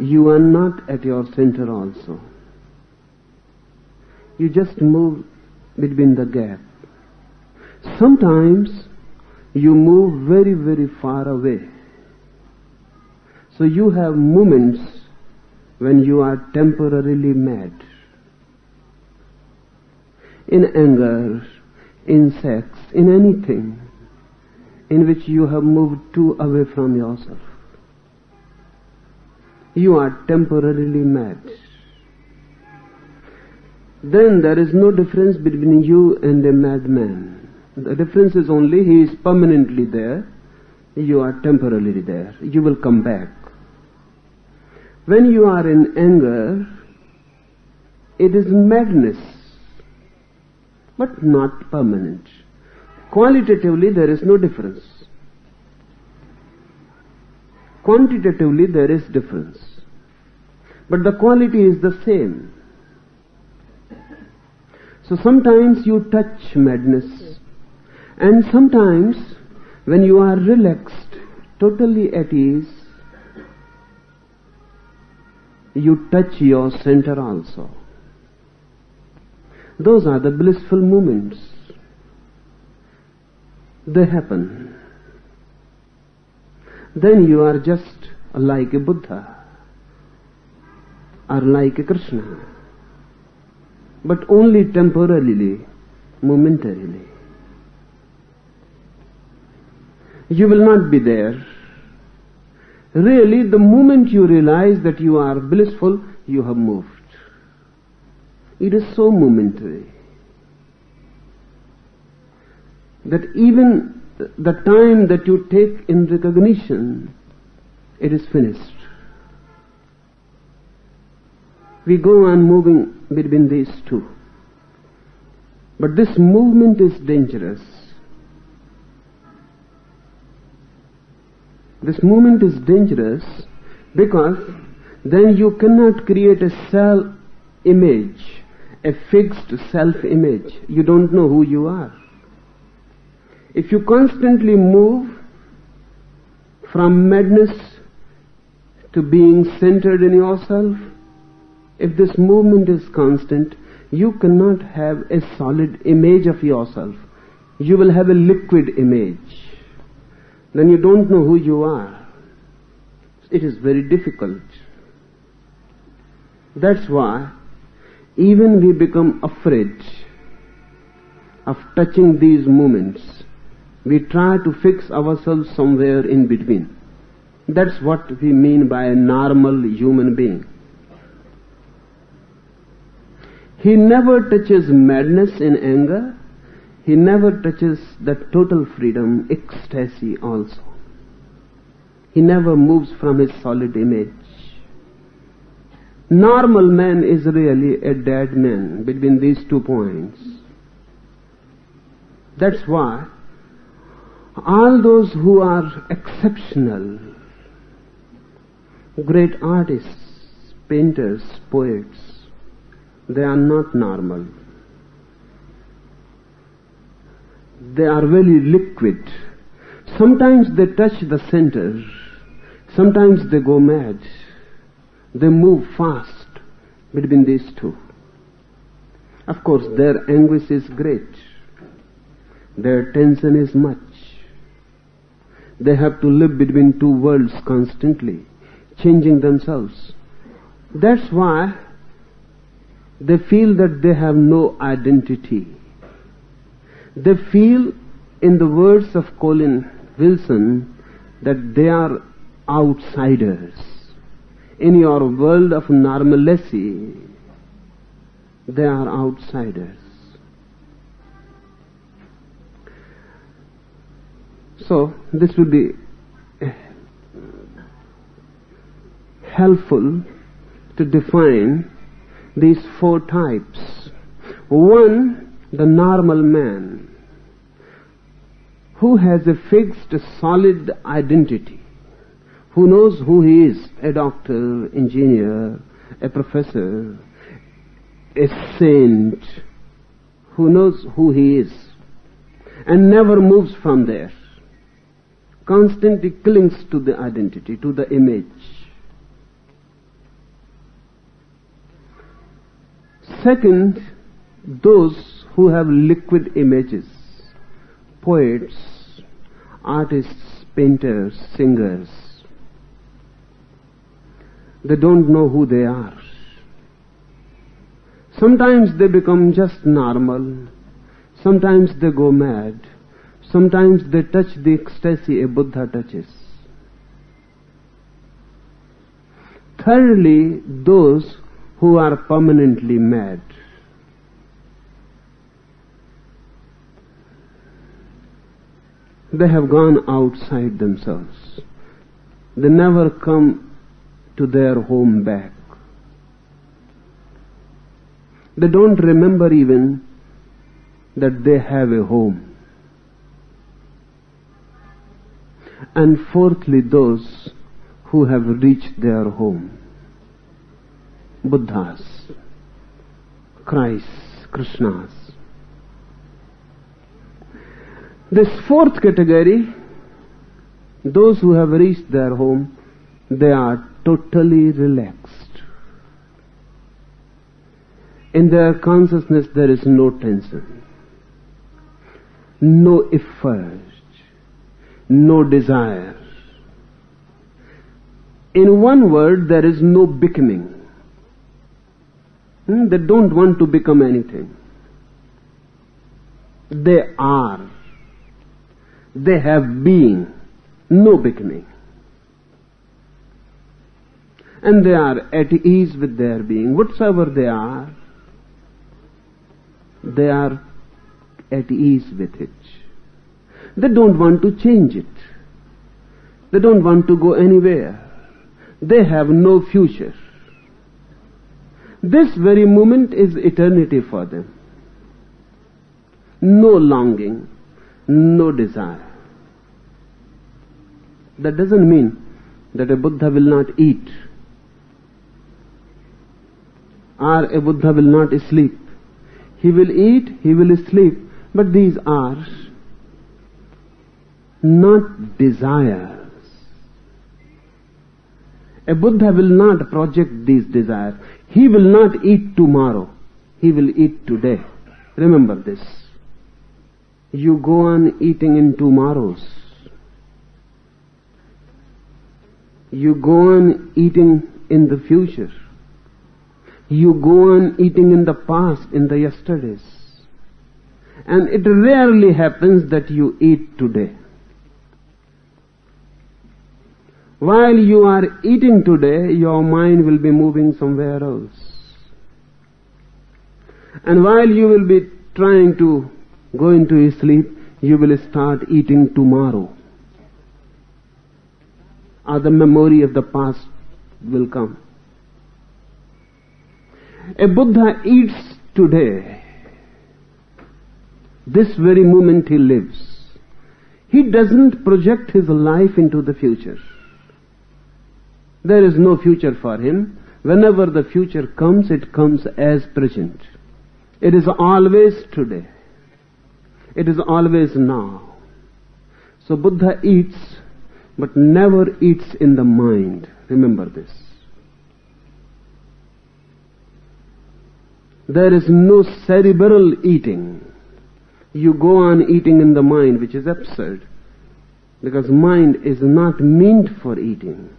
You are not at your center also. You just move between the gap. Sometimes you move very, very far away. So you have moments when you are temporarily mad. In anger, in sex, in anything in which you have moved too away from yourself. You are temporarily mad. Then there is no difference between you and a madman. The difference is only he is permanently there, you are temporarily there. You will come back. When you are in anger, it is madness, but not permanent. Qualitatively, there is no difference. Quantitatively, there is difference. But the quality is the same. So sometimes you touch madness, and sometimes when you are relaxed, totally at ease, you touch your center also. Those are the blissful moments. They happen. Then you are just like a Buddha or like a Krishna, but only temporarily, momentarily. You will not be there. Really, the moment you realize that you are blissful, you have moved. It is so momentary that even the time that you take in recognition, it is finished. We go on moving between these two. But this movement is dangerous. This movement is dangerous because then you cannot create a self-image, a fixed self-image. You don't know who you are. If you constantly move from madness to being centered in yourself, if this movement is constant, you cannot have a solid image of yourself. You will have a liquid image. Then you don't know who you are. It is very difficult. That's why even we become afraid of touching these moments. We try to fix ourselves somewhere in between. That's what we mean by a normal human being. He never touches madness in anger. He never touches that total freedom, ecstasy also. He never moves from his solid image. Normal man is really a dead man between these 2 points. That's why All those who are exceptional, great artists, painters, poets, they are not normal. They are very liquid. Sometimes they touch the center. Sometimes they go mad. They move fast between these two. Of course, their anguish is great. Their tension is much. They have to live between two worlds constantly, changing themselves. That's why they feel that they have no identity. They feel, in the words of Colin Wilson, that they are outsiders. In your world of normalcy, they are outsiders. So, this will be helpful to define these four types. One, the normal man, who has a fixed, solid identity, who knows who he is, a doctor, engineer, a professor, a saint, who knows who he is, and never moves from there, constantly clings to the identity, to the image. Second, those who have liquid images, poets, artists, painters, singers. They don't know who they are. Sometimes they become just normal. Sometimes they go mad. Sometimes they touch the ecstasy a Buddha touches. Thirdly, those who are permanently mad. They have gone outside themselves. They never come to their home back. They don't remember even that they have a home. And fourthly, those who have reached their home. Buddhas, Christs, Krishnas. This fourth category, those who have reached their home, they are totally relaxed. In their consciousness there is no tension, no effort, no desire. In one word, there is no becoming. They don't want to become anything. They are. They have being, no becoming. And they are at ease with their being. Whatsoever they are at ease with it. They don't want to change it. They don't want to go anywhere. They have no future. This very moment is eternity for them. No longing, no desire. That doesn't mean that a Buddha will not eat, or a Buddha will not sleep. He will eat, he will sleep, but these are not desires. A Buddha will not project these desires. He will not eat tomorrow. He will eat today. Remember this. You go on eating in tomorrows. You go on eating in the future. You go on eating in the past, in the yesterdays. And it rarely happens that you eat today. While you are eating today, your mind will be moving somewhere else. And while you will be trying to go into sleep, you will start eating tomorrow. Or the memory of the past will come. A Buddha eats today. This very moment he lives. He doesn't project his life into the future. There is no future for him. Whenever the future comes, it comes as present. It is always today. It is always now. So Buddha eats, but never eats in the mind. Remember this. There is no cerebral eating. You go on eating in the mind, which is absurd, because mind is not meant for eating.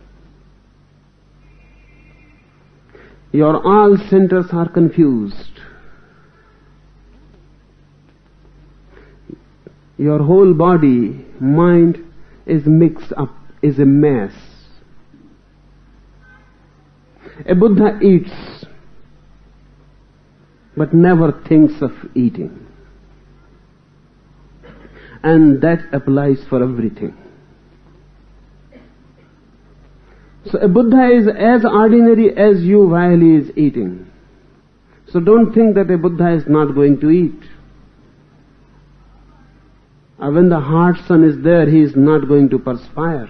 Your all centers are confused. Your whole body, mind is mixed up, is a mess. A Buddha eats, but never thinks of eating. And that applies for everything. So a Buddha is as ordinary as you while he is eating. So don't think that a Buddha is not going to eat. Or when the hot sun is there, he is not going to perspire.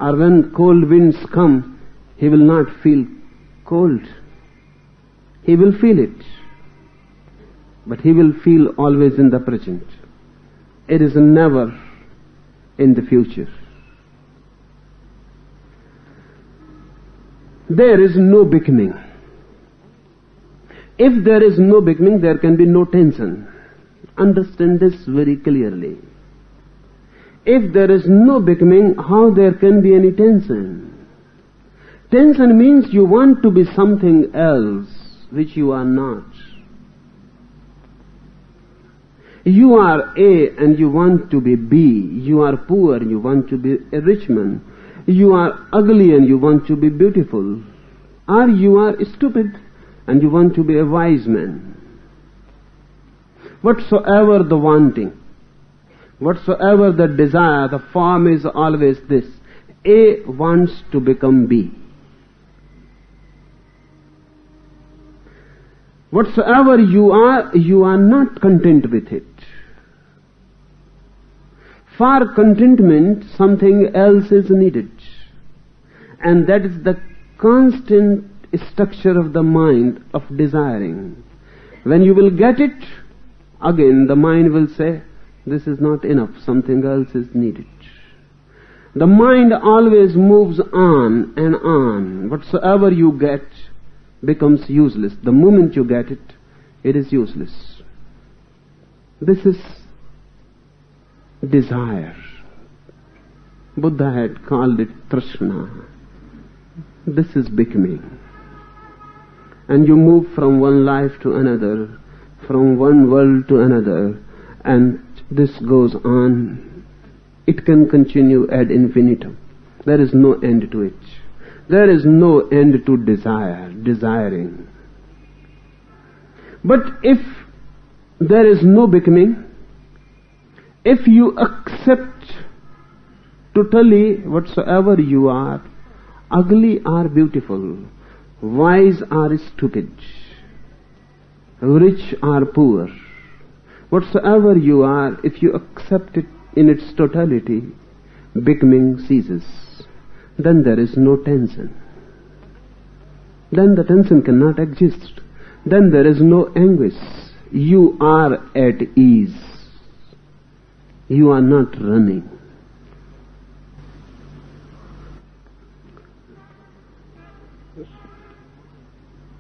Or when cold winds come, he will not feel cold. He will feel it. But he will feel always in the present. It is never in the future. There is no becoming. If there is no becoming, there can be no tension. Understand this very clearly. If there is no becoming, how there can be any tension? Tension means you want to be something else, which you are not. You are A and you want to be B. You are poor and you want to be a rich man. You are ugly and you want to be beautiful. Or you are stupid and you want to be a wise man. Whatsoever the wanting, whatsoever the desire, the form is always this. A wants to become B. Whatsoever you are not content with it. For contentment, something else is needed. And that is the constant structure of the mind of desiring. When you will get it, again the mind will say, this is not enough, something else is needed. The mind always moves on and on. Whatsoever you get becomes useless. The moment you get it, it is useless. This is desire. Buddha had called it trishna. This is becoming. And you move from one life to another, from one world to another, and this goes on. It can continue ad infinitum. There is no end to it. There is no end to desire, desiring. But if there is no becoming, if you accept totally whatsoever you are, ugly or beautiful, wise or stupid, rich or poor, whatsoever you are, if you accept it in its totality, becoming ceases. Then there is no tension. Then the tension cannot exist. Then there is no anguish. You are at ease. You are not running.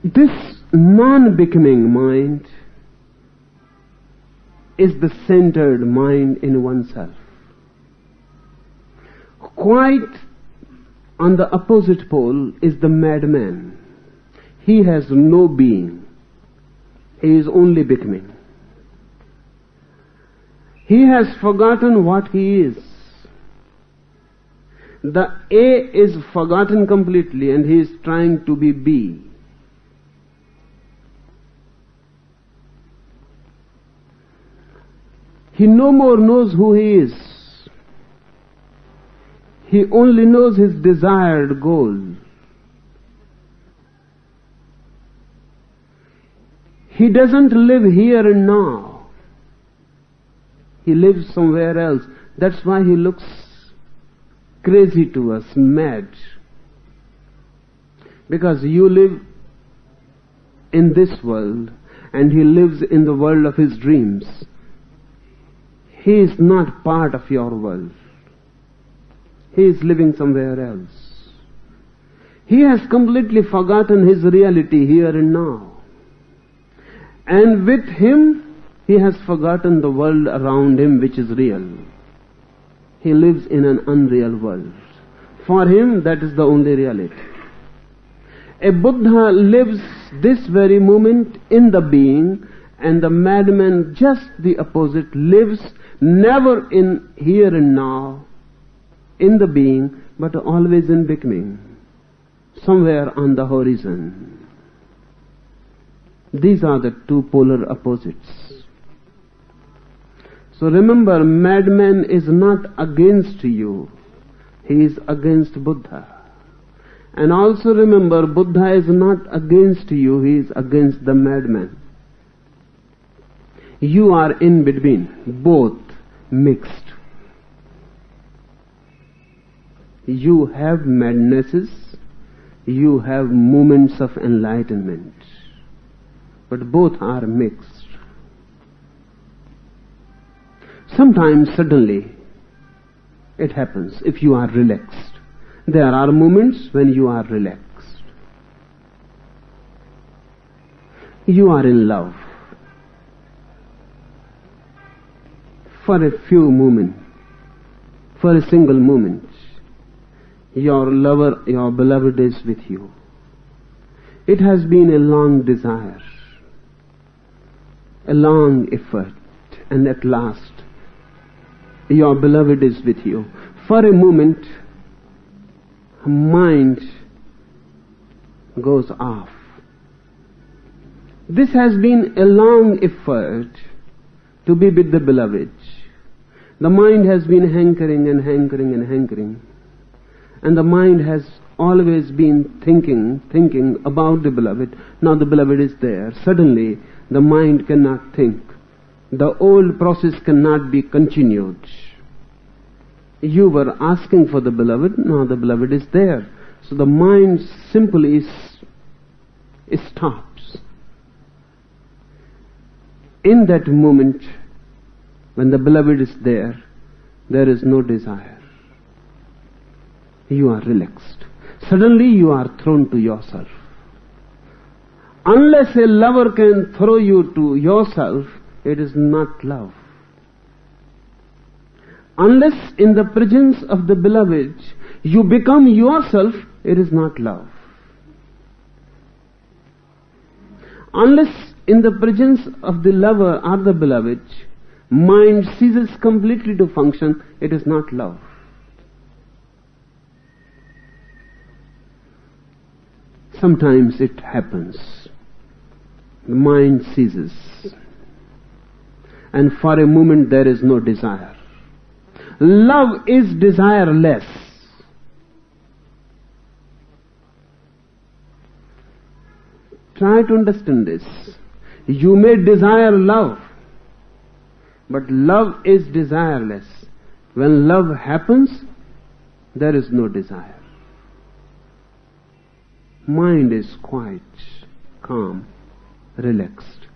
This non-becoming mind is the centered mind in oneself. Quite on the opposite pole is the madman. He has no being. He is only becoming. He has forgotten what he is. The A is forgotten completely and he is trying to be B. He no more knows who he is. He only knows his desired goal. He doesn't live here and now. He lives somewhere else. That's why he looks crazy to us, mad. Because you live in this world and he lives in the world of his dreams. He is not part of your world. He is living somewhere else. He has completely forgotten his reality here and now. And with him, he has forgotten the world around him which is real. He lives in an unreal world. For him, that is the only reality. A Buddha lives this very moment in the being, and the madman, just the opposite, lives never in here and now, in the being, but always in becoming, somewhere on the horizon. These are the two polar opposites. So remember, madman is not against you. He is against Buddha. And also remember, Buddha is not against you. He is against the madman. You are in between, both mixed. You have madnesses, you have moments of enlightenment, but both are mixed. Sometimes suddenly it happens if you are relaxed. There are moments when you are relaxed. You are in love. For a few moments, for a single moment, your lover, your beloved is with you. It has been a long desire, a long effort, and at last, your beloved is with you. For a moment, mind goes off. This has been a long effort to be with the beloved. The mind has been hankering and hankering and hankering. And the mind has always been thinking about the beloved. Now the beloved is there. Suddenly, the mind cannot think. The old process cannot be continued. You were asking for the beloved, now the beloved is there. So the mind simply stops. In that moment, when the beloved is there is no desire. You are relaxed. Suddenly you are thrown to yourself. Unless a lover can throw you to yourself, it is not love. Unless in the presence of the beloved you become yourself, it is not love. Unless in the presence of the lover or the beloved, mind ceases completely to function, it is not love. Sometimes it happens. The mind ceases. And for a moment there is no desire. Love is desireless. Try to understand this. You may desire love, but love is desireless. When love happens, there is no desire. Mind is quiet, calm, relaxed.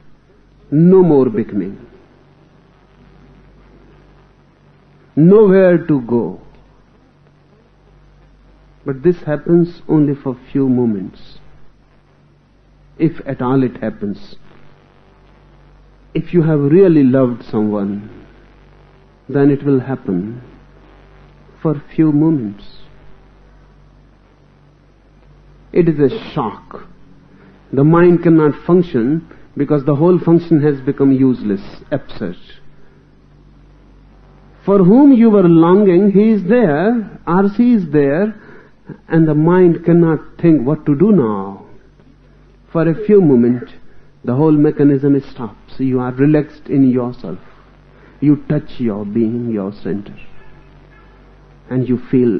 No more becoming. Nowhere to go. But this happens only for few moments. If at all it happens. If you have really loved someone, then it will happen for few moments. It is a shock. The mind cannot function because the whole function has become useless, absurd. For whom you were longing, he is there, or she is there, and the mind cannot think what to do now. For a few moments, the whole mechanism stops. You are relaxed in yourself. You touch your being, your center, and you feel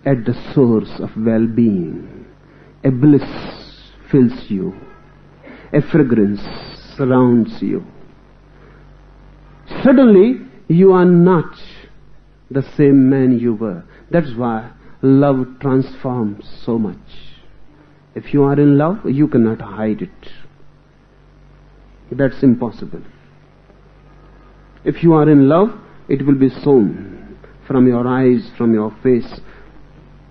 at the source of well-being. A bliss fills you. A fragrance surrounds you. Suddenly you are not the same man you were. That's why love transforms so much. If you are in love, you cannot hide it. That's impossible. If you are in love, it will be shown from your eyes, from your face,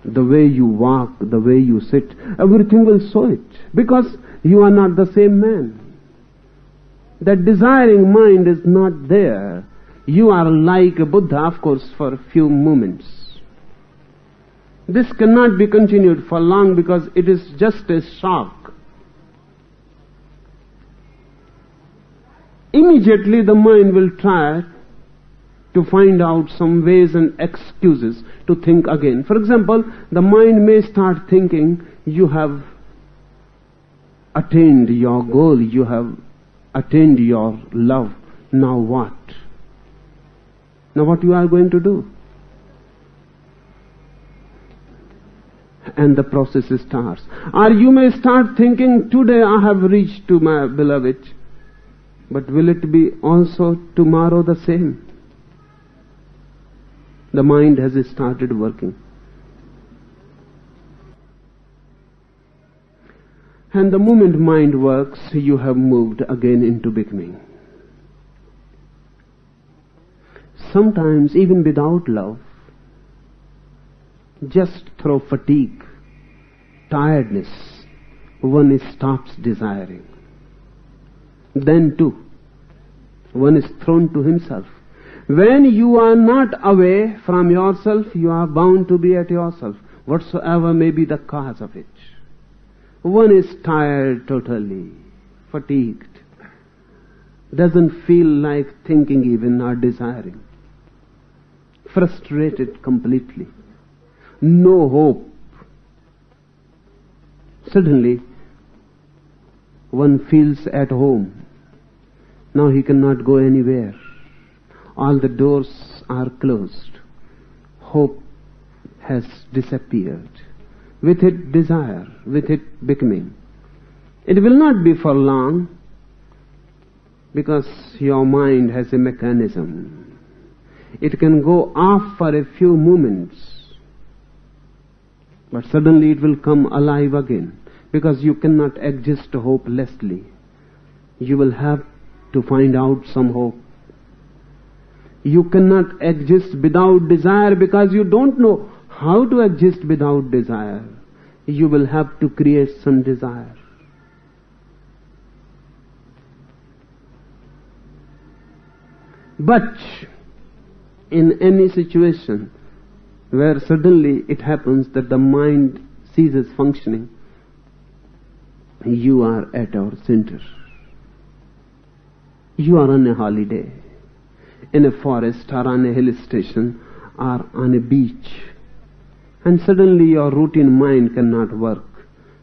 the way you walk, the way you sit, everything will show it, because you are not the same man. That desiring mind is not there. You are like a Buddha, of course, for a few moments. This cannot be continued for long, because it is just a shock. Immediately the mind will try to find out some ways and excuses to think again. For example, the mind may start thinking, you have attained your goal, you have attained your love. Now what? Now what you are going to do? And the process starts. Or you may start thinking, today I have reached to my beloved, but will it be also tomorrow the same? The mind has started working. And the moment mind works, you have moved again into becoming. Sometimes even without love, just through fatigue, tiredness, one stops desiring. Then too, one is thrown to himself. When you are not away from yourself, you are bound to be at yourself, whatsoever may be the cause of it. One is tired totally, fatigued, doesn't feel like thinking even or desiring, frustrated completely, no hope. Suddenly, one feels at home. Now he cannot go anywhere. All the doors are closed. Hope has disappeared. With it, desire. With it, becoming. It will not be for long, because your mind has a mechanism. It can go off for a few moments, but suddenly it will come alive again, because you cannot exist hopelessly. You will have to find out some hope. You cannot exist without desire, because you don't know how to exist without desire. You will have to create some desire. But in any situation where suddenly it happens that the mind ceases functioning, you are at our center. You are on a holiday, in a forest or on a hill station or on a beach, and suddenly your routine mind cannot work.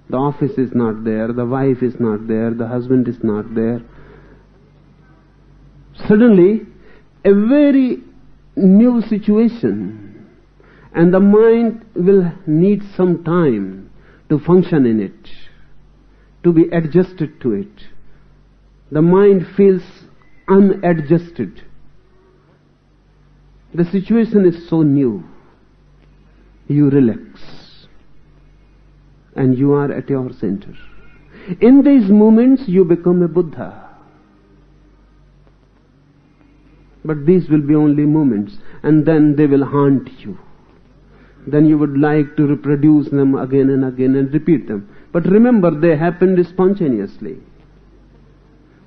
The office is not there, the wife is not there, the husband is not there. Suddenly, a very new situation, and the mind will need some time to function in it, to be adjusted to it. The mind feels unadjusted. The situation is so new. You relax, and you are at your center. In these moments you become a Buddha. But these will be only moments, and then they will haunt you. Then you would like to reproduce them again and again and repeat them. But remember, they happened spontaneously.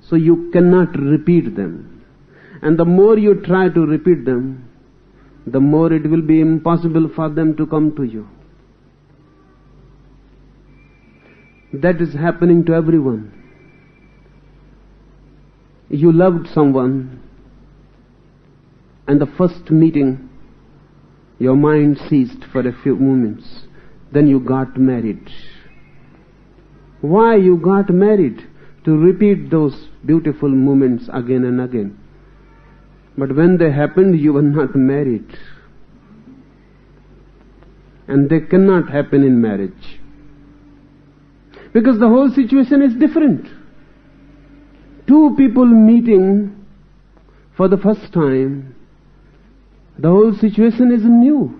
So you cannot repeat them. And the more you try to repeat them, the more it will be impossible for them to come to you. That is happening to everyone. You loved someone, and the first meeting, your mind ceased for a few moments. Then you got married. Why you got married? To repeat those beautiful moments again and again. But when they happened, you were not married. And they cannot happen in marriage. Because the whole situation is different. Two people meeting For the first time, the whole situation is new.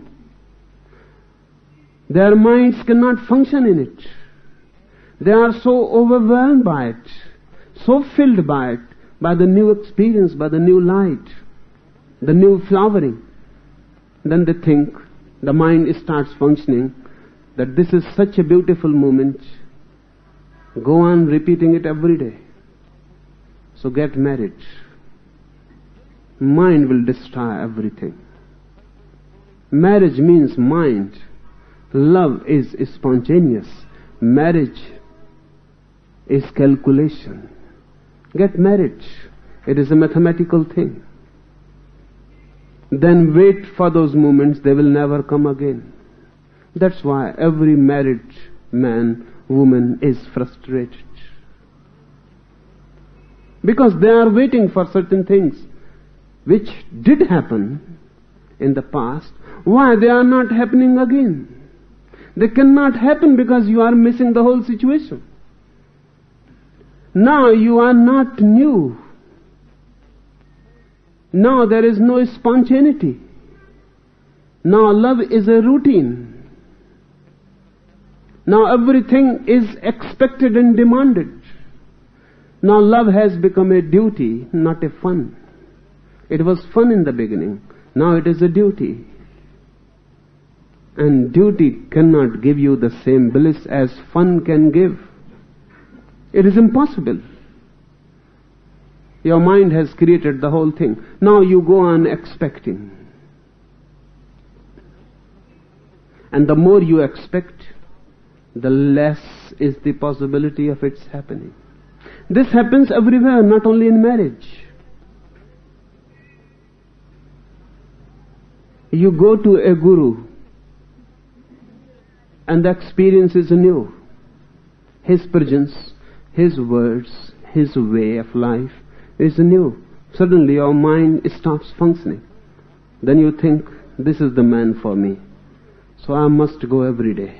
Their minds cannot function in it. They are so overwhelmed by it, so filled by it, by the new experience, by the new light, the new flowering. Then they think, the mind starts functioning, that this is such a beautiful moment. Go on repeating it every day. So get married. Mind will destroy everything. Marriage means mind. Love is spontaneous. Marriage is calculation. Get married. It is a mathematical thing. Then wait for those moments, they will never come again. That's why every married man, woman is frustrated. Because they are waiting for certain things which did happen in the past. Why they are not happening again? They cannot happen because you are missing the whole situation. Now you are not new. Now there is no spontaneity. Now love is a routine. Now everything is expected and demanded. Now love has become a duty, not a fun. It was fun in the beginning. Now it is a duty. And duty cannot give you the same bliss as fun can give. It is impossible. Your mind has created the whole thing. Now you go on expecting. And the more you expect, the less is the possibility of its happening. This happens everywhere, not only in marriage. You go to a guru, and the experience is new. His presence, his words, his way of life is new. Suddenly your mind stops functioning. Then you think, this is the man for me, so I must go every day.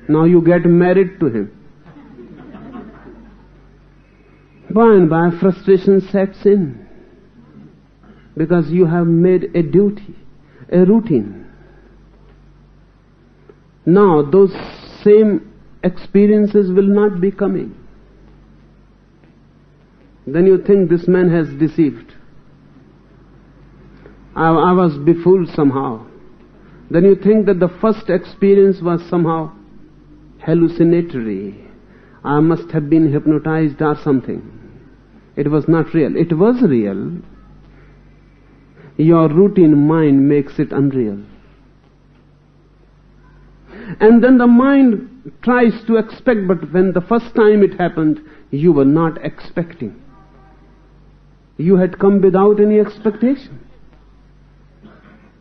Now you get married to him. By and by frustration sets in, because you have made a duty, a routine. Now those same experiences will not be coming. Then you think, this man has deceived. I was befooled somehow. Then you think that the first experience was somehow hallucinatory. I must have been hypnotized or something. It was not real. It was real. Your routine mind makes it unreal. And then the mind tries to expect, but when the first time it happened, you were not expecting. You had come without any expectation.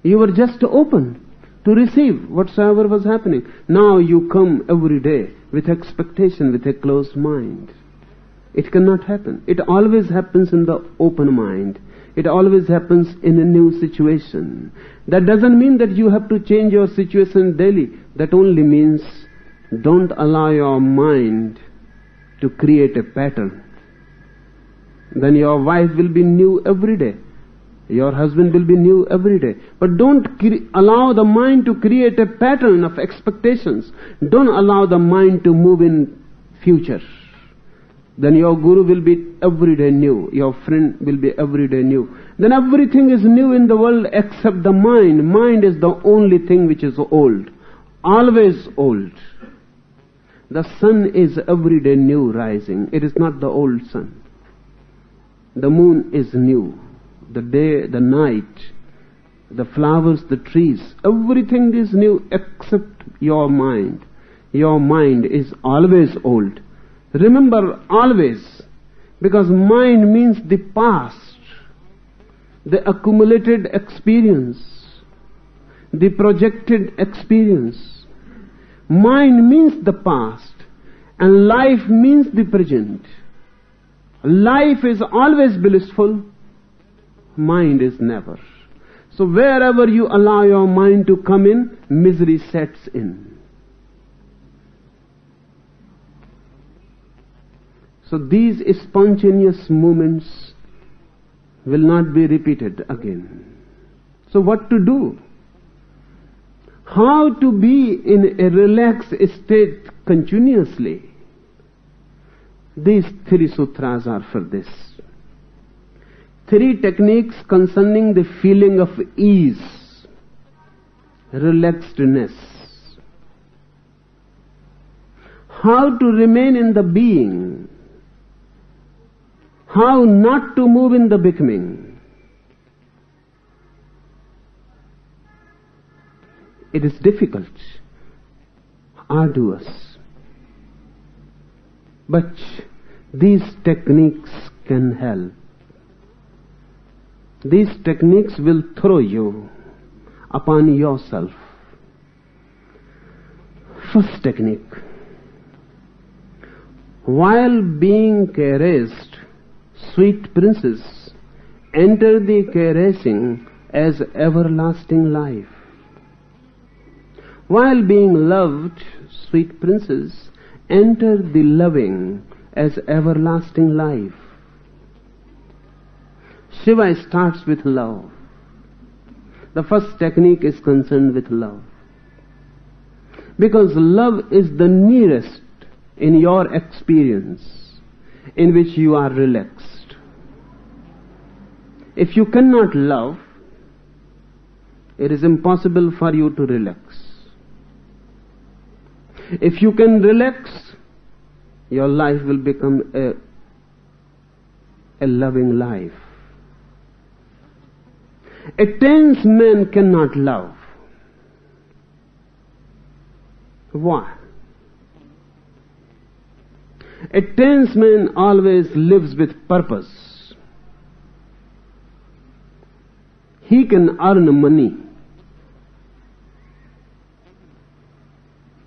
You were just open to receive whatsoever was happening. Now you come every day with expectation, with a closed mind. It cannot happen. It always happens in the open mind. It always happens in a new situation. That doesn't mean that you have to change your situation daily. That only means don't allow your mind to create a pattern. Then your wife will be new every day. Your husband will be new every day. But don't allow the mind to create a pattern of expectations. Don't allow the mind to move in future. Then your guru will be every day new. Your friend will be every day new. Then everything is new in the world except the mind. Mind is the only thing which is old. Always old. The sun is every day new rising. It is not the old sun. The moon is new. The day, the night, the flowers, the trees, everything is new except your mind. Your mind is always old. Remember, always, because mind means the past, the accumulated experience, the projected experience. Mind means the past, and life means the present. Life is always blissful, mind is never. So wherever you allow your mind to come in, misery sets in. So these spontaneous moments will not be repeated again. So what to do? How to be in a relaxed state continuously? These 3 sutras are for this. 3 techniques concerning the feeling of ease, relaxedness. How to remain in the being. How not to move in the becoming. It is difficult, arduous. But these techniques can help. These techniques will throw you upon yourself. First technique. While being caressed, sweet princess, enter the caressing as everlasting life. While being loved, sweet princess, enter the loving as everlasting life. Shiva starts with love. The first technique is concerned with love. Because love is the nearest in your experience in which you are relaxed. If you cannot love, it is impossible for you to relax. If you can relax, your life will become a loving life. A tense man cannot love. Why? A tense man always lives with purpose. He can earn money.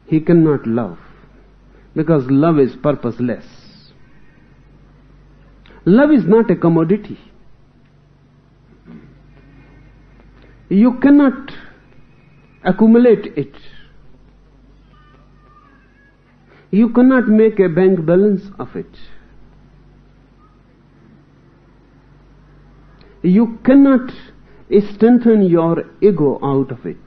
He cannot love, because love is purposeless. Love is not a commodity. You cannot accumulate it. You cannot make a bank balance of it. You cannot strengthen your ego out of it.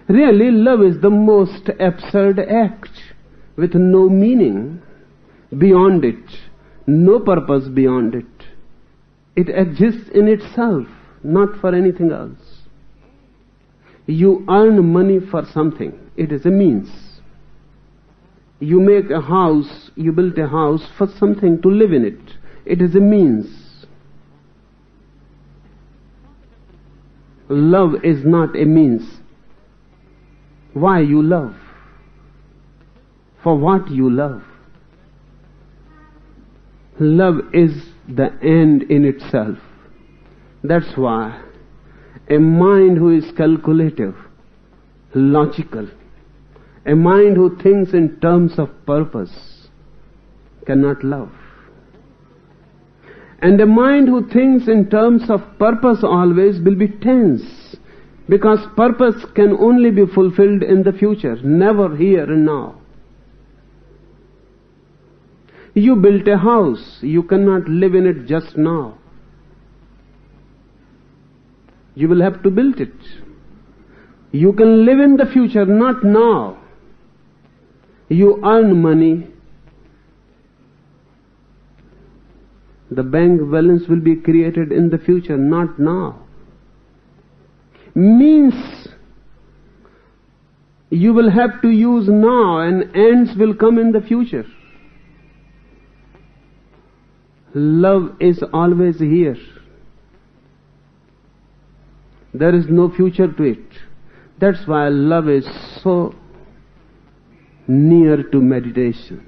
Really, love is the most absurd act with no meaning beyond it, no purpose beyond it. It exists in itself, not for anything else. You earn money for something. It is a means. You make a house, you build a house for something to live in it. It is a means. Love is not a means. Why you love? For what you love? Love is the end in itself. That's why a mind who is calculative, logical, a mind who thinks in terms of purpose cannot love. And a mind who thinks in terms of purpose always will be tense, because purpose can only be fulfilled in the future, never here and now. You built a house, you cannot live in it just now. You will have to build it. You can live in the future, not now. You earn money. The bank balance will be created in the future, not now. Means you will have to use now, and ends will come in the future. Love is always here. There is no future to it. That's why love is so near to meditation.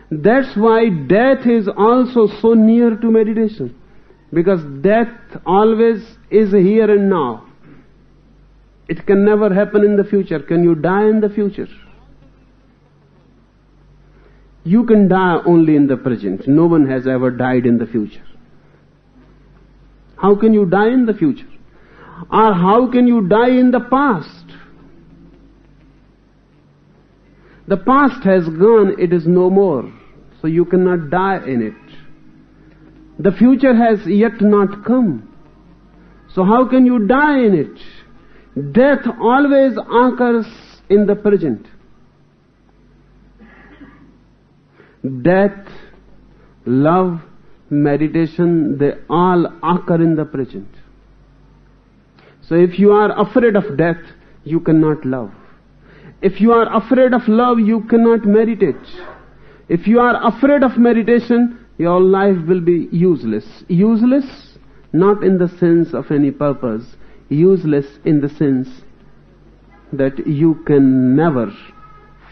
That's why death is also so near to meditation. Because death always is here and now. It can never happen in the future. Can you die in the future? You can die only in the present. No one has ever died in the future. How can you die in the future? Or how can you die in the past? The past has gone, it is no more. so you cannot die in it. The future has yet not come, so how can you die in it? Death always occurs in the present. Death, love, meditation, they all occur in the present. So if you are afraid of death, you cannot love. If you are afraid of love, you cannot meditate. If you are afraid of meditation, your life will be useless. Useless, not in the sense of any purpose. Useless in the sense that you can never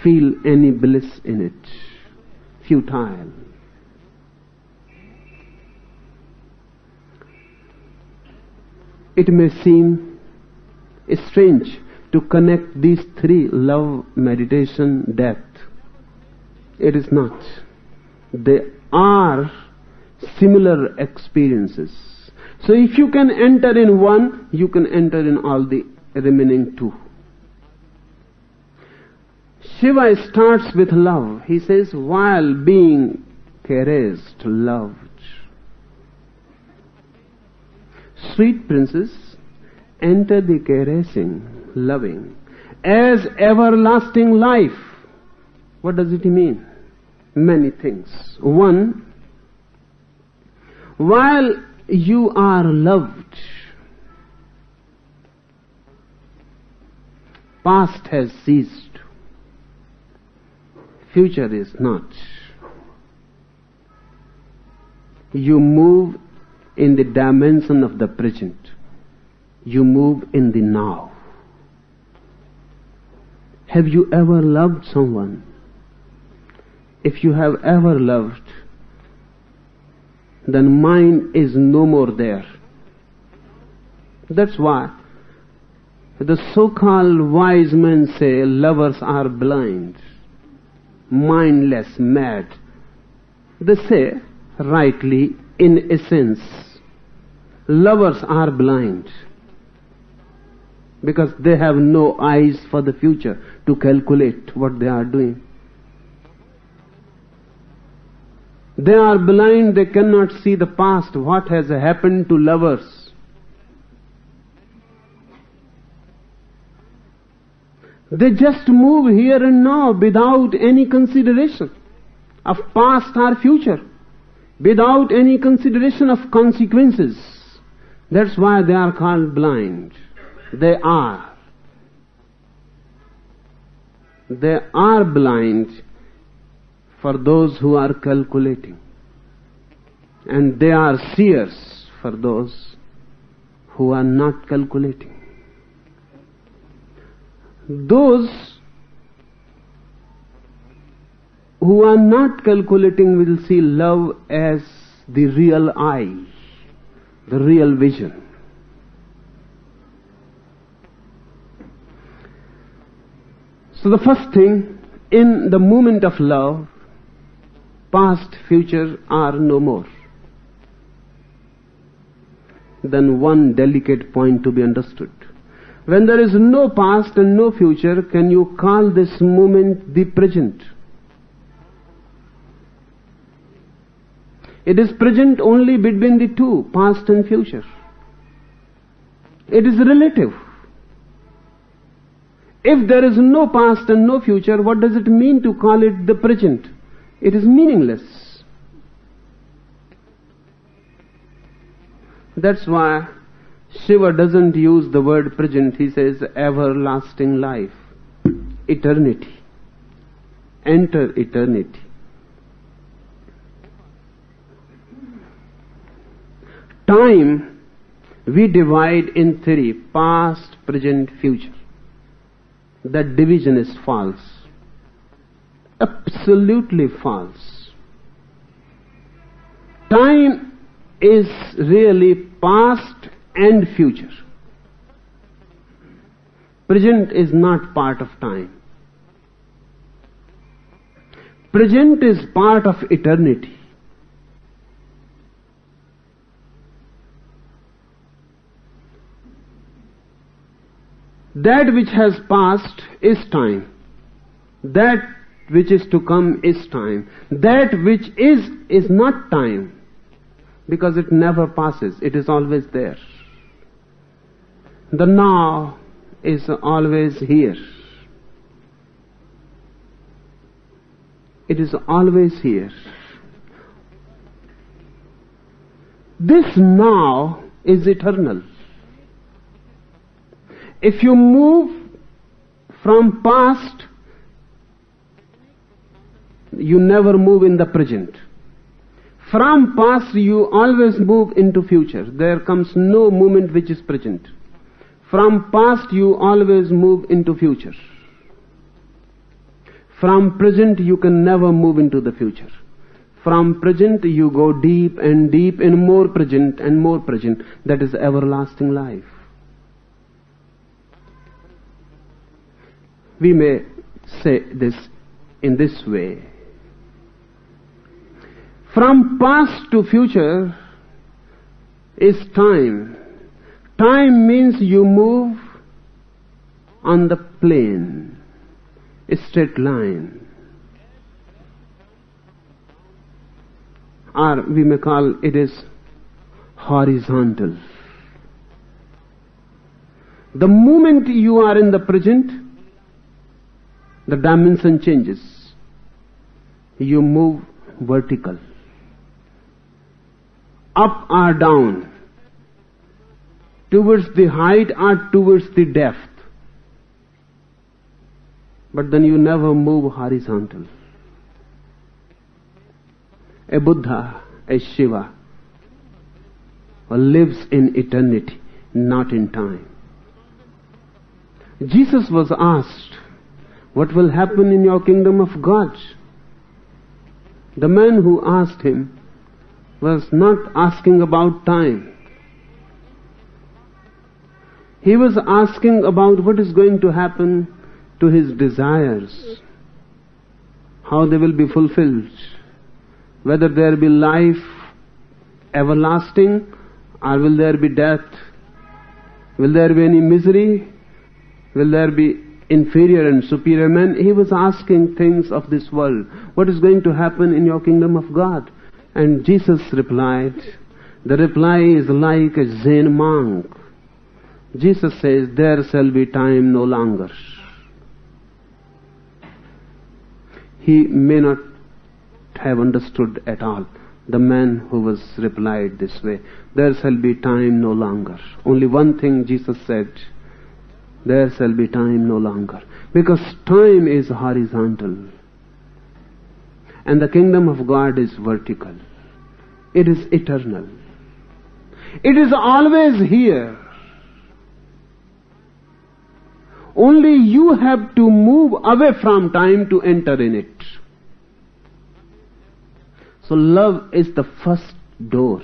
feel any bliss in it. Futile. It may seem strange to connect these three, love, meditation, death. It is not. They are similar experiences. So if you can enter in one, you can enter in all the remaining two. Shiva starts with love. He says, while being caressed, loved. Sweet princess, enter the caressing, loving, as everlasting life. What does it mean? Many things. One, while you are loved, past has ceased. Future is not. You move in the dimension of the present. You move in the now. Have you ever loved someone? If you have ever loved, then mind is no more there. That's why the so-called wise men say lovers are blind, mindless, mad. They say, rightly, in essence, lovers are blind because they have no eyes for the future to calculate what they are doing. They are blind, they cannot see the past, what has happened to lovers. They just move here and now without any consideration of past or future, without any consideration of consequences. That's why they are called blind. They are blind for those who are calculating, and they are seers for those who are not calculating. Those who are not calculating will see love as the real eye, the real vision. So the first thing, in the moment of love, past, future are no more. Then one delicate point to be understood. When there is no past and no future, can you call this moment the present? It is present only between the two, past and future. It is relative. If there is no past and no future, what does it mean to call it the present? It is meaningless. That's why Shiva doesn't use the word present. He says everlasting life, eternity. Enter eternity. Time we divide in three: past, present, future. That division is false. Absolutely false. Time is really past and future. Present is not part of time. Present is part of eternity. That which has passed is time. That which is to come is time. That which is not time, because it never passes. It is always there. The now is always here. It is always here. This now is eternal. If you move from past, you never move in the present. From past, you always move into future. There comes no moment which is present. From past, you always move into future. From present, you can never move into the future. From present, you go deep and deep in more present and more present. That is everlasting life. We may say this in this way. From past to future is time. Time means you move on the plane, a straight line. Or we may call it is horizontal. The moment you are in the present, the dimension changes. You move vertical. Up or down. Towards the height or towards the depth. But then you never move horizontal. A Buddha, a Shiva, lives in eternity, not in time. Jesus was asked, what will happen in your kingdom of God? The man who asked him was not asking about time. He was asking about what is going to happen to his desires, how they will be fulfilled, whether there be life everlasting or will there be death, will there be any misery, will there be inferior and superior men. He was asking things of this world. What is going to happen in your kingdom of God? And Jesus replied, the reply is like a Zen monk. Jesus says, there shall be time no longer. He may not have understood at all. The man who was replied this way, there shall be time no longer. Only one thing Jesus said, there shall be time no longer. Because time is horizontal. And the kingdom of God is vertical. It is eternal. It is always here. Only you have to move away from time to enter in it. So love is the first door.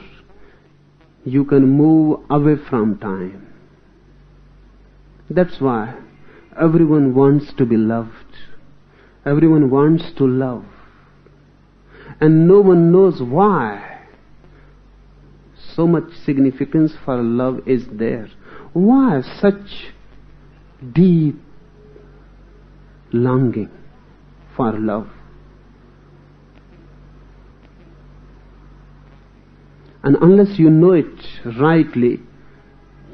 You can move away from time. That's why everyone wants to be loved. Everyone wants to love. And no one knows why so much significance for love is there. Why such deep longing for love? And unless you know it rightly,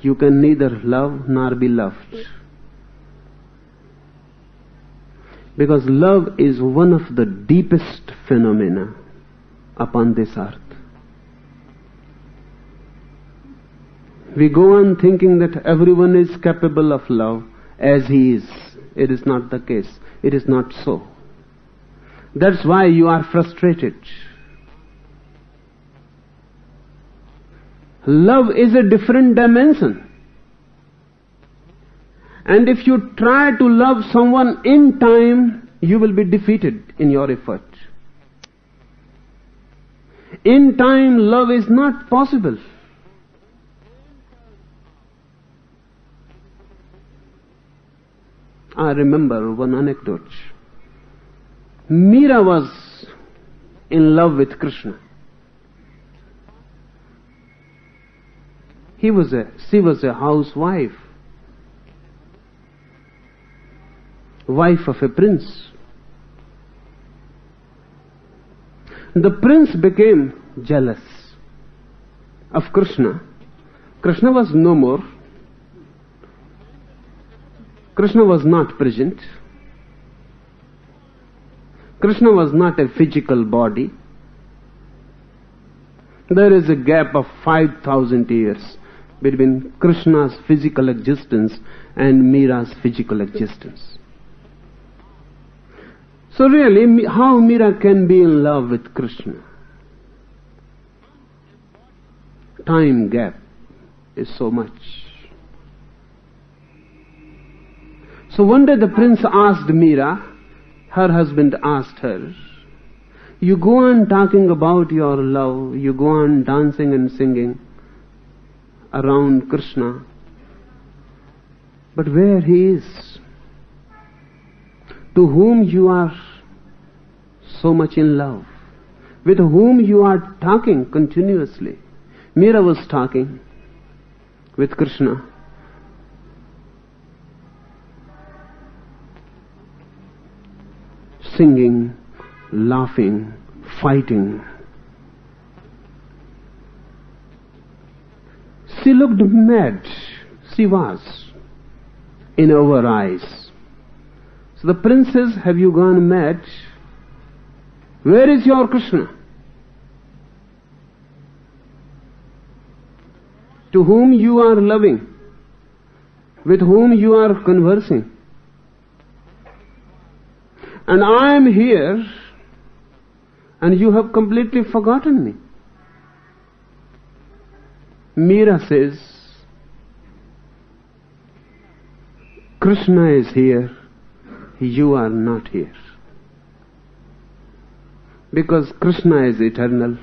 you can neither love nor be loved. Because love is one of the deepest phenomena upon this earth. We go on thinking that everyone is capable of love as he is. It is not the case. It is not so. That's why you are frustrated. Love is a different dimension. And if you try to love someone in time, you will be defeated in your effort. In time, love is not possible. I remember one anecdote. Meera was in love with Krishna. She was a housewife, wife of a prince. The prince became jealous of Krishna. Krishna was no more. Krishna was not present. Krishna was not a physical body. There is a gap of 5,000 years between Krishna's physical existence and Mira's physical existence. So really, how Mira can be in love with Krishna? Time gap is so much. So one day the prince asked Mira, her husband asked her, you go on talking about your love, you go on dancing and singing around Krishna, but where he is, to whom you are so much in love, with whom you are talking continuously. Mira was talking with Krishna. Singing, laughing, fighting. She looked mad. She was in our eyes. So the prince says, have you gone mad? Where is your Krishna? To whom you are loving, with whom you are conversing. And I am here, and you have completely forgotten me. Mira says, Krishna is here, you are not here. Because Krishna is eternal,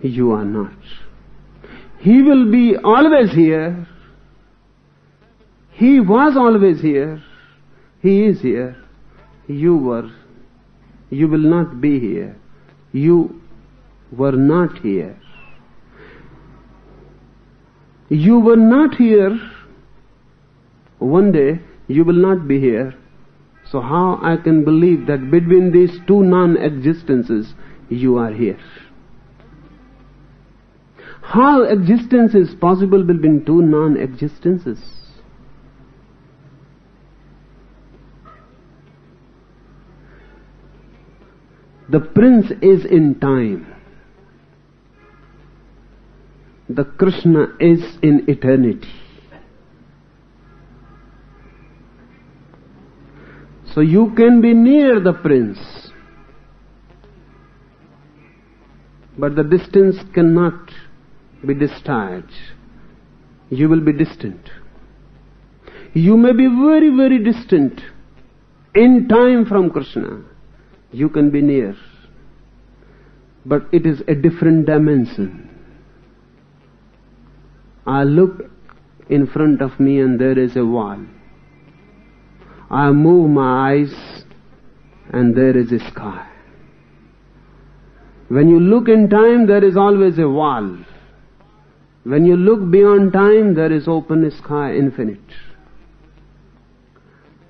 you are not. He will be always here. He was always here. He is here. You were. You will not be here. You were not here. You were not here. One day you will not be here. So how I can believe that between these two non-existences you are here? How existence is possible between two non-existences? The prince is in time. The Krishna is in eternity. So you can be near the prince, but the distance cannot be discharged. You will be distant. You may be very, very distant in time from Krishna. You can be near, but it is a different dimension. I look in front of me and there is a wall. I move my eyes and there is a sky. When you look in time, there is always a wall. When you look beyond time, there is open sky, infinite.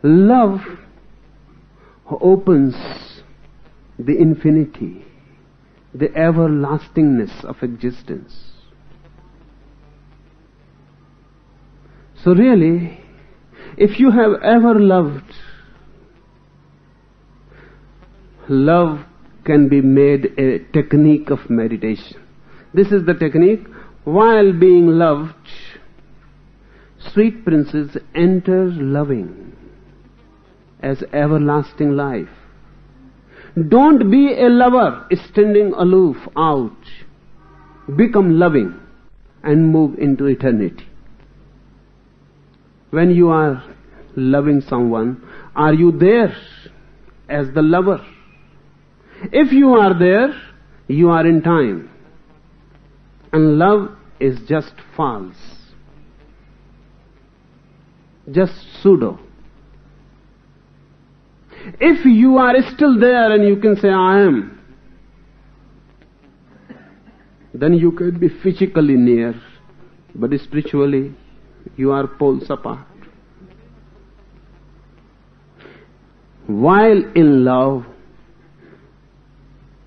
Love opens the infinity, the everlastingness of existence. So really, if you have ever loved, love can be made a technique of meditation. This is the technique. While being loved, sweet princes enter loving as everlasting life. Don't be a lover standing aloof out. Become loving and move into eternity. When you are loving someone, are you there as the lover? If you are there, you are in time. And love is just false. Just pseudo. If you are still there and you can say, I am, then you could be physically near, but spiritually you are poles apart. While in love,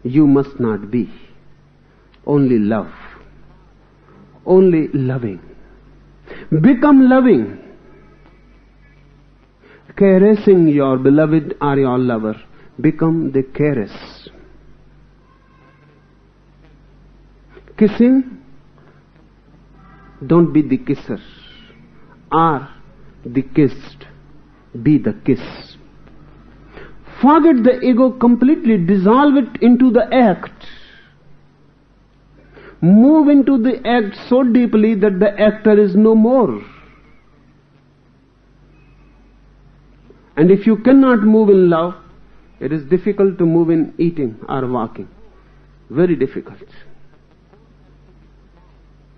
you must not be. Only love. Only loving. Become loving. Caressing your beloved or your lover. Become the caress. Kissing, don't be the kisser. Or the kissed, be the kiss. Forget the ego completely, dissolve it into the act. Move into the act so deeply that the actor is no more. And if you cannot move in love, it is difficult to move in eating or walking. Very difficult.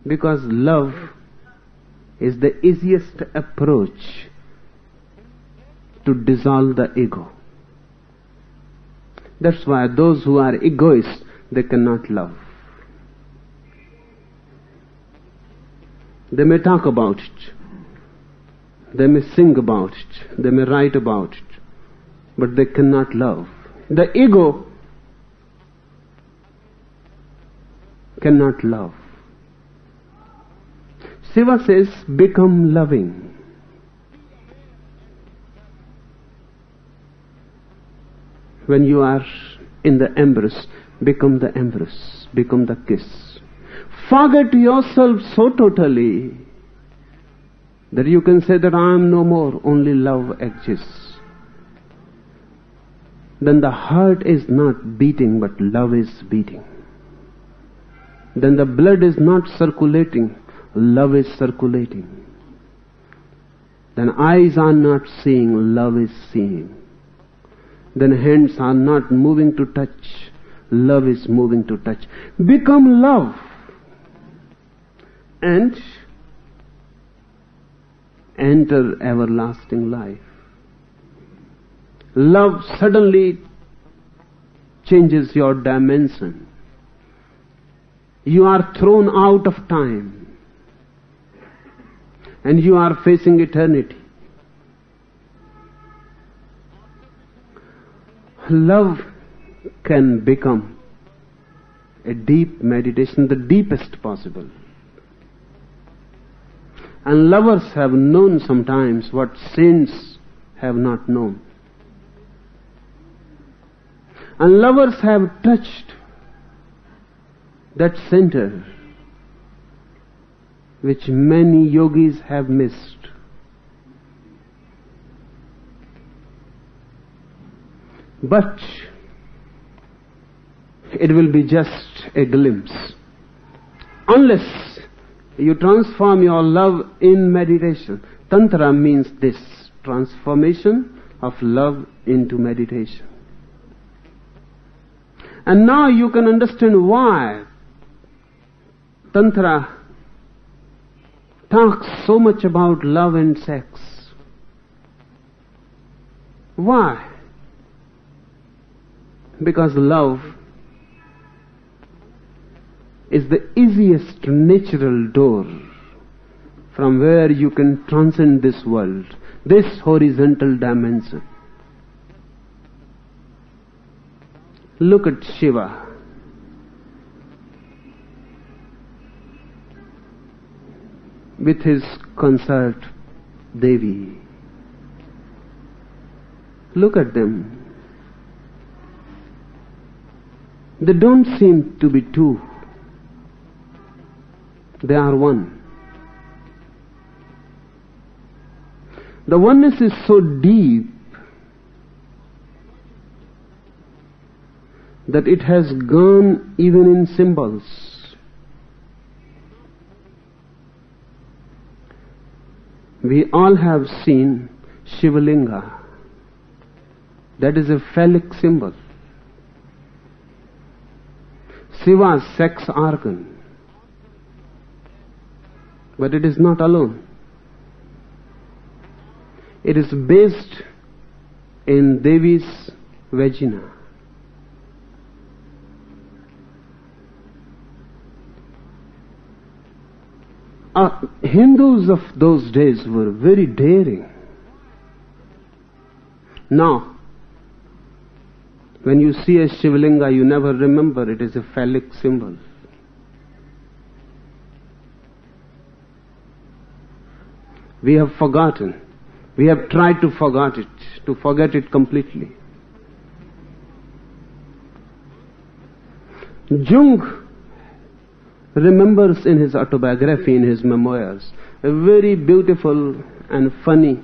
Because love is the easiest approach to dissolve the ego. That's why those who are egoists, they cannot love. They may talk about it, they may sing about it, they may write about it, but they cannot love. The ego cannot love. Shiva says, become loving. When you are in the embrace, become the embrace, become the kiss. Forget yourself so totally that you can say that I am no more, only love exists. Then the heart is not beating, but love is beating. Then the blood is not circulating, love is circulating. Then eyes are not seeing, love is seeing. Then hands are not moving to touch, love is moving to touch. Become love. And enter everlasting life. Love suddenly changes your dimension. You are thrown out of time and you are facing eternity. Love can become a deep meditation, the deepest possible. And lovers have known sometimes what saints have not known. And lovers have touched that center which many yogis have missed. But it will be just a glimpse. Unless you transform your love in meditation. Tantra means this, transformation of love into meditation. And now you can understand why Tantra talks so much about love and sex. Why? Because love is the easiest natural door from where you can transcend this world, this horizontal dimension. Look at Shiva. With his consort Devi. Look at them. They don't seem to be two. They are one. The oneness is so deep that it has gone even in symbols. We all have seen Shivalinga. That is a phallic symbol. Shiva's sex organ. But it is not alone. It is based in Devi's vagina. Hindus of those days were very daring. Now, When you see a Shivlinga, you never remember it is a phallic symbol. We have forgotten. We have tried to forget it completely. Jung remembers in his autobiography, in his memoirs, a very beautiful and funny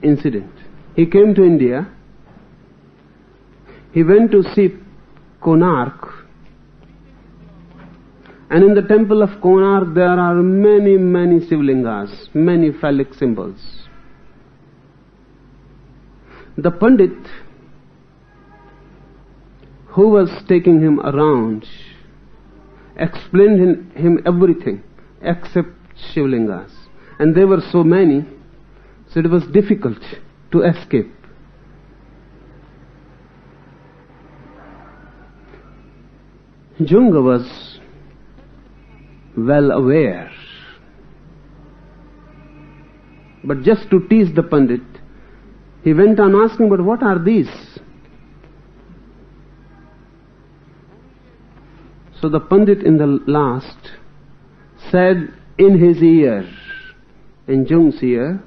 incident. He came to India. He went to see Konark. And in the temple of Konark there are many, many Shivlingas, many phallic symbols. The Pandit who was taking him around explained him everything except Shivlingas. And there were so many, so it was difficult to escape. Jung was well aware, but just to tease the Pandit, he went on asking, but what are these? So the Pandit in the last said in his ear, in Jung's ear,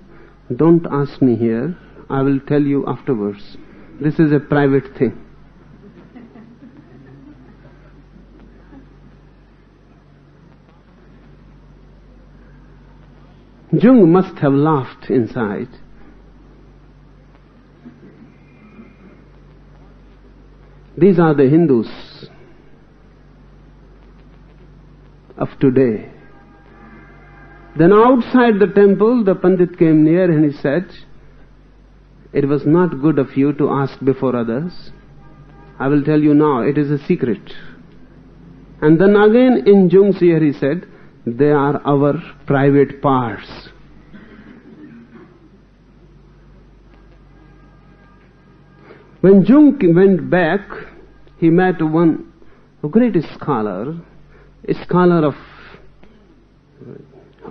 don't ask me here, I will tell you afterwards. This is a private thing. Jung must have laughed inside. These are the Hindus of today. Then outside the temple, the Pandit came near and he said, it was not good of you to ask before others. I will tell you now, it is a secret. And then again in Jung's ear he said, they are our private parts. When Jung went back, he met a great scholar, a scholar of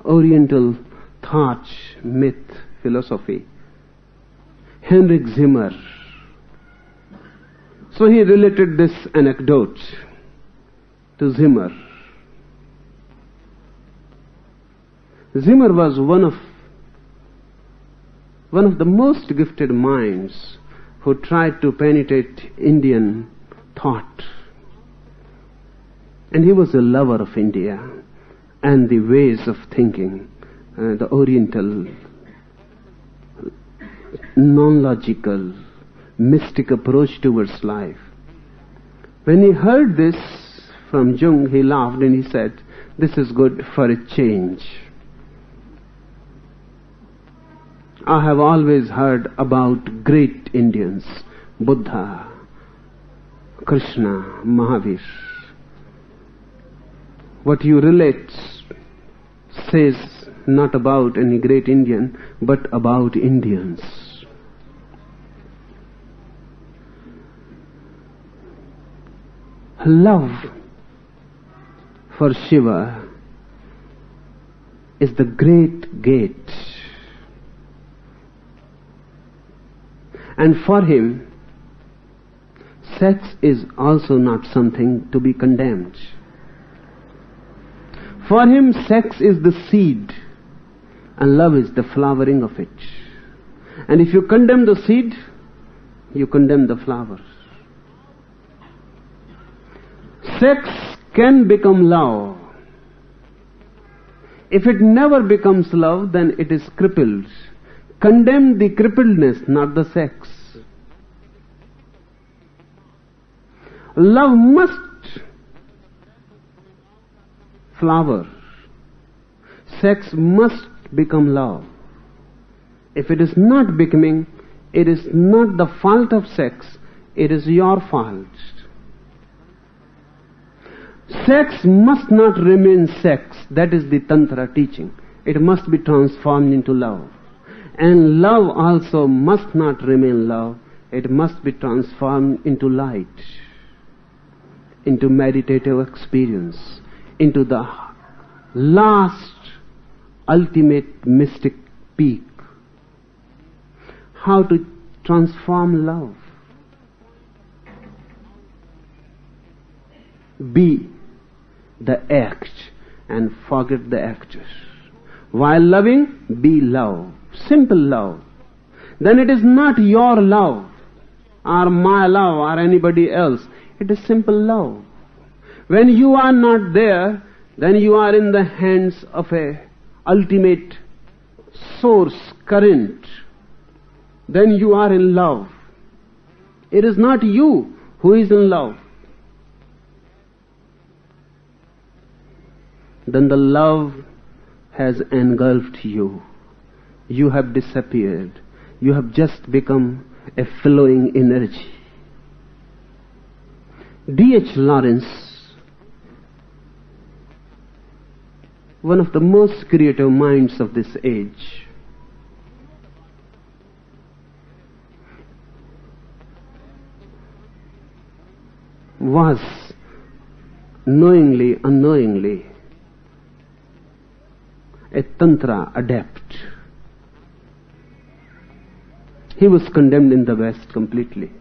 Oriental thought, myth, philosophy, Heinrich Zimmer. So he related this anecdote to Zimmer. Zimmer was one of the most gifted minds who tried to penetrate Indian thought. And he was a lover of India and the ways of thinking, the Oriental, non-logical, mystic approach towards life. When he heard this from Jung, he laughed and he said, this is good for a change. I have always heard about great Indians, Buddha, Krishna, Mahavir. What you relate says not about any great Indian, but about Indians. Love for Shiva is the great gate. And for him, sex is also not something to be condemned. For him, sex is the seed and love is the flowering of it. And if you condemn the seed, you condemn the flowers. Sex can become love. If it never becomes love, then it is crippled. Condemn the crippledness, not the sex. Love must flower. Sex must become love. If it is not becoming, it is not the fault of sex, it is your fault. Sex must not remain sex. That is the Tantra teaching. It must be transformed into love. And love also must not remain love. It must be transformed into light, into meditative experience, into the last ultimate mystic peak. How to transform love? be the act and forget the actor. While loving, be love. Simple love. Then it is not your love or my love or anybody else. It is simple love. When you are not there, then you are in the hands of a ultimate source, current. Then you are in love. It is not you who is in love. Then the love has engulfed you. You have disappeared. You have just become a flowing energy. D.H. Lawrence, one of the most creative minds of this age, was knowingly, unknowingly a Tantra adept. He was condemned in the West completely.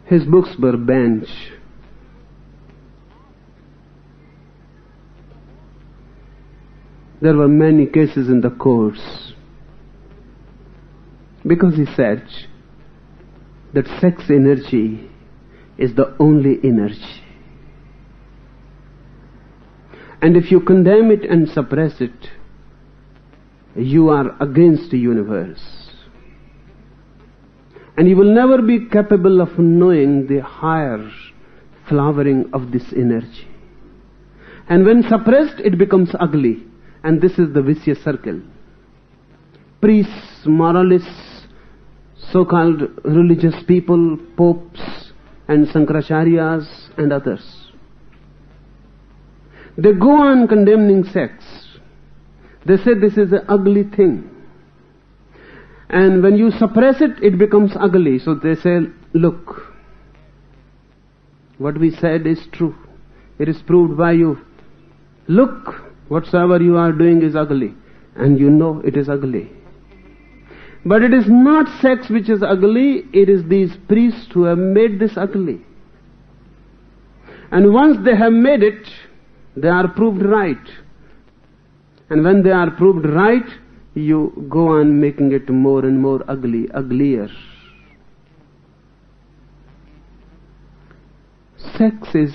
His books were banned. There were many cases in the courts because he said that sex energy is the only energy. And if you condemn it and suppress it, you are against the universe. And you will never be capable of knowing the higher flowering of this energy. And when suppressed, it becomes ugly. And this is the vicious circle. Priests, moralists, so-called religious people, popes and Sankaracharya's and others, they go on condemning sex. They say this is an ugly thing. And when you suppress it, it becomes ugly. So they say, look, what we said is true. It is proved by you. Look, whatsoever you are doing is ugly. And you know it is ugly. But it is not sex which is ugly, it is these priests who have made this ugly. And once they have made it, they are proved right. And when they are proved right, you go on making it more and more ugly, uglier. Sex is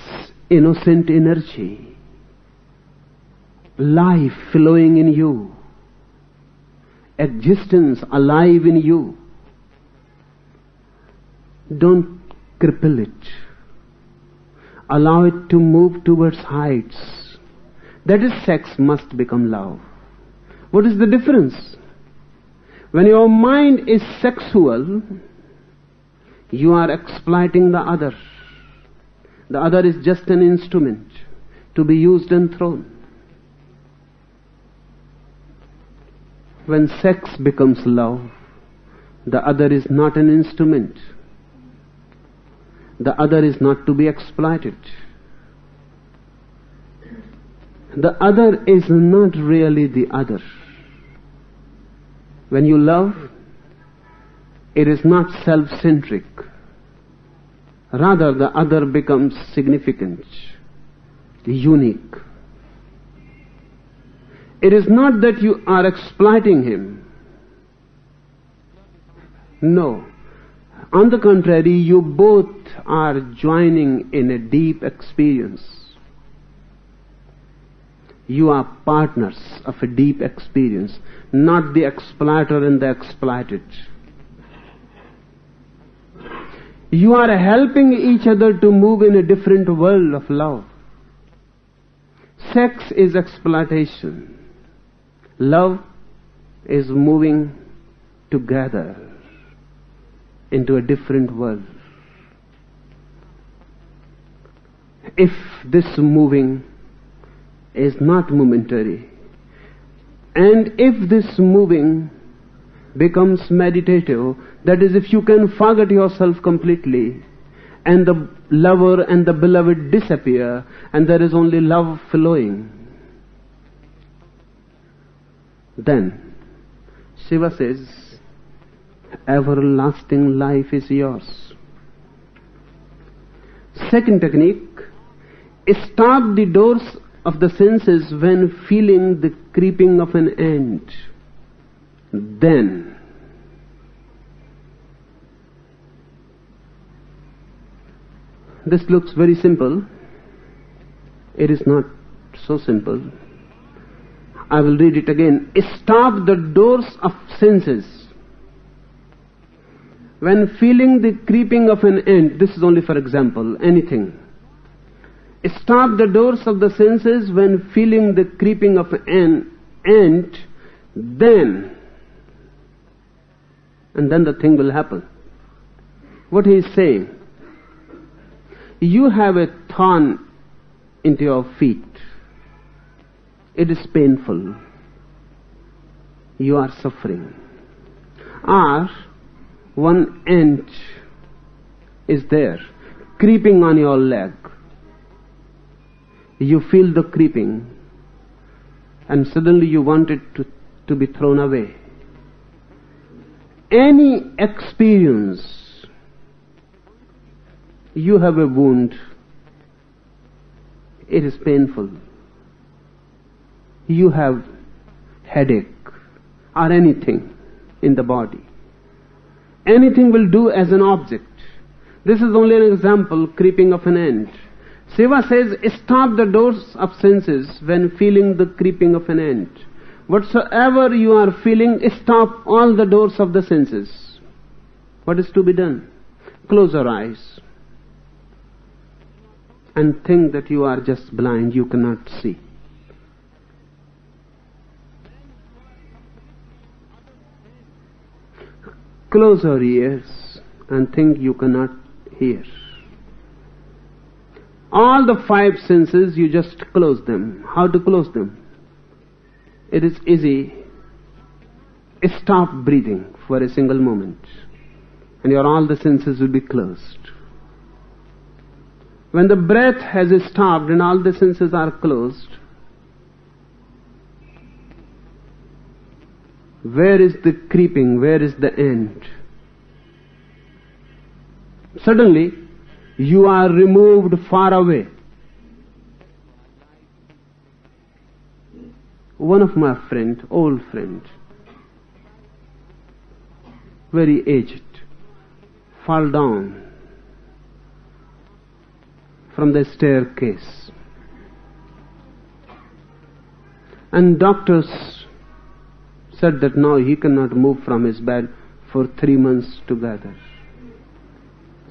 innocent energy, life flowing in you, existence alive in you. Don't cripple it. Allow it to move towards heights. That is, sex must become love. What is the difference? When your mind is sexual, you are exploiting the other. The other is just an instrument to be used and thrown. When sex becomes love, the other is not an instrument. The other is not to be exploited. The other is not really the other. When you love, it is not self-centric. Rather, the other becomes significant, unique. It is not that you are exploiting him. No. On the contrary, you both are joining in a deep experience. You are partners of a deep experience, not the exploiter and the exploited. You are helping each other to move in a different world of love. Sex is exploitation. Love is moving together into a different world. If this moving is not momentary, and if this moving becomes meditative, that is, if you can forget yourself completely, and the lover and the beloved disappear, and there is only love flowing, then Shiva says, Everlasting life is yours. Second technique, stop the doors of the senses when feeling the creeping of an ant. Then this looks very simple. It is not so simple. I will read it again. Stop the doors of senses when feeling the creeping of an ant. This is only for example, anything. Stop the doors of the senses when feeling the creeping of an ant, then, and then the thing will happen. What he is saying, you have a thorn into your feet. It is painful. You are suffering. Or one ant is there, creeping on your leg. You feel the creeping, and suddenly you want it to be thrown away. Any experience, you have a wound, it is painful. You have headache or anything in the body. Anything will do as an object. This is only an example, creeping of an ant. Shiva says, stop the doors of senses when feeling the creeping of an ant. Whatsoever you are feeling, stop all the doors of the senses. What is to be done? Close your eyes and think that you are just blind, you cannot see. Close your ears and think you cannot hear. All the five senses, you just close them. How to close them? It is easy. Stop breathing for a single moment, and all the senses will be closed. When the breath has stopped and all the senses are closed, where is the creeping? Where is the ant? Suddenly, you are removed far away. One of my friend, old friend, very aged, fall down from the staircase. And doctors said that now he cannot move from his bed for 3 months together.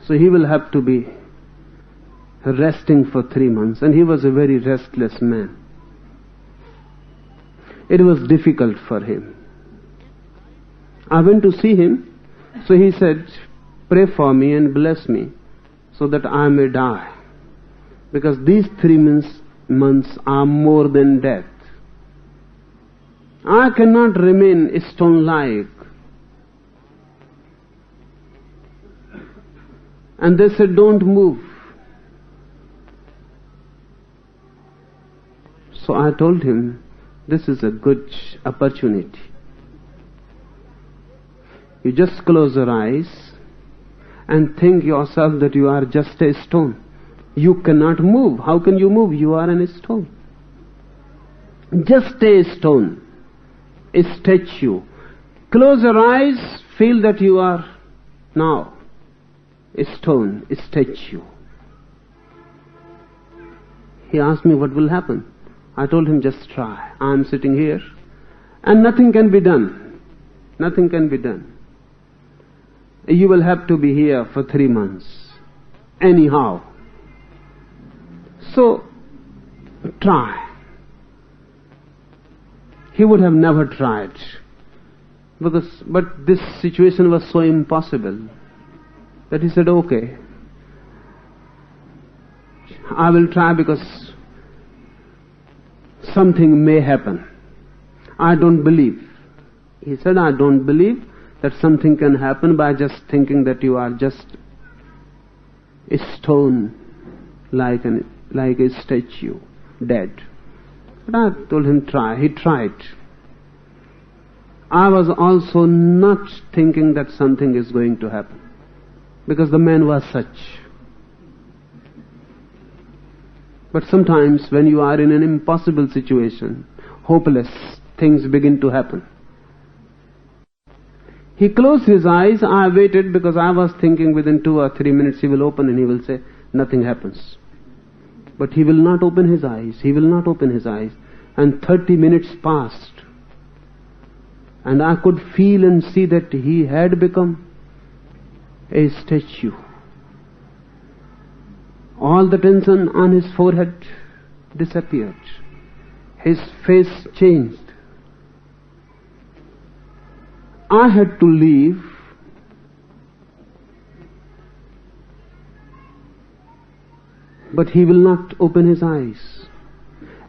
So he will have to be resting for 3 months. And he was a very restless man. It was difficult for him. I went to see him. So he said, pray for me and bless me so that I may die. Because these 3 months are more than death. I cannot remain stone-like. And they said, don't move. So I told him, this is a good opportunity. You just close your eyes and think yourself that you are just a stone. You cannot move. How can you move? You are a stone. Just a stone. A statue. Close your eyes, feel that you are now a stone, a statue. He asked me what will happen. I told him, just try. I am sitting here and nothing can be done. Nothing can be done. You will have to be here for 3 months. Anyhow. So, try. He would have never tried. But this situation was so impossible that he said, okay, I will try because something may happen. I don't believe. He said, I don't believe that something can happen by just thinking that you are just a stone, like a statue, dead. But I told him, try. He tried. I was also not thinking that something is going to happen, because the man was such. But sometimes when you are in an impossible situation, hopeless, things begin to happen. He closed his eyes. I waited because I was thinking within 2 or 3 minutes he will open and he will say, nothing happens. But he will not open his eyes. He will not open his eyes. And 30 minutes passed. And I could feel and see that he had become a statue. All the tension on his forehead disappeared. His face changed. I had to leave. But he will not open his eyes.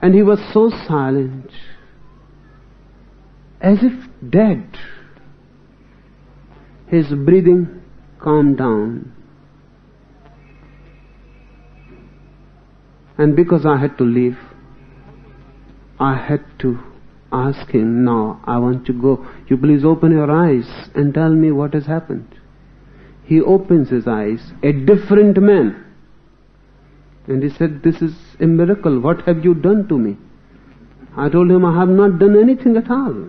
And he was so silent, as if dead. His breathing calmed down. And because I had to leave, I had to ask him, now I want to go. You please open your eyes and tell me what has happened. He opens his eyes, a different man. And he said, this is a miracle. What have you done to me? I told him, I have not done anything at all.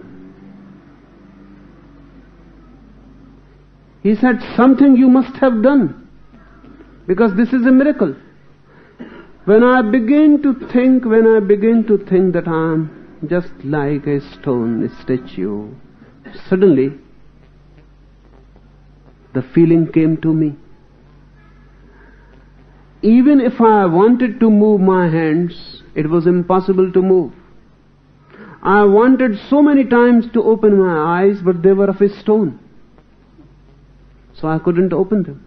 He said, something you must have done, because this is a miracle. When I begin to think that I am just like a stone, a statue, suddenly the feeling came to me. Even if I wanted to move my hands, it was impossible to move. I wanted so many times to open my eyes, but they were of a stone. So I couldn't open them.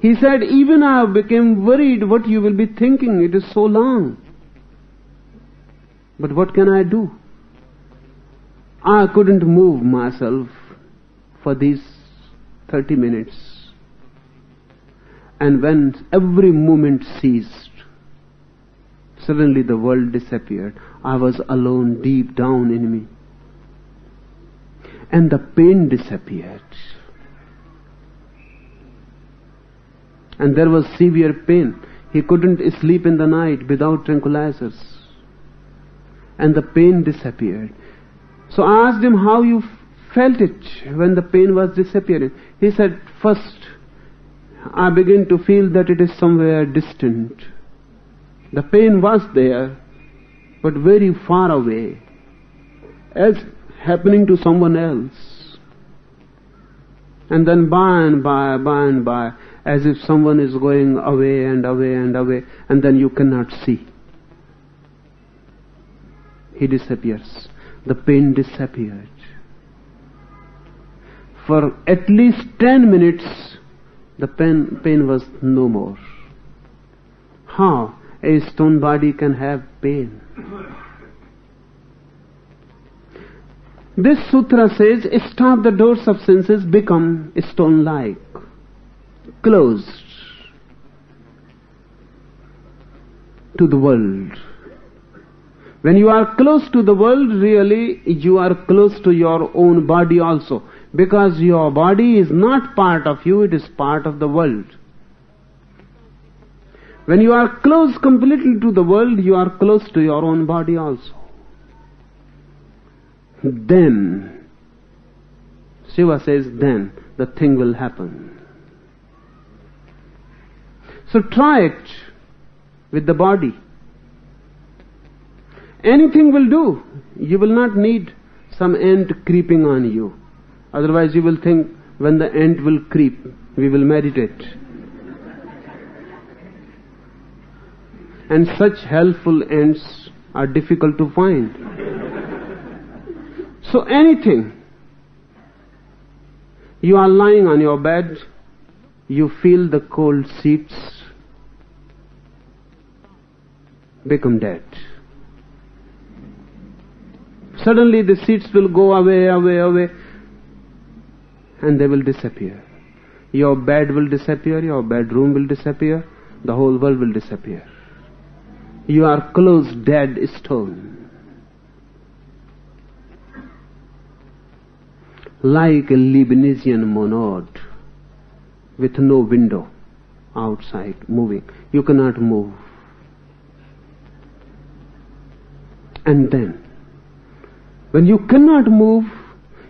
He said, even I became worried what you will be thinking. It is so long. But what can I do? I couldn't move myself for these 30 minutes. And when every movement ceased, suddenly the world disappeared. I was alone deep down in me. And the pain disappeared. And there was severe pain. He couldn't sleep in the night without tranquilizers. And the pain disappeared. So I asked him how you felt it when the pain was disappearing. He said, first, I began to feel that it is somewhere distant. The pain was there, but very far away, as happening to someone else. And then by and by, as if someone is going away and away and away, and then you cannot see. He disappears. The pain disappeared. For at least 10 minutes, the pain was no more. How a stone body can have pain? This sutra says, stop the doors of senses, become stone-like, closed to the world. When you are close to the world, really, you are close to your own body also. Because your body is not part of you, it is part of the world. When you are close completely to the world, you are close to your own body also. Then, Shiva says, then the thing will happen. So try it with the body. Anything will do. You will not need some ant creeping on you. Otherwise you will think, when the ant will creep, we will meditate. And such helpful ants are difficult to find. So anything. You are lying on your bed, you feel the cold sheets, become dead. Suddenly the sheets will go away, and they will disappear. Your bed will disappear, your bedroom will disappear, the whole world will disappear. You are close, dead stone. like a Leibnizian monad with no window outside moving. You cannot move. And then, when you cannot move,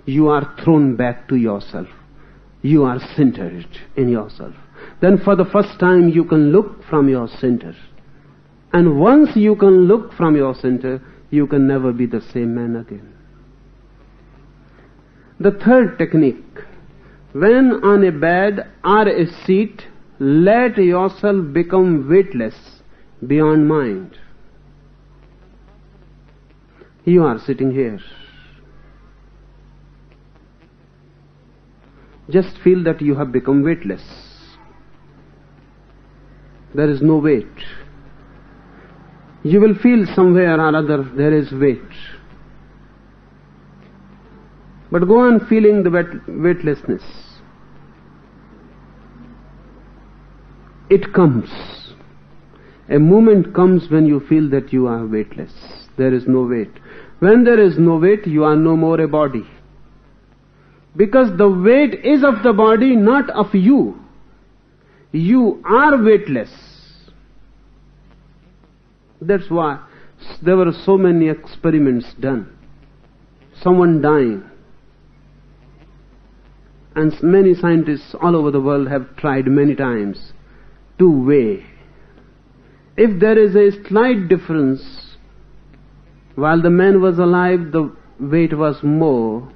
you are thrown back to yourself. You are centered in yourself. Then for the first time you can look from your center. And once you can look from your center, you can never be the same man again. The third technique, when on a bed or a seat, let yourself become weightless beyond mind. You are sitting here. Just feel that you have become weightless. There is no weight. You will feel somewhere or other there is weight. But go on feeling the weightlessness. It comes. A moment comes when you feel that you are weightless. There is no weight. When there is no weight, you are no more a body. Because the weight is of the body, not of you. You are weightless. That's why there were so many experiments done. Someone dying. And many scientists all over the world have tried many times to weigh. If there is a slight difference, while the man was alive, the weight was more,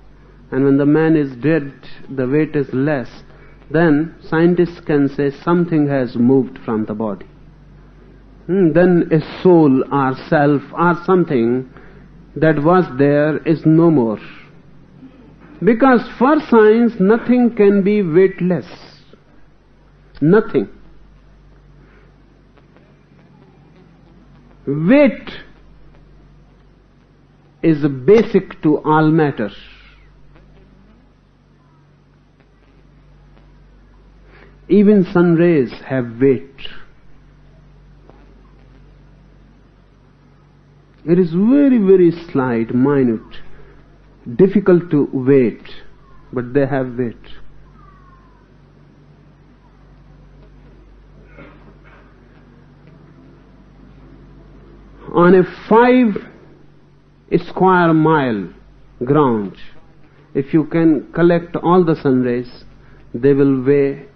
and when the man is dead, the weight is less, then scientists can say something has moved from the body. Then a soul or self or something that was there is no more. Because for science, nothing can be weightless. Nothing. Weight is basic to all matter. Even sun rays have weight. It is very, very slight, minute, difficult to weight, but they have weight. On a 5 square mile ground, if you can collect all the sun rays, they will weigh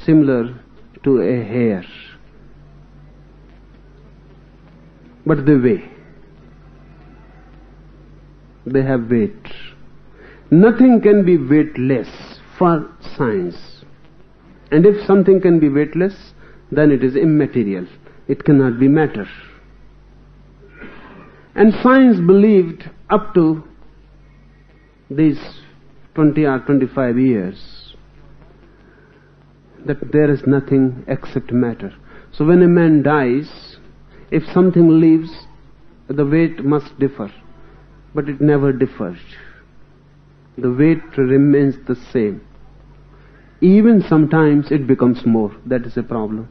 similar to a hair. But they weigh. They have weight. Nothing can be weightless for science. And if something can be weightless, then it is immaterial. It cannot be matter. And science believed up to these 20 or 25 years that there is nothing except matter. So when a man dies, if something leaves, the weight must differ. But it never differs. The weight remains the same. Even sometimes it becomes more. That is a problem.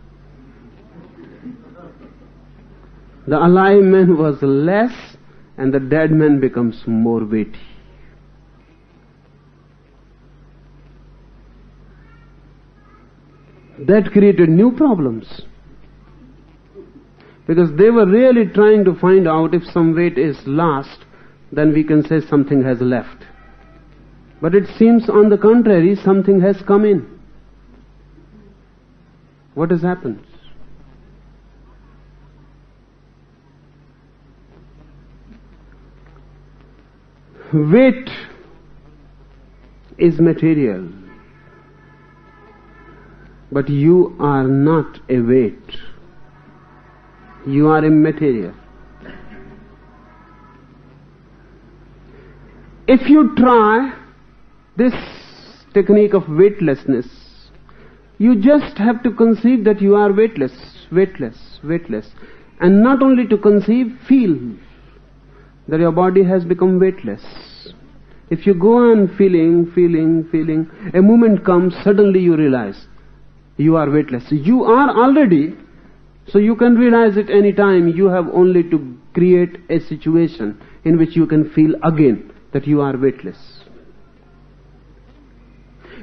The alive man was less, and the dead man becomes more weighty. That created new problems. Because they were really trying to find out if some weight is lost, then we can say something has left. But it seems on the contrary, something has come in. What has happened? Weight is material, but you are not a weight. You are immaterial. If you try this technique of weightlessness, you just have to conceive that you are weightless, weightless, weightless. And not only to conceive, feel that your body has become weightless. If you go on feeling, a moment comes, suddenly you realize you are weightless. You are already. So you can realize it any time. You have only to create a situation in which you can feel again. that you are weightless.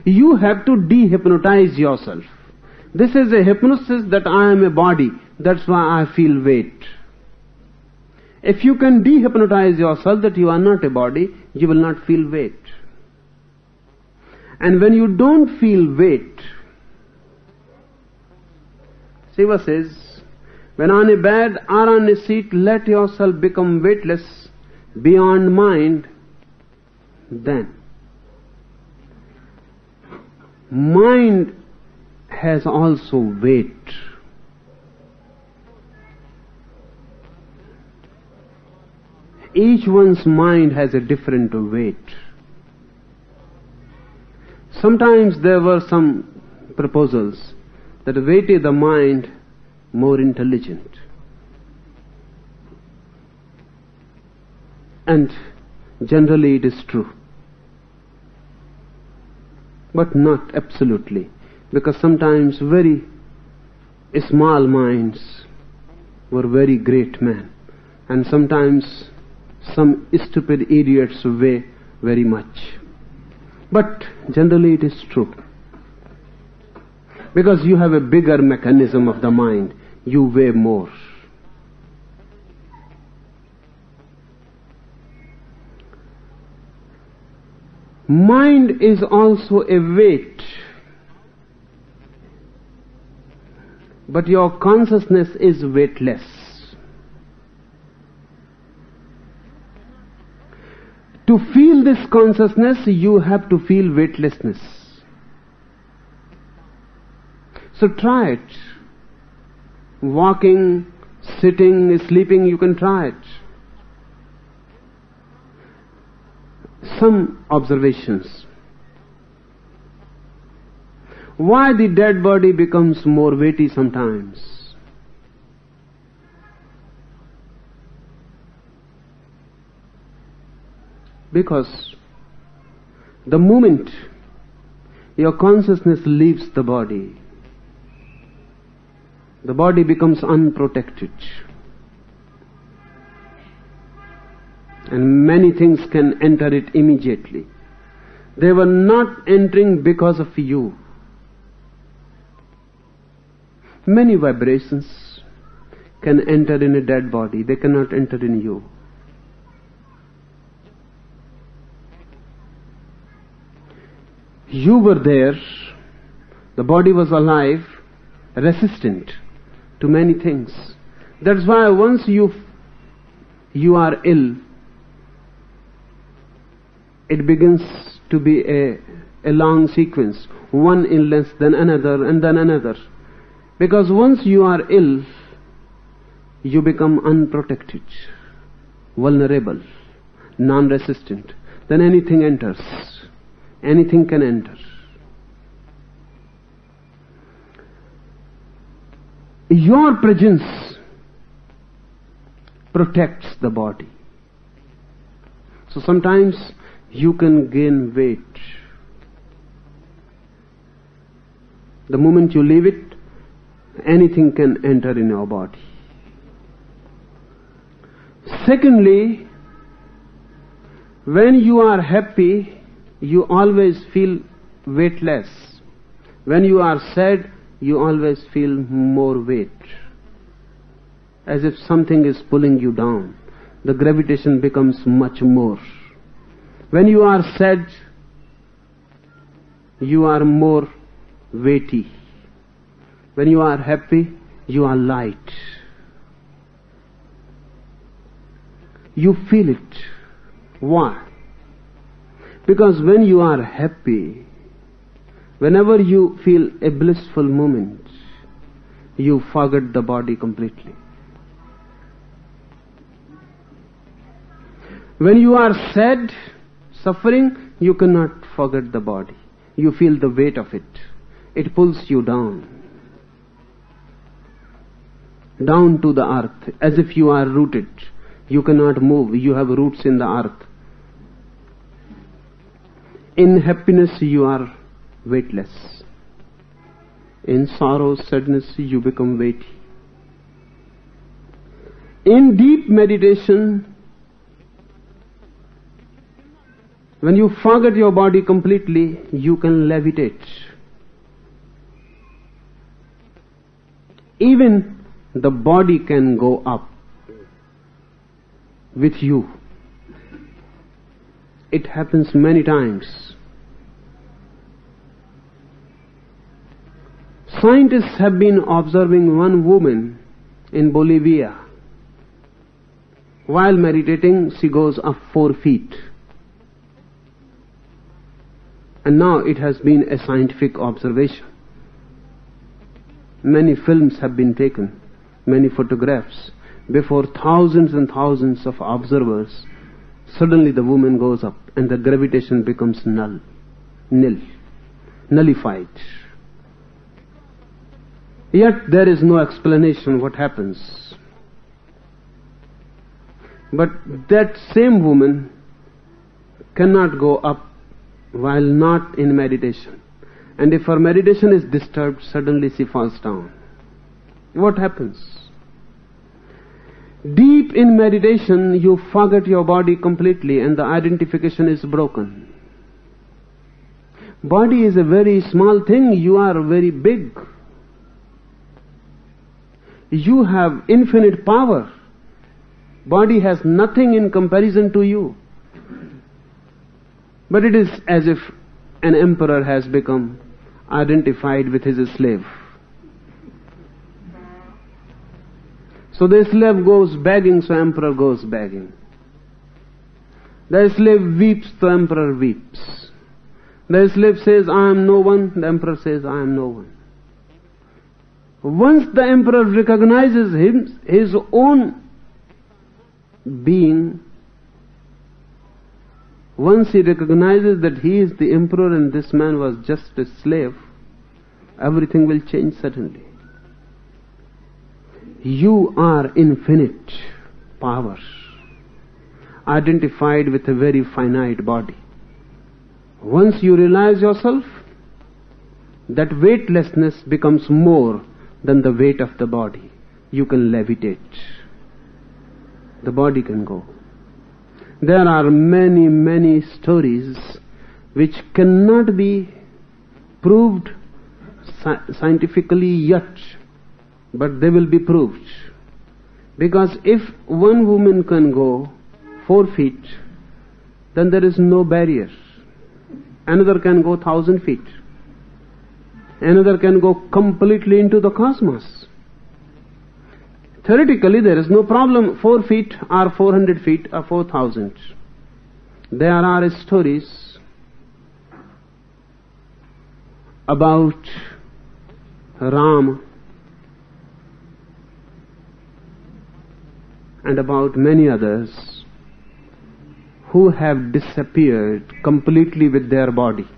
You have to dehypnotize yourself. This is a hypnosis that I am a body, that's why I feel weight. If you can dehypnotize yourself that you are not a body, you will not feel weight. And when you don't feel weight, Shiva says, when on a bed or on a seat, let yourself become weightless beyond mind, then mind has also weight. Each one's mind has a different weight. Sometimes there were some proposals that weighted the mind more intelligent. And generally it is true. But not absolutely. Because sometimes very small minds were very great men. And sometimes some stupid idiots weigh very much. But generally it is true. Because you have a bigger mechanism of the mind, you weigh more. Mind is also a weight. But your consciousness is weightless. To feel this consciousness, you have to feel weightlessness. So try it. Walking, sitting, sleeping, you can try it. Some observations. Why the dead body becomes more weighty sometimes? Because the moment your consciousness leaves the body becomes unprotected. And many things can enter it immediately. They were not entering because of you. Many vibrations can enter in a dead body. They cannot enter in you. You were there, the body was alive, resistant to many things. That's why once you are ill, it begins to be a long sequence. One illness, then another, and then another. Because once you are ill, you become unprotected, vulnerable, non-resistant. Then anything enters. Anything can enter. Your presence protects the body. So sometimes you can gain weight. The moment you leave it, anything can enter in your body. Secondly, when you are happy, you always feel weightless. When you are sad, you always feel more weight. As if something is pulling you down. The gravitation becomes much more. When you are sad, you are more weighty. When you are happy, you are light. You feel it. Why? Because when you are happy, whenever you feel a blissful moment, you forget the body completely. When you are sad, suffering, you cannot forget the body. You feel the weight of it. It pulls you down. Down to the earth, as if you are rooted. You cannot move. You have roots in the earth. In happiness, you are weightless. In sorrow, sadness, you become weighty. In deep meditation, When you forget your body completely, you can levitate. Even the body can go up with you. It happens many times. Scientists have been observing one woman in Bolivia. While meditating, she goes up 4 feet. And now it has been a scientific observation. Many films have been taken, many photographs. Before thousands and thousands of observers, suddenly the woman goes up and the gravitation becomes nullified. Yet there is no explanation what happens. But that same woman cannot go up while not in meditation. And if her meditation is disturbed, suddenly she falls down. What happens? Deep in meditation, you forget your body completely and the identification is broken. Body is a very small thing, you are very big. You have infinite power. Body has nothing in comparison to you. But it is as if an emperor has become identified with his slave. So the slave goes begging, so emperor goes begging. The slave weeps, the emperor weeps. The slave says, I am no one, the emperor says, I am no one. Once the emperor recognizes his own being, once he recognizes that he is the emperor and this man was just a slave, everything will change suddenly. You are infinite power, identified with a very finite body. Once you realize yourself, that weightlessness becomes more than the weight of the body. You can levitate. The body can go. There are many, many stories which cannot be proved scientifically yet, but they will be proved. Because if one woman can go 4 feet, then there is no barrier. Another can go 1,000 feet. Another can go completely into the cosmos. Theoretically, there is no problem, 4 feet or 400 feet or 4,000. There are stories about Ram and about many others who have disappeared completely with their body.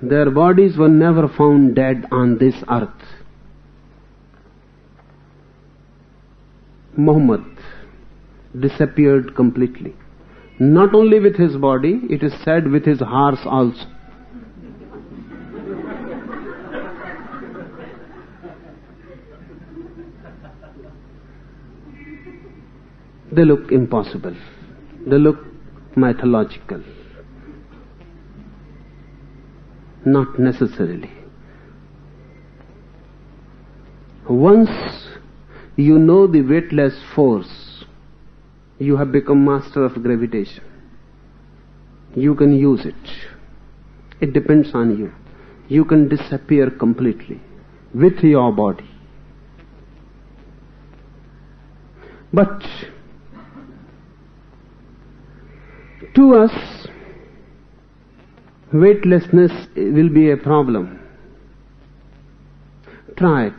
Their bodies were never found dead on this earth. Muhammad disappeared completely. Not only with his body, it is said with his horse also. They look impossible. They look mythological. Not necessarily. Once you know the weightless force, you have become master of gravitation. You can use it. It depends on you. You can disappear completely with your body. But to us, weightlessness will be a problem. Try it.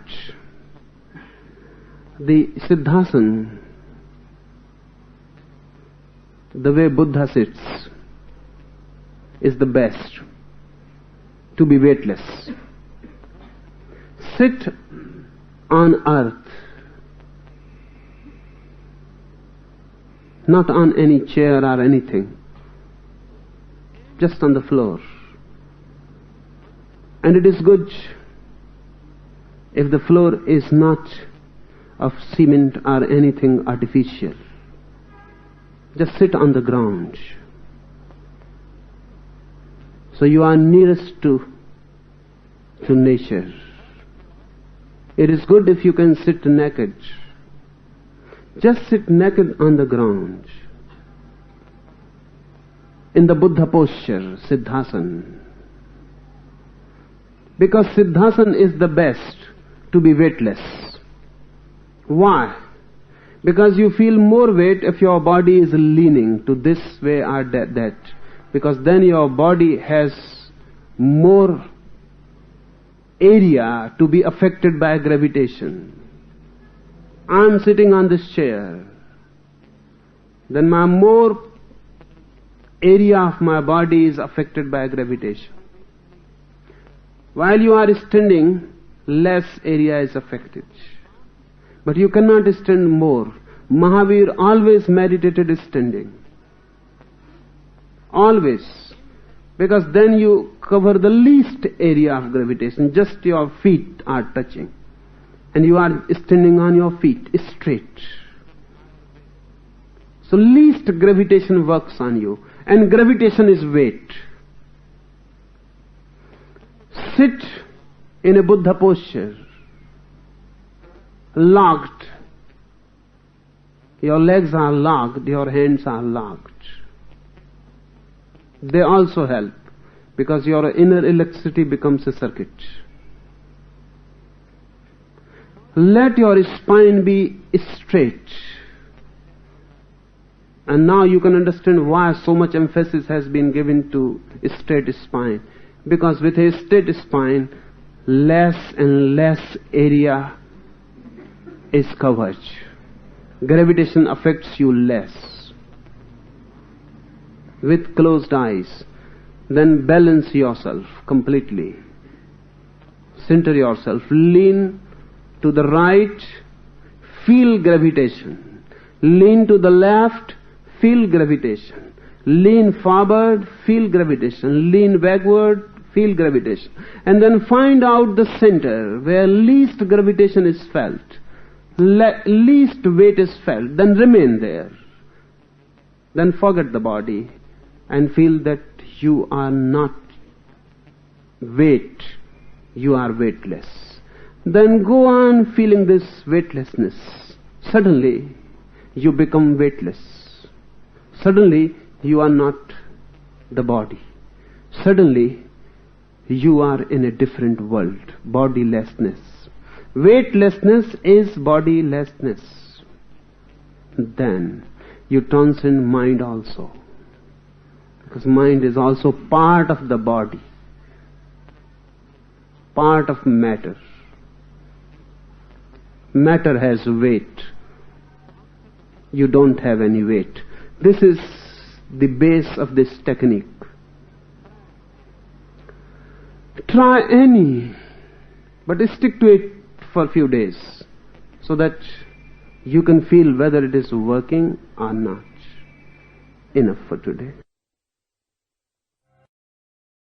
The Siddhasana, the way Buddha sits, is the best to be weightless. Sit on earth, not on any chair or anything, just on the floor. And it is good if the floor is not of cement or anything artificial. Just sit on the ground. So you are nearest to nature. It is good if you can sit naked. Just sit naked on the ground. In the Buddha posture, Siddhasana. Because Siddhasana is the best to be weightless. Why? Because you feel more weight if your body is leaning to this way or that. Because then your body has more area to be affected by gravitation. I am sitting on this chair. Then more area of my body is affected by gravitation. While you are standing, less area is affected. But you cannot stand more. Mahavir always meditated standing. Always. Because then you cover the least area of gravitation. Just your feet are touching. And you are standing on your feet, straight. So least gravitation works on you. And gravitation is weight. Sit in a Buddha posture. Locked. Your legs are locked, your hands are locked. They also help, because your inner electricity becomes a circuit. Let your spine be straight. And now you can understand why so much emphasis has been given to a straight spine. Because with a straight spine, less and less area is covered. Gravitation affects you less. With closed eyes, then balance yourself completely. Center yourself. Lean to the right, feel gravitation. Lean to the left, feel gravitation. Lean forward, feel gravitation. Lean backward, feel gravitation. And then find out the center where least gravitation is felt. Least weight is felt. Then remain there. Then forget the body and feel that you are not weight. You are weightless. Then go on feeling this weightlessness. Suddenly you become weightless. Suddenly you are not the body. Suddenly you are in a different world. Bodilessness. Weightlessness is bodilessness. Then you transcend mind also. Because mind is also part of the body. Part of matter. Matter has weight. You don't have any weight. This is the base of this technique. Try any, but stick to it for a few days so that you can feel whether it is working or not. Enough for today.